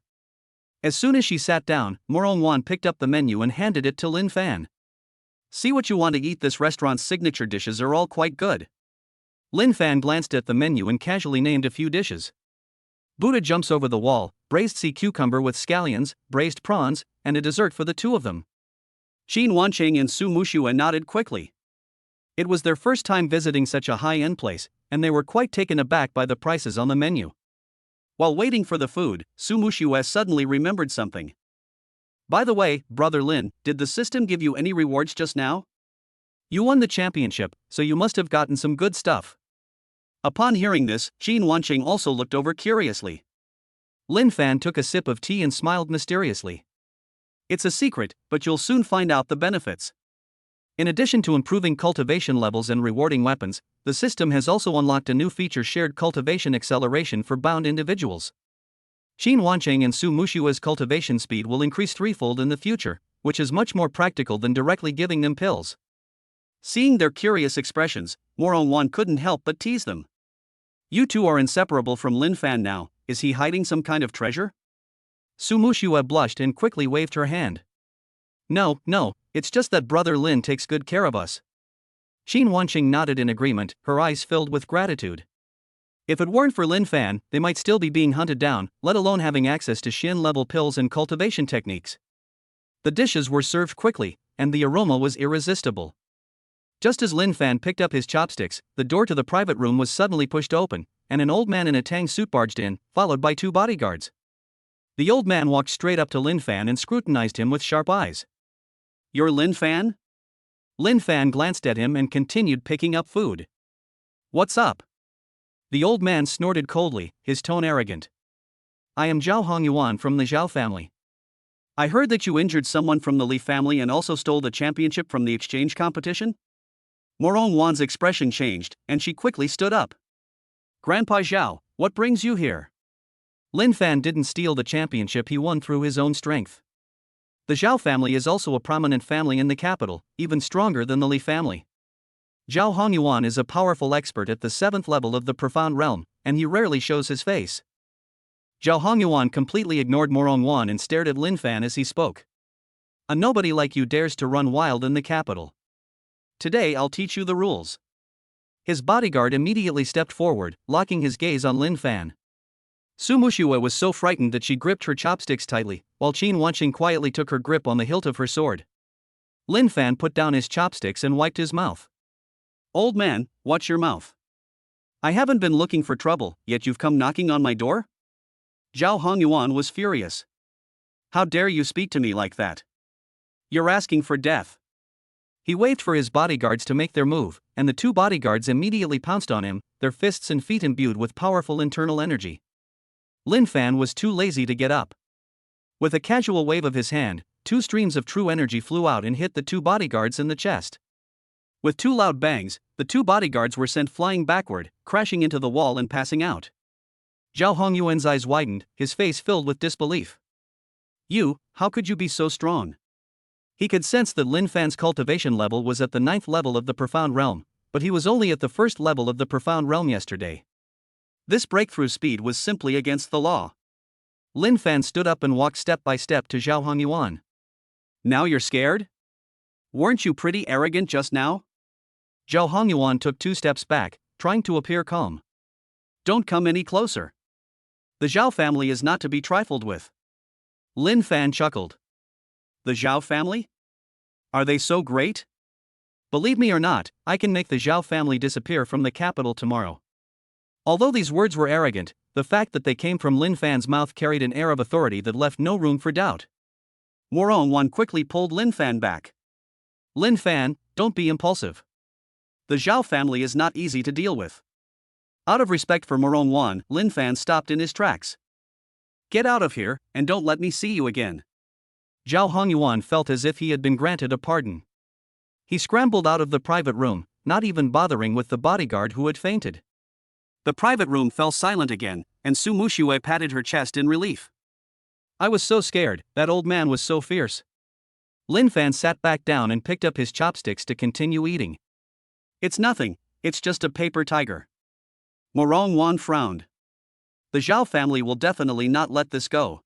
As soon as she sat down, Morongwan picked up the menu and handed it to Lin Fan. See what you want to eat, this restaurant's signature dishes are all quite good. Lin Fan glanced at the menu and casually named a few dishes. Buddha jumps over the wall, braised sea cucumber with scallions, braised prawns, and a dessert for the two of them. Qin Wanqing and Su Muxue nodded quickly. It was their first time visiting such a high-end place, and they were quite taken aback by the prices on the menu. While waiting for the food, Su Muxue suddenly remembered something. By the way, Brother Lin, did the system give you any rewards just now? You won the championship, so you must have gotten some good stuff. Upon hearing this, Qin Wanqing also looked over curiously. Lin Fan took a sip of tea and smiled mysteriously. It's a secret, but you'll soon find out the benefits. In addition to improving cultivation levels and rewarding weapons, the system has also unlocked a new feature: shared cultivation acceleration for bound individuals. Qin Wancheng and Su Mushua's cultivation speed will increase threefold in the future, which is much more practical than directly giving them pills. Seeing their curious expressions, Morong couldn't help but tease them. You two are inseparable from Lin Fan now, is he hiding some kind of treasure? Su Mushua blushed and quickly waved her hand. No, it's just that Brother Lin takes good care of us. Qin Wancheng nodded in agreement, her eyes filled with gratitude. If it weren't for Lin Fan, they might still be being hunted down, let alone having access to Xin-level pills and cultivation techniques. The dishes were served quickly, and the aroma was irresistible. Just as Lin Fan picked up his chopsticks, the door to the private room was suddenly pushed open, and an old man in a tang suit barged in, followed by 2 bodyguards. The old man walked straight up to Lin Fan and scrutinized him with sharp eyes. You're Lin Fan? Lin Fan glanced at him and continued picking up food. What's up? The old man snorted coldly, his tone arrogant. I am Zhao Hongyuan from the Zhao family. I heard that you injured someone from the Li family and also stole the championship from the exchange competition? Morong expression changed, and she quickly stood up. Grandpa Zhao, what brings you here? Lin Fan didn't steal the championship, he won through his own strength. The Zhao family is also a prominent family in the capital, even stronger than the Li family. Zhao Hongyuan is a powerful expert at the 7th level of the profound realm, and he rarely shows his face. Zhao Hongyuan completely ignored Morong and stared at Lin Fan as he spoke. A nobody like you dares to run wild in the capital. Today I'll teach you the rules. His bodyguard immediately stepped forward, locking his gaze on Lin Fan. Su Mushua was so frightened that she gripped her chopsticks tightly, while Qin Wancheng quietly took her grip on the hilt of her sword. Lin Fan put down his chopsticks and wiped his mouth. Old man, watch your mouth. I haven't been looking for trouble, yet you've come knocking on my door? Zhao Hongyuan was furious. How dare you speak to me like that? You're asking for death. He waved for his bodyguards to make their move, and the 2 bodyguards immediately pounced on him, their fists and feet imbued with powerful internal energy. Lin Fan was too lazy to get up. With a casual wave of his hand, 2 streams of true energy flew out and hit the 2 bodyguards in the chest. With 2 loud bangs, the 2 bodyguards were sent flying backward, crashing into the wall and passing out. Zhao Hongyuan's eyes widened, his face filled with disbelief. You, how could you be so strong? He could sense that Lin Fan's cultivation level was at the 9th level of the profound realm, but he was only at the 1st level of the profound realm yesterday. This breakthrough speed was simply against the law. Lin Fan stood up and walked step by step to Zhao Hongyuan. Now you're scared? Weren't you pretty arrogant just now? Zhao Hongyuan took 2 steps back, trying to appear calm. Don't come any closer. The Zhao family is not to be trifled with. Lin Fan chuckled. The Zhao family? Are they so great? Believe me or not, I can make the Zhao family disappear from the capital tomorrow. Although these words were arrogant, the fact that they came from Lin Fan's mouth carried an air of authority that left no room for doubt. Morong quickly pulled Lin Fan back. Lin Fan, don't be impulsive. The Zhao family is not easy to deal with. Out of respect for Morong, Lin Fan stopped in his tracks. Get out of here, and don't let me see you again. Zhao Hongyuan felt as if he had been granted a pardon. He scrambled out of the private room, not even bothering with the bodyguard who had fainted. The private room fell silent again, and Su Mushue patted her chest in relief. I was so scared, that old man was so fierce. Lin Fan sat back down and picked up his chopsticks to continue eating. It's nothing, it's just a paper tiger. Morong frowned. The Zhao family will definitely not let this go.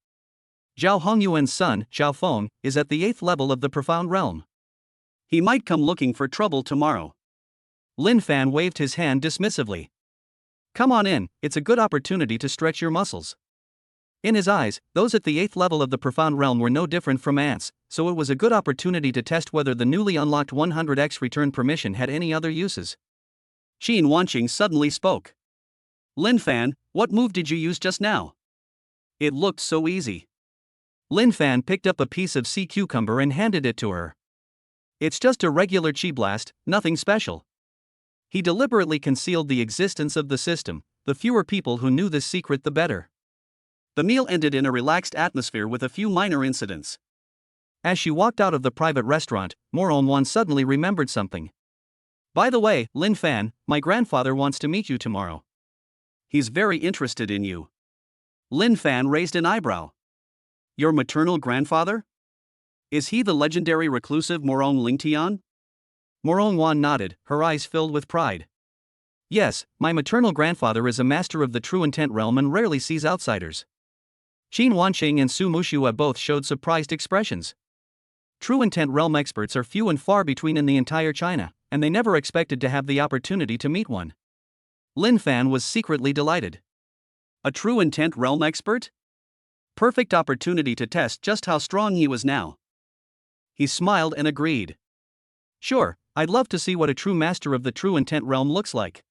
Zhao Hongyuan's son, Zhao Feng, is at the 8th level of the profound realm. He might come looking for trouble tomorrow. Lin Fan waved his hand dismissively. Come on in, it's a good opportunity to stretch your muscles. In his eyes, those at the 8th level of the profound realm were no different from ants, so it was a good opportunity to test whether the newly unlocked 100x return permission had any other uses. Qin Wancheng suddenly spoke. Lin Fan, what move did you use just now? It looked so easy. Lin Fan picked up a piece of sea cucumber and handed it to her. It's just a regular chi blast, nothing special. He deliberately concealed the existence of the system. The fewer people who knew this secret the better. The meal ended in a relaxed atmosphere with a few minor incidents. As she walked out of the private restaurant, Morong suddenly remembered something. By the way, Lin Fan, my grandfather wants to meet you tomorrow. He's very interested in you. Lin Fan raised an eyebrow. Your maternal grandfather? Is he the legendary reclusive Morong Lingtian? Morong Wan nodded, her eyes filled with pride. Yes, my maternal grandfather is a master of the true intent realm and rarely sees outsiders. Qin Wanqing and Su Mushua both showed surprised expressions. True intent realm experts are few and far between in the entire China, and they never expected to have the opportunity to meet one. Lin Fan was secretly delighted. A true intent realm expert? Perfect opportunity to test just how strong he was now. He smiled and agreed. Sure, I'd love to see what a true master of the true intent realm looks like.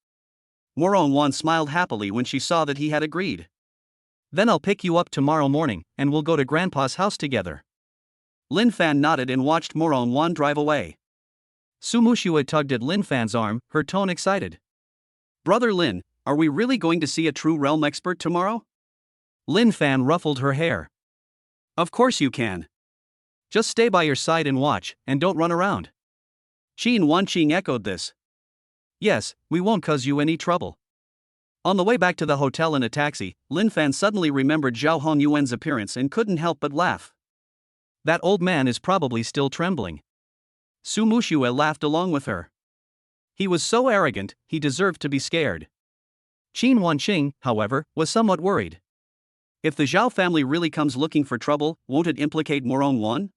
Morong Wan smiled happily when she saw that he had agreed. Then I'll pick you up tomorrow morning, and we'll go to Grandpa's house together. Lin Fan nodded and watched Morong Wan drive away. Su Mushua tugged at Lin Fan's arm, her tone excited. Brother Lin, are we really going to see a true realm expert tomorrow? Lin Fan ruffled her hair. Of course you can. Just stay by your side and watch, and don't run around. Qin Wanqing echoed this. Yes, we won't cause you any trouble. On the way back to the hotel in a taxi, Lin Fan suddenly remembered Zhao Hongyuan's appearance and couldn't help but laugh. That old man is probably still trembling. Su Mushua laughed along with her. He was so arrogant, he deserved to be scared. Qin Wanqing, however, was somewhat worried. If the Zhao family really comes looking for trouble, won't it implicate Morong Wan?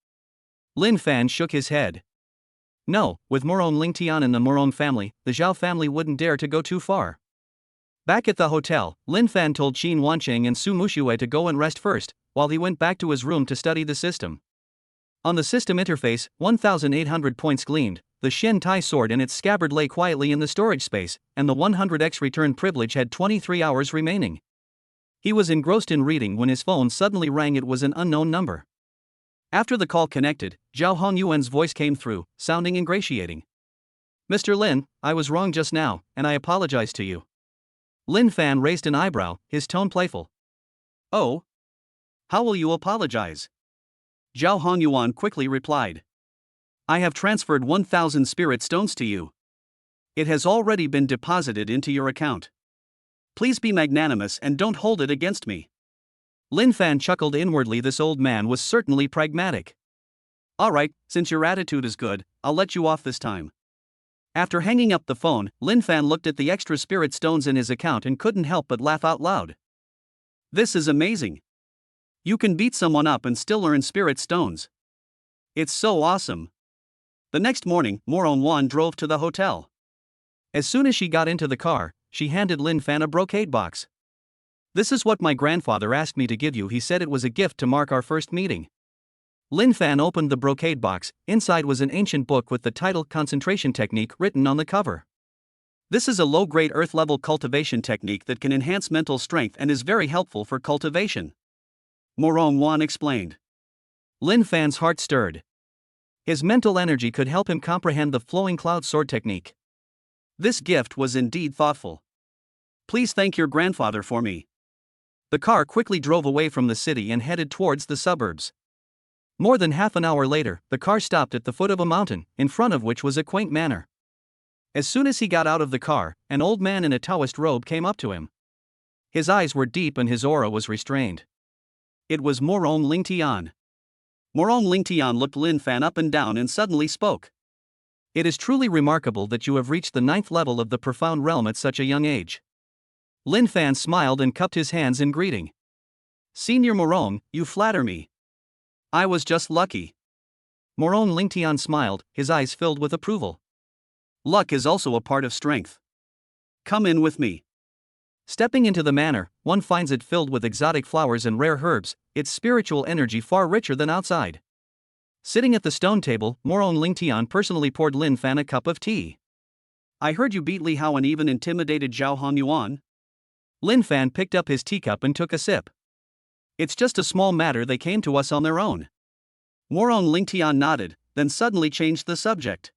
Lin Fan shook his head. No, with Morong Lingtian and the Morong family, the Zhao family wouldn't dare to go too far. Back at the hotel, Lin Fan told Qin Wanqing and Su Mushua to go and rest first, while he went back to his room to study the system. On the system interface, 1,800 points gleamed, the Shen Tai sword in its scabbard lay quietly in the storage space, and the 100x return privilege had 23 hours remaining. He was engrossed in reading when his phone suddenly rang. It was an unknown number. After the call connected, Zhao Hongyuan's voice came through, sounding ingratiating. Mr. Lin, I was wrong just now, and I apologize to you. Lin Fan raised an eyebrow, his tone playful. Oh? How will you apologize? Zhao Hongyuan quickly replied. I have transferred 1,000 spirit stones to you. It has already been deposited into your account. Please be magnanimous and don't hold it against me. Lin Fan chuckled inwardly. This old man was certainly pragmatic. All right, since your attitude is good, I'll let you off this time. After hanging up the phone, Lin Fan looked at the extra spirit stones in his account and couldn't help but laugh out loud. This is amazing. You can beat someone up and still earn spirit stones. It's so awesome. The next morning, Morong Wan drove to the hotel. As soon as she got into the car, she handed Lin Fan a brocade box. This is what my grandfather asked me to give you. He said it was a gift to mark our first meeting. Lin Fan opened the brocade box. Inside was an ancient book with the title Concentration Technique written on the cover. This is a low-grade earth-level cultivation technique that can enhance mental strength and is very helpful for cultivation. Morong Wan explained. Lin Fan's heart stirred. His mental energy could help him comprehend the flowing cloud sword technique. This gift was indeed thoughtful. Please thank your grandfather for me. The car quickly drove away from the city and headed towards the suburbs. More than half an hour later, the car stopped at the foot of a mountain, in front of which was a quaint manor. As soon as he got out of the car, an old man in a Taoist robe came up to him. His eyes were deep and his aura was restrained. It was Morong Lingtian. Morong Lingtian looked Lin Fan up and down and suddenly spoke. It is truly remarkable that you have reached the 9th level of the profound realm at such a young age. Lin Fan smiled and cupped his hands in greeting. Senior Morong, you flatter me. I was just lucky. Morong Lingtian smiled, his eyes filled with approval. Luck is also a part of strength. Come in with me. Stepping into the manor, one finds it filled with exotic flowers and rare herbs, its spiritual energy far richer than outside. Sitting at the stone table, Morong Lingtian personally poured Lin Fan a cup of tea. I heard you beat Li Hao and even intimidated Zhao Hongyuan. Lin Fan picked up his teacup and took a sip. It's just a small matter, they came to us on their own. Morong Lingtian nodded, then suddenly changed the subject.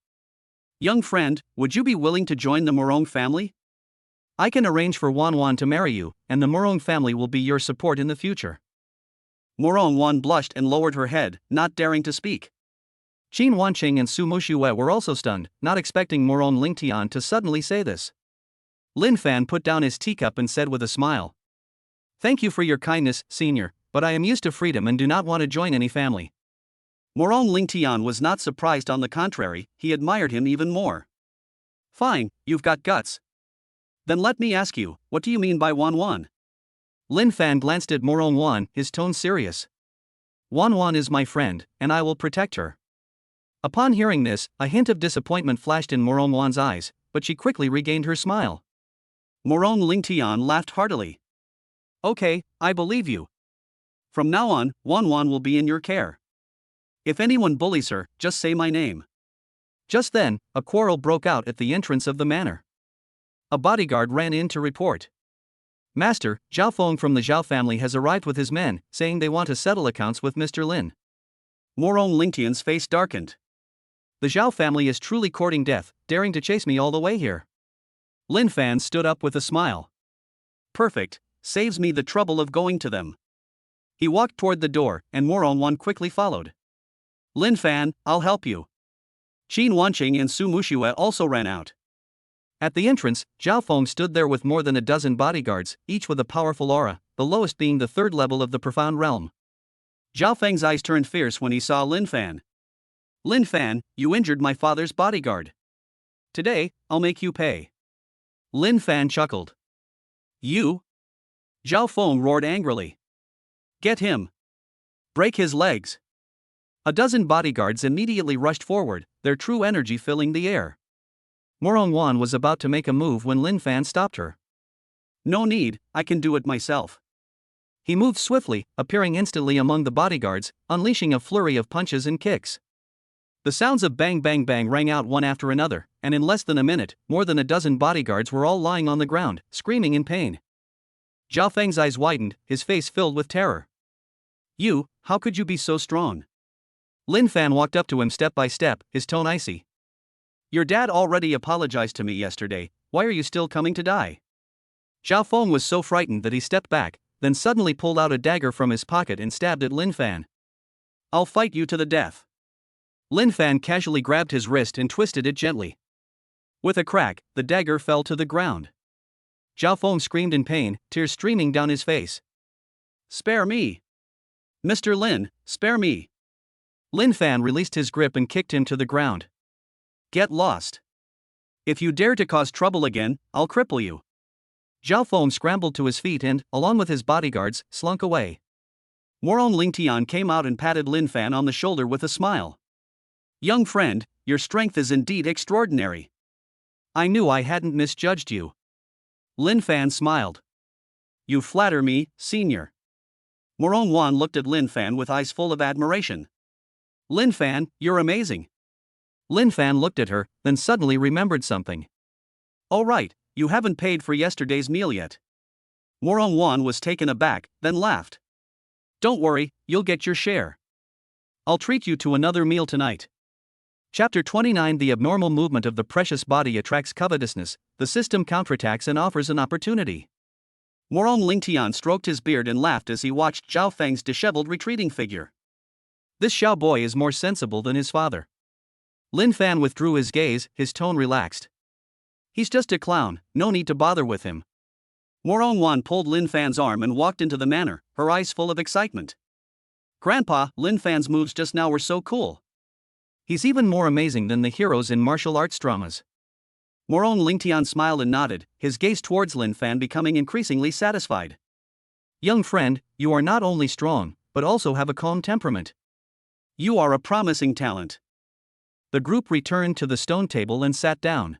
Young friend, would you be willing to join the Morong family? I can arrange for Wan Wan to marry you, and the Morong family will be your support in the future. Morong Wan blushed and lowered her head, not daring to speak. Qin Wanqing and Su Mushue were also stunned, not expecting Morong Lingtian to suddenly say this. Lin Fan put down his teacup and said with a smile. Thank you for your kindness, senior, but I am used to freedom and do not want to join any family. Morong Lingtian was not surprised, on the contrary, he admired him even more. Fine, you've got guts. Then let me ask you, what do you mean by Wan Wan? Lin Fan glanced at Morong Wan, his tone serious. Wan Wan is my friend, and I will protect her. Upon hearing this, a hint of disappointment flashed in Morong Wan's eyes, but she quickly regained her smile. Morong Lingtian laughed heartily. Okay, I believe you. From now on, Wan Wan will be in your care. If anyone bullies her, just say my name. Just then, a quarrel broke out at the entrance of the manor. A bodyguard ran in to report. Master, Zhao Feng from the Zhao family has arrived with his men, saying they want to settle accounts with Mr. Lin. Morong Lingtian's face darkened. The Zhao family is truly courting death, daring to chase me all the way here. Lin Fan stood up with a smile. Perfect, saves me the trouble of going to them. He walked toward the door, and Morong Wan quickly followed. Lin Fan, I'll help you. Qin Wanqing and Su Mushue also ran out. At the entrance, Zhao Feng stood there with more than a dozen bodyguards, each with a powerful aura, the lowest being the third level of the profound realm. Zhao Feng's eyes turned fierce when he saw Lin Fan. Lin Fan, you injured my father's bodyguard. Today, I'll make you pay. Lin Fan chuckled. You? Zhao Feng roared angrily. Get him. Break his legs. A dozen bodyguards immediately rushed forward, their true energy filling the air. Morong Wan was about to make a move when Lin Fan stopped her. No need, I can do it myself. He moved swiftly, appearing instantly among the bodyguards, unleashing a flurry of punches and kicks. The sounds of bang bang bang rang out one after another, and in less than a minute, more than a dozen bodyguards were all lying on the ground, screaming in pain. Zhao Feng's eyes widened, his face filled with terror. You, how could you be so strong? Lin Fan walked up to him step by step, his tone icy. Your dad already apologized to me yesterday, why are you still coming to die? Zhao Feng was so frightened that he stepped back, then suddenly pulled out a dagger from his pocket and stabbed at Lin Fan. I'll fight you to the death. Lin Fan casually grabbed his wrist and twisted it gently. With a crack, the dagger fell to the ground. Zhao Feng screamed in pain, tears streaming down his face. Spare me! Mr. Lin, spare me! Lin Fan released his grip and kicked him to the ground. Get lost. If you dare to cause trouble again, I'll cripple you. Zhao Feng scrambled to his feet and, along with his bodyguards, slunk away. Morong Lingtian came out and patted Lin Fan on the shoulder with a smile. Young friend, your strength is indeed extraordinary. I knew I hadn't misjudged you. Lin Fan smiled. You flatter me, senior. Morong Wan looked at Lin Fan with eyes full of admiration. Lin Fan, you're amazing. Lin Fan looked at her, then suddenly remembered something. Oh right, you haven't paid for yesterday's meal yet. Morong Wan was taken aback, then laughed. Don't worry, you'll get your share. I'll treat you to another meal tonight. Chapter 29. The abnormal movement of the precious body attracts covetousness, the system counterattacks and offers an opportunity. Morong Lingtian stroked his beard and laughed as he watched Zhao Feng's disheveled retreating figure. This Xiao boy is more sensible than his father. Lin Fan withdrew his gaze, his tone relaxed. He's just a clown, no need to bother with him. Morong Wan pulled Lin Fan's arm and walked into the manor, her eyes full of excitement. Grandpa, Lin Fan's moves just now were so cool. He's even more amazing than the heroes in martial arts dramas. Morong Lingtian smiled and nodded, his gaze towards Lin Fan becoming increasingly satisfied. Young friend, you are not only strong, but also have a calm temperament. You are a promising talent. The group returned to the stone table and sat down.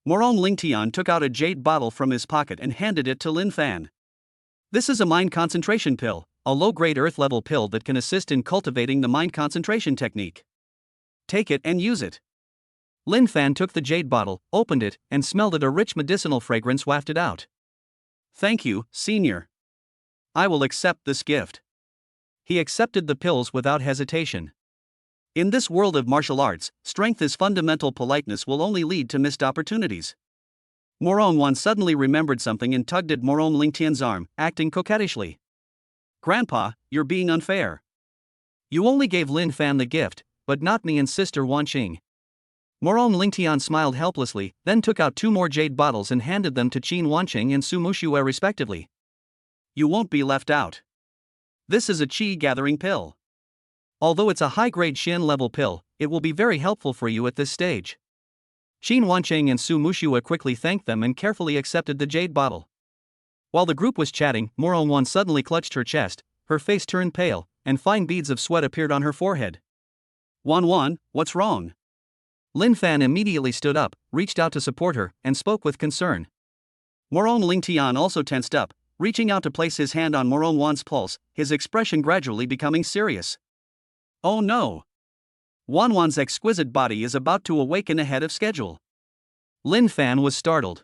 Morong Lingtian took out a jade bottle from his pocket and handed it to Lin Fan. This is a mind concentration pill, a low-grade earth-level pill that can assist in cultivating the mind concentration technique. Take it and use it. Lin Fan took the jade bottle, opened it, and smelled it. A rich medicinal fragrance wafted out. Thank you, senior. I will accept this gift. He accepted the pills without hesitation. In this world of martial arts, strength is fundamental. Politeness will only lead to missed opportunities. Morong Wan suddenly remembered something and tugged at Morong Lingtian's arm, acting coquettishly. Grandpa, you're being unfair. You only gave Lin Fan the gift, but not me and Sister Wanqing. Morong Lingtian smiled helplessly, then took out 2 more jade bottles and handed them to Qin Wanqing and Su Mushue respectively. You won't be left out. This is a chi gathering pill. Although it's a high-grade Shin level pill, it will be very helpful for you at this stage. Qin Wancheng and Su Mushua quickly thanked them and carefully accepted the jade bottle. While the group was chatting, Moron suddenly clutched her chest, her face turned pale, and fine beads of sweat appeared on her forehead. Wan, what's wrong? Lin Fan immediately stood up, reached out to support her, and spoke with concern. Moron Lingtian also tensed up, reaching out to place his hand on Moron Wan's pulse, his expression gradually becoming serious. Oh no! Wan's exquisite body is about to awaken ahead of schedule. Lin Fan was startled.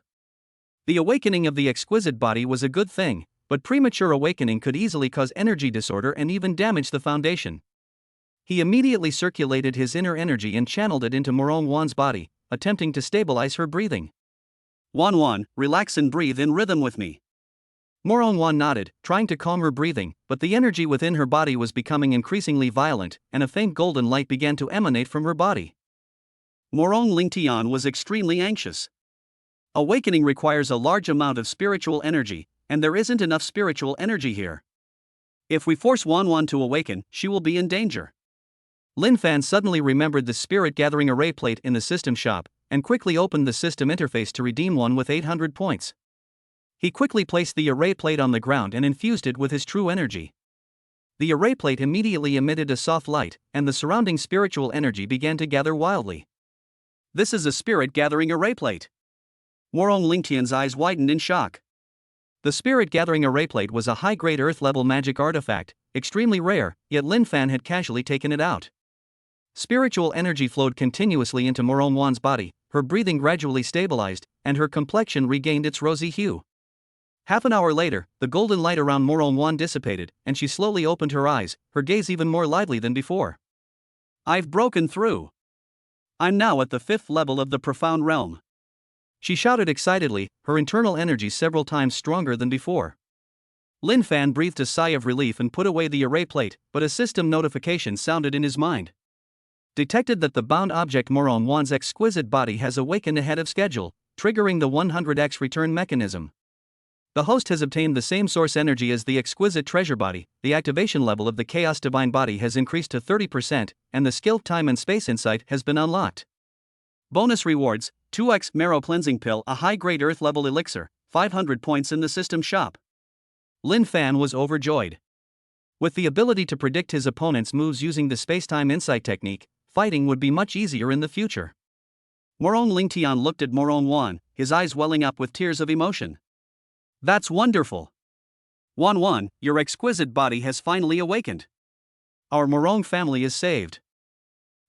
The awakening of the exquisite body was a good thing, but premature awakening could easily cause energy disorder and even damage the foundation. He immediately circulated his inner energy and channeled it into Moron Wan's body, attempting to stabilize her breathing. Wan, relax and breathe in rhythm with me. Moron Wan nodded, trying to calm her breathing, but the energy within her body was becoming increasingly violent, and a faint golden light began to emanate from her body. Moron Lingtian was extremely anxious. Awakening requires a large amount of spiritual energy, and there isn't enough spiritual energy here. If we force Wan to awaken, she will be in danger. Lin Fan suddenly remembered the spirit gathering array plate in the system shop, and quickly opened the system interface to redeem one with 800 points. He quickly placed the array plate on the ground and infused it with his true energy. The array plate immediately emitted a soft light, and the surrounding spiritual energy began to gather wildly. This is a spirit gathering array plate. Moron Lingtian's eyes widened in shock. The spirit gathering array plate was a high-grade earth-level magic artifact, extremely rare, yet Lin Fan had casually taken it out. Spiritual energy flowed continuously into Moron Wan's body, her breathing gradually stabilized, and her complexion regained its rosy hue. Half an hour later, the golden light around Moron Wan dissipated, and she slowly opened her eyes, her gaze even more lively than before. I've broken through. I'm now at the 5th level of the profound realm. She shouted excitedly, her internal energy several times stronger than before. Lin Fan breathed a sigh of relief and put away the array plate, but a system notification sounded in his mind. Detected that the bound object Moron Wan's exquisite body has awakened ahead of schedule, triggering the 100x return mechanism. The host has obtained the same source energy as the exquisite treasure body, the activation level of the chaos divine body has increased to 30%, and the skill time and space insight has been unlocked. Bonus rewards, 2x marrow cleansing pill, a high-grade earth-level elixir, 500 points in the system shop. Lin Fan was overjoyed. With the ability to predict his opponent's moves using the space-time insight technique, fighting would be much easier in the future. Moron Lingtian looked at Moron Wan, his eyes welling up with tears of emotion. That's wonderful. Wan, your exquisite body has finally awakened. Our Moron family is saved.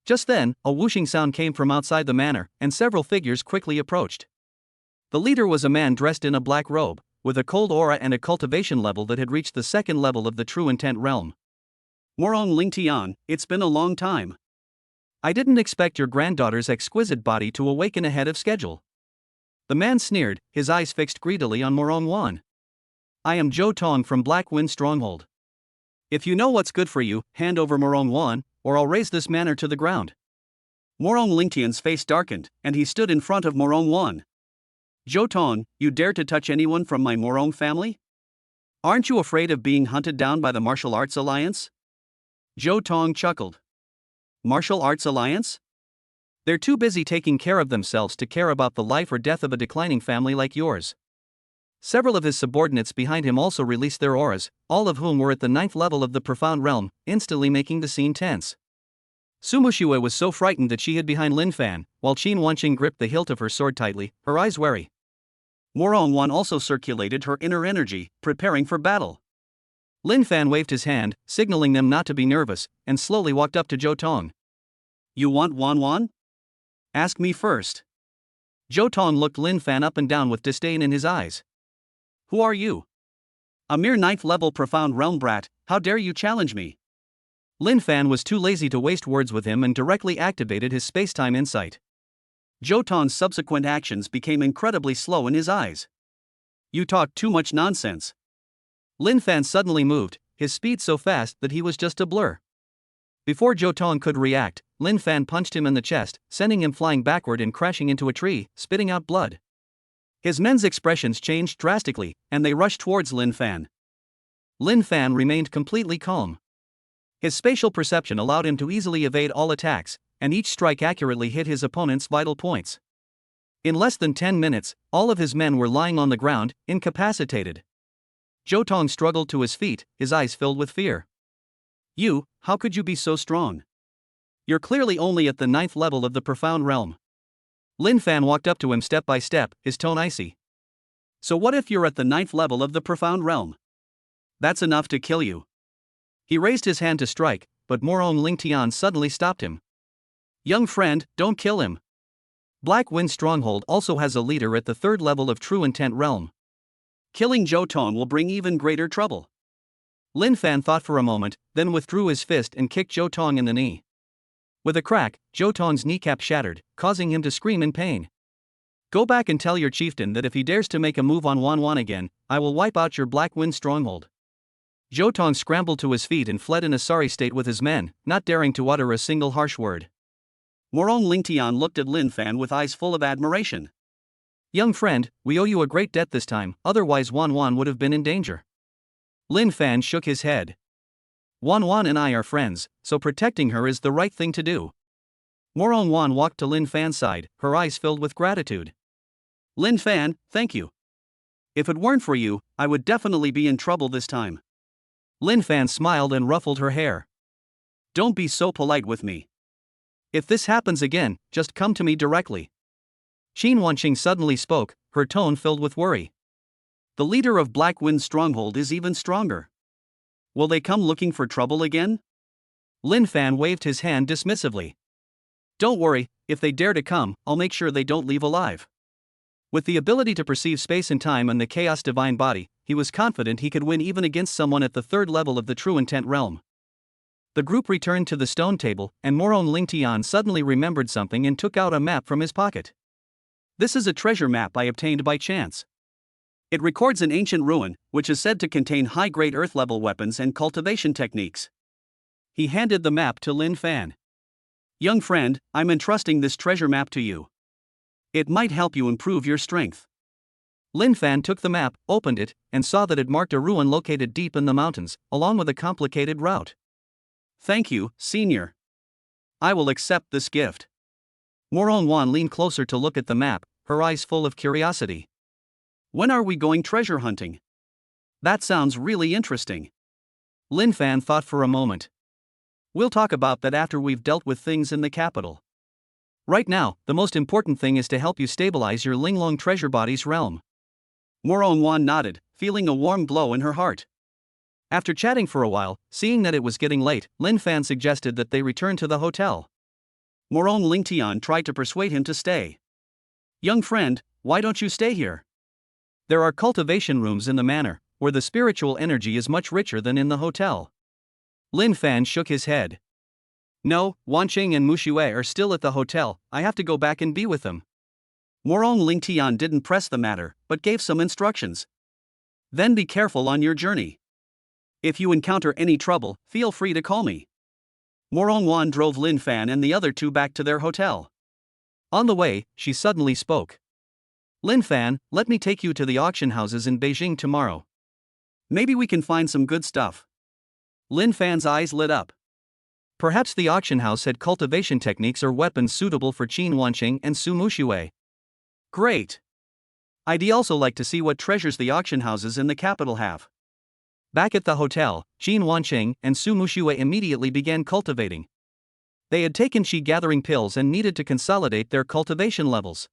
Just then, a whooshing sound came from outside the manor, and several figures quickly approached. The leader was a man dressed in a black robe, with a cold aura and a cultivation level that had reached the 2nd level of the true intent realm. Moron Lingtian, it's been a long time. I didn't expect your granddaughter's exquisite body to awaken ahead of schedule. The man sneered, his eyes fixed greedily on Moron Wan. I am Zhou Tong from Black Wind Stronghold. If you know what's good for you, hand over Moron Wan, or I'll raze this manor to the ground. Moron Lingtian's face darkened, and he stood in front of Moron Wan. Zhou Tong, you dare to touch anyone from my Moron family? Aren't you afraid of being hunted down by the Martial Arts Alliance? Zhou Tong chuckled. Martial Arts Alliance? They're too busy taking care of themselves to care about the life or death of a declining family like yours. Several of his subordinates behind him also released their auras, all of whom were at the 9th level of the profound realm, instantly making the scene tense. Su Mushua was so frightened that she hid behind Lin Fan, while Qin Wanqing gripped the hilt of her sword tightly, her eyes wary. Moron Wan also circulated her inner energy, preparing for battle. Lin Fan waved his hand, signaling them not to be nervous, and slowly walked up to Zhou Tong. You want Wan? Ask me first. Zhou Tong looked Lin Fan up and down with disdain in his eyes. Who are you? A mere 9th level profound realm brat, how dare you challenge me? Lin Fan was too lazy to waste words with him and directly activated his space-time insight. Zhou Tong's subsequent actions became incredibly slow in his eyes. You talk too much nonsense. Lin Fan suddenly moved, his speed so fast that he was just a blur. Before Zhou Tong could react, Lin Fan punched him in the chest, sending him flying backward and crashing into a tree, spitting out blood. His men's expressions changed drastically, and they rushed towards Lin Fan. Lin Fan remained completely calm. His spatial perception allowed him to easily evade all attacks, and each strike accurately hit his opponent's vital points. In less than 10 minutes, all of his men were lying on the ground, incapacitated. Zhou Tong struggled to his feet, his eyes filled with fear. You, how could you be so strong? You're clearly only at the 9th level of the profound realm. Lin Fan walked up to him step by step, his tone icy. So what if you're at the 9th level of the profound realm? That's enough to kill you. He raised his hand to strike, but Morong Lingtian suddenly stopped him. Young friend, don't kill him. Black Wind Stronghold also has a leader at the 3rd level of True Intent Realm. Killing Zhou Tong will bring even greater trouble. Lin Fan thought for a moment, then withdrew his fist and kicked Zhou Tong in the knee. With a crack, Zhou Tong's kneecap shattered, causing him to scream in pain. Go back and tell your chieftain that if he dares to make a move on Wan Wan again, I will wipe out your Black Wind Stronghold. Zhou Tong scrambled to his feet and fled in a sorry state with his men, not daring to utter a single harsh word. Morong Lingtian looked at Lin Fan with eyes full of admiration. Young friend, we owe you a great debt this time, otherwise Wan Wan would have been in danger. Lin Fan shook his head. Wan Wan and I are friends, so protecting her is the right thing to do. Morong Wan walked to Lin Fan's side, her eyes filled with gratitude. Lin Fan, thank you. If it weren't for you, I would definitely be in trouble this time. Lin Fan smiled and ruffled her hair. Don't be so polite with me. If this happens again, just come to me directly. Qin Wanqing suddenly spoke, her tone filled with worry. The leader of Black Wind Stronghold is even stronger. Will they come looking for trouble again? Lin Fan waved his hand dismissively. Don't worry, if they dare to come, I'll make sure they don't leave alive. With the ability to perceive space and time and the Chaos Divine Body, he was confident he could win even against someone at the 3rd level of the True Intent Realm. The group returned to the stone table, and Morong Lingtian suddenly remembered something and took out a map from his pocket. This is a treasure map I obtained by chance. It records an ancient ruin, which is said to contain high-grade earth-level weapons and cultivation techniques. He handed the map to Lin Fan. Young friend, I'm entrusting this treasure map to you. It might help you improve your strength. Lin Fan took the map, opened it, and saw that it marked a ruin located deep in the mountains, along with a complicated route. Thank you, Senior. I will accept this gift. Morong Wan leaned closer to look at the map, her eyes full of curiosity. When are we going treasure hunting? That sounds really interesting. Lin Fan thought for a moment. We'll talk about that after we've dealt with things in the capital. Right now, the most important thing is to help you stabilize your Linglong treasure body's realm. Morong Wan nodded, feeling a warm glow in her heart. After chatting for a while, seeing that it was getting late, Lin Fan suggested that they return to the hotel. Morong Lingtian tried to persuade him to stay. Young friend, why don't you stay here? There are cultivation rooms in the manor, where the spiritual energy is much richer than in the hotel. Lin Fan shook his head. No, Wanqing and Muxue are still at the hotel, I have to go back and be with them. Morong Lingtian didn't press the matter, but gave some instructions. Then be careful on your journey. If you encounter any trouble, feel free to call me. Morong Wan drove Lin Fan and the other two back to their hotel. On the way, she suddenly spoke. Lin Fan, let me take you to the auction houses in Beijing tomorrow. Maybe we can find some good stuff. Lin Fan's eyes lit up. Perhaps the auction house had cultivation techniques or weapons suitable for Qin Wanqing and Su Muxue. Great. I'd also like to see what treasures the auction houses in the capital have. Back at the hotel, Qin Wanqing and Su Muxue immediately began cultivating. They had taken qi gathering pills and needed to consolidate their cultivation levels.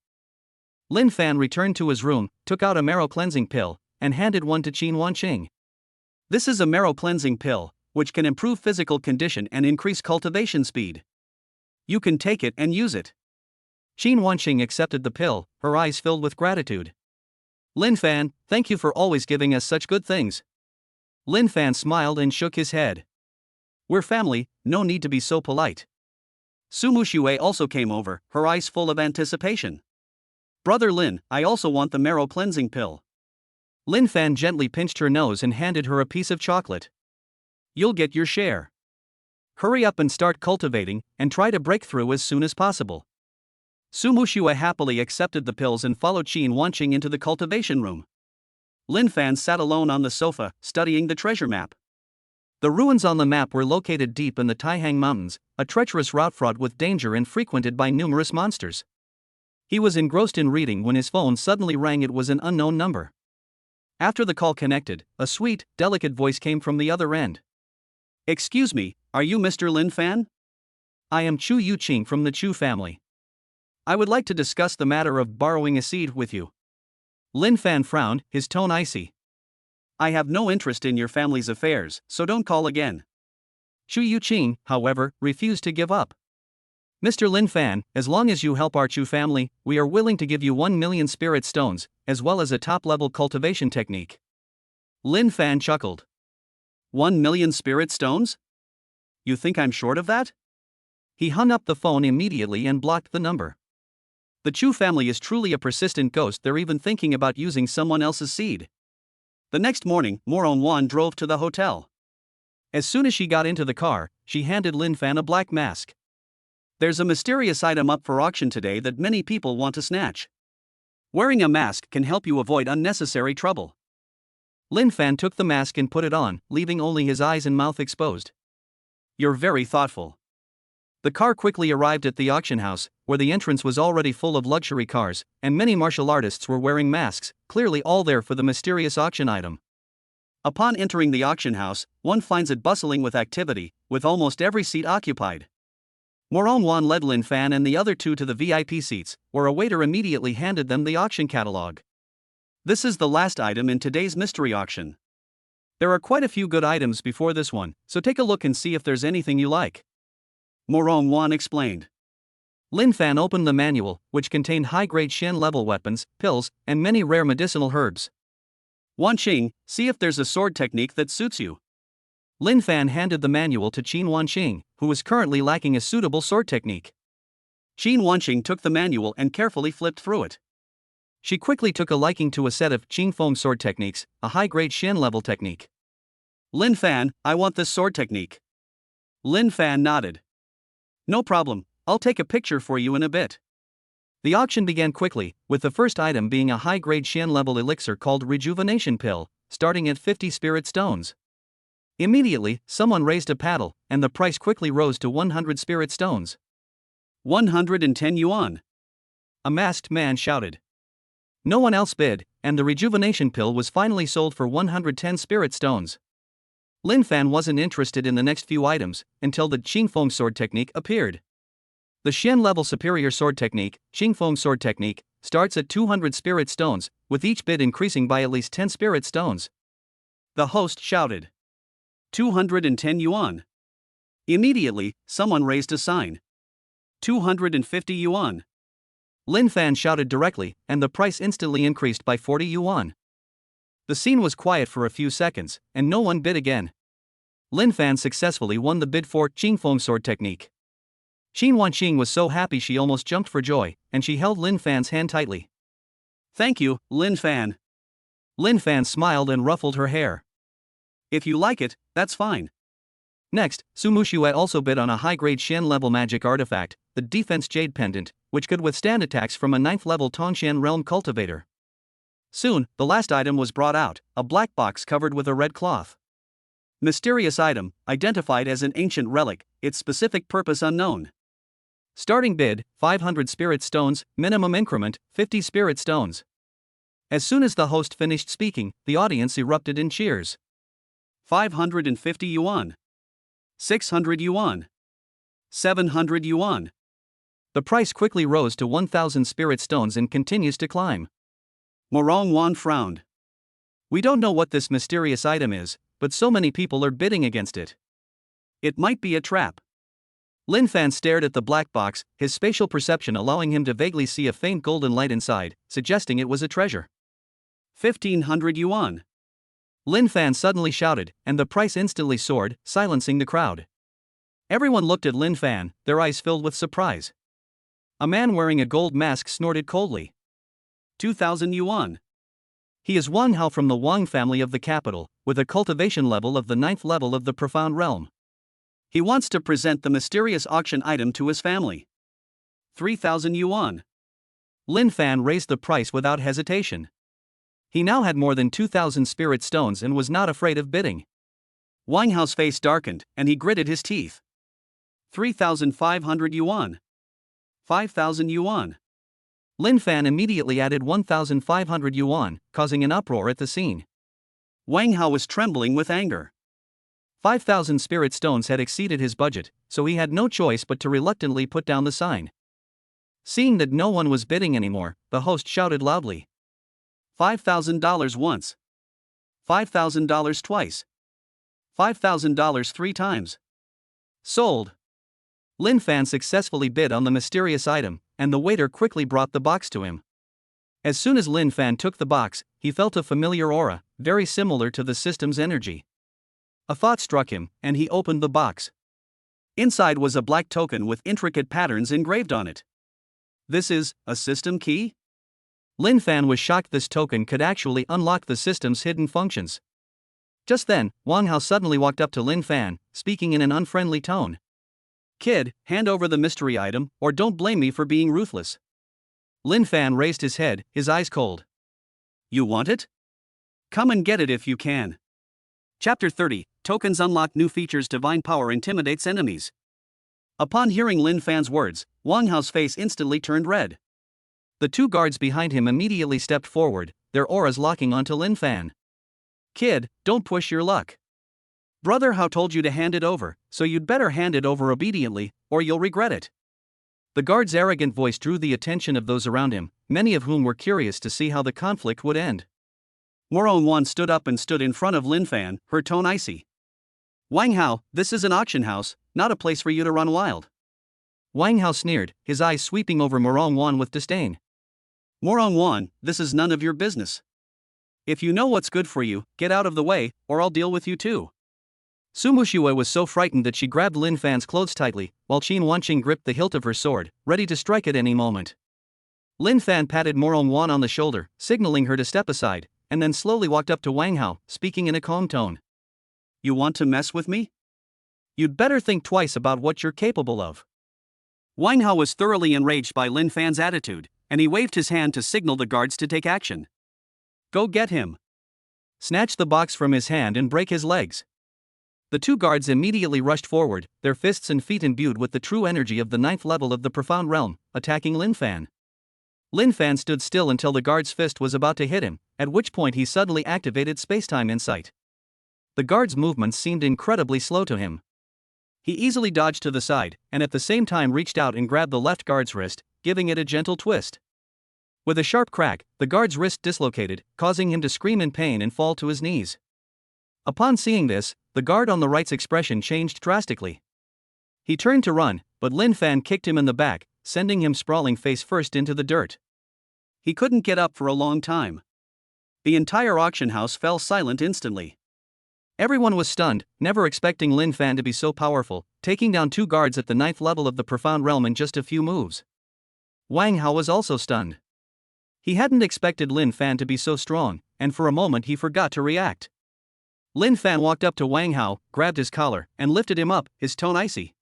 Lin Fan returned to his room, took out a marrow cleansing pill, and handed one to Qin Wanqing. This is a marrow cleansing pill, which can improve physical condition and increase cultivation speed. You can take it and use it. Qin Wanqing accepted the pill, her eyes filled with gratitude. Lin Fan, thank you for always giving us such good things. Lin Fan smiled and shook his head. We're family, no need to be so polite. Su Muxue also came over, her eyes full of anticipation. Brother Lin, I also want the marrow cleansing pill. Lin Fan gently pinched her nose and handed her a piece of chocolate. You'll get your share. Hurry up and start cultivating, and try to break through as soon as possible. Su Muxue happily accepted the pills and followed Qin Wanqing into the cultivation room. Lin Fan sat alone on the sofa, studying the treasure map. The ruins on the map were located deep in the Taihang Mountains, a treacherous route fraught with danger and frequented by numerous monsters. He was engrossed in reading when his phone suddenly rang. It was an unknown number. After the call connected, a sweet, delicate voice came from the other end. "Excuse me, are you Mr. Lin Fan? I am Chu Yuqing from the Chu family. I would like to discuss the matter of borrowing a seed with you." Lin Fan frowned, his tone icy. "I have no interest in your family's affairs, so don't call again." Chu Yuqing, however, refused to give up. "Mr. Lin Fan, as long as you help our Chu family, we are willing to give you 1 million spirit stones, as well as a top-level cultivation technique." Lin Fan chuckled. 1 million spirit stones? You think I'm short of that? He hung up the phone immediately and blocked the number. The Chu family is truly a persistent ghost. They're even thinking about using someone else's seed. The next morning, Moron Wan drove to the hotel. As soon as she got into the car, she handed Lin Fan a black mask. "There's a mysterious item up for auction today that many people want to snatch. Wearing a mask can help you avoid unnecessary trouble." Lin Fan took the mask and put it on, leaving only his eyes and mouth exposed. "You're very thoughtful." The car quickly arrived at the auction house, where the entrance was already full of luxury cars, and many martial artists were wearing masks, clearly all there for the mysterious auction item. Upon entering the auction house, one finds it bustling with activity, with almost every seat occupied. Moron Wan led Lin Fan and the other two to the VIP seats, where a waiter immediately handed them the auction catalog. "This is the last item in today's mystery auction. There are quite a few good items before this one, so take a look and see if there's anything you like," Moron Wan explained. Lin Fan opened the manual, which contained high-grade Shen-level weapons, pills, and many rare medicinal herbs. "Wan Qing, see if there's a sword technique that suits you." Lin Fan handed the manual to Qin Wanqing, who was currently lacking a suitable sword technique. Qin Wanqing took the manual and carefully flipped through it. She quickly took a liking to a set of Qing Feng sword techniques, a high-grade Shen-level technique. "Lin Fan, I want this sword technique." Lin Fan nodded. "No problem, I'll take a picture for you in a bit." The auction began quickly, with the first item being a high-grade Shen-level elixir called Rejuvenation Pill, starting at 50 spirit stones. Immediately, someone raised a paddle, and the price quickly rose to 100 spirit stones. 110 yuan. A masked man shouted. No one else bid, and the rejuvenation pill was finally sold for 110 spirit stones. Lin Fan wasn't interested in the next few items, until the Qingfeng sword technique appeared. The Shen-level superior sword technique, Qingfeng sword technique, starts at 200 spirit stones, with each bid increasing by at least 10 spirit stones. The host shouted. 210 yuan. Immediately, someone raised a sign. 250 yuan. Lin Fan shouted directly, and the price instantly increased by 40 yuan. The scene was quiet for a few seconds, and no one bid again. Lin Fan successfully won the bid for Qingfeng sword technique. Qin Wanqing was so happy she almost jumped for joy, and she held Lin Fan's hand tightly. "Thank you, Lin Fan." Lin Fan smiled and ruffled her hair. "If you like it, that's fine." Next, Su Muxue also bid on a high-grade Shen-level magic artifact, the Defense Jade Pendant, which could withstand attacks from a 9th-level Tongshan realm cultivator. Soon, the last item was brought out, a black box covered with a red cloth. Mysterious item, identified as an ancient relic, its specific purpose unknown. Starting bid, 500 spirit stones, minimum increment, 50 spirit stones. As soon as the host finished speaking, the audience erupted in cheers. 550 yuan. 600 yuan. 700 yuan. The price quickly rose to 1,000 spirit stones and continues to climb. Moron Wan frowned. "We don't know what this mysterious item is, but so many people are bidding against it. It might be a trap." Lin Fan stared at the black box, his spatial perception allowing him to vaguely see a faint golden light inside, suggesting it was a treasure. 1,500 yuan. Lin Fan suddenly shouted, and the price instantly soared, silencing the crowd. Everyone looked at Lin Fan, their eyes filled with surprise. A man wearing a gold mask snorted coldly. 2,000 yuan. He is Wang Hao from the Wang family of the capital, with a cultivation level of the 9th level of the Profound Realm. He wants to present the mysterious auction item to his family. 3,000 yuan. Lin Fan raised the price without hesitation. He now had more than 2,000 spirit stones and was not afraid of bidding. Wang Hao's face darkened, and he gritted his teeth. 3,500 yuan. 5,000 yuan. Lin Fan immediately added 1,500 yuan, causing an uproar at the scene. Wang Hao was trembling with anger. 5,000 spirit stones had exceeded his budget, so he had no choice but to reluctantly put down the sign. Seeing that no one was bidding anymore, the host shouted loudly. $5,000 once. $5,000 twice. $5,000 three times. Sold. Lin Fan successfully bid on the mysterious item, and the waiter quickly brought the box to him. As soon as Lin Fan took the box, he felt a familiar aura, very similar to the system's energy. A thought struck him, and he opened the box. Inside was a black token with intricate patterns engraved on it. This is a system key? Lin Fan was shocked this token could actually unlock the system's hidden functions. Just then, Wang Hao suddenly walked up to Lin Fan, speaking in an unfriendly tone. Kid, hand over the mystery item, or don't blame me for being ruthless. Lin Fan raised his head, his eyes cold. You want it? Come and get it if you can. Chapter 30, Tokens unlock new features. Divine power intimidates enemies. Upon hearing Lin Fan's words, Wang Hao's face instantly turned red. The two guards behind him immediately stepped forward, their auras locking onto Lin Fan. Kid, don't push your luck. Brother Hao told you to hand it over, so you'd better hand it over obediently, or you'll regret it. The guard's arrogant voice drew the attention of those around him, many of whom were curious to see how the conflict would end. Moron stood up and stood in front of Lin Fan, her tone icy. Wang Hao, this is an auction house, not a place for you to run wild. Wang Hao sneered, his eyes sweeping over Moron Wan with disdain. Moron, this is none of your business. If you know what's good for you, get out of the way, or I'll deal with you too. Su Muxue was so frightened that she grabbed Lin Fan's clothes tightly, while Qin Wanqing gripped the hilt of her sword, ready to strike at any moment. Lin Fan patted Moron Wan on the shoulder, signaling her to step aside, and then slowly walked up to Wang Hao, speaking in a calm tone. You want to mess with me? You'd better think twice about what you're capable of. Wang Hao was thoroughly enraged by Lin Fan's attitude, and he waved his hand to signal the guards to take action. Go get him. Snatch the box from his hand and break his legs. The two guards immediately rushed forward, their fists and feet imbued with the true energy of the 9th level of the profound realm, attacking Lin Fan. Lin Fan stood still until the guard's fist was about to hit him, at which point he suddenly activated spacetime insight. The guard's movements seemed incredibly slow to him. He easily dodged to the side, and at the same time reached out and grabbed the left guard's wrist, giving it a gentle twist. With a sharp crack, the guard's wrist dislocated, causing him to scream in pain and fall to his knees. Upon seeing this, the guard on the right's expression changed drastically. He turned to run, but Lin Fan kicked him in the back, sending him sprawling face first into the dirt. He couldn't get up for a long time. The entire auction house fell silent instantly. Everyone was stunned, never expecting Lin Fan to be so powerful, taking down two guards at the 9th level of the profound realm in just a few moves. Wang Hao was also stunned. He hadn't expected Lin Fan to be so strong, and for a moment he forgot to react. Lin Fan walked up to Wang Hao, grabbed his collar, and lifted him up, his tone icy.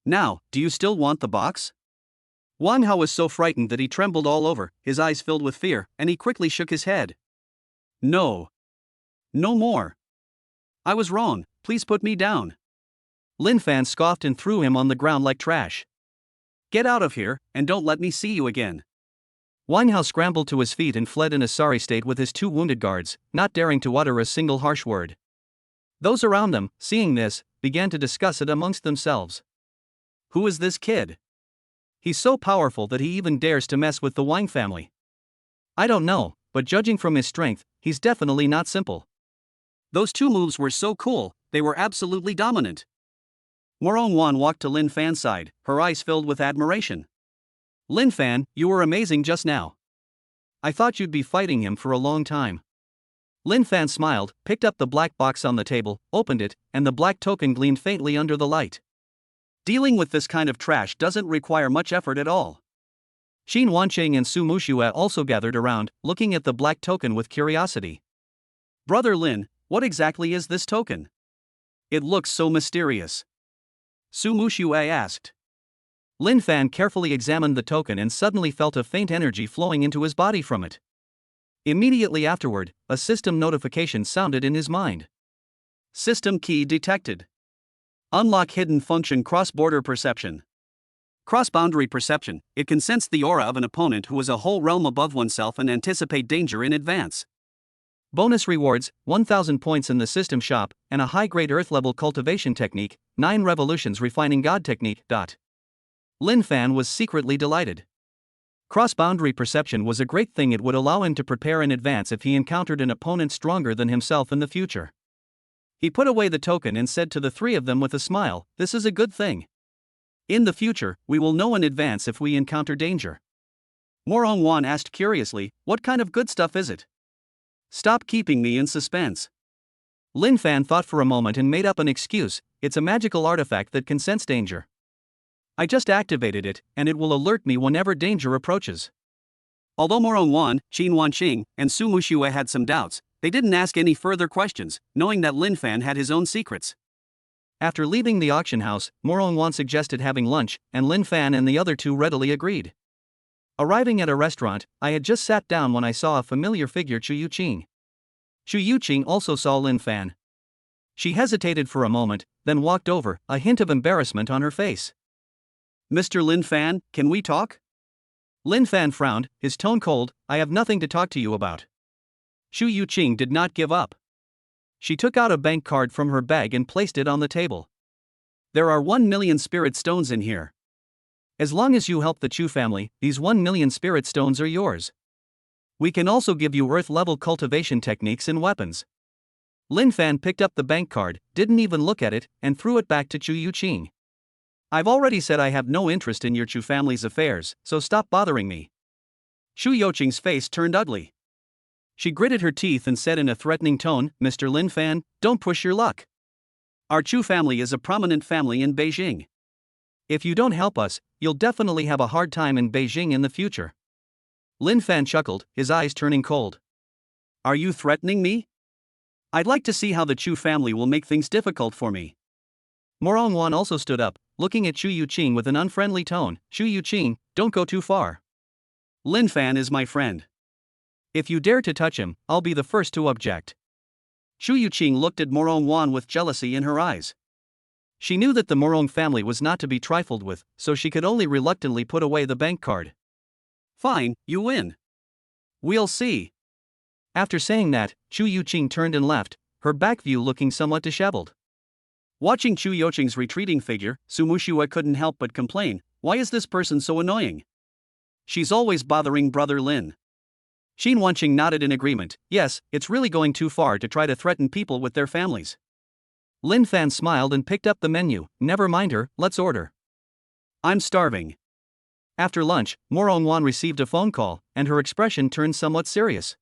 Now, do you still want the box? Wang Hao was so frightened that he trembled all over, his eyes filled with fear, and he quickly shook his head. No. No more. I was wrong, please put me down. Lin Fan scoffed and threw him on the ground like trash. Get out of here, and don't let me see you again. Wang Hao scrambled to his feet and fled in a sorry state with his two wounded guards, not daring to utter a single harsh word. Those around them, seeing this, began to discuss it amongst themselves. Who is this kid? He's so powerful that he even dares to mess with the Wang family. I don't know, but judging from his strength, he's definitely not simple. Those two moves were so cool, they were absolutely dominant. Moron Wan walked to Lin Fan's side, her eyes filled with admiration. Lin Fan, you were amazing just now. I thought you'd be fighting him for a long time. Lin Fan smiled, picked up the black box on the table, opened it, and the black token gleamed faintly under the light. Dealing with this kind of trash doesn't require much effort at all. Qin Wanqing and Su Muxue also gathered around, looking at the black token with curiosity. Brother Lin, what exactly is this token? It looks so mysterious. Su Muxue asked. Lin Fan carefully examined the token and suddenly felt a faint energy flowing into his body from it. Immediately afterward, a system notification sounded in his mind. System key detected. Unlock hidden function cross-border perception. Cross-boundary perception, it can sense the aura of an opponent who is a whole realm above oneself and anticipate danger in advance. Bonus rewards, 1000 points in the system shop, and a high-grade earth-level cultivation technique, 9 revolutions refining God technique. Lin Fan was secretly delighted. Cross-boundary perception was a great thing. It would allow him to prepare in advance if he encountered an opponent stronger than himself in the future. He put away the token and said to the three of them with a smile, "This is a good thing. In the future, we will know in advance if we encounter danger." Morong Wan asked curiously, "What kind of good stuff is it? Stop keeping me in suspense." Lin Fan thought for a moment and made up an excuse. "It's a magical artifact that can sense danger. I just activated it, and it will alert me whenever danger approaches." Although Morong Wan, Qin Wanqing, and Su Mushue had some doubts, they didn't ask any further questions, knowing that Lin Fan had his own secrets. After leaving the auction house, Morong Wan suggested having lunch, and Lin Fan and the other two readily agreed. Arriving at a restaurant, I had just sat down when I saw a familiar figure, Chu Yuqing. Chu Yuqing also saw Lin Fan. She hesitated for a moment, then walked over, a hint of embarrassment on her face. "Mr. Lin Fan, can we talk?" Lin Fan frowned, his tone cold. "I have nothing to talk to you about." Chu Yuqing did not give up. She took out a bank card from her bag and placed it on the table. "There are 1 million spirit stones in here. As long as you help the Chu family, these 1 million spirit stones are yours. We can also give you earth-level cultivation techniques and weapons." Lin Fan picked up the bank card, didn't even look at it, and threw it back to Chu Yuqing. "I've already said I have no interest in your Chu family's affairs, so stop bothering me." Chu Yuqing's face turned ugly. She gritted her teeth and said in a threatening tone, "Mr. Lin Fan, don't push your luck. Our Chu family is a prominent family in Beijing. If you don't help us, you'll definitely have a hard time in Beijing in the future." Lin Fan chuckled, his eyes turning cold. "Are you threatening me? I'd like to see how the Chu family will make things difficult for me." Morong Wan also stood up, looking at Chu Yuqing with an unfriendly tone. "Chu Yuqing, don't go too far. Lin Fan is my friend. If you dare to touch him, I'll be the first to object." Chu Yuqing looked at Morong Wan with jealousy in her eyes. She knew that the Morong family was not to be trifled with, so she could only reluctantly put away the bank card. "Fine, you win. We'll see." After saying that, Chu Yuqing turned and left, her back view looking somewhat disheveled. Watching Chu Yuqing's retreating figure, Su Mushue couldn't help but complain, "Why is this person so annoying? She's always bothering Brother Lin." Qin Wanqing nodded in agreement. "Yes, it's really going too far to try to threaten people with their families." Lin Fan smiled and picked up the menu. "Never mind her, let's order. I'm starving." After lunch, Morong Wan received a phone call, and her expression turned somewhat serious.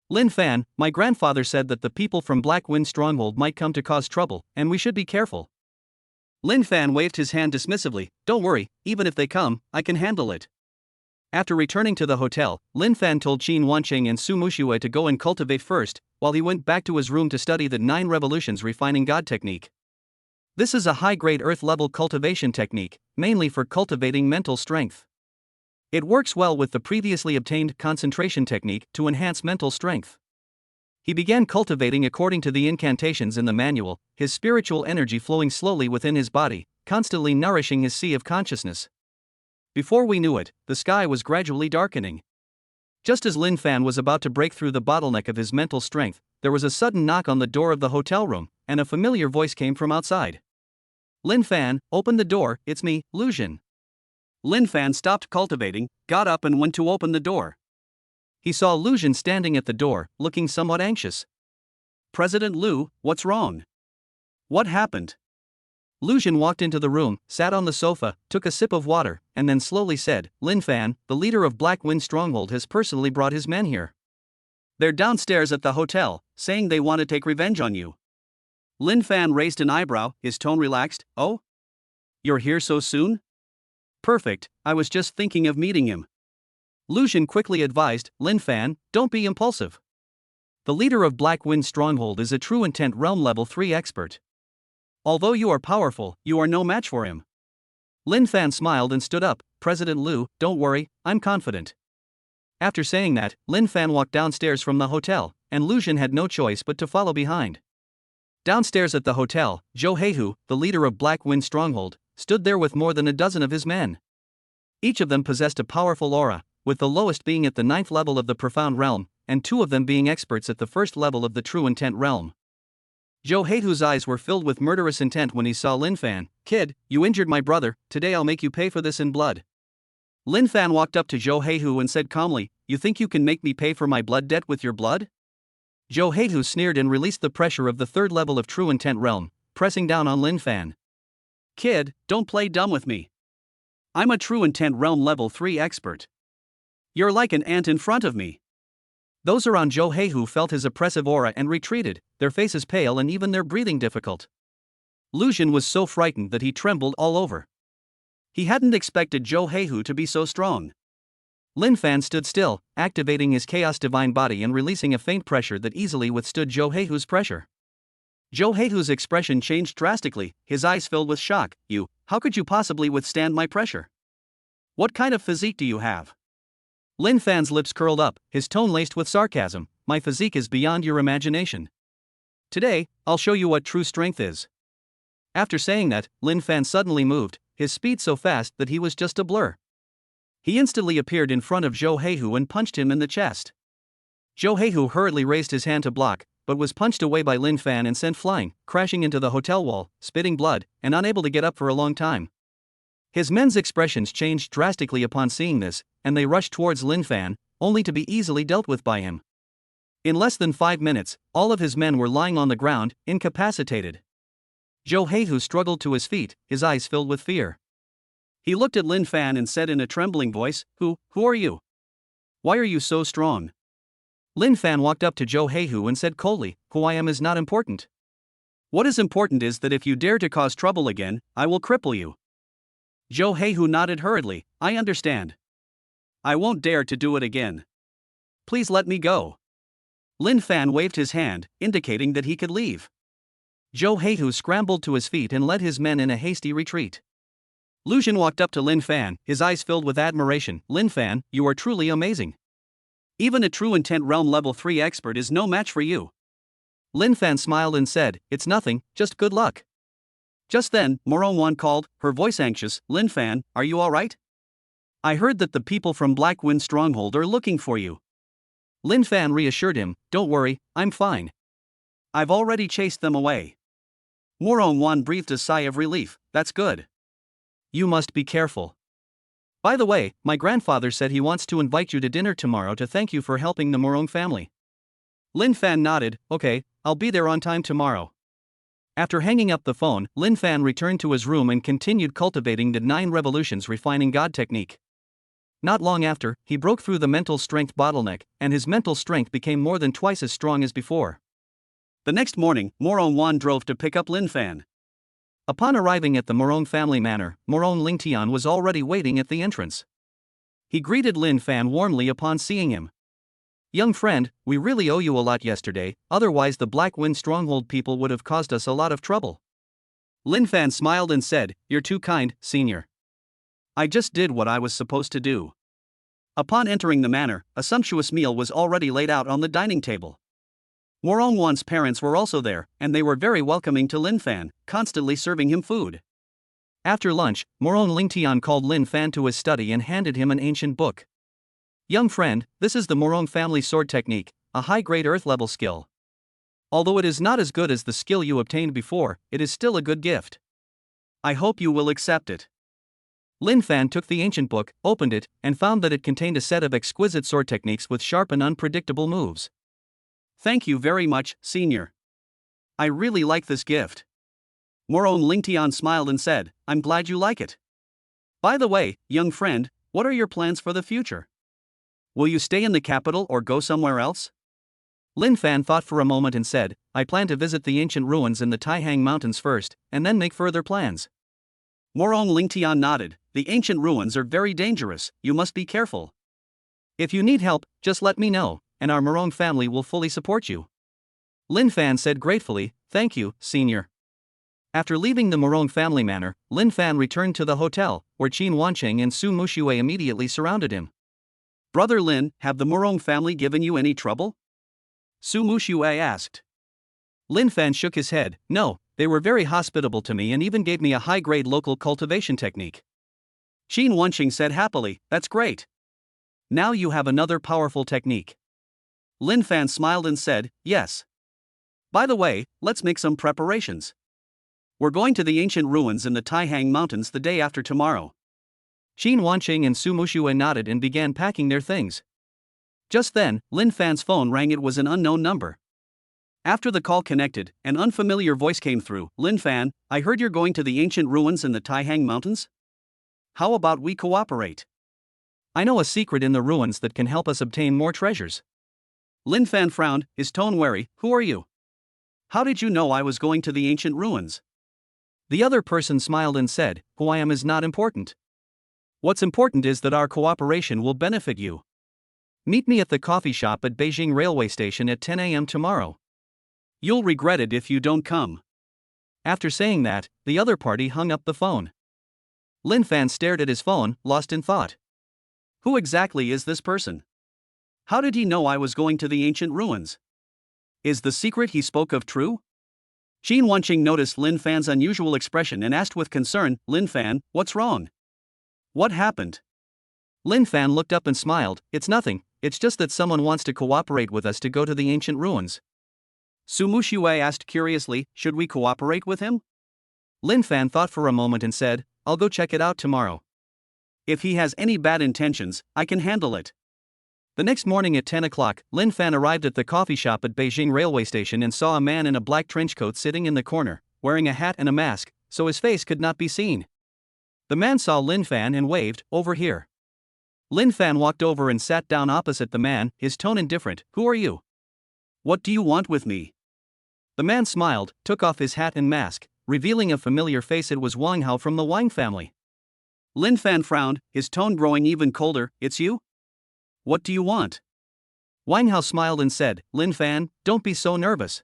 "Lin Fan, my grandfather said that the people from Black Wind Stronghold might come to cause trouble, and we should be careful." Lin Fan waved his hand dismissively. "Don't worry, even if they come, I can handle it." After returning to the hotel, Lin Fan told Qin Wanqing and Su Mushue to go and cultivate first, while he went back to his room to study the 9 revolutions refining God technique. This is a high-grade earth-level cultivation technique, mainly for cultivating mental strength. It works well with the previously obtained concentration technique to enhance mental strength. He began cultivating according to the incantations in the manual, his spiritual energy flowing slowly within his body, constantly nourishing his sea of consciousness. Before we knew it, the sky was gradually darkening. Just as Lin Fan was about to break through the bottleneck of his mental strength, there was a sudden knock on the door of the hotel room, and a familiar voice came from outside. "Lin Fan, open the door, it's me, Lu Jin." Lin Fan stopped cultivating, got up and went to open the door. He saw Lu Jin standing at the door, looking somewhat anxious. "President Lu, what's wrong? What happened?" Lu Jin walked into the room, sat on the sofa, took a sip of water, and then slowly said, "Lin Fan, the leader of Black Wind Stronghold has personally brought his men here. They're downstairs at the hotel, saying they want to take revenge on you." Lin Fan raised an eyebrow, his tone relaxed. "Oh? You're here so soon? Perfect, I was just thinking of meeting him." Lu Jin quickly advised, "Lin Fan, don't be impulsive. The leader of Black Wind Stronghold is a true intent realm level 3 expert. Although you are powerful, you are no match for him." Lin Fan smiled and stood up. "President Lu, don't worry, I'm confident. After saying that, Lin Fan walked downstairs from the hotel, and Lu Xun had no choice but to follow behind. Downstairs at the hotel, Zhou Heihu, the leader of Black Wind Stronghold, stood there with more than a dozen of his men. Each of them possessed a powerful aura, with the lowest being at the 9th level of the Profound Realm, and 2 of them being experts at the 1st level of the True Intent Realm. Zhou Heihu's eyes were filled with murderous intent when he saw Lin Fan. "Kid, you injured my brother, today I'll make you pay for this in blood." Lin Fan walked up to Zhou Heihu and said calmly, "You think you can make me pay for my blood debt with your blood?" Zhou Heihu sneered and released the pressure of the 3rd level of True Intent Realm, pressing down on Lin Fan. "Kid, don't play dumb with me. I'm a True Intent Realm level 3 expert. You're like an ant in front of me." Those around Zhou Heihu felt his oppressive aura and retreated, their faces pale and even their breathing difficult. Lu Xun was so frightened that he trembled all over. He hadn't expected Zhou Heihu to be so strong. Lin Fan stood still, activating his Chaos Divine Body and releasing a faint pressure that easily withstood Zhou Heihu's pressure. Zhou Heihu's expression changed drastically, his eyes filled with shock. How could you possibly withstand my pressure? What kind of physique do you have?" Lin Fan's lips curled up, his tone laced with sarcasm. "My physique is beyond your imagination. Today, I'll show you what true strength is." After saying that, Lin Fan suddenly moved, his speed so fast that he was just a blur. He instantly appeared in front of Zhou Heihu and punched him in the chest. Zhou Heihu hurriedly raised his hand to block, but was punched away by Lin Fan and sent flying, crashing into the hotel wall, spitting blood, and unable to get up for a long time. His men's expressions changed drastically upon seeing this, and they rushed towards Lin Fan, only to be easily dealt with by him. In less than 5 minutes, all of his men were lying on the ground, incapacitated. Zhou Heihu struggled to his feet, his eyes filled with fear. He looked at Lin Fan and said in a trembling voice, Who are you? Why are you so strong?" Lin Fan walked up to Zhou Heihu and said coldly, "Who I am is not important. What is important is that if you dare to cause trouble again, I will cripple you." Zhou Heihu nodded hurriedly, "I understand. I won't dare to do it again. Please let me go." Lin Fan waved his hand, indicating that he could leave. Zhou Heihu scrambled to his feet and led his men in a hasty retreat. Lu Xun walked up to Lin Fan, his eyes filled with admiration. "Lin Fan, you are truly amazing. Even a True Intent Realm level 3 expert is no match for you." Lin Fan smiled and said, "It's nothing, just good luck." Just then, Morong Wan called, her voice anxious, "Lin Fan, are you alright? I heard that the people from Black Wind Stronghold are looking for you." Lin Fan reassured him, "Don't worry, I'm fine. I've already chased them away." Morong Wan breathed a sigh of relief. "That's good. You must be careful. By the way, my grandfather said he wants to invite you to dinner tomorrow to thank you for helping the Morong family." Lin Fan nodded, "Okay, I'll be there on time tomorrow." After hanging up the phone, Lin Fan returned to his room and continued cultivating the 9 revolutions refining God technique. Not long after, he broke through the mental strength bottleneck, and his mental strength became more than twice as strong as before. The next morning, Morong Wan drove to pick up Lin Fan. Upon arriving at the Morong family manor, Morong Lingtian was already waiting at the entrance. He greeted Lin Fan warmly upon seeing him. "Young friend, we really owe you a lot yesterday, otherwise the Black Wind Stronghold people would have caused us a lot of trouble." Lin Fan smiled and said, "You're too kind, senior. I just did what I was supposed to do." Upon entering the manor, a sumptuous meal was already laid out on the dining table. Morong Wan's parents were also there, and they were very welcoming to Lin Fan, constantly serving him food. After lunch, Morong Lingtian called Lin Fan to his study and handed him an ancient book. "Young friend, this is the Morong family sword technique, a high-grade earth-level skill. Although it is not as good as the skill you obtained before, it is still a good gift. I hope you will accept it." Lin Fan took the ancient book, opened it, and found that it contained a set of exquisite sword techniques with sharp and unpredictable moves. "Thank you very much, senior. I really like this gift." Morong Lingtian smiled and said, "I'm glad you like it. By the way, young friend, what are your plans for the future? Will you stay in the capital or go somewhere else?" Lin Fan thought for a moment and said, "I plan to visit the ancient ruins in the Taihang Mountains first, and then make further plans." Morong Lingtian nodded. "The ancient ruins are very dangerous, you must be careful. If you need help, just let me know, and our Morong family will fully support you." Lin Fan said gratefully, "Thank you, senior." After leaving the Morong family manor, Lin Fan returned to the hotel, where Qin Wancheng and Su Muxue immediately surrounded him. Brother Lin, have the Murong family given you any trouble? Su Muxue asked. Lin Fan shook his head. No, they were very hospitable to me and even gave me a high-grade local cultivation technique. Qin Wanqing said happily, that's great. Now you have another powerful technique. Lin Fan smiled and said, yes. By the way, let's make some preparations. We're going to the ancient ruins in the Taihang Mountains the day after tomorrow. Qin Wanqing and Su Muxue nodded and began packing their things. Just then, Lin Fan's phone rang. It was an unknown number. After the call connected, an unfamiliar voice came through. Lin Fan, I heard you're going to the ancient ruins in the Taihang Mountains? How about we cooperate? I know a secret in the ruins that can help us obtain more treasures. Lin Fan frowned, his tone wary. Who are you? How did you know I was going to the ancient ruins? The other person smiled and said, who I am is not important. What's important is that our cooperation will benefit you. Meet me at the coffee shop at Beijing Railway Station at 10 a.m. tomorrow. You'll regret it if you don't come. After saying that, the other party hung up the phone. Lin Fan stared at his phone, lost in thought. Who exactly is this person? How did he know I was going to the ancient ruins? Is the secret he spoke of true? Qin Wanqing noticed Lin Fan's unusual expression and asked with concern, Lin Fan, what's wrong? What happened? Lin Fan looked up and smiled, it's nothing, it's just that someone wants to cooperate with us to go to the ancient ruins. Su Muxue asked curiously, should we cooperate with him? Lin Fan thought for a moment and said, I'll go check it out tomorrow. If he has any bad intentions, I can handle it. The next morning at 10 o'clock, Lin Fan arrived at the coffee shop at Beijing Railway Station and saw a man in a black trench coat sitting in the corner, wearing a hat and a mask, so his face could not be seen. The man saw Lin Fan and waved, over here. Lin Fan walked over and sat down opposite the man, his tone indifferent. Who are you? What do you want with me? The man smiled, took off his hat and mask, revealing a familiar face. It was Wang Hao from the Wang family. Lin Fan frowned, his tone growing even colder. It's you? What do you want? Wang Hao smiled and said, Lin Fan, don't be so nervous.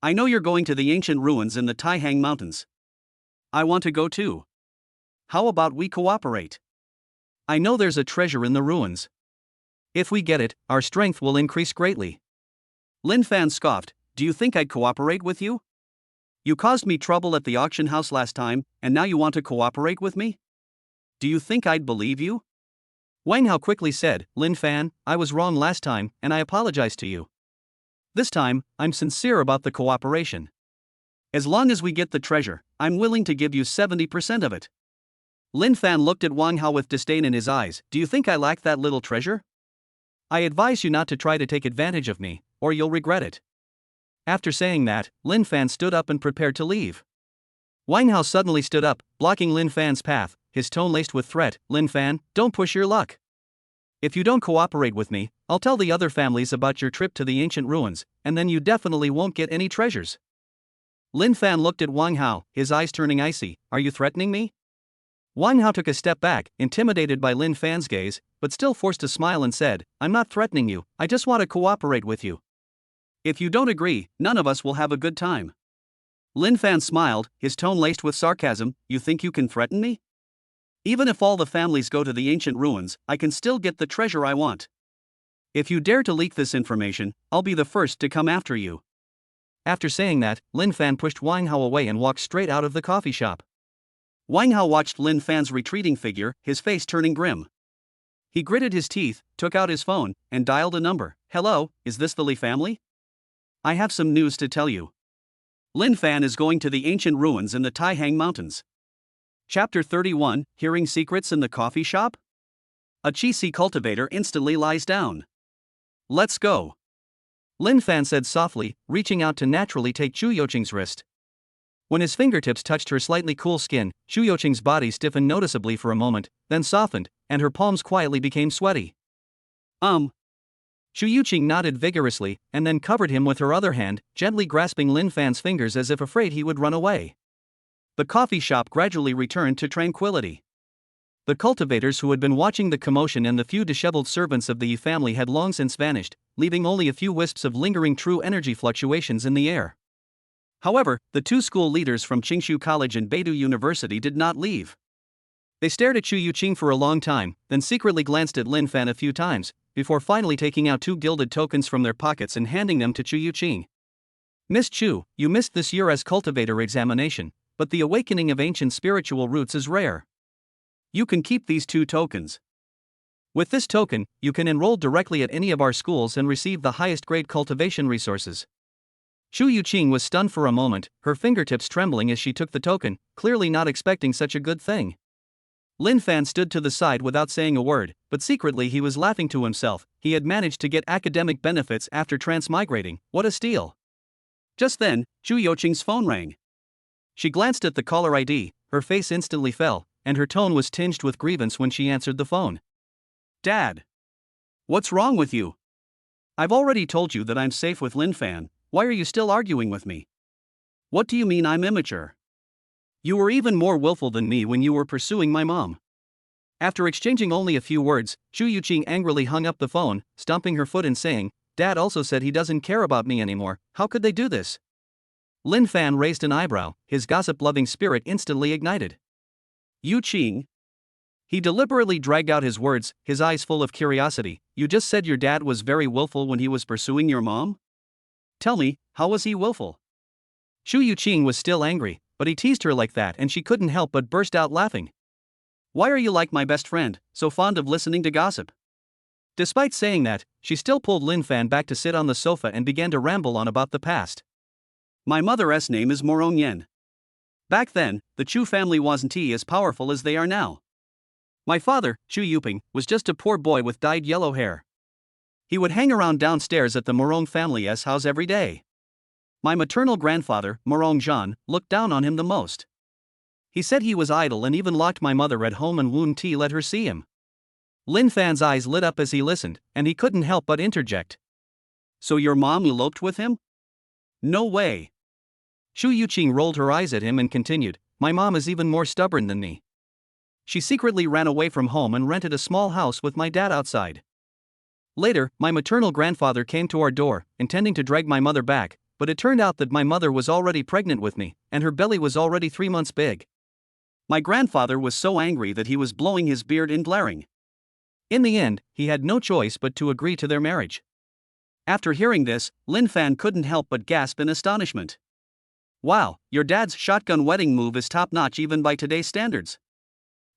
I know you're going to the ancient ruins in the Taihang Mountains. I want to go too. How about we cooperate? I know there's a treasure in the ruins. If we get it, our strength will increase greatly. Lin Fan scoffed, do you think I'd cooperate with you? You caused me trouble at the auction house last time, and now you want to cooperate with me? Do you think I'd believe you? Wang Hao quickly said, Lin Fan, I was wrong last time, and I apologize to you. This time, I'm sincere about the cooperation. As long as we get the treasure, I'm willing to give you 70% of it. Lin Fan looked at Wang Hao with disdain in his eyes. Do you think I lack that little treasure? I advise you not to try to take advantage of me, or you'll regret it. After saying that, Lin Fan stood up and prepared to leave. Wang Hao suddenly stood up, blocking Lin Fan's path, his tone laced with threat. Lin Fan, don't push your luck. If you don't cooperate with me, I'll tell the other families about your trip to the ancient ruins, and then you definitely won't get any treasures. Lin Fan looked at Wang Hao, his eyes turning icy. Are you threatening me? Wang Hao took a step back, intimidated by Lin Fan's gaze, but still forced a smile and said, I'm not threatening you, I just want to cooperate with you. If you don't agree, none of us will have a good time. Lin Fan smiled, his tone laced with sarcasm. You think you can threaten me? Even if all the families go to the ancient ruins, I can still get the treasure I want. If you dare to leak this information, I'll be the first to come after you. After saying that, Lin Fan pushed Wang Hao away and walked straight out of the coffee shop. Wang Hao watched Lin Fan's retreating figure, his face turning grim. He gritted his teeth, took out his phone, and dialed a number. Hello, is this the Li family? I have some news to tell you. Lin Fan is going to the ancient ruins in the Taihang Mountains. Chapter 31, Hearing Secrets in the Coffee Shop? A Qixi cultivator instantly lies down. Let's go. Lin Fan said softly, reaching out to naturally take Chu Youqing's wrist. When his fingertips touched her slightly cool skin, Chu Youqing's body stiffened noticeably for a moment, then softened, and her palms quietly became sweaty. Chu Youqing nodded vigorously, and then covered him with her other hand, gently grasping Lin Fan's fingers as if afraid he would run away. The coffee shop gradually returned to tranquility. The cultivators who had been watching the commotion and the few disheveled servants of the Yi family had long since vanished, leaving only a few wisps of lingering true energy fluctuations in the air. However, the two school leaders from Qingshu College and Beidou University did not leave. They stared at Chu Yuqing for a long time, then secretly glanced at Lin Fan a few times, before finally taking out 2 gilded tokens from their pockets and handing them to Chu Yuqing. Miss Chu, you missed this year's cultivator examination, but the awakening of ancient spiritual roots is rare. You can keep these 2 tokens. With this token, you can enroll directly at any of our schools and receive the highest grade cultivation resources. Chu Yuqing was stunned for a moment, her fingertips trembling as she took the token, clearly not expecting such a good thing. Lin Fan stood to the side without saying a word, but secretly he was laughing to himself. He had managed to get academic benefits after transmigrating. What a steal! Just then, Chu Yuqing's phone rang. She glanced at the caller ID, her face instantly fell, and her tone was tinged with grievance when she answered the phone. Dad! What's wrong with you? I've already told you that I'm safe with Lin Fan, why are you still arguing with me? What do you mean I'm immature? You were even more willful than me when you were pursuing my mom. After exchanging only a few words, Chu Yuqing angrily hung up the phone, stomping her foot and saying, Dad also said he doesn't care about me anymore, how could they do this? Lin Fan raised an eyebrow, his gossip-loving spirit instantly ignited. Yuqing? He deliberately dragged out his words, his eyes full of curiosity. You just said your dad was very willful when he was pursuing your mom? Tell me, how was he willful? Chu Yuqing was still angry, but he teased her like that and she couldn't help but burst out laughing. Why are you like my best friend, so fond of listening to gossip? Despite saying that, she still pulled Lin Fan back to sit on the sofa and began to ramble on about the past. My mother's name is Morong Yen. Back then, the Chu family wasn't as powerful as they are now. My father, Chu Yuping, was just a poor boy with dyed yellow hair. He would hang around downstairs at the Morong family's house every day. My maternal grandfather, Morong Zhan, looked down on him the most. He said he was idle and even locked my mother at home and wouldn't let her see him. Lin Fan's eyes lit up as he listened, and he couldn't help but interject. So your mom eloped with him? No way. Chu Yuqing rolled her eyes at him and continued, my mom is even more stubborn than me. She secretly ran away from home and rented a small house with my dad outside. Later, my maternal grandfather came to our door, intending to drag my mother back, but it turned out that my mother was already pregnant with me, and her belly was already 3 months big. My grandfather was so angry that he was blowing his beard and glaring. In the end, he had no choice but to agree to their marriage. After hearing this, Lin Fan couldn't help but gasp in astonishment. Wow, your dad's shotgun wedding move is top-notch even by today's standards.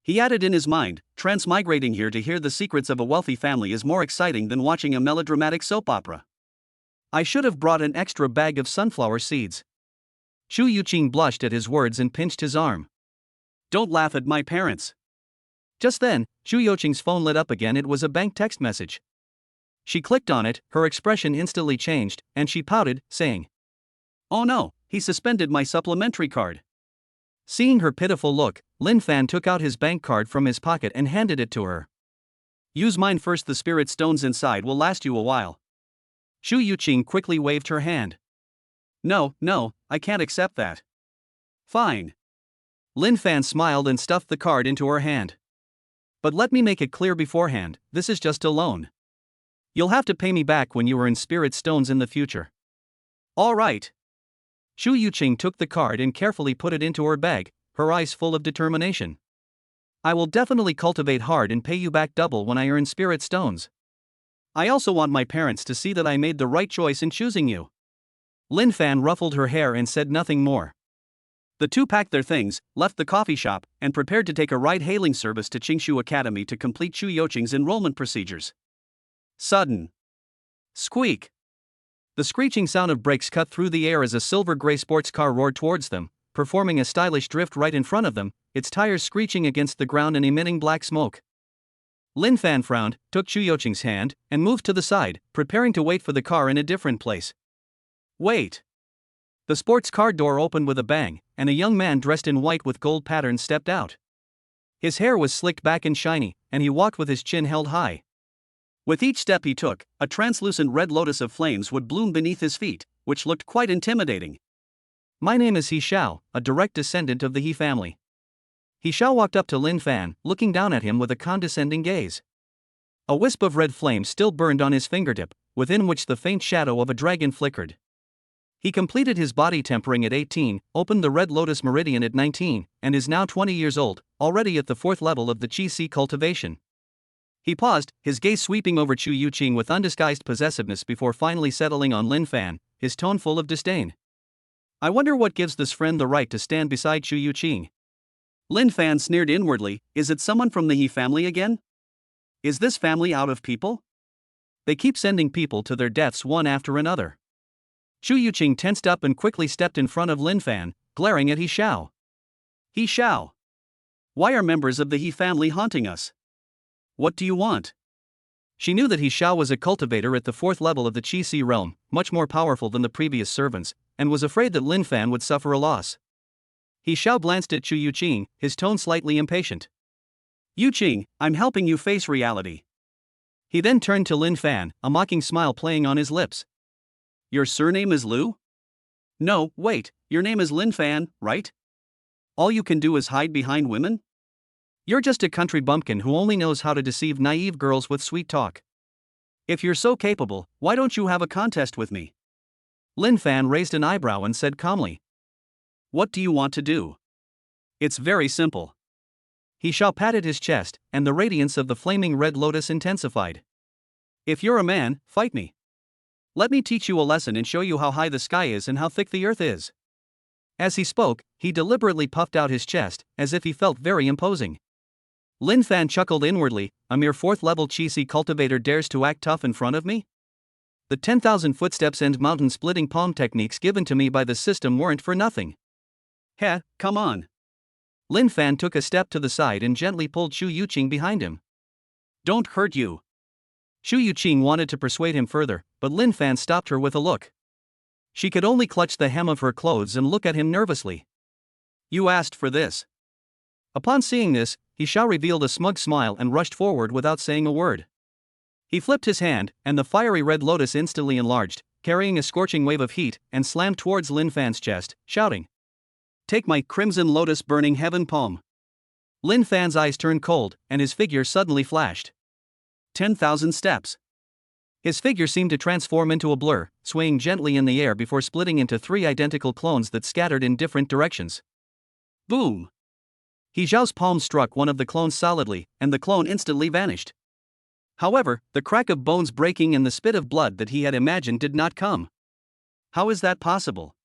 He added in his mind, transmigrating here to hear the secrets of a wealthy family is more exciting than watching a melodramatic soap opera. I should have brought an extra bag of sunflower seeds. Chu Yuqing blushed at his words and pinched his arm. Don't laugh at my parents. Just then, Chu Yuqing's phone lit up again. It was a bank text message. She clicked on it, her expression instantly changed, and she pouted, saying, Oh no, he suspended my supplementary card. Seeing her pitiful look, Lin Fan took out his bank card from his pocket and handed it to her. Use mine first, the spirit stones inside will last you a while. Chu Yuqing quickly waved her hand. No, I can't accept that. Fine. Lin Fan smiled and stuffed the card into her hand. But let me make it clear beforehand, this is just a loan. You'll have to pay me back when you are in spirit stones in the future. All right. Chu Yuqing took the card and carefully put it into her bag, her eyes full of determination. I will definitely cultivate hard and pay you back double when I earn spirit stones. I also want my parents to see that I made the right choice in choosing you. Lin Fan ruffled her hair and said nothing more. The two packed their things, left the coffee shop, and prepared to take a ride-hailing service to Qingshu Academy to complete Chu Yuqing's enrollment procedures. Sudden squeak. The screeching sound of brakes cut through the air as a silver-gray sports car roared towards them, performing a stylish drift right in front of them, its tires screeching against the ground and emitting black smoke. Lin Fan frowned, took Chu Yuqing's hand, and moved to the side, preparing to wait for the car in a different place. Wait! The sports car door opened with a bang, and a young man dressed in white with gold patterns stepped out. His hair was slicked back and shiny, and he walked with his chin held high. With each step he took, a translucent red lotus of flames would bloom beneath his feet, which looked quite intimidating. My name is He Xiao, a direct descendant of the He family. He Xiao walked up to Lin Fan, looking down at him with a condescending gaze. A wisp of red flame still burned on his fingertip, within which the faint shadow of a dragon flickered. He completed his body tempering at 18, opened the Red Lotus Meridian at 19, and is now 20 years old, already at the 4th level of the Qi cultivation. He paused, his gaze sweeping over Chu Yuqing with undisguised possessiveness before finally settling on Lin Fan, his tone full of disdain. I wonder what gives this friend the right to stand beside Chu Yuqing. Lin Fan sneered inwardly, is it someone from the He family again? Is this family out of people? They keep sending people to their deaths one after another. Chu Yuqing tensed up and quickly stepped in front of Lin Fan, glaring at He Xiao. He Xiao. Why are members of the He family haunting us? What do you want? She knew that He Xiao was a cultivator at the 4th level of the Qi realm, much more powerful than the previous servants, and was afraid that Lin Fan would suffer a loss. He Xiao glanced at Chu Yuqing, his tone slightly impatient. Yuqing, I'm helping you face reality. He then turned to Lin Fan, a mocking smile playing on his lips. Your surname is Liu? No, wait, your name is Lin Fan, right? All you can do is hide behind women? You're just a country bumpkin who only knows how to deceive naive girls with sweet talk. If you're so capable, why don't you have a contest with me? Lin Fan raised an eyebrow and said calmly. What do you want to do? It's very simple. He Xiao patted his chest, and the radiance of the flaming red lotus intensified. If you're a man, fight me. Let me teach you a lesson and show you how high the sky is and how thick the earth is. As he spoke, he deliberately puffed out his chest, as if he felt very imposing. Lin Fan chuckled inwardly, a mere 4th level Qi cultivator dares to act tough in front of me? The 10,000 footsteps and mountain splitting palm techniques given to me by the system weren't for nothing. Heh, come on. Lin Fan took a step to the side and gently pulled Chu Yuqing behind him. Don't hurt you. Chu Yuqing wanted to persuade him further, but Lin Fan stopped her with a look. She could only clutch the hem of her clothes and look at him nervously. You asked for this. Upon seeing this, He Xiao revealed a smug smile and rushed forward without saying a word. He flipped his hand, and the fiery red lotus instantly enlarged, carrying a scorching wave of heat, and slammed towards Lin Fan's chest, shouting, Take my crimson lotus burning heaven palm. Lin Fan's eyes turned cold, and his figure suddenly flashed. 10,000 steps. His figure seemed to transform into a blur, swaying gently in the air before splitting into 3 identical clones that scattered in different directions. Boom! He Xiao's palm struck one of the clones solidly, and the clone instantly vanished. However, the crack of bones breaking and the spit of blood that he had imagined did not come. How is that possible?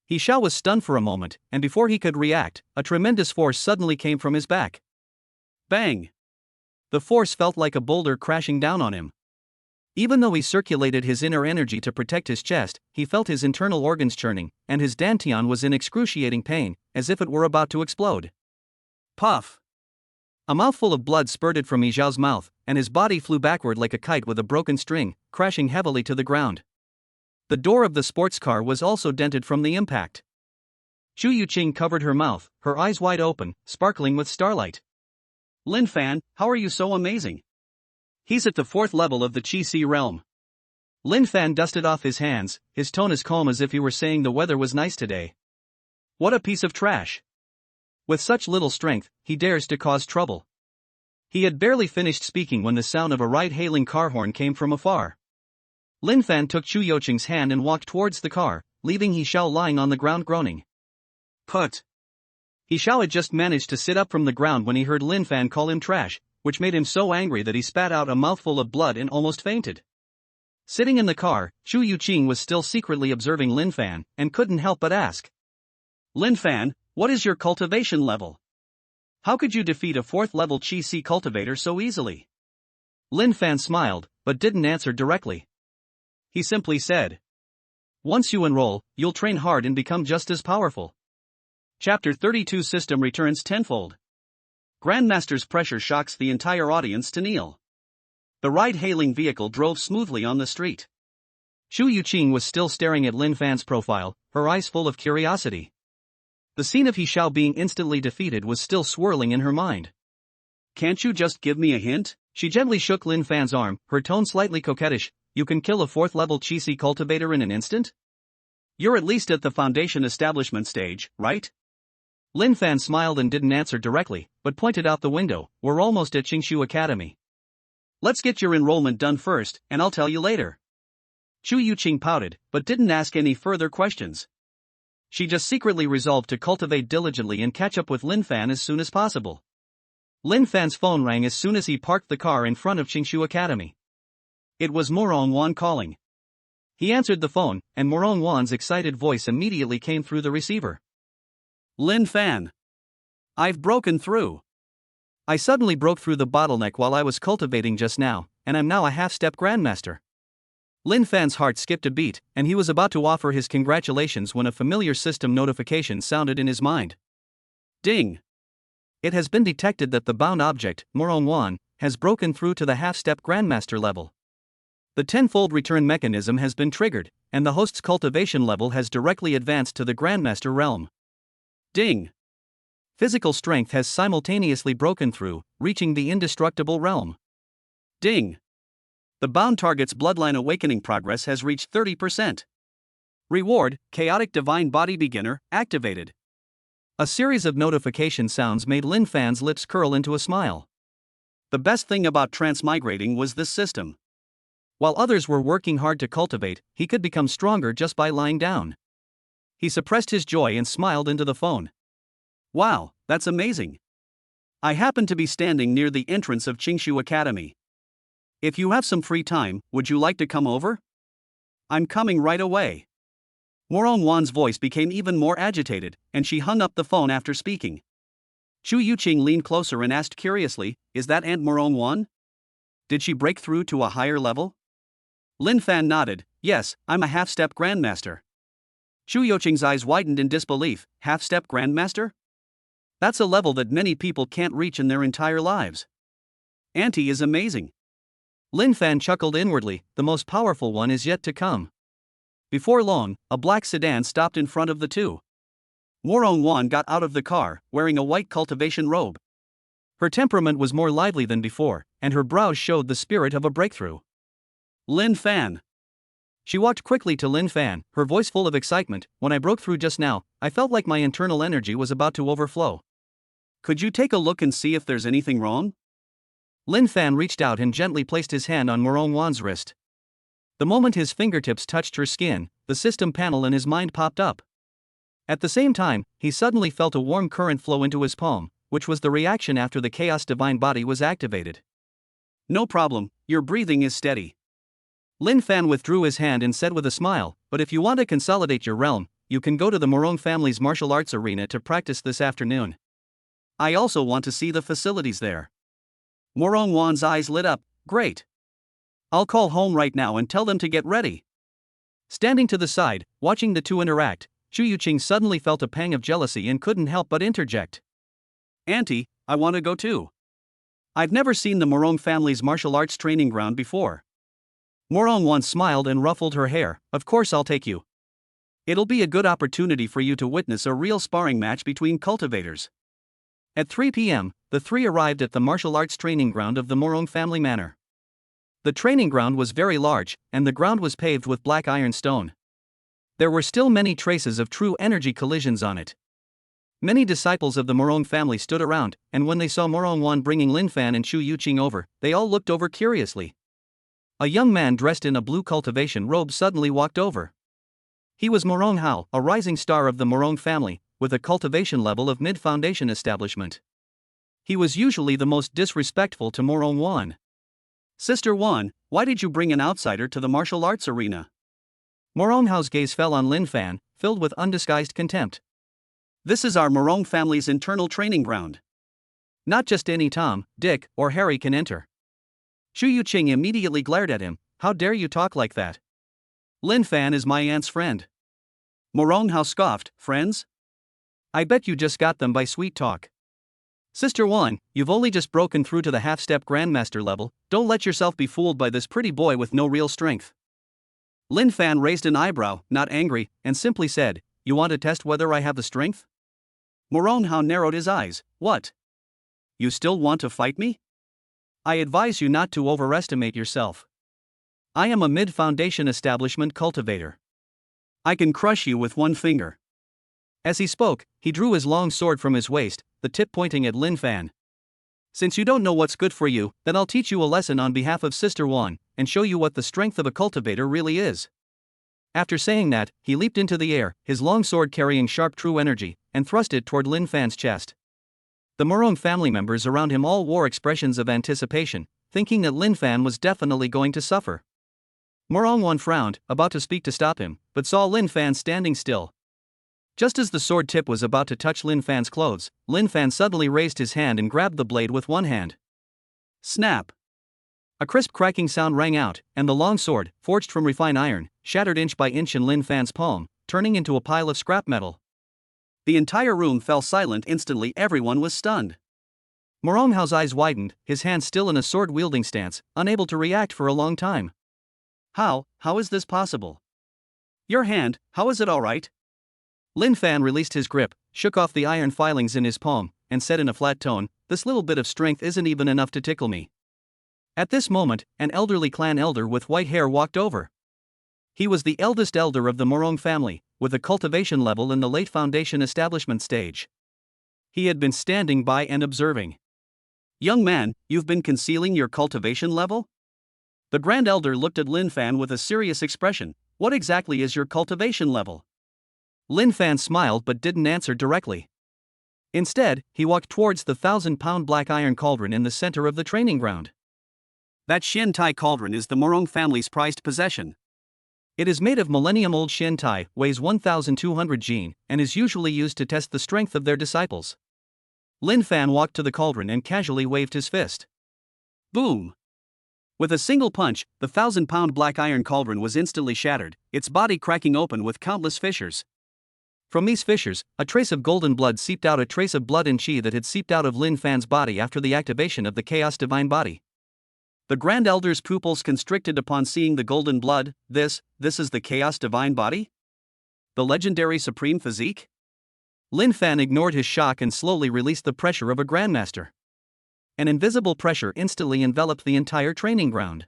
He Xiao was stunned for a moment, and before he could react, a tremendous force suddenly came from his back. Bang! The force felt like a boulder crashing down on him. Even though he circulated his inner energy to protect his chest, he felt his internal organs churning, and his dantian was in excruciating pain, as if it were about to explode. Puff! A mouthful of blood spurted from He Xiao's mouth, and his body flew backward like a kite with a broken string, crashing heavily to the ground. The door of the sports car was also dented from the impact. Chu Yuqing covered her mouth, her eyes wide open, sparkling with starlight. Lin Fan, how are you so amazing? He's at the 4th level of the Qi realm. Lin Fan dusted off his hands, his tone as calm as if he were saying the weather was nice today. What a piece of trash. With such little strength, he dares to cause trouble. He had barely finished speaking when the sound of a ride-hailing car horn came from afar. Lin Fan took Chu Yuqing's hand and walked towards the car, leaving He Xiao lying on the ground groaning. Put! He Xiao had just managed to sit up from the ground when he heard Lin Fan call him trash, which made him so angry that he spat out a mouthful of blood and almost fainted. Sitting in the car, Chu Yuqing was still secretly observing Lin Fan, and couldn't help but ask. Lin Fan, what is your cultivation level? How could you defeat a 4th level Qi cultivator so easily? Lin Fan smiled, but didn't answer directly. He simply said, Once you enroll, you'll train hard and become just as powerful. Chapter 32 System returns tenfold. Grandmaster's pressure shocks the entire audience to kneel. The ride-hailing vehicle drove smoothly on the street. Chu Yuqing was still staring at Lin Fan's profile, her eyes full of curiosity. The scene of He Xiao being instantly defeated was still swirling in her mind. Can't you just give me a hint? She gently shook Lin Fan's arm, her tone slightly coquettish. You can kill a 4th level Qi cultivator in an instant? You're at least at the foundation establishment stage, right? Lin Fan smiled and didn't answer directly, but pointed out the window. We're almost at Qingshu Academy. Let's get your enrollment done first, and I'll tell you later. Chu Yuqing pouted, but didn't ask any further questions. She just secretly resolved to cultivate diligently and catch up with Lin Fan as soon as possible. Lin Fan's phone rang as soon as he parked the car in front of Qingshu Academy. It was Morong Wan calling. He answered the phone, and Morong Wan's excited voice immediately came through the receiver. Lin Fan. I've broken through. I suddenly broke through the bottleneck while I was cultivating just now, and I'm now a half-step grandmaster. Lin Fan's heart skipped a beat, and he was about to offer his congratulations when a familiar system notification sounded in his mind. Ding! It has been detected that the bound object, Morong Wan, has broken through to the half-step grandmaster level. The tenfold return mechanism has been triggered, and the host's cultivation level has directly advanced to the grandmaster realm. Ding! Physical strength has simultaneously broken through, reaching the indestructible realm. Ding! The bound target's bloodline awakening progress has reached 30%. Reward, Chaotic Divine Body Beginner, activated. A series of notification sounds made Lin Fan's lips curl into a smile. The best thing about transmigrating was this system. While others were working hard to cultivate, he could become stronger just by lying down. He suppressed his joy and smiled into the phone. Wow, that's amazing. I happen to be standing near the entrance of Qingshu Academy. If you have some free time, would you like to come over? I'm coming right away. Morong Wan's voice became even more agitated, and she hung up the phone after speaking. Chu Yuqing leaned closer and asked curiously, "Is that Aunt Morong Wan? Did she break through to a higher level?" Lin Fan nodded, "Yes, I'm a half-step grandmaster." Chu Yuqing's eyes widened in disbelief. Half-step grandmaster? That's a level that many people can't reach in their entire lives. Auntie is amazing. Lin Fan chuckled inwardly, the most powerful one is yet to come. Before long, a black sedan stopped in front of the two. Morong Wan got out of the car, wearing a white cultivation robe. Her temperament was more lively than before, and her brows showed the spirit of a breakthrough. Lin Fan. She walked quickly to Lin Fan, her voice full of excitement. "When I broke through just now, I felt like my internal energy was about to overflow. Could you take a look and see if there's anything wrong?" Lin Fan reached out and gently placed his hand on Morong Wan's wrist. The moment his fingertips touched her skin, the system panel in his mind popped up. At the same time, he suddenly felt a warm current flow into his palm, which was the reaction after the Chaos Divine Body was activated. "No problem, your breathing is steady." Lin Fan withdrew his hand and said with a smile, "But if you want to consolidate your realm, you can go to the Morong family's martial arts arena to practice this afternoon. I also want to see the facilities there." Morong Wan's eyes lit up. "Great. I'll call home right now and tell them to get ready." Standing to the side, watching the two interact, Chu Yuqing suddenly felt a pang of jealousy and couldn't help but interject. "Auntie, I want to go too. I've never seen the Morong family's martial arts training ground before." Morong Wan smiled and ruffled her hair. "Of course I'll take you. It'll be a good opportunity for you to witness a real sparring match between cultivators." At 3 p.m., the three arrived at the martial arts training ground of the Morong family manor. The training ground was very large, and the ground was paved with black iron stone. There were still many traces of true energy collisions on it. Many disciples of the Morong family stood around, and when they saw Morong Wan bringing Lin Fan and Chu Yuqing over, they all looked over curiously. A young man dressed in a blue cultivation robe suddenly walked over. He was Morong Hao, a rising star of the Morong family, with a cultivation level of mid-foundation establishment. He was usually the most disrespectful to Morong Wan. "Sister Wan, why did you bring an outsider to the martial arts arena?" Morong Hao's gaze fell on Lin Fan, filled with undisguised contempt. "This is our Morong family's internal training ground. Not just any Tom, Dick, or Harry can enter." Chu Yuqing immediately glared at him. "How dare you talk like that? Lin Fan is my aunt's friend." Morong Hao scoffed. "Friends? I bet you just got them by sweet talk. Sister Wan, you've only just broken through to the half-step grandmaster level, don't let yourself be fooled by this pretty boy with no real strength." Lin Fan raised an eyebrow, not angry, and simply said, "You want to test whether I have the strength?" Morong Hao narrowed his eyes. "What? You still want to fight me? I advise you not to overestimate yourself. I am a mid-foundation establishment cultivator. I can crush you with one finger." As he spoke, he drew his long sword from his waist, the tip pointing at Lin Fan. Since you don't know what's good for you, then I'll teach you a lesson on behalf of Sister Wan, and show you what the strength of a cultivator really is. After saying that, he leaped into the air, his long sword carrying sharp true energy, and thrust it toward Lin Fan's chest. The Morong family members around him all wore expressions of anticipation, thinking that Lin Fan was definitely going to suffer. Morong Wan frowned, about to speak to stop him, but saw Lin Fan standing still. Just as the sword tip was about to touch Lin Fan's clothes, Lin Fan suddenly raised his hand and grabbed the blade with one hand. Snap! A crisp cracking sound rang out, and the long sword, forged from refined iron, shattered inch by inch in Lin Fan's palm, turning into a pile of scrap metal. The entire room fell silent instantly. Everyone was stunned. Morong Hao's eyes widened, his hand still in a sword-wielding stance, unable to react for a long time. How is this possible? Your hand, how is it alright? Lin Fan released his grip, shook off the iron filings in his palm, and said in a flat tone, "This little bit of strength isn't even enough to tickle me." At this moment, an elderly clan elder with white hair walked over. He was the eldest elder of the Morong family, with a cultivation level in the late foundation establishment stage. He had been standing by and observing. Young man, you've been concealing your cultivation level? The Grand Elder looked at Lin Fan with a serious expression. What exactly is your cultivation level? Lin Fan smiled but didn't answer directly. Instead, he walked towards the 1,000-pound black iron cauldron in the center of the training ground. That Shin Tai cauldron is the Morong family's prized possession. It is made of millennium-old Shin Tai, weighs 1,200 jin, and is usually used to test the strength of their disciples. Lin Fan walked to the cauldron and casually waved his fist. Boom! With a single punch, the 1,000-pound black iron cauldron was instantly shattered, its body cracking open with countless fissures. From these fissures, a trace of golden blood seeped out, a trace of blood and chi that had seeped out of Lin Fan's body after the activation of the Chaos Divine Body. The Grand Elder's pupils constricted upon seeing the golden blood. This is the Chaos Divine Body? The legendary Supreme Physique? Lin Fan ignored his shock and slowly released the pressure of a Grandmaster. An invisible pressure instantly enveloped the entire training ground.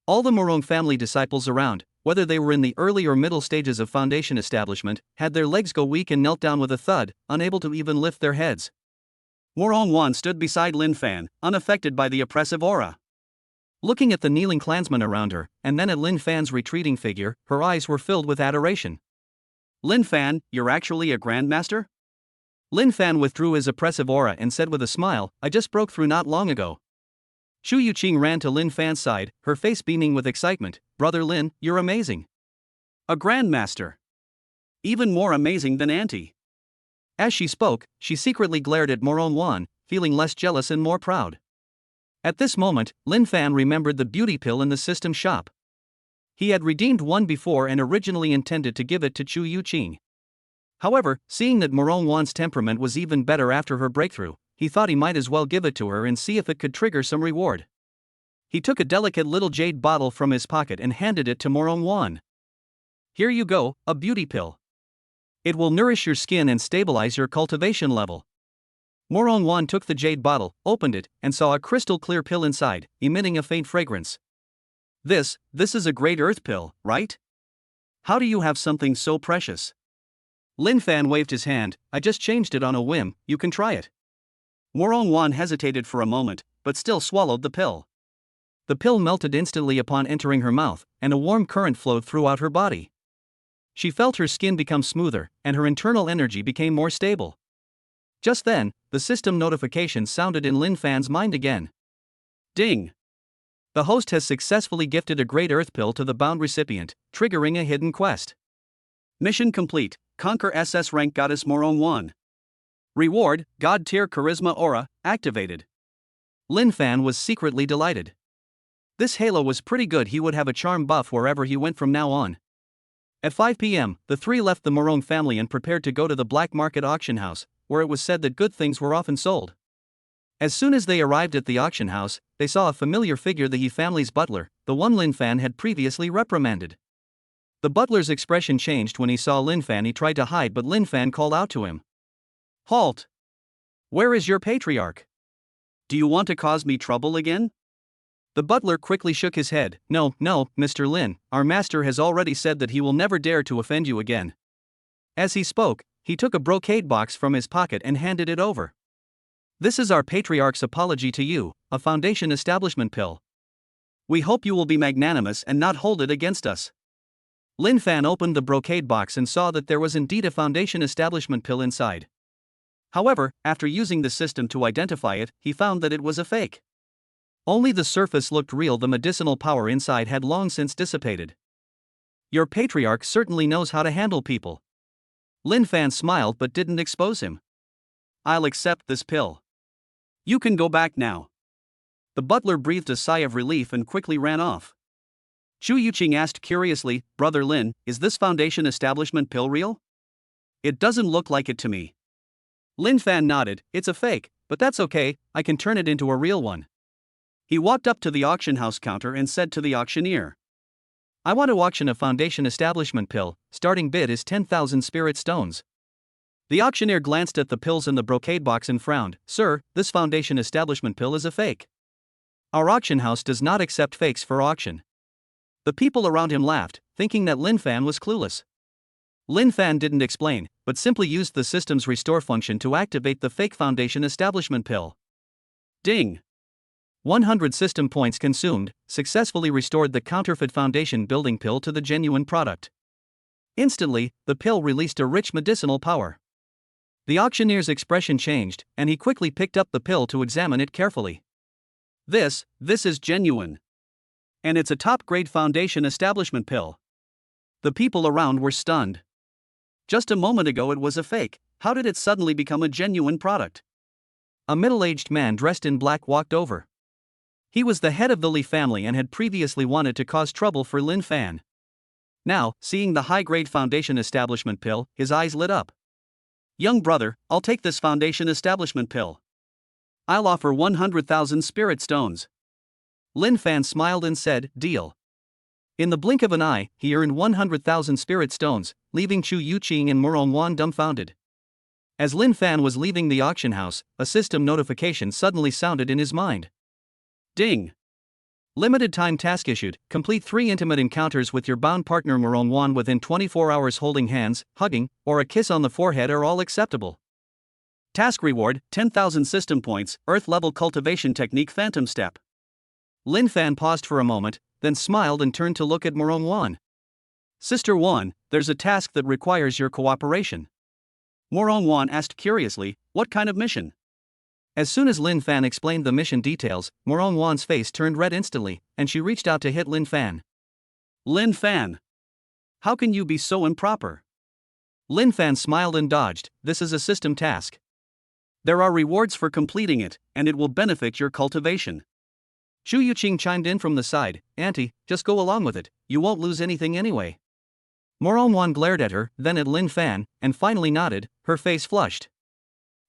All the Morong family disciples around, whether they were in the early or middle stages of foundation establishment, had their legs go weak and knelt down with a thud, unable to even lift their heads. Morong Wan stood beside Lin Fan, unaffected by the oppressive aura. Looking at the kneeling clansmen around her, and then at Lin Fan's retreating figure, her eyes were filled with adoration. Lin Fan, you're actually a Grandmaster? Lin Fan withdrew his oppressive aura and said with a smile, "I just broke through not long ago." Shu Yuqing ran to Lin Fan's side, her face beaming with excitement. "Brother Lin, you're amazing." A Grandmaster. Even more amazing than Auntie. As she spoke, she secretly glared at Morong Wan, feeling less jealous and more proud. At this moment, Lin Fan remembered the beauty pill in the system shop. He had redeemed one before and originally intended to give it to Chu Yuqing. However, seeing that Morong Wan's temperament was even better after her breakthrough, he thought he might as well give it to her and see if it could trigger some reward. He took a delicate little jade bottle from his pocket and handed it to Morong Wan. "Here you go, a beauty pill. It will nourish your skin and stabilize your cultivation level." Morong Wan took the jade bottle, opened it, and saw a crystal clear pill inside, emitting a faint fragrance. This is a great earth pill, right? How do you have something so precious? Lin Fan waved his hand. "I just changed it on a whim, you can try it." Morong Wan hesitated for a moment, but still swallowed the pill. The pill melted instantly upon entering her mouth, and a warm current flowed throughout her body. She felt her skin become smoother, and her internal energy became more stable. Just then, the system notification sounded in Lin Fan's mind again. Ding! The host has successfully gifted a great earth pill to the bound recipient, triggering a hidden quest. Mission complete. Conquer SS rank Goddess Morong Wan. Reward, God tier Charisma Aura, activated. Lin Fan was secretly delighted. This halo was pretty good. He would have a charm buff wherever he went from now on. At 5 p.m., the three left the Morong family and prepared to go to the black market auction house, where it was said that good things were often sold. As soon as they arrived at the auction house, they saw a familiar figure, the He family's butler, the one Lin Fan had previously reprimanded. The butler's expression changed when he saw Lin Fan. He tried to hide, but Lin Fan called out to him. "Halt! Where is your patriarch? Do you want to cause me trouble again?" The butler quickly shook his head. No, Mr. Lin, our master has already said that he will never dare to offend you again." As he spoke, he took a brocade box from his pocket and handed it over. This is our patriarch's apology to you, a foundation establishment pill. We hope you will be magnanimous and not hold it against us. Lin Fan opened the brocade box and saw that there was indeed a foundation establishment pill inside. However, after using the system to identify it, he found that it was a fake. Only the surface looked real, the medicinal power inside had long since dissipated. Your patriarch certainly knows how to handle people. Lin Fan smiled but didn't expose him. I'll accept this pill. You can go back now. The butler breathed a sigh of relief and quickly ran off. Chu Yuqing asked curiously, Brother Lin, is this foundation establishment pill real? It doesn't look like it to me. Lin Fan nodded, it's a fake, but that's okay, I can turn it into a real one. He walked up to the auction house counter and said to the auctioneer, I want to auction a foundation establishment pill, starting bid is 10,000 spirit stones. The auctioneer glanced at the pills in the brocade box and frowned, Sir, this foundation establishment pill is a fake. Our auction house does not accept fakes for auction. The people around him laughed, thinking that Lin Fan was clueless. Lin Fan didn't explain, but simply used the system's restore function to activate the fake foundation establishment pill. Ding! 100 system points consumed, successfully restored the counterfeit foundation building pill to the genuine product. Instantly, the pill released a rich medicinal power. The auctioneer's expression changed, and he quickly picked up the pill to examine it carefully. This is genuine. And it's a top-grade foundation establishment pill. The people around were stunned. Just a moment ago it was a fake, how did it suddenly become a genuine product? A middle-aged man dressed in black walked over. He was the head of the Li family and had previously wanted to cause trouble for Lin Fan. Now, seeing the high-grade foundation establishment pill, his eyes lit up. Young brother, I'll take this foundation establishment pill. I'll offer 100,000 spirit stones. Lin Fan smiled and said, deal. In the blink of an eye, he earned 100,000 spirit stones, leaving Chu Yuqing and Murong Wan dumbfounded. As Lin Fan was leaving the auction house, a system notification suddenly sounded in his mind. Ding! Limited time task issued, complete 3 intimate encounters with your bound partner Murong Wan within 24 hours. Holding hands, hugging, or a kiss on the forehead are all acceptable. Task reward, 10,000 system points, Earth level cultivation technique Phantom Step. Lin Fan paused for a moment, then smiled and turned to look at Murong Wan. Sister Wan, there's a task that requires your cooperation. Murong Wan asked curiously, what kind of mission? As soon as Lin Fan explained the mission details, Murong Wan's face turned red instantly, and she reached out to hit Lin Fan. Lin Fan! How can you be so improper? Lin Fan smiled and dodged, this is a system task. There are rewards for completing it, and it will benefit your cultivation. Chu Yuqing chimed in from the side, Auntie, just go along with it, you won't lose anything anyway. Murong Wan glared at her, then at Lin Fan, and finally nodded, her face flushed.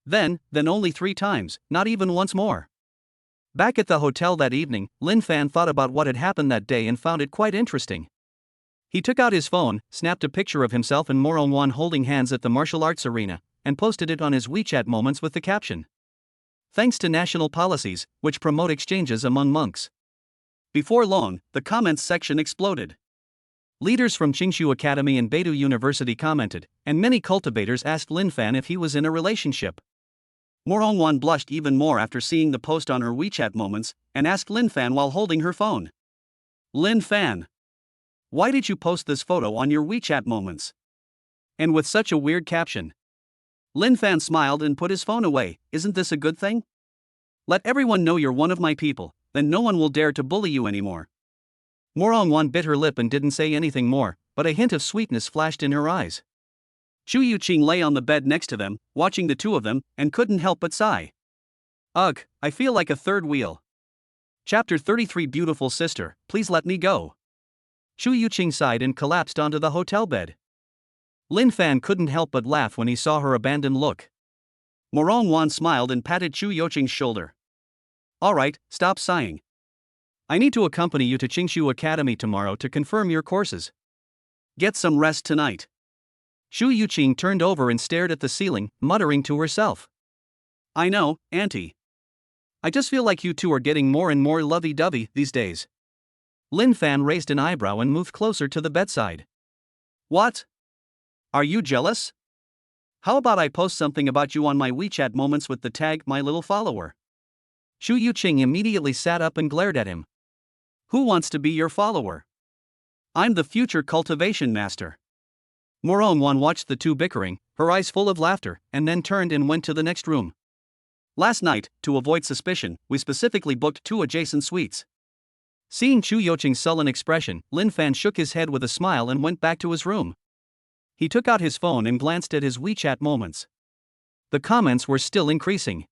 Then only 3 times, not even once more. Back at the hotel that evening, Lin Fan thought about what had happened that day and found it quite interesting. He took out his phone, snapped a picture of himself and Murong Wan holding hands at the martial arts arena, and posted it on his WeChat moments with the caption, thanks to national policies, which promote exchanges among monks. Before long, the comments section exploded. Leaders from Qingshu Academy and Beidou University commented, and many cultivators asked Lin Fan if he was in a relationship. Murong Wan blushed even more after seeing the post on her WeChat moments, and asked Lin Fan while holding her phone. Lin Fan, why did you post this photo on your WeChat moments? And with such a weird caption. Lin Fan smiled and put his phone away, isn't this a good thing? Let everyone know you're one of my people, then no one will dare to bully you anymore. Murong Wan bit her lip and didn't say anything more, but a hint of sweetness flashed in her eyes. Chu Yuqing lay on the bed next to them, watching the two of them, and couldn't help but sigh. Ugh, I feel like a third wheel. Chapter 33 Beautiful sister, please let me go. Chu Yuqing sighed and collapsed onto the hotel bed. Lin Fan couldn't help but laugh when he saw her abandoned look. Murong Wan smiled and patted Chu Yuqing's shoulder. Alright, stop sighing. I need to accompany you to Qingshu Academy tomorrow to confirm your courses. Get some rest tonight. Chu Yuqing turned over and stared at the ceiling, muttering to herself. I know, Auntie. I just feel like you two are getting more and more lovey-dovey these days. Lin Fan raised an eyebrow and moved closer to the bedside. What? Are you jealous? How about I post something about you on my WeChat moments with the tag my little follower? Shu Yuqing immediately sat up and glared at him. Who wants to be your follower? I'm the future cultivation master. Moronwan watched the two bickering, her eyes full of laughter, and then turned and went to the next room. Last night, to avoid suspicion, we specifically booked 2 adjacent suites. Seeing Chu Yoqing's sullen expression, Lin Fan shook his head with a smile and went back to his room. He took out his phone and glanced at his WeChat moments. The comments were still increasing.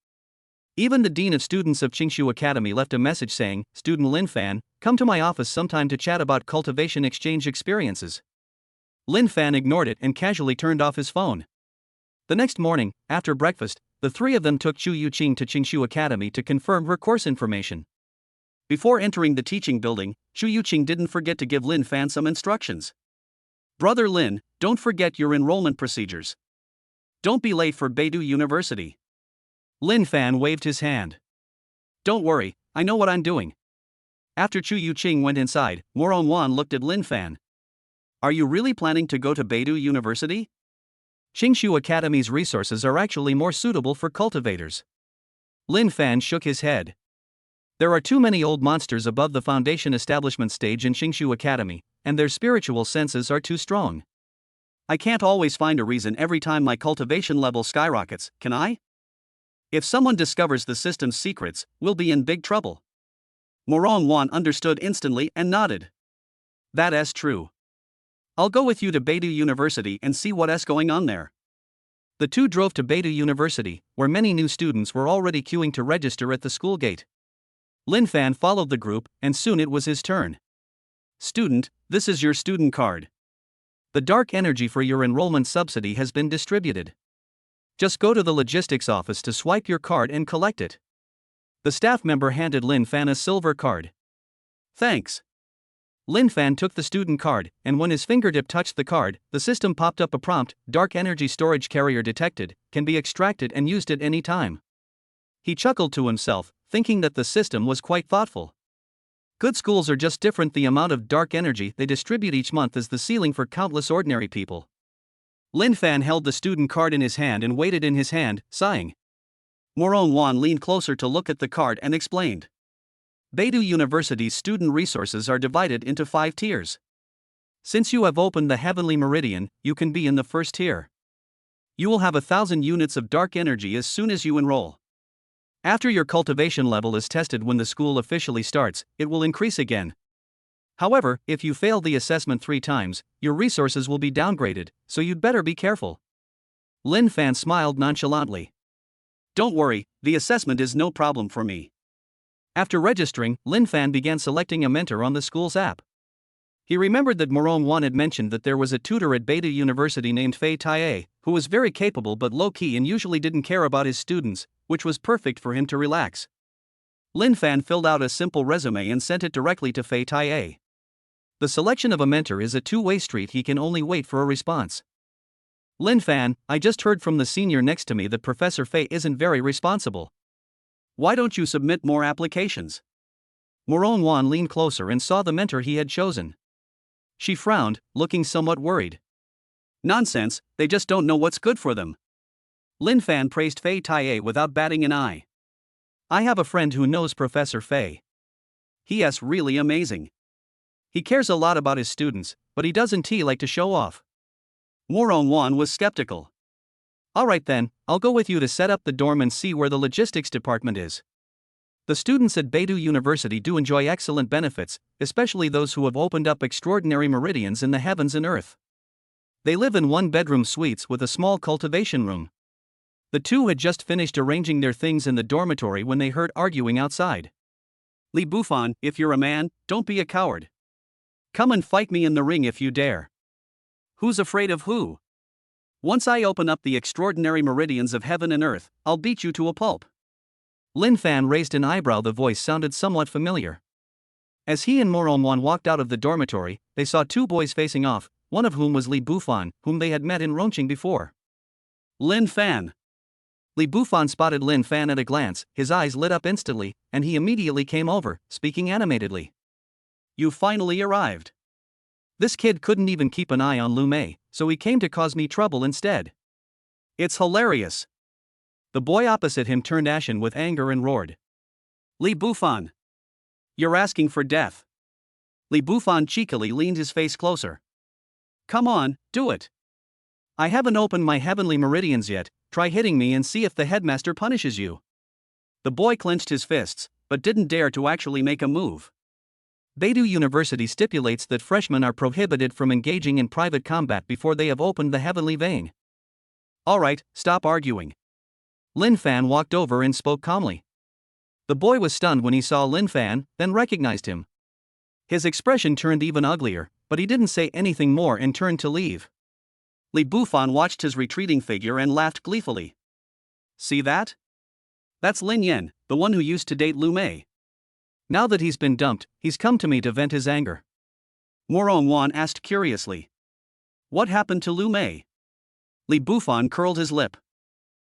Even the Dean of Students of Qingshu Academy left a message saying, "Student Lin Fan, come to my office sometime to chat about cultivation exchange experiences." Lin Fan ignored it and casually turned off his phone. The next morning, after breakfast, the three of them took Chu Yuqing to Qingshu Academy to confirm her course information. Before entering the teaching building, Chu Yuqing didn't forget to give Lin Fan some instructions. Brother Lin, don't forget your enrollment procedures. Don't be late for Beidou University. Lin Fan waved his hand. Don't worry, I know what I'm doing. After Chu Yuqing went inside, Moronwan looked at Lin Fan. Are you really planning to go to Beidou University? Qingshu Academy's resources are actually more suitable for cultivators. Lin Fan shook his head. There are too many old monsters above the foundation establishment stage in Qingshu Academy, and their spiritual senses are too strong. I can't always find a reason every time my cultivation level skyrockets, can I? If someone discovers the system's secrets, we'll be in big trouble. Moronwan understood instantly and nodded. That's true. I'll go with you to Beidou University and see what's going on there. The two drove to Beidou University, where many new students were already queuing to register at the school gate. Lin Fan followed the group, and soon it was his turn. Student, this is your student card. The dark energy for your enrollment subsidy has been distributed. Just go to the logistics office to swipe your card and collect it. The staff member handed Lin Fan a silver card. Thanks. Lin Fan took the student card, and when his fingertip touched the card, the system popped up a prompt: "Dark energy storage carrier detected, can be extracted and used at any time." He chuckled to himself, thinking that the system was quite thoughtful. Good schools are just different. The amount of dark energy they distribute each month is the ceiling for countless ordinary people. Lin Fan held the student card in his hand and weighed it in his hand, sighing. Moronwan leaned closer to look at the card and explained. Beidou University's student resources are divided into 5 tiers. Since you have opened the Heavenly Meridian, you can be in the first tier. You will have 1,000 units of dark energy as soon as you enroll. After your cultivation level is tested when the school officially starts, it will increase again. However, if you fail the assessment 3 times, your resources will be downgraded, so you'd better be careful. Lin Fan smiled nonchalantly. Don't worry, the assessment is no problem for me. After registering, Lin Fan began selecting a mentor on the school's app. He remembered that Moronwan had mentioned that there was a tutor at Beidou University named Fei Taie, who was very capable but low-key and usually didn't care about his students, which was perfect for him to relax. Lin Fan filled out a simple resume and sent it directly to Fei Taie. The selection of a mentor is a two-way street. He can only wait for a response. Lin Fan, I just heard from the senior next to me that Professor Fei isn't very responsible. Why don't you submit more applications? Moronwan leaned closer and saw the mentor he had chosen. She frowned, looking somewhat worried. Nonsense, they just don't know what's good for them. Lin Fan praised Fei Taie without batting an eye. I have a friend who knows Professor Fei. He's really amazing. He cares a lot about his students, but he doesn't like to show off. Moronwan was skeptical. Alright then, I'll go with you to set up the dorm and see where the logistics department is. The students at Beidou University do enjoy excellent benefits, especially those who have opened up extraordinary meridians in the heavens and earth. They live in 1-bedroom suites with a small cultivation room. The two had just finished arranging their things in the dormitory when they heard arguing outside. Li Bufan, if you're a man, don't be a coward. Come and fight me in the ring if you dare. Who's afraid of who? Once I open up the extraordinary meridians of heaven and earth, I'll beat you to a pulp. Lin Fan raised an eyebrow. The voice sounded somewhat familiar. As he and Moronwan walked out of the dormitory, they saw 2 boys facing off, one of whom was Li Bufan, whom they had met in Rongqing before. Lin Fan. Li Bufan spotted Lin Fan at a glance, his eyes lit up instantly, and he immediately came over, speaking animatedly. You finally arrived. This kid couldn't even keep an eye on Lu Mei, so he came to cause me trouble instead. It's hilarious. The boy opposite him turned ashen with anger and roared. Li Bufan. You're asking for death. Li Bufan cheekily leaned his face closer. Come on, do it. I haven't opened my heavenly meridians yet, try hitting me and see if the headmaster punishes you. The boy clenched his fists, but didn't dare to actually make a move. Beidou University stipulates that freshmen are prohibited from engaging in private combat before they have opened the heavenly vein. Alright, stop arguing. Lin Fan walked over and spoke calmly. The boy was stunned when he saw Lin Fan, then recognized him. His expression turned even uglier, but he didn't say anything more and turned to leave. Li Bufan watched his retreating figure and laughed gleefully. See that? That's Lin Yen, the one who used to date Lu Mei. Now that he's been dumped, he's come to me to vent his anger. Morong Wan asked curiously. What happened to Lu Mei? Li Bufan curled his lip.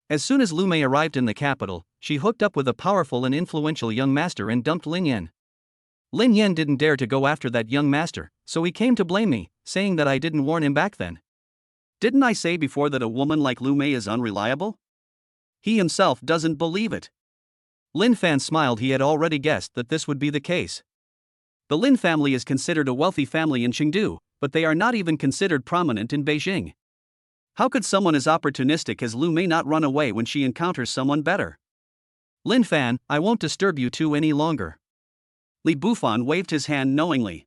As soon as Lu Mei arrived in the capital, she hooked up with a powerful and influential young master and dumped Lin Yen. Lin Yen didn't dare to go after that young master, so he came to blame me, saying that I didn't warn him back then. Didn't I say before that a woman like Lu Mei is unreliable? He himself doesn't believe it. Lin Fan smiled. He had already guessed that this would be the case. The Lin family is considered a wealthy family in Chengdu, but they are not even considered prominent in Beijing. How could someone as opportunistic as Lu Mei not run away when she encounters someone better? Lin Fan, I won't disturb you two any longer. Li Bufan waved his hand knowingly.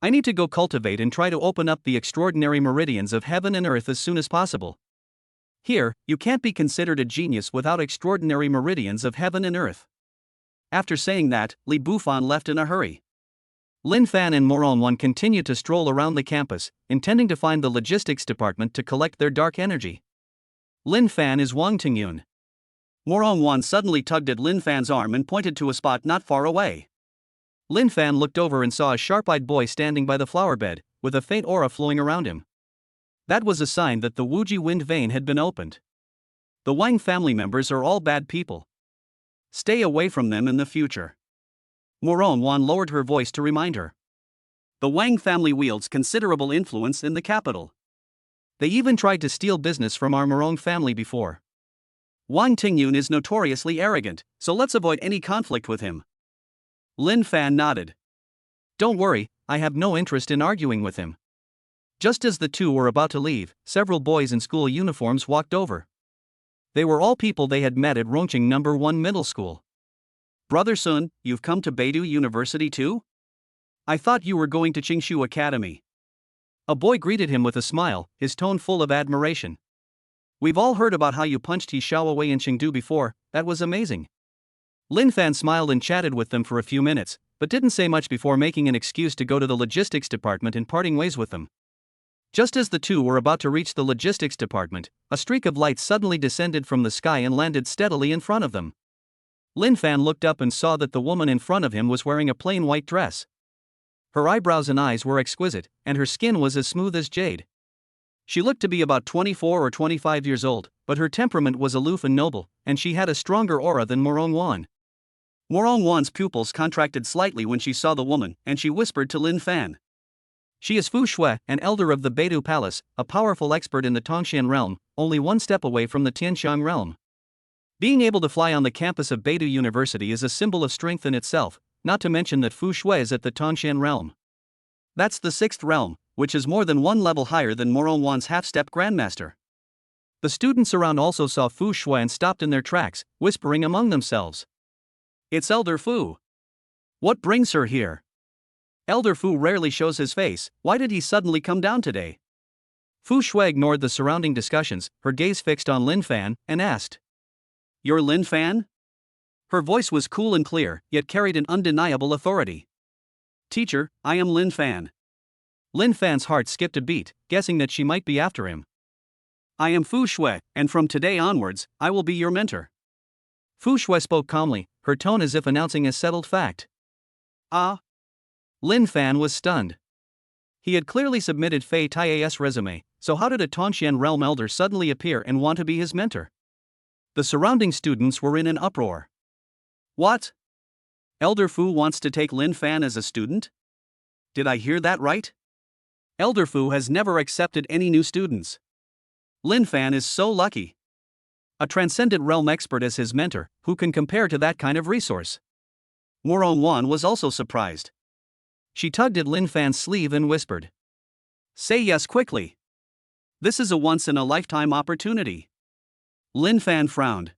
I need to go cultivate and try to open up the extraordinary meridians of heaven and earth as soon as possible. Here, you can't be considered a genius without extraordinary meridians of heaven and earth. After saying that, Li Bufan left in a hurry. Lin Fan and Morong Wan continued to stroll around the campus, intending to find the logistics department to collect their dark energy. Lin Fan is Wang Tingyun. Morong Wan suddenly tugged at Lin Fan's arm and pointed to a spot not far away. Lin Fan looked over and saw a sharp-eyed boy standing by the flower bed, with a faint aura flowing around him. That was a sign that the Wuji wind vein had been opened. The Wang family members are all bad people. Stay away from them in the future. Morong Wan lowered her voice to remind her. The Wang family wields considerable influence in the capital. They even tried to steal business from our Morong family before. Wang Tingyun is notoriously arrogant, so let's avoid any conflict with him. Lin Fan nodded. Don't worry, I have no interest in arguing with him. Just as the two were about to leave, several boys in school uniforms walked over. They were all people they had met at Rongqing No. 1 Middle School. Brother Sun, you've come to Beidou University too? I thought you were going to Qingshu Academy. A boy greeted him with a smile, his tone full of admiration. We've all heard about how you punched He Xiao away in Chengdu before, that was amazing. Lin Fan smiled and chatted with them for a few minutes, but didn't say much before making an excuse to go to the logistics department and parting ways with them. Just as the two were about to reach the logistics department, a streak of light suddenly descended from the sky and landed steadily in front of them. Lin Fan looked up and saw that the woman in front of him was wearing a plain white dress. Her eyebrows and eyes were exquisite, and her skin was as smooth as jade. She looked to be about 24 or 25 years old, but her temperament was aloof and noble, and she had a stronger aura than Morong Wan. Morong Wan's pupils contracted slightly when she saw the woman, and she whispered to Lin Fan. She is Fu Shui, an elder of the Beidou Palace, a powerful expert in the Tongxian realm, only one step away from the Tianxiang realm. Being able to fly on the campus of Beidou University is a symbol of strength in itself, not to mention that Fu Shui is at the Tongxian realm. That's the 6th realm, which is more than one level higher than Morong Wan's half-step grandmaster. The students around also saw Fu Shui and stopped in their tracks, whispering among themselves. It's Elder Fu. What brings her here? Elder Fu rarely shows his face, why did he suddenly come down today? Fu Shui ignored the surrounding discussions, her gaze fixed on Lin Fan, and asked. You're Lin Fan? Her voice was cool and clear, yet carried an undeniable authority. Teacher, I am Lin Fan. Lin Fan's heart skipped a beat, guessing that she might be after him. I am Fu Shui, and from today onwards, I will be your mentor. Fu Shui spoke calmly, her tone as if announcing a settled fact. Ah. Lin Fan was stunned. He had clearly submitted Fei Tai's resume, so how did a Tongxian realm elder suddenly appear and want to be his mentor? The surrounding students were in an uproar. What? Elder Fu wants to take Lin Fan as a student? Did I hear that right? Elder Fu has never accepted any new students. Lin Fan is so lucky. A transcendent realm expert as his mentor, who can compare to that kind of resource. Moron Wan was also surprised. She tugged at Lin Fan's sleeve and whispered, "Say yes quickly. This is a once-in-a-lifetime opportunity." Lin Fan frowned.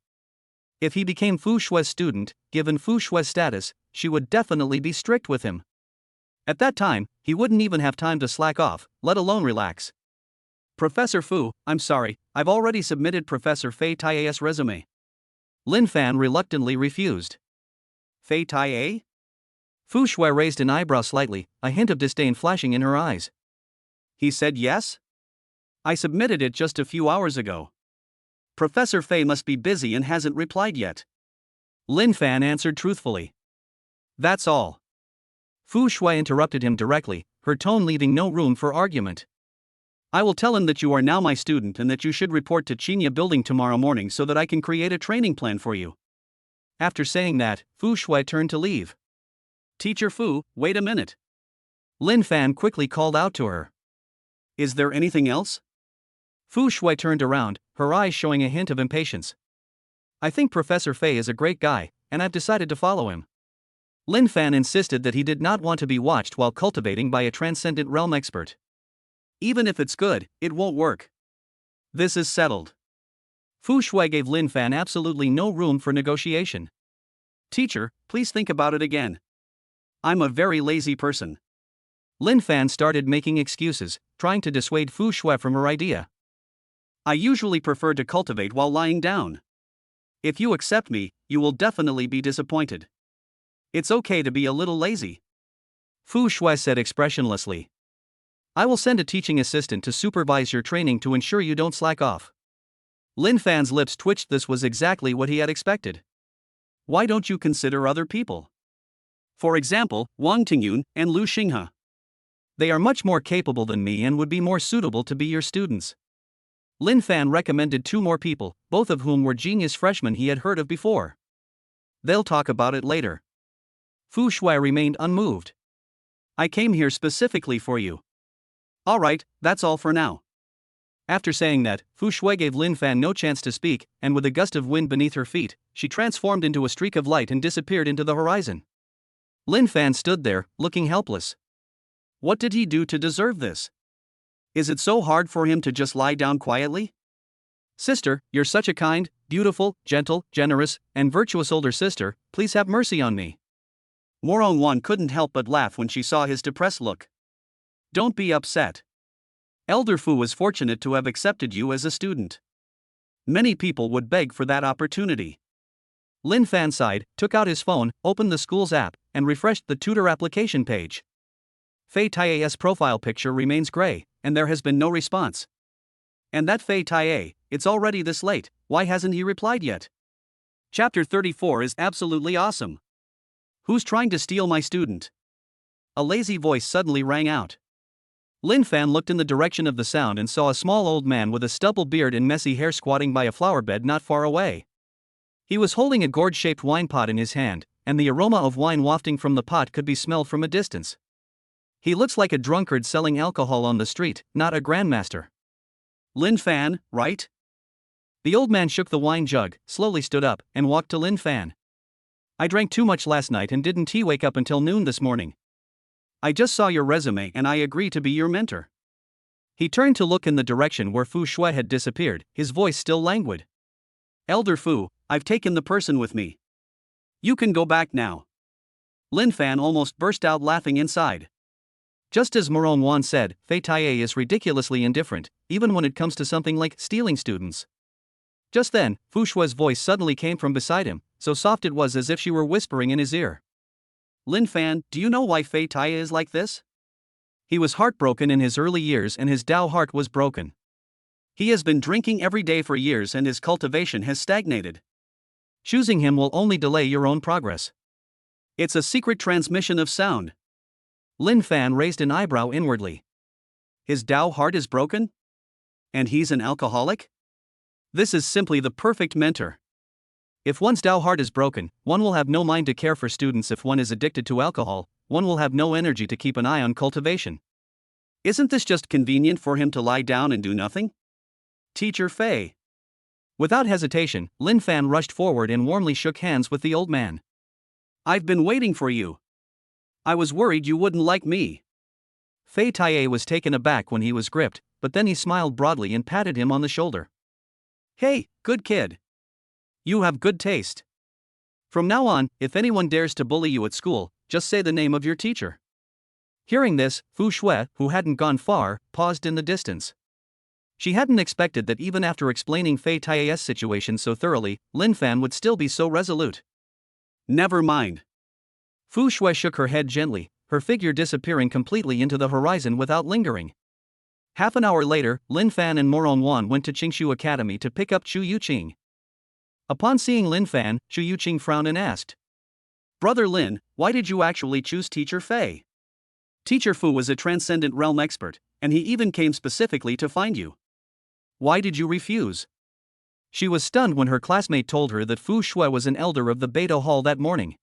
If he became Fu Shue's student, given Fu Shue's status, she would definitely be strict with him. At that time, he wouldn't even have time to slack off, let alone relax. "Professor Fu, I'm sorry, I've already submitted Professor Fei Tai's resume." Lin Fan reluctantly refused. "Fei Tai?" Fu Shui raised an eyebrow slightly, a hint of disdain flashing in her eyes. "He said yes? I submitted it just a few hours ago. Professor Fei must be busy and hasn't replied yet." Lin Fan answered truthfully. "That's all." Fu Shui interrupted him directly, her tone leaving no room for argument. "I will tell him that you are now my student and that you should report to Chinya Building tomorrow morning so that I can create a training plan for you." After saying that, Fu Shui turned to leave. "Teacher Fu, wait a minute." Lin Fan quickly called out to her. "Is there anything else?" Fu Shui turned around, her eyes showing a hint of impatience. "I think Professor Fei is a great guy, and I've decided to follow him." Lin Fan insisted that he did not want to be watched while cultivating by a transcendent realm expert. "Even if it's good, it won't work. This is settled." Fu Shui gave Lin Fan absolutely no room for negotiation. "Teacher, please think about it again. I'm a very lazy person." Lin Fan started making excuses, trying to dissuade Fu Shui from her idea. "I usually prefer to cultivate while lying down. If you accept me, you will definitely be disappointed. It's okay to be a little lazy." Fu Shui said expressionlessly. "I will send a teaching assistant to supervise your training to ensure you don't slack off." Lin Fan's lips twitched. This was exactly what he had expected. "Why don't you consider other people? For example, Wang Tingyun and Lu Xinghe. They are much more capable than me and would be more suitable to be your students." Lin Fan recommended two more people, both of whom were genius freshmen he had heard of before. "They'll talk about it later." Fu Shui remained unmoved. "I came here specifically for you." "Alright, that's all for now." After saying that, Fu Shui gave Lin Fan no chance to speak, and with a gust of wind beneath her feet, she transformed into a streak of light and disappeared into the horizon. Lin Fan stood there, looking helpless. What did he do to deserve this? Is it so hard for him to just lie down quietly? "Sister, you're such a kind, beautiful, gentle, generous, and virtuous older sister, please have mercy on me." Morong Wan couldn't help but laugh when she saw his depressed look. "Don't be upset. Elder Fu was fortunate to have accepted you as a student. Many people would beg for that opportunity." Lin Fan sighed, took out his phone, opened the school's app, and refreshed the tutor application page. Fei Tai's profile picture remains gray, and there has been no response. And that Fei Tai, it's already this late, why hasn't he replied yet? Chapter 34 is absolutely awesome. Who's trying to steal my student? A lazy voice suddenly rang out. Lin Fan looked in the direction of the sound and saw a small old man with a stubble beard and messy hair squatting by a flower bed not far away. He was holding a gourd-shaped wine pot in his hand, and the aroma of wine wafting from the pot could be smelled from a distance. He looks like a drunkard selling alcohol on the street, not a grandmaster. Lin Fan, right? The old man shook the wine jug, slowly stood up, and walked to Lin Fan. "I drank too much last night and didn't wake up until noon this morning. I just saw your resume and I agree to be your mentor." He turned to look in the direction where Fu Shui had disappeared, his voice still languid. "Elder Fu, I've taken the person with me. You can go back now." Lin Fan almost burst out laughing inside. Just as Morong Wan said, Fei Tai is ridiculously indifferent, even when it comes to something like stealing students. Just then, Fu Shui's voice suddenly came from beside him, so soft it was as if she were whispering in his ear. "Lin Fan, do you know why Fei Tai is like this? He was heartbroken in his early years and his Dao heart was broken. He has been drinking every day for years and his cultivation has stagnated. Choosing him will only delay your own progress. It's a secret transmission of sound." Lin Fan raised an eyebrow inwardly. His Dao heart is broken? And he's an alcoholic? This is simply the perfect mentor. If one's Dao heart is broken, one will have no mind to care for students. If one is addicted to alcohol, one will have no energy to keep an eye on cultivation. Isn't this just convenient for him to lie down and do nothing? Teacher Fei. Without hesitation, Lin Fan rushed forward and warmly shook hands with the old man. I've been waiting for you. I was worried you wouldn't like me. Fei Taiye was taken aback when he was gripped, but then he smiled broadly and patted him on the shoulder. Hey, good kid. You have good taste. From now on, if anyone dares to bully you at school, just say the name of your teacher. Hearing this, Fu Shui, who hadn't gone far, paused in the distance. She hadn't expected that even after explaining Fei Taiye's situation so thoroughly, Lin Fan would still be so resolute. Never mind. Fu Shui shook her head gently, her figure disappearing completely into the horizon without lingering. Half an hour later, Lin Fan and Moron Wan went to Qingshu Academy to pick up Chu Yuqing. Upon seeing Lin Fan, Chu Yuqing frowned and asked, Brother Lin, why did you actually choose Teacher Fei? Teacher Fu was a transcendent realm expert, and he even came specifically to find you. Why did you refuse? She was stunned when her classmate told her that Fu Shui was an elder of the Beidou Hall that morning.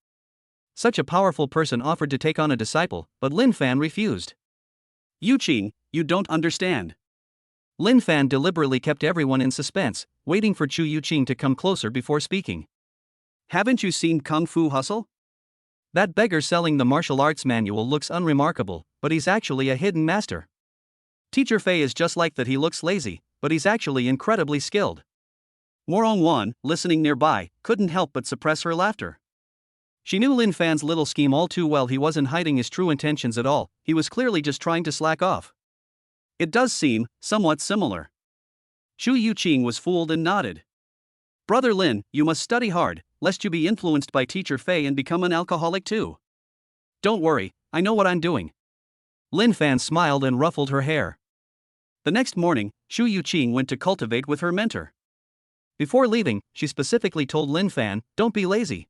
Such a powerful person offered to take on a disciple, but Lin Fan refused. Yuqing, you don't understand. Lin Fan deliberately kept everyone in suspense, waiting for Chu Yuqing to come closer before speaking. Haven't you seen Kung Fu Hustle? That beggar selling the martial arts manual looks unremarkable, but he's actually a hidden master. Teacher Fei is just like that. He looks lazy, but he's actually incredibly skilled. Moron Wan, listening nearby, couldn't help but suppress her laughter. She knew Lin Fan's little scheme all too well. He wasn't hiding his true intentions at all, he was clearly just trying to slack off. It does seem somewhat similar. Chu Yuqing was fooled and nodded. Brother Lin, you must study hard, lest you be influenced by Teacher Fei and become an alcoholic too. Don't worry, I know what I'm doing. Lin Fan smiled and ruffled her hair. The next morning, Chu Yuqing went to cultivate with her mentor. Before leaving, she specifically told Lin Fan, don't be lazy.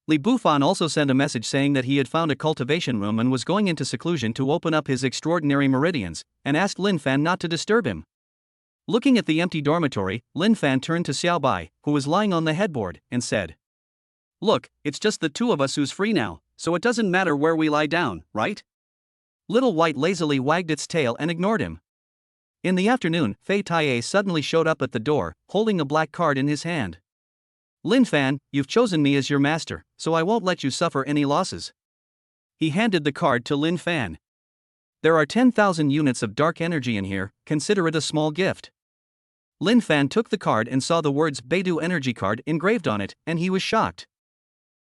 Li Bufan also sent a message saying that he had found a cultivation room and was going into seclusion to open up his extraordinary meridians, and asked Lin Fan not to disturb him. Looking at the empty dormitory, Lin Fan turned to Xiao Bai, who was lying on the headboard, and said, Look, it's just the two of us who's free now, so it doesn't matter where we lie down, right? Little White lazily wagged its tail and ignored him. In the afternoon, Fei Taiye suddenly showed up at the door, holding a black card in his hand. Lin Fan, you've chosen me as your master, so I won't let you suffer any losses. He handed the card to Lin Fan. There are 10,000 units of dark energy in here, consider it a small gift. Lin Fan took the card and saw the words Beidou Energy Card engraved on it, and he was shocked.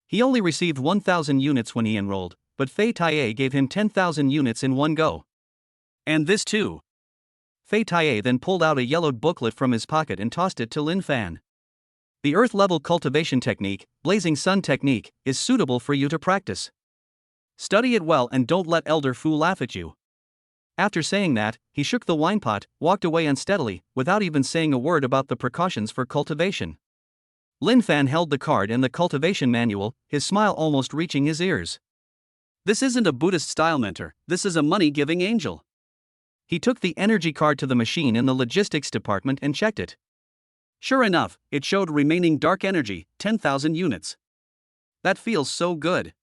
He only received 1,000 units when he enrolled, but Fei Taiye gave him 10,000 units in one go. And this too. Fei Taiye then pulled out a yellowed booklet from his pocket and tossed it to Lin Fan. The earth-level cultivation technique, Blazing Sun technique, is suitable for you to practice. Study it well and don't let Elder Fu laugh at you. After saying that, he shook the wine pot, walked away unsteadily, without even saying a word about the precautions for cultivation. Lin Fan held the card and the cultivation manual, his smile almost reaching his ears. This isn't a Buddhist-style mentor, this is a money-giving angel. He took the energy card to the machine in the logistics department and checked it. Sure enough, it showed remaining dark energy, 10,000 units. That feels so good.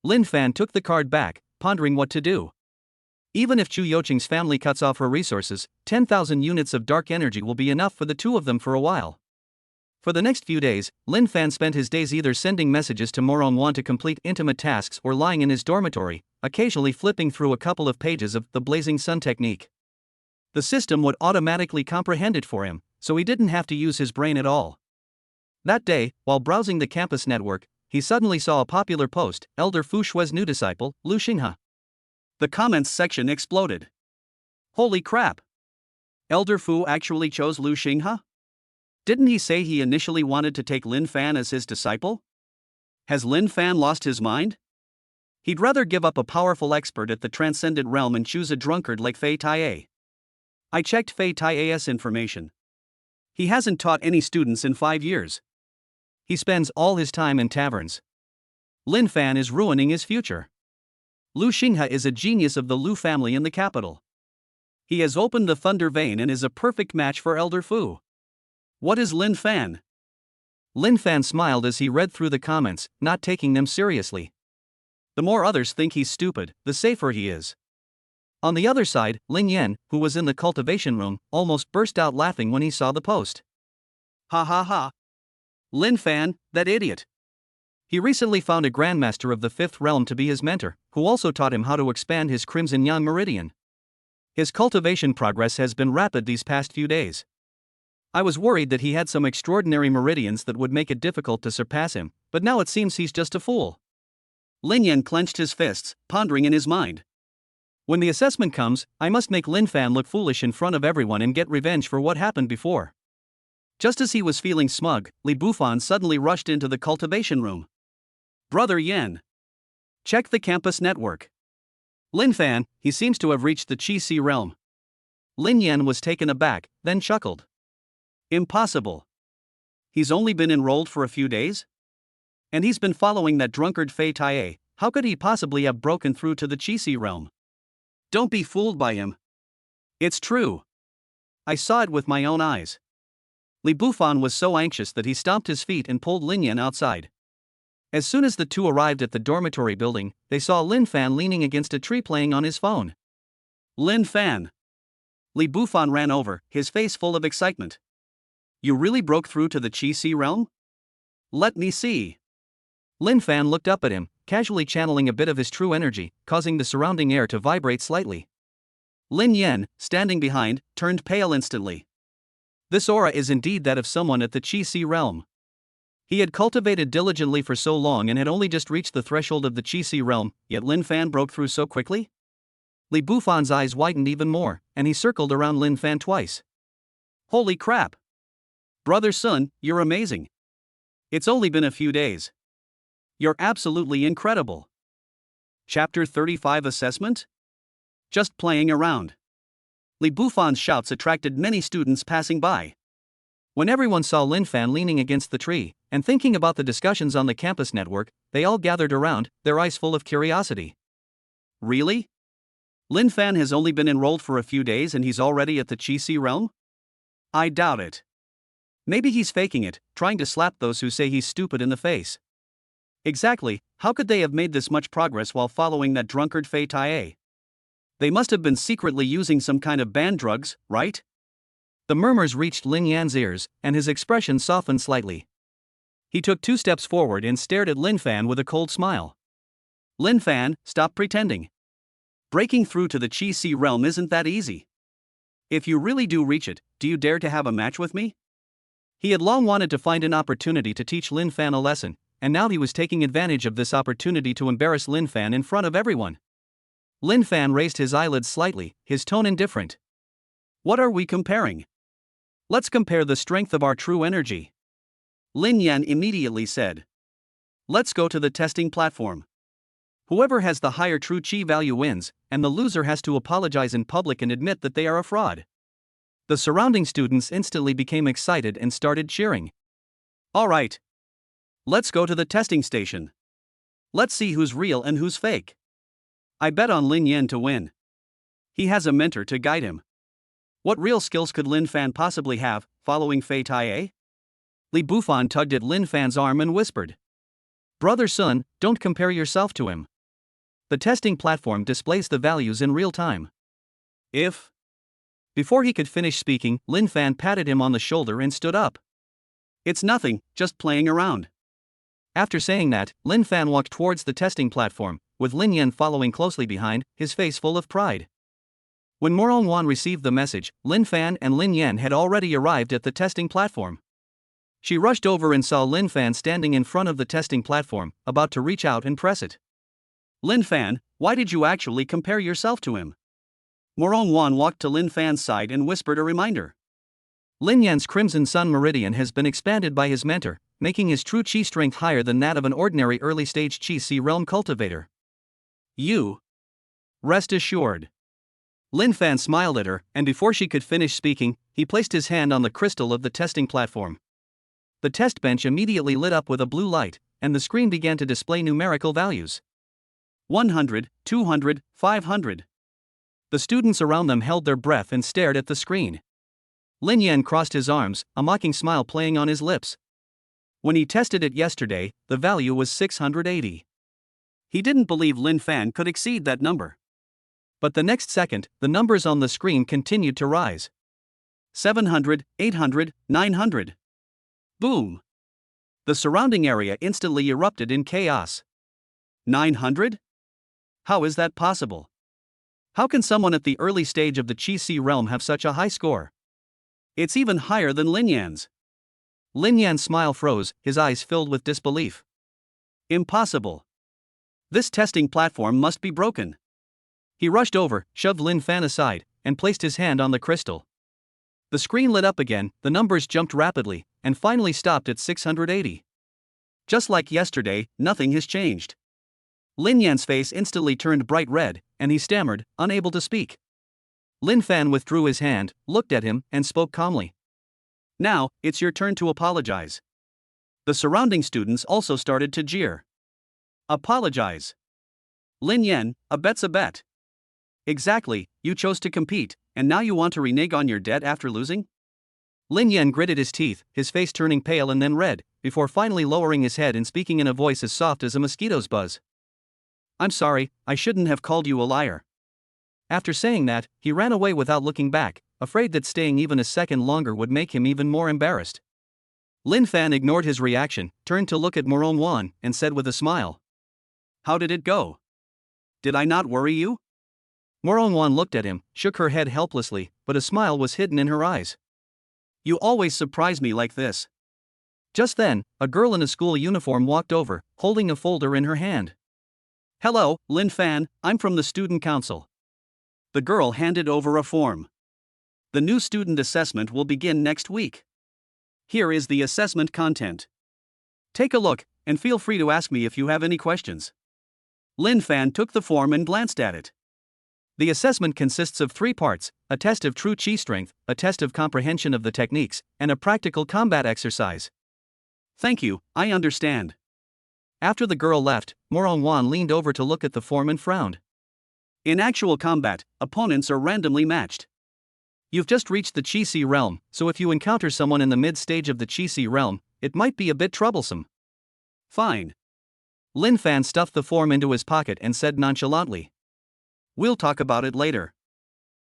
Lin Fan took the card back, pondering what to do. Even if Chu Yuqing's family cuts off her resources, 10,000 units of dark energy will be enough for the two of them for a while. For the next few days, Lin Fan spent his days either sending messages to Moron Wan to complete intimate tasks or lying in his dormitory, occasionally flipping through a couple of pages of the Blazing Sun technique. The system would automatically comprehend it for him, so he didn't have to use his brain at all. That day, while browsing the campus network, he suddenly saw a popular post, Elder Fu Shui's new disciple, Lu Xinghe. The comments section exploded. Holy crap! Elder Fu actually chose Lu Xinghe? Didn't he say he initially wanted to take Lin Fan as his disciple? Has Lin Fan lost his mind? He'd rather give up a powerful expert at the transcendent realm and choose a drunkard like Fei Taiye. I checked Fei Taiye's information. He hasn't taught any students in 5 years. He spends all his time in taverns. Lin Fan is ruining his future. Lu Xinghe is a genius of the Lu family in the capital. He has opened the Thunder Vein and is a perfect match for Elder Fu. What is Lin Fan? Lin Fan smiled as he read through the comments, not taking them seriously. The more others think he's stupid, the safer he is. On the other side, Lin Yan, who was in the cultivation room, almost burst out laughing when he saw the post. Ha ha ha. Lin Fan, that idiot. He recently found a grandmaster of the fifth realm to be his mentor, who also taught him how to expand his Crimson Yang meridian. His cultivation progress has been rapid these past few days. I was worried that he had some extraordinary meridians that would make it difficult to surpass him, but now it seems he's just a fool. Lin Yan clenched his fists, pondering in his mind. When the assessment comes, I must make Lin Fan look foolish in front of everyone and get revenge for what happened before. Just as he was feeling smug, Li Bufan suddenly rushed into the cultivation room. Brother Yan. Check the campus network. Lin Fan, he seems to have reached the Qi Si realm. Lin Yan was taken aback, then chuckled. Impossible. He's only been enrolled for a few days? And he's been following that drunkard Fei Taie. How could he possibly have broken through to the Qi Si realm? Don't be fooled by him. It's true. I saw it with my own eyes. Li Bufan was so anxious that he stomped his feet and pulled Lin Yan outside. As soon as the two arrived at the dormitory building, they saw Lin Fan leaning against a tree playing on his phone. Lin Fan. Li Bufan ran over, his face full of excitement. You really broke through to the Qi Si realm? Let me see. Lin Fan looked up at him, casually channeling a bit of his true energy, causing the surrounding air to vibrate slightly. Lin Yan, standing behind, turned pale instantly. This aura is indeed that of someone at the Qi Si realm. He had cultivated diligently for so long and had only just reached the threshold of the Qi Si realm, yet Lin Fan broke through so quickly? Li Bufan's eyes widened even more, and he circled around Lin Fan twice. Holy crap! Brother Sun, you're amazing. It's only been a few days. You're absolutely incredible. Chapter 35 Assessment? Just playing around. Li Bufan's shouts attracted many students passing by. When everyone saw Lin Fan leaning against the tree, and thinking about the discussions on the campus network, they all gathered around, their eyes full of curiosity. Really? Lin Fan has only been enrolled for a few days and he's already at the Qi Si realm? I doubt it. Maybe he's faking it, trying to slap those who say he's stupid in the face. Exactly, how could they have made this much progress while following that drunkard Fei Taie? They must have been secretly using some kind of banned drugs, right? The murmurs reached Lin Yan's ears, and his expression softened slightly. He took 2 steps forward and stared at Lin Fan with a cold smile. Lin Fan, stop pretending. Breaking through to the Qi Si realm isn't that easy. If you really do reach it, do you dare to have a match with me? He had long wanted to find an opportunity to teach Lin Fan a lesson, and now he was taking advantage of this opportunity to embarrass Lin Fan in front of everyone. Lin Fan raised his eyelids slightly, his tone indifferent. What are we comparing? Let's compare the strength of our true energy. Lin Yan immediately said. Let's go to the testing platform. Whoever has the higher true chi value wins, and the loser has to apologize in public and admit that they are a fraud. The surrounding students instantly became excited and started cheering. All right. Let's go to the testing station. Let's see who's real and who's fake. I bet on Lin Yan to win. He has a mentor to guide him. What real skills could Lin Fan possibly have, following Fei Taie? Li Bufan tugged at Lin Fan's arm and whispered. Brother Sun, don't compare yourself to him. The testing platform displays the values in real time. If. Before he could finish speaking, Lin Fan patted him on the shoulder and stood up. It's nothing, just playing around. After saying that, Lin Fan walked towards the testing platform, with Lin Yan following closely behind, his face full of pride. When Morong Wan received the message, Lin Fan and Lin Yan had already arrived at the testing platform. She rushed over and saw Lin Fan standing in front of the testing platform, about to reach out and press it. Lin Fan, why did you actually compare yourself to him? Morong Wan walked to Lin Fan's side and whispered a reminder. Lin Yan's Crimson Sun Meridian has been expanded by his mentor, making his true chi strength higher than that of an ordinary early-stage Qi Si realm cultivator. You. Rest assured. Lin Fan smiled at her, and before she could finish speaking, he placed his hand on the crystal of the testing platform. The test bench immediately lit up with a blue light, and the screen began to display numerical values. 100, 200, 500. The students around them held their breath and stared at the screen. Lin Yan crossed his arms, a mocking smile playing on his lips. When he tested it yesterday, the value was 680. He didn't believe Lin Fan could exceed that number. But the next second, the numbers on the screen continued to rise. 700, 800, 900. Boom! The surrounding area instantly erupted in chaos. 900? How is that possible? How can someone at the early stage of the Qi realm have such a high score? It's even higher than Lin Yan's. Lin Yan's smile froze, his eyes filled with disbelief. Impossible. This testing platform must be broken. He rushed over, shoved Lin Fan aside, and placed his hand on the crystal. The screen lit up again, the numbers jumped rapidly, and finally stopped at 680. Just like yesterday, nothing has changed. Lin Yan's face instantly turned bright red, and he stammered, unable to speak. Lin Fan withdrew his hand, looked at him, and spoke calmly. Now, it's your turn to apologize. The surrounding students also started to jeer. Apologize. Lin Yan, a bet's a bet. Exactly, you chose to compete, and now you want to renege on your debt after losing? Lin Yan gritted his teeth, his face turning pale and then red, before finally lowering his head and speaking in a voice as soft as a mosquito's buzz. I'm sorry, I shouldn't have called you a liar. After saying that, he ran away without looking back, afraid that staying even a second longer would make him even more embarrassed. Lin Fan ignored his reaction, turned to look at Morong Wan, and said with a smile. How did it go? Did I not worry you? Morong Wan looked at him, shook her head helplessly, but a smile was hidden in her eyes. You always surprise me like this. Just then, a girl in a school uniform walked over, holding a folder in her hand. Hello, Lin Fan, I'm from the student council. The girl handed over a form. The new student assessment will begin next week. Here is the assessment content. Take a look, and feel free to ask me if you have any questions. Lin Fan took the form and glanced at it. The assessment consists of 3 parts, a test of true Qi strength, a test of comprehension of the techniques, and a practical combat exercise. Thank you, I understand. After the girl left, Morong Wan leaned over to look at the form and frowned. In actual combat, opponents are randomly matched. You've just reached the Qi realm, so if you encounter someone in the mid-stage of the Qi realm, it might be a bit troublesome. Fine. Lin Fan stuffed the form into his pocket and said nonchalantly. We'll talk about it later.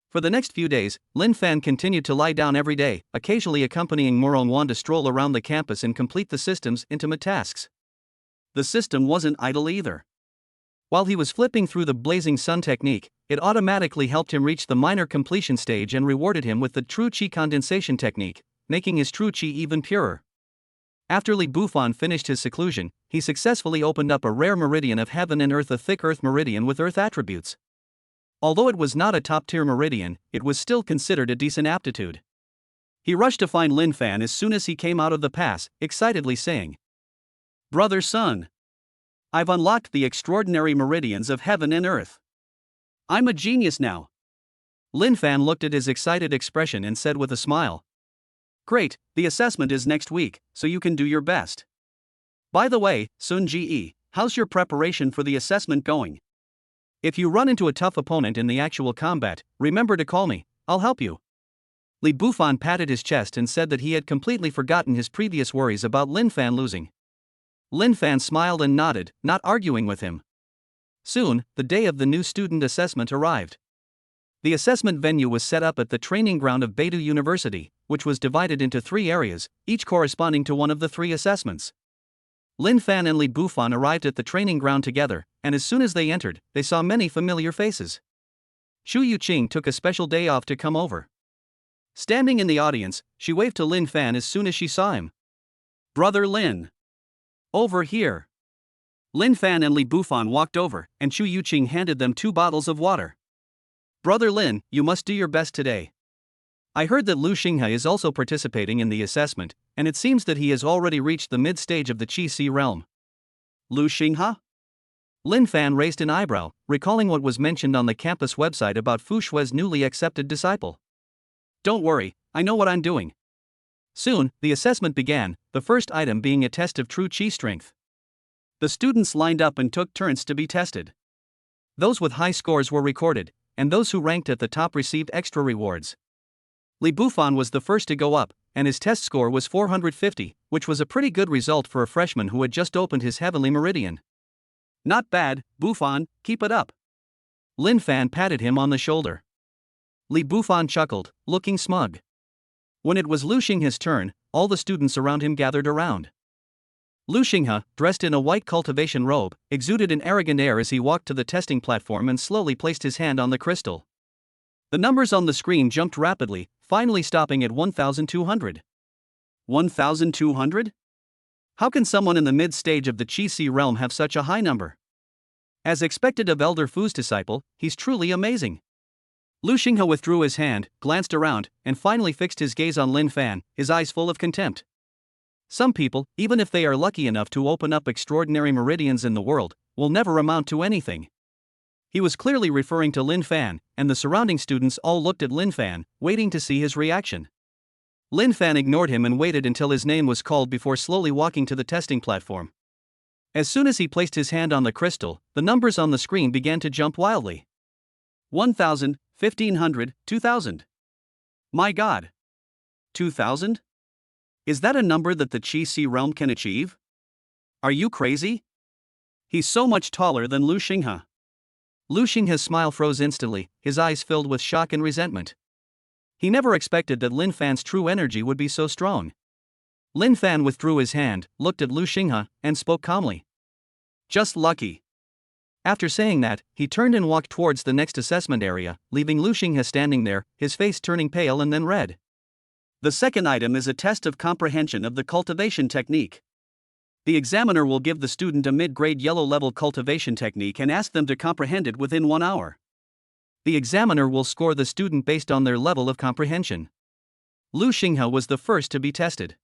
For the next few days, Lin Fan continued to lie down every day, occasionally accompanying Morong Wan to stroll around the campus and complete the system's intimate tasks. The system wasn't idle either. While he was flipping through the blazing sun technique, it automatically helped him reach the minor completion stage and rewarded him with the true Qi condensation technique, making his true Qi even purer. After Li Bufan finished his seclusion, he successfully opened up a rare meridian of heaven and earth, a thick earth meridian with earth attributes. Although it was not a top-tier meridian, it was still considered a decent aptitude. He rushed to find Lin Fan as soon as he came out of the pass, excitedly saying, Brother Sun, I've unlocked the extraordinary meridians of heaven and earth. I'm a genius now. Lin Fan looked at his excited expression and said with a smile, Great, the assessment is next week, so you can do your best. By the way, Sun Ji, how's your preparation for the assessment going? If you run into a tough opponent in the actual combat, remember to call me, I'll help you. Li Bufan patted his chest and said that he had completely forgotten his previous worries about Lin Fan losing. Lin Fan smiled and nodded, not arguing with him. Soon, the day of the new student assessment arrived. The assessment venue was set up at the training ground of Beidou University, which was divided into 3 areas, each corresponding to one of the 3 assessments. Lin Fan and Li Bufan arrived at the training ground together, and as soon as they entered, they saw many familiar faces. Shu Yuqing took a special day off to come over. Standing in the audience, she waved to Lin Fan as soon as she saw him. Brother Lin. Over here. Lin Fan and Li Bufan walked over, and Shu Yuqing handed them 2 bottles of water. Brother Lin, you must do your best today. I heard that Lu Xinghe is also participating in the assessment, and it seems that he has already reached the mid-stage of the Qi realm. Lu Xinghe? Lin Fan raised an eyebrow, recalling what was mentioned on the campus website about Fu Shue's newly accepted disciple. Don't worry, I know what I'm doing. Soon, the assessment began, the first item being a test of true Qi strength. The students lined up and took turns to be tested. Those with high scores were recorded, and those who ranked at the top received extra rewards. Li Bufan was the first to go up, and his test score was 450, which was a pretty good result for a freshman who had just opened his heavenly meridian. Not bad, Bufan, keep it up. Lin Fan patted him on the shoulder. Li Bufan chuckled, looking smug. When it was Lu Xinghe's turn, all the students around him gathered around. Lu Xinghe, dressed in a white cultivation robe, exuded an arrogant air as he walked to the testing platform and slowly placed his hand on the crystal. The numbers on the screen jumped rapidly, finally stopping at 1,200. 1,200? How can someone in the mid-stage of the Qi realm have such a high number? As expected of Elder Fu's disciple, he's truly amazing. Lu Xinghe withdrew his hand, glanced around, and finally fixed his gaze on Lin Fan, his eyes full of contempt. Some people, even if they are lucky enough to open up extraordinary meridians in the world, will never amount to anything. He was clearly referring to Lin Fan, and the surrounding students all looked at Lin Fan, waiting to see his reaction. Lin Fan ignored him and waited until his name was called before slowly walking to the testing platform. As soon as he placed his hand on the crystal, the numbers on the screen began to jump wildly. 1,000, 1,500, 2,000. My God! 2,000? Is that a number that the Qi realm can achieve? Are you crazy? He's so much taller than Lu Xinghe. Lu Xinghe's smile froze instantly, his eyes filled with shock and resentment. He never expected that Lin Fan's true energy would be so strong. Lin Fan withdrew his hand, looked at Lu Xinghe, and spoke calmly. Just lucky. After saying that, he turned and walked towards the next assessment area, leaving Lu Xinghe standing there, his face turning pale and then red. The second item is a test of comprehension of the cultivation technique. The examiner will give the student a mid-grade yellow-level cultivation technique and ask them to comprehend it within 1 hour. The examiner will score the student based on their level of comprehension. Lu Xinghe was the first to be tested.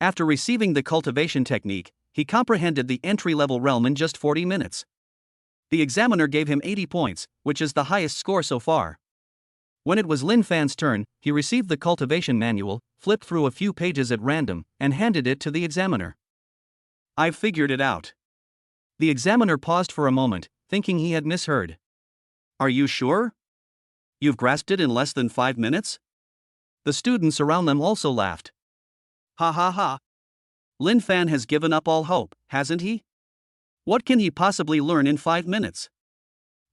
After receiving the cultivation technique, he comprehended the entry-level realm in just 40 minutes. The examiner gave him 80 points, which is the highest score so far. When it was Lin Fan's turn, he received the cultivation manual, flipped through a few pages at random, and handed it to the examiner. I've figured it out. The examiner paused for a moment, thinking he had misheard. Are you sure? You've grasped it in less than 5 minutes? The students around them also laughed. Ha ha ha. Lin Fan has given up all hope, hasn't he? What can he possibly learn in 5 minutes?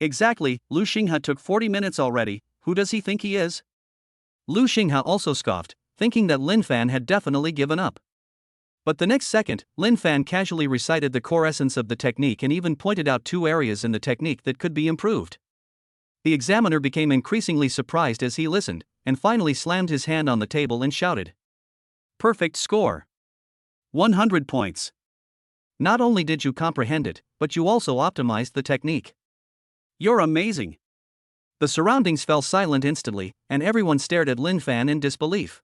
Exactly, Lu Xinghe took 40 minutes already. Who does he think he is? Lu Xinghe also scoffed, thinking that Lin Fan had definitely given up. But the next second, Lin Fan casually recited the core essence of the technique and even pointed out 2 areas in the technique that could be improved. The examiner became increasingly surprised as he listened, and finally slammed his hand on the table and shouted. Perfect score. 100 points. Not only did you comprehend it, but you also optimized the technique. You're amazing. The surroundings fell silent instantly, and everyone stared at Lin Fan in disbelief.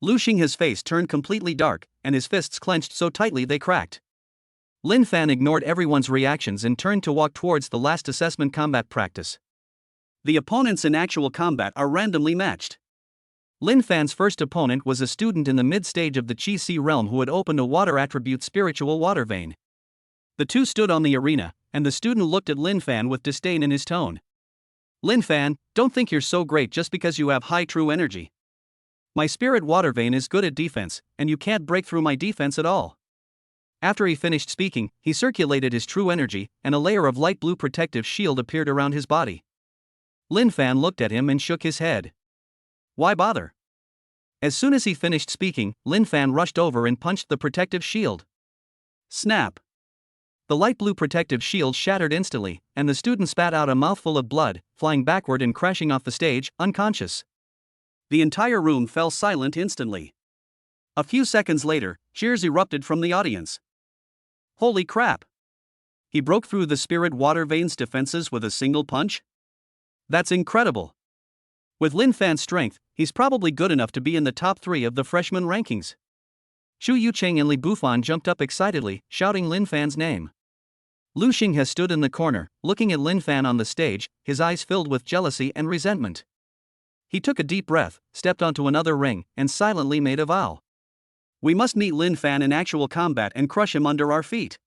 Lu Xinghe's face turned completely dark, and his fists clenched so tightly they cracked. Lin Fan ignored everyone's reactions and turned to walk towards the last assessment combat practice. The opponents in actual combat are randomly matched. Lin Fan's first opponent was a student in the mid-stage of the Qi realm who had opened a water attribute spiritual water vein. The two stood on the arena, and the student looked at Lin Fan with disdain in his tone. Lin Fan, don't think you're so great just because you have high true energy. My spirit water vein is good at defense, and you can't break through my defense at all. After he finished speaking, he circulated his true energy, and a layer of light blue protective shield appeared around his body. Lin Fan looked at him and shook his head. Why bother? As soon as he finished speaking, Lin Fan rushed over and punched the protective shield. Snap! The light blue protective shield shattered instantly, and the student spat out a mouthful of blood, flying backward and crashing off the stage, unconscious. The entire room fell silent instantly. A few seconds later, cheers erupted from the audience. Holy crap! He broke through the spirit water vein's defenses with a single punch? That's incredible! With Lin Fan's strength, he's probably good enough to be in the top 3 of the freshman rankings. Chu Yucheng and Li Bufan jumped up excitedly, shouting Lin Fan's name. Lu Xinghe stood in the corner, looking at Lin Fan on the stage, his eyes filled with jealousy and resentment. He took a deep breath, stepped onto another ring, and silently made a vow. We must meet Lin Fan in actual combat and crush him under our feet.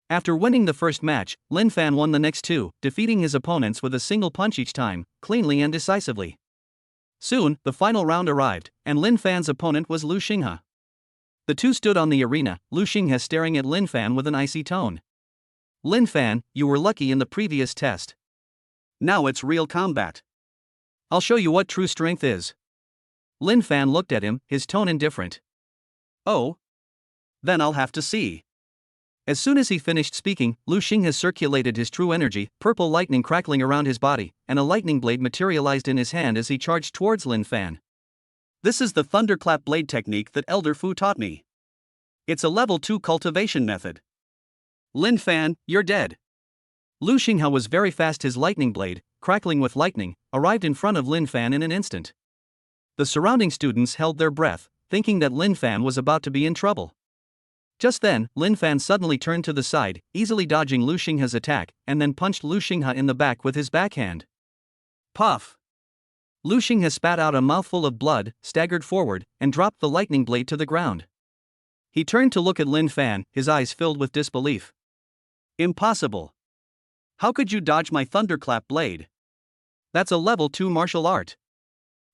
After winning the first match, Lin Fan won the next 2, defeating his opponents with a single punch each time, cleanly and decisively. Soon, the final round arrived, and Lin Fan's opponent was Lu Xinghe. The two stood on the arena, Lu Xinghe staring at Lin Fan with an icy tone. Lin Fan, you were lucky in the previous test. Now it's real combat. I'll show you what true strength is. Lin Fan looked at him, his tone indifferent. Oh? Then I'll have to see. As soon as he finished speaking, Lu Xinghe circulated his true energy, purple lightning crackling around his body, and a lightning blade materialized in his hand as he charged towards Lin Fan. This is the thunderclap blade technique that Elder Fu taught me. It's a level 2 cultivation method. Lin Fan, you're dead. Lu Xinghe was very fast. His lightning blade, crackling with lightning, arrived in front of Lin Fan in an instant. The surrounding students held their breath, thinking that Lin Fan was about to be in trouble. Just then, Lin Fan suddenly turned to the side, easily dodging Lu Xinghe's attack, and then punched Lu Xinghe in the back with his backhand. Puff! Lu Xinghe spat out a mouthful of blood, staggered forward, and dropped the lightning blade to the ground. He turned to look at Lin Fan, his eyes filled with disbelief. Impossible! How could you dodge my thunderclap blade? That's a level 2 martial art.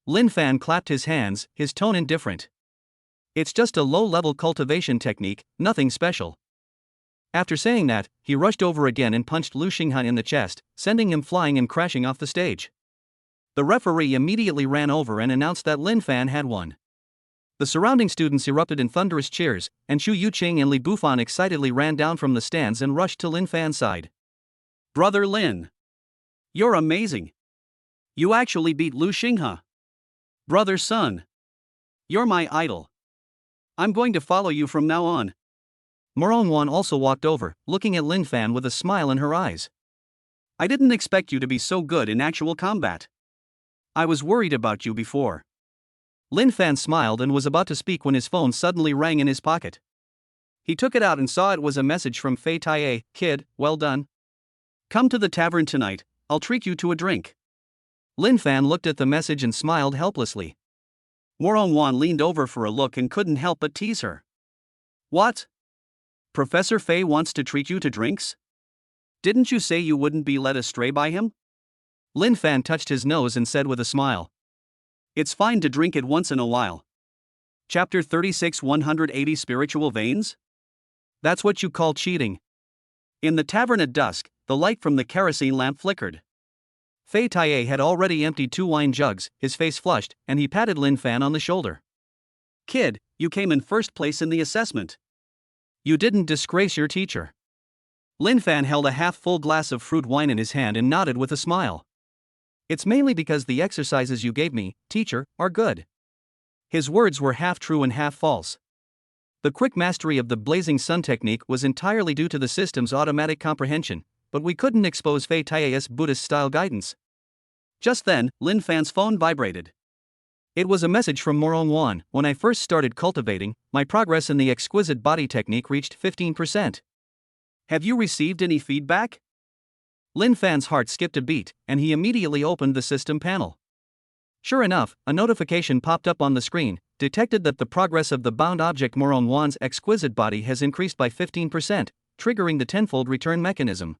Lin Fan clapped his hands, his tone indifferent. It's just a low-level cultivation technique, nothing special. After saying that, he rushed over again and punched Lu Xinghe in the chest, sending him flying and crashing off the stage. The referee immediately ran over and announced that Lin Fan had won. The surrounding students erupted in thunderous cheers, and Xu Yuqing and Li Bufan excitedly ran down from the stands and rushed to Lin Fan's side. Brother Lin! You're amazing! You actually beat Lu Xinghe! Brother Sun! You're my idol! I'm going to follow you from now on. Morongwan also walked over, looking at Lin Fan with a smile in her eyes. I didn't expect you to be so good in actual combat. I was worried about you before. Lin Fan smiled and was about to speak when his phone suddenly rang in his pocket. He took it out and saw it was a message from Fei Taie. Kid, well done. Come to the tavern tonight, I'll treat you to a drink. Lin Fan looked at the message and smiled helplessly. Morongwan leaned over for a look and couldn't help but tease her. What? Professor Fei wants to treat you to drinks? Didn't you say you wouldn't be led astray by him? Lin Fan touched his nose and said with a smile. It's fine to drink it once in a while. Chapter 36 180 Spiritual Veins? That's what you call cheating. In the tavern at dusk, the light from the kerosene lamp flickered. Fei Taie had already emptied 2 wine jugs, his face flushed, and he patted Lin Fan on the shoulder. Kid, you came in first place in the assessment. You didn't disgrace your teacher. Lin Fan held a half-full glass of fruit wine in his hand and nodded with a smile. It's mainly because the exercises you gave me, teacher, are good. His words were half true and half false. The quick mastery of the blazing sun technique was entirely due to the system's automatic comprehension, but we couldn't expose Fei Taie's Buddhist-style guidance. Just then, Lin Fan's phone vibrated. It was a message from Morongwan. When I first started cultivating, my progress in the exquisite body technique reached 15%. Have you received any feedback? Lin Fan's heart skipped a beat, and he immediately opened the system panel. Sure enough, a notification popped up on the screen, detected that the progress of the bound object Morongwan's exquisite body has increased by 15%, triggering the tenfold return mechanism.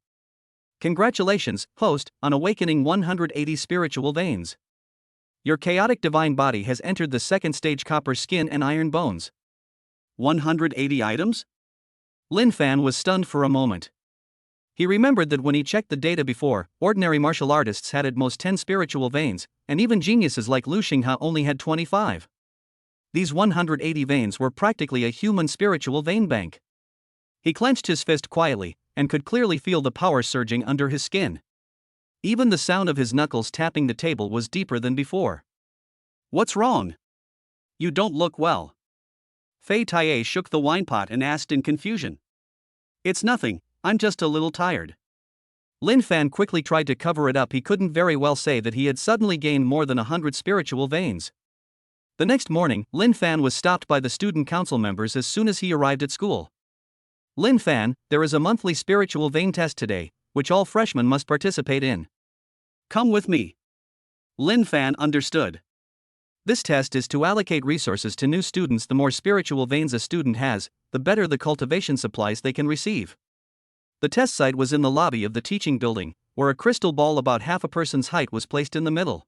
Congratulations, host, on awakening 180 spiritual veins. Your chaotic divine body has entered the second stage copper skin and iron bones. 180 items? Lin Fan was stunned for a moment. He remembered that when he checked the data before, ordinary martial artists had at most 10 spiritual veins, and even geniuses like Lu Xinghe only had 25. These 180 veins were practically a human spiritual vein bank. He clenched his fist quietly, and could clearly feel the power surging under his skin. Even the sound of his knuckles tapping the table was deeper than before. What's wrong? You don't look well. Fei Taie shook the wine pot and asked in confusion. It's nothing, I'm just a little tired. Lin Fan quickly tried to cover it up. He couldn't very well say that he had suddenly gained more than 100 spiritual veins. The next morning, Lin Fan was stopped by the student council members as soon as he arrived at school. Lin Fan, there is a monthly spiritual vein test today, which all freshmen must participate in. Come with me. Lin Fan understood. This test is to allocate resources to new students. The more spiritual veins a student has, the better the cultivation supplies they can receive. The test site was in the lobby of the teaching building, where a crystal ball about half a person's height was placed in the middle.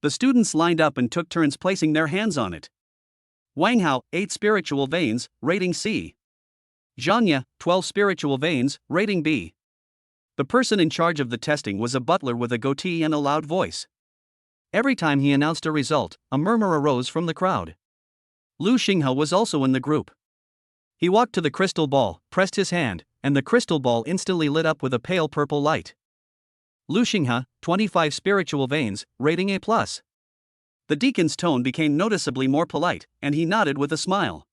The students lined up and took turns placing their hands on it. Wang Hao, 8 spiritual veins, rating C. Zhanya, 12 spiritual veins, rating B. The person in charge of the testing was a butler with a goatee and a loud voice. Every time he announced a result, a murmur arose from the crowd. Lu Xinghe was also in the group. He walked to the crystal ball, pressed his hand, and the crystal ball instantly lit up with a pale purple light. Lu Xinghe, 25 spiritual veins, rating A+. The deacon's tone became noticeably more polite, and he nodded with a smile.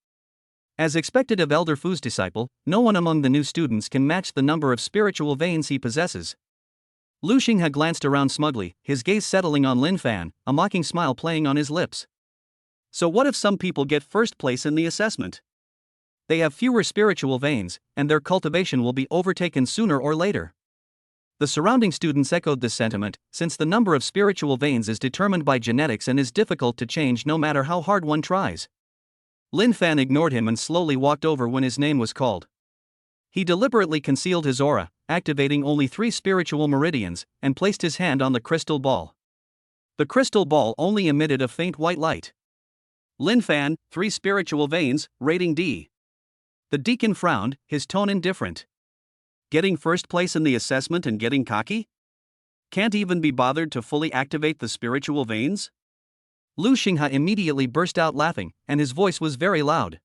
As expected of Elder Fu's disciple, no one among the new students can match the number of spiritual veins he possesses. Lu Xinghe glanced around smugly, his gaze settling on Lin Fan, a mocking smile playing on his lips. So what if some people get first place in the assessment? They have fewer spiritual veins, and their cultivation will be overtaken sooner or later. The surrounding students echoed this sentiment, since the number of spiritual veins is determined by genetics and is difficult to change no matter how hard one tries. Lin Fan ignored him and slowly walked over when his name was called. He deliberately concealed his aura, activating only 3 spiritual meridians, and placed his hand on the crystal ball. The crystal ball only emitted a faint white light. Lin Fan, 3 spiritual veins, rating D. The deacon frowned, his tone indifferent. Getting first place in the assessment and getting cocky? Can't even be bothered to fully activate the spiritual veins? Lu Xinghe immediately burst out laughing, and his voice was very loud.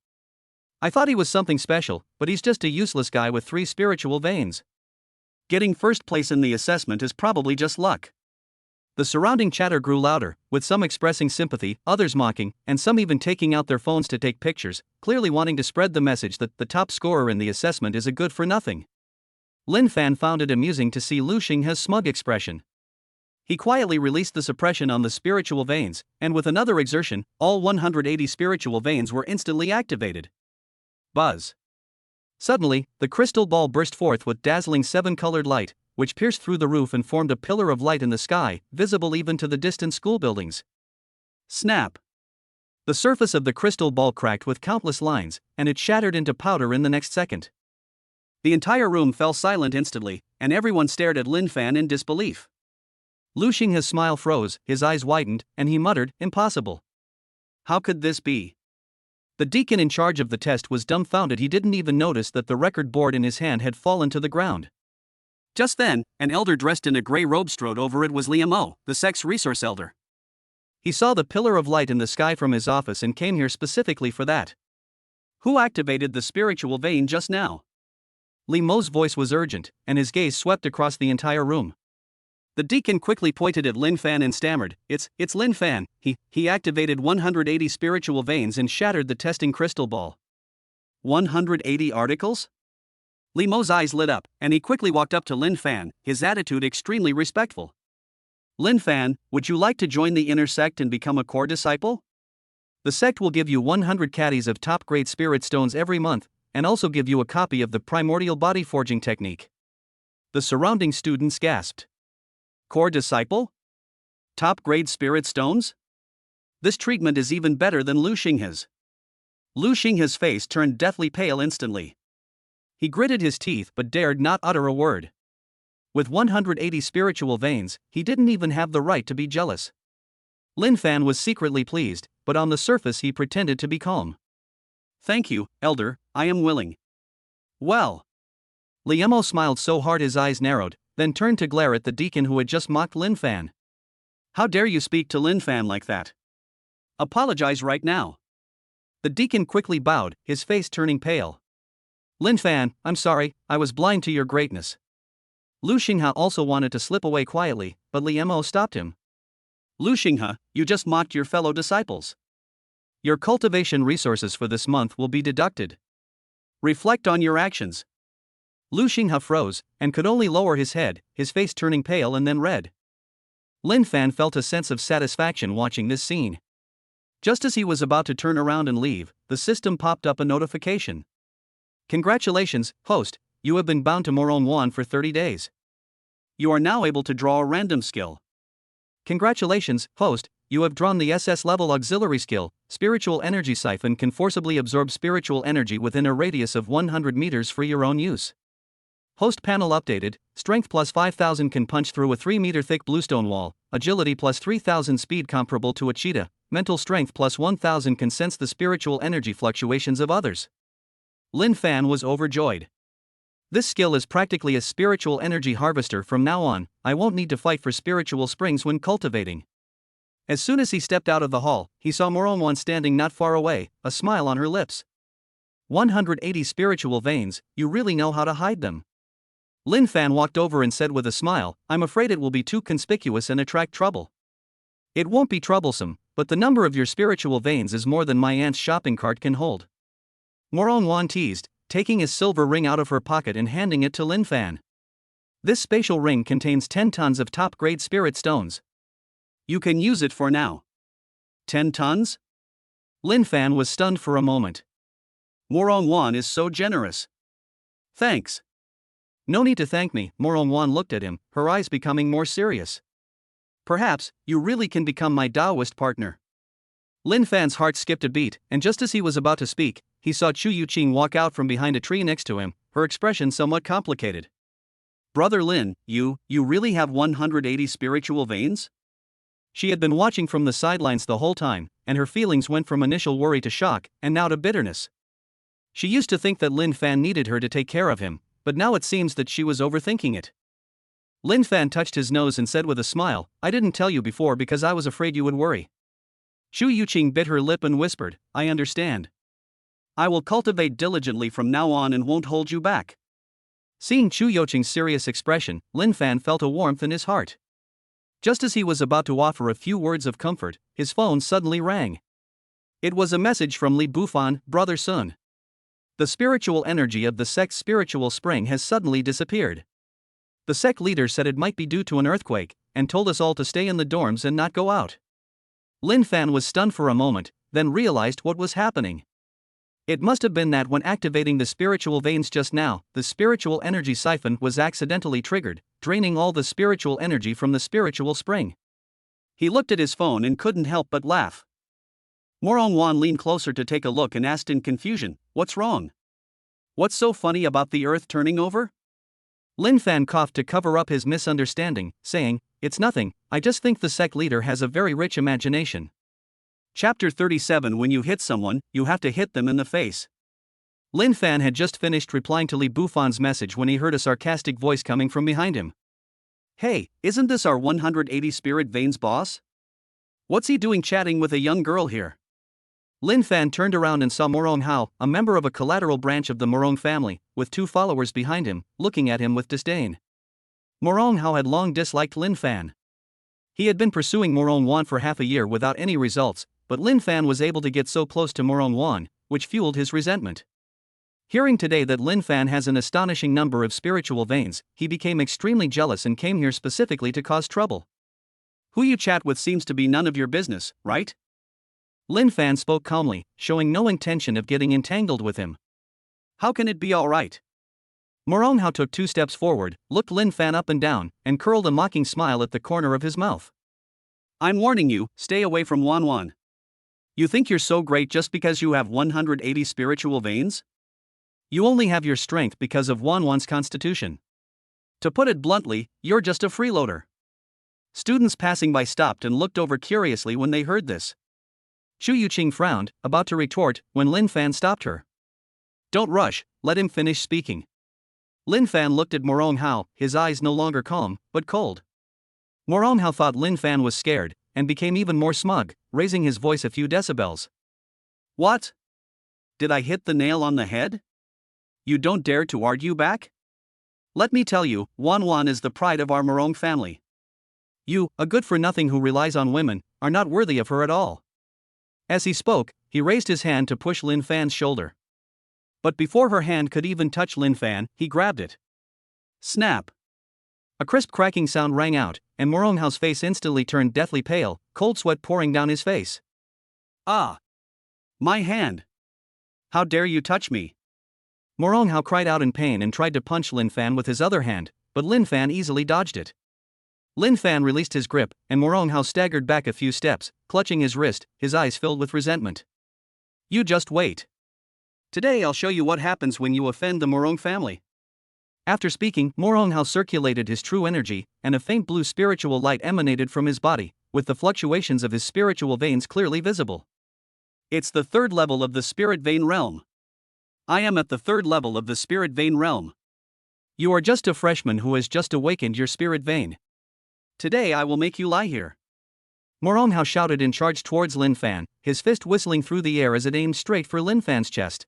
I thought he was something special, but he's just a useless guy with 3 spiritual veins. Getting first place in the assessment is probably just luck. The surrounding chatter grew louder, with some expressing sympathy, others mocking, and some even taking out their phones to take pictures, clearly wanting to spread the message that the top scorer in the assessment is a good-for-nothing. Lin Fan found it amusing to see Lu Xinghe's smug expression. He quietly released the suppression on the spiritual veins, and with another exertion, all 180 spiritual veins were instantly activated. Buzz. Suddenly, the crystal ball burst forth with dazzling 7-colored light, which pierced through the roof and formed a pillar of light in the sky, visible even to the distant school buildings. Snap! The surface of the crystal ball cracked with countless lines, and it shattered into powder in the next second. The entire room fell silent instantly, and everyone stared at Lin Fan in disbelief. Lu Xinghe's smile froze, his eyes widened, and he muttered, "Impossible. How could this be?" The deacon in charge of the test was dumbfounded. He didn't even notice that the record board in his hand had fallen to the ground. Just then, an elder dressed in a gray robe strode over. It was Liam O, the sex resource elder. He saw the pillar of light in the sky from his office and came here specifically for that. Who activated the spiritual vein just now? Li Mo's voice was urgent, and his gaze swept across the entire room. The deacon quickly pointed at Lin Fan and stammered, It's Lin Fan. He activated 180 spiritual veins and shattered the testing crystal ball." 180 articles? Li Mo's eyes lit up, and he quickly walked up to Lin Fan, his attitude extremely respectful. "Lin Fan, would you like to join the inner sect and become a core disciple? The sect will give you 100 caddies of top-grade spirit stones every month, and also give you a copy of the primordial body forging technique." The surrounding students gasped. Core disciple? Top-grade spirit stones? This treatment is even better than Lu Xinghe's. Lu Xinghe's face turned deathly pale instantly. He gritted his teeth but dared not utter a word. With 180 spiritual veins, he didn't even have the right to be jealous. Lin Fan was secretly pleased, but on the surface he pretended to be calm. "Thank you, Elder, I am willing." "Well." Liemo smiled so hard his eyes narrowed, then turned to glare at the deacon who had just mocked Lin Fan. "How dare you speak to Lin Fan like that? Apologize right now." The deacon quickly bowed, his face turning pale. "Lin Fan, I'm sorry, I was blind to your greatness." Lu Xinghe also wanted to slip away quietly, but Liemo stopped him. "Lu Xinghe, you just mocked your fellow disciples. Your cultivation resources for this month will be deducted. Reflect on your actions." Lu Xinghe froze, and could only lower his head, his face turning pale and then red. Lin Fan felt a sense of satisfaction watching this scene. Just as he was about to turn around and leave, the system popped up a notification. "Congratulations, host, you have been bound to Moron Wan for 30 days. You are now able to draw a random skill." "Congratulations, host, you have drawn the SS level auxiliary skill. Spiritual Energy Siphon can forcibly absorb spiritual energy within a radius of 100 meters for your own use. Host panel updated, strength plus 5,000 can punch through a 3-meter thick bluestone wall, agility plus 3,000 speed comparable to a cheetah, mental strength plus 1,000 can sense the spiritual energy fluctuations of others." Lin Fan was overjoyed. This skill is practically a spiritual energy harvester from now on. I won't need to fight for spiritual springs when cultivating. As soon as he stepped out of the hall, he saw Morongwon standing not far away, a smile on her lips. 180 spiritual veins, you really know how to hide them. Lin Fan walked over and said with a smile, I'm afraid it will be too conspicuous and attract trouble. It won't be troublesome, but the number of your spiritual veins is more than my aunt's shopping cart can hold. Morongwon teased, taking his silver ring out of her pocket and handing it to Lin Fan. This spatial ring contains 10 tons of top-grade spirit stones. You can use it for now. 10 tons? Lin Fan was stunned for a moment. Morongwon is so generous. Thanks. No need to thank me, Morongwon looked at him, her eyes becoming more serious. Perhaps, you really can become my Taoist partner. Lin Fan's heart skipped a beat, and just as he was about to speak, he saw Chu Yuqing walk out from behind a tree next to him, her expression somewhat complicated. Brother Lin, you really have 180 spiritual veins? She had been watching from the sidelines the whole time, and her feelings went from initial worry to shock, and now to bitterness. She used to think that Lin Fan needed her to take care of him, but now it seems that she was overthinking it. Lin Fan touched his nose and said with a smile, I didn't tell you before because I was afraid you would worry. Chu Yuqing bit her lip and whispered, I understand. I will cultivate diligently from now on and won't hold you back. Seeing Chu Yuqing's serious expression, Lin Fan felt a warmth in his heart. Just as he was about to offer a few words of comfort, his phone suddenly rang. It was a message from Li Bufan, Brother Sun. The spiritual energy of the sect's spiritual spring has suddenly disappeared. The sect leader said it might be due to an earthquake, and told us all to stay in the dorms and not go out. Lin Fan was stunned for a moment, then realized what was happening. It must have been that when activating the spiritual veins just now, the spiritual energy siphon was accidentally triggered, draining all the spiritual energy from the spiritual spring. He looked at his phone and couldn't help but laugh. Morongwon leaned closer to take a look and asked in confusion, what's wrong? What's so funny about the earth turning over? Lin Fan coughed to cover up his misunderstanding, saying, it's nothing, I just think the sect leader has a very rich imagination. Chapter 37 When you hit someone, you have to hit them in the face. Lin Fan had just finished replying to Li Bufan's message when he heard a sarcastic voice coming from behind him. Hey, isn't this our 180 spirit veins boss? What's he doing chatting with a young girl here? Lin Fan turned around and saw Morong Hao, a member of a collateral branch of the Morong family, with 2 followers behind him, looking at him with disdain. Morong Hao had long disliked Lin Fan. He had been pursuing Morongwon for half a year without any results, but Lin Fan was able to get so close to Morongwon, which fueled his resentment. Hearing today that Lin Fan has an astonishing number of spiritual veins, he became extremely jealous and came here specifically to cause trouble. Who you chat with seems to be none of your business, right? Lin Fan spoke calmly, showing no intention of getting entangled with him. How can it be all right? Morong Hao took 2 steps forward, looked Lin Fan up and down, and curled a mocking smile at the corner of his mouth. I'm warning you, stay away from Wanwan. You think you're so great just because you have 180 spiritual veins? You only have your strength because of Wanwan's constitution. To put it bluntly, you're just a freeloader. Students passing by stopped and looked over curiously when they heard this. Chu Yuqing frowned, about to retort, when Lin Fan stopped her. Don't rush, let him finish speaking. Lin Fan looked at Morong Hao, his eyes no longer calm, but cold. Morong Hao thought Lin Fan was scared, and became even more smug, raising his voice a few decibels. What? Did I hit the nail on the head? You don't dare to argue back? Let me tell you, Wanwan is the pride of our Morong family. You, a good-for-nothing who relies on women, are not worthy of her at all. As he spoke, he raised his hand to push Lin Fan's shoulder. But before her hand could even touch Lin Fan, he grabbed it. Snap! A crisp cracking sound rang out, and Morong Hao's face instantly turned deathly pale, cold sweat pouring down his face. Ah! My hand! How dare you touch me? Morong Hao cried out in pain and tried to punch Lin Fan with his other hand, but Lin Fan easily dodged it. Lin Fan released his grip, and Morong Hao staggered back a few steps, clutching his wrist, his eyes filled with resentment. You just wait. Today I'll show you what happens when you offend the Morong family. After speaking, Morong Hao circulated his true energy, and a faint blue spiritual light emanated from his body, with the fluctuations of his spiritual veins clearly visible. It's the 3rd level of the spirit vein realm. I am at the 3rd level of the spirit vein realm. You are just a freshman who has just awakened your spirit vein. Today I will make you lie here. Morong Hao shouted and charged towards Lin Fan, his fist whistling through the air as it aimed straight for Lin Fan's chest.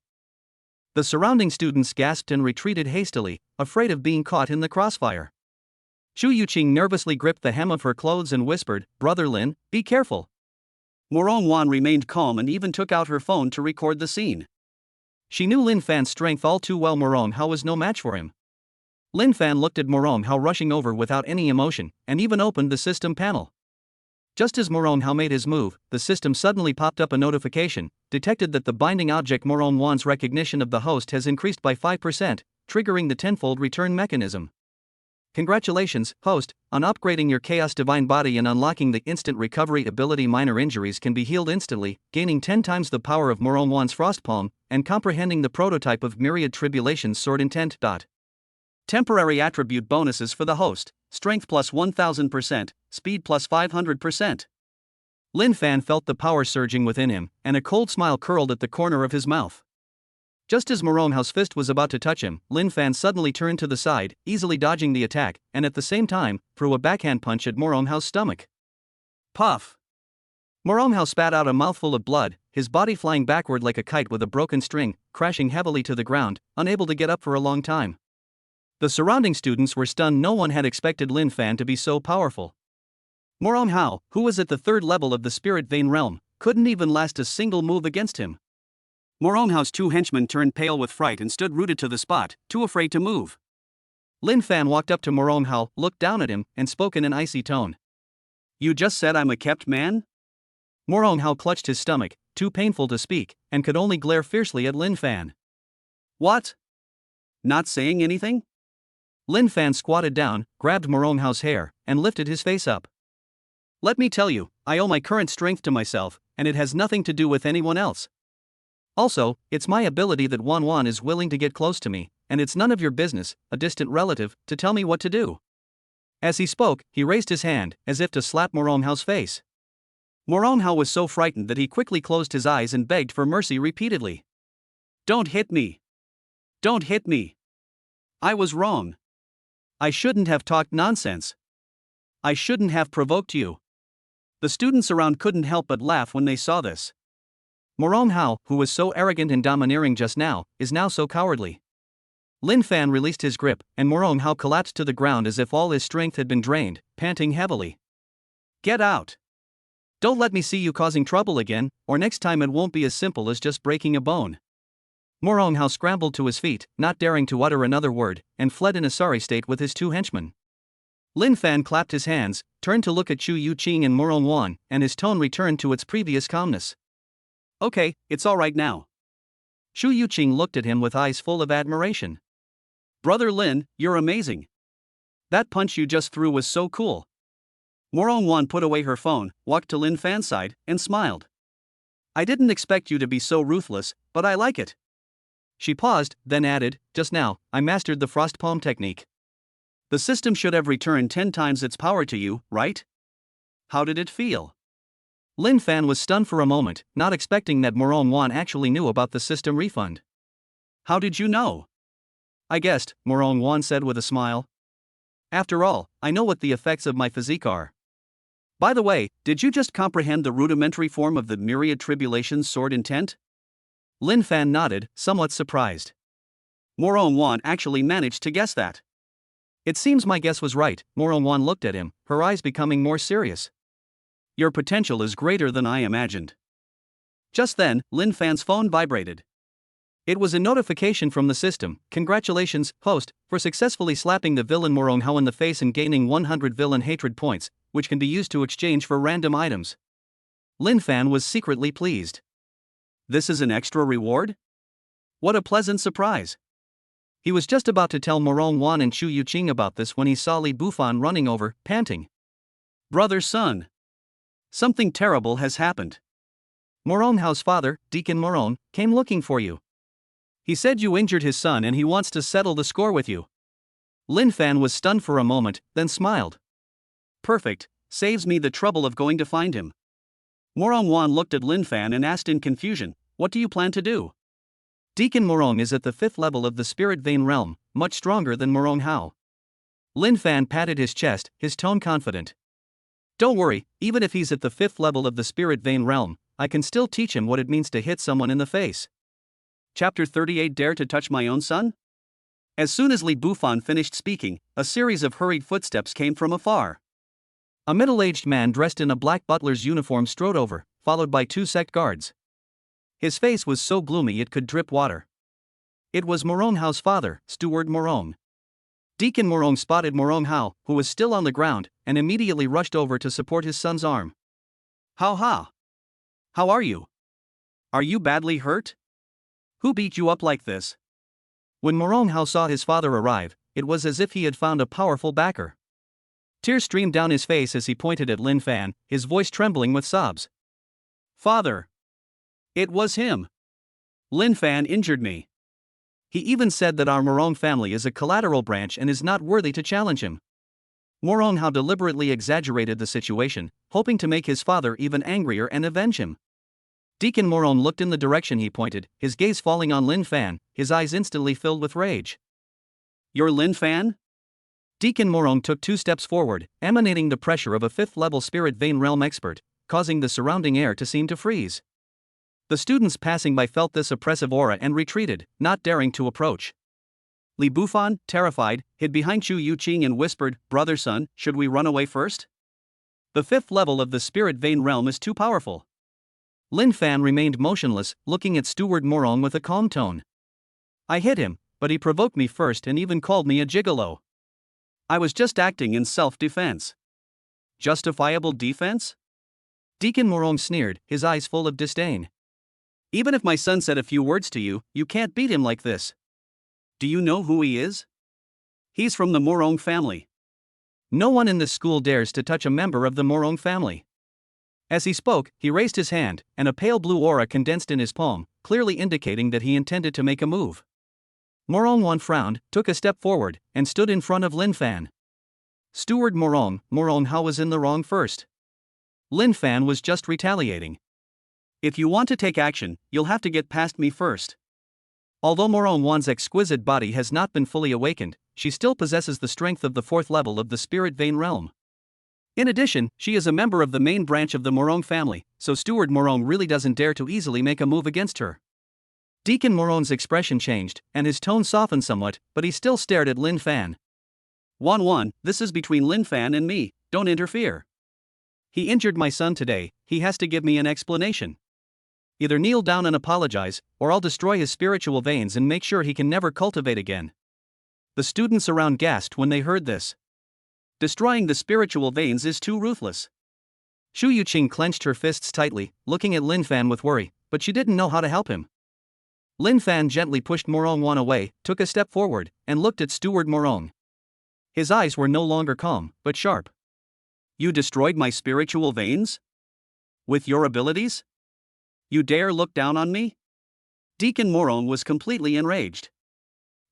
The surrounding students gasped and retreated hastily, afraid of being caught in the crossfire. Shu Yuqing nervously gripped the hem of her clothes and whispered, "Brother Lin, be careful." Morong Wan remained calm and even took out her phone to record the scene. She knew Lin Fan's strength all too well. Morong Hao was no match for him. Lin Fan looked at Morong Hao rushing over without any emotion, and even opened the system panel. Just as Morong Hao made his move, the system suddenly popped up a notification, detected that the binding object Morong Wan's recognition of the host has increased by 5%, triggering the tenfold return mechanism. Congratulations, host, on upgrading your Chaos Divine body and unlocking the instant recovery ability. Minor injuries can be healed instantly, gaining 10 times the power of Morong Wan's Frost Palm, and comprehending the prototype of Myriad Tribulations Sword Intent. Temporary attribute bonuses for the host: strength plus 1000%, speed plus 500%. Lin Fan felt the power surging within him, and a cold smile curled at the corner of his mouth. Just as Morong Hao's fist was about to touch him, Lin Fan suddenly turned to the side, easily dodging the attack, and at the same time, threw a backhand punch at Morong Hao's stomach. Puff! Morong Hao spat out a mouthful of blood, his body flying backward like a kite with a broken string, crashing heavily to the ground, unable to get up for a long time. The surrounding students were stunned. No one had expected Lin Fan to be so powerful. Morong Hao, who was at the 3rd level of the Spirit Vein realm, couldn't even last a single move against him. Morong Hao's 2 henchmen turned pale with fright and stood rooted to the spot, too afraid to move. Lin Fan walked up to Morong Hao, looked down at him, and spoke in an icy tone. "You just said I'm a kept man?" Morong Hao clutched his stomach, too painful to speak, and could only glare fiercely at Lin Fan. "What? Not saying anything?" Lin Fan squatted down, grabbed Morong Hao's hair, and lifted his face up. "Let me tell you, I owe my current strength to myself, and it has nothing to do with anyone else. Also, it's my ability that Wan Wan is willing to get close to me, and it's none of your business, a distant relative, to tell me what to do." As he spoke, he raised his hand, as if to slap Morong Hao's face. Morong Hao was so frightened that he quickly closed his eyes and begged for mercy repeatedly. "Don't hit me! Don't hit me! I was wrong. I shouldn't have talked nonsense. I shouldn't have provoked you." The students around couldn't help but laugh when they saw this. Morong Hao, who was so arrogant and domineering just now, is now so cowardly. Lin Fan released his grip, and Morong Hao collapsed to the ground as if all his strength had been drained, panting heavily. "Get out! Don't let me see you causing trouble again, or next time it won't be as simple as just breaking a bone." Morong Hao scrambled to his feet, not daring to utter another word, and fled in a sorry state with his 2 henchmen. Lin Fan clapped his hands, turned to look at Shu Yuqing and Morong Wan, and his tone returned to its previous calmness. "Okay, it's all right now." Shu Yuqing looked at him with eyes full of admiration. "Brother Lin, you're amazing. That punch you just threw was so cool." Morong Wan put away her phone, walked to Lin Fan's side, and smiled. "I didn't expect you to be so ruthless, but I like it." She paused, then added, "Just now, I mastered the Frost Palm technique." "The system should have returned 10 times its power to you, right? How did it feel?" Lin Fan was stunned for a moment, not expecting that Morong Wan actually knew about the system refund. "How did you know?" "I guessed," Morong Wan said with a smile. "After all, I know what the effects of my physique are." "By the way, did you just comprehend the rudimentary form of the Myriad Tribulations Sword Intent?" Lin Fan nodded, somewhat surprised. Morong Wan actually managed to guess that. "It seems my guess was right." Morong Wan looked at him, her eyes becoming more serious. "Your potential is greater than I imagined." Just then, Lin Fan's phone vibrated. It was a notification from the system. "Congratulations, host, for successfully slapping the villain Morong Hao in the face and gaining 100 villain hatred points, which can be used to exchange for random items." Lin Fan was secretly pleased. "This is an extra reward? What a pleasant surprise." He was just about to tell Morong Wan and Shu Yuqing about this when he saw Li Bufan running over, panting. "Brother Sun, something terrible has happened. Morong Hao's father, Deacon Morong, came looking for you. He said you injured his son and he wants to settle the score with you." Lin Fan was stunned for a moment, then smiled. "Perfect, saves me the trouble of going to find him." Morong Wan looked at Lin Fan and asked in confusion, "What do you plan to do?" "Deacon Morong is at the 5th level of the Spirit Vein realm. much stronger than Morong Hao. Lin Fan patted his chest, his tone confident. Don't worry, even if he's at the 5th level of the spirit vein realm, I can still teach him what it means to hit someone in the face. Chapter 38 Dare to touch my own son? As soon as Li Bufan finished speaking, a series of hurried footsteps came from afar. A middle-aged man dressed in a black butler's uniform strode over, followed by 2 sect guards. His face was so gloomy it could drip water. It was Morong Hao's father, Steward Morong. Deacon Morong spotted Morong Hao, who was still on the ground, and immediately rushed over to support his son's arm. How are you? Are you badly hurt? Who beat you up like this? When Morong Hao saw his father arrive, it was as if he had found a powerful backer. Tears streamed down his face as he pointed at Lin Fan, his voice trembling with sobs. Father! It was him. Lin Fan injured me. He even said that our Morong family is a collateral branch and is not worthy to challenge him. Morong Hao deliberately exaggerated the situation, hoping to make his father even angrier and avenge him. Deacon Morong looked in the direction he pointed, his gaze falling on Lin Fan, his eyes instantly filled with rage. You're Lin Fan? Deacon Morong took 2 steps forward, emanating the pressure of a 5th-level spirit vein realm expert, causing the surrounding air to seem to freeze. The students passing by felt this oppressive aura and retreated, not daring to approach. Li Bufan, terrified, hid behind Chu Yuqing and whispered, "Brother son, should we run away first? The 5th level of the spirit vein realm is too powerful." Lin Fan remained motionless, looking at Steward Morong with a calm tone. I hit him, but he provoked me first and even called me a gigolo. I was just acting in self-defense. Justifiable defense? Deacon Morong sneered, his eyes full of disdain. Even if my son said a few words to you, you can't beat him like this. Do you know who he is? He's from the Morong family. No one in this school dares to touch a member of the Morong family. As he spoke, he raised his hand, and a pale blue aura condensed in his palm, clearly indicating that he intended to make a move. Morong Wan frowned, took a step forward, and stood in front of Lin Fan. Steward Morong Hao was in the wrong first. Lin Fan was just retaliating. If you want to take action, you'll have to get past me first. Although Morong Wan's exquisite body has not been fully awakened, she still possesses the strength of the 4th level of the spirit vein realm. In addition, she is a member of the main branch of the Morong family, so Steward Morong really doesn't dare to easily make a move against her. Deacon Morong's expression changed, and his tone softened somewhat, but he still stared at Lin Fan. Wan, this is between Lin Fan and me, don't interfere. He injured my son today, he has to give me an explanation. Either kneel down and apologize, or I'll destroy his spiritual veins and make sure he can never cultivate again. The students around gasped when they heard this. Destroying the spiritual veins is too ruthless. Chu Yuqing clenched her fists tightly, looking at Lin Fan with worry, but she didn't know how to help him. Lin Fan gently pushed Morong Wan away, took a step forward, and looked at Steward Morong. His eyes were no longer calm, but sharp. You destroyed my spiritual veins? With your abilities? You dare look down on me? Deacon Morong was completely enraged.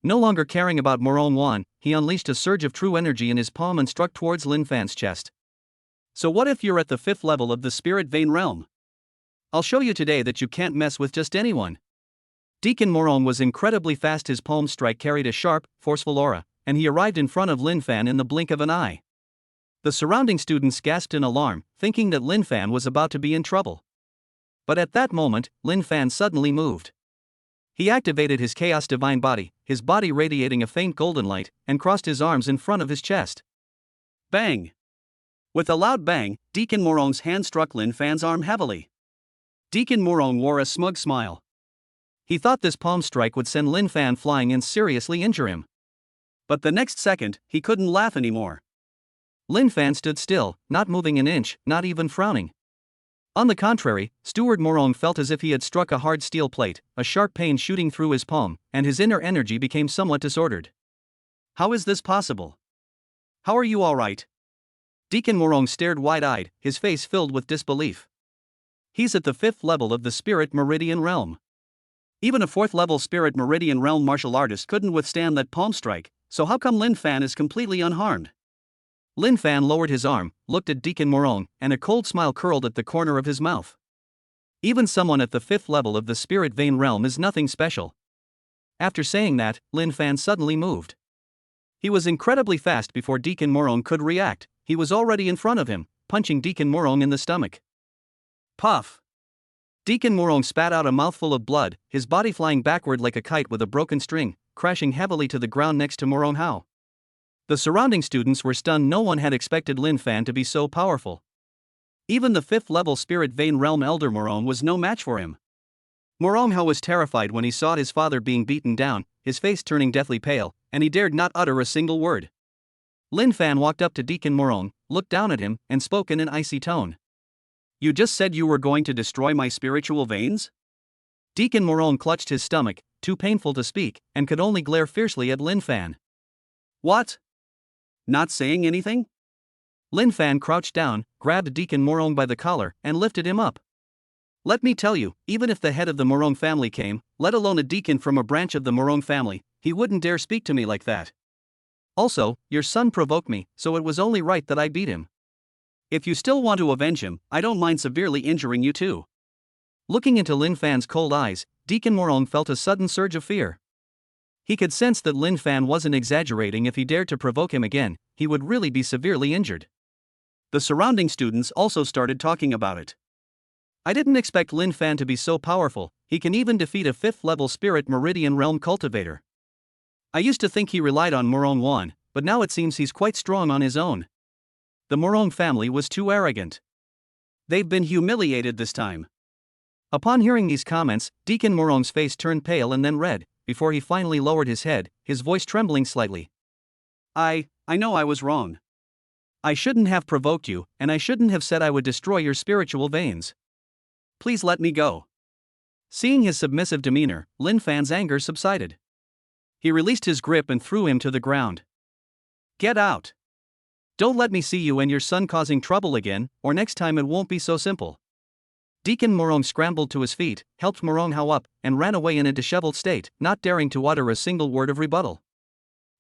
No longer caring about Morong Wan, he unleashed a surge of true energy in his palm and struck towards Lin Fan's chest. So what if you're at the 5th level of the spirit vein realm? I'll show you today that you can't mess with just anyone. Deacon Morong was incredibly fast. His palm strike carried a sharp, forceful aura, and he arrived in front of Lin Fan in the blink of an eye. The surrounding students gasped in alarm, thinking that Lin Fan was about to be in trouble. But at that moment, Lin Fan suddenly moved. He activated his Chaos Divine Body, his body radiating a faint golden light, and crossed his arms in front of his chest. Bang! With a loud bang, Deacon Morong's hand struck Lin Fan's arm heavily. Deacon Morong wore a smug smile. He thought this palm strike would send Lin Fan flying and seriously injure him. But the next second, he couldn't laugh anymore. Lin Fan stood still, not moving an inch, not even frowning. On the contrary, Steward Morong felt as if he had struck a hard steel plate, a sharp pain shooting through his palm, and his inner energy became somewhat disordered. How is this possible? How are you all right? Deacon Morong stared wide-eyed, his face filled with disbelief. He's at the 5th level of the Spirit Meridian Realm. Even a 4th level Spirit Meridian Realm martial artist couldn't withstand that palm strike, so how come Lin Fan is completely unharmed? Lin Fan lowered his arm, looked at Deacon Morong, and a cold smile curled at the corner of his mouth. Even someone at the 5th level of the Spirit Vein Realm is nothing special. After saying that, Lin Fan suddenly moved. He was incredibly fast before Deacon Morong could react. He was already in front of him, punching Deacon Morong in the stomach. Puff! Deacon Morong spat out a mouthful of blood, his body flying backward like a kite with a broken string, crashing heavily to the ground next to Morong Hao. The surrounding students were stunned. No one had expected Lin Fan to be so powerful. Even the 5th level Spirit Vein Realm Elder Morong was no match for him. Morong Hao was terrified when he saw his father being beaten down, his face turning deathly pale, and he dared not utter a single word. Lin Fan walked up to Deacon Morong, looked down at him, and spoke in an icy tone. "You just said you were going to destroy my spiritual veins?" Deacon Morong clutched his stomach, too painful to speak, and could only glare fiercely at Lin Fan. "What? Not saying anything?" Lin Fan crouched down, grabbed Deacon Morong by the collar, and lifted him up. "Let me tell you, even if the head of the Morong family came, let alone a deacon from a branch of the Morong family, he wouldn't dare speak to me like that. Also, your son provoked me, so it was only right that I beat him. If you still want to avenge him, I don't mind severely injuring you too." Looking into Lin Fan's cold eyes, Deacon Morong felt a sudden surge of fear. He could sense that Lin Fan wasn't exaggerating. If he dared to provoke him again, he would really be severely injured. The surrounding students also started talking about it. "I didn't expect Lin Fan to be so powerful. He can even defeat a 5th level Spirit Meridian Realm cultivator. I used to think he relied on Morong Wan, but now it seems he's quite strong on his own. The Morong family was too arrogant. They've been humiliated this time." Upon hearing these comments, Deacon Morong's face turned pale and then red, before he finally lowered his head, his voice trembling slightly. I know I was wrong. I shouldn't have provoked you, and I shouldn't have said I would destroy your spiritual veins. Please let me go." Seeing his submissive demeanor, Lin Fan's anger subsided. He released his grip and threw him to the ground. "Get out. Don't let me see you and your son causing trouble again, or next time it won't be so simple." Deacon Morong scrambled to his feet, helped Morong Hao up, and ran away in a disheveled state, not daring to utter a single word of rebuttal.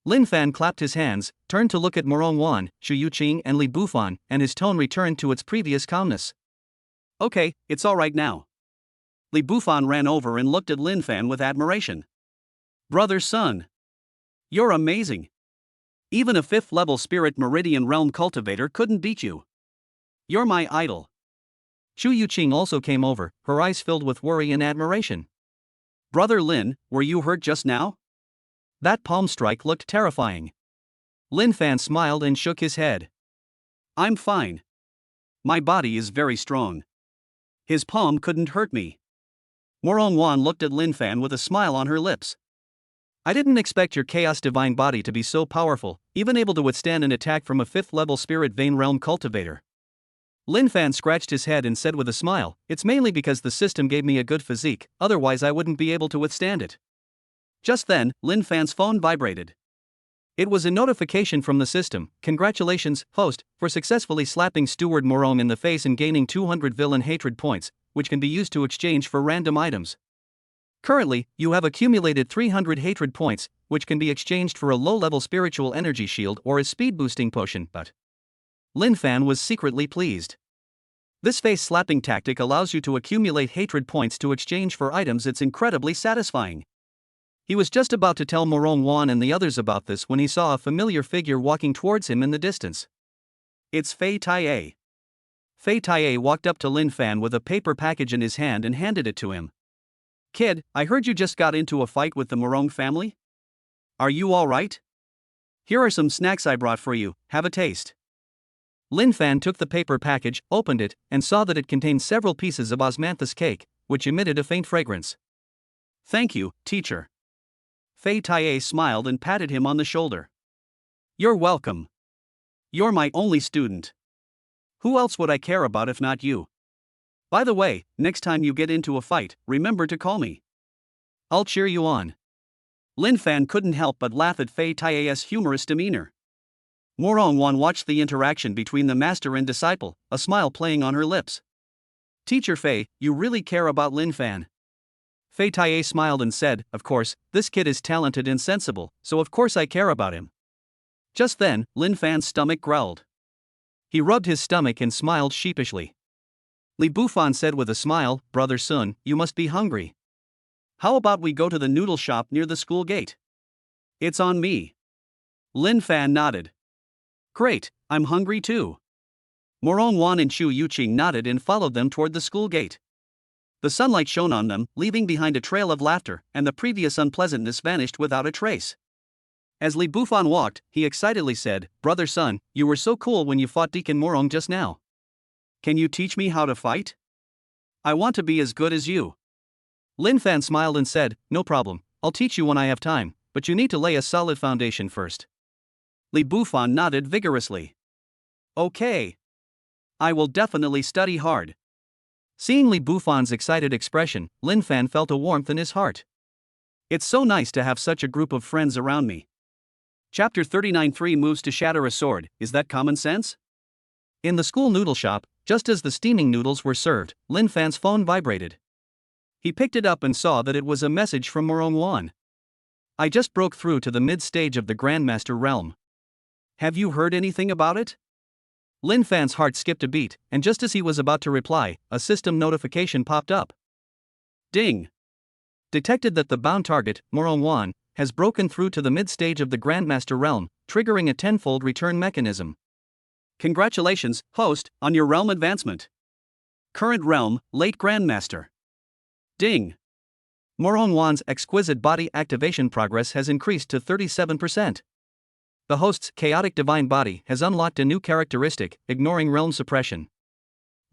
Lin Fan clapped his hands, turned to look at Morong Wan, Shu Yuqing, and Li Bufan, and his tone returned to its previous calmness. "Okay, it's all right now." Li Bufan ran over and looked at Lin Fan with admiration. "Brother Sun, you're amazing. Even a 5th level Spirit Meridian Realm cultivator couldn't beat you. You're my idol." Shu Yuqing also came over, her eyes filled with worry and admiration. "Brother Lin, were you hurt just now?" That palm strike looked terrifying. Lin Fan smiled and shook his head. "I'm fine. My body is very strong. His palm couldn't hurt me." Morong Wan looked at Lin Fan with a smile on her lips. "I didn't expect your Chaos Divine body to be so powerful, even able to withstand an attack from a 5th level Spirit Vein Realm cultivator." Lin Fan scratched his head and said with a smile, "It's mainly because the system gave me a good physique, otherwise I wouldn't be able to withstand it." Just then, Lin Fan's phone vibrated. It was a notification from the system. "Congratulations, host, for successfully slapping Steward Morong in the face and gaining 200 villain hatred points, which can be used to exchange for random items. Currently, you have accumulated 300 hatred points, which can be exchanged for a low-level spiritual energy shield or a speed-boosting potion." But Lin Fan was secretly pleased. This face-slapping tactic allows you to accumulate hatred points to exchange for items. It's incredibly satisfying. He was just about to tell Morong Wan and the others about this when he saw a familiar figure walking towards him in the distance. It's Fei Taiye. Fei Taiye walked up to Lin Fan with a paper package in his hand and handed it to him. "Kid, I heard you just got into a fight with the Morong family? Are you all right? Here are some snacks I brought for you, have a taste." Lin Fan took the paper package, opened it, and saw that it contained several pieces of osmanthus cake, which emitted a faint fragrance. "Thank you, teacher." Fei Taiye smiled and patted him on the shoulder. "You're welcome. You're my only student. Who else would I care about if not you? By the way, next time you get into a fight, remember to call me. I'll cheer you on." Lin Fan couldn't help but laugh at Fei Taiye's humorous demeanor. Morong Wan watched the interaction between the master and disciple, a smile playing on her lips. "Teacher Fei, you really care about Lin Fan?" Fei Taiye smiled and said, "Of course, this kid is talented and sensible, so of course I care about him." Just then, Lin Fan's stomach growled. He rubbed his stomach and smiled sheepishly. Li Bufan said with a smile, "Brother Sun, you must be hungry." How about we go to the noodle shop near the school gate? It's on me. Lin Fan nodded. Great, I'm hungry too. Morong Wan and Chu Yuqing nodded and followed them toward the school gate. The sunlight shone on them, leaving behind a trail of laughter, and the previous unpleasantness vanished without a trace. As Li Bufan walked, he excitedly said, Brother Sun, you were so cool when you fought Deacon Morong just now. Can you teach me how to fight? I want to be as good as you. Lin Fan smiled and said, No problem, I'll teach you when I have time, but you need to lay a solid foundation first. Li Bufan nodded vigorously. Okay. I will definitely study hard. Seeing Li Bufan's excited expression, Lin Fan felt a warmth in his heart. It's so nice to have such a group of friends around me. Chapter 39. 3 moves to shatter a sword, is that common sense? In the school noodle shop, just as the steaming noodles were served, Lin Fan's phone vibrated. He picked it up and saw that it was a message from Morong Wan. I just broke through to the mid-stage of the Grandmaster realm. Have you heard anything about it? Lin Fan's heart skipped a beat, and just as he was about to reply, a system notification popped up. Ding! Detected that the bound target, Morong Wan, has broken through to the mid-stage of the Grandmaster realm, triggering a tenfold return mechanism. Congratulations, host, on your realm advancement. Current realm, late Grandmaster. Ding! Morong Wan's exquisite body activation progress has increased to 37%. The host's chaotic divine body has unlocked a new characteristic, ignoring realm suppression.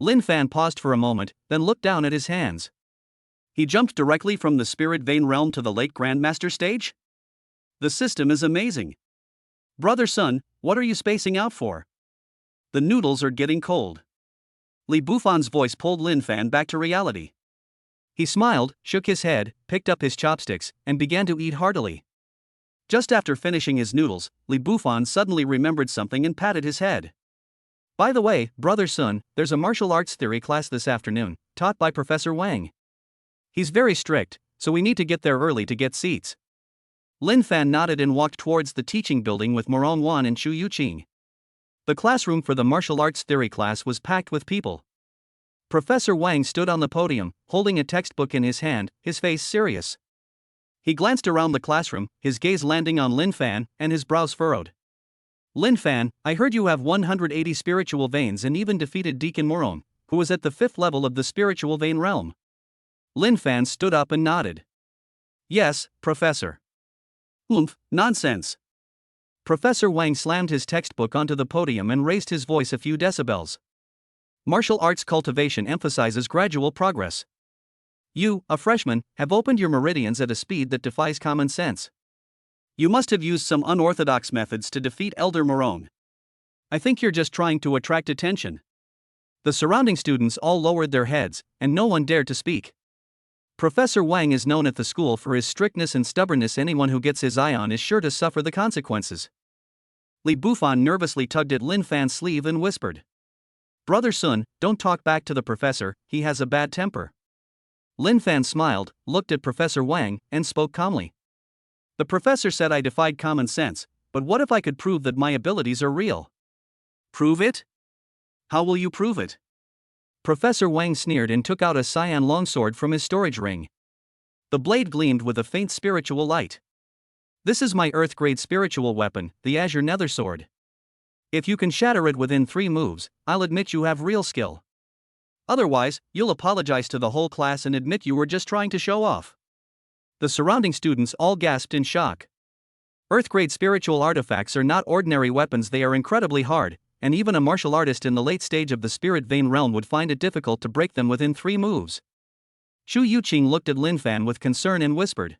Lin Fan paused for a moment, then looked down at his hands. He jumped directly from the Spirit Vein realm to the late Grandmaster stage? The system is amazing. Brother Sun, what are you spacing out for? The noodles are getting cold. Li Bufan's voice pulled Lin Fan back to reality. He smiled, shook his head, picked up his chopsticks, and began to eat heartily. Just after finishing his noodles, Li Bufan suddenly remembered something and patted his head. By the way, Brother Sun, there's a martial arts theory class this afternoon, taught by Professor Wang. He's very strict, so we need to get there early to get seats. Lin Fan nodded and walked towards the teaching building with Morong Wan and Chu Yuqing. The classroom for the martial arts theory class was packed with people. Professor Wang stood on the podium, holding a textbook in his hand, his face serious. He glanced around the classroom, his gaze landing on Lin Fan, and his brows furrowed. Lin Fan, I heard you have 180 spiritual veins and even defeated Deacon Morong, who was at the 5th level of the spiritual vein realm. Lin Fan stood up and nodded. Yes, Professor. Nonsense. Professor Wang slammed his textbook onto the podium and raised his voice a few decibels. Martial arts cultivation emphasizes gradual progress. You, a freshman, have opened your meridians at a speed that defies common sense. You must have used some unorthodox methods to defeat Elder Morong. I think you're just trying to attract attention. The surrounding students all lowered their heads, and no one dared to speak. Professor Wang is known at the school for his strictness and stubbornness. Anyone who gets his eye on is sure to suffer the consequences. Li Bufan nervously tugged at Lin Fan's sleeve and whispered. Brother Sun, don't talk back to the professor, he has a bad temper. Lin Fan smiled, looked at Professor Wang, and spoke calmly. The professor said I defied common sense, but what if I could prove that my abilities are real? Prove it? How will you prove it? Professor Wang sneered and took out a cyan longsword from his storage ring. The blade gleamed with a faint spiritual light. This is my Earth-grade spiritual weapon, the Azure Nether Sword. If you can shatter it within 3 moves, I'll admit you have real skill. Otherwise, you'll apologize to the whole class and admit you were just trying to show off. The surrounding students all gasped in shock. Earth-grade spiritual artifacts are not ordinary weapons, they are incredibly hard, and even a martial artist in the late stage of the Spirit Vein realm would find it difficult to break them within 3 moves. Chu Yuqing looked at Lin Fan with concern and whispered.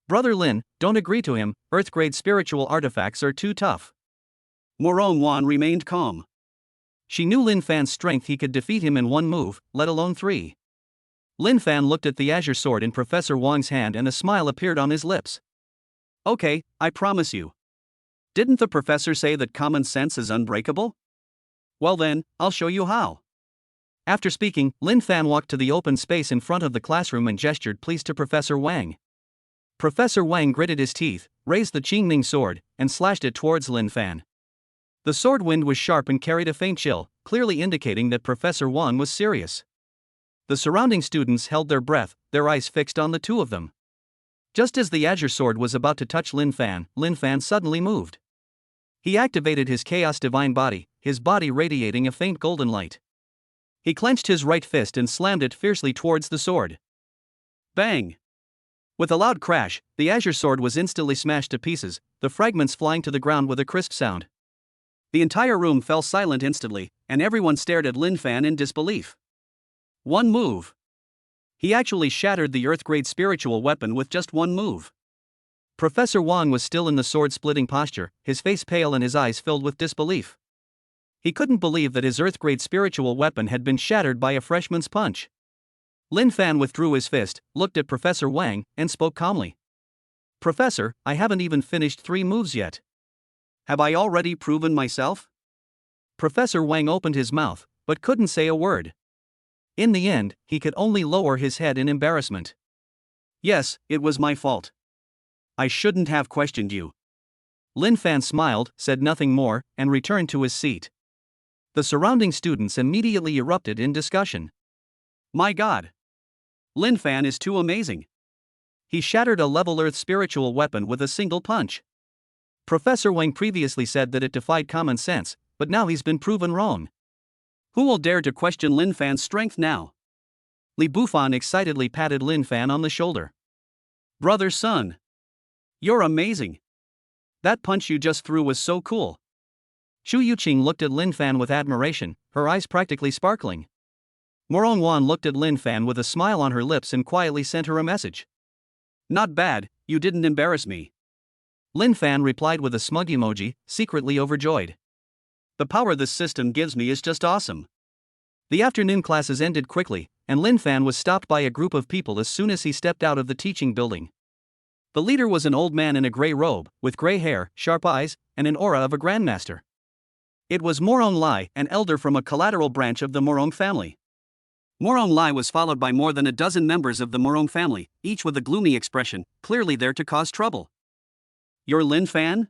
Brother Lin, don't agree to him, Earth-grade spiritual artifacts are too tough. Morong Wan remained calm. She knew Lin Fan's strength, he could defeat him in 1 move, let alone 3. Lin Fan looked at the azure sword in Professor Wang's hand and a smile appeared on his lips. Okay, I promise you. Didn't the professor say that common sense is unbreakable? Well then, I'll show you how. After speaking, Lin Fan walked to the open space in front of the classroom and gestured please to Professor Wang. Professor Wang gritted his teeth, raised the Qingming sword, and slashed it towards Lin Fan. The sword wind was sharp and carried a faint chill, clearly indicating that Professor Wang was serious. The surrounding students held their breath, their eyes fixed on the two of them. Just as the Azure Sword was about to touch Lin Fan suddenly moved. He activated his Chaos Divine Body, his body radiating a faint golden light. He clenched his right fist and slammed it fiercely towards the sword. Bang! With a loud crash, the Azure Sword was instantly smashed to pieces, the fragments flying to the ground with a crisp sound. The entire room fell silent instantly, and everyone stared at Lin Fan in disbelief. One move. He actually shattered the Earth-grade spiritual weapon with just one move. Professor Wang was still in the sword-splitting posture, his face pale and his eyes filled with disbelief. He couldn't believe that his Earth-grade spiritual weapon had been shattered by a freshman's punch. Lin Fan withdrew his fist, looked at Professor Wang, and spoke calmly. "Professor, I haven't even finished 3 moves yet. Have I already proven myself?" Professor Wang opened his mouth, but couldn't say a word. In the end, he could only lower his head in embarrassment. "Yes, it was my fault. I shouldn't have questioned you." Lin Fan smiled, said nothing more, and returned to his seat. The surrounding students immediately erupted in discussion. "My God! Lin Fan is too amazing. He shattered a level Earth spiritual weapon with a single punch. Professor Wang previously said that it defied common sense, but now he's been proven wrong. Who will dare to question Lin Fan's strength now?" Li Bufan excitedly patted Lin Fan on the shoulder. "Brother Sun! You're amazing! That punch you just threw was so cool." Shu Yuqing looked at Lin Fan with admiration, her eyes practically sparkling. Morong Wan looked at Lin Fan with a smile on her lips and quietly sent her a message. "Not bad, you didn't embarrass me." Lin Fan replied with a smug emoji, secretly overjoyed. "The power this system gives me is just awesome." The afternoon classes ended quickly, and Lin Fan was stopped by a group of people as soon as he stepped out of the teaching building. The leader was an old man in a gray robe, with gray hair, sharp eyes, and an aura of a grandmaster. It was Morong Lai, an elder from a collateral branch of the Morong family. Morong Lai was followed by more than a dozen members of the Morong family, each with a gloomy expression, clearly there to cause trouble. "You're Lin Fan?"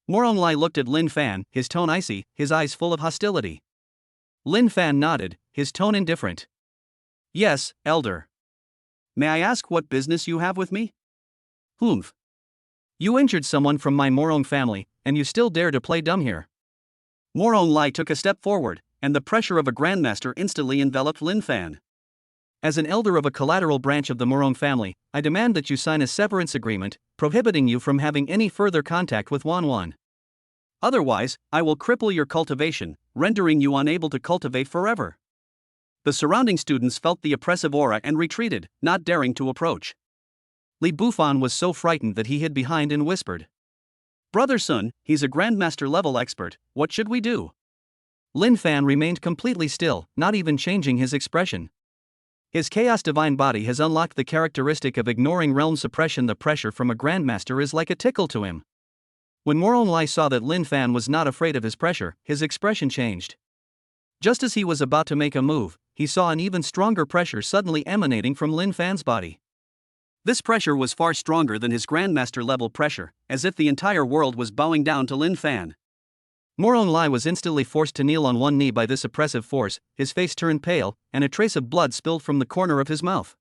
Morong Lai looked at Lin Fan, his tone icy, his eyes full of hostility. Lin Fan nodded, his tone indifferent. "Yes, elder. May I ask what business you have with me?" "Humph. You injured someone from my Morong family, and you still dare to play dumb here." Morong Lai took a step forward, and the pressure of a grandmaster instantly enveloped Lin Fan. "As an elder of a collateral branch of the Morong family, I demand that you sign a severance agreement, prohibiting you from having any further contact with Wan Wan. Otherwise, I will cripple your cultivation, rendering you unable to cultivate forever." The surrounding students felt the oppressive aura and retreated, not daring to approach. Li Bufan was so frightened that he hid behind and whispered, "Brother Sun, he's a grandmaster level expert, what should we do?" Lin Fan remained completely still, not even changing his expression. His Chaos Divine Body has unlocked the characteristic of ignoring realm suppression. The pressure from a grandmaster is like a tickle to him. When Morong Lai saw that Lin Fan was not afraid of his pressure, his expression changed. Just as he was about to make a move, he saw an even stronger pressure suddenly emanating from Lin Fan's body. This pressure was far stronger than his grandmaster level pressure, as if the entire world was bowing down to Lin Fan. Morong Lai was instantly forced to kneel on one knee by this oppressive force, his face turned pale, and a trace of blood spilled from the corner of his mouth.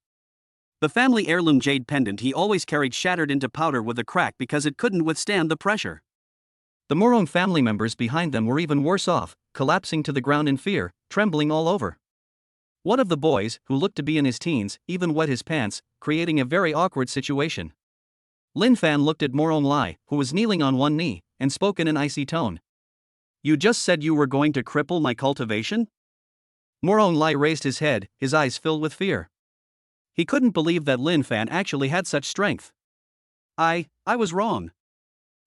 The family heirloom jade pendant he always carried shattered into powder with a crack because it couldn't withstand the pressure. The Morong family members behind them were even worse off, collapsing to the ground in fear, trembling all over. One of the boys, who looked to be in his teens, even wet his pants, creating a very awkward situation. Lin Fan looked at Morong Lai, who was kneeling on one knee, and spoke in an icy tone. "You just said you were going to cripple my cultivation?" Morong Lai raised his head, his eyes filled with fear. He couldn't believe that Lin Fan actually had such strength. I was wrong.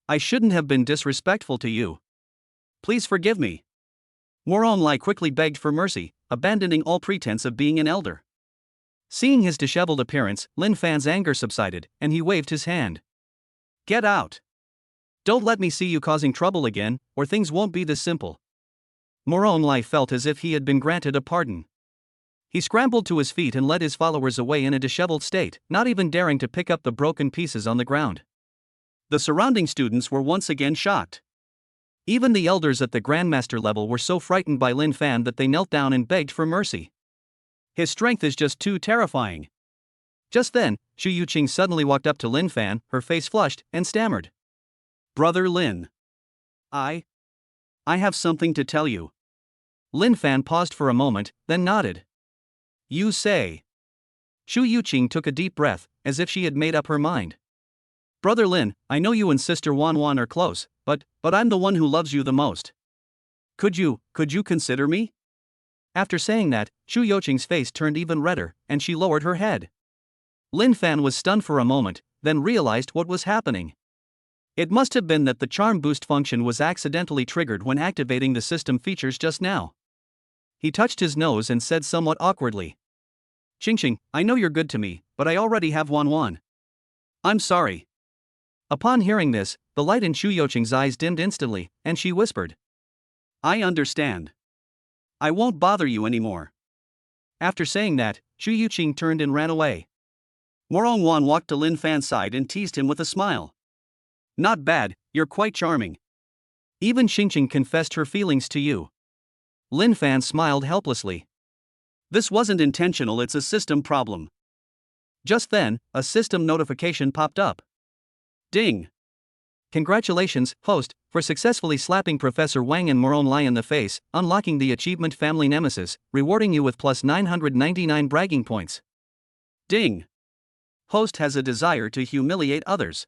I shouldn't have been disrespectful to you. Please forgive me." Morong Lai quickly begged for mercy, abandoning all pretense of being an elder. Seeing his disheveled appearance, Lin Fan's anger subsided, and he waved his hand. "Get out. Don't let me see you causing trouble again, or things won't be this simple." Morong Lai felt as if he had been granted a pardon. He scrambled to his feet and led his followers away in a disheveled state, not even daring to pick up the broken pieces on the ground. The surrounding students were once again shocked. Even the elders at the grandmaster level were so frightened by Lin Fan that they knelt down and begged for mercy. His strength is just too terrifying. Just then, Xu Yuqing suddenly walked up to Lin Fan, her face flushed, and stammered. Brother Lin. I have something to tell you. Lin Fan paused for a moment, then nodded. You say. Xu Yuqing took a deep breath, as if she had made up her mind. Brother Lin, I know you and Sister Wan Wan are close, but I'm the one who loves you the most. Could you consider me? After saying that, Xu Yuqing's face turned even redder, and she lowered her head. Lin Fan was stunned for a moment, then realized what was happening. It must have been that the charm boost function was accidentally triggered when activating the system features just now. He touched his nose and said somewhat awkwardly. Xingxing, I know you're good to me, but I already have Wan Wan. I'm sorry. Upon hearing this, the light in Xu Yuqing's eyes dimmed instantly, and she whispered. I understand. I won't bother you anymore. After saying that, Xu Yuqing turned and ran away. Morong Wan walked to Lin Fan's side and teased him with a smile. Not bad, you're quite charming. Even Xingxing confessed her feelings to you. Lin Fan smiled helplessly. This wasn't intentional, it's a system problem. Just then, a system notification popped up. Ding! Congratulations, host, for successfully slapping Professor Wang and Morong Lai in the face, unlocking the achievement Family Nemesis, rewarding you with plus 999 bragging points. Ding! Host has a desire to humiliate others.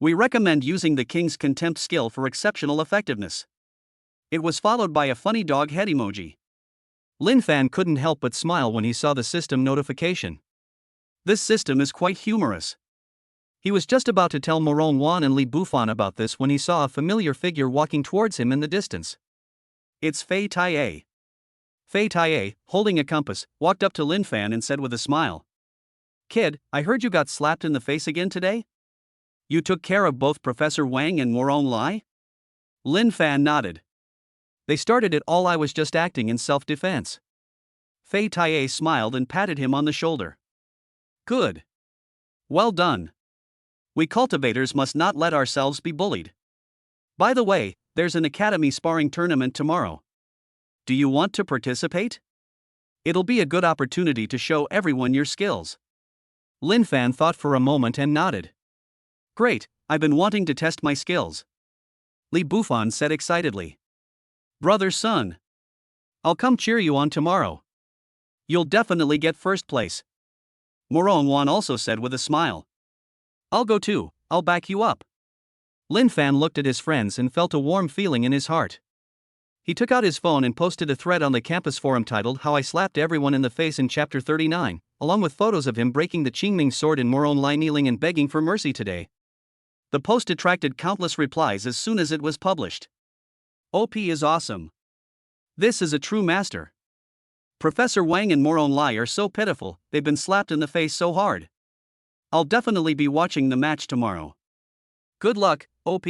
We recommend using the King's Contempt skill for exceptional effectiveness. It was followed by a funny dog head emoji. Lin Fan couldn't help but smile when he saw the system notification. This system is quite humorous. He was just about to tell Morong Wan and Li Bufan about this when he saw a familiar figure walking towards him in the distance. It's Fei Taiye. Fei Taiye, holding a compass, walked up to Lin Fan and said with a smile. Kid, I heard you got slapped in the face again today? You took care of both Professor Wang and Morong Lai? Lin Fan nodded. They started it all, I was just acting in self-defense. Fei Taiye smiled and patted him on the shoulder. Good. Well done. We cultivators must not let ourselves be bullied. By the way, there's an academy sparring tournament tomorrow. Do you want to participate? It'll be a good opportunity to show everyone your skills. Lin Fan thought for a moment and nodded. Great, I've been wanting to test my skills. Li Bufan said excitedly. Brother Sun. I'll come cheer you on tomorrow. You'll definitely get first place. Morong Wan also said with a smile. I'll go too, I'll back you up. Lin Fan looked at his friends and felt a warm feeling in his heart. He took out his phone and posted a thread on the campus forum titled How I Slapped Everyone in the Face in Chapter 39, along with photos of him breaking the Qingming sword and Morong Lai kneeling and begging for mercy today. The post attracted countless replies as soon as it was published. OP is awesome. This is a true master. Professor Wang and Morong Lai are so pitiful, they've been slapped in the face so hard. I'll definitely be watching the match tomorrow. Good luck, OP.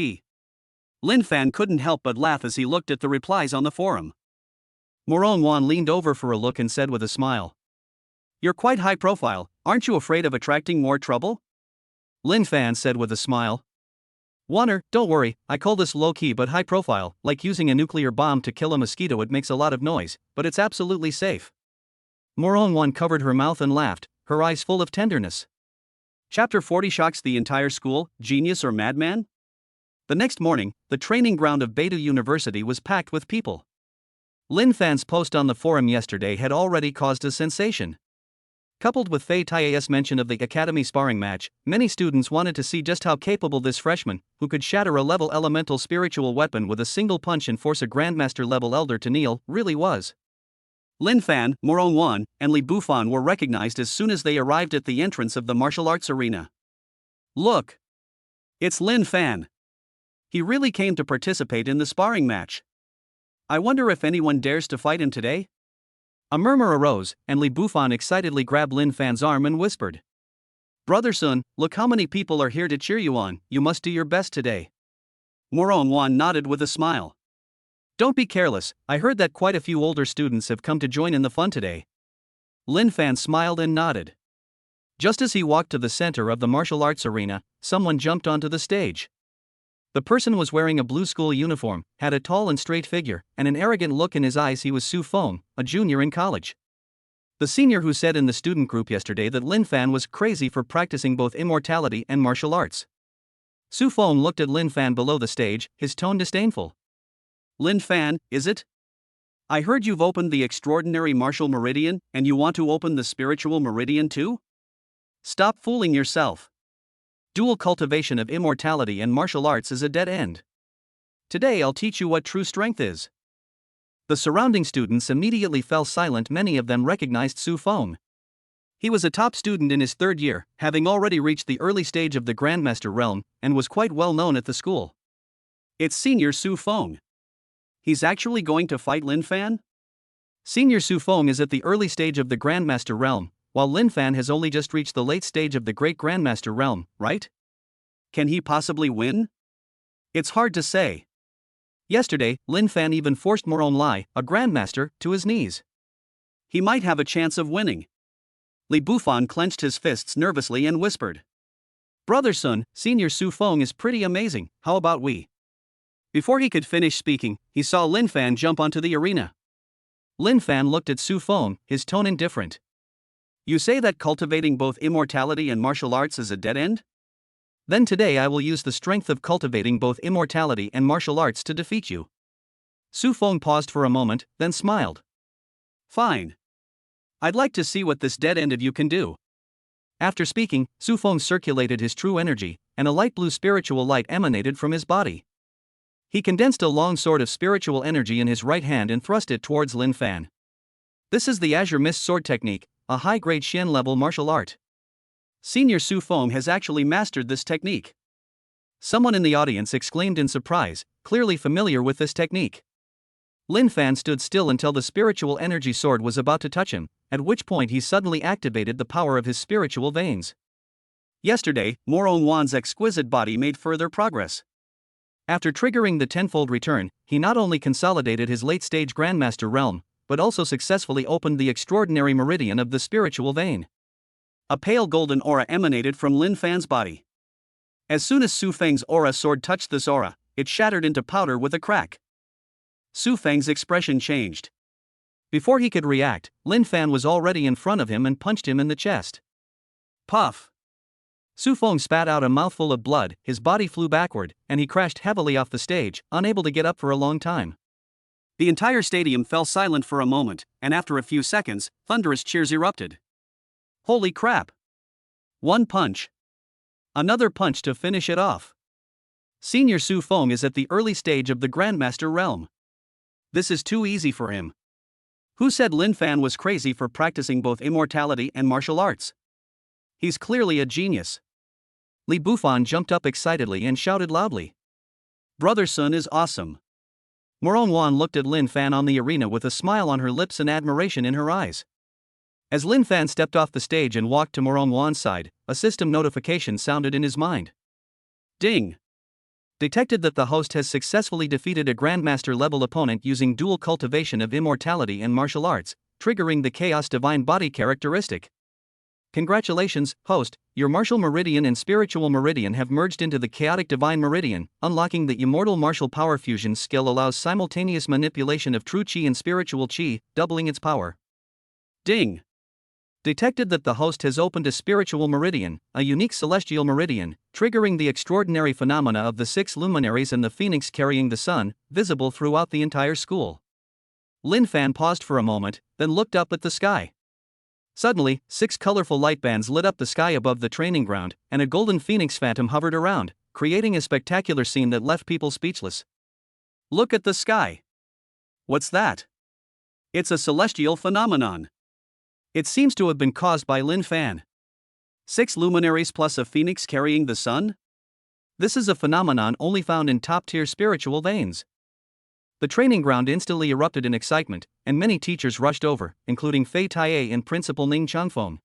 Lin Fan couldn't help but laugh as he looked at the replies on the forum. Morong Wan leaned over for a look and said with a smile. You're quite high profile, aren't you afraid of attracting more trouble? Lin Fan said with a smile. Wanner, don't worry, I call this low-key but high profile, like using a nuclear bomb to kill a mosquito. It makes a lot of noise, but it's absolutely safe. Morong Wan covered her mouth and laughed, her eyes full of tenderness. Chapter 40 shocks the entire school, genius or madman? The next morning, the training ground of Beidou University was packed with people. Lin Fan's post on the forum yesterday had already caused a sensation. Coupled with Fei Taiye's mention of the academy sparring match, many students wanted to see just how capable this freshman, who could shatter a level elemental spiritual weapon with a single punch and force a grandmaster level elder to kneel, really was. Lin Fan, Morong Wan, and Li Bufan were recognized as soon as they arrived at the entrance of the martial arts arena. Look! It's Lin Fan. He really came to participate in the sparring match. I wonder if anyone dares to fight him today? A murmur arose, and Li Bufan excitedly grabbed Lin Fan's arm and whispered. Brother Sun, look how many people are here to cheer you on, you must do your best today. Morong Wan nodded with a smile. Don't be careless, I heard that quite a few older students have come to join in the fun today. Lin Fan smiled and nodded. Just as he walked to the center of the martial arts arena, someone jumped onto the stage. The person was wearing a blue school uniform, had a tall and straight figure, and an arrogant look in his eyes. He was Su Feng, a junior in college. The senior who said in the student group yesterday that Lin Fan was crazy for practicing both immortality and martial arts. Su Feng looked at Lin Fan below the stage, his tone disdainful. Lin Fan, is it? I heard you've opened the extraordinary martial meridian, and you want to open the spiritual meridian too? Stop fooling yourself. Dual cultivation of immortality and martial arts is a dead end. Today I'll teach you what true strength is. The surrounding students immediately fell silent. Many of them recognized Su Feng. He was a top student in his third year, having already reached the early stage of the Grandmaster realm, and was quite well known at the school. It's Senior Su Feng. He's actually going to fight Lin Fan? Senior Su Feng is at the early stage of the Grandmaster realm, while Lin Fan has only just reached the late stage of the Great Grandmaster realm, right? Can he possibly win? It's hard to say. Yesterday, Lin Fan even forced Moron Lai, a Grandmaster, to his knees. He might have a chance of winning. Li Bufan clenched his fists nervously and whispered. Brother Sun, Senior Su Feng is pretty amazing, how about we? Before he could finish speaking, he saw Lin Fan jump onto the arena. Lin Fan looked at Su Feng, his tone indifferent. You say that cultivating both immortality and martial arts is a dead end? Then today I will use the strength of cultivating both immortality and martial arts to defeat you. Su Feng paused for a moment, then smiled. Fine. I'd like to see what this dead end of you can do. After speaking, Su Feng circulated his true energy, and a light blue spiritual light emanated from his body. He condensed a long sword of spiritual energy in his right hand and thrust it towards Lin Fan. This is the Azure Mist Sword technique, a high-grade Xian-level martial art. Senior Su Feng has actually mastered this technique. Someone in the audience exclaimed in surprise, clearly familiar with this technique. Lin Fan stood still until the spiritual energy sword was about to touch him, at which point he suddenly activated the power of his spiritual veins. Yesterday, Moron Wan's exquisite body made further progress. After triggering the tenfold return, he not only consolidated his late-stage Grandmaster realm, but also successfully opened the extraordinary meridian of the spiritual vein. A pale golden aura emanated from Lin Fan's body. As soon as Su Feng's aura sword touched this aura, it shattered into powder with a crack. Su Feng's expression changed. Before he could react, Lin Fan was already in front of him and punched him in the chest. Puff! Su Feng spat out a mouthful of blood, his body flew backward, and he crashed heavily off the stage, unable to get up for a long time. The entire stadium fell silent for a moment, and after a few seconds, thunderous cheers erupted. Holy crap! One punch. Another punch to finish it off. Senior Su Feng is at the early stage of the Grandmaster realm. This is too easy for him. Who said Lin Fan was crazy for practicing both immortality and martial arts? He's clearly a genius. Li Bufan jumped up excitedly and shouted loudly. Brother Sun is awesome. Moron Wan looked at Lin Fan on the arena with a smile on her lips and admiration in her eyes. As Lin Fan stepped off the stage and walked to Moron Wan's side, a system notification sounded in his mind. Ding! Detected that the host has successfully defeated a Grandmaster-level opponent using dual cultivation of immortality and martial arts, triggering the Chaos Divine Body characteristic. Congratulations, host, your martial meridian and spiritual meridian have merged into the chaotic divine meridian. Unlocking the immortal martial power fusion skill allows simultaneous manipulation of true chi and spiritual chi, doubling its power. Ding! Detected that the host has opened a spiritual meridian, a unique celestial meridian, triggering the extraordinary phenomena of the 6 luminaries and the phoenix carrying the sun, visible throughout the entire school. Lin Fan paused for a moment, then looked up at the sky. Suddenly, 6 colorful light bands lit up the sky above the training ground, and a golden phoenix phantom hovered around, creating a spectacular scene that left people speechless. Look at the sky. What's that? It's a celestial phenomenon. It seems to have been caused by Lin Fan. 6 luminaries plus a phoenix carrying the sun? This is a phenomenon only found in top-tier spiritual veins. The training ground instantly erupted in excitement, and many teachers rushed over, including Fei Taiye and Principal Ning Changfeng.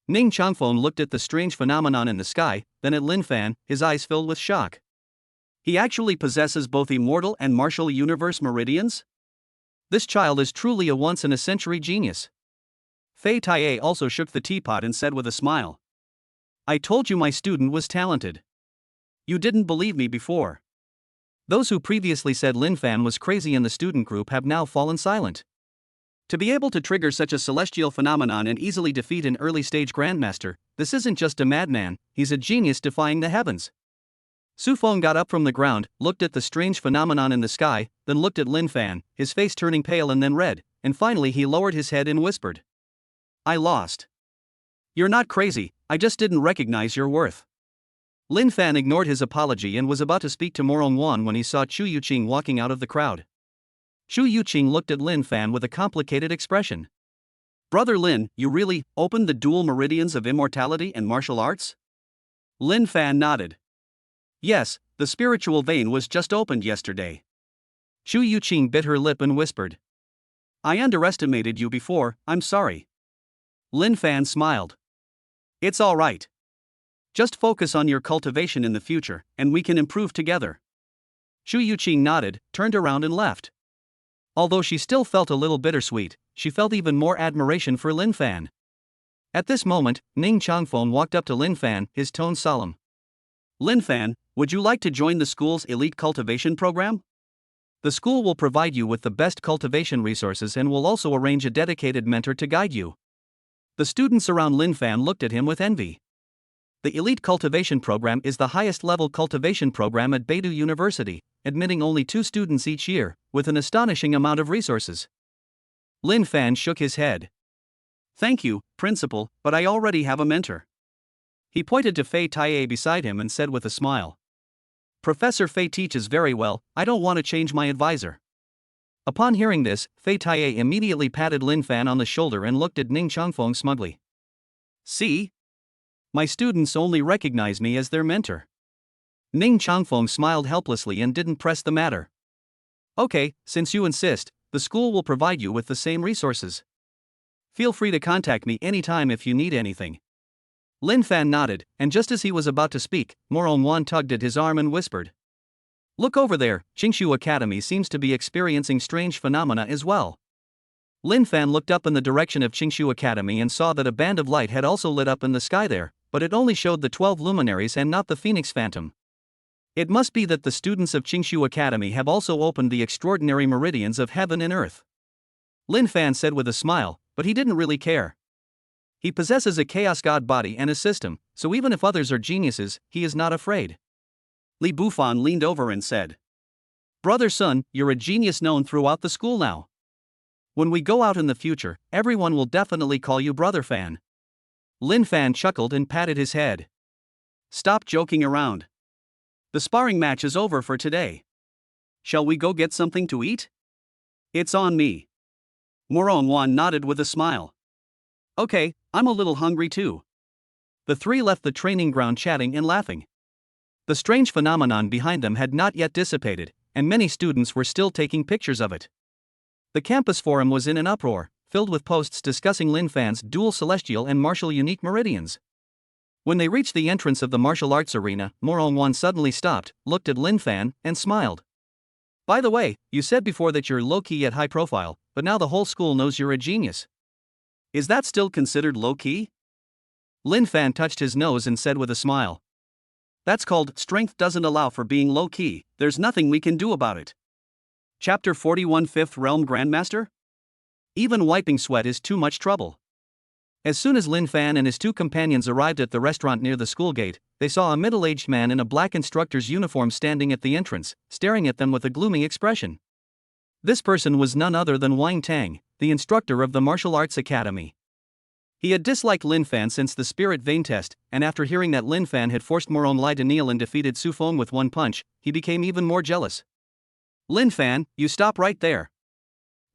Ning Changfeng looked at the strange phenomenon in the sky, then at Lin Fan, his eyes filled with shock. He actually possesses both immortal and martial universe meridians? This child is truly a once-in-a-century genius. Fei Taiye also shook the teapot and said with a smile. I told you my student was talented. You didn't believe me before. Those who previously said Lin Fan was crazy in the student group have now fallen silent. To be able to trigger such a celestial phenomenon and easily defeat an early-stage grandmaster, this isn't just a madman, he's a genius defying the heavens. Su Feng got up from the ground, looked at the strange phenomenon in the sky, then looked at Lin Fan, his face turning pale and then red, and finally he lowered his head and whispered. I lost. You're not crazy, I just didn't recognize your worth. Lin Fan ignored his apology and was about to speak to Morong Wan when he saw Chu Yuqing walking out of the crowd. Chu Yuqing looked at Lin Fan with a complicated expression. Brother Lin, you really opened the dual meridians of immortality and martial arts? Lin Fan nodded. Yes, the spiritual vein was just opened yesterday. Chu Yuqing bit her lip and whispered. I underestimated you before, I'm sorry. Lin Fan smiled. It's all right. Just focus on your cultivation in the future, and we can improve together. Chu Yuqing nodded, turned around and left. Although she still felt a little bittersweet, she felt even more admiration for Lin Fan. At this moment, Ning Changfeng walked up to Lin Fan, his tone solemn. Lin Fan, would you like to join the school's elite cultivation program? The school will provide you with the best cultivation resources and will also arrange a dedicated mentor to guide you. The students around Lin Fan looked at him with envy. The elite cultivation program is the highest level cultivation program at Beidou University, admitting only 2 students each year, with an astonishing amount of resources. Lin Fan shook his head. Thank you, principal, but I already have a mentor. He pointed to Fei Taiye beside him and said with a smile. Professor Fei teaches very well, I don't want to change my advisor. Upon hearing this, Fei Taiye immediately patted Lin Fan on the shoulder and looked at Ning Changfeng smugly. See? My students only recognize me as their mentor. Ning Changfeng smiled helplessly and didn't press the matter. Okay, since you insist, the school will provide you with the same resources. Feel free to contact me anytime if you need anything. Lin Fan nodded, and just as he was about to speak, Morong Wan tugged at his arm and whispered. Look over there, Qingshu Academy seems to be experiencing strange phenomena as well. Lin Fan looked up in the direction of Qingshu Academy and saw that a band of light had also lit up in the sky there, but it only showed the 12 luminaries and not the Phoenix Phantom. It must be that the students of Qingshu Academy have also opened the extraordinary meridians of heaven and earth. Lin Fan said with a smile, but he didn't really care. He possesses a chaos god body and a system, so even if others are geniuses, he is not afraid. Li Bufan leaned over and said. Brother Sun, you're a genius known throughout the school now. When we go out in the future, everyone will definitely call you Brother Fan. Lin Fan chuckled and patted his head. Stop joking around. The sparring match is over for today. Shall we go get something to eat? It's on me. Morong Wan nodded with a smile. Okay, I'm a little hungry too. The 3 left the training ground chatting and laughing. The strange phenomenon behind them had not yet dissipated, and many students were still taking pictures of it. The campus forum was in an uproar, filled with posts discussing Lin Fan's dual celestial and martial unique meridians. When they reached the entrance of the martial arts arena, Morong Wan suddenly stopped, looked at Lin Fan, and smiled. By the way, you said before that you're low-key yet high-profile, but now the whole school knows you're a genius. Is that still considered low-key? Lin Fan touched his nose and said with a smile. That's called strength doesn't allow for being low-key, there's nothing we can do about it. Chapter 41 Fifth Realm Grandmaster? Even wiping sweat is too much trouble. As soon as Lin Fan and his 2 companions arrived at the restaurant near the school gate, they saw a middle-aged man in a black instructor's uniform standing at the entrance, staring at them with a gloomy expression. This person was none other than Wang Tang, the instructor of the martial arts academy. He had disliked Lin Fan since the spirit vein test, and after hearing that Lin Fan had forced Morong Lai to kneel and defeated Su Feng with 1 punch, he became even more jealous. Lin Fan, you stop right there.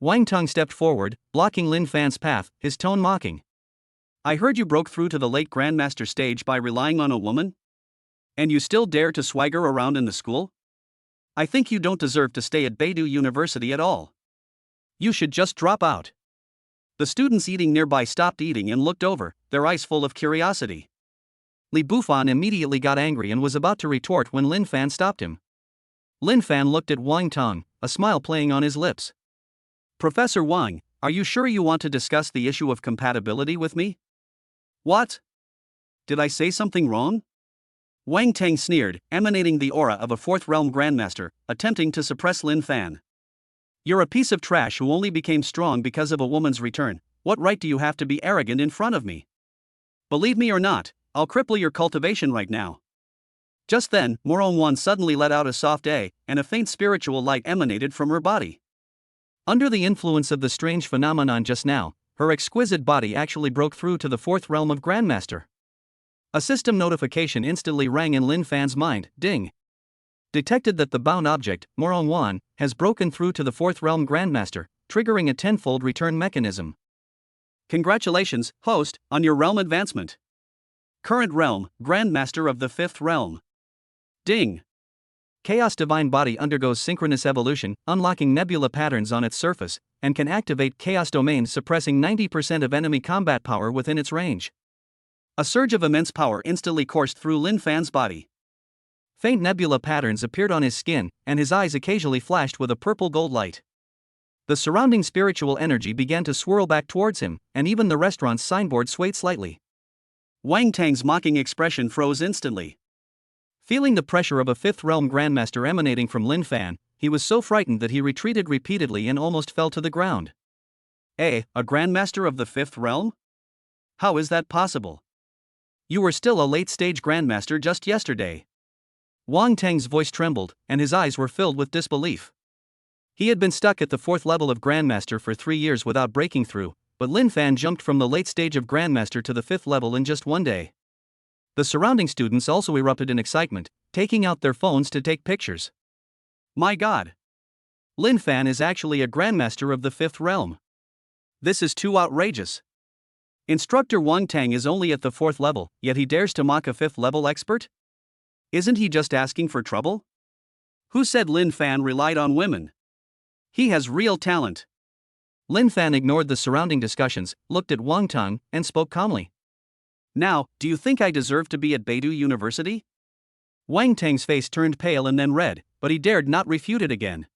Wang Tang stepped forward, blocking Lin Fan's path, his tone mocking. I heard you broke through to the late Grandmaster stage by relying on a woman? And you still dare to swagger around in the school? I think you don't deserve to stay at Beidou University at all. You should just drop out. The students eating nearby stopped eating and looked over, their eyes full of curiosity. Li Bufan immediately got angry and was about to retort when Lin Fan stopped him. Lin Fan looked at Wang Tang, a smile playing on his lips. Professor Wang, are you sure you want to discuss the issue of compatibility with me? What? Did I say something wrong? Wang Tang sneered, emanating the aura of a 4th realm grandmaster, attempting to suppress Lin Fan. You're a piece of trash who only became strong because of a woman's return. What right do you have to be arrogant in front of me? Believe me or not, I'll cripple your cultivation right now. Just then, Moron suddenly let out a soft "A," and a faint spiritual light emanated from her body. Under the influence of the strange phenomenon just now, her exquisite body actually broke through to the fourth realm of Grandmaster. A system notification instantly rang in Lin Fan's mind. Ding! Detected that the bound object, Moron, has broken through to the fourth realm Grandmaster, triggering a tenfold return mechanism. Congratulations, host, on your realm advancement. Current realm, Grandmaster of the fifth realm. Ding! Chaos Divine Body undergoes synchronous evolution, unlocking nebula patterns on its surface, and can activate Chaos Domains, suppressing 90% of enemy combat power within its range. A surge of immense power instantly coursed through Lin Fan's body. Faint nebula patterns appeared on his skin, and his eyes occasionally flashed with a purple gold light. The surrounding spiritual energy began to swirl back towards him, and even the restaurant's signboard swayed slightly. Wang Tang's mocking expression froze instantly. Feeling the pressure of a fifth realm Grandmaster emanating from Lin Fan, he was so frightened that he retreated repeatedly and almost fell to the ground. A Grandmaster of the fifth realm? How is that possible? You were still a late-stage Grandmaster just yesterday. Wang Tang's voice trembled, and his eyes were filled with disbelief. He had been stuck at the fourth level of Grandmaster for 3 years without breaking through, but Lin Fan jumped from the late stage of Grandmaster to the fifth level in just one day. The surrounding students also erupted in excitement, taking out their phones to take pictures. My God! Lin Fan is actually a Grandmaster of the fifth realm. This is too outrageous. Instructor Wang Tang is only at the fourth level, yet he dares to mock a fifth level expert? Isn't he just asking for trouble? Who said Lin Fan relied on women? He has real talent. Lin Fan ignored the surrounding discussions, looked at Wang Tang, and spoke calmly. Now, do you think I deserve to be at Beidou University? Wang Tang's face turned pale and then red, but he dared not refute it again.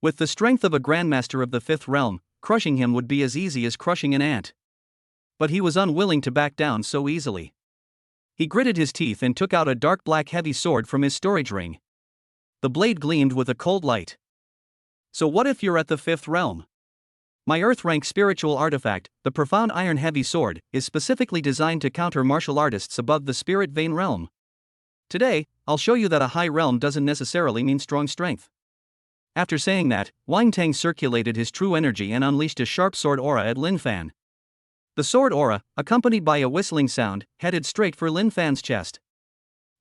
With the strength of a Grandmaster of the fifth realm, crushing him would be as easy as crushing an ant. But he was unwilling to back down so easily. He gritted his teeth and took out a dark black heavy sword from his storage ring. The blade gleamed with a cold light. So what if you're at the fifth realm? My Earth-rank spiritual artifact, the profound iron heavy sword, is specifically designed to counter martial artists above the spirit vein realm. Today, I'll show you that a high realm doesn't necessarily mean strong strength. After saying that, Wang Tang circulated his true energy and unleashed a sharp sword aura at Lin Fan. The sword aura, accompanied by a whistling sound, headed straight for Lin Fan's chest.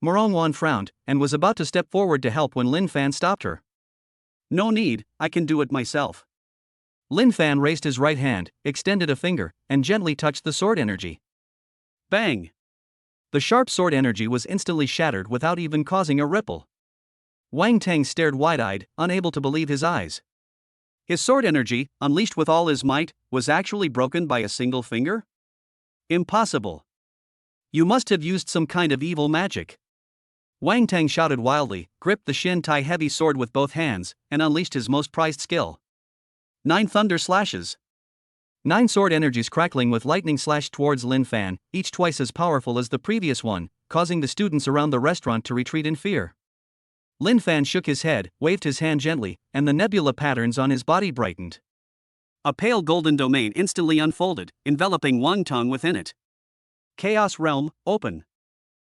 Moron frowned, and was about to step forward to help when Lin Fan stopped her. No need, I can do it myself. Lin Fan raised his right hand, extended a finger, and gently touched the sword energy. Bang! The sharp sword energy was instantly shattered without even causing a ripple. Wang Tang stared wide-eyed, unable to believe his eyes. His sword energy, unleashed with all his might, was actually broken by a single finger? Impossible. You must have used some kind of evil magic. Wang Tang shouted wildly, gripped the Shin Tai heavy sword with both hands, and unleashed his most prized skill. 9 thunder slashes. 9 sword energies crackling with lightning slashed towards Lin Fan, each twice as powerful as the previous one, causing the students around the restaurant to retreat in fear. Lin Fan shook his head, waved his hand gently, and the nebula patterns on his body brightened. A pale golden domain instantly unfolded, enveloping Wang Tang within it. Chaos Realm, open.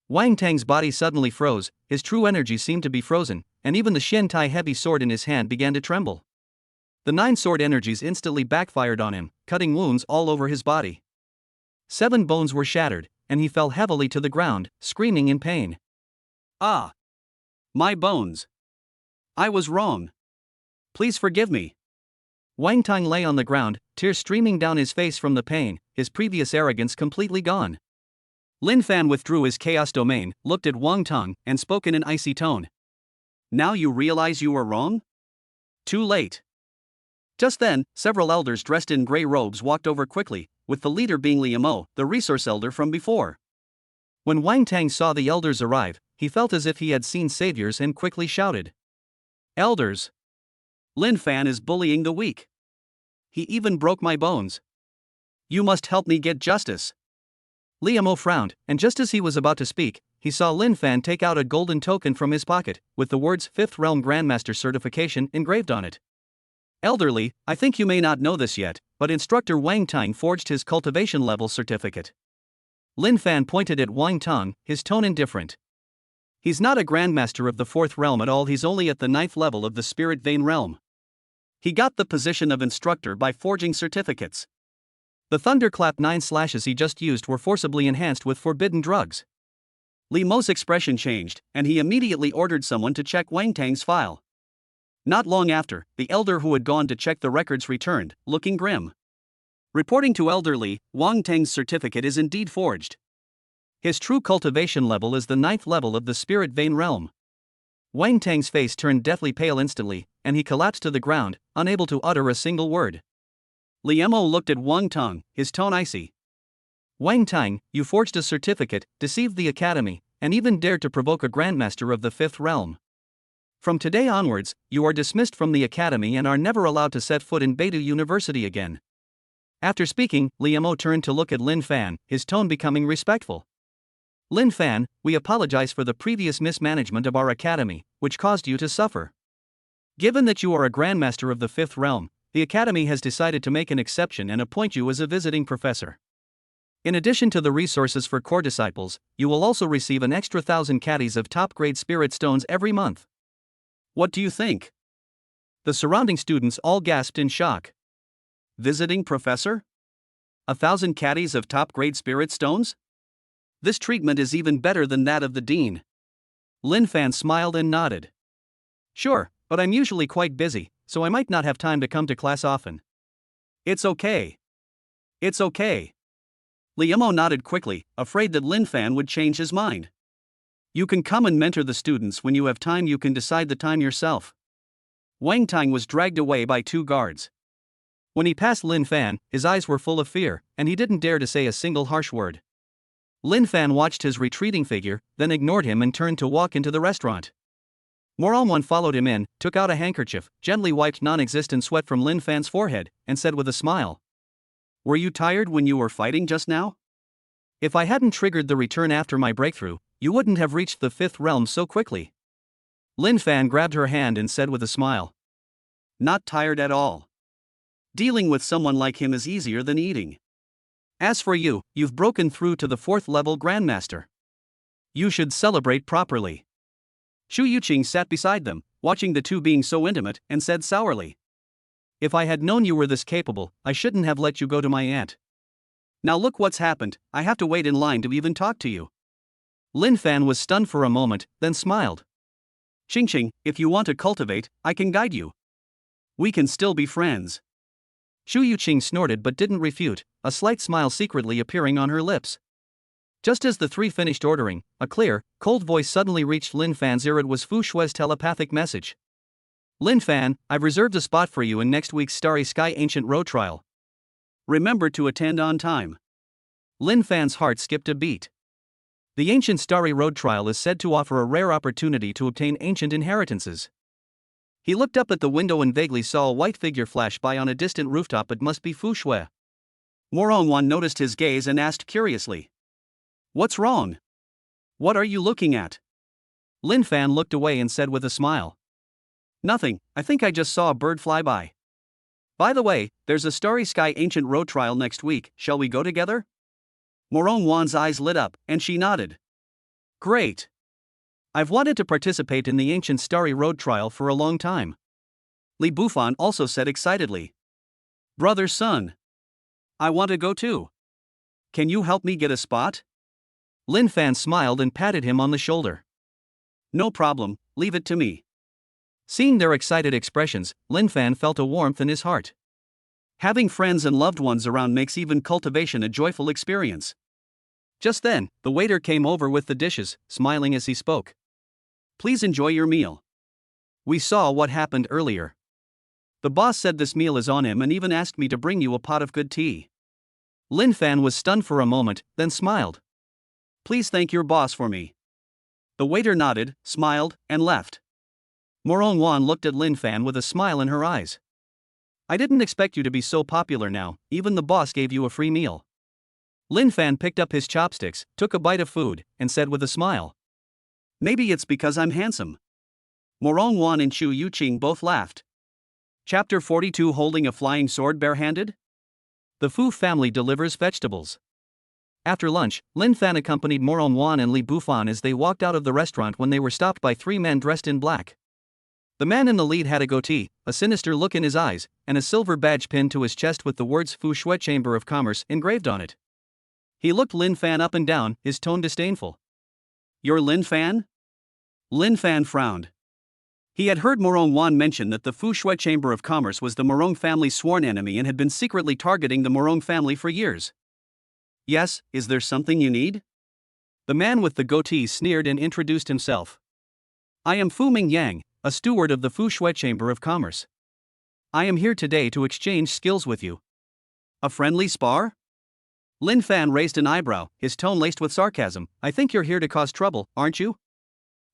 Wang Tang's body suddenly froze, his true energy seemed to be frozen, and even the Shin Tai heavy sword in his hand began to tremble. The 9 sword energies instantly backfired on him, cutting wounds all over his body. 7 bones were shattered, and he fell heavily to the ground, screaming in pain. Ah! My bones! I was wrong. Please forgive me. Wang Tang lay on the ground, tears streaming down his face from the pain, his previous arrogance completely gone. Lin Fan withdrew his chaos domain, looked at Wang Tang, and spoke in an icy tone. Now you realize you were wrong? Too late. Just then, several elders dressed in gray robes walked over quickly, with the leader being Liu Mo, the resource elder from before. When Wang Tang saw the elders arrive, he felt as if he had seen saviors and quickly shouted. Elders! Lin Fan is bullying the weak. He even broke my bones. You must help me get justice. Liu Mo frowned, and just as he was about to speak, he saw Lin Fan take out a golden token from his pocket, with the words 5th Realm Grandmaster Certification engraved on it. Elderly, I think you may not know this yet, but instructor Wang Tang forged his cultivation level certificate. Lin Fan pointed at Wang Tang, his tone indifferent. He's not a grandmaster of the 4th realm at all, he's only at the 9th level of the spirit vein realm. He got the position of instructor by forging certificates. The thunderclap 9 slashes he just used were forcibly enhanced with forbidden drugs. Li Mo's expression changed, and he immediately ordered someone to check Wang Tang's file. Not long after, the elder who had gone to check the records returned, looking grim. Reporting to Elder Li, Wang Tang's certificate is indeed forged. His true cultivation level is the 9th level of the spirit vein realm. Wang Tang's face turned deathly pale instantly, and he collapsed to the ground, unable to utter a single word. Li Mo looked at Wang Tang, his tone icy. Wang Tang, you forged a certificate, deceived the academy, and even dared to provoke a grandmaster of the 5th realm. From today onwards, you are dismissed from the academy and are never allowed to set foot in Beidou University again. After speaking, Li Mo turned to look at Lin Fan, his tone becoming respectful. Lin Fan, we apologize for the previous mismanagement of our academy, which caused you to suffer. Given that you are a grandmaster of the 5th realm, the academy has decided to make an exception and appoint you as a visiting professor. In addition to the resources for core disciples, you will also receive an extra 1,000 caddies of top-grade spirit stones every month. What do you think? The surrounding students all gasped in shock. Visiting professor? 1,000 caddies of top-grade spirit stones? This treatment is even better than that of the dean. Lin Fan smiled and nodded. Sure, but I'm usually quite busy, so I might not have time to come to class often. It's okay. It's okay. Li Mo nodded quickly, afraid that Lin Fan would change his mind. You can come and mentor the students when you have time, you can decide the time yourself. Wang Tang was dragged away by 2 guards. When he passed Lin Fan, his eyes were full of fear, and he didn't dare to say a single harsh word. Lin Fan watched his retreating figure, then ignored him and turned to walk into the restaurant. Moralwan followed him in, took out a handkerchief, gently wiped non-existent sweat from Lin Fan's forehead, and said with a smile. Were you tired when you were fighting just now? If I hadn't triggered the return after my breakthrough, you wouldn't have reached the 5th realm so quickly. Lin Fan grabbed her hand and said with a smile. Not tired at all. Dealing with someone like him is easier than eating. As for you, you've broken through to the 4th level Grandmaster. You should celebrate properly. Shu Yuqing sat beside them, watching the two being so intimate, and said sourly. If I had known you were this capable, I shouldn't have let you go to my aunt. Now look what's happened, I have to wait in line to even talk to you. Lin Fan was stunned for a moment, then smiled. Qingqing, if you want to cultivate, I can guide you. We can still be friends. Shu Yuqing snorted but didn't refute, a slight smile secretly appearing on her lips. Just as the three finished ordering, a clear, cold voice suddenly reached Lin Fan's ear. It was Fu Shue's telepathic message. Lin Fan, I've reserved a spot for you in next week's Starry Sky Ancient Road trial. Remember to attend on time. Lin Fan's heart skipped a beat. The Ancient Starry Road trial is said to offer a rare opportunity to obtain ancient inheritances. He looked up at the window and vaguely saw a white figure flash by on a distant rooftop. It must be Fu Shue. Morongwan noticed his gaze and asked curiously. What's wrong? What are you looking at? Lin Fan looked away and said with a smile. Nothing, I think I just saw a bird fly by. By the way, there's a Starry Sky Ancient Road trial next week, shall we go together? Morongwan's eyes lit up, and she nodded. Great. I've wanted to participate in the Ancient Starry Road trial for a long time. Li Bufan also said excitedly. Brother Sun. I want to go too. Can you help me get a spot? Lin Fan smiled and patted him on the shoulder. No problem, leave it to me. Seeing their excited expressions, Lin Fan felt a warmth in his heart. Having friends and loved ones around makes even cultivation a joyful experience. Just then, the waiter came over with the dishes, smiling as he spoke. Please enjoy your meal. We saw what happened earlier. The boss said this meal is on him and even asked me to bring you a pot of good tea. Lin Fan was stunned for a moment, then smiled. Please thank your boss for me. The waiter nodded, smiled, and left. Morongwan looked at Lin Fan with a smile in her eyes. I didn't expect you to be so popular now, even the boss gave you a free meal. Lin Fan picked up his chopsticks, took a bite of food, and said with a smile. Maybe it's because I'm handsome. Morongwan and Shu Yuqing both laughed. Chapter 42, Holding a Flying Sword Barehanded? The Fu family delivers vegetables. After lunch, Lin Fan accompanied Moron Wan and Li Bufan as they walked out of the restaurant when they were stopped by three men dressed in black. The man in the lead had a goatee, a sinister look in his eyes, and a silver badge pinned to his chest with the words Fu Shui Chamber of Commerce engraved on it. He looked Lin Fan up and down, his tone disdainful. "You're Lin Fan?" Lin Fan frowned. He had heard Morong Wan mention that the Fu Shui Chamber of Commerce was the Morong family's sworn enemy and had been secretly targeting the Morong family for years. "Yes, is there something you need?" The man with the goatee sneered and introduced himself. "I am Fu Mingyang, a steward of the Fu Shui Chamber of Commerce. I am here today to exchange skills with you." "A friendly spar?" Lin Fan raised an eyebrow, his tone laced with sarcasm. "I think you're here to cause trouble, aren't you?"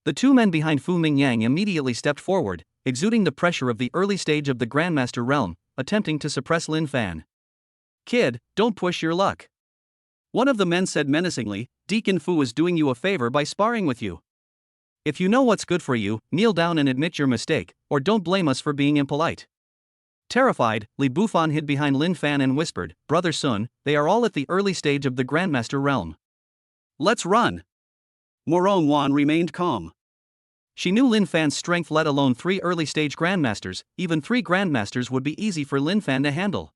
The two men behind Fu Mingyang immediately stepped forward, exuding the pressure of the early stage of the Grandmaster realm, attempting to suppress Lin Fan. "Kid, don't push your luck." One of the men said menacingly, "Deacon Fu is doing you a favor by sparring with you. If you know what's good for you, kneel down and admit your mistake, or don't blame us for being impolite." Terrified, Li Bufan hid behind Lin Fan and whispered, "Brother Sun, they are all at the early stage of the Grandmaster realm. Let's run." Morong Wan remained calm. She knew Lin Fan's strength, let alone 3 early-stage Grandmasters. Even 3 Grandmasters would be easy for Lin Fan to handle.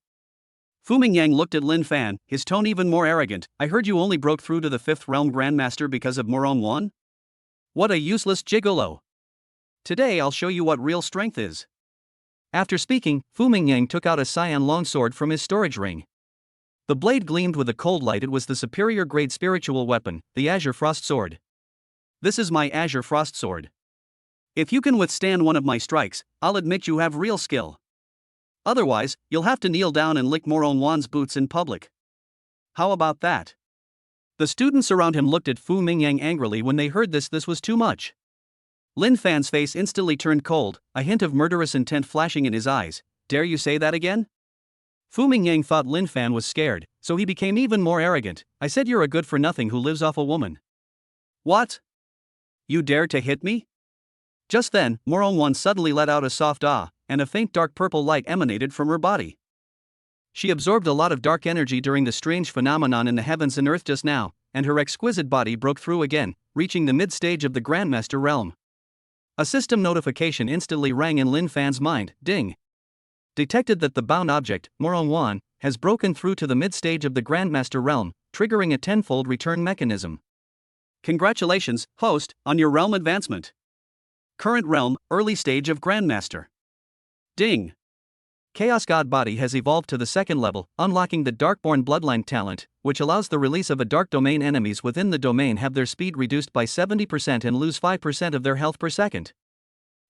Fu Mingyang looked at Lin Fan, his tone even more arrogant. "I heard you only broke through to the 5th realm Grandmaster because of Morong Wan? What a useless gigolo. Today I'll show you what real strength is." After speaking, Fu Mingyang took out a cyan longsword from his storage ring. The blade gleamed with a cold light. It was the superior grade spiritual weapon, the Azure Frost Sword. "This is my Azure Frost Sword. If you can withstand one of my strikes, I'll admit you have real skill. Otherwise, you'll have to kneel down and lick Morong Wan's boots in public. How about that?" The students around him looked at Fu Mingyang angrily when they heard this was too much. Lin Fan's face instantly turned cold, a hint of murderous intent flashing in his eyes. "Dare you say that again?" Fu Mingyang thought Lin Fan was scared, so he became even more arrogant. "I said you're a good-for-nothing who lives off a woman." "What? You dare to hit me?" Just then, Morong Wan suddenly let out a soft ah, and a faint dark purple light emanated from her body. She absorbed a lot of dark energy during the strange phenomenon in the heavens and earth just now, and her exquisite body broke through again, reaching the mid-stage of the Grandmaster realm. A system notification instantly rang in Lin Fan's mind. "Ding! Detected that the bound object, Morong Wan, has broken through to the mid-stage of the Grandmaster realm, triggering a tenfold return mechanism. Congratulations, host, on your realm advancement. Current realm, early stage of Grandmaster. Ding! Chaos God body has evolved to the 2nd level, unlocking the Darkborn bloodline talent, which allows the release of a dark domain. Enemies within the domain have their speed reduced by 70% and lose 5% of their health per second.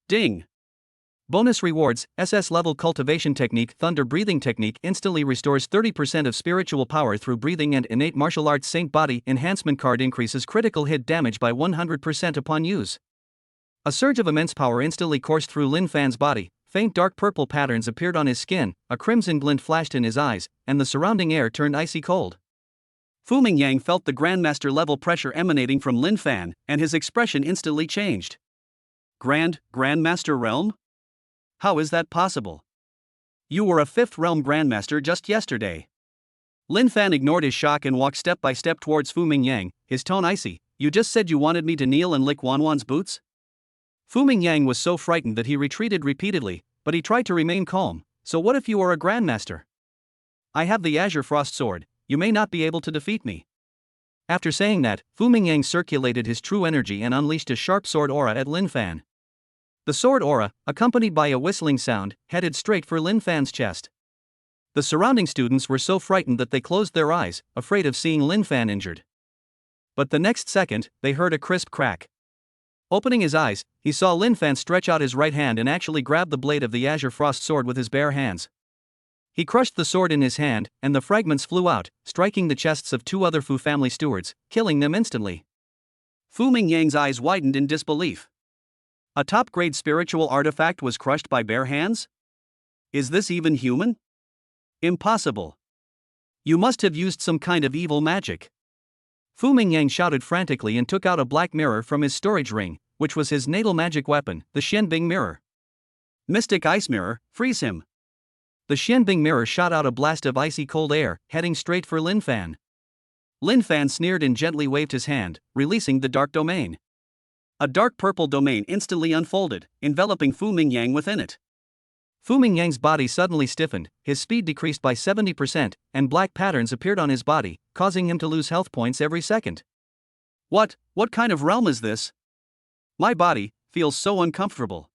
Ding! Bonus rewards, SS level cultivation technique. Thunder breathing technique instantly restores 30% of spiritual power through breathing, and innate martial arts saint body enhancement card increases critical hit damage by 100% upon use. A surge of immense power instantly coursed through Lin Fan's body. Faint dark purple patterns appeared on his skin, a crimson glint flashed in his eyes, and the surrounding air turned icy cold. Fu Mingyang felt the Grandmaster level pressure emanating from Lin Fan, and his expression instantly changed. Grandmaster realm? How is that possible? You were a 5th realm Grandmaster just yesterday." Lin Fan ignored his shock and walked step by step towards Fu Mingyang, his tone icy. "You just said you wanted me to kneel and lick Wan's boots?" Fu Mingyang was so frightened that he retreated repeatedly, but he tried to remain calm. "So what if you are a Grandmaster? I have the Azure Frost Sword, you may not be able to defeat me." After saying that, Fu Mingyang circulated his true energy and unleashed a sharp sword aura at Lin Fan. The sword aura, accompanied by a whistling sound, headed straight for Lin Fan's chest. The surrounding students were so frightened that they closed their eyes, afraid of seeing Lin Fan injured. But the next second, they heard a crisp crack. Opening his eyes, he saw Lin Fan stretch out his right hand and actually grab the blade of the Azure Frost Sword with his bare hands. He crushed the sword in his hand, and the fragments flew out, striking the chests of 2 other Fu family stewards, killing them instantly. Fu Mingyang's eyes widened in disbelief. A top-grade spiritual artifact was crushed by bare hands? Is this even human? Impossible. You must have used some kind of evil magic. Fu Mingyang shouted frantically and took out a black mirror from his storage ring, which was his natal magic weapon, the Shenbing mirror. Mystic Ice Mirror, freeze him. The Xianbing mirror shot out a blast of icy cold air, heading straight for Lin Fan. Lin Fan sneered and gently waved his hand, releasing the dark domain. A dark purple domain instantly unfolded, enveloping Fu Mingyang within it. Fu Mingyang's body suddenly stiffened, his speed decreased by 70%, and black patterns appeared on his body, causing him to lose health points every second. What kind of realm is this? My body feels so uncomfortable.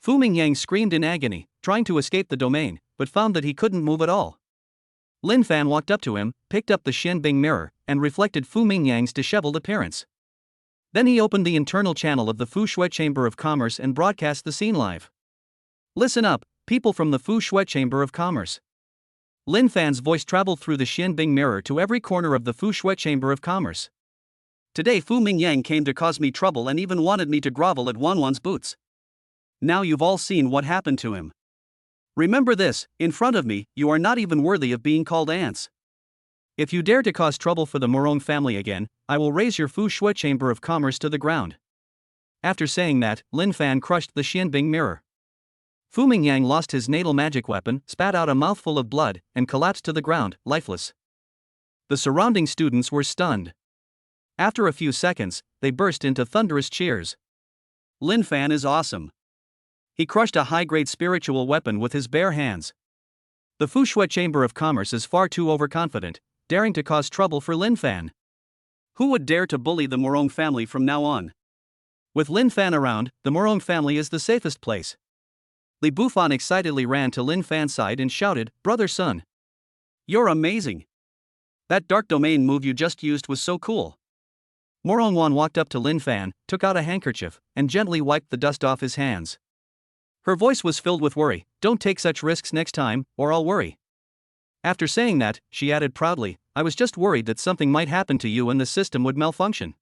Fu Mingyang screamed in agony, trying to escape the domain, but found that he couldn't move at all. Lin Fan walked up to him, picked up the Xianbing mirror, and reflected Fu Mingyang's disheveled appearance. Then he opened the internal channel of the Fu Shui Chamber of Commerce and broadcast the scene live. Listen up, people from the Fu Shui Chamber of Commerce. Lin Fan's voice traveled through the Xianbing mirror to every corner of the Fu Shui Chamber of Commerce. Today Fu Mingyang came to cause me trouble and even wanted me to grovel at Wanwan's boots. Now you've all seen what happened to him. Remember this, in front of me, you are not even worthy of being called ants. If you dare to cause trouble for the Morong family again, I will raise your Fu Shui Chamber of Commerce to the ground. After saying that, Lin Fan crushed the Xianbing mirror. Fu Mingyang lost his natal magic weapon, spat out a mouthful of blood, and collapsed to the ground, lifeless. The surrounding students were stunned. After a few seconds, they burst into thunderous cheers. Lin Fan is awesome. He crushed a high-grade spiritual weapon with his bare hands. The Fu Shui Chamber of Commerce is far too overconfident, daring to cause trouble for Lin Fan. Who would dare to bully the Morong family from now on? With Lin Fan around, the Morong family is the safest place. Li Bufan excitedly ran to Lin Fan's side and shouted, "Brother Sun! You're amazing! That dark domain move you just used was so cool." Morong Wan walked up to Lin Fan, took out a handkerchief, and gently wiped the dust off his hands. Her voice was filled with worry. "Don't take such risks next time, or I'll worry." After saying that, she added proudly, "I was just worried that something might happen to you and the system would malfunction."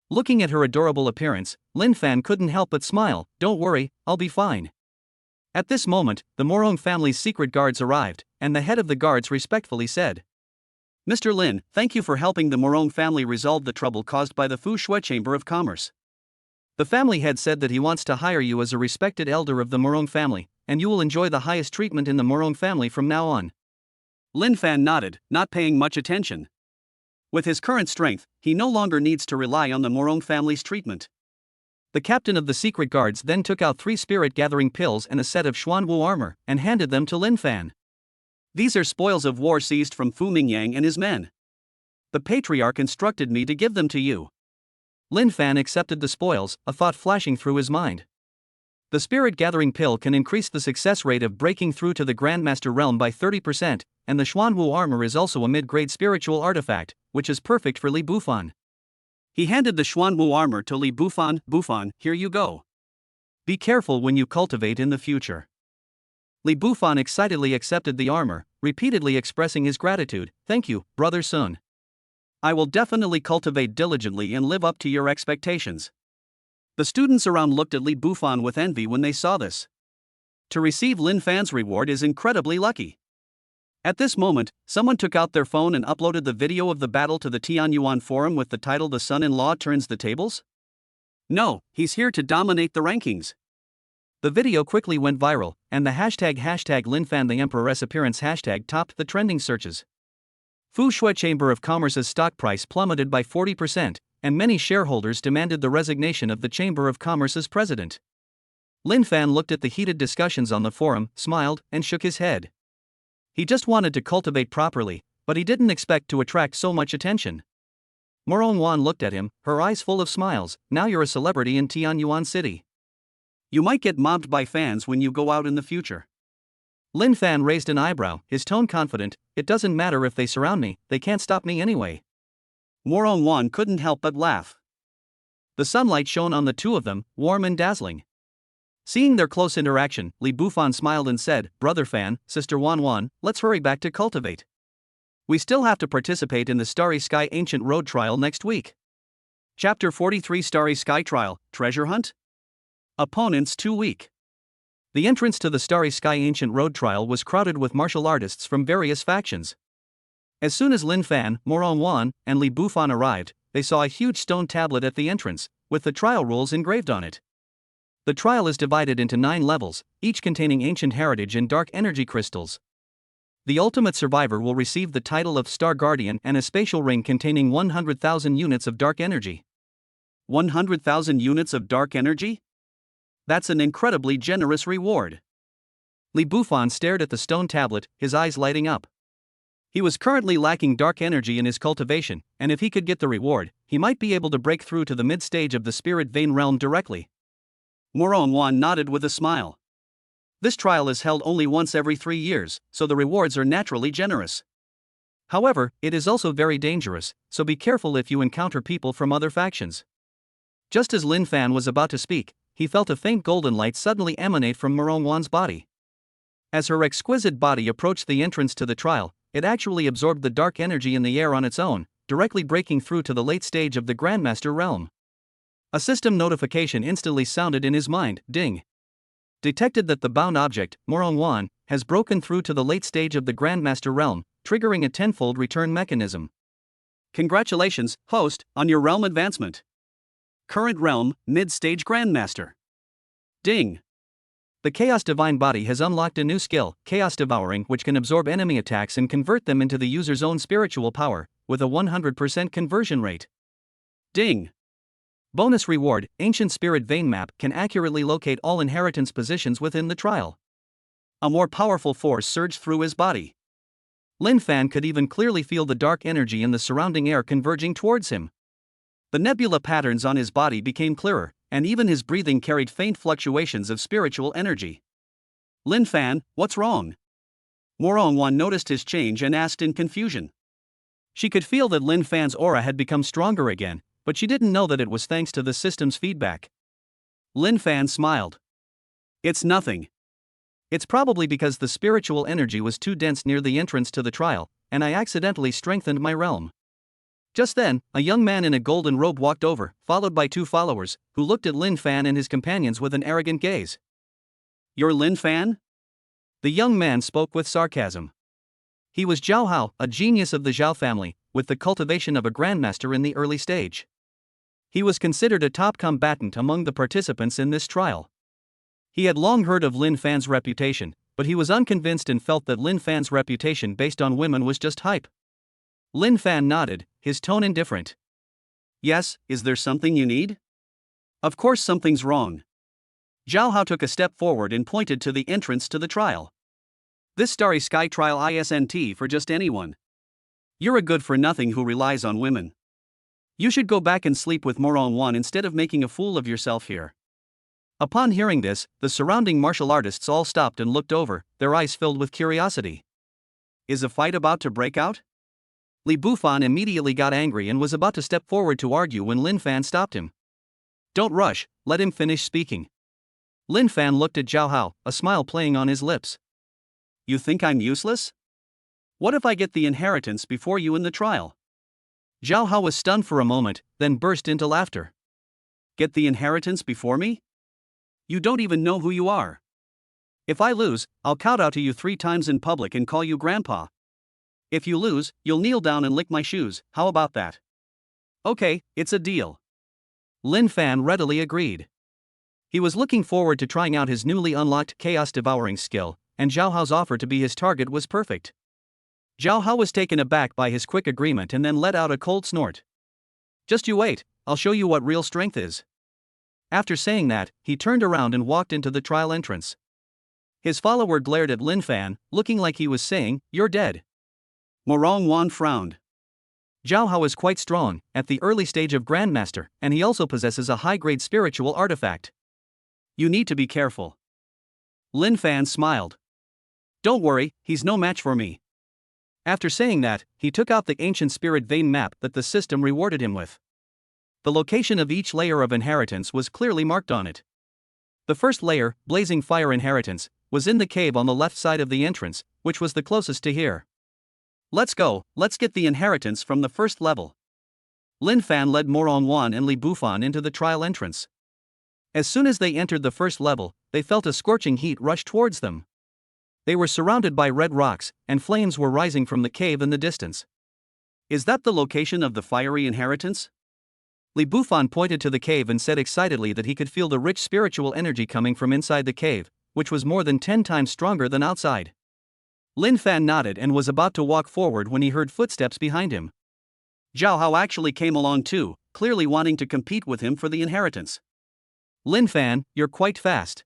Looking at her adorable appearance, Lin Fan couldn't help but smile. "Don't worry, I'll be fine." At this moment, the Morong family's secret guards arrived, and the head of the guards respectfully said, "Mr. Lin, thank you for helping the Morong family resolve the trouble caused by the Fu Shui Chamber of Commerce. The family head said that he wants to hire you as a respected elder of the Morong family, and you will enjoy the highest treatment in the Morong family from now on." Lin Fan nodded, not paying much attention. With his current strength, he no longer needs to rely on the Morong family's treatment. The captain of the secret guards then took out 3 spirit-gathering pills and a set of Xuanwu armor, and handed them to Lin Fan. "These are spoils of war seized from Fu Mingyang and his men. The patriarch instructed me to give them to you." Lin Fan accepted the spoils, a thought flashing through his mind. The spirit-gathering pill can increase the success rate of breaking through to the Grandmaster realm by 30%, and the Xuanwu armor is also a mid-grade spiritual artifact, which is perfect for Li Bufan. He handed the Xuanwu armor to Li Bufan. "Bufan, here you go. Be careful when you cultivate in the future." Li Bufan excitedly accepted the armor, repeatedly expressing his gratitude. "Thank you, Brother Sun. I will definitely cultivate diligently and live up to your expectations." The students around looked at Li Bufan with envy when they saw this. To receive Lin Fan's reward is incredibly lucky. At this moment, someone took out their phone and uploaded the video of the battle to the Tianyuan forum with the title "The Son-in-Law Turns the Tables?" No, he's here to dominate the rankings. The video quickly went viral, and the hashtag Lin Fan the Emperor's appearance hashtag topped the trending searches. Fu Shui Chamber of Commerce's stock price plummeted by 40%, and many shareholders demanded the resignation of the Chamber of Commerce's president. Lin Fan looked at the heated discussions on the forum, smiled, and shook his head. He just wanted to cultivate properly, but he didn't expect to attract so much attention. Morong Wan looked at him, her eyes full of smiles. "Now you're a celebrity in Tianyuan City. You might get mobbed by fans when you go out in the future." Lin Fan raised an eyebrow, his tone confident. "It doesn't matter if they surround me, they can't stop me anyway." Morong Wan couldn't help but laugh. The sunlight shone on the two of them, warm and dazzling. Seeing their close interaction, Li Bufan smiled and said, "Brother Fan, Sister Wan, let's hurry back to cultivate. We still have to participate in the Starry Sky Ancient Road trial next week." Chapter 43 Starry Sky Trial, Treasure Hunt? Opponents too weak. The entrance to the Starry Sky Ancient Road trial was crowded with martial artists from various factions. As soon as Lin Fan, Morong Wan, and Li Bufan arrived, they saw a huge stone tablet at the entrance, with the trial rules engraved on it. The trial is divided into 9 levels, each containing ancient heritage and dark energy crystals. The ultimate survivor will receive the title of Star Guardian and a spatial ring containing 100,000 units of dark energy. 100,000 units of dark energy? That's an incredibly generous reward. Li Bufan stared at the stone tablet, his eyes lighting up. He was currently lacking dark energy in his cultivation, and if he could get the reward, he might be able to break through to the mid-stage of the spirit vein realm directly. Morongwan nodded with a smile. This trial is held only once every 3 years, so the rewards are naturally generous. However, it is also very dangerous, so be careful if you encounter people from other factions. Just as Lin Fan was about to speak, he felt a faint golden light suddenly emanate from Morongwan's body. As her exquisite body approached the entrance to the trial, it actually absorbed the dark energy in the air on its own, directly breaking through to the late stage of the Grandmaster realm. A system notification instantly sounded in his mind, ding. Detected that the bound object, Morongwan, has broken through to the late stage of the Grandmaster realm, triggering a tenfold return mechanism. Congratulations, host, on your realm advancement. Current realm, mid-stage Grandmaster. Ding. The Chaos Divine Body has unlocked a new skill, Chaos Devouring, which can absorb enemy attacks and convert them into the user's own spiritual power, with a 100% conversion rate. Ding. Bonus reward, Ancient Spirit Vein Map can accurately locate all inheritance positions within the trial. A more powerful force surged through his body. Lin Fan could even clearly feel the dark energy in the surrounding air converging towards him. The nebula patterns on his body became clearer, and even his breathing carried faint fluctuations of spiritual energy. Lin Fan, what's wrong? Morongwan noticed his change and asked in confusion. She could feel that Lin Fan's aura had become stronger again, but she didn't know that it was thanks to the system's feedback. Lin Fan smiled. It's nothing. It's probably because the spiritual energy was too dense near the entrance to the trial, and I accidentally strengthened my realm. Just then, a young man in a golden robe walked over, followed by 2 followers, who looked at Lin Fan and his companions with an arrogant gaze. You're Lin Fan? The young man spoke with sarcasm. He was Zhao Hao, a genius of the Zhao family, with the cultivation of a grandmaster in the early stage. He was considered a top combatant among the participants in this trial. He had long heard of Lin Fan's reputation, but he was unconvinced and felt that Lin Fan's reputation based on women was just hype. Lin Fan nodded, his tone indifferent. Yes, is there something you need? Of course something's wrong. Zhao Hao took a step forward and pointed to the entrance to the trial. This Starry Sky trial isn't for just anyone. You're a good-for-nothing who relies on women. You should go back and sleep with Morongwan instead of making a fool of yourself here. Upon hearing this, the surrounding martial artists all stopped and looked over, their eyes filled with curiosity. Is a fight about to break out? Li Bufan immediately got angry and was about to step forward to argue when Lin Fan stopped him. Don't rush, let him finish speaking. Lin Fan looked at Zhao Hao, a smile playing on his lips. You think I'm useless? What if I get the inheritance before you in the trial? Zhao Hao was stunned for a moment, then burst into laughter. Get the inheritance before me? You don't even know who you are. If I lose, I'll kowtow to you 3 times in public and call you Grandpa. If you lose, you'll kneel down and lick my shoes, how about that? Okay, it's a deal. Lin Fan readily agreed. He was looking forward to trying out his newly unlocked Chaos Devouring skill, and Zhao Hao's offer to be his target was perfect. Zhao Hao was taken aback by his quick agreement and then let out a cold snort. Just you wait, I'll show you what real strength is. After saying that, he turned around and walked into the trial entrance. His follower glared at Lin Fan, looking like he was saying, "You're dead." Morongwan frowned. Zhao Hao is quite strong, at the early stage of Grandmaster, and he also possesses a high-grade spiritual artifact. You need to be careful. Lin Fan smiled. Don't worry, he's no match for me. After saying that, he took out the ancient spirit vein map that the system rewarded him with. The location of each layer of inheritance was clearly marked on it. The first layer, Blazing Fire Inheritance, was in the cave on the left side of the entrance, which was the closest to here. Let's go, let's get the inheritance from the first level. Lin Fan led Morongwan and Li Bufan into the trial entrance. As soon as they entered the first level, they felt a scorching heat rush towards them. They were surrounded by red rocks, and flames were rising from the cave in the distance. Is that the location of the fiery inheritance? Li Bufan pointed to the cave and said excitedly that he could feel the rich spiritual energy coming from inside the cave, which was more than 10 times stronger than outside. Lin Fan nodded and was about to walk forward when he heard footsteps behind him. Zhao Hao actually came along too, clearly wanting to compete with him for the inheritance. Lin Fan, you're quite fast.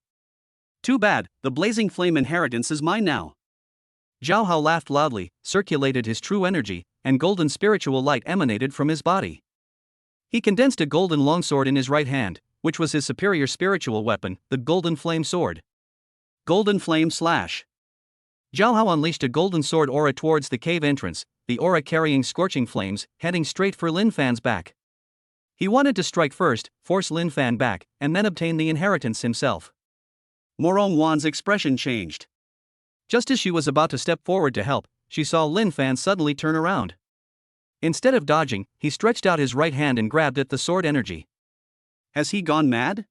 Too bad, the blazing flame inheritance is mine now. Zhao Hao laughed loudly, circulated his true energy, and golden spiritual light emanated from his body. He condensed a golden longsword in his right hand, which was his superior spiritual weapon, the golden flame sword. Golden flame slash. Zhao Hao unleashed a golden sword aura towards the cave entrance, the aura carrying scorching flames, heading straight for Lin Fan's back. He wanted to strike first, force Lin Fan back, and then obtain the inheritance himself. Morong Wan's expression changed. Just as she was about to step forward to help, she saw Lin Fan suddenly turn around. Instead of dodging, he stretched out his right hand and grabbed at the sword energy. Has he gone mad?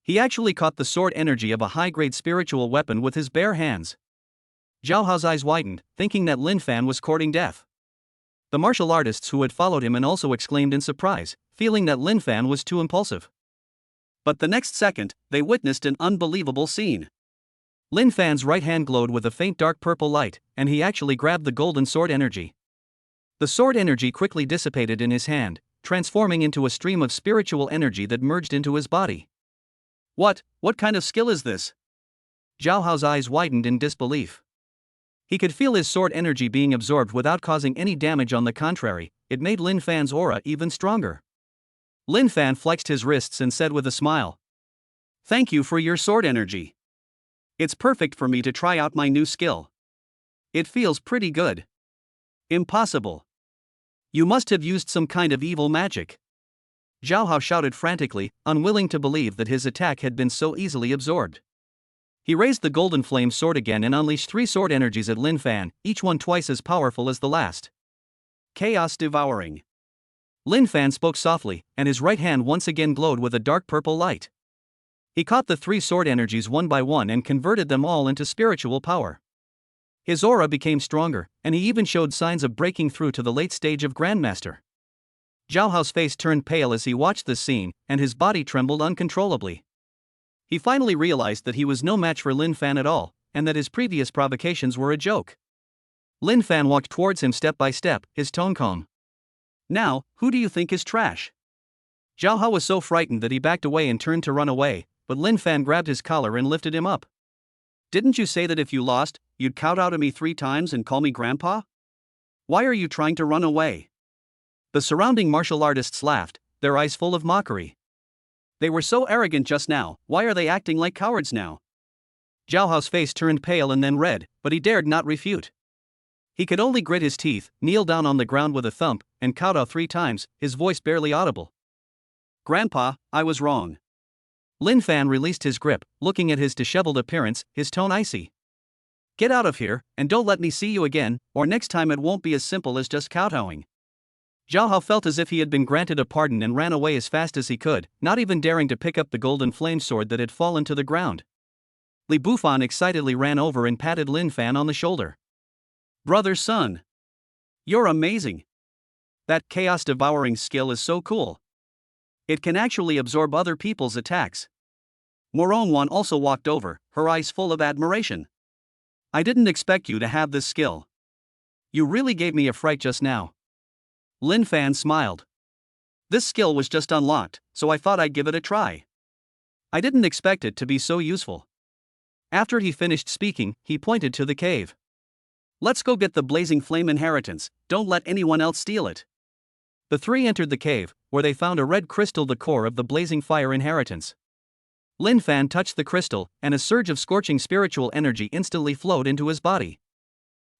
He actually caught the sword energy of a high-grade spiritual weapon with his bare hands. Zhao Hao's eyes widened, thinking that Lin Fan was courting death. The martial artists who had followed him and also exclaimed in surprise, feeling that Lin Fan was too impulsive. But the next second, they witnessed an unbelievable scene. Lin Fan's right hand glowed with a faint dark purple light, and he actually grabbed the golden sword energy. The sword energy quickly dissipated in his hand, transforming into a stream of spiritual energy that merged into his body. What kind of skill is this? Zhao Hao's eyes widened in disbelief. He could feel his sword energy being absorbed without causing any damage. On the contrary, it made Lin Fan's aura even stronger. Lin Fan flexed his wrists and said with a smile, "Thank you for your sword energy. It's perfect for me to try out my new skill. It feels pretty good." "Impossible. You must have used some kind of evil magic." Zhao Hao shouted frantically, unwilling to believe that his attack had been so easily absorbed. He raised the golden flame sword again and unleashed 3 sword energies at Lin Fan, each one twice as powerful as the last. Chaos devouring. Lin Fan spoke softly, and his right hand once again glowed with a dark purple light. He caught the 3 sword energies one by one and converted them all into spiritual power. His aura became stronger, and he even showed signs of breaking through to the late stage of Grandmaster. Zhao Hao's face turned pale as he watched this scene, and his body trembled uncontrollably. He finally realized that he was no match for Lin Fan at all, and that his previous provocations were a joke. Lin Fan walked towards him step by step, his tone calm. "Now, who do you think is trash?" Zhao Hao was so frightened that he backed away and turned to run away, but Lin Fan grabbed his collar and lifted him up. "Didn't you say that if you lost, you'd kowtow to me 3 times and call me grandpa? Why are you trying to run away?" The surrounding martial artists laughed, their eyes full of mockery. "They were so arrogant just now, why are they acting like cowards now?" Zhao Hao's face turned pale and then red, but he dared not refute. He could only grit his teeth, kneel down on the ground with a thump, and kowtow 3 times, his voice barely audible. "Grandpa, I was wrong." Lin Fan released his grip, looking at his disheveled appearance, his tone icy. "Get out of here, and don't let me see you again, or next time it won't be as simple as just kowtowing." Zhao Hao felt as if he had been granted a pardon and ran away as fast as he could, not even daring to pick up the golden flame sword that had fallen to the ground. Li Bufan excitedly ran over and patted Lin Fan on the shoulder. "Brother Sun, you're amazing. That chaos devouring skill is so cool. It can actually absorb other people's attacks." Morong Wan also walked over, her eyes full of admiration. "I didn't expect you to have this skill. You really gave me a fright just now." Lin Fan smiled. "This skill was just unlocked, so I thought I'd give it a try. I didn't expect it to be so useful." After he finished speaking, he pointed to the cave. "Let's go get the blazing flame inheritance, don't let anyone else steal it." The 3 entered the cave, where they found a red crystal, the core of the blazing fire inheritance. Lin Fan touched the crystal, and a surge of scorching spiritual energy instantly flowed into his body.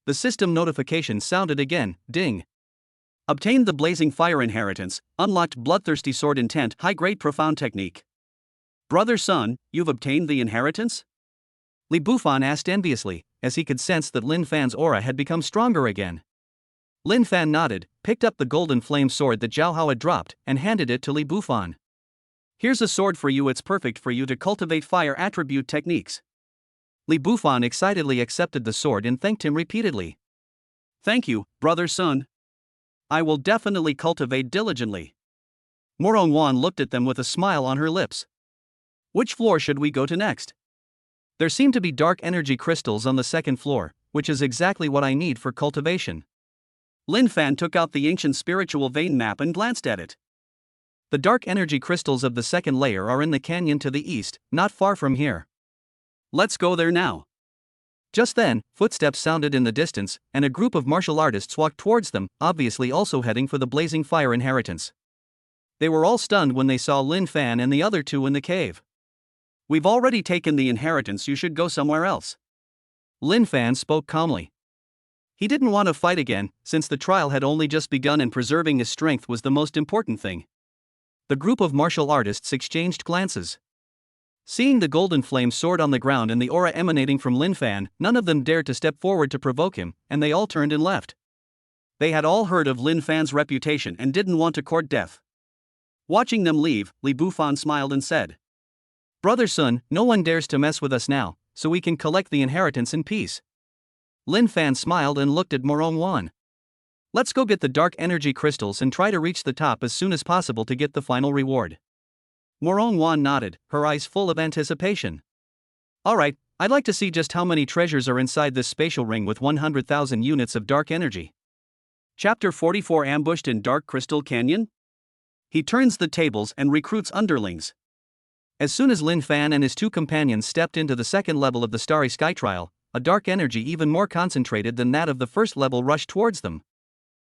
The system notification sounded again, ding. "Obtained the blazing fire inheritance, unlocked bloodthirsty sword intent, high-grade profound technique." "Brother Sun, you've obtained the inheritance?" Li Bufan asked enviously, as he could sense that Lin Fan's aura had become stronger again. Lin Fan nodded, picked up the golden flame sword that Zhao Hao had dropped, and handed it to Li Bufan. "Here's a sword for you, it's perfect for you to cultivate fire attribute techniques." Li Bufan excitedly accepted the sword and thanked him repeatedly. "Thank you, Brother Sun. I will definitely cultivate diligently." Morongwan looked at them with a smile on her lips. Which floor should we go to next? There seem to be dark energy crystals on the second floor, which is exactly what I need for cultivation. Lin Fan took out the ancient spiritual vein map and glanced at it. The dark energy crystals of the second layer are in the canyon to the east, not far from here. Let's go there now. Just then, footsteps sounded in the distance, and a group of martial artists walked towards them, obviously also heading for the blazing fire inheritance. They were all stunned when they saw Lin Fan and the other two in the cave. We've already taken the inheritance, you should go somewhere else. Lin Fan spoke calmly. He didn't want to fight again, since the trial had only just begun and preserving his strength was the most important thing. The group of martial artists exchanged glances. Seeing the golden flame soared on the ground and the aura emanating from Lin Fan, none of them dared to step forward to provoke him, and they all turned and left. They had all heard of Lin Fan's reputation and didn't want to court death. Watching them leave, Li Bufan smiled and said, "Brother Sun, no one dares to mess with us now, so we can collect the inheritance in peace." Lin Fan smiled and looked at Morongwan. "Let's go get the dark energy crystals and try to reach the top as soon as possible to get the final reward." Morongwan nodded, her eyes full of anticipation. "Alright, I'd like to see just how many treasures are inside this spatial ring with 100,000 units of dark energy." Chapter 44 Ambushed in Dark Crystal Canyon? He turns the tables and recruits underlings. As soon as Lin Fan and his two companions stepped into the second level of the Starry Sky Trial, a dark energy even more concentrated than that of the first level rushed towards them.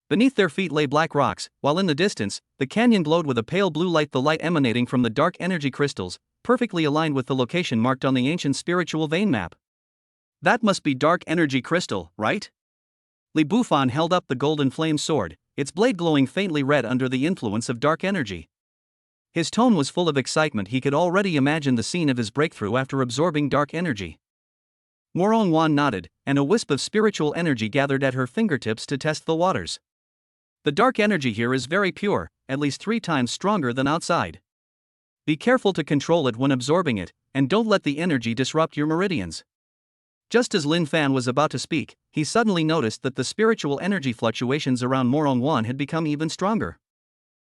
Beneath their feet lay black rocks, while in the distance, the canyon glowed with a pale blue light, the light emanating from the dark energy crystals, perfectly aligned with the location marked on the ancient spiritual vein map. That must be dark energy crystal, right? Li Bufan held up the golden flame sword, its blade glowing faintly red under the influence of dark energy. His tone was full of excitement. He could already imagine the scene of his breakthrough after absorbing dark energy. Morongwan nodded, and a wisp of spiritual energy gathered at her fingertips to test the waters. "The dark energy here is very pure, at least 3 times stronger than outside. Be careful to control it when absorbing it, and don't let the energy disrupt your meridians." Just as Lin Fan was about to speak, he suddenly noticed that the spiritual energy fluctuations around Morongwan had become even stronger.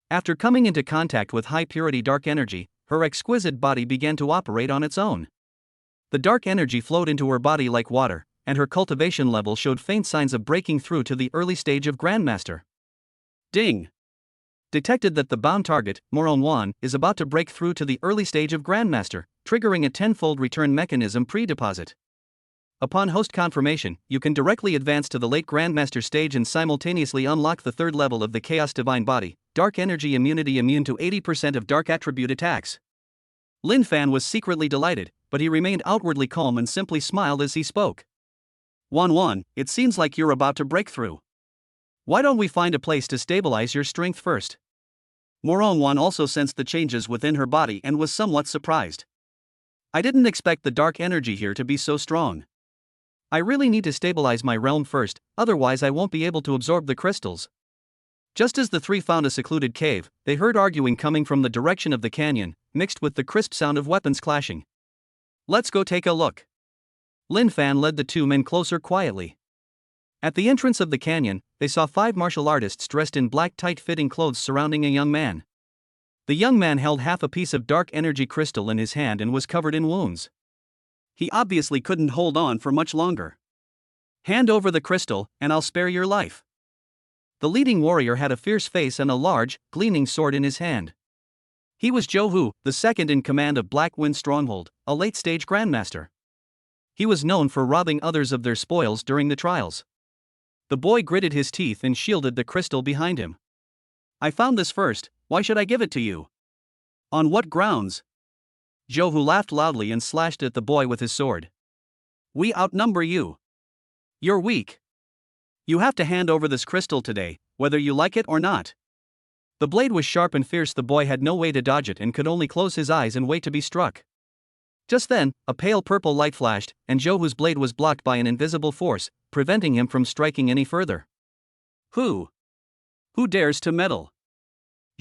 After coming into contact with high-purity dark energy, her exquisite body began to operate on its own. The dark energy flowed into her body like water, and her cultivation level showed faint signs of breaking through to the early stage of Grandmaster. Ding! Detected that the bound target, Morongwan, is about to break through to the early stage of Grandmaster, triggering a 10-fold return mechanism pre-deposit. Upon host confirmation, you can directly advance to the late Grandmaster stage and simultaneously unlock the third level of the Chaos Divine Body, Dark Energy Immunity, immune to 80% of dark attribute attacks. Lin Fan was secretly delighted, but he remained outwardly calm and simply smiled as he spoke. Wan, it seems like you're about to break through. Why don't we find a place to stabilize your strength first? Morongwan also sensed the changes within her body and was somewhat surprised. I didn't expect the dark energy here to be so strong. I really need to stabilize my realm first, otherwise I won't be able to absorb the crystals. Just as the three found a secluded cave, they heard arguing coming from the direction of the canyon, mixed with the crisp sound of weapons clashing. Let's go take a look. Lin Fan led the two men closer quietly. At the entrance of the canyon, they saw 5 martial artists dressed in black tight-fitting clothes surrounding a young man. The young man held half a piece of dark energy crystal in his hand and was covered in wounds. He obviously couldn't hold on for much longer. Hand over the crystal, and I'll spare your life. The leading warrior had a fierce face and a large, gleaming sword in his hand. He was Zhou Hu, the second in command of Black Wind Stronghold, a late-stage grandmaster. He was known for robbing others of their spoils during the trials. The boy gritted his teeth and shielded the crystal behind him. I found this first, why should I give it to you? On what grounds? Zhou Hu laughed loudly and slashed at the boy with his sword. We outnumber you. You're weak. You have to hand over this crystal today, whether you like it or not. The blade was sharp and fierce. The boy had no way to dodge it and could only close his eyes and wait to be struck. Just then, a pale purple light flashed, and Zhou Hu's blade was blocked by an invisible force, preventing him from striking any further. Who dares to meddle?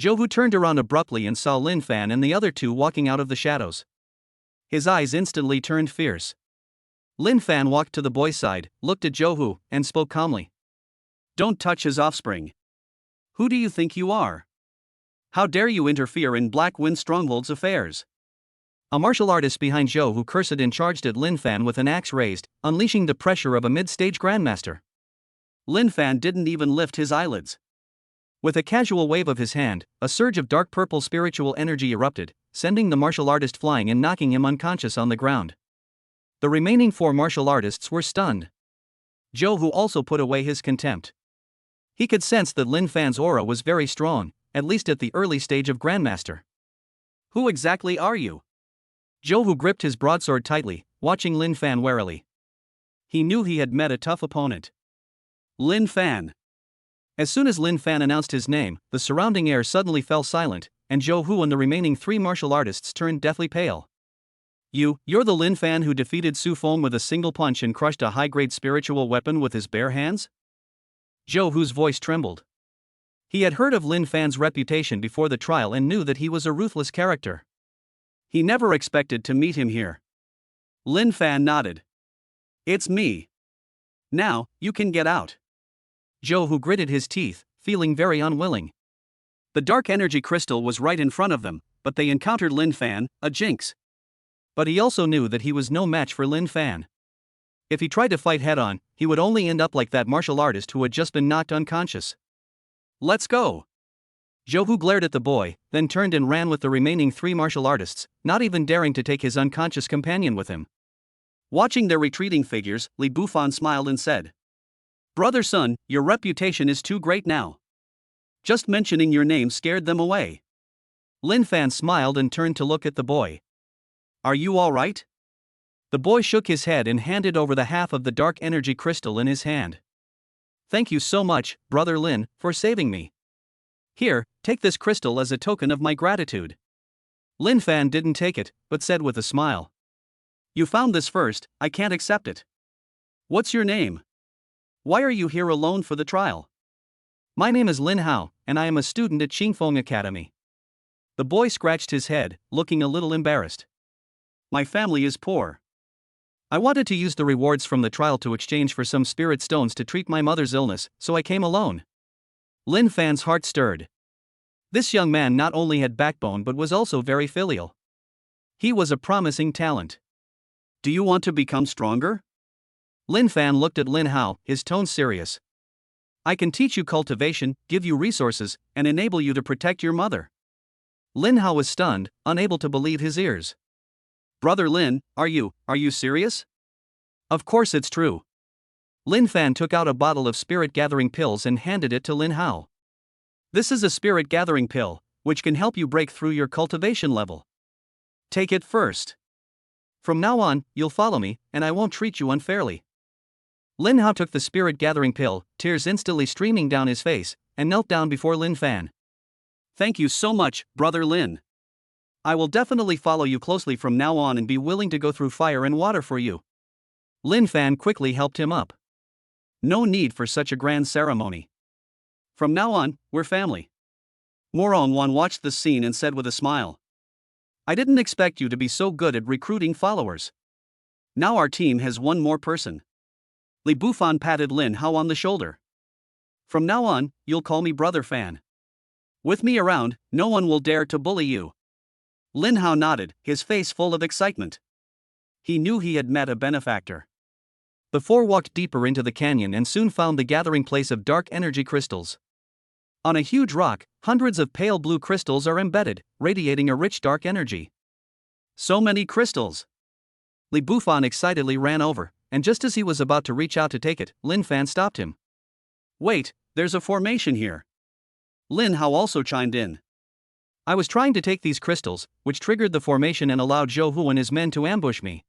Zhou Hu turned around abruptly and saw Lin Fan and the other two walking out of the shadows. His eyes instantly turned fierce. Lin Fan walked to the boy's side, looked at Zhou Hu, and spoke calmly. Don't touch his offspring. Who do you think you are? How dare you interfere in Black Wind Stronghold's affairs? A martial artist behind Zhou Hu cursed and charged at Lin Fan with an axe raised, unleashing the pressure of a mid-stage grandmaster. Lin Fan didn't even lift his eyelids. With a casual wave of his hand, a surge of dark purple spiritual energy erupted, sending the martial artist flying and knocking him unconscious on the ground. The remaining 4 martial artists were stunned. Zhou Hu also put away his contempt. He could sense that Lin Fan's aura was very strong, at least at the early stage of Grandmaster. Who exactly are you? Zhou Hu gripped his broadsword tightly, watching Lin Fan warily. He knew he had met a tough opponent. Lin Fan. As soon as Lin Fan announced his name, the surrounding air suddenly fell silent, and Zhou Hu and the remaining 3 martial artists turned deathly pale. You're the Lin Fan who defeated Su Feng with a single punch and crushed a high-grade spiritual weapon with his bare hands? Zhou Hu's voice trembled. He had heard of Lin Fan's reputation before the trial and knew that he was a ruthless character. He never expected to meet him here. Lin Fan nodded. It's me. Now, you can get out. Zhou Hu gritted his teeth, feeling very unwilling. The dark energy crystal was right in front of them, but they encountered Lin Fan, a jinx. But he also knew that he was no match for Lin Fan. If he tried to fight head-on, he would only end up like that martial artist who had just been knocked unconscious. Let's go. Zhou Hu glared at the boy, then turned and ran with the remaining 3 martial artists, not even daring to take his unconscious companion with him. Watching their retreating figures, Li Bufan smiled and said, Brother Sun, your reputation is too great now. Just mentioning your name scared them away. Lin Fan smiled and turned to look at the boy. Are you all right? The boy shook his head and handed over the half of the dark energy crystal in his hand. Thank you so much, Brother Lin, for saving me. Here, take this crystal as a token of my gratitude. Lin Fan didn't take it, but said with a smile. You found this first, I can't accept it. What's your name? Why are you here alone for the trial? My name is Lin Hao, and I am a student at Qingfeng Academy. The boy scratched his head, looking a little embarrassed. My family is poor. I wanted to use the rewards from the trial to exchange for some spirit stones to treat my mother's illness, so I came alone. Lin Fan's heart stirred. This young man not only had backbone but was also very filial. He was a promising talent. Do you want to become stronger? Lin Fan looked at Lin Hao, his tone serious. I can teach you cultivation, give you resources, and enable you to protect your mother. Lin Hao was stunned, unable to believe his ears. Brother Lin, are you serious? Of course it's true. Lin Fan took out a bottle of spirit-gathering pills and handed it to Lin Hao. This is a spirit-gathering pill, which can help you break through your cultivation level. Take it first. From now on, you'll follow me, and I won't treat you unfairly. Lin Hao took the spirit-gathering pill, tears instantly streaming down his face, and knelt down before Lin Fan. Thank you so much, Brother Lin. I will definitely follow you closely from now on and be willing to go through fire and water for you. Lin Fan quickly helped him up. No need for such a grand ceremony. From now on, we're family. Morong Wan watched the scene and said with a smile. I didn't expect you to be so good at recruiting followers. Now our team has one more person. Li Bufan patted Lin Hao on the shoulder. From now on, you'll call me Brother Fan. With me around, no one will dare to bully you. Lin Hao nodded, his face full of excitement. He knew he had met a benefactor. The 4 walked deeper into the canyon and soon found the gathering place of dark energy crystals. On a huge rock, hundreds of pale blue crystals are embedded, radiating a rich dark energy. So many crystals! Li Bufan excitedly ran over, and just as he was about to reach out to take it, Lin Fan stopped him. Wait, there's a formation here. Lin Hao also chimed in. I was trying to take these crystals, which triggered the formation and allowed Zhou Hu and his men to ambush me.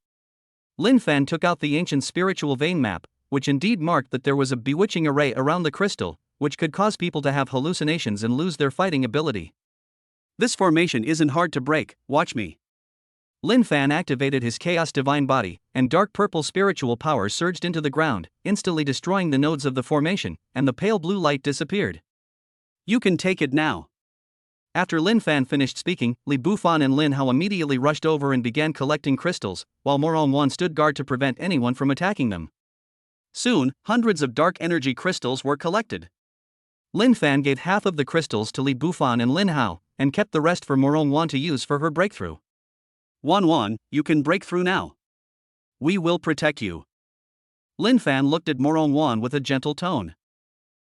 Lin Fan took out the ancient spiritual vein map, which indeed marked that there was a bewitching array around the crystal, which could cause people to have hallucinations and lose their fighting ability. This formation isn't hard to break, watch me. Lin Fan activated his Chaos Divine Body, and dark purple spiritual power surged into the ground, instantly destroying the nodes of the formation, and the pale blue light disappeared. You can take it now. After Lin Fan finished speaking, Li Bufan and Lin Hao immediately rushed over and began collecting crystals, while Morong Wan stood guard to prevent anyone from attacking them. Soon, hundreds of dark energy crystals were collected. Lin Fan gave half of the crystals to Li Bufan and Lin Hao, and kept the rest for Morong Wan to use for her breakthrough. Wan, you can break through now. We will protect you. Lin Fan looked at Morong Wan with a gentle tone.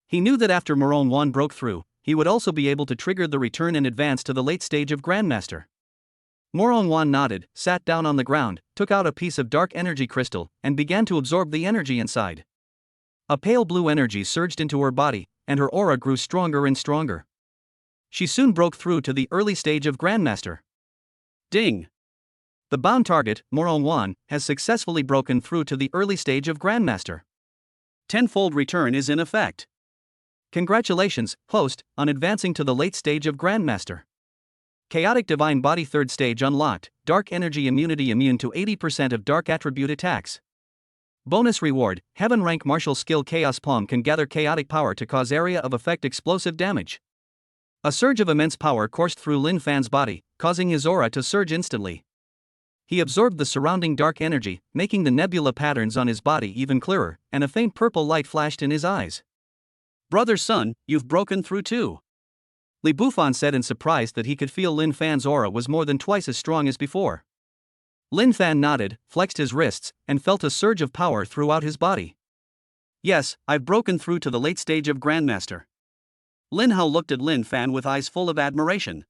He knew that after Morong Wan broke through, he would also be able to trigger the return and advance to the late stage of Grandmaster. Morong Wan nodded, sat down on the ground, took out a piece of dark energy crystal, and began to absorb the energy inside. A pale blue energy surged into her body, and her aura grew stronger and stronger. She soon broke through to the early stage of Grandmaster. Ding! The bound target, Morong Wan, has successfully broken through to the early stage of Grandmaster. Tenfold return is in effect. Congratulations, host, on advancing to the late stage of Grandmaster. Chaotic Divine Body 3rd stage unlocked, Dark Energy Immunity immune to 80% of Dark Attribute attacks. Bonus reward, Heaven rank martial skill Chaos Palm can gather chaotic power to cause area of effect explosive damage. A surge of immense power coursed through Lin Fan's body, causing his aura to surge instantly. He absorbed the surrounding dark energy, making the nebula patterns on his body even clearer, and a faint purple light flashed in his eyes. Brother Sun, you've broken through too. Li Bufan said in surprise that he could feel Lin Fan's aura was more than twice as strong as before. Lin Fan nodded, flexed his wrists, and felt a surge of power throughout his body. Yes, I've broken through to the late stage of Grandmaster. Lin Hao looked at Lin Fan with eyes full of admiration.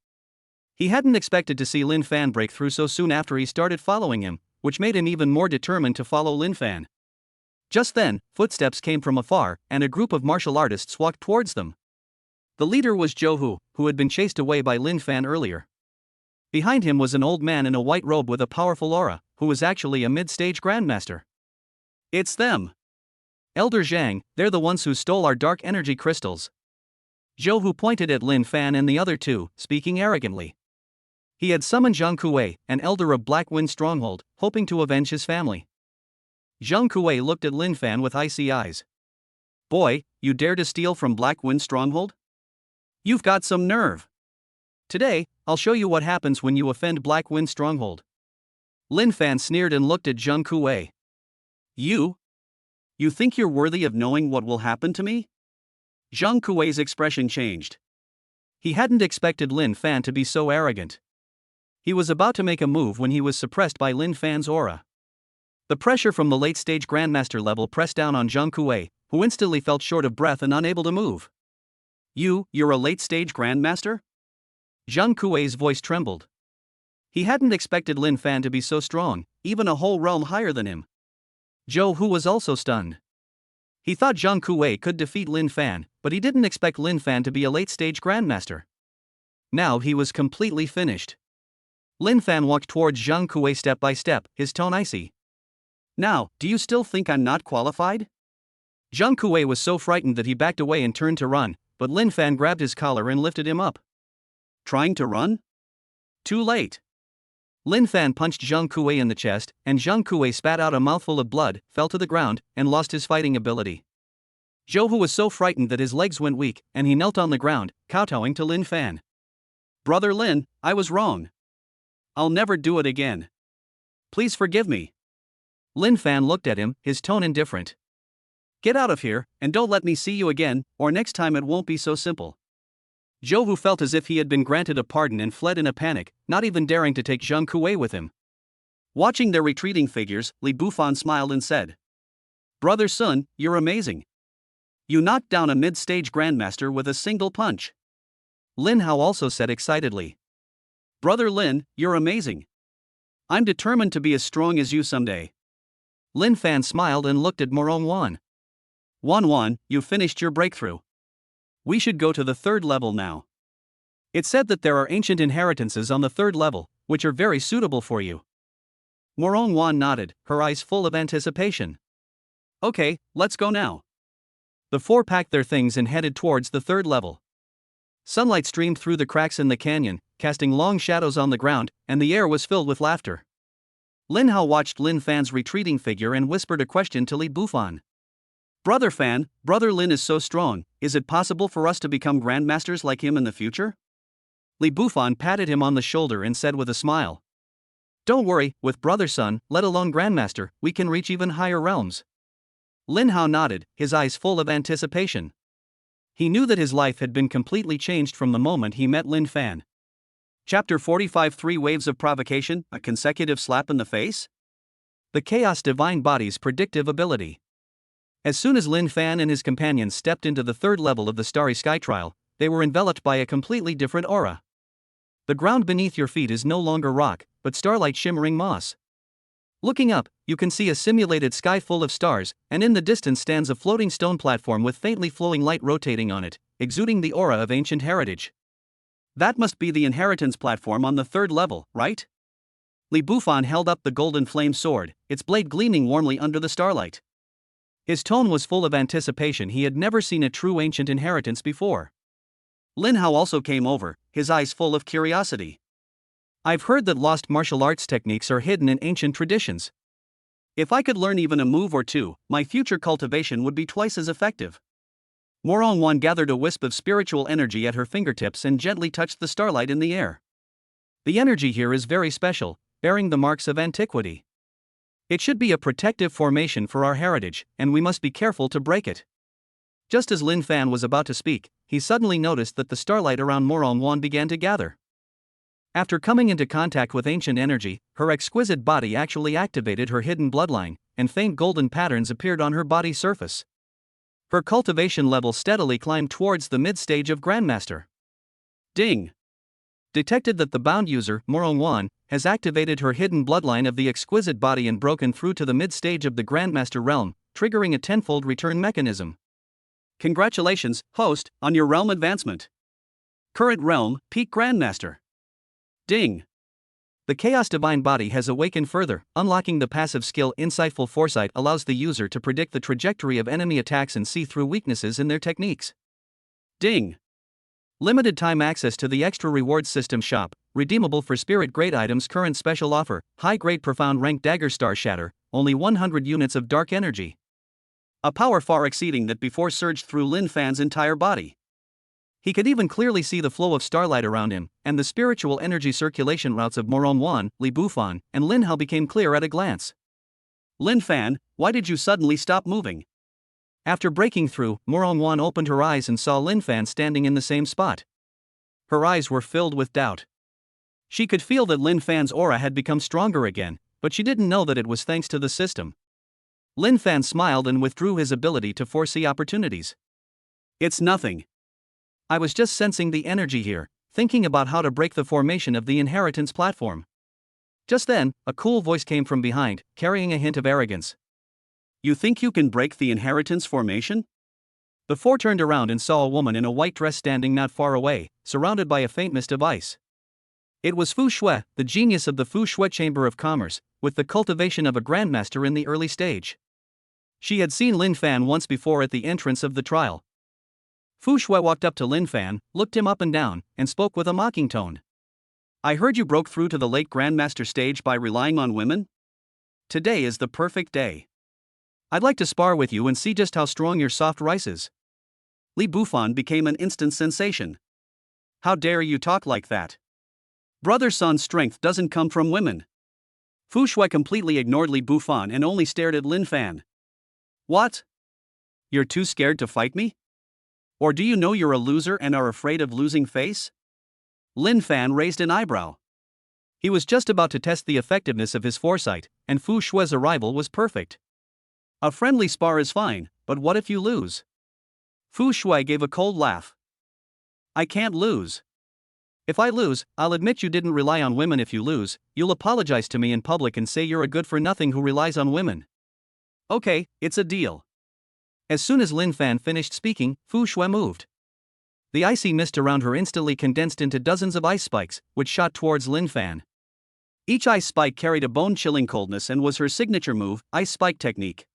He hadn't expected to see Lin Fan break through so soon after he started following him, which made him even more determined to follow Lin Fan. Just then, footsteps came from afar, and a group of martial artists walked towards them. The leader was Zhou Hu, who had been chased away by Lin Fan earlier. Behind him was an old man in a white robe with a powerful aura, who was actually a mid-stage grandmaster. It's them. Elder Zhang, they're the ones who stole our dark energy crystals. Zhou Hu pointed at Lin Fan and the other two, speaking arrogantly. He had summoned Zhang Kuei, an elder of Black Wind Stronghold, hoping to avenge his family. Zhang Kuei looked at Lin Fan with icy eyes. Boy, you dare to steal from Black Wind Stronghold? You've got some nerve. Today, I'll show you what happens when you offend Black Wind Stronghold. Lin Fan sneered and looked at Zhang Kuei. You think you're worthy of knowing what will happen to me? Zhang Kuei's expression changed. He hadn't expected Lin Fan to be so arrogant. He was about to make a move when he was suppressed by Lin Fan's aura. The pressure from the late-stage Grandmaster level pressed down on Zhang Kuei, who instantly felt short of breath and unable to move. You're a late-stage Grandmaster? Zhang Kuei's voice trembled. He hadn't expected Lin Fan to be so strong, even a whole realm higher than him. Zhou Hu was also stunned. He thought Zhang Kuei could defeat Lin Fan, but he didn't expect Lin Fan to be a late-stage Grandmaster. Now he was completely finished. Lin Fan walked towards Zhang Kuei step by step, his tone icy. Now, do you still think I'm not qualified? Zhang Kuei was so frightened that he backed away and turned to run, but Lin Fan grabbed his collar and lifted him up. Trying to run? Too late. Lin Fan punched Zhang Kuei in the chest, and Zhang Kuei spat out a mouthful of blood, fell to the ground, and lost his fighting ability. Zhou Hu was so frightened that his legs went weak, and he knelt on the ground, kowtowing to Lin Fan. Brother Lin, I was wrong. I'll never do it again. Please forgive me. Lin Fan looked at him, his tone indifferent. Get out of here, and don't let me see you again, or next time it won't be so simple. Zhou Hu felt as if he had been granted a pardon and fled in a panic, not even daring to take Zhang Kuei with him. Watching their retreating figures, Li Bufan smiled and said, Brother Sun, you're amazing. You knocked down a mid-stage Grandmaster with a single punch. Lin Hao also said excitedly. Brother Lin, you're amazing. I'm determined to be as strong as you someday. Lin Fan smiled and looked at Morong Wan. Wan, you finished your breakthrough. We should go to the 3rd level now. It's said that there are ancient inheritances on the 3rd level, which are very suitable for you. Morong Wan nodded, her eyes full of anticipation. Okay, let's go now. The four packed their things and headed towards the 3rd level. Sunlight streamed through the cracks in the canyon, casting long shadows on the ground, and the air was filled with laughter. Lin Hao watched Lin Fan's retreating figure and whispered a question to Li Bufan. Brother Fan, Brother Lin is so strong, is it possible for us to become Grandmasters like him in the future? Li Bufan patted him on the shoulder and said with a smile. Don't worry, with Brother Sun, let alone Grandmaster, we can reach even higher realms. Lin Hao nodded, his eyes full of anticipation. He knew that his life had been completely changed from the moment he met Lin Fan. Chapter 45 3 Waves of Provocation, a consecutive slap in the face? The Chaos Divine Body's predictive ability. As soon as Lin Fan and his companions stepped into the third level of the Starry Sky trial, they were enveloped by a completely different aura. The ground beneath your feet is no longer rock, but starlight shimmering moss. Looking up, you can see a simulated sky full of stars, and in the distance stands a floating stone platform with faintly flowing light rotating on it, exuding the aura of ancient heritage. That must be the inheritance platform on the third level, right? Li Bufan held up the golden flame sword, its blade gleaming warmly under the starlight. His tone was full of anticipation. He had never seen a true ancient inheritance before. Lin Hao also came over, his eyes full of curiosity. I've heard that lost martial arts techniques are hidden in ancient traditions. If I could learn even a move or two, my future cultivation would be twice as effective. Morongwan gathered a wisp of spiritual energy at her fingertips and gently touched the starlight in the air. The energy here is very special, bearing the marks of antiquity. It should be a protective formation for our heritage, and we must be careful to break it. Just as Lin Fan was about to speak, he suddenly noticed that the starlight around Morongwan began to gather. After coming into contact with ancient energy, her exquisite body actually activated her hidden bloodline, and faint golden patterns appeared on her body surface. Her cultivation level steadily climbed towards the mid-stage of Grandmaster. Ding! Detected that the bound user, Morongwan, has activated her hidden bloodline of the exquisite body and broken through to the mid-stage of the Grandmaster realm, triggering a tenfold return mechanism. Congratulations, host, on your realm advancement. Current realm, Peak Grandmaster. Ding! The Chaos Divine Body has awakened further, unlocking the passive skill. Insightful Foresight allows the user to predict the trajectory of enemy attacks and see through weaknesses in their techniques. Ding! Limited time access to the extra rewards system shop, redeemable for spirit grade items. Current special offer, high grade profound rank dagger star shatter, only 100 units of dark energy. A power far exceeding that before surged through Lin Fan's entire body. He could even clearly see the flow of starlight around him, and the spiritual energy circulation routes of Morongwan, Li Bufan, and Lin Hao became clear at a glance. Lin Fan, why did you suddenly stop moving? After breaking through, Morongwan opened her eyes and saw Lin Fan standing in the same spot. Her eyes were filled with doubt. She could feel that Lin Fan's aura had become stronger again, but she didn't know that it was thanks to the system. Lin Fan smiled and withdrew his ability to foresee opportunities. It's nothing. I was just sensing the energy here, thinking about how to break the formation of the inheritance platform. Just then, a cool voice came from behind, carrying a hint of arrogance. You think you can break the inheritance formation? The four turned around and saw a woman in a white dress standing not far away, surrounded by a faint mist of ice. It was Fu Shui, the genius of the Fu Shui Chamber of Commerce, with the cultivation of a grandmaster in the early stage. She had seen Lin Fan once before at the entrance of the trial. Fu Shui walked up to Lin Fan, looked him up and down, and spoke with a mocking tone. I heard you broke through to the late grandmaster stage by relying on women? Today is the perfect day. I'd like to spar with you and see just how strong your soft rice is. Li Bufan became an instant sensation. How dare you talk like that? Brother Sun's strength doesn't come from women. Fu Shui completely ignored Li Bufan and only stared at Lin Fan. What? You're too scared to fight me? Or do you know you're a loser and are afraid of losing face? Lin Fan raised an eyebrow. He was just about to test the effectiveness of his foresight, and Fu Shui's arrival was perfect. A friendly spar is fine, but what if you lose? Fu Shui gave a cold laugh. I can't lose. If I lose, I'll admit you didn't rely on women. If you lose, you'll apologize to me in public and say you're a good-for-nothing who relies on women. Okay, it's a deal. As soon as Lin Fan finished speaking, Fu Shui moved. The icy mist around her instantly condensed into dozens of ice spikes, which shot towards Lin Fan. Each ice spike carried a bone-chilling coldness and was her signature move, ice spike technique.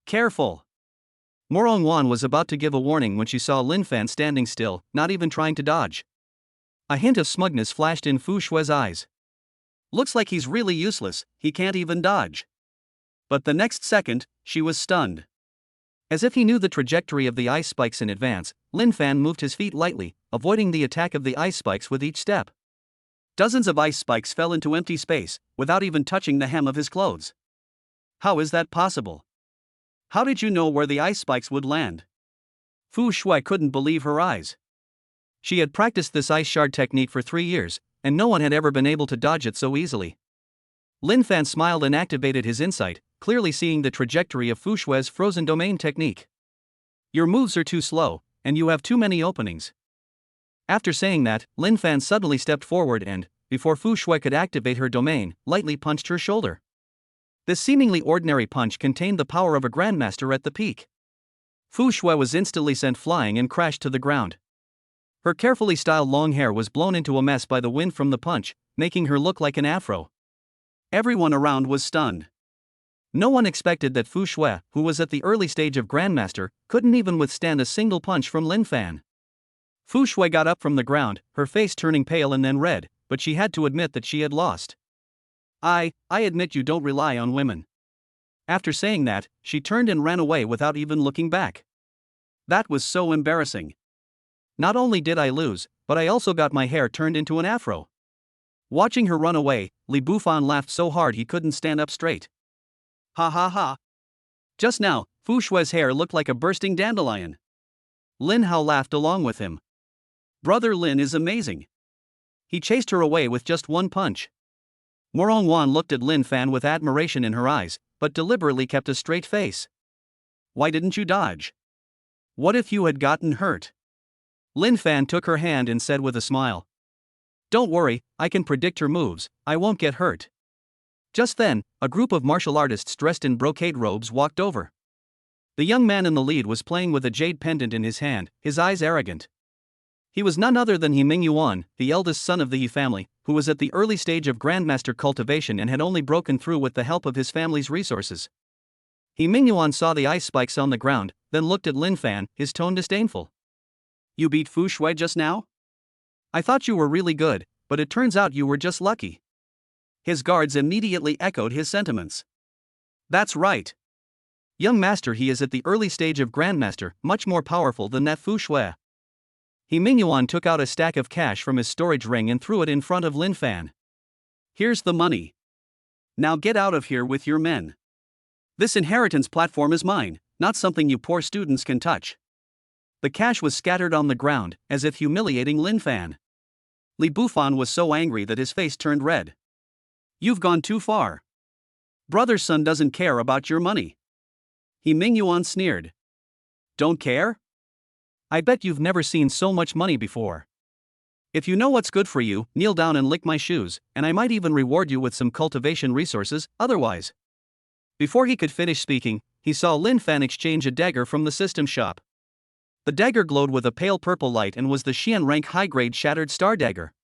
Careful! Morongwan was about to give a warning when she saw Lin Fan standing still, not even trying to dodge. A hint of smugness flashed in Fu Shui's eyes. Looks like he's really useless, he can't even dodge. But the next second, she was stunned. As if he knew the trajectory of the ice spikes in advance, Lin Fan moved his feet lightly, avoiding the attack of the ice spikes with each step. Dozens of ice spikes fell into empty space, without even touching the hem of his clothes. How is that possible? How did you know where the ice spikes would land? Fu Shui couldn't believe her eyes. She had practiced this ice shard technique for 3 years, and no one had ever been able to dodge it so easily. Lin Fan smiled and activated his insight, clearly seeing the trajectory of Fu Shue's frozen domain technique. Your moves are too slow, and you have too many openings. After saying that, Lin Fan suddenly stepped forward and, before Fu Shui could activate her domain, lightly punched her shoulder. This seemingly ordinary punch contained the power of a grandmaster at the peak. Fu Shui was instantly sent flying and crashed to the ground. Her carefully styled long hair was blown into a mess by the wind from the punch, making her look like an afro. Everyone around was stunned. No one expected that Fu Shui, who was at the early stage of grandmaster, couldn't even withstand a single punch from Lin Fan. Fu Shui got up from the ground, her face turning pale and then red, but she had to admit that she had lost. I admit you don't rely on women. After saying that, she turned and ran away without even looking back. That was so embarrassing. Not only did I lose, but I also got my hair turned into an afro. Watching her run away, Li Bufan laughed so hard he couldn't stand up straight. Ha ha ha. Just now, Fu Shui's hair looked like a bursting dandelion. Lin Hao laughed along with him. Brother Lin is amazing. He chased her away with just one punch. Morong Wan looked at Lin Fan with admiration in her eyes, but deliberately kept a straight face. Why didn't you dodge? What if you had gotten hurt? Lin Fan took her hand and said with a smile. Don't worry, I can predict her moves, I won't get hurt. Just then, a group of martial artists dressed in brocade robes walked over. The young man in the lead was playing with a jade pendant in his hand, his eyes arrogant. He was none other than He Mingyuan, the eldest son of the He family, who was at the early stage of grandmaster cultivation and had only broken through with the help of his family's resources. He Mingyuan saw the ice spikes on the ground, then looked at Lin Fan, his tone disdainful. You beat Fu Shui just now? I thought you were really good, but it turns out you were just lucky. His guards immediately echoed his sentiments. That's right. Young master, he is at the early stage of grandmaster, much more powerful than that Fu Shui. He Mingyuan took out a stack of cash from his storage ring and threw it in front of Lin Fan. Here's the money. Now get out of here with your men. This inheritance platform is mine, not something you poor students can touch. The cash was scattered on the ground, as if humiliating Lin Fan. Li Bufan was so angry that his face turned red. You've gone too far. Brother's son doesn't care about your money. He Mingyuan sneered. Don't care? I bet you've never seen so much money before. If you know what's good for you, kneel down and lick my shoes, and I might even reward you with some cultivation resources, otherwise. Before he could finish speaking, he saw Lin Fan exchange a dagger from the system shop. The dagger glowed with a pale purple light and was the Xian rank high-grade shattered star dagger.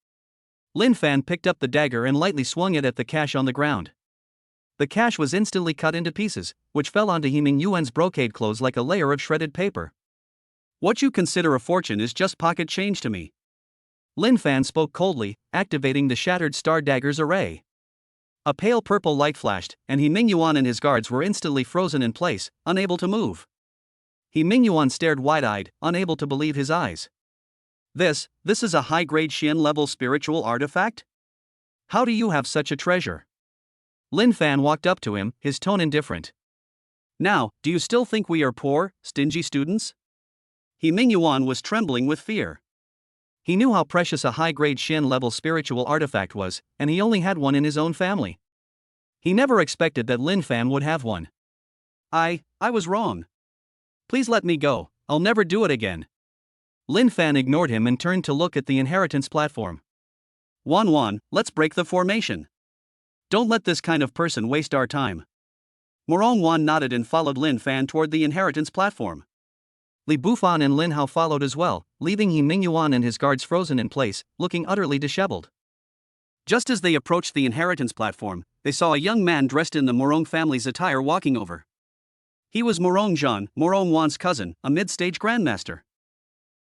Lin Fan picked up the dagger and lightly swung it at the cash on the ground. The cash was instantly cut into pieces, which fell onto He Mingyuan's brocade clothes like a layer of shredded paper. What you consider a fortune is just pocket change to me. Lin Fan spoke coldly, activating the shattered star dagger's array. A pale purple light flashed, and He Mingyuan and his guards were instantly frozen in place, unable to move. He Mingyuan stared wide-eyed, unable to believe his eyes. This is a high-grade Xian-level spiritual artifact? How do you have such a treasure? Lin Fan walked up to him, his tone indifferent. Now, do you still think we are poor, stingy students? He Mingyuan was trembling with fear. He knew how precious a high-grade Xian-level spiritual artifact was, and he only had one in his own family. He never expected that Lin Fan would have one. I was wrong. Please let me go, I'll never do it again. Lin Fan ignored him and turned to look at the inheritance platform. Wan, let's break the formation. Don't let this kind of person waste our time. Morong Wan nodded and followed Lin Fan toward the inheritance platform. Li Bufan and Lin Hao followed as well, leaving He Mingyuan and his guards frozen in place, looking utterly disheveled. Just as they approached the inheritance platform, they saw a young man dressed in the Morong family's attire walking over. He was Morong Zhan, Morong Wan's cousin, a mid-stage grandmaster.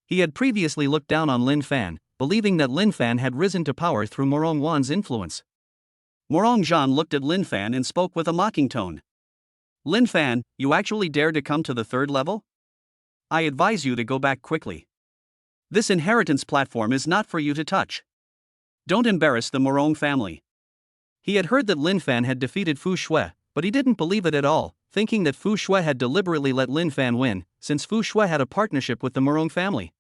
He had previously looked down on Lin Fan, believing that Lin Fan had risen to power through Morong Wan's influence. Morong Zhan looked at Lin Fan and spoke with a mocking tone. Lin Fan, you actually dare to come to the third level? I advise you to go back quickly. This inheritance platform is not for you to touch. Don't embarrass the Morong family. He had heard that Lin Fan had defeated Fu Shui, but he didn't believe it at all, thinking that Fu Shui had deliberately let Lin Fan win, since Fu Shui had a partnership with the Morong family.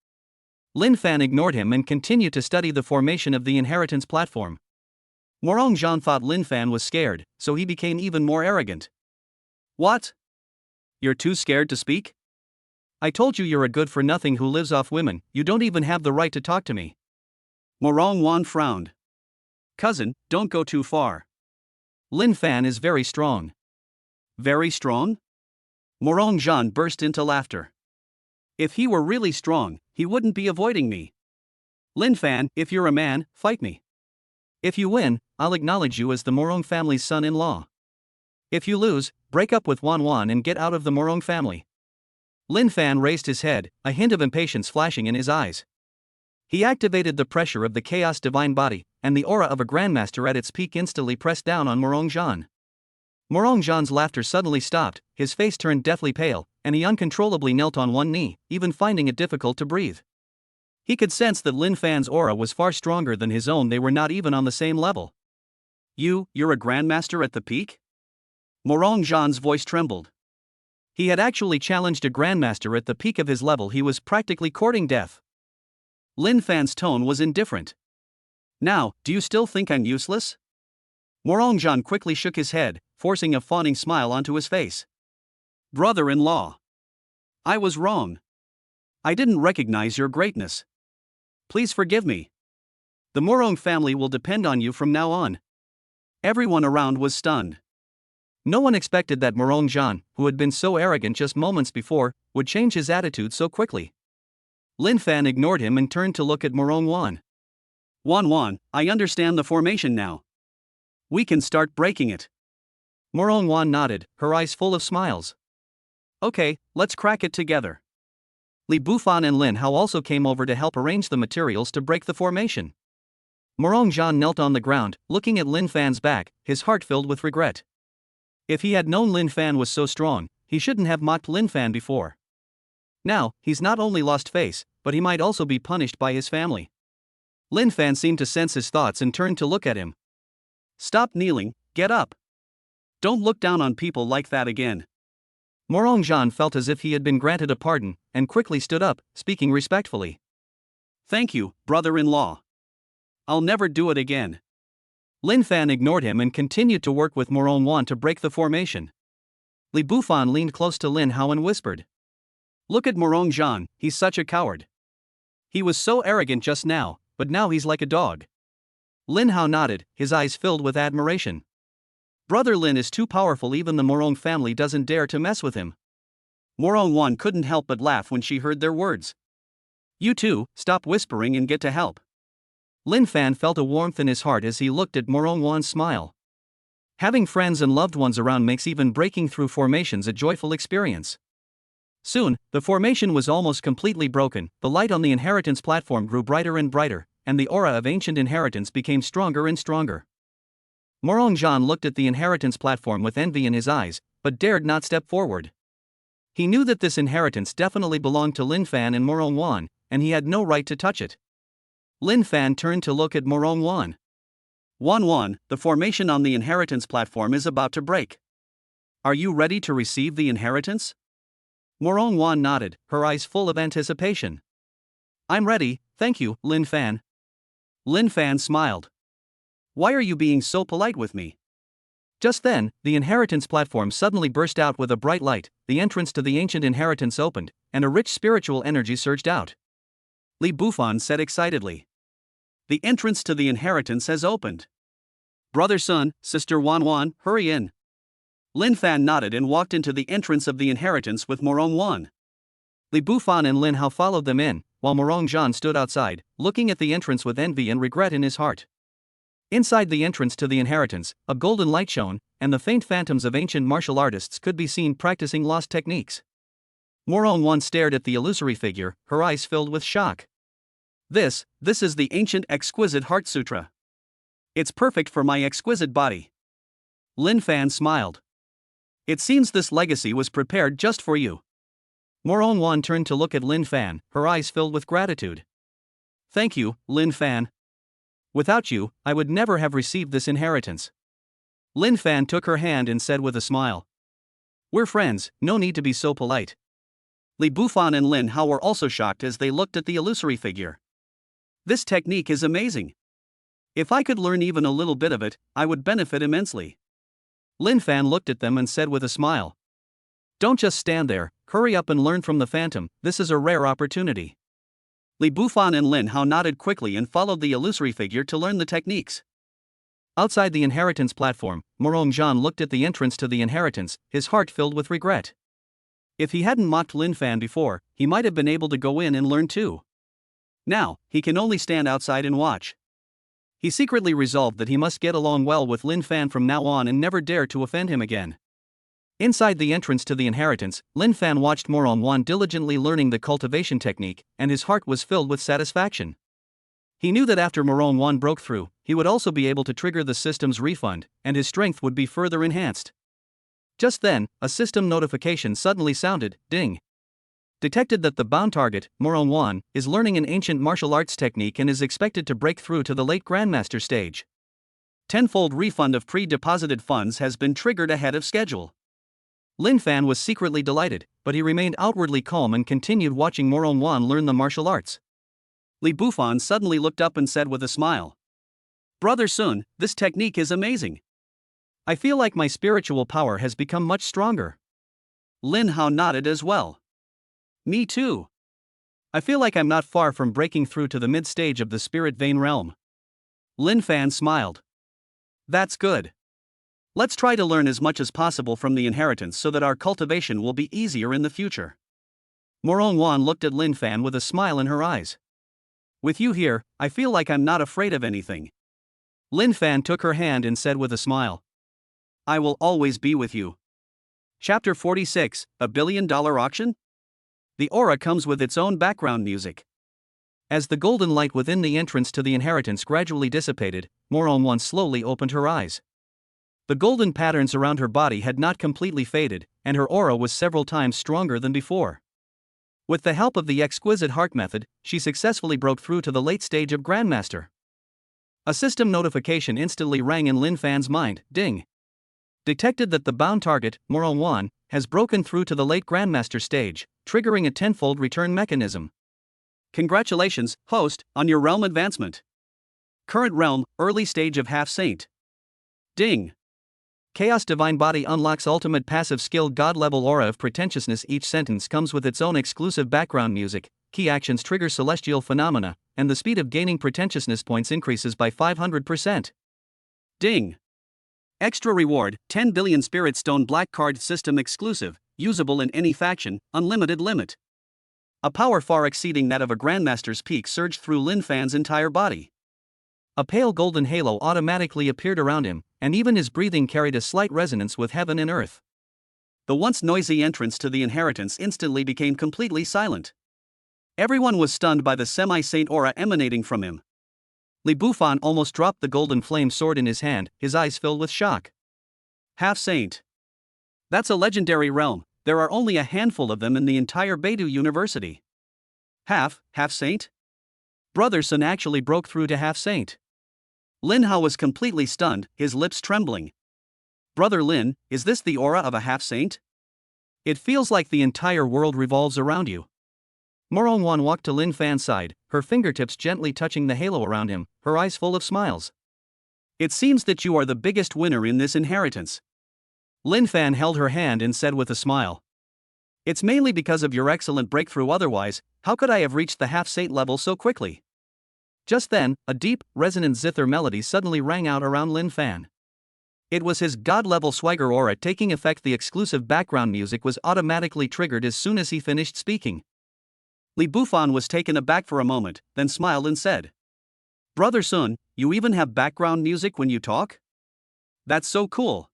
Lin Fan ignored him and continued to study the formation of the inheritance platform. Morong Zhan thought Lin Fan was scared, so he became even more arrogant. What? You're too scared to speak? I told you you're a good-for-nothing who lives off women, you don't even have the right to talk to me. Morong Wan frowned. Cousin, don't go too far. Lin Fan is very strong. Very strong? Morong Zhan burst into laughter. If he were really strong, he wouldn't be avoiding me. Lin Fan, if you're a man, fight me. If you win, I'll acknowledge you as the Morong family's son-in-law. If you lose, break up with Wan Wan and get out of the Morong family. Lin Fan raised his head, a hint of impatience flashing in his eyes. He activated the pressure of the Chaos Divine Body, and the aura of a Grandmaster at its peak instantly pressed down on Morong Zhan. Morong Zhan's laughter suddenly stopped, his face turned deathly pale, and he uncontrollably knelt on one knee, even finding it difficult to breathe. He could sense that Lin Fan's aura was far stronger than his own, they were not even on the same level. You're a Grandmaster at the peak? Morong Zhan's voice trembled. He had actually challenged a Grandmaster at the peak of his level, he was practically courting death. Lin Fan's tone was indifferent. Now, do you still think I'm useless? Morong Zhan quickly shook his head, forcing a fawning smile onto his face. Brother-in-law. I was wrong. I didn't recognize your greatness. Please forgive me. The Morong family will depend on you from now on. Everyone around was stunned. No one expected that Morong Zhan, who had been so arrogant just moments before, would change his attitude so quickly. Lin Fan ignored him and turned to look at Morong Wan. Wan Wan, I understand the formation now. We can start breaking it. Morong Wan nodded, her eyes full of smiles. Okay, let's crack it together. Li Bufan and Lin Hao also came over to help arrange the materials to break the formation. Morong Zhan knelt on the ground, looking at Lin Fan's back, his heart filled with regret. If he had known Lin Fan was so strong, he shouldn't have mocked Lin Fan before. Now, he's not only lost face, but he might also be punished by his family. Lin Fan seemed to sense his thoughts and turned to look at him. Stop kneeling, get up. Don't look down on people like that again. Morong Zhan felt as if he had been granted a pardon, and quickly stood up, speaking respectfully. Thank you, brother-in-law. I'll never do it again. Lin Fan ignored him and continued to work with Morong Wan to break the formation. Li Bufan leaned close to Lin Hao and whispered. Look at Morong Zhan, he's such a coward. He was so arrogant just now, but now he's like a dog. Lin Hao nodded, his eyes filled with admiration. Brother Lin is too powerful, even the Morong family doesn't dare to mess with him. Morong Wan couldn't help but laugh when she heard their words. You two, stop whispering and get to help. Lin Fan felt a warmth in his heart as he looked at Morong Wan's smile. Having friends and loved ones around makes even breaking through formations a joyful experience. Soon, the formation was almost completely broken, the light on the inheritance platform grew brighter and brighter, and the aura of ancient inheritance became stronger and stronger. Morong Zhan looked at the inheritance platform with envy in his eyes, but dared not step forward. He knew that this inheritance definitely belonged to Lin Fan and Morong Wan, and he had no right to touch it. Lin Fan turned to look at Morong Wan. Wan Wan, the formation on the inheritance platform is about to break. Are you ready to receive the inheritance? Morong Wan nodded, her eyes full of anticipation. I'm ready, thank you, Lin Fan. Lin Fan smiled. Why are you being so polite with me? Just then, the inheritance platform suddenly burst out with a bright light, the entrance to the ancient inheritance opened, and a rich spiritual energy surged out. Li Bufan said excitedly. The entrance to the inheritance has opened. Brother Sun, Sister Wan Wan, hurry in. Lin Fan nodded and walked into the entrance of the inheritance with Morong Wan. Li Bufan and Lin Hao followed them in, while Morong Zhan stood outside, looking at the entrance with envy and regret in his heart. Inside the entrance to the inheritance, a golden light shone, and the faint phantoms of ancient martial artists could be seen practicing lost techniques. Morong Wan stared at the illusory figure, her eyes filled with shock. This is the ancient exquisite Heart Sutra. It's perfect for my exquisite body. Lin Fan smiled. It seems this legacy was prepared just for you. Morong Wan turned to look at Lin Fan, her eyes filled with gratitude. Thank you, Lin Fan. Without you, I would never have received this inheritance. Lin Fan took her hand and said with a smile. We're friends, no need to be so polite. Li Bufan and Lin Hao were also shocked as they looked at the illusory figure. This technique is amazing. If I could learn even a little bit of it, I would benefit immensely. Lin Fan looked at them and said with a smile. Don't just stand there, hurry up and learn from the phantom, this is a rare opportunity. Li Bufan and Lin Hao nodded quickly and followed the illusory figure to learn the techniques. Outside the inheritance platform, Morong Zhan looked at the entrance to the inheritance, his heart filled with regret. If he hadn't mocked Lin Fan before, he might have been able to go in and learn too. Now, he can only stand outside and watch. He secretly resolved that he must get along well with Lin Fan from now on and never dare to offend him again. Inside the entrance to the inheritance, Lin Fan watched Morong Wan diligently learning the cultivation technique, and his heart was filled with satisfaction. He knew that after Morong Wan broke through, he would also be able to trigger the system's refund, and his strength would be further enhanced. Just then, a system notification suddenly sounded, ding. Detected that the bound target, Morong Wan, is learning an ancient martial arts technique and is expected to break through to the late Grandmaster stage. Tenfold refund of pre-deposited funds has been triggered ahead of schedule. Lin Fan was secretly delighted, but he remained outwardly calm and continued watching Morong Wan learn the martial arts. Li Bufan suddenly looked up and said with a smile. Brother Sun, this technique is amazing. I feel like my spiritual power has become much stronger. Lin Hao nodded as well. Me too. I feel like I'm not far from breaking through to the mid-stage of the spirit vein realm. Lin Fan smiled. That's good. Let's try to learn as much as possible from the inheritance so that our cultivation will be easier in the future. Morong Wan looked at Lin Fan with a smile in her eyes. With you here, I feel like I'm not afraid of anything. Lin Fan took her hand and said with a smile. I will always be with you. Chapter 46, A $1 billion auction? The aura comes with its own background music. As the golden light within the entrance to the inheritance gradually dissipated, Morong Wan slowly opened her eyes. The golden patterns around her body had not completely faded, and her aura was several times stronger than before. With the help of the exquisite heart method, she successfully broke through to the late stage of Grandmaster. A system notification instantly rang in Lin Fan's mind, ding. Detected that the bound target, Morong Wan, has broken through to the late Grandmaster stage, triggering a tenfold return mechanism. Congratulations, host, on your realm advancement. Current realm, early stage of half-saint. Ding. Chaos Divine Body unlocks ultimate passive skill God-level aura of pretentiousness. Each sentence comes with its own exclusive background music, key actions trigger celestial phenomena, and the speed of gaining pretentiousness points increases by 500%. Ding. Extra reward, 10 billion Spirit Stone Black Card System exclusive, usable in any faction, unlimited limit. A power far exceeding that of a Grandmaster's peak surged through Lin Fan's entire body. A pale golden halo automatically appeared around him, and even his breathing carried a slight resonance with heaven and earth. The once noisy entrance to the inheritance instantly became completely silent. Everyone was stunned by the semi-saint aura emanating from him. Li Bufan almost dropped the golden flame sword in his hand, his eyes filled with shock. Half-saint. That's a legendary realm, there are only a handful of them in the entire Beidou University. Half-saint? Brother Sun actually broke through to half-saint. Lin Hao was completely stunned, his lips trembling. Brother Lin, is this the aura of a half-saint? It feels like the entire world revolves around you. Morong Wan walked to Lin Fan's side, her fingertips gently touching the halo around him, her eyes full of smiles. It seems that you are the biggest winner in this inheritance. Lin Fan held her hand and said with a smile. It's mainly because of your excellent breakthrough, otherwise, how could I have reached the half-saint level so quickly? Just then, a deep, resonant zither melody suddenly rang out around Lin Fan. It was his god-level swagger aura taking effect. The exclusive background music was automatically triggered as soon as he finished speaking. Li Bufan was taken aback for a moment, then smiled and said, Brother Sun, you even have background music when you talk? That's so cool.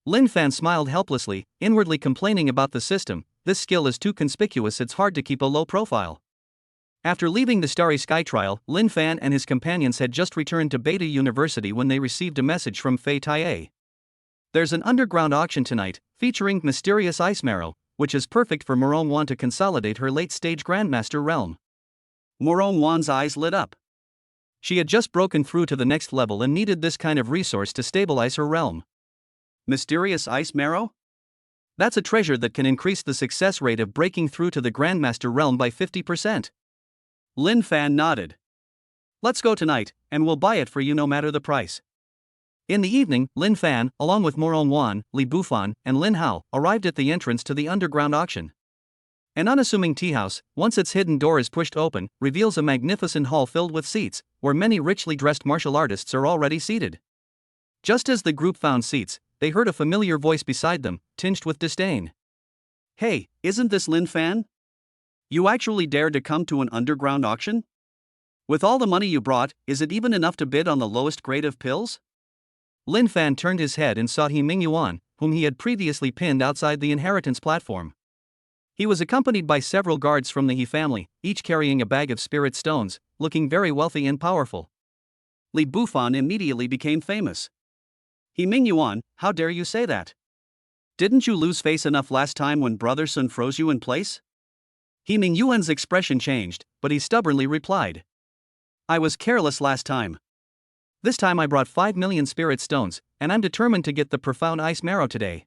Lin Fan smiled helplessly, inwardly complaining about the system. This skill is too conspicuous, it's hard to keep a low profile. After leaving the Starry Sky trial, Lin Fan and his companions had just returned to Beidou University when they received a message from Fei Taiye. There's an underground auction tonight, featuring mysterious ice marrow, which is perfect for Morong Wan to consolidate her late-stage Grandmaster realm. Morong Wan's eyes lit up. She had just broken through to the next level and needed this kind of resource to stabilize her realm. Mysterious ice marrow? That's a treasure that can increase the success rate of breaking through to the Grandmaster realm by 50%. Lin Fan nodded. Let's go tonight, and we'll buy it for you no matter the price. In the evening, Lin Fan, along with Morong Wan, Li Bufan, and Lin Hao, arrived at the entrance to the underground auction. An unassuming tea house, once its hidden door is pushed open, reveals a magnificent hall filled with seats, where many richly dressed martial artists are already seated. Just as the group found seats, they heard a familiar voice beside them, tinged with disdain. Hey, isn't this Lin Fan? You actually dared to come to an underground auction? With all the money you brought, is it even enough to bid on the lowest grade of pills? Lin Fan turned his head and saw He Mingyuan, whom he had previously pinned outside the inheritance platform. He was accompanied by several guards from the He family, each carrying a bag of spirit stones, looking very wealthy and powerful. Li Bufan immediately became famous. He Mingyuan, how dare you say that? Didn't you lose face enough last time when Brother Sun froze you in place? He Mingyuan's expression changed, but he stubbornly replied. I was careless last time. This time I brought 5 million spirit stones, and I'm determined to get the profound ice marrow today.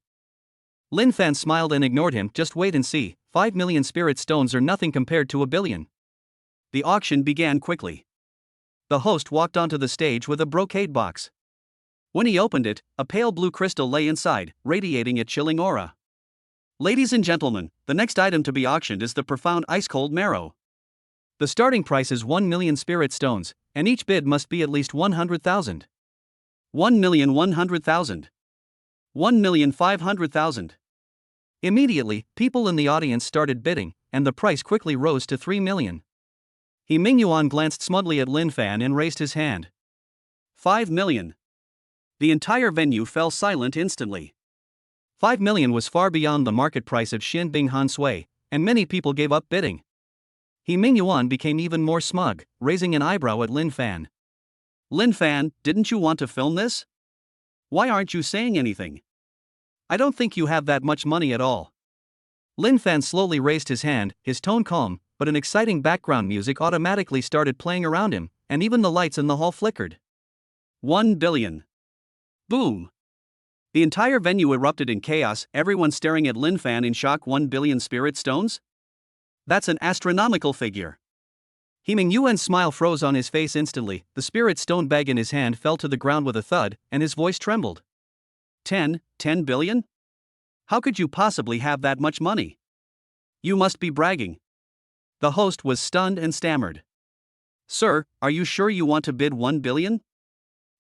Lin Fan smiled and ignored him. Just wait and see, 5 million spirit stones are nothing compared to 1 billion. The auction began quickly. The host walked onto the stage with a brocade box. When he opened it, a pale blue crystal lay inside, radiating a chilling aura. Ladies and gentlemen, the next item to be auctioned is the profound ice-cold marrow. The starting price is 1 million spirit stones, and each bid must be at least 100,000. 1,100,000. 1,500,000. Immediately, people in the audience started bidding, and the price quickly rose to 3 million. He Mingyuan glanced smugly at Lin Fan and raised his hand. 5 million. The entire venue fell silent instantly. 5 million was far beyond the market price of Xin Bing Han Sui, and many people gave up bidding. He Mingyuan became even more smug, raising an eyebrow at Lin Fan. Lin Fan, didn't you want to film this? Why aren't you saying anything? I don't think you have that much money at all. Lin Fan slowly raised his hand, his tone calm, but an exciting background music automatically started playing around him, and even the lights in the hall flickered. 1 billion. Boom. The entire venue erupted in chaos, everyone staring at Lin Fan in shock. 1 billion spirit stones? That's an astronomical figure. He Mingyuan's smile froze on his face instantly. The spirit stone bag in his hand fell to the ground with a thud, and his voice trembled. 10 billion? How could you possibly have that much money? You must be bragging. The host was stunned and stammered. Sir, are you sure you want to bid 1 billion?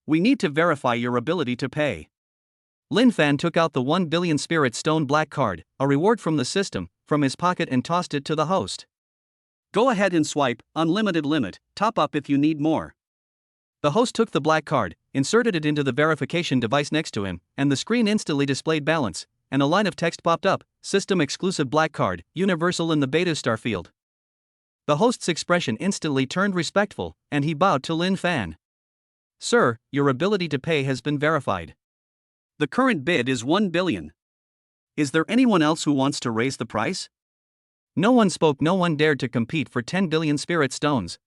We need to verify your ability to pay. Lin Fan took out the 1 billion spirit stone black card, a reward from the system, from his pocket and tossed it to the host. Go ahead and swipe, unlimited limit, top up if you need more. The host took the black card, inserted it into the verification device next to him, and the screen instantly displayed balance, and a line of text popped up, system exclusive black card, universal in the beta star field. The host's expression instantly turned respectful, and he bowed to Lin Fan. Sir, your ability to pay has been verified. The current bid is 1 billion. Is there anyone else who wants to raise the price? No one spoke. No one dared to compete for 10 billion spirit stones.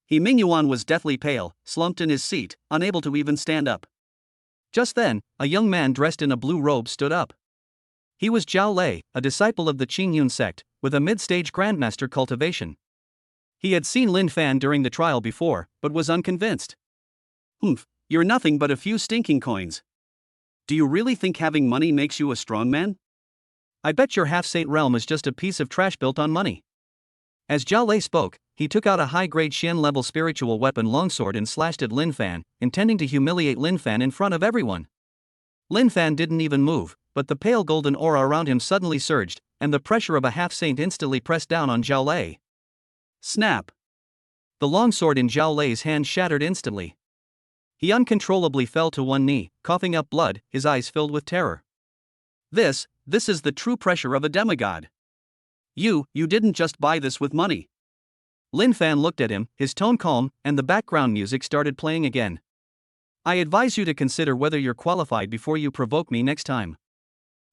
He Mingyuan was deathly pale, slumped in his seat, unable to even stand up. Just then, a young man dressed in a blue robe stood up. He was Zhao Lei, a disciple of the Qingyun sect, with a mid-stage grandmaster cultivation. He had seen Lin Fan during the trial before, but was unconvinced. Humph, you're nothing but a few stinking coins. Do you really think having money makes you a strongman? I bet your half-saint realm is just a piece of trash built on money. As Zhao Lei spoke, he took out a high-grade Xian-level spiritual weapon longsword and slashed at Lin Fan, intending to humiliate Lin Fan in front of everyone. Lin Fan didn't even move, but the pale golden aura around him suddenly surged, and the pressure of a half-saint instantly pressed down on Zhao Lei. Snap! The longsword in Zhao Lei's hand shattered instantly. He uncontrollably fell to one knee, coughing up blood, his eyes filled with terror. This is the true pressure of a demigod. You didn't just buy this with money. Lin Fan looked at him, his tone calm, and the background music started playing again. I advise you to consider whether you're qualified before you provoke me next time.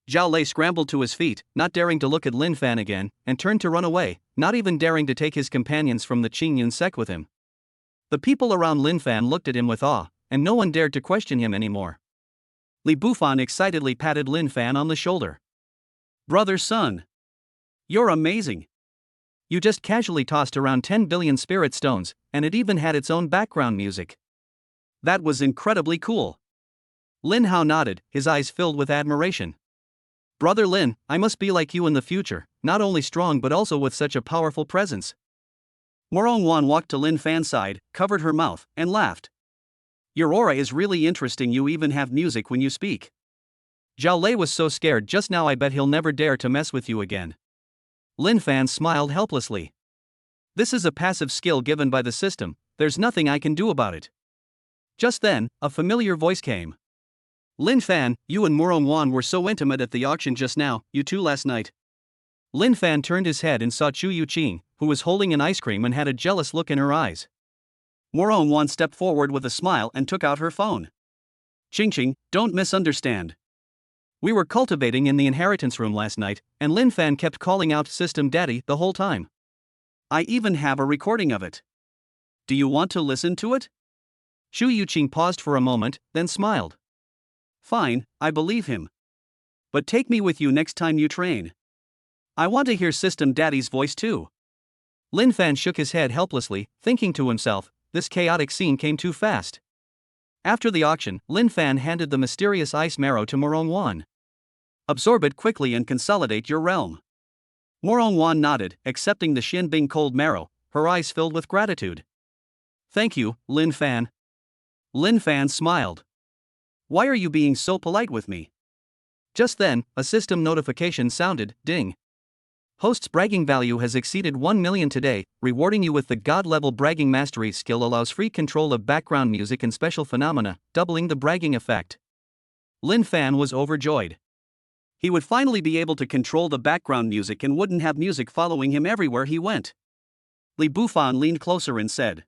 Zhao Lei scrambled to his feet, not daring to look at Lin Fan again, and turned to run away, not even daring to take his companions from the Qingyun sect with him. The people around Lin Fan looked at him with awe, and no one dared to question him anymore. Li Bufan excitedly patted Lin Fan on the shoulder. Brother Sun. You're amazing. You just casually tossed around 10 billion spirit stones, and it even had its own background music. That was incredibly cool. Lin Hao nodded, his eyes filled with admiration. Brother Lin, I must be like you in the future, not only strong but also with such a powerful presence. Morongwan walked to Lin Fan's side, covered her mouth, and laughed. Your aura is really interesting, you even have music when you speak. Zhao Lei was so scared just now, I bet he'll never dare to mess with you again. Lin Fan smiled helplessly. This is a passive skill given by the system, there's nothing I can do about it. Just then, a familiar voice came. Lin Fan, you and Morongwan were so intimate at the auction just now, you two last night. Lin Fan turned his head and saw Chu Yuqing, who was holding an ice cream and had a jealous look in her eyes. Morongwan stepped forward with a smile and took out her phone. Ching, don't misunderstand. We were cultivating in the inheritance room last night, and Lin Fan kept calling out System Daddy the whole time. I even have a recording of it. Do you want to listen to it? Chu Yuqing paused for a moment, then smiled. Fine, I believe him. But take me with you next time you train. I want to hear System Daddy's voice too. Lin Fan shook his head helplessly, thinking to himself, this chaotic scene came too fast. After the auction, Lin Fan handed the mysterious ice marrow to Morongwan. Absorb it quickly and consolidate your realm. Morongwan nodded, accepting the Xinbing cold marrow, her eyes filled with gratitude. Thank you, Lin Fan. Lin Fan smiled. Why are you being so polite with me? Just then, a system notification sounded, ding. Host's bragging value has exceeded 1 million today, rewarding you with the God-level bragging mastery skill allows free control of background music and special phenomena, doubling the bragging effect. Lin Fan was overjoyed. He would finally be able to control the background music and wouldn't have music following him everywhere he went. Li Bufan leaned closer and said,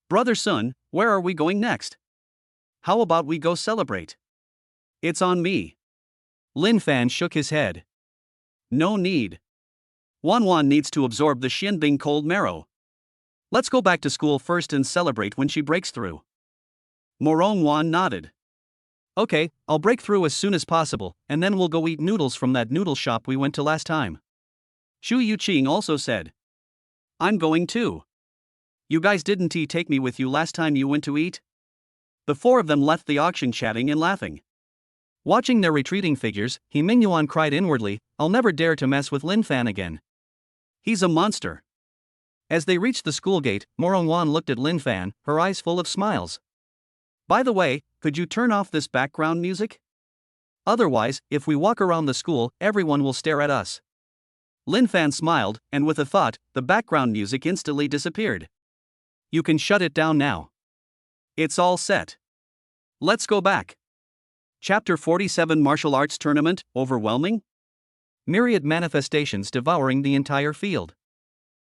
Brother Sun, where are we going next? How about we go celebrate? It's on me. Lin Fan shook his head. No need. Wanwan needs to absorb the Xinbing cold marrow. Let's go back to school first and celebrate when she breaks through. Morongwan nodded. Okay, I'll break through as soon as possible, and then we'll go eat noodles from that noodle shop we went to last time. Chu Yuqing also said. I'm going too. You guys didn't take me with you last time you went to eat? The four of them left the auction chatting and laughing. Watching their retreating figures, He Mingyuan cried inwardly, I'll never dare to mess with Lin Fan again. He's a monster. As they reached the school gate, Morongwan looked at Lin Fan, her eyes full of smiles. By the way, could you turn off this background music? Otherwise, if we walk around the school, everyone will stare at us. Lin Fan smiled, and with a thought, the background music instantly disappeared. You can shut it down now. It's all set. Let's go back. Chapter 47 Martial Arts Tournament, Overwhelming? Myriad manifestations devouring the entire field.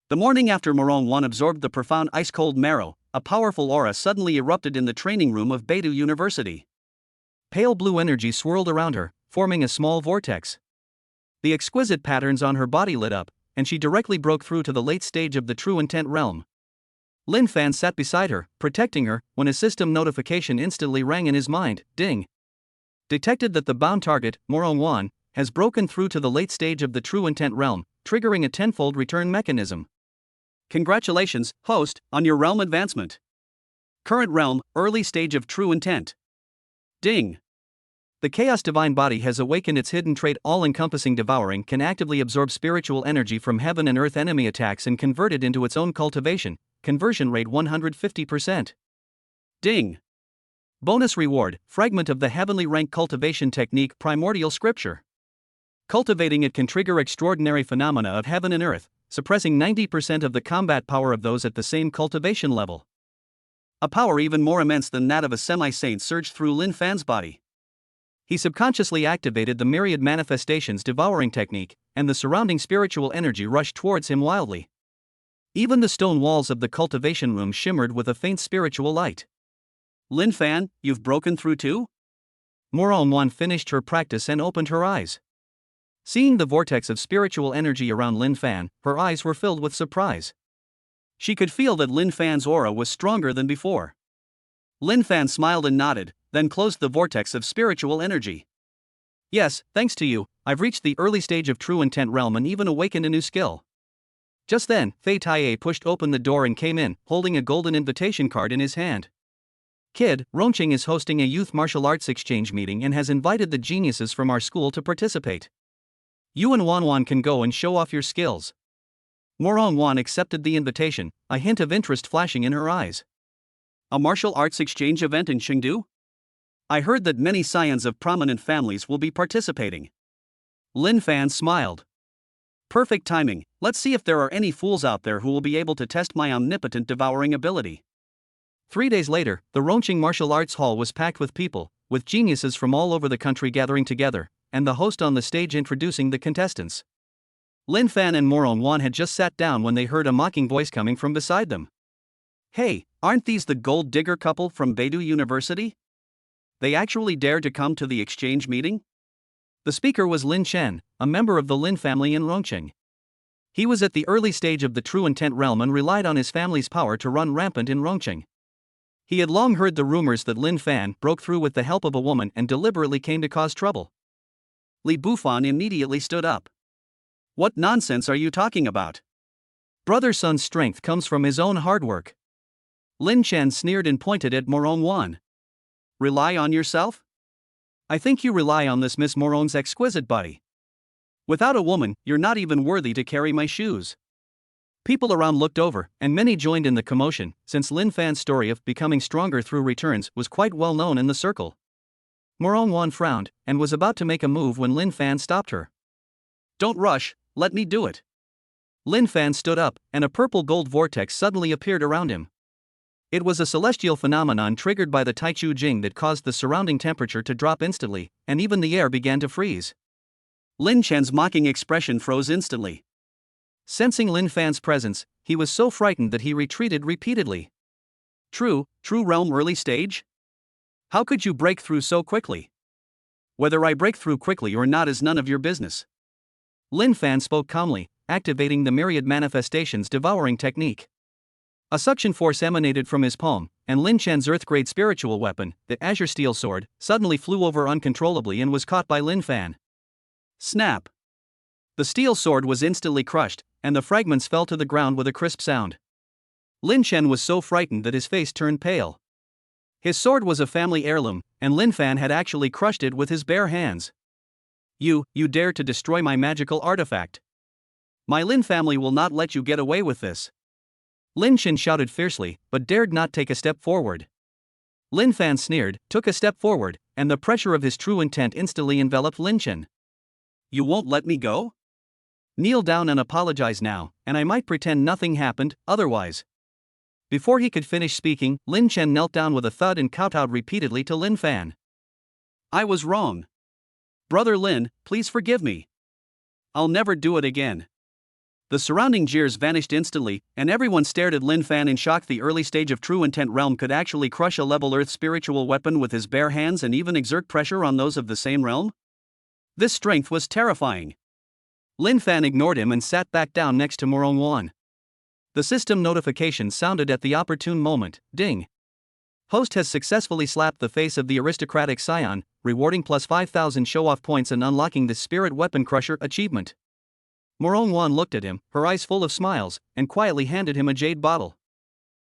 The morning after Morongwan absorbed the profound ice-cold marrow, a powerful aura suddenly erupted in the training room of Beidou University. Pale blue energy swirled around her, forming a small vortex. The exquisite patterns on her body lit up, and she directly broke through to the late stage of the true intent realm. Lin Fan sat beside her, protecting her, when a system notification instantly rang in his mind, ding. Detected that the bound target, Morongwan, has broken through to the late stage of the true intent realm, triggering a tenfold return mechanism. Congratulations, host, on your realm advancement. Current realm, early stage of true intent. Ding. The Chaos Divine Body has awakened its hidden trait. All-encompassing devouring can actively absorb spiritual energy from heaven and earth enemy attacks and convert it into its own cultivation, conversion rate 150%. Ding. Bonus reward, fragment of the heavenly rank cultivation technique primordial scripture. Cultivating it can trigger extraordinary phenomena of heaven and earth, suppressing 90% of the combat power of those at the same cultivation level. A power even more immense than that of a semi-saint surged through Lin Fan's body. He subconsciously activated the myriad manifestations devouring technique, and the surrounding spiritual energy rushed towards him wildly. Even the stone walls of the cultivation room shimmered with a faint spiritual light. Lin Fan, you've broken through too? Morongwan finished her practice and opened her eyes. Seeing the vortex of spiritual energy around Lin Fan, her eyes were filled with surprise. She could feel that Lin Fan's aura was stronger than before. Lin Fan smiled and nodded, then closed the vortex of spiritual energy. Yes, thanks to you, I've reached the early stage of true intent realm and even awakened a new skill. Just then, Fei Taiye pushed open the door and came in, holding a golden invitation card in his hand. Kid, Rongqing is hosting a youth martial arts exchange meeting and has invited the geniuses from our school to participate. You and Wanwan can go and show off your skills. Morongwan accepted the invitation, a hint of interest flashing in her eyes. A martial arts exchange event in Chengdu? I heard that many scions of prominent families will be participating. Lin Fan smiled. Perfect timing, let's see if there are any fools out there who will be able to test my omnipotent devouring ability. 3 days later, the Rongqing Martial Arts Hall was packed with people, with geniuses from all over the country gathering together, and the host on the stage introducing the contestants. Lin Fan and Morongwan had just sat down when they heard a mocking voice coming from beside them. Hey, aren't these the gold digger couple from Beidou University? They actually dared to come to the exchange meeting? The speaker was Lin Chen, a member of the Lin family in Rongqing. He was at the early stage of the true intent realm and relied on his family's power to run rampant in Rongqing. He had long heard the rumors that Lin Fan broke through with the help of a woman and deliberately came to cause trouble. Li Bufan immediately stood up. What nonsense are you talking about? Brother Sun's strength comes from his own hard work. Lin Chen sneered and pointed at Morongwan. Rely on yourself? I think you rely on this Miss Morong's exquisite body. Without a woman, you're not even worthy to carry my shoes. People around looked over, and many joined in the commotion, since Lin Fan's story of becoming stronger through returns was quite well known in the circle. Morongwan frowned, and was about to make a move when Lin Fan stopped her. Don't rush, let me do it. Lin Fan stood up, and a purple gold vortex suddenly appeared around him. It was a celestial phenomenon triggered by the Taichu Jing that caused the surrounding temperature to drop instantly, and even the air began to freeze. Lin Chen's mocking expression froze instantly. Sensing Lin Fan's presence, he was so frightened that he retreated repeatedly. True realm early stage? How could you break through so quickly? Whether I break through quickly or not is none of your business. Lin Fan spoke calmly, activating the myriad manifestations devouring technique. A suction force emanated from his palm, and Lin Chen's earth-grade spiritual weapon, the Azure Steel Sword, suddenly flew over uncontrollably and was caught by Lin Fan. Snap! The steel sword was instantly crushed, and the fragments fell to the ground with a crisp sound. Lin Chen was so frightened that his face turned pale. His sword was a family heirloom, and Lin Fan had actually crushed it with his bare hands. You dare to destroy my magical artifact. My Lin family will not let you get away with this. Lin Chen shouted fiercely, but dared not take a step forward. Lin Fan sneered, took a step forward, and the pressure of his true intent instantly enveloped Lin Chen. You won't let me go? Kneel down and apologize now, and I might pretend nothing happened, otherwise. Before he could finish speaking, Lin Chen knelt down with a thud and kowtowed repeatedly to Lin Fan. I was wrong. Brother Lin, please forgive me. I'll never do it again. The surrounding jeers vanished instantly, and everyone stared at Lin Fan in shock. The early stage of true intent realm could actually crush a level earth spiritual weapon with his bare hands and even exert pressure on those of the same realm? This strength was terrifying. Lin Fan ignored him and sat back down next to Morongwan. The system notification sounded at the opportune moment. Ding! Host has successfully slapped the face of the aristocratic scion, rewarding plus 5,000 show-off points and unlocking the Spirit Weapon Crusher achievement. Morongwan looked at him, her eyes full of smiles, and quietly handed him a jade bottle.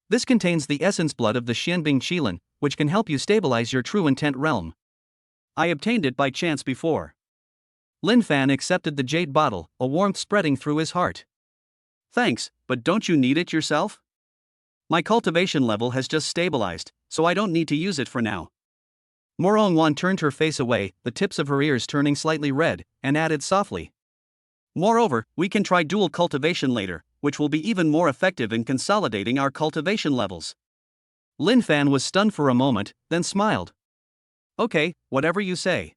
This contains the essence blood of the Xianbing Qilin, which can help you stabilize your true intent realm. I obtained it by chance before. Lin Fan accepted the jade bottle, a warmth spreading through his heart. Thanks, but don't you need it yourself? My cultivation level has just stabilized, so I don't need to use it for now. Morongwan turned her face away, the tips of her ears turning slightly red, and added softly. Moreover, we can try dual cultivation later, which will be even more effective in consolidating our cultivation levels. Lin Fan was stunned for a moment, then smiled. Okay, whatever you say.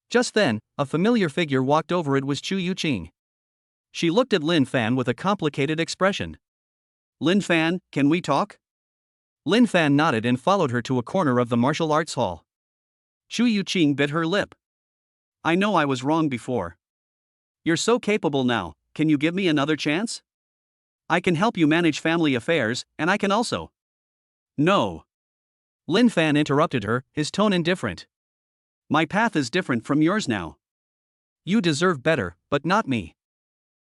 Just then, a familiar figure walked over. It was Chu Yuqing. She looked at Lin Fan with a complicated expression. Lin Fan, can we talk? Lin Fan nodded and followed her to a corner of the martial arts hall. Chu Yuqing bit her lip. I know I was wrong before. You're so capable now, can you give me another chance? I can help you manage family affairs, and I can also. No. Lin Fan interrupted her, his tone indifferent. My path is different from yours now. You deserve better, but not me.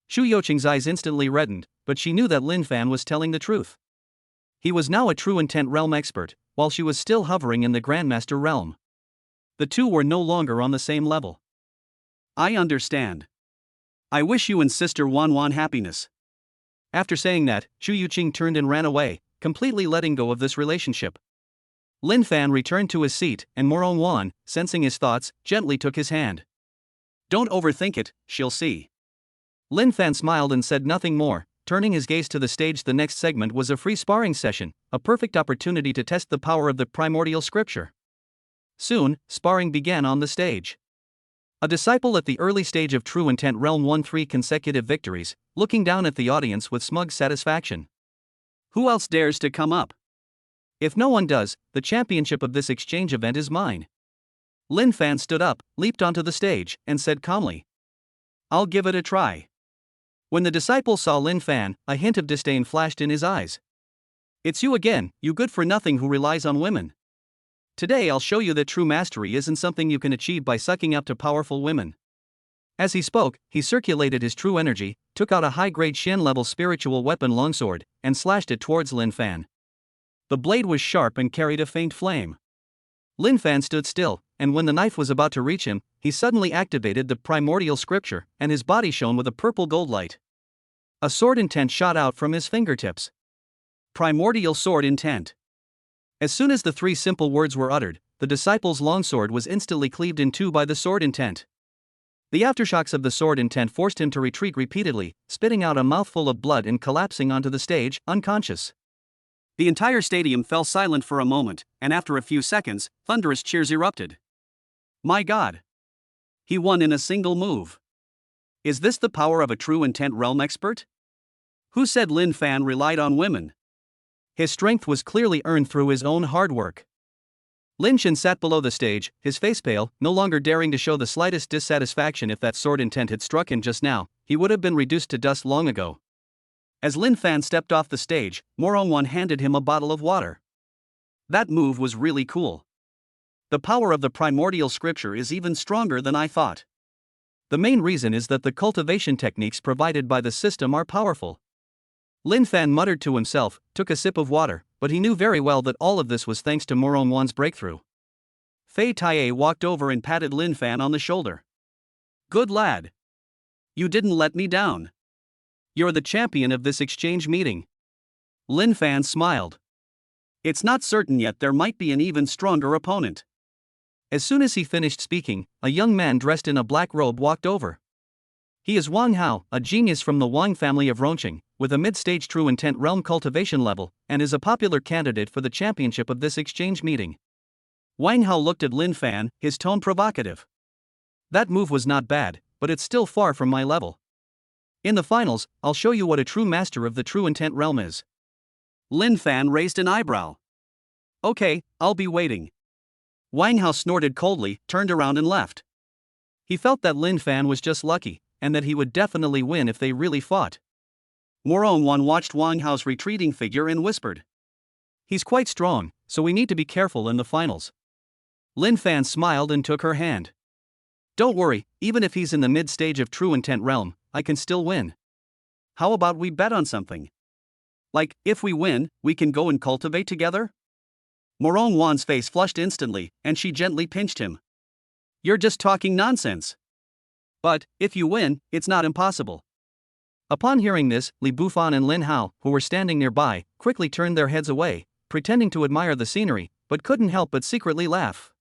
Shu Yoqing's eyes instantly reddened, but she knew that Lin Fan was telling the truth. He was now a true intent realm expert, while she was still hovering in the Grandmaster realm. The two were no longer on the same level. I understand. I wish you and Sister Wan Wan happiness. After saying that, Shu Yuqing turned and ran away, completely letting go of this relationship. Lin Fan returned to his seat, and Morong Wan, sensing his thoughts, gently took his hand. Don't overthink it, she'll see. Lin Fan smiled and said nothing more, turning his gaze to the stage. The next segment was a free sparring session, a perfect opportunity to test the power of the primordial scripture. Soon, sparring began on the stage. A disciple at the early stage of True Intent Realm won 3 consecutive victories, looking down at the audience with smug satisfaction. Who else dares to come up? If no one does, the championship of this exchange event is mine. Lin Fan stood up, leaped onto the stage, and said calmly, I'll give it a try. When the disciple saw Lin Fan, a hint of disdain flashed in his eyes. It's you again, you good-for-nothing who relies on women. Today I'll show you that true mastery isn't something you can achieve by sucking up to powerful women. As he spoke, he circulated his true energy, took out a high-grade Shen-level spiritual weapon longsword, and slashed it towards Lin Fan. The blade was sharp and carried a faint flame. Lin Fan stood still, and when the knife was about to reach him, he suddenly activated the primordial scripture, and his body shone with a purple gold light. A sword intent shot out from his fingertips. Primordial sword intent. As soon as the 3 simple words were uttered, the disciple's longsword was instantly cleaved in 2 by the sword intent. The aftershocks of the sword intent forced him to retreat repeatedly, spitting out a mouthful of blood and collapsing onto the stage, unconscious. The entire stadium fell silent for a moment, and after a few seconds, thunderous cheers erupted. My God! He won in a single move. Is this the power of a true intent realm expert? Who said Lin Fan relied on women? His strength was clearly earned through his own hard work. Lin Shen sat below the stage, his face pale, no longer daring to show the slightest dissatisfaction. If that sword intent had struck him just now, he would have been reduced to dust long ago. As Lin Fan stepped off the stage, Morong Wan handed him a bottle of water. That move was really cool. The power of the primordial scripture is even stronger than I thought. The main reason is that the cultivation techniques provided by the system are powerful. Lin Fan muttered to himself, took a sip of water, but he knew very well that all of this was thanks to Morong Wan's breakthrough. Fei Taiye walked over and patted Lin Fan on the shoulder. Good lad. You didn't let me down. You're the champion of this exchange meeting. Lin Fan smiled. It's not certain yet, there might be an even stronger opponent. As soon as he finished speaking, a young man dressed in a black robe walked over. He is Wang Hao, a genius from the Wang family of Rongqing, with a mid-stage true intent realm cultivation level, and is a popular candidate for the championship of this exchange meeting. Wang Hao looked at Lin Fan, his tone provocative. That move was not bad, but it's still far from my level. In the finals, I'll show you what a true master of the true intent realm is. Lin Fan raised an eyebrow. Okay, I'll be waiting. Wang Hao snorted coldly, turned around and left. He felt that Lin Fan was just lucky, and that he would definitely win if they really fought. Morong Wan watched Wang Hao's retreating figure and whispered. He's quite strong, so we need to be careful in the finals. Lin Fan smiled and took her hand. Don't worry, even if he's in the mid-stage of true intent realm, I can still win. How about we bet on something? Like, if we win, we can go and cultivate together? Morong Wan's face flushed instantly, and she gently pinched him. You're just talking nonsense. But, if you win, it's not impossible. Upon hearing this, Li Bufan and Lin Hao, who were standing nearby, quickly turned their heads away, pretending to admire the scenery, but couldn't help but secretly laugh.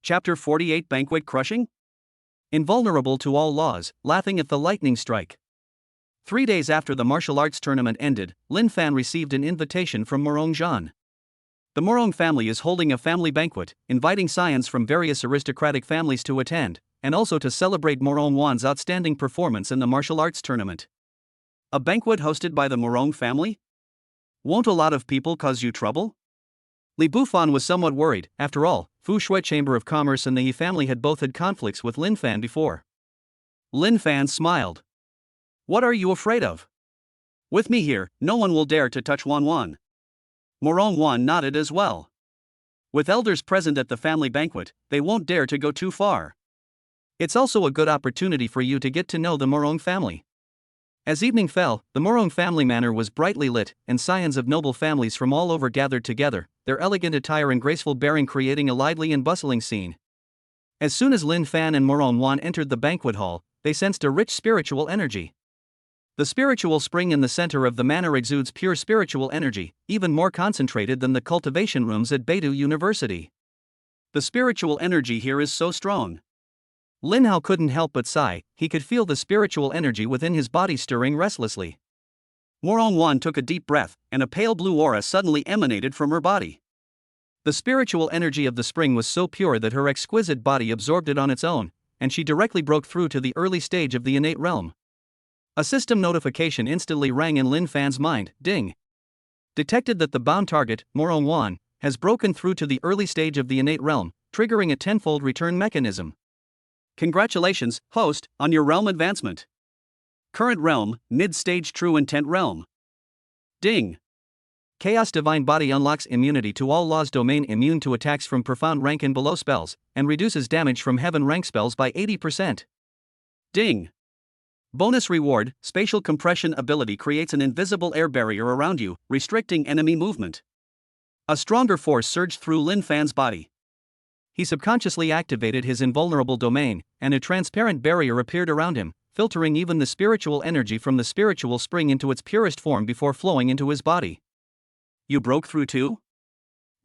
Chapter 48 Banquet Crushing? Invulnerable to all laws, laughing at the lightning strike. 3 days after the martial arts tournament ended, Lin Fan received an invitation from Morong Zhan. The Morong family is holding a family banquet, inviting scions from various aristocratic families to attend, and also to celebrate Morong Wan's outstanding performance in the martial arts tournament. A banquet hosted by the Morong family? Won't a lot of people cause you trouble? Li Bufan was somewhat worried. After all, Fu Shui Chamber of Commerce and the Yi family had both had conflicts with Lin Fan before. Lin Fan smiled. What are you afraid of? With me here, no one will dare to touch Wan Wan. Morong Wan nodded as well. With elders present at the family banquet, they won't dare to go too far. It's also a good opportunity for you to get to know the Morong family. As evening fell, the Morong family manor was brightly lit, and scions of noble families from all over gathered together, their elegant attire and graceful bearing creating a lively and bustling scene. As soon as Lin Fan and Morong Wan entered the banquet hall, they sensed a rich spiritual energy. The spiritual spring in the center of the manor exudes pure spiritual energy, even more concentrated than the cultivation rooms at Beidou University. The spiritual energy here is so strong. Lin Hao couldn't help but sigh. He could feel the spiritual energy within his body stirring restlessly. Morong Wan took a deep breath, and a pale blue aura suddenly emanated from her body. The spiritual energy of the spring was so pure that her exquisite body absorbed it on its own, and she directly broke through to the early stage of the innate realm. A system notification instantly rang in Lin Fan's mind. Ding! Detected that the bound target, Morong Wan, has broken through to the early stage of the innate realm, triggering a tenfold return mechanism. Congratulations, host, on your realm advancement. Current realm, mid-stage true intent realm. Ding! Chaos Divine Body unlocks immunity to all laws, domain immune to attacks from profound rank and below spells, and reduces damage from heaven rank spells by 80%. Ding! Bonus reward, spatial compression ability creates an invisible air barrier around you, restricting enemy movement. A stronger force surged through Lin Fan's body. He subconsciously activated his invulnerable domain, and a transparent barrier appeared around him, filtering even the spiritual energy from the spiritual spring into its purest form before flowing into his body. You broke through too?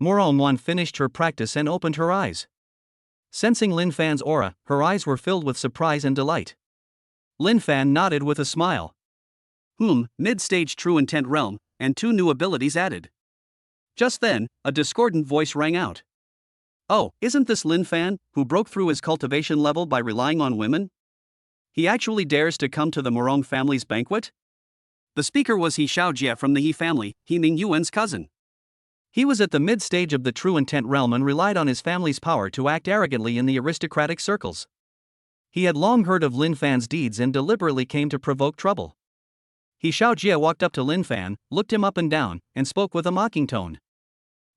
Morong Wan finished her practice and opened her eyes. Sensing Lin Fan's aura, her eyes were filled with surprise and delight. Lin Fan nodded with a smile. Mid-stage true intent realm, and 2 new abilities added. Just then, a discordant voice rang out. Oh, isn't this Lin Fan, who broke through his cultivation level by relying on women? He actually dares to come to the Morong family's banquet? The speaker was He Xiaojie from the He family, He Ming Yuan's cousin. He was at the mid-stage of the true intent realm and relied on his family's power to act arrogantly in the aristocratic circles. He had long heard of Lin Fan's deeds and deliberately came to provoke trouble. He Xiaojie walked up to Lin Fan, looked him up and down, and spoke with a mocking tone.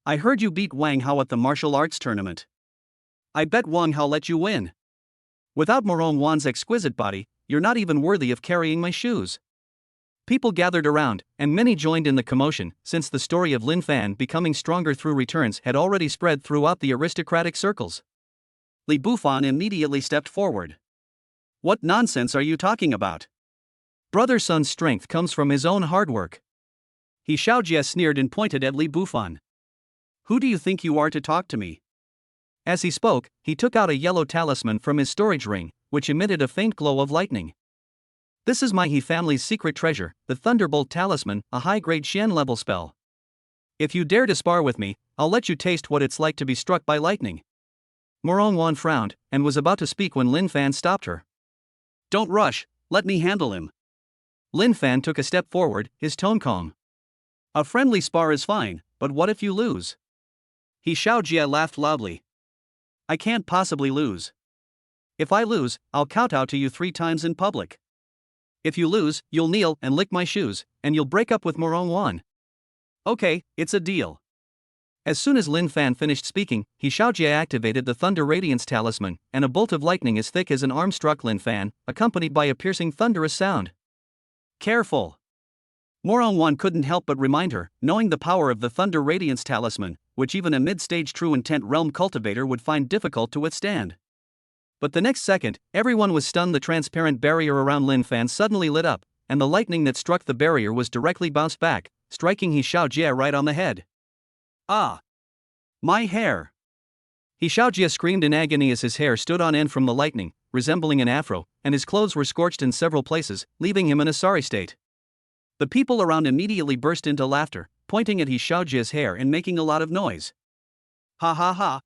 I heard you beat Wang Hao at the martial arts tournament. I bet Wang Hao let you win. Without Morong Wan's exquisite body, you're not even worthy of carrying my shoes. People gathered around, and many joined in the commotion, since the story of Lin Fan becoming stronger through returns had already spread throughout the aristocratic circles. Li Bufan immediately stepped forward. What nonsense are you talking about? Brother Sun's strength comes from his own hard work. He Xiaojie sneered and pointed at Li Bufan. Who do you think you are to talk to me? As he spoke, he took out a yellow talisman from his storage ring, which emitted a faint glow of lightning. This is my He family's secret treasure, the Thunderbolt Talisman, a high-grade Xian-level spell. If you dare to spar with me, I'll let you taste what it's like to be struck by lightning. Morong Wan frowned, and was about to speak when Lin Fan stopped her. Don't rush, let me handle him. Lin Fan took a step forward, his tone calm. A friendly spar is fine, but what if you lose? He Xiaojie laughed loudly. I can't possibly lose. If I lose, I'll kowtow to you 3 times in public. If you lose, you'll kneel and lick my shoes, and you'll break up with Morong Wan. Okay, it's a deal. As soon as Lin Fan finished speaking, He Xiaojie activated the Thunder Radiance Talisman, and a bolt of lightning as thick as an arm struck Lin Fan, accompanied by a piercing thunderous sound. Careful! Morong Wan couldn't help but remind her, knowing the power of the Thunder Radiance Talisman, which even a mid-stage true intent realm cultivator would find difficult to withstand. But the next second, everyone was stunned. The transparent barrier around Lin Fan suddenly lit up, and the lightning that struck the barrier was directly bounced back, striking He Xiaojie right on the head. Ah! My hair! He Xiaojie screamed in agony as his hair stood on end from the lightning, resembling an afro, and his clothes were scorched in several places, leaving him in a sorry state. The people around immediately burst into laughter, pointing at He Xiaojie's hair and making a lot of noise. Ha ha ha!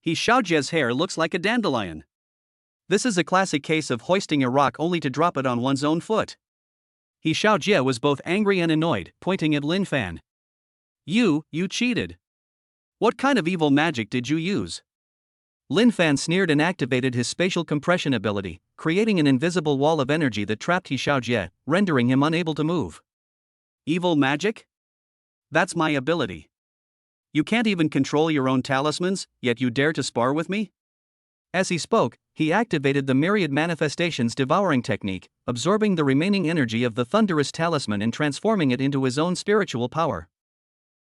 He Xiaojie's hair looks like a dandelion. This is a classic case of hoisting a rock only to drop it on one's own foot. He Xiaojie was both angry and annoyed, pointing at Lin Fan. You cheated. What kind of evil magic did you use? Lin Fan sneered and activated his spatial compression ability, creating an invisible wall of energy that trapped He Xiaojie, rendering him unable to move. Evil magic? That's my ability. You can't even control your own talismans, yet you dare to spar with me? As he spoke, he activated the myriad manifestations devouring technique, absorbing the remaining energy of the thunderous talisman and transforming it into his own spiritual power.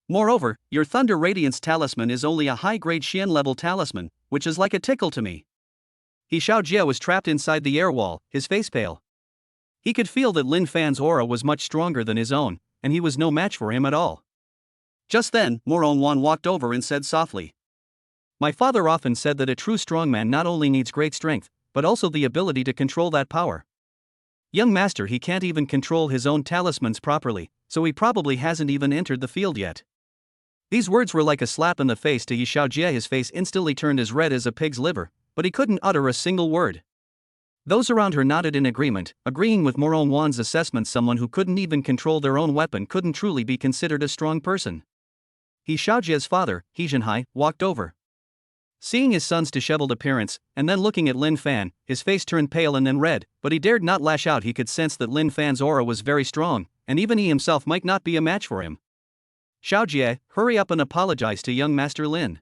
Moreover, your Thunder Radiance talisman is only a high-grade Xian level talisman, which is like a tickle to me. He Xiaojie was trapped inside the air wall, his face pale. He could feel that Lin Fan's aura was much stronger than his own, and he was no match for him at all. Just then, Moronwan walked over and said softly, "My father often said that a true strongman not only needs great strength, but also the ability to control that power. Young master, he can't even control his own talismans properly, so he probably hasn't even entered the field yet." These words were like a slap in the face to Yi Xiaojie. His face instantly turned as red as a pig's liver, but he couldn't utter a single word. Those around her nodded in agreement, agreeing with Moronwan's assessment. Someone who couldn't even control their own weapon couldn't truly be considered a strong person. Yi Xiaojie's father, He Zhenhai, walked over. Seeing his son's disheveled appearance, and then looking at Lin Fan, his face turned pale and then red, but he dared not lash out. He could sense that Lin Fan's aura was very strong, and even he himself might not be a match for him. "Xiaojie, hurry up and apologize to young Master Lin,"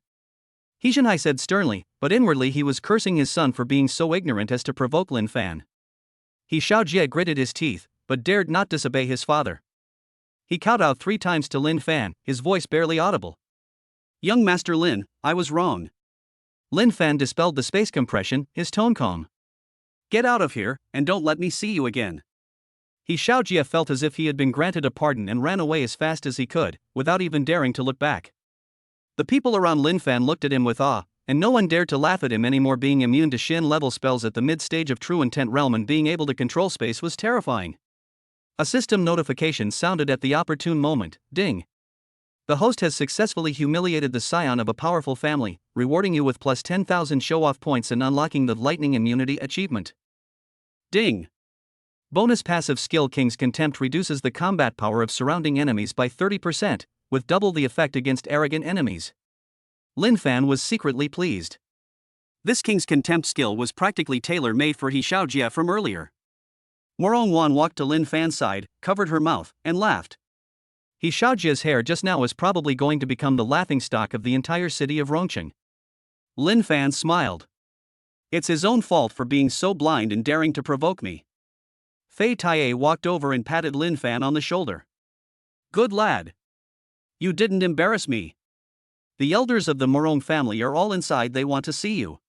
He Zhenhai said sternly, but inwardly he was cursing his son for being so ignorant as to provoke Lin Fan. He Xiaojie gritted his teeth, but dared not disobey his father. He kowtowed 3 times to Lin Fan, his voice barely audible. "Young Master Lin, I was wrong." Lin Fan dispelled the space compression, his tone calm. "Get out of here, and don't let me see you again." He Xiaojie felt as if he had been granted a pardon and ran away as fast as he could, without even daring to look back. The people around Lin Fan looked at him with awe, and no one dared to laugh at him anymore. Being immune to Shin level spells at the mid-stage of True Intent Realm and being able to control space was terrifying. A system notification sounded at the opportune moment. Ding! The host has successfully humiliated the scion of a powerful family, rewarding you with plus 10,000 show-off points and unlocking the Lightning Immunity achievement. Ding! Bonus passive skill. King's Contempt reduces the combat power of surrounding enemies by 30%, with double the effect against arrogant enemies. Lin Fan was secretly pleased. This King's Contempt skill was practically tailor-made for He Xiaojie from earlier. Moronwan walked to Lin Fan's side, covered her mouth, and laughed. He Xiaojie's hair just now is probably going to become the laughingstock of the entire city of Rongqing. Lin Fan smiled. It's his own fault for being so blind and daring to provoke me. Fei Taiye walked over and patted Lin Fan on the shoulder. Good lad. You didn't embarrass me. The elders of the Morong family are all inside. They want to see you.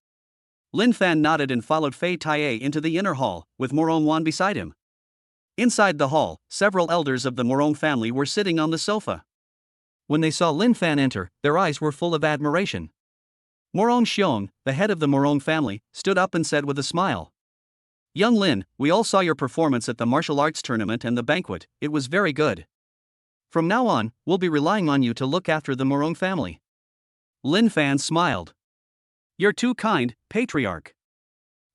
Lin Fan nodded and followed Fei Taiye into the inner hall, with Moronwan beside him. Inside the hall, several elders of the Morong family were sitting on the sofa. When they saw Lin Fan enter, their eyes were full of admiration. Morong Xiong, the head of the Morong family, stood up and said with a smile, "Young Lin, we all saw your performance at the martial arts tournament and the banquet. It was very good. From now on, we'll be relying on you to look after the Morong family." Lin Fan smiled. "You're too kind, patriarch.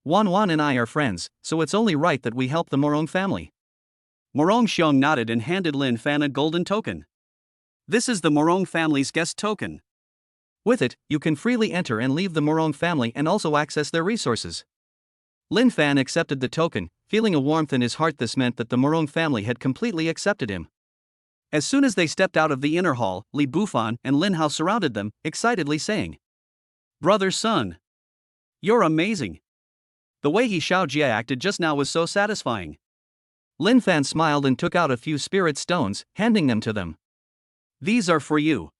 Wan and I are friends, so it's only right that we help the Morong family." Morong Xiong nodded and handed Lin Fan a golden token. "This is the Morong family's guest token. With it, you can freely enter and leave the Morong family and also access their resources." Lin Fan accepted the token, feeling a warmth in his heart. This meant that the Morong family had completely accepted him. As soon as they stepped out of the inner hall, Li Bufan and Lin Hao surrounded them, excitedly saying, "Brother Sun, you're amazing. The way He Xiaojie acted just now was so satisfying." Lin Fan smiled and took out a few spirit stones, handing them to them. "These are for you.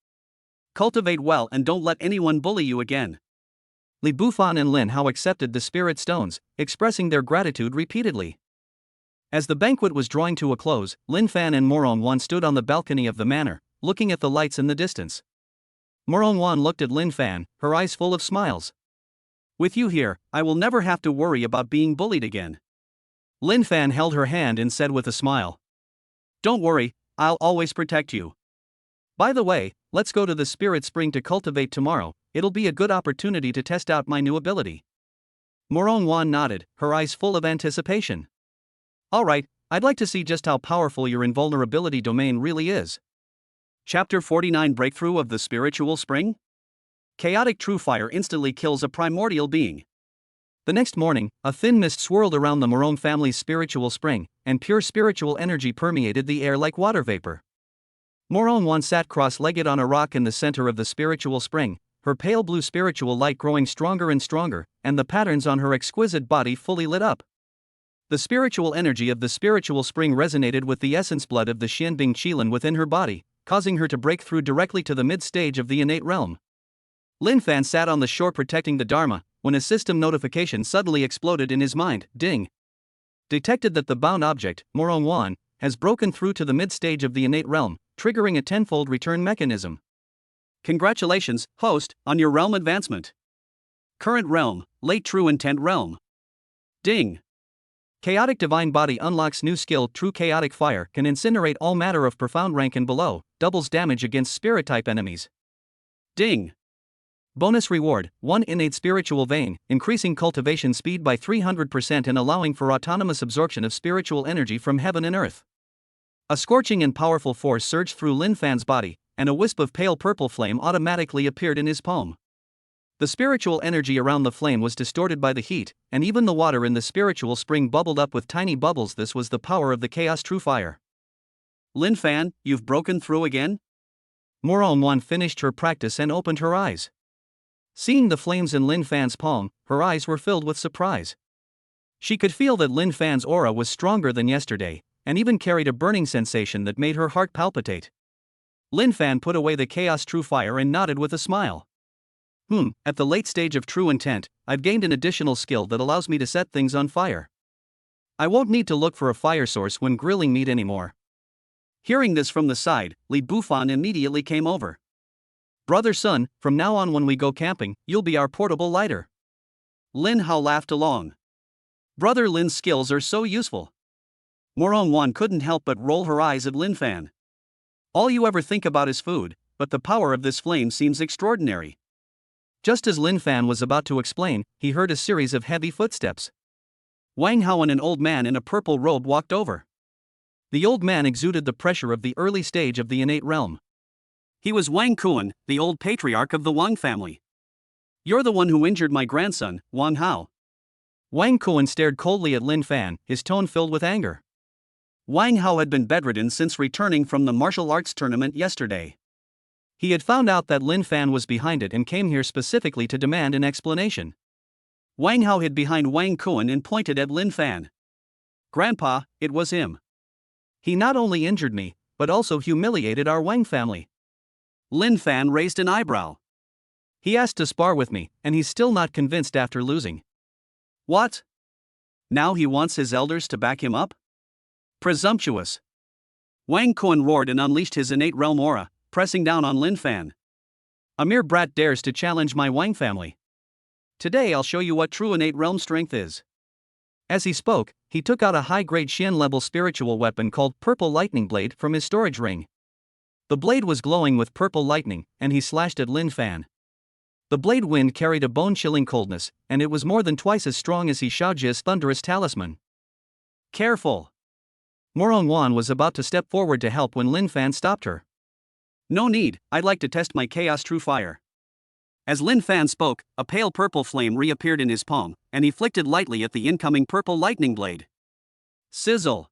Cultivate well and don't let anyone bully you again." Li Bufan and Lin Hao accepted the spirit stones, expressing their gratitude repeatedly. As the banquet was drawing to a close, Lin Fan and Moronwan stood on the balcony of the manor, looking at the lights in the distance. Moronwan looked at Lin Fan, her eyes full of smiles. "With you here, I will never have to worry about being bullied again." Lin Fan held her hand and said with a smile, "Don't worry, I'll always protect you. By the way, let's go to the Spirit Spring to cultivate tomorrow. It'll be a good opportunity to test out my new ability." Moronwan nodded, her eyes full of anticipation. "Alright, I'd like to see just how powerful your invulnerability domain really is." Chapter 49 Breakthrough of the Spiritual Spring? Chaotic True Fire instantly kills a primordial being. The next morning, a thin mist swirled around the Morong family's spiritual spring, and pure spiritual energy permeated the air like water vapor. Moron Wan sat cross-legged on a rock in the center of the spiritual spring, her pale blue spiritual light growing stronger and stronger, and the patterns on her exquisite body fully lit up. The spiritual energy of the spiritual spring resonated with the essence blood of the Xianbing Qilin within her body, causing her to break through directly to the mid-stage of the innate realm. Lin Fan sat on the shore protecting the Dharma, when a system notification suddenly exploded in his mind. Ding! Detected that the bound object, Moron Wan, has broken through to the mid-stage of the innate realm, triggering a tenfold return mechanism. Congratulations, host, on your realm advancement. Current realm, late true intent realm. Ding! Chaotic Divine Body unlocks new skill. True Chaotic Fire can incinerate all matter of profound rank and below, doubles damage against spirit-type enemies. Ding! Bonus reward, 1 innate spiritual vein, increasing cultivation speed by 300% and allowing for autonomous absorption of spiritual energy from heaven and earth. A scorching and powerful force surged through Lin Fan's body, and a wisp of pale purple flame automatically appeared in his palm. The spiritual energy around the flame was distorted by the heat, and even the water in the spiritual spring bubbled up with tiny bubbles. This was the power of the Chaos True Fire. Lin Fan, you've broken through again? Moron Wan finished her practice and opened her eyes. Seeing the flames in Lin Fan's palm, her eyes were filled with surprise. She could feel that Lin Fan's aura was stronger than yesterday, and even carried a burning sensation that made her heart palpitate. Lin Fan put away the Chaos True Fire and nodded with a smile. At the late stage of true intent, I've gained an additional skill that allows me to set things on fire. I won't need to look for a fire source when grilling meat anymore. Hearing this from the side, Li Bufan immediately came over. Brother Sun, from now on when we go camping, you'll be our portable lighter. Lin Hao laughed along. Brother Lin's skills are so useful. Moron Wan couldn't help but roll her eyes at Lin Fan. All you ever think about is food, but the power of this flame seems extraordinary. Just as Lin Fan was about to explain, he heard a series of heavy footsteps. Wang Hao and an old man in a purple robe walked over. The old man exuded the pressure of the early stage of the innate realm. He was Wang Kuan, the old patriarch of the Wang family. You're the one who injured my grandson, Wang Hao. Wang Kuan stared coldly at Lin Fan, his tone filled with anger. Wang Hao had been bedridden since returning from the martial arts tournament yesterday. He had found out that Lin Fan was behind it and came here specifically to demand an explanation. Wang Hao hid behind Wang Kuan and pointed at Lin Fan. Grandpa, it was him. He not only injured me, but also humiliated our Wang family. Lin Fan raised an eyebrow. He asked to spar with me, and he's still not convinced after losing. What? Now he wants his elders to back him up? Presumptuous. Wang Kuan roared and unleashed his innate realm aura, pressing down on Lin Fan. A mere brat dares to challenge my Wang family. Today I'll show you what true innate realm strength is. As he spoke, he took out a high-grade Xian-level spiritual weapon called Purple Lightning Blade from his storage ring. The blade was glowing with purple lightning, and he slashed at Lin Fan. The blade wind carried a bone-chilling coldness, and it was more than twice as strong as He Shaojia's thunderous talisman. Careful! Moron Wan was about to step forward to help when Lin Fan stopped her. No need, I'd like to test my Chaos True Fire. As Lin Fan spoke, a pale purple flame reappeared in his palm, and he flicked it lightly at the incoming purple lightning blade. Sizzle!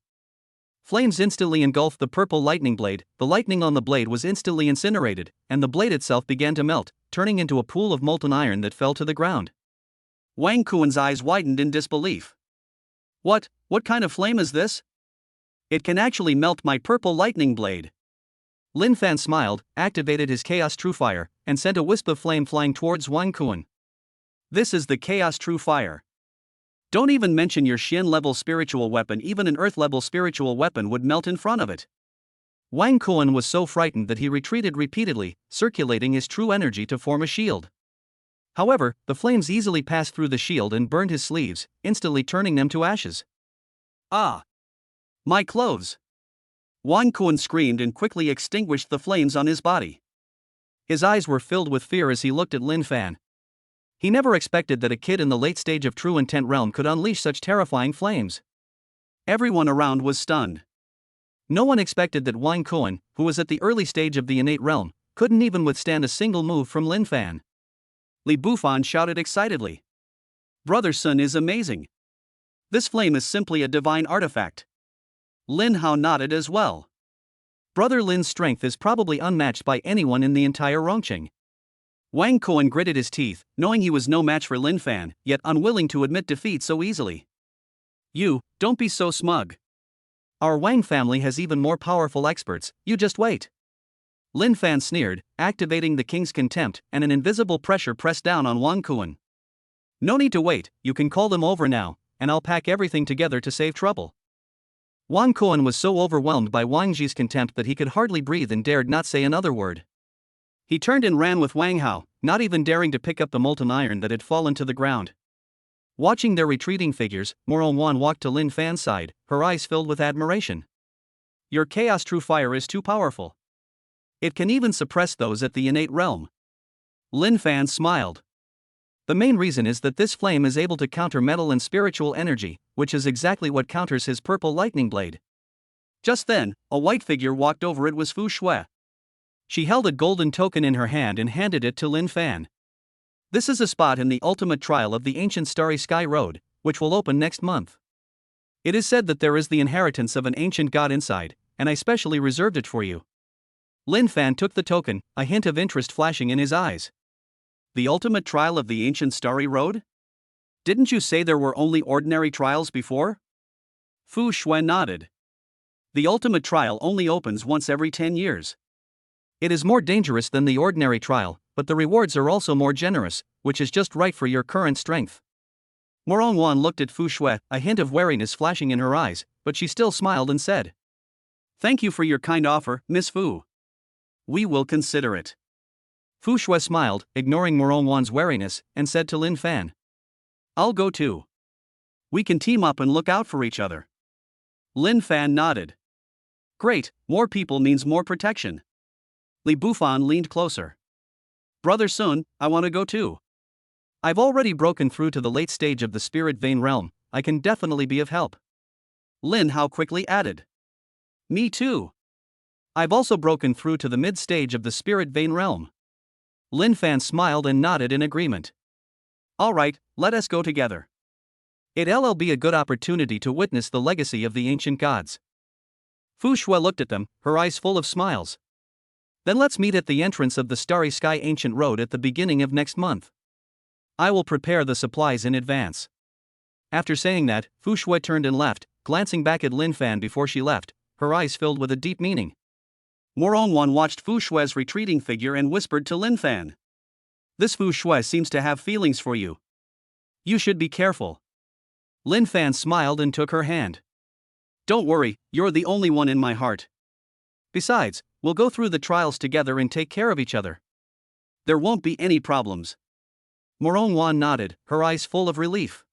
Flames instantly engulfed the purple lightning blade, the lightning on the blade was instantly incinerated, and the blade itself began to melt, turning into a pool of molten iron that fell to the ground. Wang Kuan's eyes widened in disbelief. What kind of flame is this? It can actually melt my purple lightning blade. Lin Fan smiled, activated his Chaos True Fire, and sent a wisp of flame flying towards Wang Kuan. This is the Chaos True Fire. Don't even mention your Xian-level spiritual weapon, even an Earth-level spiritual weapon would melt in front of it. Wang Kuan was so frightened that he retreated repeatedly, circulating his true energy to form a shield. However, the flames easily passed through the shield and burned his sleeves, instantly turning them to ashes. Ah! My clothes! Wang Kuan screamed and quickly extinguished the flames on his body. His eyes were filled with fear as he looked at Lin Fan. He never expected that a kid in the late stage of true intent realm could unleash such terrifying flames. Everyone around was stunned. No one expected that Wang Kuan, who was at the early stage of the innate realm, couldn't even withstand a single move from Lin Fan. Li Bufan shouted excitedly. Brother Sun is amazing. This flame is simply a divine artifact. Lin Hao nodded as well. Brother Lin's strength is probably unmatched by anyone in the entire Rongqing. Wang Kuan gritted his teeth, knowing he was no match for Lin Fan, yet unwilling to admit defeat so easily. You, don't be so smug. Our Wang family has even more powerful experts, you just wait. Lin Fan sneered, activating the king's contempt, and an invisible pressure pressed down on Wang Kuan. No need to wait, you can call them over now, and I'll pack everything together to save trouble. Wang Kuan was so overwhelmed by Wang Ji's contempt that he could hardly breathe and dared not say another word. He turned and ran with Wang Hao, not even daring to pick up the molten iron that had fallen to the ground. Watching their retreating figures, Moro Wan walked to Lin Fan's side, her eyes filled with admiration. Your chaos true fire is too powerful. It can even suppress those at the innate realm. Lin Fan smiled. The main reason is that this flame is able to counter metal and spiritual energy, which is exactly what counters his purple lightning blade. Just then, a white figure walked over. It was Fu Shui. She held a golden token in her hand and handed it to Lin Fan. This is a spot in the ultimate trial of the ancient Starry Sky Road, which will open next month. It is said that there is the inheritance of an ancient god inside, and I specially reserved it for you. Lin Fan took the token, a hint of interest flashing in his eyes. The ultimate trial of the ancient Starry Road? Didn't you say there were only ordinary trials before? Fu Shui nodded. The ultimate trial only opens once every 10 years. It is more dangerous than the ordinary trial, but the rewards are also more generous, which is just right for your current strength. Morong Wan looked at Fu Shui, a hint of wariness flashing in her eyes, but she still smiled and said, Thank you for your kind offer, Miss Fu. We will consider it. Fu Shui smiled, ignoring Morong Wan's wariness, and said to Lin Fan, I'll go too. We can team up and look out for each other. Lin Fan nodded. Great, more people means more protection. Li Bufan leaned closer. Brother Sun, I want to go too. I've already broken through to the late stage of the spirit vein realm, I can definitely be of help. Lin Hao quickly added. Me too. I've also broken through to the mid stage of the spirit vein realm. Lin Fan smiled and nodded in agreement. All right, let us go together. It'll be a good opportunity to witness the legacy of the ancient gods. Fu Shui looked at them, her eyes full of smiles. Then let's meet at the entrance of the Starry Sky Ancient Road at the beginning of next month. I will prepare the supplies in advance. After saying that, Fu Shui turned and left, glancing back at Lin Fan before she left, her eyes filled with a deep meaning. Morong Wan watched Fu Shui's retreating figure and whispered to Lin Fan. This Fu Shui seems to have feelings for you. You should be careful. Lin Fan smiled and took her hand. Don't worry, you're the only one in my heart. Besides, we'll go through the trials together and take care of each other. There won't be any problems. Morong Wan nodded, her eyes full of relief.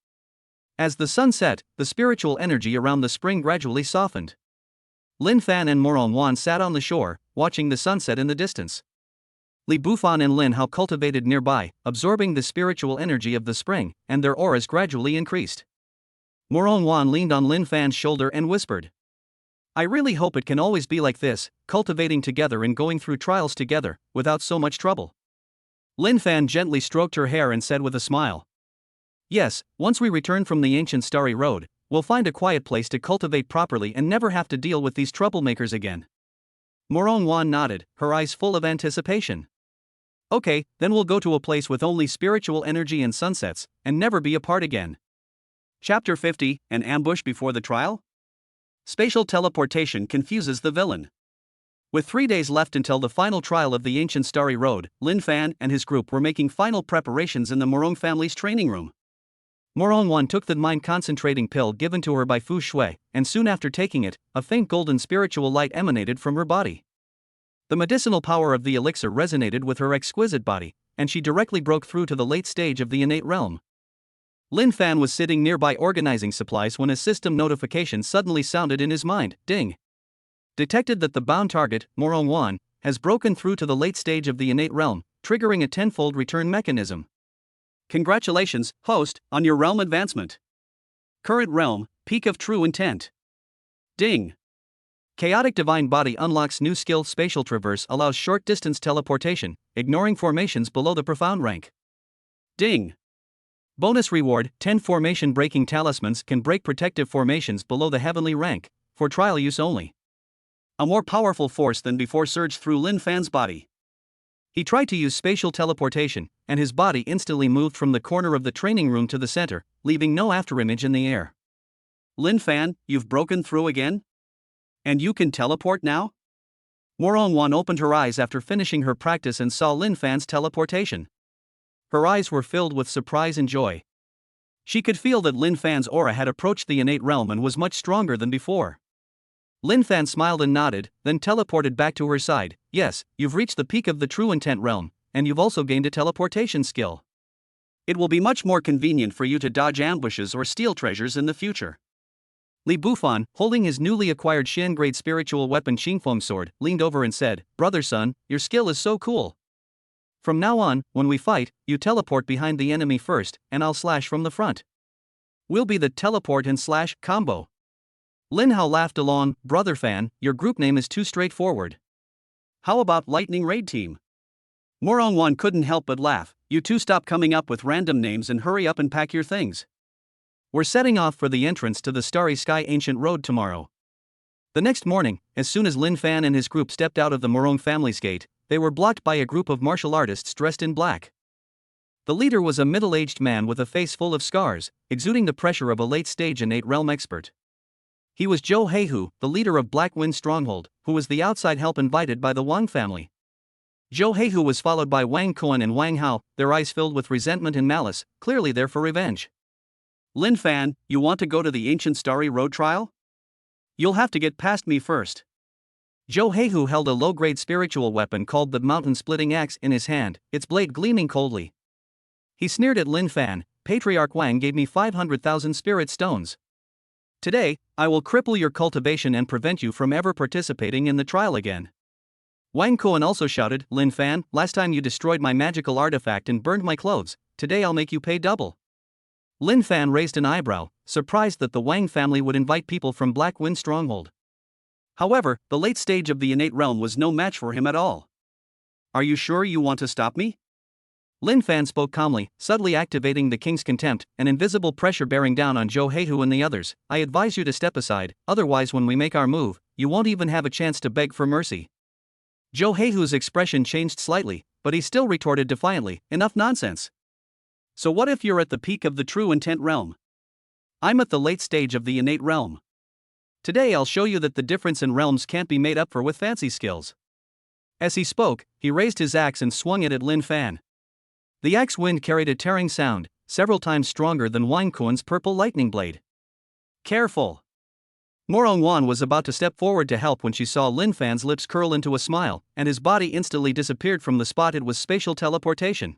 As the sun set, the spiritual energy around the spring gradually softened. Lin Fan and Morong Wan sat on the shore, watching the sunset in the distance. Li Bufan and Lin Hao cultivated nearby, absorbing the spiritual energy of the spring, and their auras gradually increased. Morong Wan leaned on Lin Fan's shoulder and whispered, I really hope it can always be like this, cultivating together and going through trials together, without so much trouble. Lin Fan gently stroked her hair and said with a smile, Yes, once we return from the ancient Starry Road, we'll find a quiet place to cultivate properly and never have to deal with these troublemakers again. Morong Wan nodded, her eyes full of anticipation. Okay, then we'll go to a place with only spiritual energy and sunsets, and never be apart again. Chapter 50, An Ambush Before the Trial? Spatial teleportation confuses the villain. With 3 days left until the final trial of the ancient Starry Road, Lin Fan and his group were making final preparations in the Morong family's training room. Morong Wan took the mind-concentrating pill given to her by Fu Shui, and soon after taking it, a faint golden spiritual light emanated from her body. The medicinal power of the elixir resonated with her exquisite body, and she directly broke through to the late stage of the innate realm. Lin Fan was sitting nearby organizing supplies when a system notification suddenly sounded in his mind. Ding! Detected that the bound target, Morong Wan, has broken through to the late stage of the innate realm, triggering a tenfold return mechanism. Congratulations, host, on your realm advancement. Current realm, Peak of True Intent. Ding! Chaotic Divine Body unlocks new skill. Spatial Traverse allows short-distance teleportation, ignoring formations below the profound rank. Ding! Bonus reward, 10 formation breaking talismans can break protective formations below the heavenly rank, for trial use only. A more powerful force than before surged through Lin Fan's body. He tried to use spatial teleportation, and his body instantly moved from the corner of the training room to the center, leaving no afterimage in the air. Lin Fan, you've broken through again? And you can teleport now? Morongwon opened her eyes after finishing her practice and saw Lin Fan's teleportation. Her eyes were filled with surprise and joy. She could feel that Lin Fan's aura had approached the innate realm and was much stronger than before. Lin Fan smiled and nodded, then teleported back to her side. Yes, you've reached the peak of the true intent realm, and you've also gained a teleportation skill. It will be much more convenient for you to dodge ambushes or steal treasures in the future. Li Bufan, holding his newly acquired Shan-grade spiritual weapon Qingfeng sword, leaned over and said, Brother Sun, your skill is so cool. From now on, when we fight, you teleport behind the enemy first, and I'll slash from the front. We'll be the teleport and slash combo. Lin Hao laughed along. Brother Fan, your group name is too straightforward. How about Lightning Raid Team? Morongwon couldn't help but laugh. You two stop coming up with random names and hurry up and pack your things. We're setting off for the entrance to the Starry Sky Ancient Road tomorrow. The next morning, as soon as Lin Fan and his group stepped out of the Morong family's gate, they were blocked by a group of martial artists dressed in black. The leader was a middle-aged man with a face full of scars, exuding the pressure of a late-stage innate realm expert. He was Zhou Heihu, the leader of Black Wind Stronghold, who was the outside help invited by the Wang family. Zhou Heihu was followed by Wang Kuan and Wang Hao, their eyes filled with resentment and malice, clearly there for revenge. Lin Fan, you want to go to the ancient Starry Road trial? You'll have to get past me first. Zhou Heihu held a low-grade spiritual weapon called the mountain-splitting axe in his hand, its blade gleaming coldly. He sneered at Lin Fan. Patriarch Wang gave me 500,000 spirit stones. Today, I will cripple your cultivation and prevent you from ever participating in the trial again. Wang Kuan also shouted, Lin Fan, last time you destroyed my magical artifact and burned my clothes, today I'll make you pay double. Lin Fan raised an eyebrow, surprised that the Wang family would invite people from Black Wind Stronghold. However, the late stage of the innate realm was no match for him at all. Are you sure you want to stop me? Lin Fan spoke calmly, subtly activating the king's contempt, an invisible pressure bearing down on Zhou Heihu and the others. I advise you to step aside, otherwise when we make our move, you won't even have a chance to beg for mercy. Zhou Heihu's expression changed slightly, but he still retorted defiantly, enough nonsense. So what if you're at the peak of the true intent realm? I'm at the late stage of the innate realm. Today I'll show you that the difference in realms can't be made up for with fancy skills. As he spoke, he raised his axe and swung it at Lin Fan. The axe wind carried a tearing sound, several times stronger than Wang Kuan's purple lightning blade. Careful! Morongwon was about to step forward to help when she saw Lin Fan's lips curl into a smile, and his body instantly disappeared from the spot. It was spatial teleportation.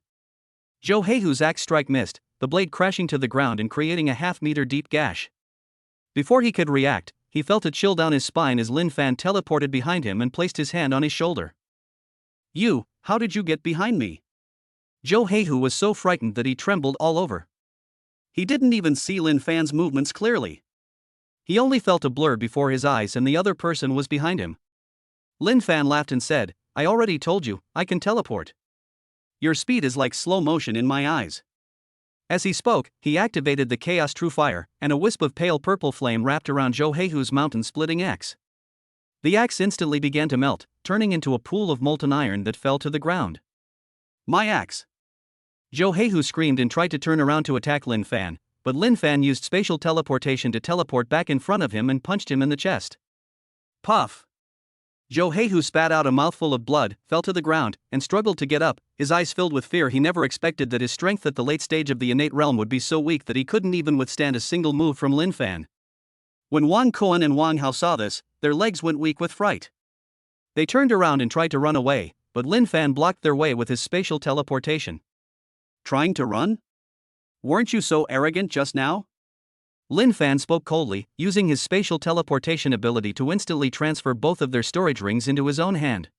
Zhou Heihu's axe strike missed, the blade crashing to the ground and creating a half-meter deep gash. Before he could react, he felt a chill down his spine as Lin Fan teleported behind him and placed his hand on his shoulder. How did you get behind me? Zhou Heihu was so frightened that he trembled all over. He didn't even see Lin Fan's movements clearly. He only felt a blur before his eyes and the other person was behind him. Lin Fan laughed and said, I already told you, I can teleport. Your speed is like slow motion in my eyes. As he spoke, he activated the Chaos True Fire, and a wisp of pale purple flame wrapped around Zhou Heihu's mountain-splitting axe. The axe instantly began to melt, turning into a pool of molten iron that fell to the ground. My axe! Zhou Heihu screamed and tried to turn around to attack Lin Fan, but Lin Fan used spatial teleportation to teleport back in front of him and punched him in the chest. Puff! Zhou Heihu spat out a mouthful of blood, fell to the ground, and struggled to get up, his eyes filled with fear. He never expected that his strength at the late stage of the innate realm would be so weak that he couldn't even withstand a single move from Lin Fan. When Wang Kuan and Wang Hao saw this, their legs went weak with fright. They turned around and tried to run away, but Lin Fan blocked their way with his spatial teleportation. Trying to run? Weren't you so arrogant just now? Lin Fan spoke coldly, using his spatial teleportation ability to instantly transfer both of their storage rings into his own hand.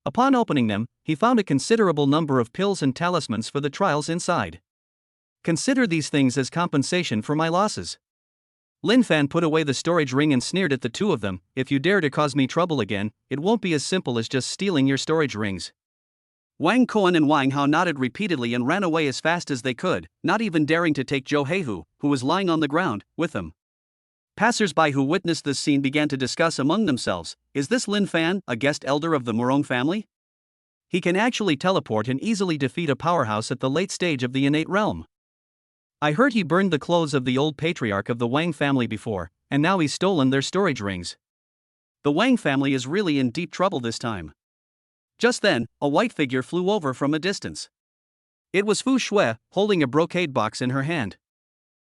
Upon opening them, he found a considerable number of pills and talismans for the trials inside. Consider these things as compensation for my losses. Lin Fan put away the storage ring and sneered at the two of them. If you dare to cause me trouble again, it won't be as simple as just stealing your storage rings. Wang Kuan and Wang Hao nodded repeatedly and ran away as fast as they could, not even daring to take Zhou Heihu, who was lying on the ground, with them. Passers-by who witnessed this scene began to discuss among themselves, is this Lin Fan, a guest elder of the Morong family? He can actually teleport and easily defeat a powerhouse at the late stage of the innate realm. I heard he burned the clothes of the old patriarch of the Wang family before, and now he's stolen their storage rings. The Wang family is really in deep trouble this time. Just then, a white figure flew over from a distance. It was Fu Shui, holding a brocade box in her hand.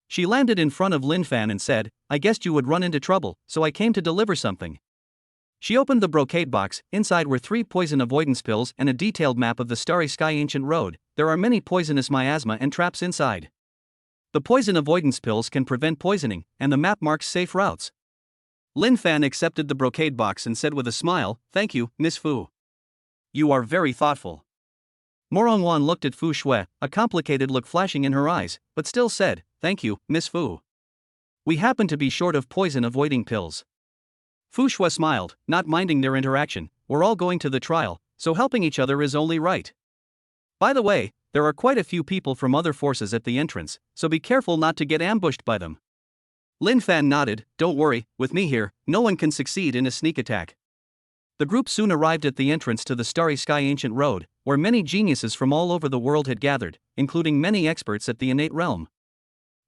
She landed in front of Lin Fan and said, "I guessed you would run into trouble, so I came to deliver something." She opened the brocade box. Inside were 3 poison avoidance pills and a detailed map of the Starry Sky Ancient Road. There are many poisonous miasma and traps inside. The poison avoidance pills can prevent poisoning, and the map marks safe routes. Lin Fan accepted the brocade box and said with a smile, "Thank you, Miss Fu. You are very thoughtful." Morong Wan looked at Fu Shui, a complicated look flashing in her eyes, but still said, "Thank you, Miss Fu. We happen to be short of poison-avoiding pills." Fu Shui smiled, not minding their interaction. "We're all going to the trial, so helping each other is only right. By the way, there are quite a few people from other forces at the entrance, so be careful not to get ambushed by them." Lin Fan nodded. "Don't worry, with me here, no one can succeed in a sneak attack." The group soon arrived at the entrance to the Starry Sky Ancient Road, where many geniuses from all over the world had gathered, including many experts at the innate realm.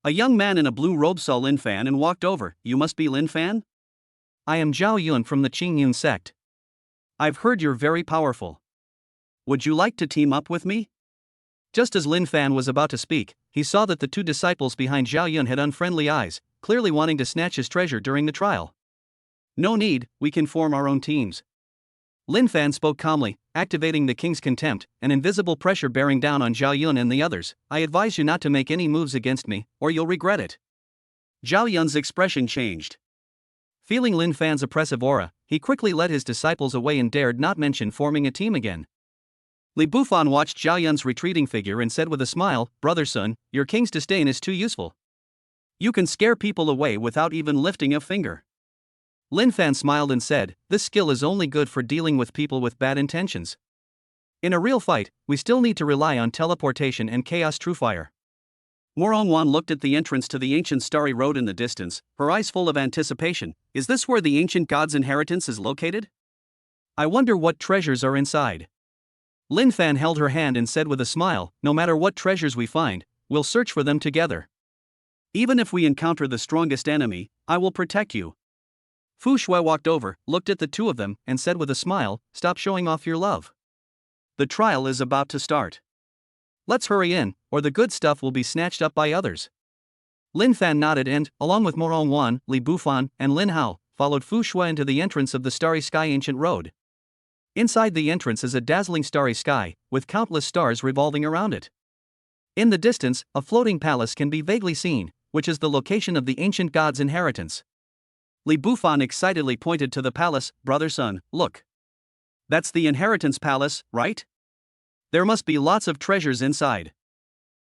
A young man in a blue robe saw Lin Fan and walked over. "You must be Lin Fan? I am Zhao Yun from the Qing Yun sect. I've heard you're very powerful. Would you like to team up with me?" Just as Lin Fan was about to speak, he saw that the 2 disciples behind Zhao Yun had unfriendly eyes, clearly wanting to snatch his treasure during the trial. "No need, we can form our own teams." Lin Fan spoke calmly, activating the king's contempt, an invisible pressure bearing down on Zhao Yun and the others. "I advise you not to make any moves against me, or you'll regret it." Zhao Yun's expression changed. Feeling Lin Fan's oppressive aura, he quickly led his disciples away and dared not mention forming a team again. Li Bufan watched Zhao Yun's retreating figure and said with a smile, "Brother Sun, your king's disdain is too useful. You can scare people away without even lifting a finger." Lin Fan smiled and said, "This skill is only good for dealing with people with bad intentions. In a real fight, we still need to rely on teleportation and chaos true fire." Morong Wan looked at the entrance to the ancient starry road in the distance, her eyes full of anticipation. "Is this where the ancient god's inheritance is located? I wonder what treasures are inside." Lin Fan held her hand and said with a smile, "No matter what treasures we find, we'll search for them together. Even if we encounter the strongest enemy, I will protect you." Fu Shui walked over, looked at the 2 of them, and said with a smile, "Stop showing off your love. The trial is about to start. Let's hurry in, or the good stuff will be snatched up by others." Lin Fan nodded and, along with Morong Wan, Li Bufan, and Lin Hao, followed Fu Shui into the entrance of the Starry Sky Ancient Road. Inside the entrance is a dazzling starry sky, with countless stars revolving around it. In the distance, a floating palace can be vaguely seen, which is the location of the ancient god's inheritance. Li Bufan excitedly pointed to the palace. "Brother Sun, look. That's the inheritance palace, right? There must be lots of treasures inside."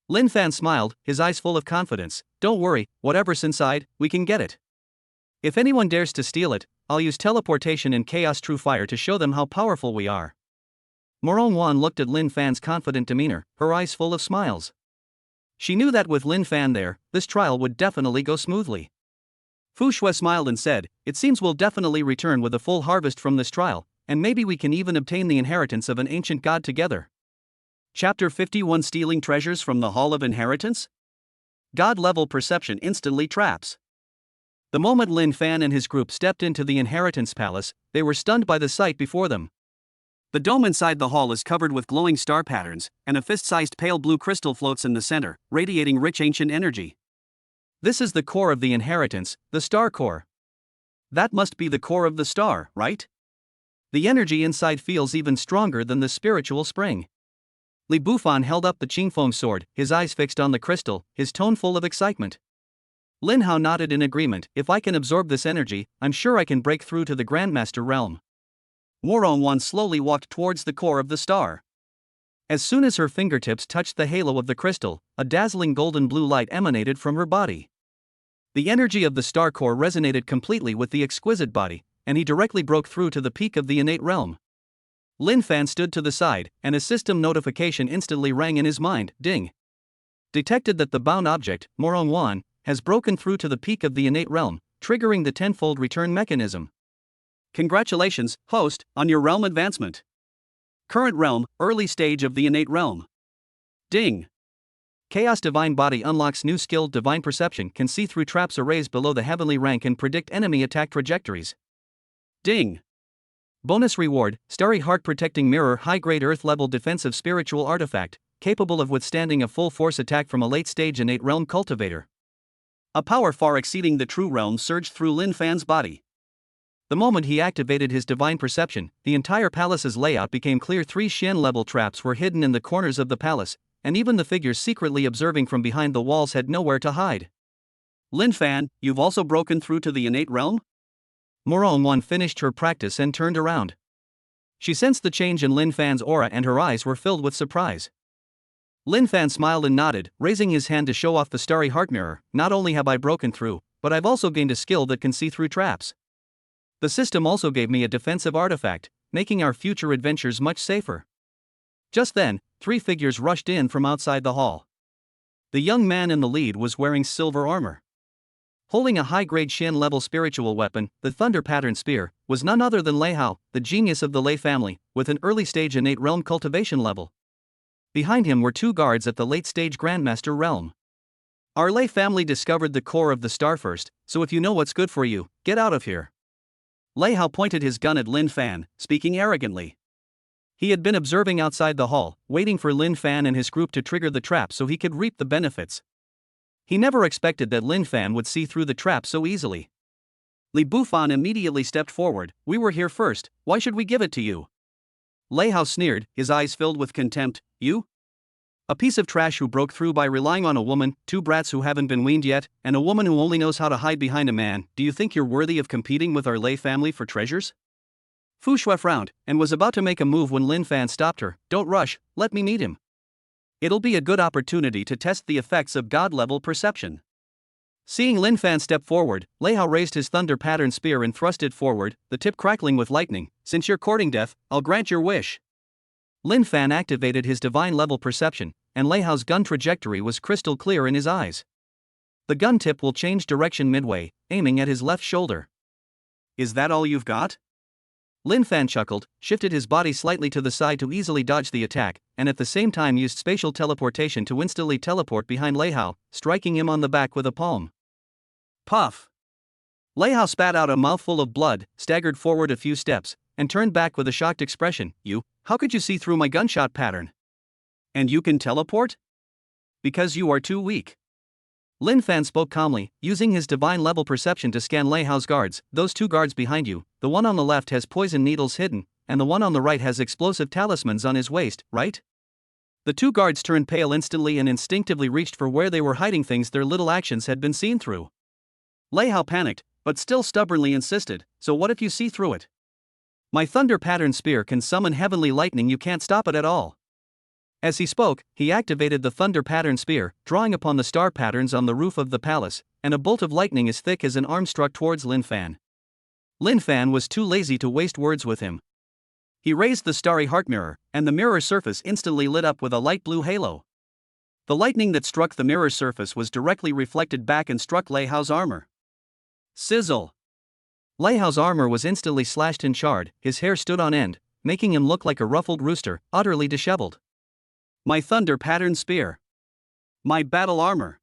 Lin Fan smiled, his eyes full of confidence. "Don't worry, whatever's inside, we can get it. If anyone dares to steal it, I'll use teleportation and chaos true fire to show them how powerful we are." Morong Wan looked at Lin Fan's confident demeanor, her eyes full of smiles. She knew that with Lin Fan there, this trial would definitely go smoothly. Fu Shui smiled and said, "It seems we'll definitely return with a full harvest from this trial, and maybe we can even obtain the inheritance of an ancient god together." Chapter 51: Stealing Treasures from the Hall of Inheritance? God-level perception instantly traps. The moment Lin Fan and his group stepped into the inheritance palace, they were stunned by the sight before them. The dome inside the hall is covered with glowing star patterns, and a fist-sized pale blue crystal floats in the center, radiating rich ancient energy. This is the core of the inheritance, the star core. That must be the core of the star, right? The energy inside feels even stronger than the spiritual spring. Li Bufan held up the Qingfeng sword, his eyes fixed on the crystal, his tone full of excitement. Lin Hao nodded in agreement. "If I can absorb this energy, I'm sure I can break through to the Grandmaster realm." Morong Wan slowly walked towards the core of the star. As soon as her fingertips touched the halo of the crystal, a dazzling golden blue light emanated from her body. The energy of the star core resonated completely with the exquisite body, and he directly broke through to the peak of the innate realm. Lin Fan stood to the side, and a system notification instantly rang in his mind. Ding. Detected that the bound object, Morong Wan, has broken through to the peak of the innate realm. triggering the tenfold return mechanism. Congratulations, host, on your realm advancement. Current realm, early stage of the innate realm. Ding. Chaos Divine Body unlocks new skill. Divine Perception can see through traps arrays below the heavenly rank and predict enemy attack trajectories. Ding. Bonus reward, Starry Heart Protecting Mirror, high-grade earth-level defensive spiritual artifact, capable of withstanding a full-force attack from a late-stage innate realm cultivator. A power far exceeding the true realm surged through Lin Fan's body. The moment he activated his divine perception, the entire palace's layout became clear. 3 Shen-level traps were hidden in the corners of the palace, and even the figures secretly observing from behind the walls had nowhere to hide. Lin Fan, you've also broken through to the innate realm? Moron finished her practice and turned around. She sensed the change in Lin Fan's aura and her eyes were filled with surprise. Lin Fan smiled and nodded, raising his hand to show off the Starry Heart Mirror. Not only have I broken through, but I've also gained a skill that can see through traps. The system also gave me a defensive artifact, making our future adventures much safer. Just then, 3 figures rushed in from outside the hall. The young man in the lead was wearing silver armor. Holding a high-grade Shen-level spiritual weapon, the Thunder Pattern Spear, was none other than Lei Hao, the genius of the Lei family, with an early-stage innate realm cultivation level. Behind him were 2 guards at the late-stage Grandmaster realm. Our Lei family discovered the core of the star first, so if you know what's good for you, get out of here. Lei Hao pointed his gun at Lin Fan, speaking arrogantly. He had been observing outside the hall, waiting for Lin Fan and his group to trigger the trap so he could reap the benefits. He never expected that Lin Fan would see through the trap so easily. Li Bufan immediately stepped forward. We were here first, why should we give it to you? Lei Hao sneered, his eyes filled with contempt. You? A piece of trash who broke through by relying on a woman, 2 brats who haven't been weaned yet, and a woman who only knows how to hide behind a man. Do you think you're worthy of competing with our Lei family for treasures? Fu Shui frowned, and was about to make a move when Lin Fan stopped her. Don't rush, let me meet him. It'll be a good opportunity to test the effects of god-level perception. Seeing Lin Fan step forward, Lei Hao raised his Thunder Pattern Spear and thrust it forward, the tip crackling with lightning. Since you're courting death, I'll grant your wish. Lin Fan activated his divine level perception, and Lei Hao's gun trajectory was crystal clear in his eyes. The gun tip will change direction midway, aiming at his left shoulder. Is that all you've got? Lin Fan chuckled, shifted his body slightly to the side to easily dodge the attack, and at the same time used spatial teleportation to instantly teleport behind Lei Hao, striking him on the back with a palm. Puff! Lei Hao spat out a mouthful of blood, staggered forward a few steps, and turned back with a shocked expression. How could you see through my gunshot pattern? And you can teleport? Because you are too weak. Lin Fan spoke calmly, using his divine level perception to scan Lei Hao's guards. Those 2 guards behind you, the one on the left has poison needles hidden, and the one on the right has explosive talismans on his waist, right? The 2 guards turned pale instantly and instinctively reached for where they were hiding things their little actions had been seen through. Lei Hao panicked, but still stubbornly insisted, so what if you see through it? My Thunder Pattern Spear can summon heavenly lightning, you can't stop it at all. As he spoke, he activated the Thunder Pattern Spear, drawing upon the star patterns on the roof of the palace, and a bolt of lightning as thick as an arm struck towards Lin Fan. Lin Fan was too lazy to waste words with him. He raised the Starry Heart Mirror, and the mirror surface instantly lit up with a light blue halo. The lightning that struck the mirror surface was directly reflected back and struck Lei Hao's armor. Sizzle! Lei Hao's armor was instantly slashed and charred, his hair stood on end, making him look like a ruffled rooster, utterly disheveled. My Thunder Pattern Spear! My battle armor!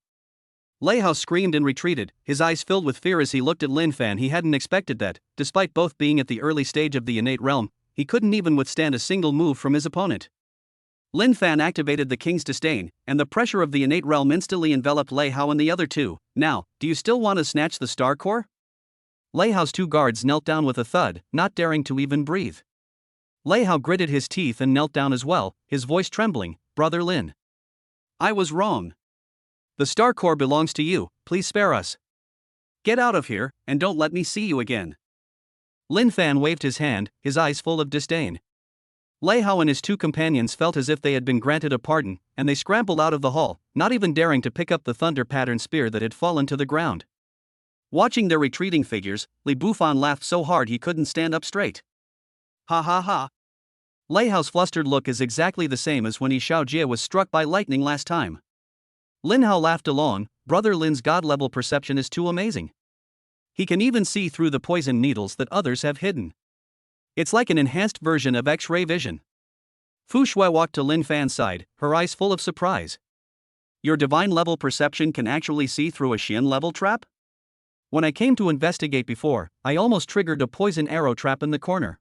Lei Hao screamed and retreated, his eyes filled with fear as he looked at Lin Fan. He hadn't expected that, despite both being at the early stage of the innate realm, he couldn't even withstand a single move from his opponent. Lin Fan activated the King's Disdain, and the pressure of the innate realm instantly enveloped Lei Hao and the other 2. Now, do you still want to snatch the Star Core? Lei Hao's 2 guards knelt down with a thud, not daring to even breathe. Lei Hao gritted his teeth and knelt down as well, his voice trembling. Brother Lin. I was wrong. The Star Core belongs to you, please spare us. Get out of here, and don't let me see you again. Lin Fan waved his hand, his eyes full of disdain. Lei Hao and his 2 companions felt as if they had been granted a pardon, and they scrambled out of the hall, not even daring to pick up the Thunder Pattern Spear that had fallen to the ground. Watching their retreating figures, Li Bufan laughed so hard he couldn't stand up straight. Ha ha ha. Lei Hao's flustered look is exactly the same as when Xiao Jie was struck by lightning last time. Lin Hao laughed along. Brother Lin's god-level perception is too amazing. He can even see through the poison needles that others have hidden. It's like an enhanced version of X-ray vision. Fu Shui walked to Lin Fan's side, her eyes full of surprise. Your divine level perception can actually see through a Xian level trap? When I came to investigate before, I almost triggered a poison arrow trap in the corner.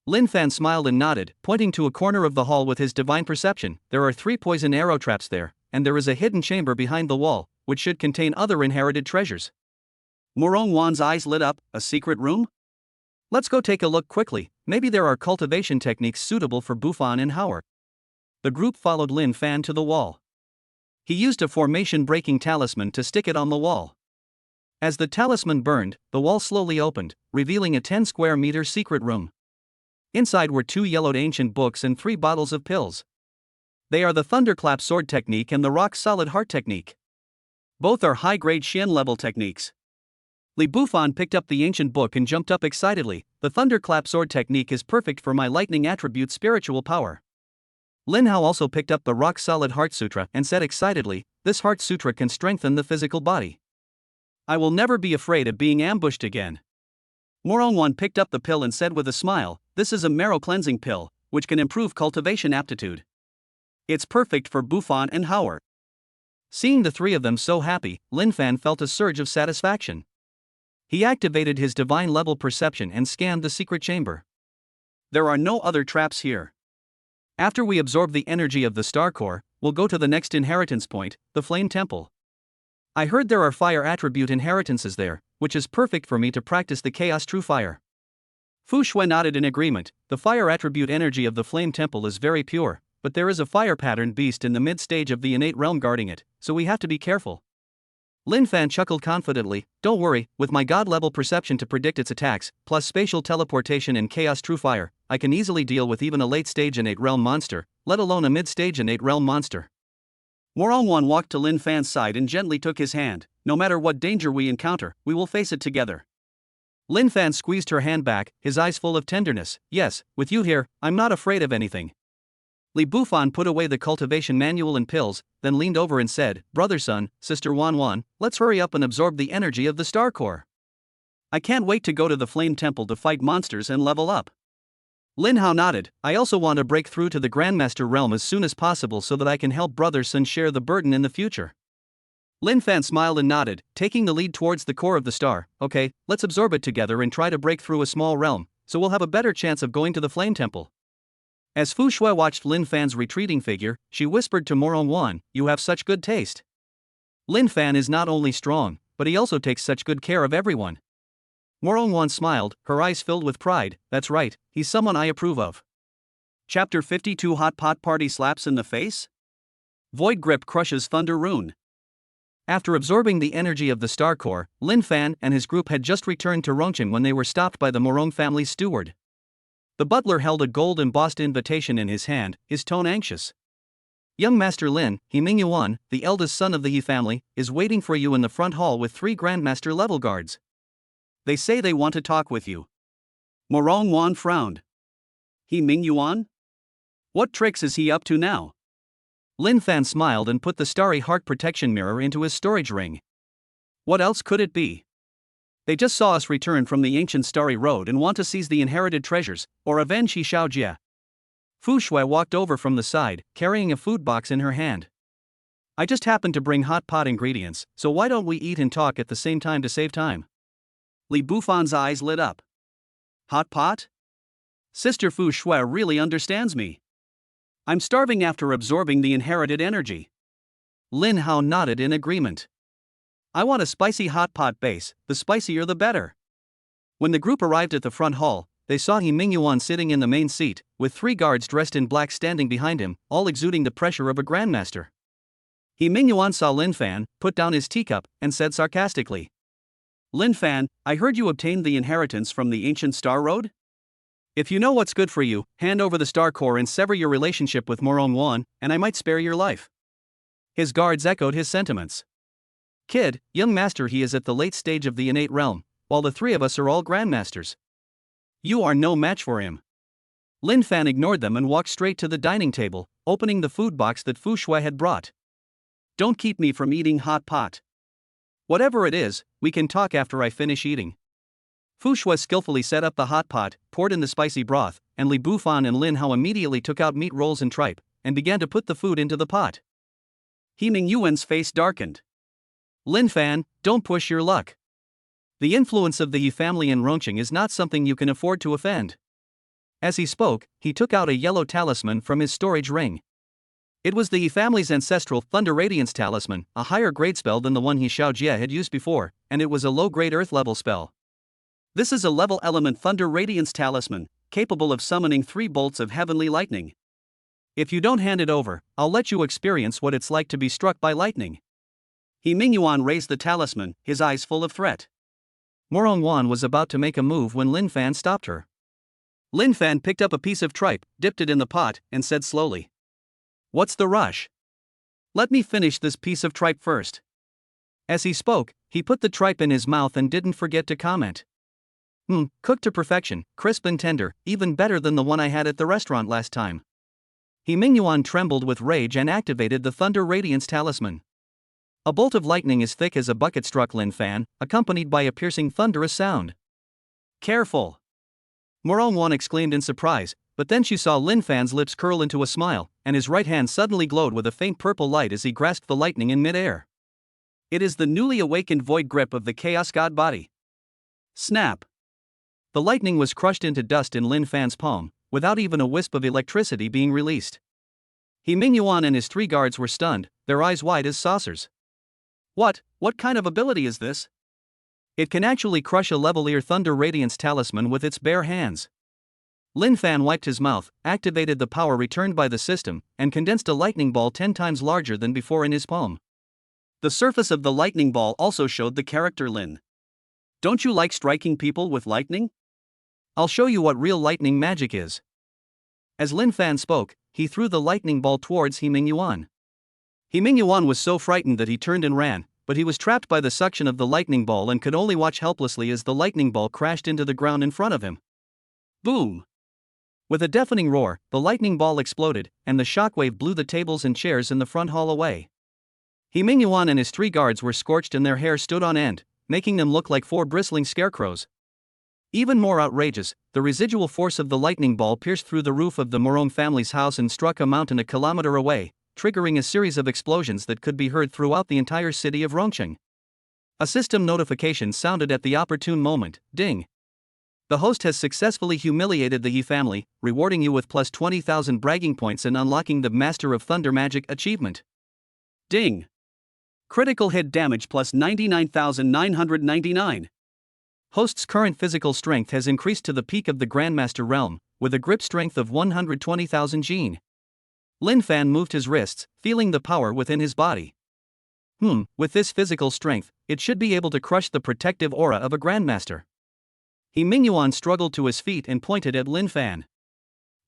Lin Fan smiled and nodded, pointing to a corner of the hall with his divine perception. There are 3 poison arrow traps there, and there is a hidden chamber behind the wall, which should contain other inherited treasures. Morong Wan's eyes lit up. A secret room? Let's go take a look quickly. Maybe there are cultivation techniques suitable for Bufan and Howard. The group followed Lin Fan to the wall. He used a formation-breaking talisman to stick it on the wall. As the talisman burned, the wall slowly opened, revealing a 10 square meter secret room. Inside were 2 yellowed ancient books and 3 bottles of pills. They are the Thunderclap Sword Technique and the Rock Solid Heart Technique. Both are high-grade Xian level techniques. Li Bufan picked up the ancient book and jumped up excitedly. The Thunderclap Sword Technique is perfect for my lightning attribute spiritual power. Lin Hao also picked up the Rock Solid Heart Sutra and said excitedly, this Heart Sutra can strengthen the physical body. I will never be afraid of being ambushed again. Morong Wan picked up the pill and said with a smile, this is a marrow cleansing pill, which can improve cultivation aptitude. It's perfect for Bufan and Howard. Seeing the 3 of them so happy, Lin Fan felt a surge of satisfaction. He activated his divine level perception and scanned the secret chamber. There are no other traps here. After we absorb the energy of the star core, we'll go to the next inheritance point, the Flame Temple. I heard there are fire attribute inheritances there, which is perfect for me to practice the Chaos True Fire. Fu Shui nodded in agreement. The fire attribute energy of the Flame Temple is very pure, but there is a fire pattern beast in the mid-stage of the innate realm guarding it, so we have to be careful. Lin Fan chuckled confidently, don't worry, with my god-level perception to predict its attacks, plus spatial teleportation and Chaos True Fire, I can easily deal with even a late-stage innate realm monster, let alone a mid-stage innate realm monster. Morong Wan walked to Lin Fan's side and gently took his hand. No matter what danger we encounter, we will face it together. Lin Fan squeezed her hand back, his eyes full of tenderness. Yes, with you here, I'm not afraid of anything. Li Bufan put away the cultivation manual and pills, then leaned over and said, Brother Sun, Sister Wan, let's hurry up and absorb the energy of the star core. I can't wait to go to the Flame Temple to fight monsters and level up. Lin Hao nodded. I also want to break through to the Grandmaster realm as soon as possible so that I can help Brother Sun share the burden in the future. Lin Fan smiled and nodded, taking the lead towards the core of the star. Okay, let's absorb it together and try to break through a small realm, so we'll have a better chance of going to the Flame Temple. As Fu Shui watched Lin Fan's retreating figure, she whispered to Morong Wan, you have such good taste. Lin Fan is not only strong, but he also takes such good care of everyone. Morong Wan smiled, her eyes filled with pride. That's right, he's someone I approve of. Chapter 52 Hot Pot Party Slaps in the Face? Void Grip crushes Thunder Rune. After absorbing the energy of the star core, Lin Fan and his group had just returned to Rongchen when they were stopped by the Morong family's steward. The butler held a gold-embossed invitation in his hand, his tone anxious. Young Master Lin, He Mingyuan, the eldest son of the He family, is waiting for you in the front hall with 3 Grandmaster level guards. They say they want to talk with you. Morong Wan frowned. He Mingyuan? What tricks is he up to now? Lin Fan smiled and put the starry heart protection mirror into his storage ring. What else could it be? They just saw us return from the ancient Starry Road and want to seize the inherited treasures, or avenge He Xiaojie. Fu Shui walked over from the side, carrying a food box in her hand. I just happened to bring hot pot ingredients, so why don't we eat and talk at the same time to save time? Li Bufan's eyes lit up. Hot pot? Sister Fu Shui really understands me. I'm starving after absorbing the inherited energy. Lin Hao nodded in agreement. I want a spicy hot pot base, the spicier the better. When the group arrived at the front hall, they saw He Mingyuan sitting in the main seat, with 3 guards dressed in black standing behind him, all exuding the pressure of a grandmaster. He Mingyuan saw Lin Fan, put down his teacup, and said sarcastically, Lin Fan, I heard you obtained the inheritance from the ancient Star Road? If you know what's good for you, hand over the star core and sever your relationship with Morong Wan, and I might spare your life. His guards echoed his sentiments. Kid, young master, he is at the late stage of the innate realm, while the 3 of us are all grandmasters. You are no match for him. Lin Fan ignored them and walked straight to the dining table, opening the food box that Fu Shui had brought. Don't keep me from eating hot pot. Whatever it is, we can talk after I finish eating. Fu Shui skillfully set up the hot pot, poured in the spicy broth, and Li Bufan and Lin Hao immediately took out meat rolls and tripe, and began to put the food into the pot. He Ming Yuan's face darkened. Lin Fan, don't push your luck. The influence of the Yi family in Rongqing is not something you can afford to offend. As he spoke, he took out a yellow talisman from his storage ring. It was the Yi family's ancestral Thunder Radiance talisman, a higher grade spell than the one he Xiao Jie had used before, and it was a low-grade earth level spell. This is a level element Thunder Radiance talisman, capable of summoning 3 bolts of heavenly lightning. If you don't hand it over, I'll let you experience what it's like to be struck by lightning. He Ming Yuan raised the talisman, his eyes full of threat. Morong Wan was about to make a move when Lin Fan stopped her. Lin Fan picked up a piece of tripe, dipped it in the pot, and said slowly, "What's the rush? Let me finish this piece of tripe first." As he spoke, he put the tripe in his mouth and didn't forget to comment. Cooked to perfection, crisp and tender, even better than the one I had at the restaurant last time. He Ming Yuan trembled with rage and activated the Thunder Radiance talisman. A bolt of lightning as thick as a bucket struck Lin Fan, accompanied by a piercing thunderous sound. "Careful!" Morong Wan exclaimed in surprise, but then she saw Lin Fan's lips curl into a smile, and his right hand suddenly glowed with a faint purple light as he grasped the lightning in midair. It is the newly awakened void grip of the Chaos God body. Snap! The lightning was crushed into dust in Lin Fan's palm, without even a wisp of electricity being released. He Ming Yuan and his 3 guards were stunned, their eyes wide as saucers. What kind of ability is this? It can actually crush a level-ear Thunder Radiance talisman with its bare hands. Lin Fan wiped his mouth, activated the power returned by the system, and condensed a lightning ball 10 times larger than before in his palm. The surface of the lightning ball also showed the character Lin. Don't you like striking people with lightning? I'll show you what real lightning magic is. As Lin Fan spoke, he threw the lightning ball towards He Ming Yuan. He Ming Yuan was so frightened that he turned and ran, but he was trapped by the suction of the lightning ball and could only watch helplessly as the lightning ball crashed into the ground in front of him. Boom! With a deafening roar, the lightning ball exploded, and the shockwave blew the tables and chairs in the front hall away. He Ming Yuan and his 3 guards were scorched and their hair stood on end, making them look like 4 bristling scarecrows. Even more outrageous, the residual force of the lightning ball pierced through the roof of the Morong family's house and struck a mountain a kilometer away, triggering a series of explosions that could be heard throughout the entire city of Rongqing. A system notification sounded at the opportune moment. Ding! The host has successfully humiliated the Yi family, rewarding you with plus 20,000 bragging points and unlocking the Master of Thunder Magic achievement. Ding! Critical hit damage plus 99,999. Host's current physical strength has increased to the peak of the Grandmaster realm, with a grip strength of 120,000 Jin. Lin Fan moved his wrists, feeling the power within his body. With this physical strength, it should be able to crush the protective aura of a Grandmaster. He Ming Yuan struggled to his feet and pointed at Lin Fan.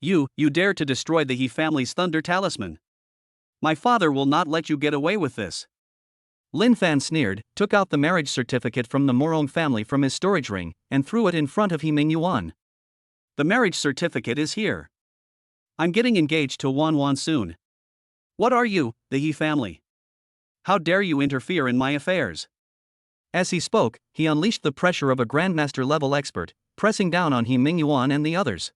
You dare to destroy the He family's Thunder Talisman. My father will not let you get away with this. Lin Fan sneered, took out the marriage certificate from the Morong family from his storage ring, and threw it in front of He Ming Yuan. The marriage certificate is here. I'm getting engaged to Wan soon. What are you, the He family? How dare you interfere in my affairs? As he spoke, he unleashed the pressure of a Grandmaster-level expert, pressing down on He Ming Yuan and the others.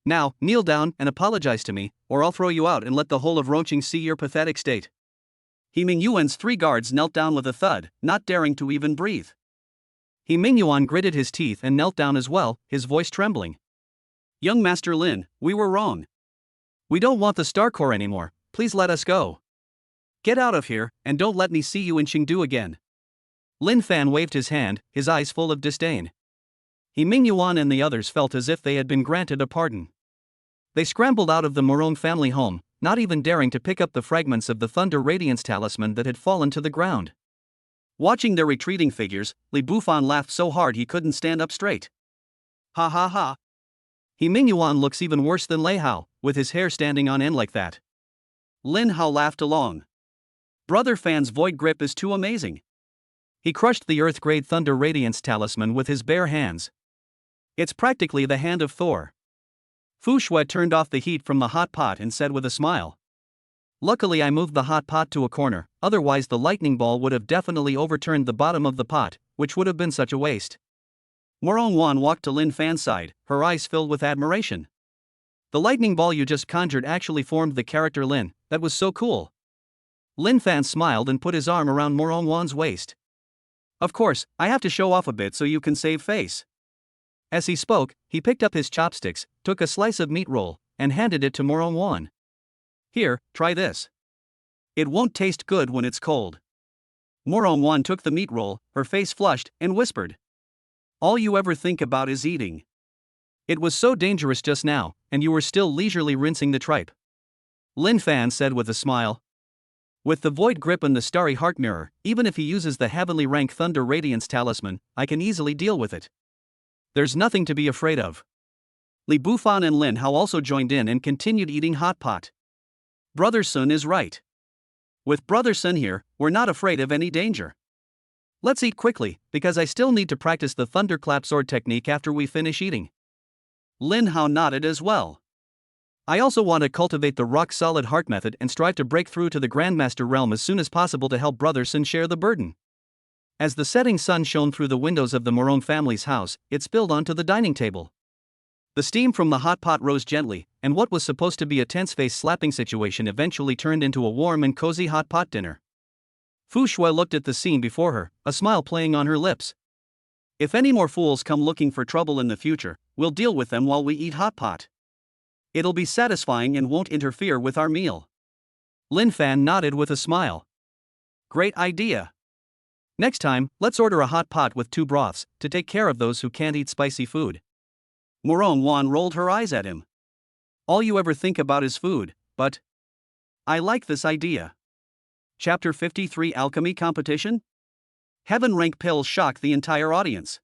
Now, kneel down and apologize to me, or I'll throw you out and let the whole of Rongqing see your pathetic state. He Ming Yuan's 3 guards knelt down with a thud, not daring to even breathe. He Ming Yuan gritted his teeth and knelt down as well, his voice trembling. Young Master Lin, we were wrong. We don't want the Star Corps anymore, please let us go. Get out of here, and don't let me see you in Chengdu again. Lin Fan waved his hand, his eyes full of disdain. He Ming Yuan and the others felt as if they had been granted a pardon. They scrambled out of the Morong family home, not even daring to pick up the fragments of the Thunder Radiance talisman that had fallen to the ground. Watching their retreating figures, Li Bufan laughed so hard he couldn't stand up straight. Ha ha ha. He Ming Yuan looks even worse than Lei Hao, with his hair standing on end like that. Lin Hao laughed along. Brother Fan's void grip is too amazing. He crushed the Earth-grade Thunder Radiance talisman with his bare hands. It's practically the hand of Thor. Fu Shui turned off the heat from the hot pot and said with a smile. Luckily, I moved the hot pot to a corner, otherwise, the lightning ball would have definitely overturned the bottom of the pot, which would have been such a waste. Morong-won walked to Lin Fan's side, her eyes filled with admiration. The lightning ball you just conjured actually formed the character Lin, that was so cool. Lin Fan smiled and put his arm around Morong-won's waist. Of course, I have to show off a bit so you can save face. As he spoke, he picked up his chopsticks, took a slice of meat roll, and handed it to Morong-won. Here, try this. It won't taste good when it's cold. Morong-won took the meat roll, her face flushed, and whispered. All you ever think about is eating. It was so dangerous just now, and you were still leisurely rinsing the tripe. Lin Fan said with a smile. With the void grip and the starry heart mirror, even if he uses the heavenly rank Thunder Radiance talisman, I can easily deal with it. There's nothing to be afraid of. Li Bufan and Lin Hao also joined in and continued eating hot pot. Brother Sun is right. With Brother Sun here, we're not afraid of any danger. Let's eat quickly, because I still need to practice the thunderclap sword technique after we finish eating. Lin Hao nodded as well. I also want to cultivate the rock-solid heart method and strive to break through to the Grandmaster realm as soon as possible to help Brother Sun share the burden. As the setting sun shone through the windows of the Morong family's house, it spilled onto the dining table. The steam from the hot pot rose gently, and what was supposed to be a tense face-slapping situation eventually turned into a warm and cozy hot pot dinner. Fu Shui looked at the scene before her, a smile playing on her lips. If any more fools come looking for trouble in the future, we'll deal with them while we eat hot pot. It'll be satisfying and won't interfere with our meal. Lin Fan nodded with a smile. Great idea. Next time, let's order a hot pot with 2 broths, to take care of those who can't eat spicy food. Morong-won rolled her eyes at him. All you ever think about is food, but I like this idea. Chapter 53 Alchemy Competition? Heaven rank pills shocked the entire audience.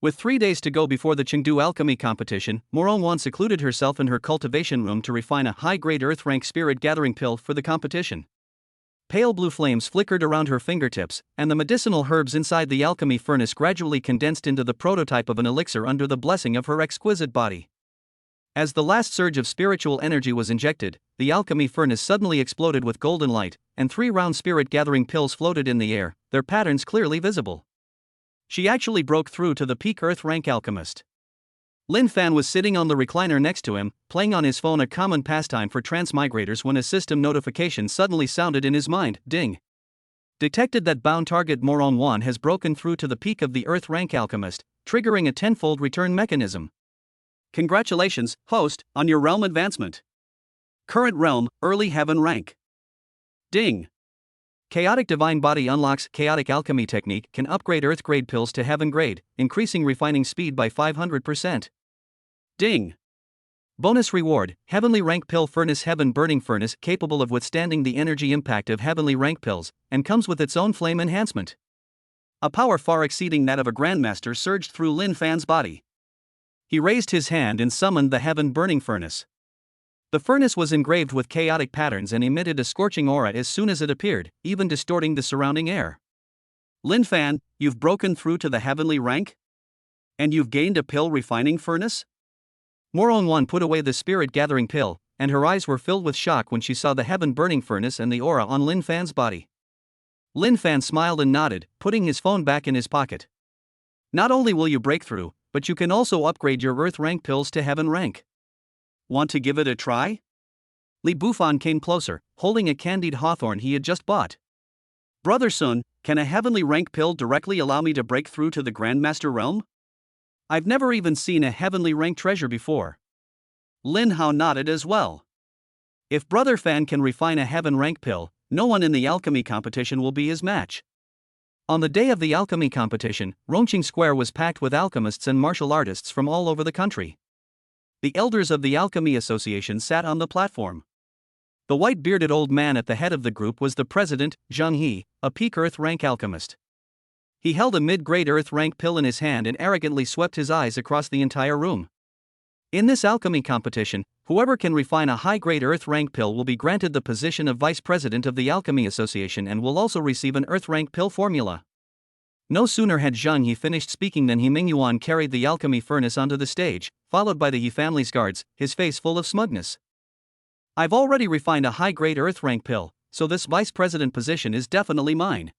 With 3 days to go before the Chengdu alchemy competition, Morong-won secluded herself in her cultivation room to refine a high-grade earth rank spirit gathering pill for the competition. Pale blue flames flickered around her fingertips, and the medicinal herbs inside the alchemy furnace gradually condensed into the prototype of an elixir under the blessing of her exquisite body. As the last surge of spiritual energy was injected, the alchemy furnace suddenly exploded with golden light, and 3 round spirit gathering pills floated in the air, their patterns clearly visible. She actually broke through to the peak earth rank alchemist. Lin Fan was sitting on the recliner next to him, playing on his phone, a common pastime for transmigrators, when a system notification suddenly sounded in his mind. Ding. Detected that bound target Morong-won has broken through to the peak of the earth rank alchemist, triggering a 10-fold return mechanism. Congratulations, host, on your realm advancement. Current realm, early heaven rank. Ding. Chaotic Divine Body unlocks Chaotic Alchemy Technique, can upgrade Earth grade pills to Heaven grade, increasing refining speed by 500%. Ding. Bonus reward, Heavenly Rank Pill Furnace Heaven Burning Furnace, capable of withstanding the energy impact of Heavenly Rank pills, and comes with its own flame enhancement. A power far exceeding that of a Grandmaster surged through Lin Fan's body. He raised his hand and summoned the Heaven Burning Furnace. The furnace was engraved with chaotic patterns and emitted a scorching aura as soon as it appeared, even distorting the surrounding air. Lin Fan, you've broken through to the heavenly rank? And you've gained a pill refining furnace? Morong-won put away the spirit gathering pill, and her eyes were filled with shock when she saw the heaven burning furnace and the aura on Lin Fan's body. Lin Fan smiled and nodded, putting his phone back in his pocket. Not only will you break through, but you can also upgrade your earth rank pills to heaven rank. Want to give it a try? Li Bufan came closer, holding a candied hawthorn he had just bought. Brother Sun, can a heavenly rank pill directly allow me to break through to the Grandmaster realm? I've never even seen a heavenly rank treasure before. Lin Hao nodded as well. If Brother Fan can refine a heaven rank pill, no one in the alchemy competition will be his match. On the day of the alchemy competition, Rongqing Square was packed with alchemists and martial artists from all over the country. The elders of the Alchemy Association sat on the platform. The white-bearded old man at the head of the group was the president, Zhang He, a peak earth rank alchemist. He held a mid-grade earth rank pill in his hand and arrogantly swept his eyes across the entire room. In this alchemy competition, whoever can refine a high-grade earth rank pill will be granted the position of vice president of the Alchemy Association and will also receive an earth rank pill formula. No sooner had Zhang He finished speaking than He Mingyuan carried the alchemy furnace onto the stage, followed by the He family's guards, his face full of smugness. I've already refined a high-grade Earth rank pill, so this vice president position is definitely mine.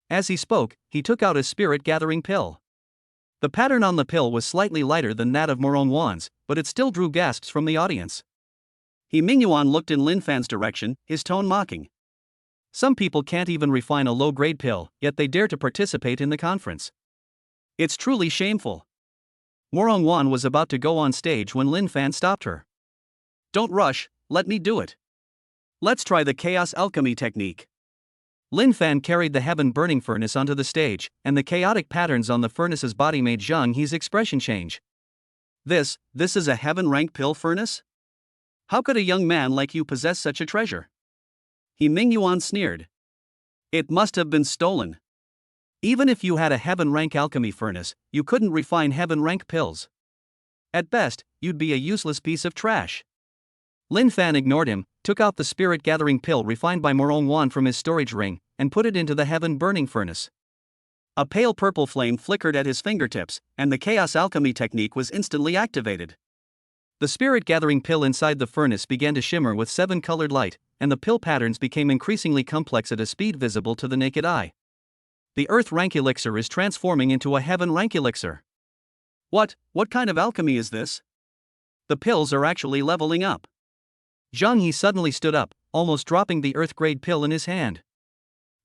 As he spoke, he took out his spirit-gathering pill. The pattern on the pill was slightly lighter than that of Moron Wan's, but it still drew gasps from the audience. He Mingyuan looked in Lin Fan's direction, his tone mocking. Some people can't even refine a low-grade pill, yet they dare to participate in the conference. It's truly shameful. Moron Wan was about to go on stage when Lin Fan stopped her. Don't rush, let me do it. Let's try the chaos alchemy technique. Lin Fan carried the heaven-burning furnace onto the stage, and the chaotic patterns on the furnace's body made Zhang He's expression change. This is a heaven-rank pill furnace? How could a young man like you possess such a treasure? He Mingyuan sneered. It must have been stolen. Even if you had a heaven-rank alchemy furnace, you couldn't refine heaven-rank pills. At best, you'd be a useless piece of trash. Lin Fan ignored him, took out the spirit-gathering pill refined by Moron Wan from his storage ring, and put it into the heaven-burning furnace. A pale purple flame flickered at his fingertips, and the chaos alchemy technique was instantly activated. The spirit-gathering pill inside the furnace began to shimmer with 7-colored light, and the pill patterns became increasingly complex at a speed visible to the naked eye. The Earth rank elixir is transforming into a heaven rank elixir. What kind of alchemy is this? The pills are actually leveling up. Zhang He suddenly stood up, almost dropping the Earth-grade pill in his hand.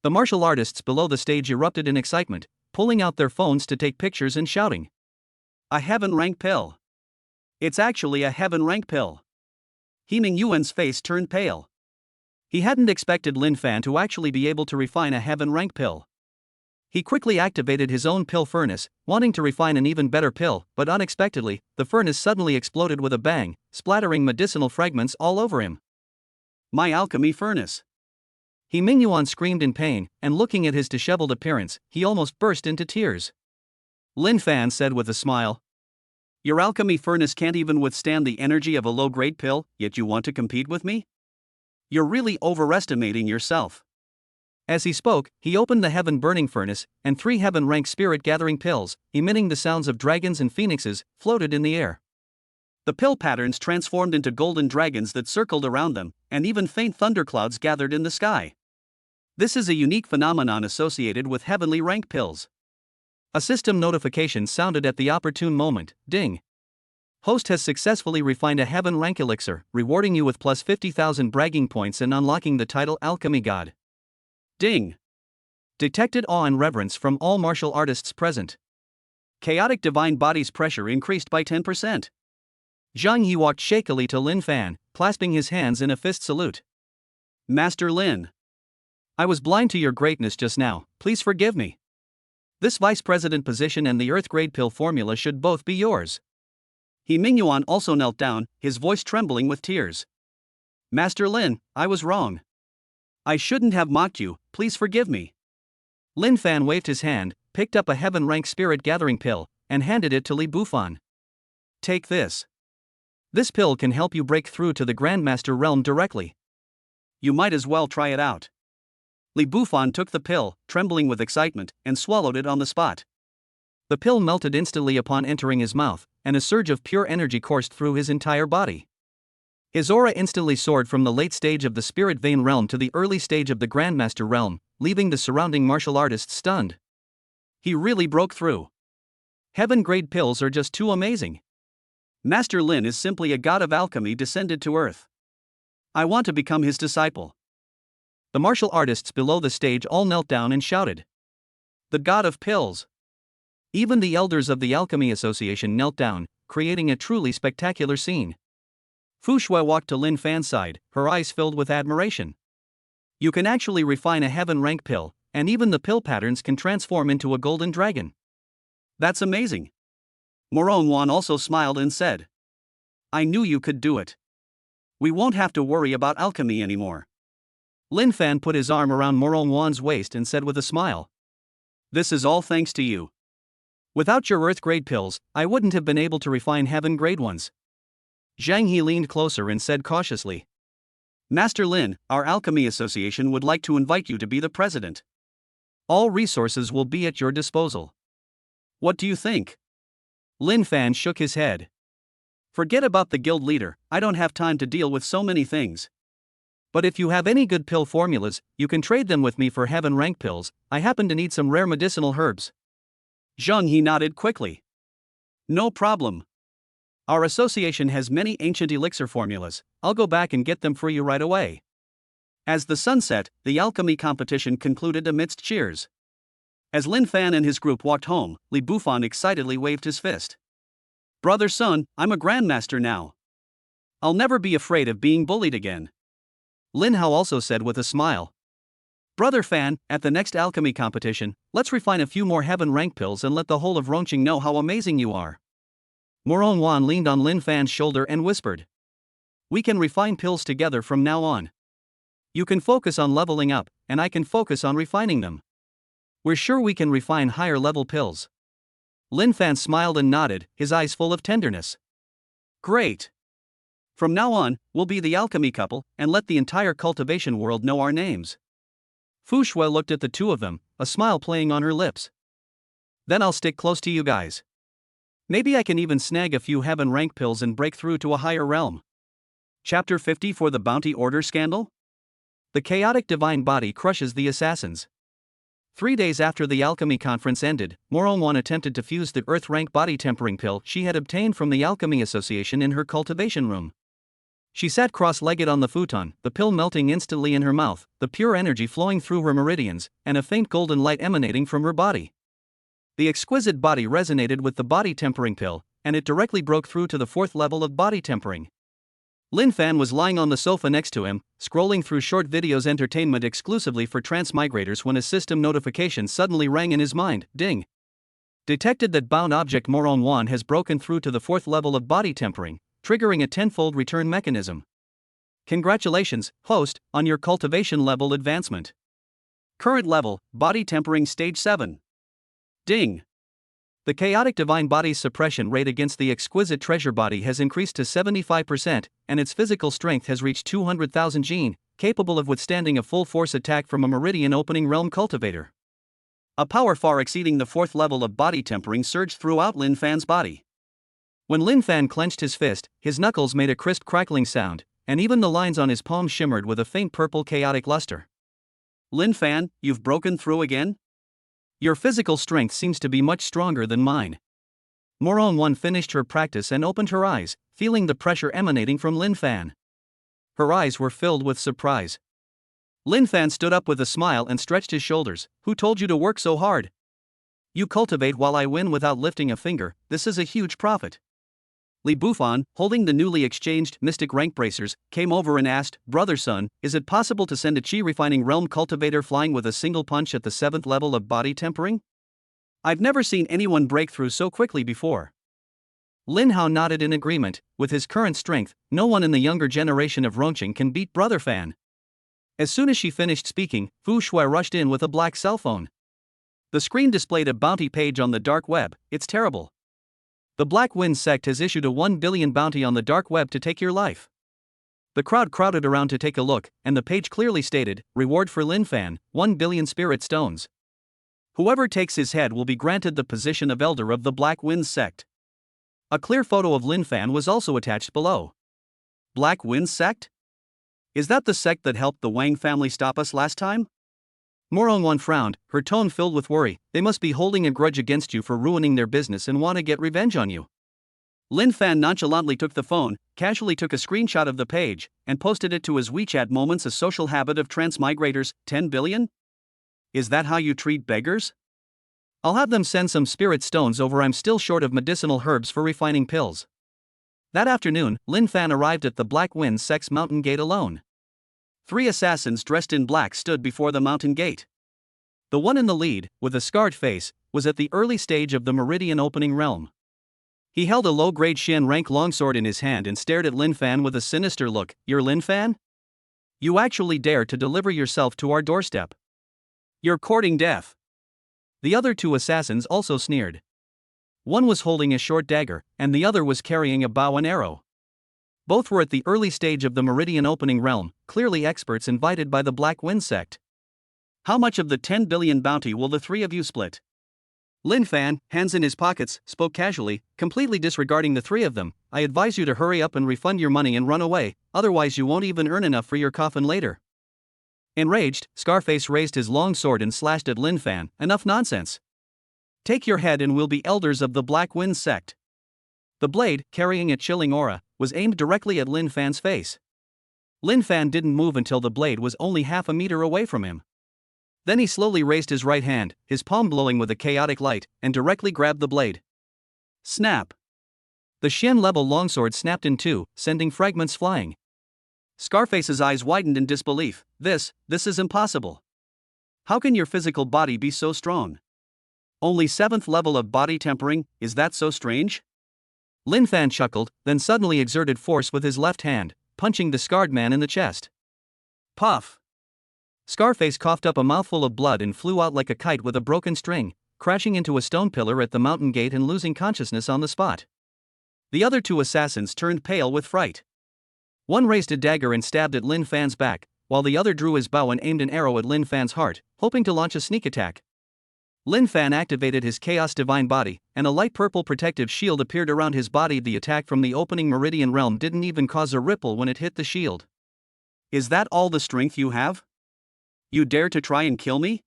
The martial artists below the stage erupted in excitement, pulling out their phones to take pictures and shouting. A heaven rank pill. It's actually a heaven rank pill. He Mingyuan's face turned pale. He hadn't expected Lin Fan to actually be able to refine a heaven rank pill. He quickly activated his own pill furnace, wanting to refine an even better pill, but unexpectedly, the furnace suddenly exploded with a bang, splattering medicinal fragments all over him. My alchemy furnace. He Mingyuan screamed in pain, and looking at his disheveled appearance, he almost burst into tears. Lin Fan said with a smile. Your alchemy furnace can't even withstand the energy of a low-grade pill, yet you want to compete with me? You're really overestimating yourself. As he spoke, he opened the heaven-burning furnace, and 3 heaven-rank spirit-gathering pills, emitting the sounds of dragons and phoenixes, floated in the air. The pill patterns transformed into golden dragons that circled around them, and even faint thunderclouds gathered in the sky. This is a unique phenomenon associated with heavenly rank pills. A system notification sounded at the opportune moment. Ding! Host has successfully refined a heaven rank elixir, rewarding you with plus 50,000 bragging points and unlocking the title Alchemy God. Ding! Detected awe and reverence from all martial artists present. Chaotic divine body's pressure increased by 10%. Zhang Yi walked shakily to Lin Fan, clasping his hands in a fist salute. Master Lin. I was blind to your greatness just now, please forgive me. This vice president position and the Earth grade pill formula should both be yours. He Mingyuan also knelt down, his voice trembling with tears. Master Lin, I was wrong. I shouldn't have mocked you, please forgive me. Lin Fan waved his hand, picked up a heaven-rank spirit-gathering pill, and handed it to Li Bufan. Take this. This pill can help you break through to the Grandmaster realm directly. You might as well try it out. Li Bufan took the pill, trembling with excitement, and swallowed it on the spot. The pill melted instantly upon entering his mouth, and a surge of pure energy coursed through his entire body. His aura instantly soared from the late stage of the Spirit Vein realm to the early stage of the Grandmaster realm, leaving the surrounding martial artists stunned. He really broke through. Heaven-grade pills are just too amazing. Master Lin is simply a god of alchemy descended to earth. I want to become his disciple. The martial artists below the stage all knelt down and shouted. The god of pills. Even the elders of the Alchemy Association knelt down, creating a truly spectacular scene. Fu Shui walked to Lin Fan's side, her eyes filled with admiration. You can actually refine a heaven-rank pill, and even the pill patterns can transform into a golden dragon. That's amazing. Moron Wan also smiled and said. I knew you could do it. We won't have to worry about alchemy anymore. Lin Fan put his arm around Moron Wan's waist and said with a smile. This is all thanks to you. Without your Earth-grade pills, I wouldn't have been able to refine heaven-grade ones. Zhang He leaned closer and said cautiously. Master Lin, our Alchemy Association would like to invite you to be the president. All resources will be at your disposal. What do you think? Lin Fan shook his head. Forget about the guild leader, I don't have time to deal with so many things. But if you have any good pill formulas, you can trade them with me for heaven rank pills. I happen to need some rare medicinal herbs. Zheng He nodded quickly. No problem. Our association has many ancient elixir formulas, I'll go back and get them for you right away. As the sun set, the alchemy competition concluded amidst cheers. As Lin Fan and his group walked home, Li Bufan excitedly waved his fist. Brother Sun, I'm a grandmaster now. I'll never be afraid of being bullied again. Lin Hao also said with a smile. Brother Fan, at the next alchemy competition, let's refine a few more heaven rank pills and let the whole of Rongqing know how amazing you are. Moron Wan leaned on Lin Fan's shoulder and whispered. We can refine pills together from now on. You can focus on leveling up, and I can focus on refining them. We're sure we can refine higher level pills. Lin Fan smiled and nodded, his eyes full of tenderness. Great. From now on, we'll be the alchemy couple, and let the entire cultivation world know our names. Fu Shui looked at the two of them, a smile playing on her lips. Then I'll stick close to you guys. Maybe I can even snag a few heaven rank pills and break through to a higher realm. Chapter 50 for the Bounty Order Scandal? The chaotic divine body crushes the assassins. 3 days after the alchemy conference ended, Moronwan attempted to fuse the earth rank body tempering pill she had obtained from the Alchemy Association in her cultivation room. She sat cross-legged on the futon, the pill melting instantly in her mouth, the pure energy flowing through her meridians, and a faint golden light emanating from her body. The exquisite body resonated with the body tempering pill, and it directly broke through to the 4th level of body tempering. Lin Fan was lying on the sofa next to him, scrolling through short videos entertainment exclusively for transmigrators when a system notification suddenly rang in his mind. Ding! Detected that bound object Moron Wan has broken through to the 4th level of body tempering, triggering a 10-fold return mechanism. Congratulations, host, on your cultivation level advancement. Current level, body tempering stage 7. Ding! The chaotic divine body's suppression rate against the exquisite treasure body has increased to 75%, and its physical strength has reached 200,000 gene, capable of withstanding a full-force attack from a meridian opening realm cultivator. A power far exceeding the 4th level of body tempering surged throughout Lin Fan's body. When Lin Fan clenched his fist, his knuckles made a crisp crackling sound, and even the lines on his palm shimmered with a faint purple chaotic luster. Lin Fan, you've broken through again? Your physical strength seems to be much stronger than mine. Moron Wan finished her practice and opened her eyes, feeling the pressure emanating from Lin Fan. Her eyes were filled with surprise. Lin Fan stood up with a smile and stretched his shoulders. Who told you to work so hard? You cultivate while I win without lifting a finger, this is a huge profit. Li Bufan, holding the newly exchanged mystic rank bracers, came over and asked, Brother Sun, is it possible to send a chi refining realm cultivator flying with a single punch at the 7th level of body tempering? I've never seen anyone break through so quickly before. Lin Hao nodded in agreement. With his current strength, no one in the younger generation of Rongqing can beat Brother Fan. As soon as she finished speaking, Fu Shui rushed in with a black cell phone. The screen displayed a bounty page on the dark web. It's terrible. The Black Wind sect has issued a 1 billion bounty on the dark web to take your life. The crowd crowded around to take a look, and the page clearly stated, reward for Lin Fan, 1 billion spirit stones. Whoever takes his head will be granted the position of elder of the Black Wind sect. A clear photo of Lin Fan was also attached below. Black Wind sect? Is that the sect that helped the Wang family stop us last time? Moronwan frowned, her tone filled with worry. They must be holding a grudge against you for ruining their business and want to get revenge on you. Lin Fan nonchalantly took the phone, casually took a screenshot of the page, and posted it to his WeChat Moments, a social habit of transmigrators. 10 billion? Is that how you treat beggars? I'll have them send some spirit stones over. I'm still short of medicinal herbs for refining pills. That afternoon, Lin Fan arrived at the Black Wind sect's mountain gate alone. 3 assassins dressed in black stood before the mountain gate. The one in the lead, with a scarred face, was at the early stage of the meridian opening realm. He held a low-grade Xian rank longsword in his hand and stared at Lin Fan with a sinister look. You're Lin Fan? You actually dare to deliver yourself to our doorstep. You're courting death. The other 2 assassins also sneered. One was holding a short dagger, and the other was carrying a bow and arrow. Both were at the early stage of the meridian opening realm, clearly experts invited by the Black Wind sect. How much of the 10 billion bounty will the 3 of you split? Lin Fan, hands in his pockets, spoke casually, completely disregarding the three of them. I advise you to hurry up and refund your money and run away, otherwise you won't even earn enough for your coffin later. Enraged, Scarface raised his long sword and slashed at Lin Fan. Enough nonsense. Take your head and we'll be elders of the Black Wind sect. The blade, carrying a chilling aura, was aimed directly at Lin Fan's face. Lin Fan didn't move until the blade was only half a meter away from him. Then he slowly raised his right hand, his palm glowing with a chaotic light, and directly grabbed the blade. Snap! The Xian-level longsword snapped in two, sending fragments flying. Scarface's eyes widened in disbelief. This is impossible. How can your physical body be so strong? Only 7th level of body tempering, is that so strange? Lin Fan chuckled, then suddenly exerted force with his left hand, punching the scarred man in the chest. Puff! Scarface coughed up a mouthful of blood and flew out like a kite with a broken string, crashing into a stone pillar at the mountain gate and losing consciousness on the spot. The other two assassins turned pale with fright. One raised a dagger and stabbed at Lin Fan's back, while the other drew his bow and aimed an arrow at Lin Fan's heart, hoping to launch a sneak attack. Lin Fan activated his Chaos Divine Body, and a light purple protective shield appeared around his body. The attack from the opening Meridian realm didn't even cause a ripple when it hit the shield. Is that all the strength you have? You dare to try and kill me?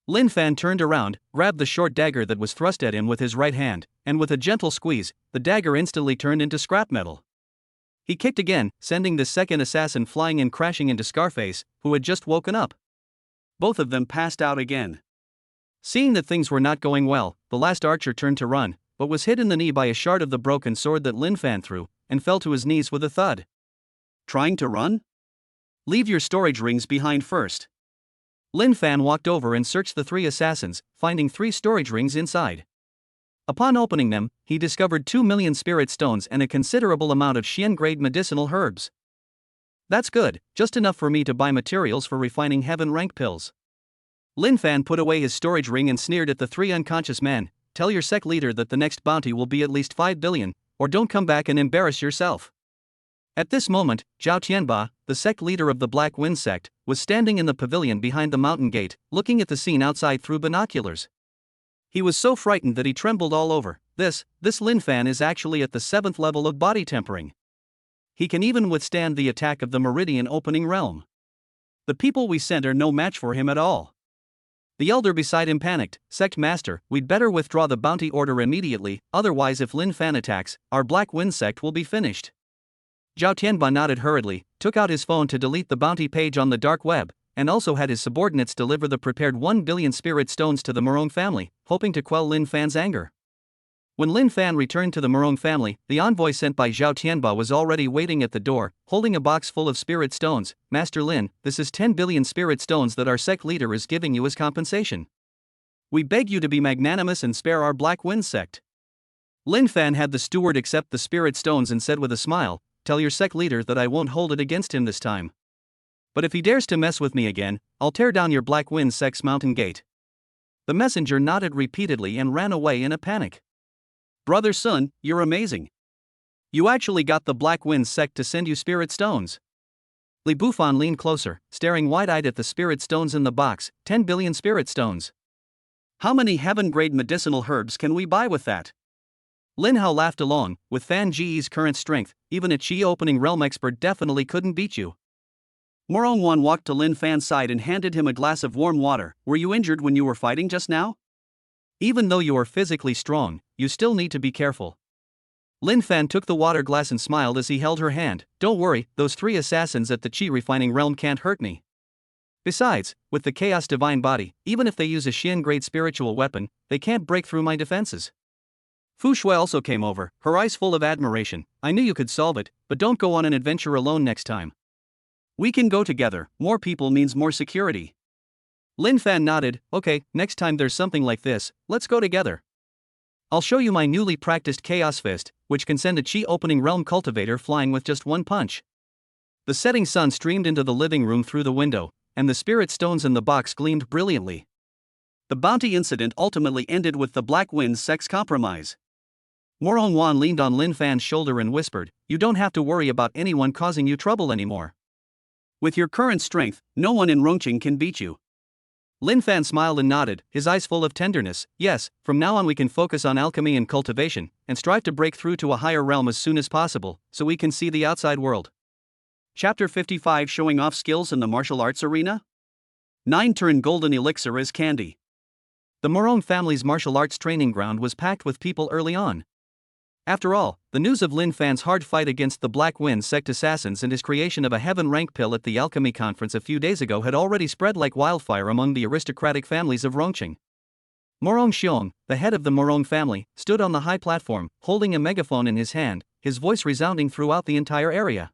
Lin Fan turned around, grabbed the short dagger that was thrust at him with his right hand, and with a gentle squeeze, the dagger instantly turned into scrap metal. He kicked again, sending the second assassin flying and crashing into Scarface, who had just woken up. Both of them passed out again. Seeing that things were not going well, the last archer turned to run, but was hit in the knee by a shard of the broken sword that Lin Fan threw, and fell to his knees with a thud. Trying to run? Leave your storage rings behind first. Lin Fan walked over and searched the three assassins, finding 3 storage rings inside. Upon opening them, he discovered 2 million spirit stones and a considerable amount of Xian-grade medicinal herbs. That's good, just enough for me to buy materials for refining heaven-rank pills. Lin Fan put away his storage ring and sneered at the 3 unconscious men. Tell your sect leader that the next bounty will be at least 5 billion, or don't come back and embarrass yourself. At this moment, Zhao Tianba, the sect leader of the Black Wind sect, was standing in the pavilion behind the mountain gate, looking at the scene outside through binoculars. He was so frightened that he trembled all over. This Lin Fan is actually at the 7th level of body tempering. He can even withstand the attack of the Meridian opening realm. The people we sent are no match for him at all. The elder beside him panicked. Sect Master, we'd better withdraw the bounty order immediately, otherwise if Lin Fan attacks, our Black Wind sect will be finished. Zhao Tianba nodded hurriedly, took out his phone to delete the bounty page on the dark web, and also had his subordinates deliver the prepared 1 billion spirit stones to the Morong family, hoping to quell Lin Fan's anger. When Lin Fan returned to the Morong family, the envoy sent by Zhao Tianba was already waiting at the door, holding a box full of spirit stones. Master Lin, this is 10 billion spirit stones that our sect leader is giving you as compensation. We beg you to be magnanimous and spare our Black Wind sect. Lin Fan had the steward accept the spirit stones and said with a smile, tell your sect leader that I won't hold it against him this time. But if he dares to mess with me again, I'll tear down your Black Wind sect's mountain gate. The messenger nodded repeatedly and ran away in a panic. Brother Sun, you're amazing. You actually got the Black Wind sect to send you spirit stones. Li Bufan leaned closer, staring wide-eyed at the spirit stones in the box. 10 billion spirit stones. How many heaven-grade medicinal herbs can we buy with that? Lin Hao laughed along. With Fan Ji's current strength, even a Qi opening realm expert definitely couldn't beat you. Morong Wan walked to Lin Fan's side and handed him a glass of warm water. Were you injured when you were fighting just now? Even though you are physically strong, you still need to be careful. Lin Fan took the water glass and smiled as he held her hand. Don't worry, those 3 assassins at the Qi refining realm can't hurt me. Besides, with the Chaos Divine Body, even if they use a Xian-grade spiritual weapon, they can't break through my defenses. Fu Shui also came over, her eyes full of admiration. I knew you could solve it, but don't go on an adventure alone next time. We can go together, more people means more security. Lin Fan nodded. Okay, next time there's something like this, let's go together. I'll show you my newly practiced Chaos Fist, which can send a Qi opening realm cultivator flying with just 1 punch. The setting sun streamed into the living room through the window, and the spirit stones in the box gleamed brilliantly. The bounty incident ultimately ended with the Black Wind sect's compromise. Morong Wan leaned on Lin Fan's shoulder and whispered, you don't have to worry about anyone causing you trouble anymore. With your current strength, no one in Rongqing can beat you. Lin Fan smiled and nodded, his eyes full of tenderness. Yes, from now on we can focus on alchemy and cultivation, and strive to break through to a higher realm as soon as possible, so we can see the outside world. Chapter 55, Showing Off Skills in the Martial Arts Arena? 9 Turn Golden Elixir as Candy. The Morong family's martial arts training ground was packed with people early on. After all, the news of Lin Fan's hard fight against the Black Wind sect assassins and his creation of a heaven rank pill at the alchemy conference a few days ago had already spread like wildfire among the aristocratic families of Rongqing. Morong Xiong, the head of the Morong family, stood on the high platform, holding a megaphone in his hand, his voice resounding throughout the entire area.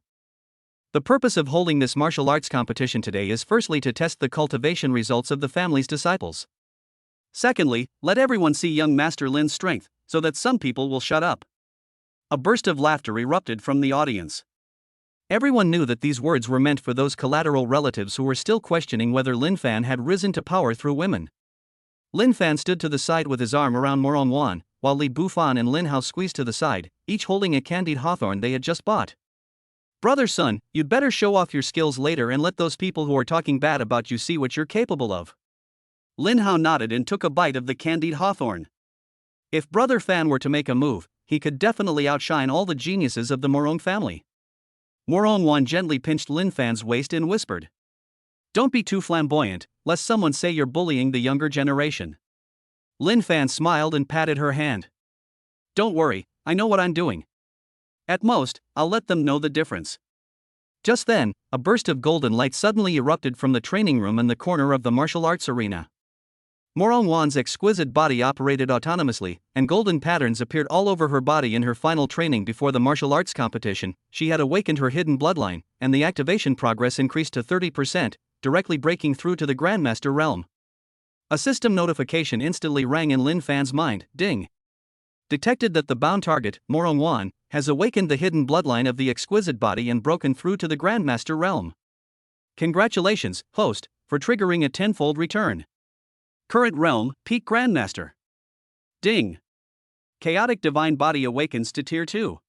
The purpose of holding this martial arts competition today is firstly to test the cultivation results of the family's disciples. Secondly, let everyone see young Master Lin's strength, so that some people will shut up. A burst of laughter erupted from the audience. Everyone knew that these words were meant for those collateral relatives who were still questioning whether Lin Fan had risen to power through women. Lin Fan stood to the side with his arm around Morong Wan, while Li Bufan and Lin Hao squeezed to the side, each holding a candied hawthorn they had just bought. Brother son, you'd better show off your skills later and let those people who are talking bad about you see what you're capable of. Lin Hao nodded and took a bite of the candied hawthorn. If Brother Fan were to make a move, he could definitely outshine all the geniuses of the Morong family. Morong Wan gently pinched Lin Fan's waist and whispered, "Don't be too flamboyant, lest someone say you're bullying the younger generation." Lin Fan smiled and patted her hand. "Don't worry, I know what I'm doing. At most, I'll let them know the difference." Just then, a burst of golden light suddenly erupted from the training room in the corner of the martial arts arena. Morong Wan's exquisite body operated autonomously, and golden patterns appeared all over her body in her final training before the martial arts competition. She had awakened her hidden bloodline, and the activation progress increased to 30%, directly breaking through to the Grandmaster realm. A system notification instantly rang in Lin Fan's mind. Ding! Detected that the bound target, Morong Wan, has awakened the hidden bloodline of the exquisite body and broken through to the Grandmaster realm. Congratulations, host, for triggering a tenfold return. Current realm, Peak Grandmaster. Ding! Chaotic Divine Body awakens to Tier 2.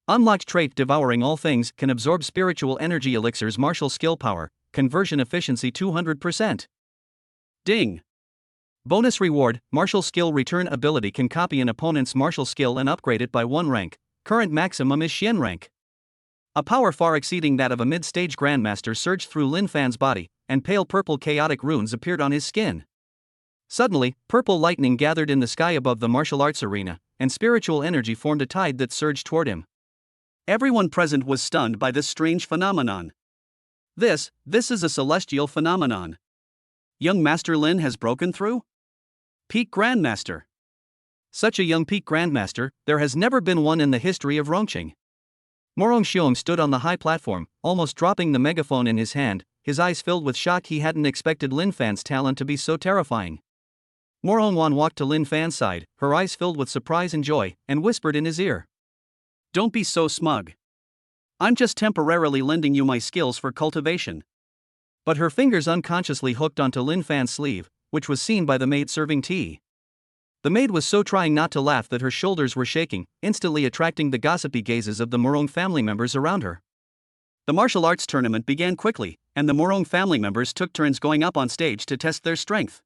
Unlocked trait Devouring All Things can absorb spiritual energy elixirs. Martial skill power, conversion efficiency 200%. Ding! Bonus reward, Martial skill return ability can copy an opponent's martial skill and upgrade it by 1 rank. Current maximum is Xian rank. A power far exceeding that of a mid-stage Grandmaster surged through Lin Fan's body, and pale purple chaotic runes appeared on his skin. Suddenly, purple lightning gathered in the sky above the martial arts arena, and spiritual energy formed a tide that surged toward him. Everyone present was stunned by this strange phenomenon. This is a celestial phenomenon. Young Master Lin has broken through? Peak Grandmaster. Such a young Peak Grandmaster, there has never been one in the history of Rongqing. Morong Xiong stood on the high platform, almost dropping the megaphone in his hand, his eyes filled with shock. He hadn't expected Lin Fan's talent to be so terrifying. Morong Wan walked to Lin Fan's side, her eyes filled with surprise and joy, and whispered in his ear, "Don't be so smug. I'm just temporarily lending you my skills for cultivation." But her fingers unconsciously hooked onto Lin Fan's sleeve, which was seen by the maid serving tea. The maid was so trying not to laugh that her shoulders were shaking, instantly attracting the gossipy gazes of the Morong family members around her. The martial arts tournament began quickly, and the Morong family members took turns going up on stage to test their strength.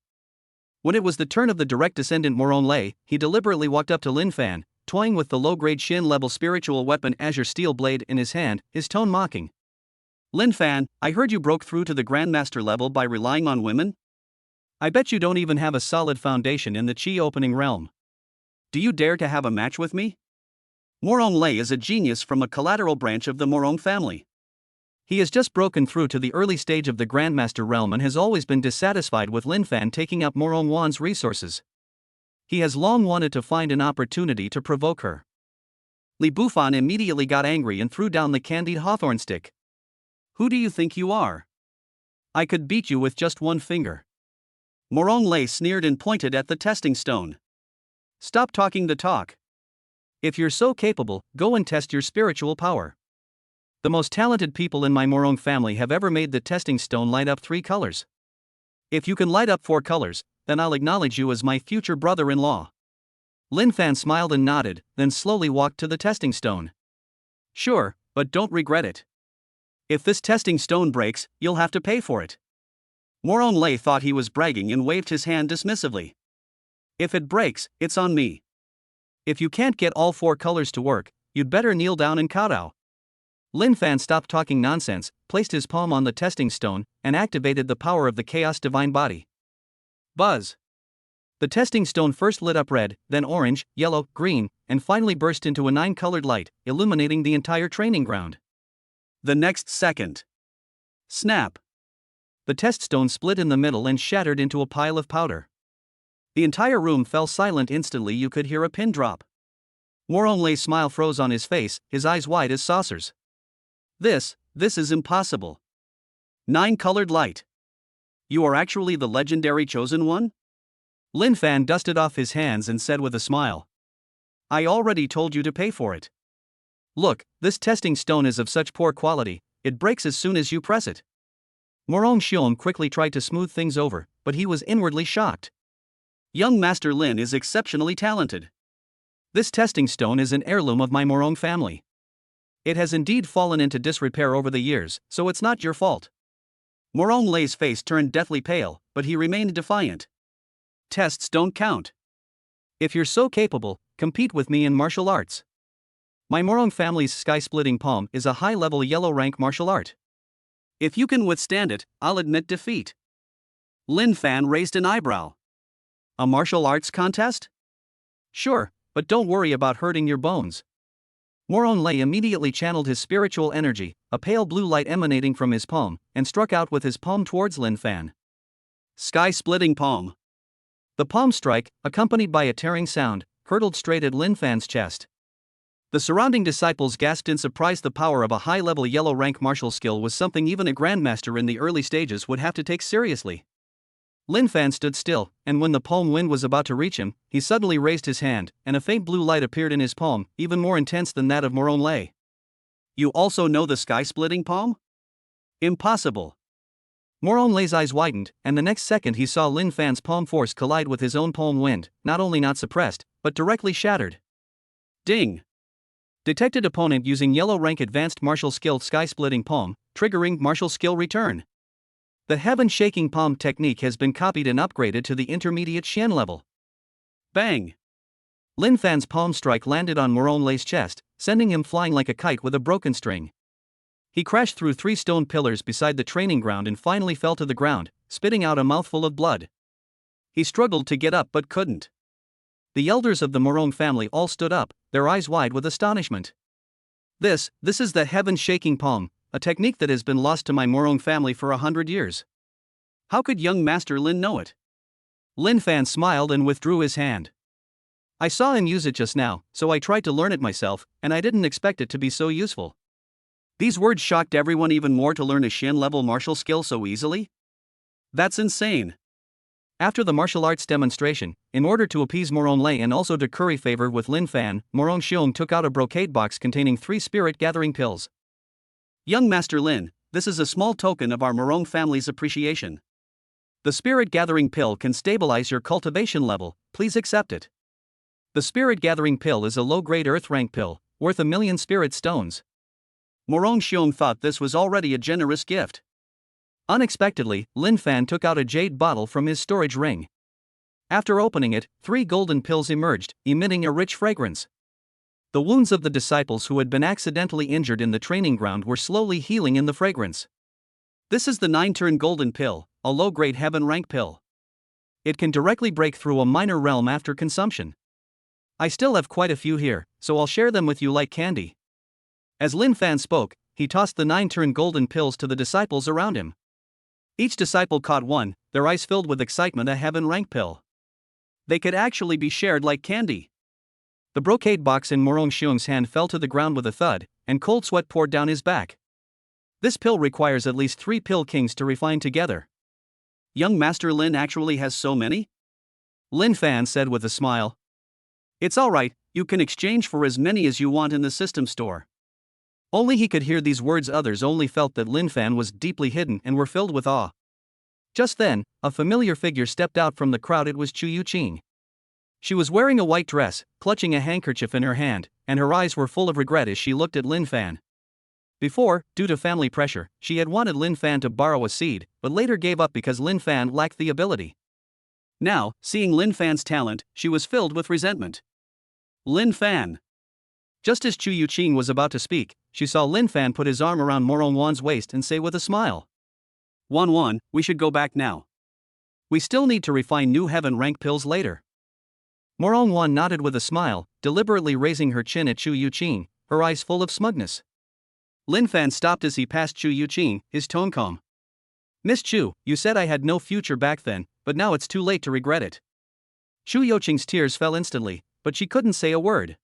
When it was the turn of the direct descendant Morong Lei, he deliberately walked up to Lin Fan, toying with the low-grade Shin-level spiritual weapon Azure Steel Blade in his hand, his tone mocking. "Lin Fan, I heard you broke through to the Grandmaster level by relying on women? I bet you don't even have a solid foundation in the Qi opening realm. Do you dare to have a match with me?" Morong Lei is a genius from a collateral branch of the Morong family. He has just broken through to the early stage of the Grandmaster realm and has always been dissatisfied with Lin Fan taking up Morong Wan's resources. He has long wanted to find an opportunity to provoke her. Li Bufan immediately got angry and threw down the candied hawthorn stick. "Who do you think you are? I could beat you with just one finger." Morong Lei sneered and pointed at the testing stone. "Stop talking the talk. If you're so capable, go and test your spiritual power. The most talented people in my Morong family have ever made the testing stone light up 3 colors. If you can light up 4 colors, then I'll acknowledge you as my future brother-in-law." Lin Fan smiled and nodded, then slowly walked to the testing stone. "Sure, but don't regret it. If this testing stone breaks, you'll have to pay for it." Moron Lei thought he was bragging and waved his hand dismissively. If it breaks, it's on me. If you can't get all 4 colors to work, you'd better kneel down and kowtow. Lin Fan stopped talking nonsense, placed his palm on the testing stone, and activated the power of the Chaos Divine Body. Buzz! The testing stone first lit up red, then orange, yellow, green, and finally burst into a 9-colored light, illuminating the entire training ground. The next second. Snap! The test stone split in the middle and shattered into a pile of powder. The entire room fell silent instantly. You could hear a pin drop. Moron Lei's smile froze on his face, his eyes wide as saucers. This is impossible. 9-colored light. You are actually the legendary chosen one? Lin Fan dusted off his hands and said with a smile. I already told you to pay for it. Look, this testing stone is of such poor quality, it breaks as soon as you press it. Moron Xiong quickly tried to smooth things over, but he was inwardly shocked. Young Master Lin is exceptionally talented. This testing stone is an heirloom of my Morong family. It has indeed fallen into disrepair over the years, so it's not your fault. Moron Lei's face turned deathly pale, but he remained defiant. Tests don't count. If you're so capable, compete with me in martial arts. My Morong family's sky-splitting palm is a high-level yellow rank martial art. If you can withstand it, I'll admit defeat. Lin Fan raised an eyebrow. A martial arts contest? Sure, but don't worry about hurting your bones. Moron Lei immediately channeled his spiritual energy, a pale blue light emanating from his palm, and struck out with his palm towards Lin Fan. Sky-splitting palm. The palm strike, accompanied by a tearing sound, hurtled straight at Lin Fan's chest. The surrounding disciples gasped in surprise. The power of a high-level yellow rank martial skill was something even a grandmaster in the early stages would have to take seriously. Lin Fan stood still, and when the palm wind was about to reach him, he suddenly raised his hand, and a faint blue light appeared in his palm, even more intense than that of Moron Lei. You also know the sky-splitting palm? Impossible. Moron Lei's eyes widened, and the next second he saw Lin Fan's palm force collide with his own palm wind, not only not suppressed, but directly shattered. Ding! Detected opponent using yellow rank advanced martial skill sky-splitting palm, triggering martial skill return. The heaven-shaking palm technique has been copied and upgraded to the intermediate Xian level. Bang! Lin Fan's palm strike landed on Moron Lei's chest, sending him flying like a kite with a broken string. He crashed through 3 stone pillars beside the training ground and finally fell to the ground, spitting out a mouthful of blood. He struggled to get up but couldn't. The elders of the Morong family all stood up, their eyes wide with astonishment. This is the heaven-shaking palm, a technique that has been lost to my Morong family for 100 years. How could young Master Lin know it? Lin Fan smiled and withdrew his hand. I saw him use it just now, so I tried to learn it myself, and I didn't expect it to be so useful. These words shocked everyone even more. To learn a Xian-level martial skill so easily? That's insane. After the martial arts demonstration, in order to appease Moron Lei and also to curry favor with Lin Fan, Moron Xiong took out a brocade box containing 3 spirit-gathering pills. Young Master Lin, this is a small token of our Morong family's appreciation. The spirit-gathering pill can stabilize your cultivation level, please accept it. The spirit-gathering pill is a low-grade earth-rank pill, worth 1,000,000 spirit stones. Moron Xiong thought this was already a generous gift. Unexpectedly, Lin Fan took out a jade bottle from his storage ring. After opening it, 3 golden pills emerged, emitting a rich fragrance. The wounds of the disciples who had been accidentally injured in the training ground were slowly healing in the fragrance. This is the 9-turn golden pill, a low-grade heaven rank pill. It can directly break through a minor realm after consumption. I still have quite a few here, so I'll share them with you like candy. As Lin Fan spoke, he tossed the 9-turn golden pills to the disciples around him. Each disciple caught one, their eyes filled with excitement. A heaven rank pill. They could actually be shared like candy. The brocade box in Moron Xiong's hand fell to the ground with a thud, and cold sweat poured down his back. This pill requires at least 3 pill kings to refine together. Young Master Lin actually has so many? Lin Fan said with a smile. It's alright, you can exchange for as many as you want in the system store. Only he could hear these words. Others only felt that Lin Fan was deeply hidden and were filled with awe. Just then, a familiar figure stepped out from the crowd. It was Chu Yuqing. She was wearing a white dress, clutching a handkerchief in her hand, and her eyes were full of regret as she looked at Lin Fan. Before, due to family pressure, she had wanted Lin Fan to borrow a seed, but later gave up because Lin Fan lacked the ability. Now, seeing Lin Fan's talent, she was filled with resentment. Lin Fan. Just as Chu Yuqing was about to speak, she saw Lin Fan put his arm around Morong Wan's waist and say with a smile, "Wan, we should go back now. We still need to refine new heaven rank pills later." Morong Wan nodded with a smile, deliberately raising her chin at Chu Yuqing, her eyes full of smugness. Lin Fan stopped as he passed Chu Yuqing, his tone calm. "Miss Chu, you said I had no future back then, but now it's too late to regret it." Chu Yuqing's tears fell instantly, but she couldn't say a word.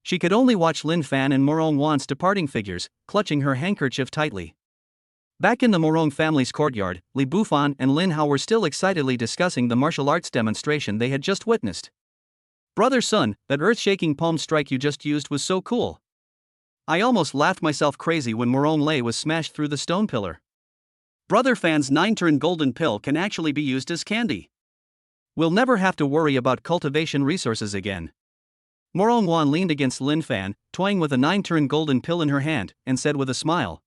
She could only watch Lin Fan and Morong Wan's departing figures, clutching her handkerchief tightly. Back in the Morong family's courtyard, Li Bufan and Lin Hao were still excitedly discussing the martial arts demonstration they had just witnessed. "Brother Sun, that earth-shaking palm strike you just used was so cool. I almost laughed myself crazy when Morong Lei was smashed through the stone pillar. Brother Fan's 9-turn golden pill can actually be used as candy. We'll never have to worry about cultivation resources again." Morong Wan leaned against Lin Fan, toying with a 9-turn golden pill in her hand, and said with a smile,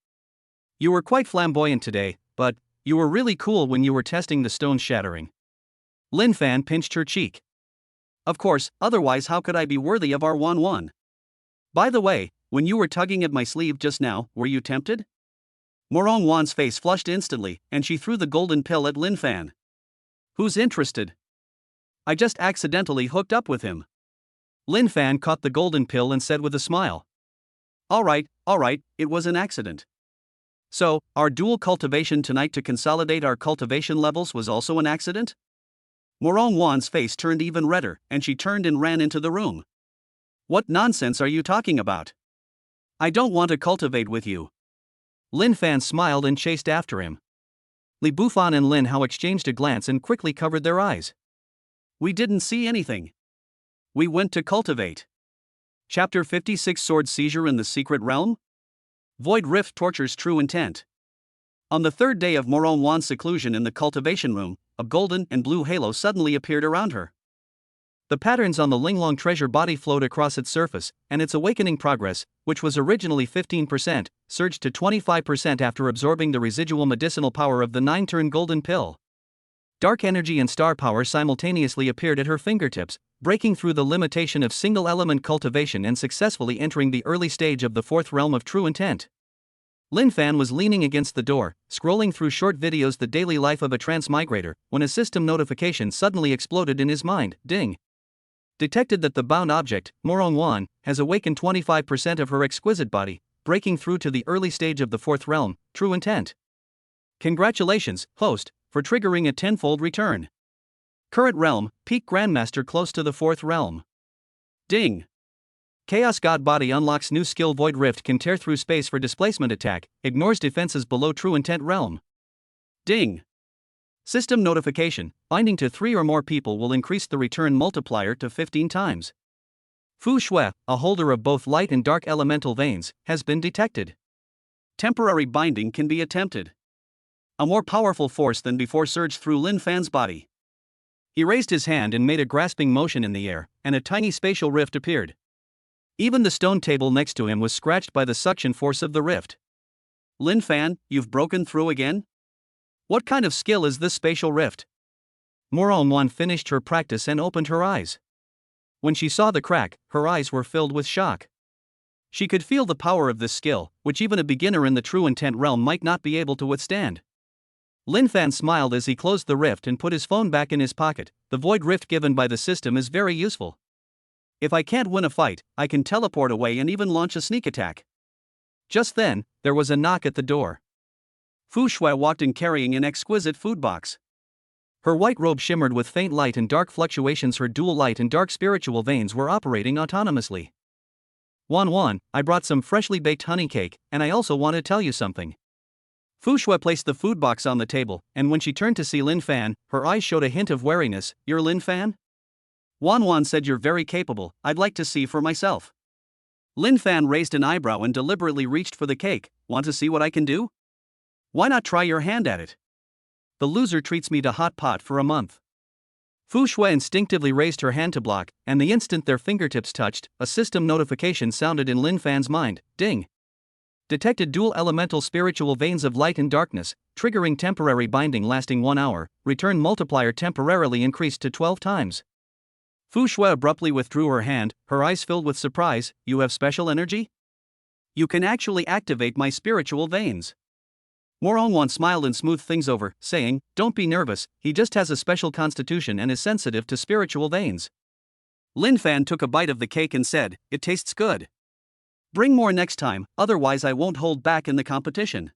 "You were quite flamboyant today, but you were really cool when you were testing the stone shattering." Lin Fan pinched her cheek. "Of course, otherwise how could I be worthy of our Wan? By the way, when you were tugging at my sleeve just now, were you tempted?" Morong Wan's face flushed instantly, and she threw the golden pill at Lin Fan. "Who's interested? I just accidentally hooked up with him." Lin Fan caught the golden pill and said with a smile, All right, it was an accident. So, our dual cultivation tonight to consolidate our cultivation levels was also an accident?" Morong Wan's face turned even redder, and she turned and ran into the room. "What nonsense are you talking about? I don't want to cultivate with you." Lin Fan smiled and chased after him. Li Bufan and Lin Hao exchanged a glance and quickly covered their eyes. "We didn't see anything. We went to cultivate." Chapter 56 Sword Seizure in the Secret Realm? Void Rift tortures true intent. On the third day of Morong Wan's seclusion in the cultivation room, a golden and blue halo suddenly appeared around her. The patterns on the Linglong treasure body flowed across its surface, and its awakening progress, which was originally 15%, surged to 25% after absorbing the residual medicinal power of the 9-turn golden pill. Dark energy and star power simultaneously appeared at her fingertips, breaking through the limitation of single-element cultivation and successfully entering the early stage of the fourth realm of true intent. Lin Fan was leaning against the door, scrolling through short videos the daily life of a transmigrator, when a system notification suddenly exploded in his mind. Ding! Detected that the bound object, Morong Wan, has awakened 25% of her exquisite body, breaking through to the early stage of the fourth realm, true intent. Congratulations, host, for triggering a tenfold return. Current realm, peak grandmaster close to the fourth realm. Ding! Chaos God Body unlocks new skill. Void Rift can tear through space for displacement attack, ignores defenses below true intent realm. Ding! System notification, binding to 3 or more people will increase the return multiplier to 15 times. Fu Shui, a holder of both light and dark elemental veins, has been detected. Temporary binding can be attempted. A more powerful force than before surged through Lin Fan's body. He raised his hand and made a grasping motion in the air, and a tiny spatial rift appeared. Even the stone table next to him was scratched by the suction force of the rift. "Lin Fan, you've broken through again? What kind of skill is this spatial rift?" Morong Wan finished her practice and opened her eyes. When she saw the crack, her eyes were filled with shock. She could feel the power of this skill, which even a beginner in the true intent realm might not be able to withstand. Lin Fan smiled as he closed the rift and put his phone back in his pocket. The void rift given by the system is very useful. If I can't win a fight, I can teleport away and even launch a sneak attack. Just then, there was a knock at the door. Fu Shui walked in carrying an exquisite food box. Her white robe shimmered with faint light and dark fluctuations. Her dual light and dark spiritual veins were operating autonomously. Wan, I brought some freshly baked honey cake, and I also want to tell you something." Fu Shui placed the food box on the table, and when she turned to see Lin Fan, her eyes showed a hint of wariness. "You're Lin Fan? Wan said you're very capable. I'd like to see for myself." Lin Fan raised an eyebrow and deliberately reached for the cake. "Want to see what I can do? Why not try your hand at it? The loser treats me to hot pot for a month." Fu Shui instinctively raised her hand to block, and the instant their fingertips touched, a system notification sounded in Lin Fan's mind. Ding! Detected dual elemental spiritual veins of light and darkness, triggering temporary binding lasting 1 hour, return multiplier temporarily increased to 12 times. Fu Shui abruptly withdrew her hand, her eyes filled with surprise. You have special energy? You can actually activate my spiritual veins. Moronwan smiled and smoothed things over, saying, Don't be nervous, he just has a special constitution and is sensitive to spiritual veins. Lin Fan took a bite of the cake and said, It tastes good. Bring more next time, otherwise I won't hold back in the competition.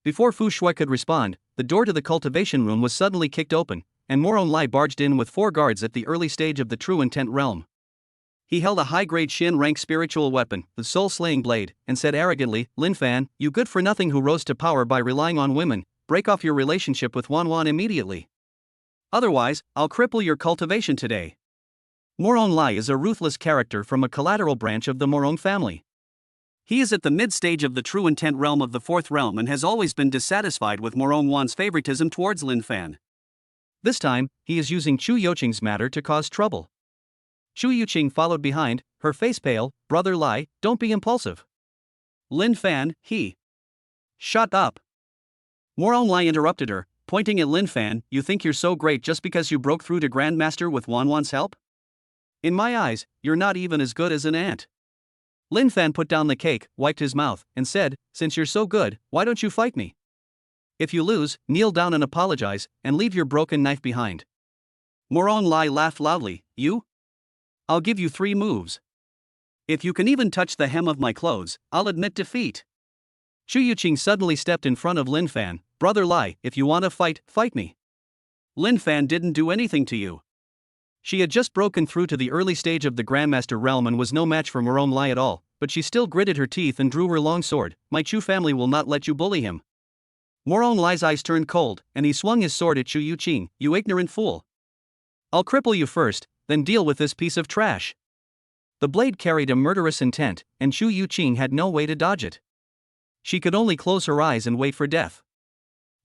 Before Fu Shui could respond, the door to the cultivation room was suddenly kicked open, and Moron Lai barged in with 4 guards at the early stage of the True Intent realm. He held a high-grade Shin rank spiritual weapon, the soul-slaying blade, and said arrogantly, Lin Fan, you good-for-nothing who rose to power by relying on women, break off your relationship with Wan Wan immediately. Otherwise, I'll cripple your cultivation today. Moron Lai is a ruthless character from a collateral branch of the Morong family. He is at the mid-stage of the True Intent realm of the 4th realm and has always been dissatisfied with Morong Wan's favoritism towards Lin Fan. This time, he is using Chu Youqing's matter to cause trouble. Chu Youqing followed behind, her face pale. Brother Lai, don't be impulsive. Lin Fan, he. Shut up. Morong Lai interrupted her, pointing at Lin Fan. You think you're so great just because you broke through to Grandmaster with Wan Wan's help? In my eyes, you're not even as good as an ant. Lin Fan put down the cake, wiped his mouth, and said, Since you're so good, why don't you fight me? If you lose, kneel down and apologize, and leave your broken knife behind. Morong Lai laughed loudly. You? I'll give you 3 moves. If you can even touch the hem of my clothes, I'll admit defeat. Chu Youqing suddenly stepped in front of Lin Fan. Brother Lai, if you want to fight, fight me. Lin Fan didn't do anything to you. She had just broken through to the early stage of the Grandmaster realm and was no match for Morong Lai at all, but she still gritted her teeth and drew her long sword. My Chu family will not let you bully him. Morong Lai's eyes turned cold, and he swung his sword at Chu Youqing. You ignorant fool. I'll cripple you first, then deal with this piece of trash. The blade carried a murderous intent, and Chu Youqing had no way to dodge it. She could only close her eyes and wait for death.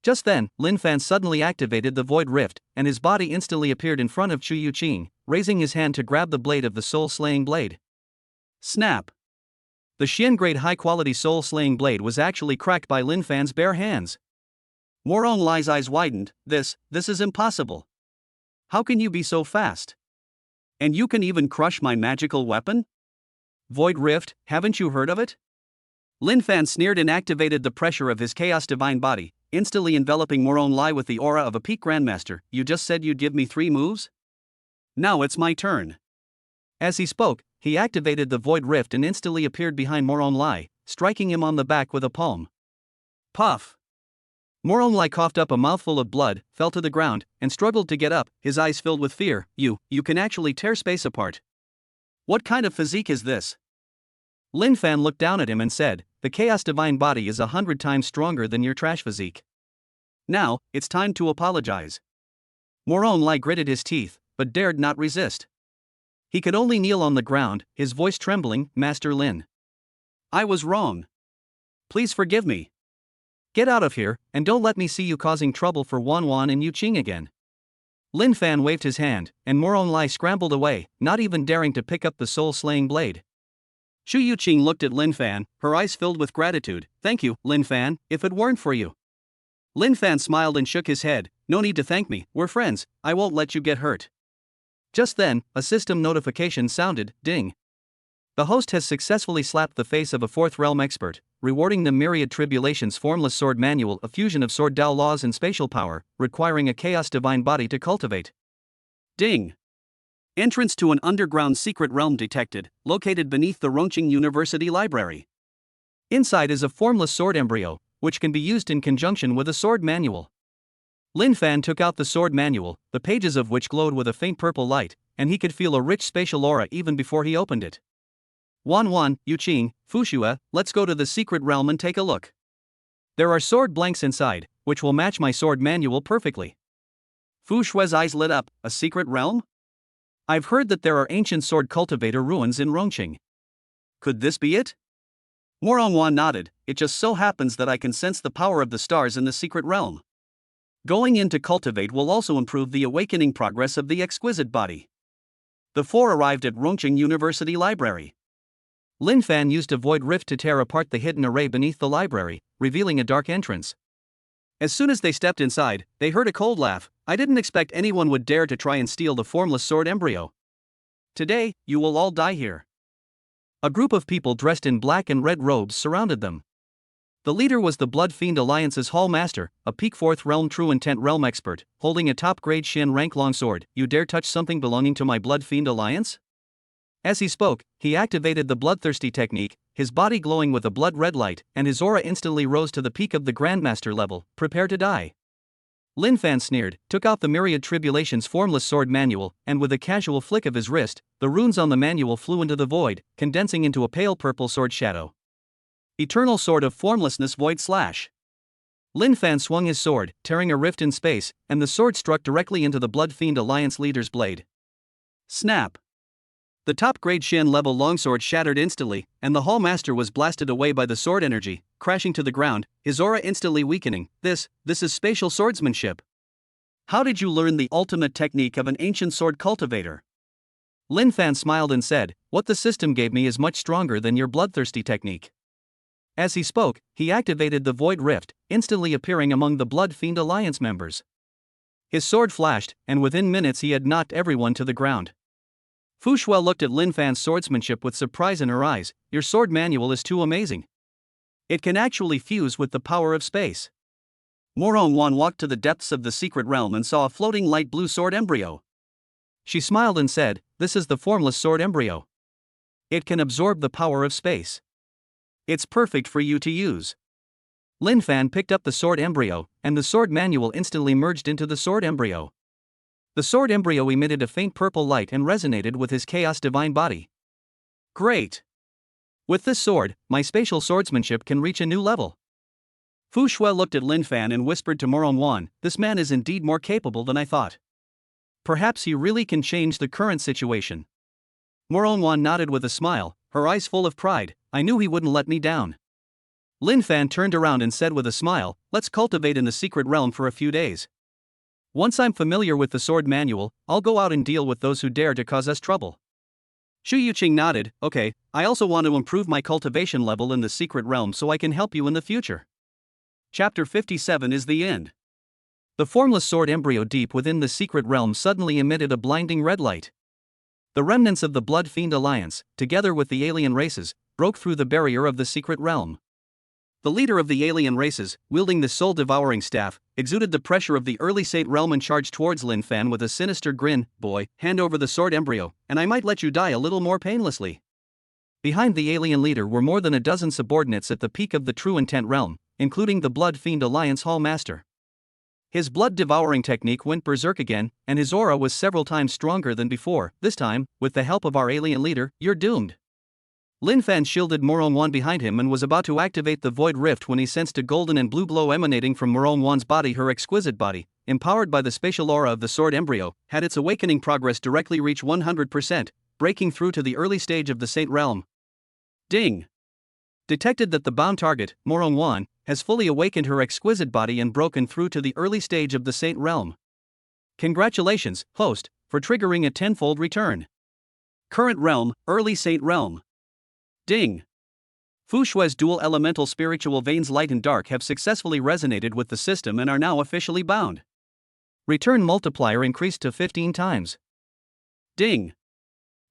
Just then, Lin Fan suddenly activated the Void Rift, and his body instantly appeared in front of Chu Youqing, raising his hand to grab the blade of the soul-slaying blade. Snap! The Xian-grade high-quality soul-slaying blade was actually cracked by Lin Fan's bare hands. Morong Lai's eyes widened. This is impossible. How can you be so fast? And you can even crush my magical weapon? Void Rift, haven't you heard of it? Lin Fan sneered and activated the pressure of his Chaos Divine body, instantly enveloping Morong Lai with the aura of a peak Grandmaster. You just said you'd give me 3 moves? Now it's my turn. As he spoke, he activated the Void Rift and instantly appeared behind Morong Lai, striking him on the back with a palm. Puff! Morong Lai coughed up a mouthful of blood, fell to the ground, and struggled to get up, his eyes filled with fear. You can actually tear space apart. What kind of physique is this? Lin Fan looked down at him and said, The Chaos Divine body is 100 times stronger than your trash physique. Now, it's time to apologize. Morong Lai gritted his teeth, but dared not resist. He could only kneel on the ground, his voice trembling. Master Lin. I was wrong. Please forgive me. Get out of here, and don't let me see you causing trouble for Wan Wan and Youqing again. Lin Fan waved his hand, and Morong Lai scrambled away, not even daring to pick up the soul-slaying blade. Chu Youqing looked at Lin Fan, her eyes filled with gratitude. Thank you, Lin Fan, if it weren't for you. Lin Fan smiled and shook his head. No need to thank me, we're friends, I won't let you get hurt. Just then, a system notification sounded. Ding. The host has successfully slapped the face of a 4th realm expert, rewarding the Myriad Tribulations Formless Sword Manual, a fusion of sword Dao laws and spatial power, requiring a Chaos Divine body to cultivate. Ding. Entrance to an underground secret realm detected, located beneath the Rongqing University Library. Inside is a formless sword embryo, which can be used in conjunction with a sword manual. Lin Fan took out the sword manual, the pages of which glowed with a faint purple light, and he could feel a rich spatial aura even before he opened it. Wan Wan, Youqing, Fu Shui, let's go to the secret realm and take a look. There are sword blanks inside, which will match my sword manual perfectly. Fu Shui's eyes lit up. A secret realm? I've heard that there are ancient sword cultivator ruins in Rongqing. Could this be it? Morong Wan nodded. It just so happens that I can sense the power of the stars in the secret realm. Going in to cultivate will also improve the awakening progress of the exquisite body. The 4 arrived at Rongqing University Library. Lin Fan used a void rift to tear apart the hidden array beneath the library, revealing a dark entrance. As soon as they stepped inside, they heard a cold laugh. I didn't expect anyone would dare to try and steal the formless sword embryo. Today, you will all die here. A group of people dressed in black and red robes surrounded them. The leader was the Blood Fiend Alliance's Hall Master, a peak 4th Realm True Intent Realm expert, holding a top-grade Shin rank longsword. You dare touch something belonging to my Blood Fiend Alliance? As he spoke, he activated the Bloodthirsty technique, his body glowing with a blood red light, and his aura instantly rose to the peak of the Grandmaster level. Prepare to die. Lin Fan sneered, took out the Myriad Tribulation's formless sword manual, and with a casual flick of his wrist, the runes on the manual flew into the void, condensing into a pale purple sword shadow. Eternal Sword of Formlessness Void Slash. Lin Fan swung his sword, tearing a rift in space, and the sword struck directly into the Blood Fiend Alliance leader's blade. Snap! The top-grade Shin level longsword shattered instantly, and the Hall Master was blasted away by the sword energy, crashing to the ground, his aura instantly weakening. This is spatial swordsmanship. How did you learn the ultimate technique of an ancient sword cultivator? Lin Fan smiled and said, what the system gave me is much stronger than your bloodthirsty technique. As he spoke, he activated the Void Rift, instantly appearing among the Blood Fiend Alliance members. His sword flashed, and within minutes he had knocked everyone to the ground. Fu Shuel looked at Lin Fan's swordsmanship with surprise in her eyes. Your sword manual is too amazing. It can actually fuse with the power of space. Morong Wan walked to the depths of the secret realm and saw a floating light blue sword embryo. She smiled and said, this is the formless sword embryo. It can absorb the power of space. It's perfect for you to use. Lin Fan picked up the sword embryo, and the sword manual instantly merged into the sword embryo. The sword embryo emitted a faint purple light and resonated with his chaos divine body. Great! With this sword, my spatial swordsmanship can reach a new level. Fu Shuel looked at Lin Fan and whispered to Morong Wan, this man is indeed more capable than I thought. Perhaps he really can change the current situation. Morong Wan nodded with a smile, her eyes full of pride. I knew he wouldn't let me down. Lin Fan turned around and said with a smile, let's cultivate in the secret realm for a few days. Once I'm familiar with the sword manual, I'll go out and deal with those who dare to cause us trouble. Shu Yuqing nodded, okay, I also want to improve my cultivation level in the secret realm so I can help you in the future. Chapter 57 is the end. The formless sword embryo deep within the secret realm suddenly emitted a blinding red light. The remnants of the Blood Fiend Alliance, together with the alien races, broke through the barrier of the secret realm. The leader of the alien races, wielding the soul-devouring staff, exuded the pressure of the early Saint realm and charged towards Lin Fan with a sinister grin. Boy, hand over the sword embryo, and I might let you die a little more painlessly. Behind the alien leader were more than a dozen subordinates at the peak of the True Intent realm, including the Blood Fiend Alliance Hall Master. His blood-devouring technique went berserk again, and his aura was several times stronger than before. This time, with the help of our alien leader, you're doomed. Lin Fan shielded Morong Wan behind him and was about to activate the Void Rift when he sensed a golden and blue glow emanating from Morong Wan's body. Her exquisite body, empowered by the spatial aura of the sword embryo, had its awakening progress directly reach 100%, breaking through to the early stage of the Saint realm. Ding! Detected that the bound target, Morong Wan, has fully awakened her exquisite body and broken through to the early stage of the Saint realm. Congratulations, host, for triggering a tenfold return. Current realm, early Saint realm. Ding! Fu Shue's dual elemental spiritual veins light and dark have successfully resonated with the system and are now officially bound. Return multiplier increased to 15 times. Ding!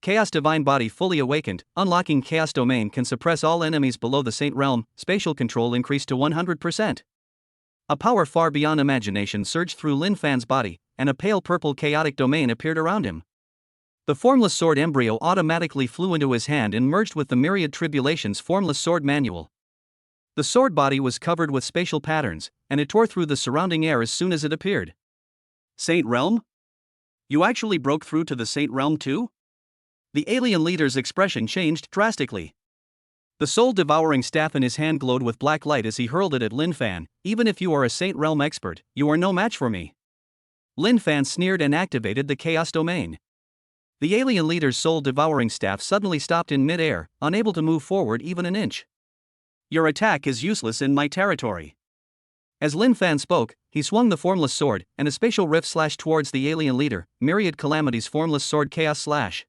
Chaos Divine Body fully awakened, unlocking Chaos Domain can suppress all enemies below the Saint realm, spatial control increased to 100%. A power far beyond imagination surged through Lin Fan's body, and a pale purple chaotic domain appeared around him. The formless sword embryo automatically flew into his hand and merged with the Myriad Tribulation's formless sword manual. The sword body was covered with spatial patterns, and it tore through the surrounding air as soon as it appeared. Saint realm? You actually broke through to the Saint realm too? The alien leader's expression changed drastically. The soul-devouring staff in his hand glowed with black light as he hurled it at Lin Fan. Even if you are a Saint realm expert, you are no match for me. Lin Fan sneered and activated the Chaos Domain. The alien leader's soul-devouring staff suddenly stopped in mid-air, unable to move forward even an inch. Your attack is useless in my territory. As Lin Fan spoke, he swung the formless sword, and a spatial rift slashed towards the alien leader, Myriad Calamity's formless sword Chaos Slash.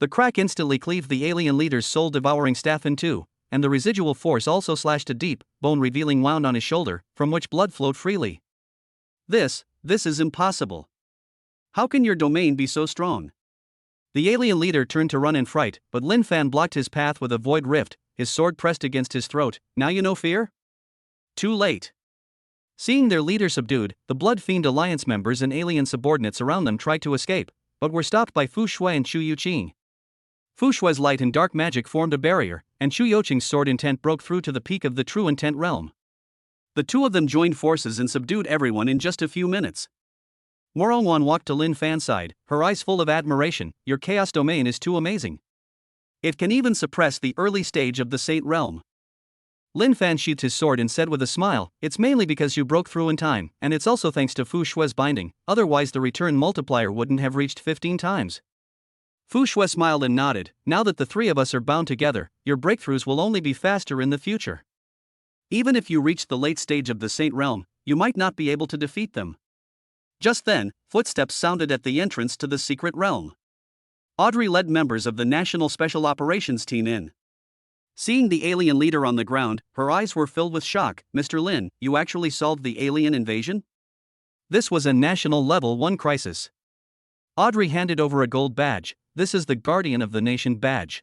The crack instantly cleaved the alien leader's soul-devouring staff in two, and the residual force also slashed a deep, bone-revealing wound on his shoulder, from which blood flowed freely. This is impossible. How can your domain be so strong? The alien leader turned to run in fright, but Lin Fan blocked his path with a void rift, his sword pressed against his throat. Now you know fear? Too late. Seeing their leader subdued, the Blood Fiend Alliance members and alien subordinates around them tried to escape, but were stopped by Fu Shui and Chu Yuqing. Fu Shui's light and dark magic formed a barrier, and Chu Yuqing's sword intent broke through to the peak of the true intent realm. The two of them joined forces and subdued everyone in just a few minutes. Morongwan walked to Lin Fan's side, her eyes full of admiration. Your chaos domain is too amazing. It can even suppress the early stage of the Saint realm. Lin Fan sheathed his sword and said with a smile, it's mainly because you broke through in time, and it's also thanks to Fu Shui's binding, otherwise the return multiplier wouldn't have reached 15 times. Fu Shui smiled and nodded. Now that the three of us are bound together, your breakthroughs will only be faster in the future. Even if you reach the late stage of the Saint realm, you might not be able to defeat them. Just then, footsteps sounded at the entrance to the secret realm. Audrey led members of the National Special Operations team in. Seeing the alien leader on the ground, her eyes were filled with shock. Mr. Lin, you actually solved the alien invasion? This was a national level 1 crisis. Audrey handed over a gold badge. This is the Guardian of the Nation badge.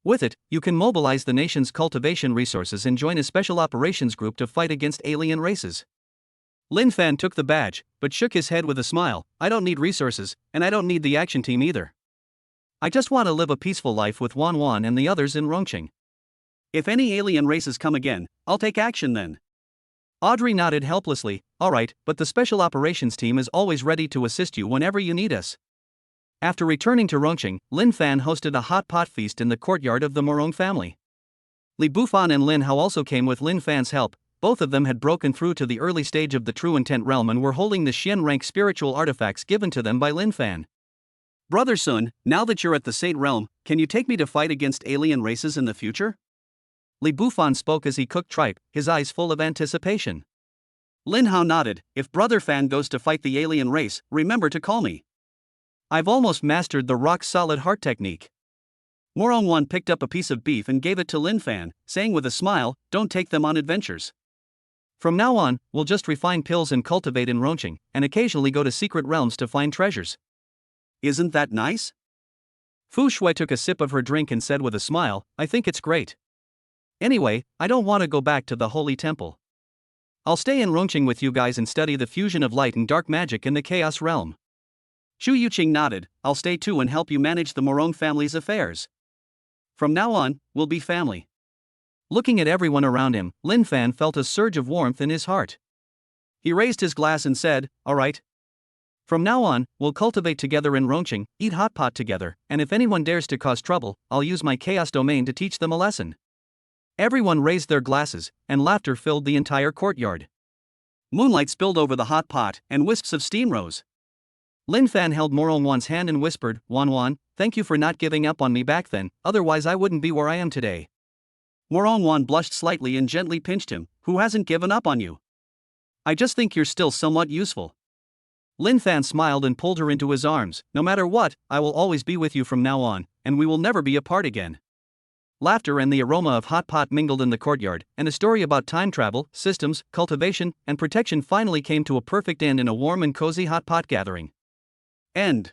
With it, you can mobilize the nation's cultivation resources and join a special operations group to fight against alien races. Lin Fan took the badge, but shook his head with a smile. I don't need resources, and I don't need the action team either. I just want to live a peaceful life with Wan Wan and the others in Rongqing. If any alien races come again, I'll take action then. Audrey nodded helplessly. Alright, but the special operations team is always ready to assist you whenever you need us. After returning to Rongqing, Lin Fan hosted a hot pot feast in the courtyard of the Morong family. Li Bufan and Lin Hao also came with Lin Fan's help. Both of them had broken through to the early stage of the true intent realm and were holding the Xian rank spiritual artifacts given to them by Lin Fan. Brother Sun, now that you're at the Saint realm, can you take me to fight against alien races in the future? Li Bufan spoke as he cooked tripe, his eyes full of anticipation. Lin Hao nodded. If Brother Fan goes to fight the alien race, remember to call me. I've almost mastered the rock-solid heart technique. Morongwan picked up a piece of beef and gave it to Lin Fan, saying with a smile, don't take them on adventures. From now on, we'll just refine pills and cultivate in Rongqing, and occasionally go to secret realms to find treasures. Isn't that nice? Fu Shui took a sip of her drink and said with a smile, I think it's great. Anyway, I don't want to go back to the Holy Temple. I'll stay in Rongqing with you guys and study the fusion of light and dark magic in the Chaos Realm. Chu Yuqing nodded. I'll stay too and help you manage the Morong family's affairs. From now on, we'll be family. Looking at everyone around him, Lin Fan felt a surge of warmth in his heart. He raised his glass and said, all right. From now on, we'll cultivate together in Rongqing, eat hot pot together, and if anyone dares to cause trouble, I'll use my chaos domain to teach them a lesson. Everyone raised their glasses, and laughter filled the entire courtyard. Moonlight spilled over the hot pot, and wisps of steam rose. Lin Fan held Morongwan's hand and whispered, Wan Wan, thank you for not giving up on me back then, otherwise I wouldn't be where I am today. Morongwan blushed slightly and gently pinched him. Who hasn't given up on you? I just think you're still somewhat useful. Lin Fan smiled and pulled her into his arms. No matter what, I will always be with you from now on, and we will never be apart again. Laughter and the aroma of hot pot mingled in the courtyard, and a story about time travel, systems, cultivation, and protection finally came to a perfect end in a warm and cozy hot pot gathering. End.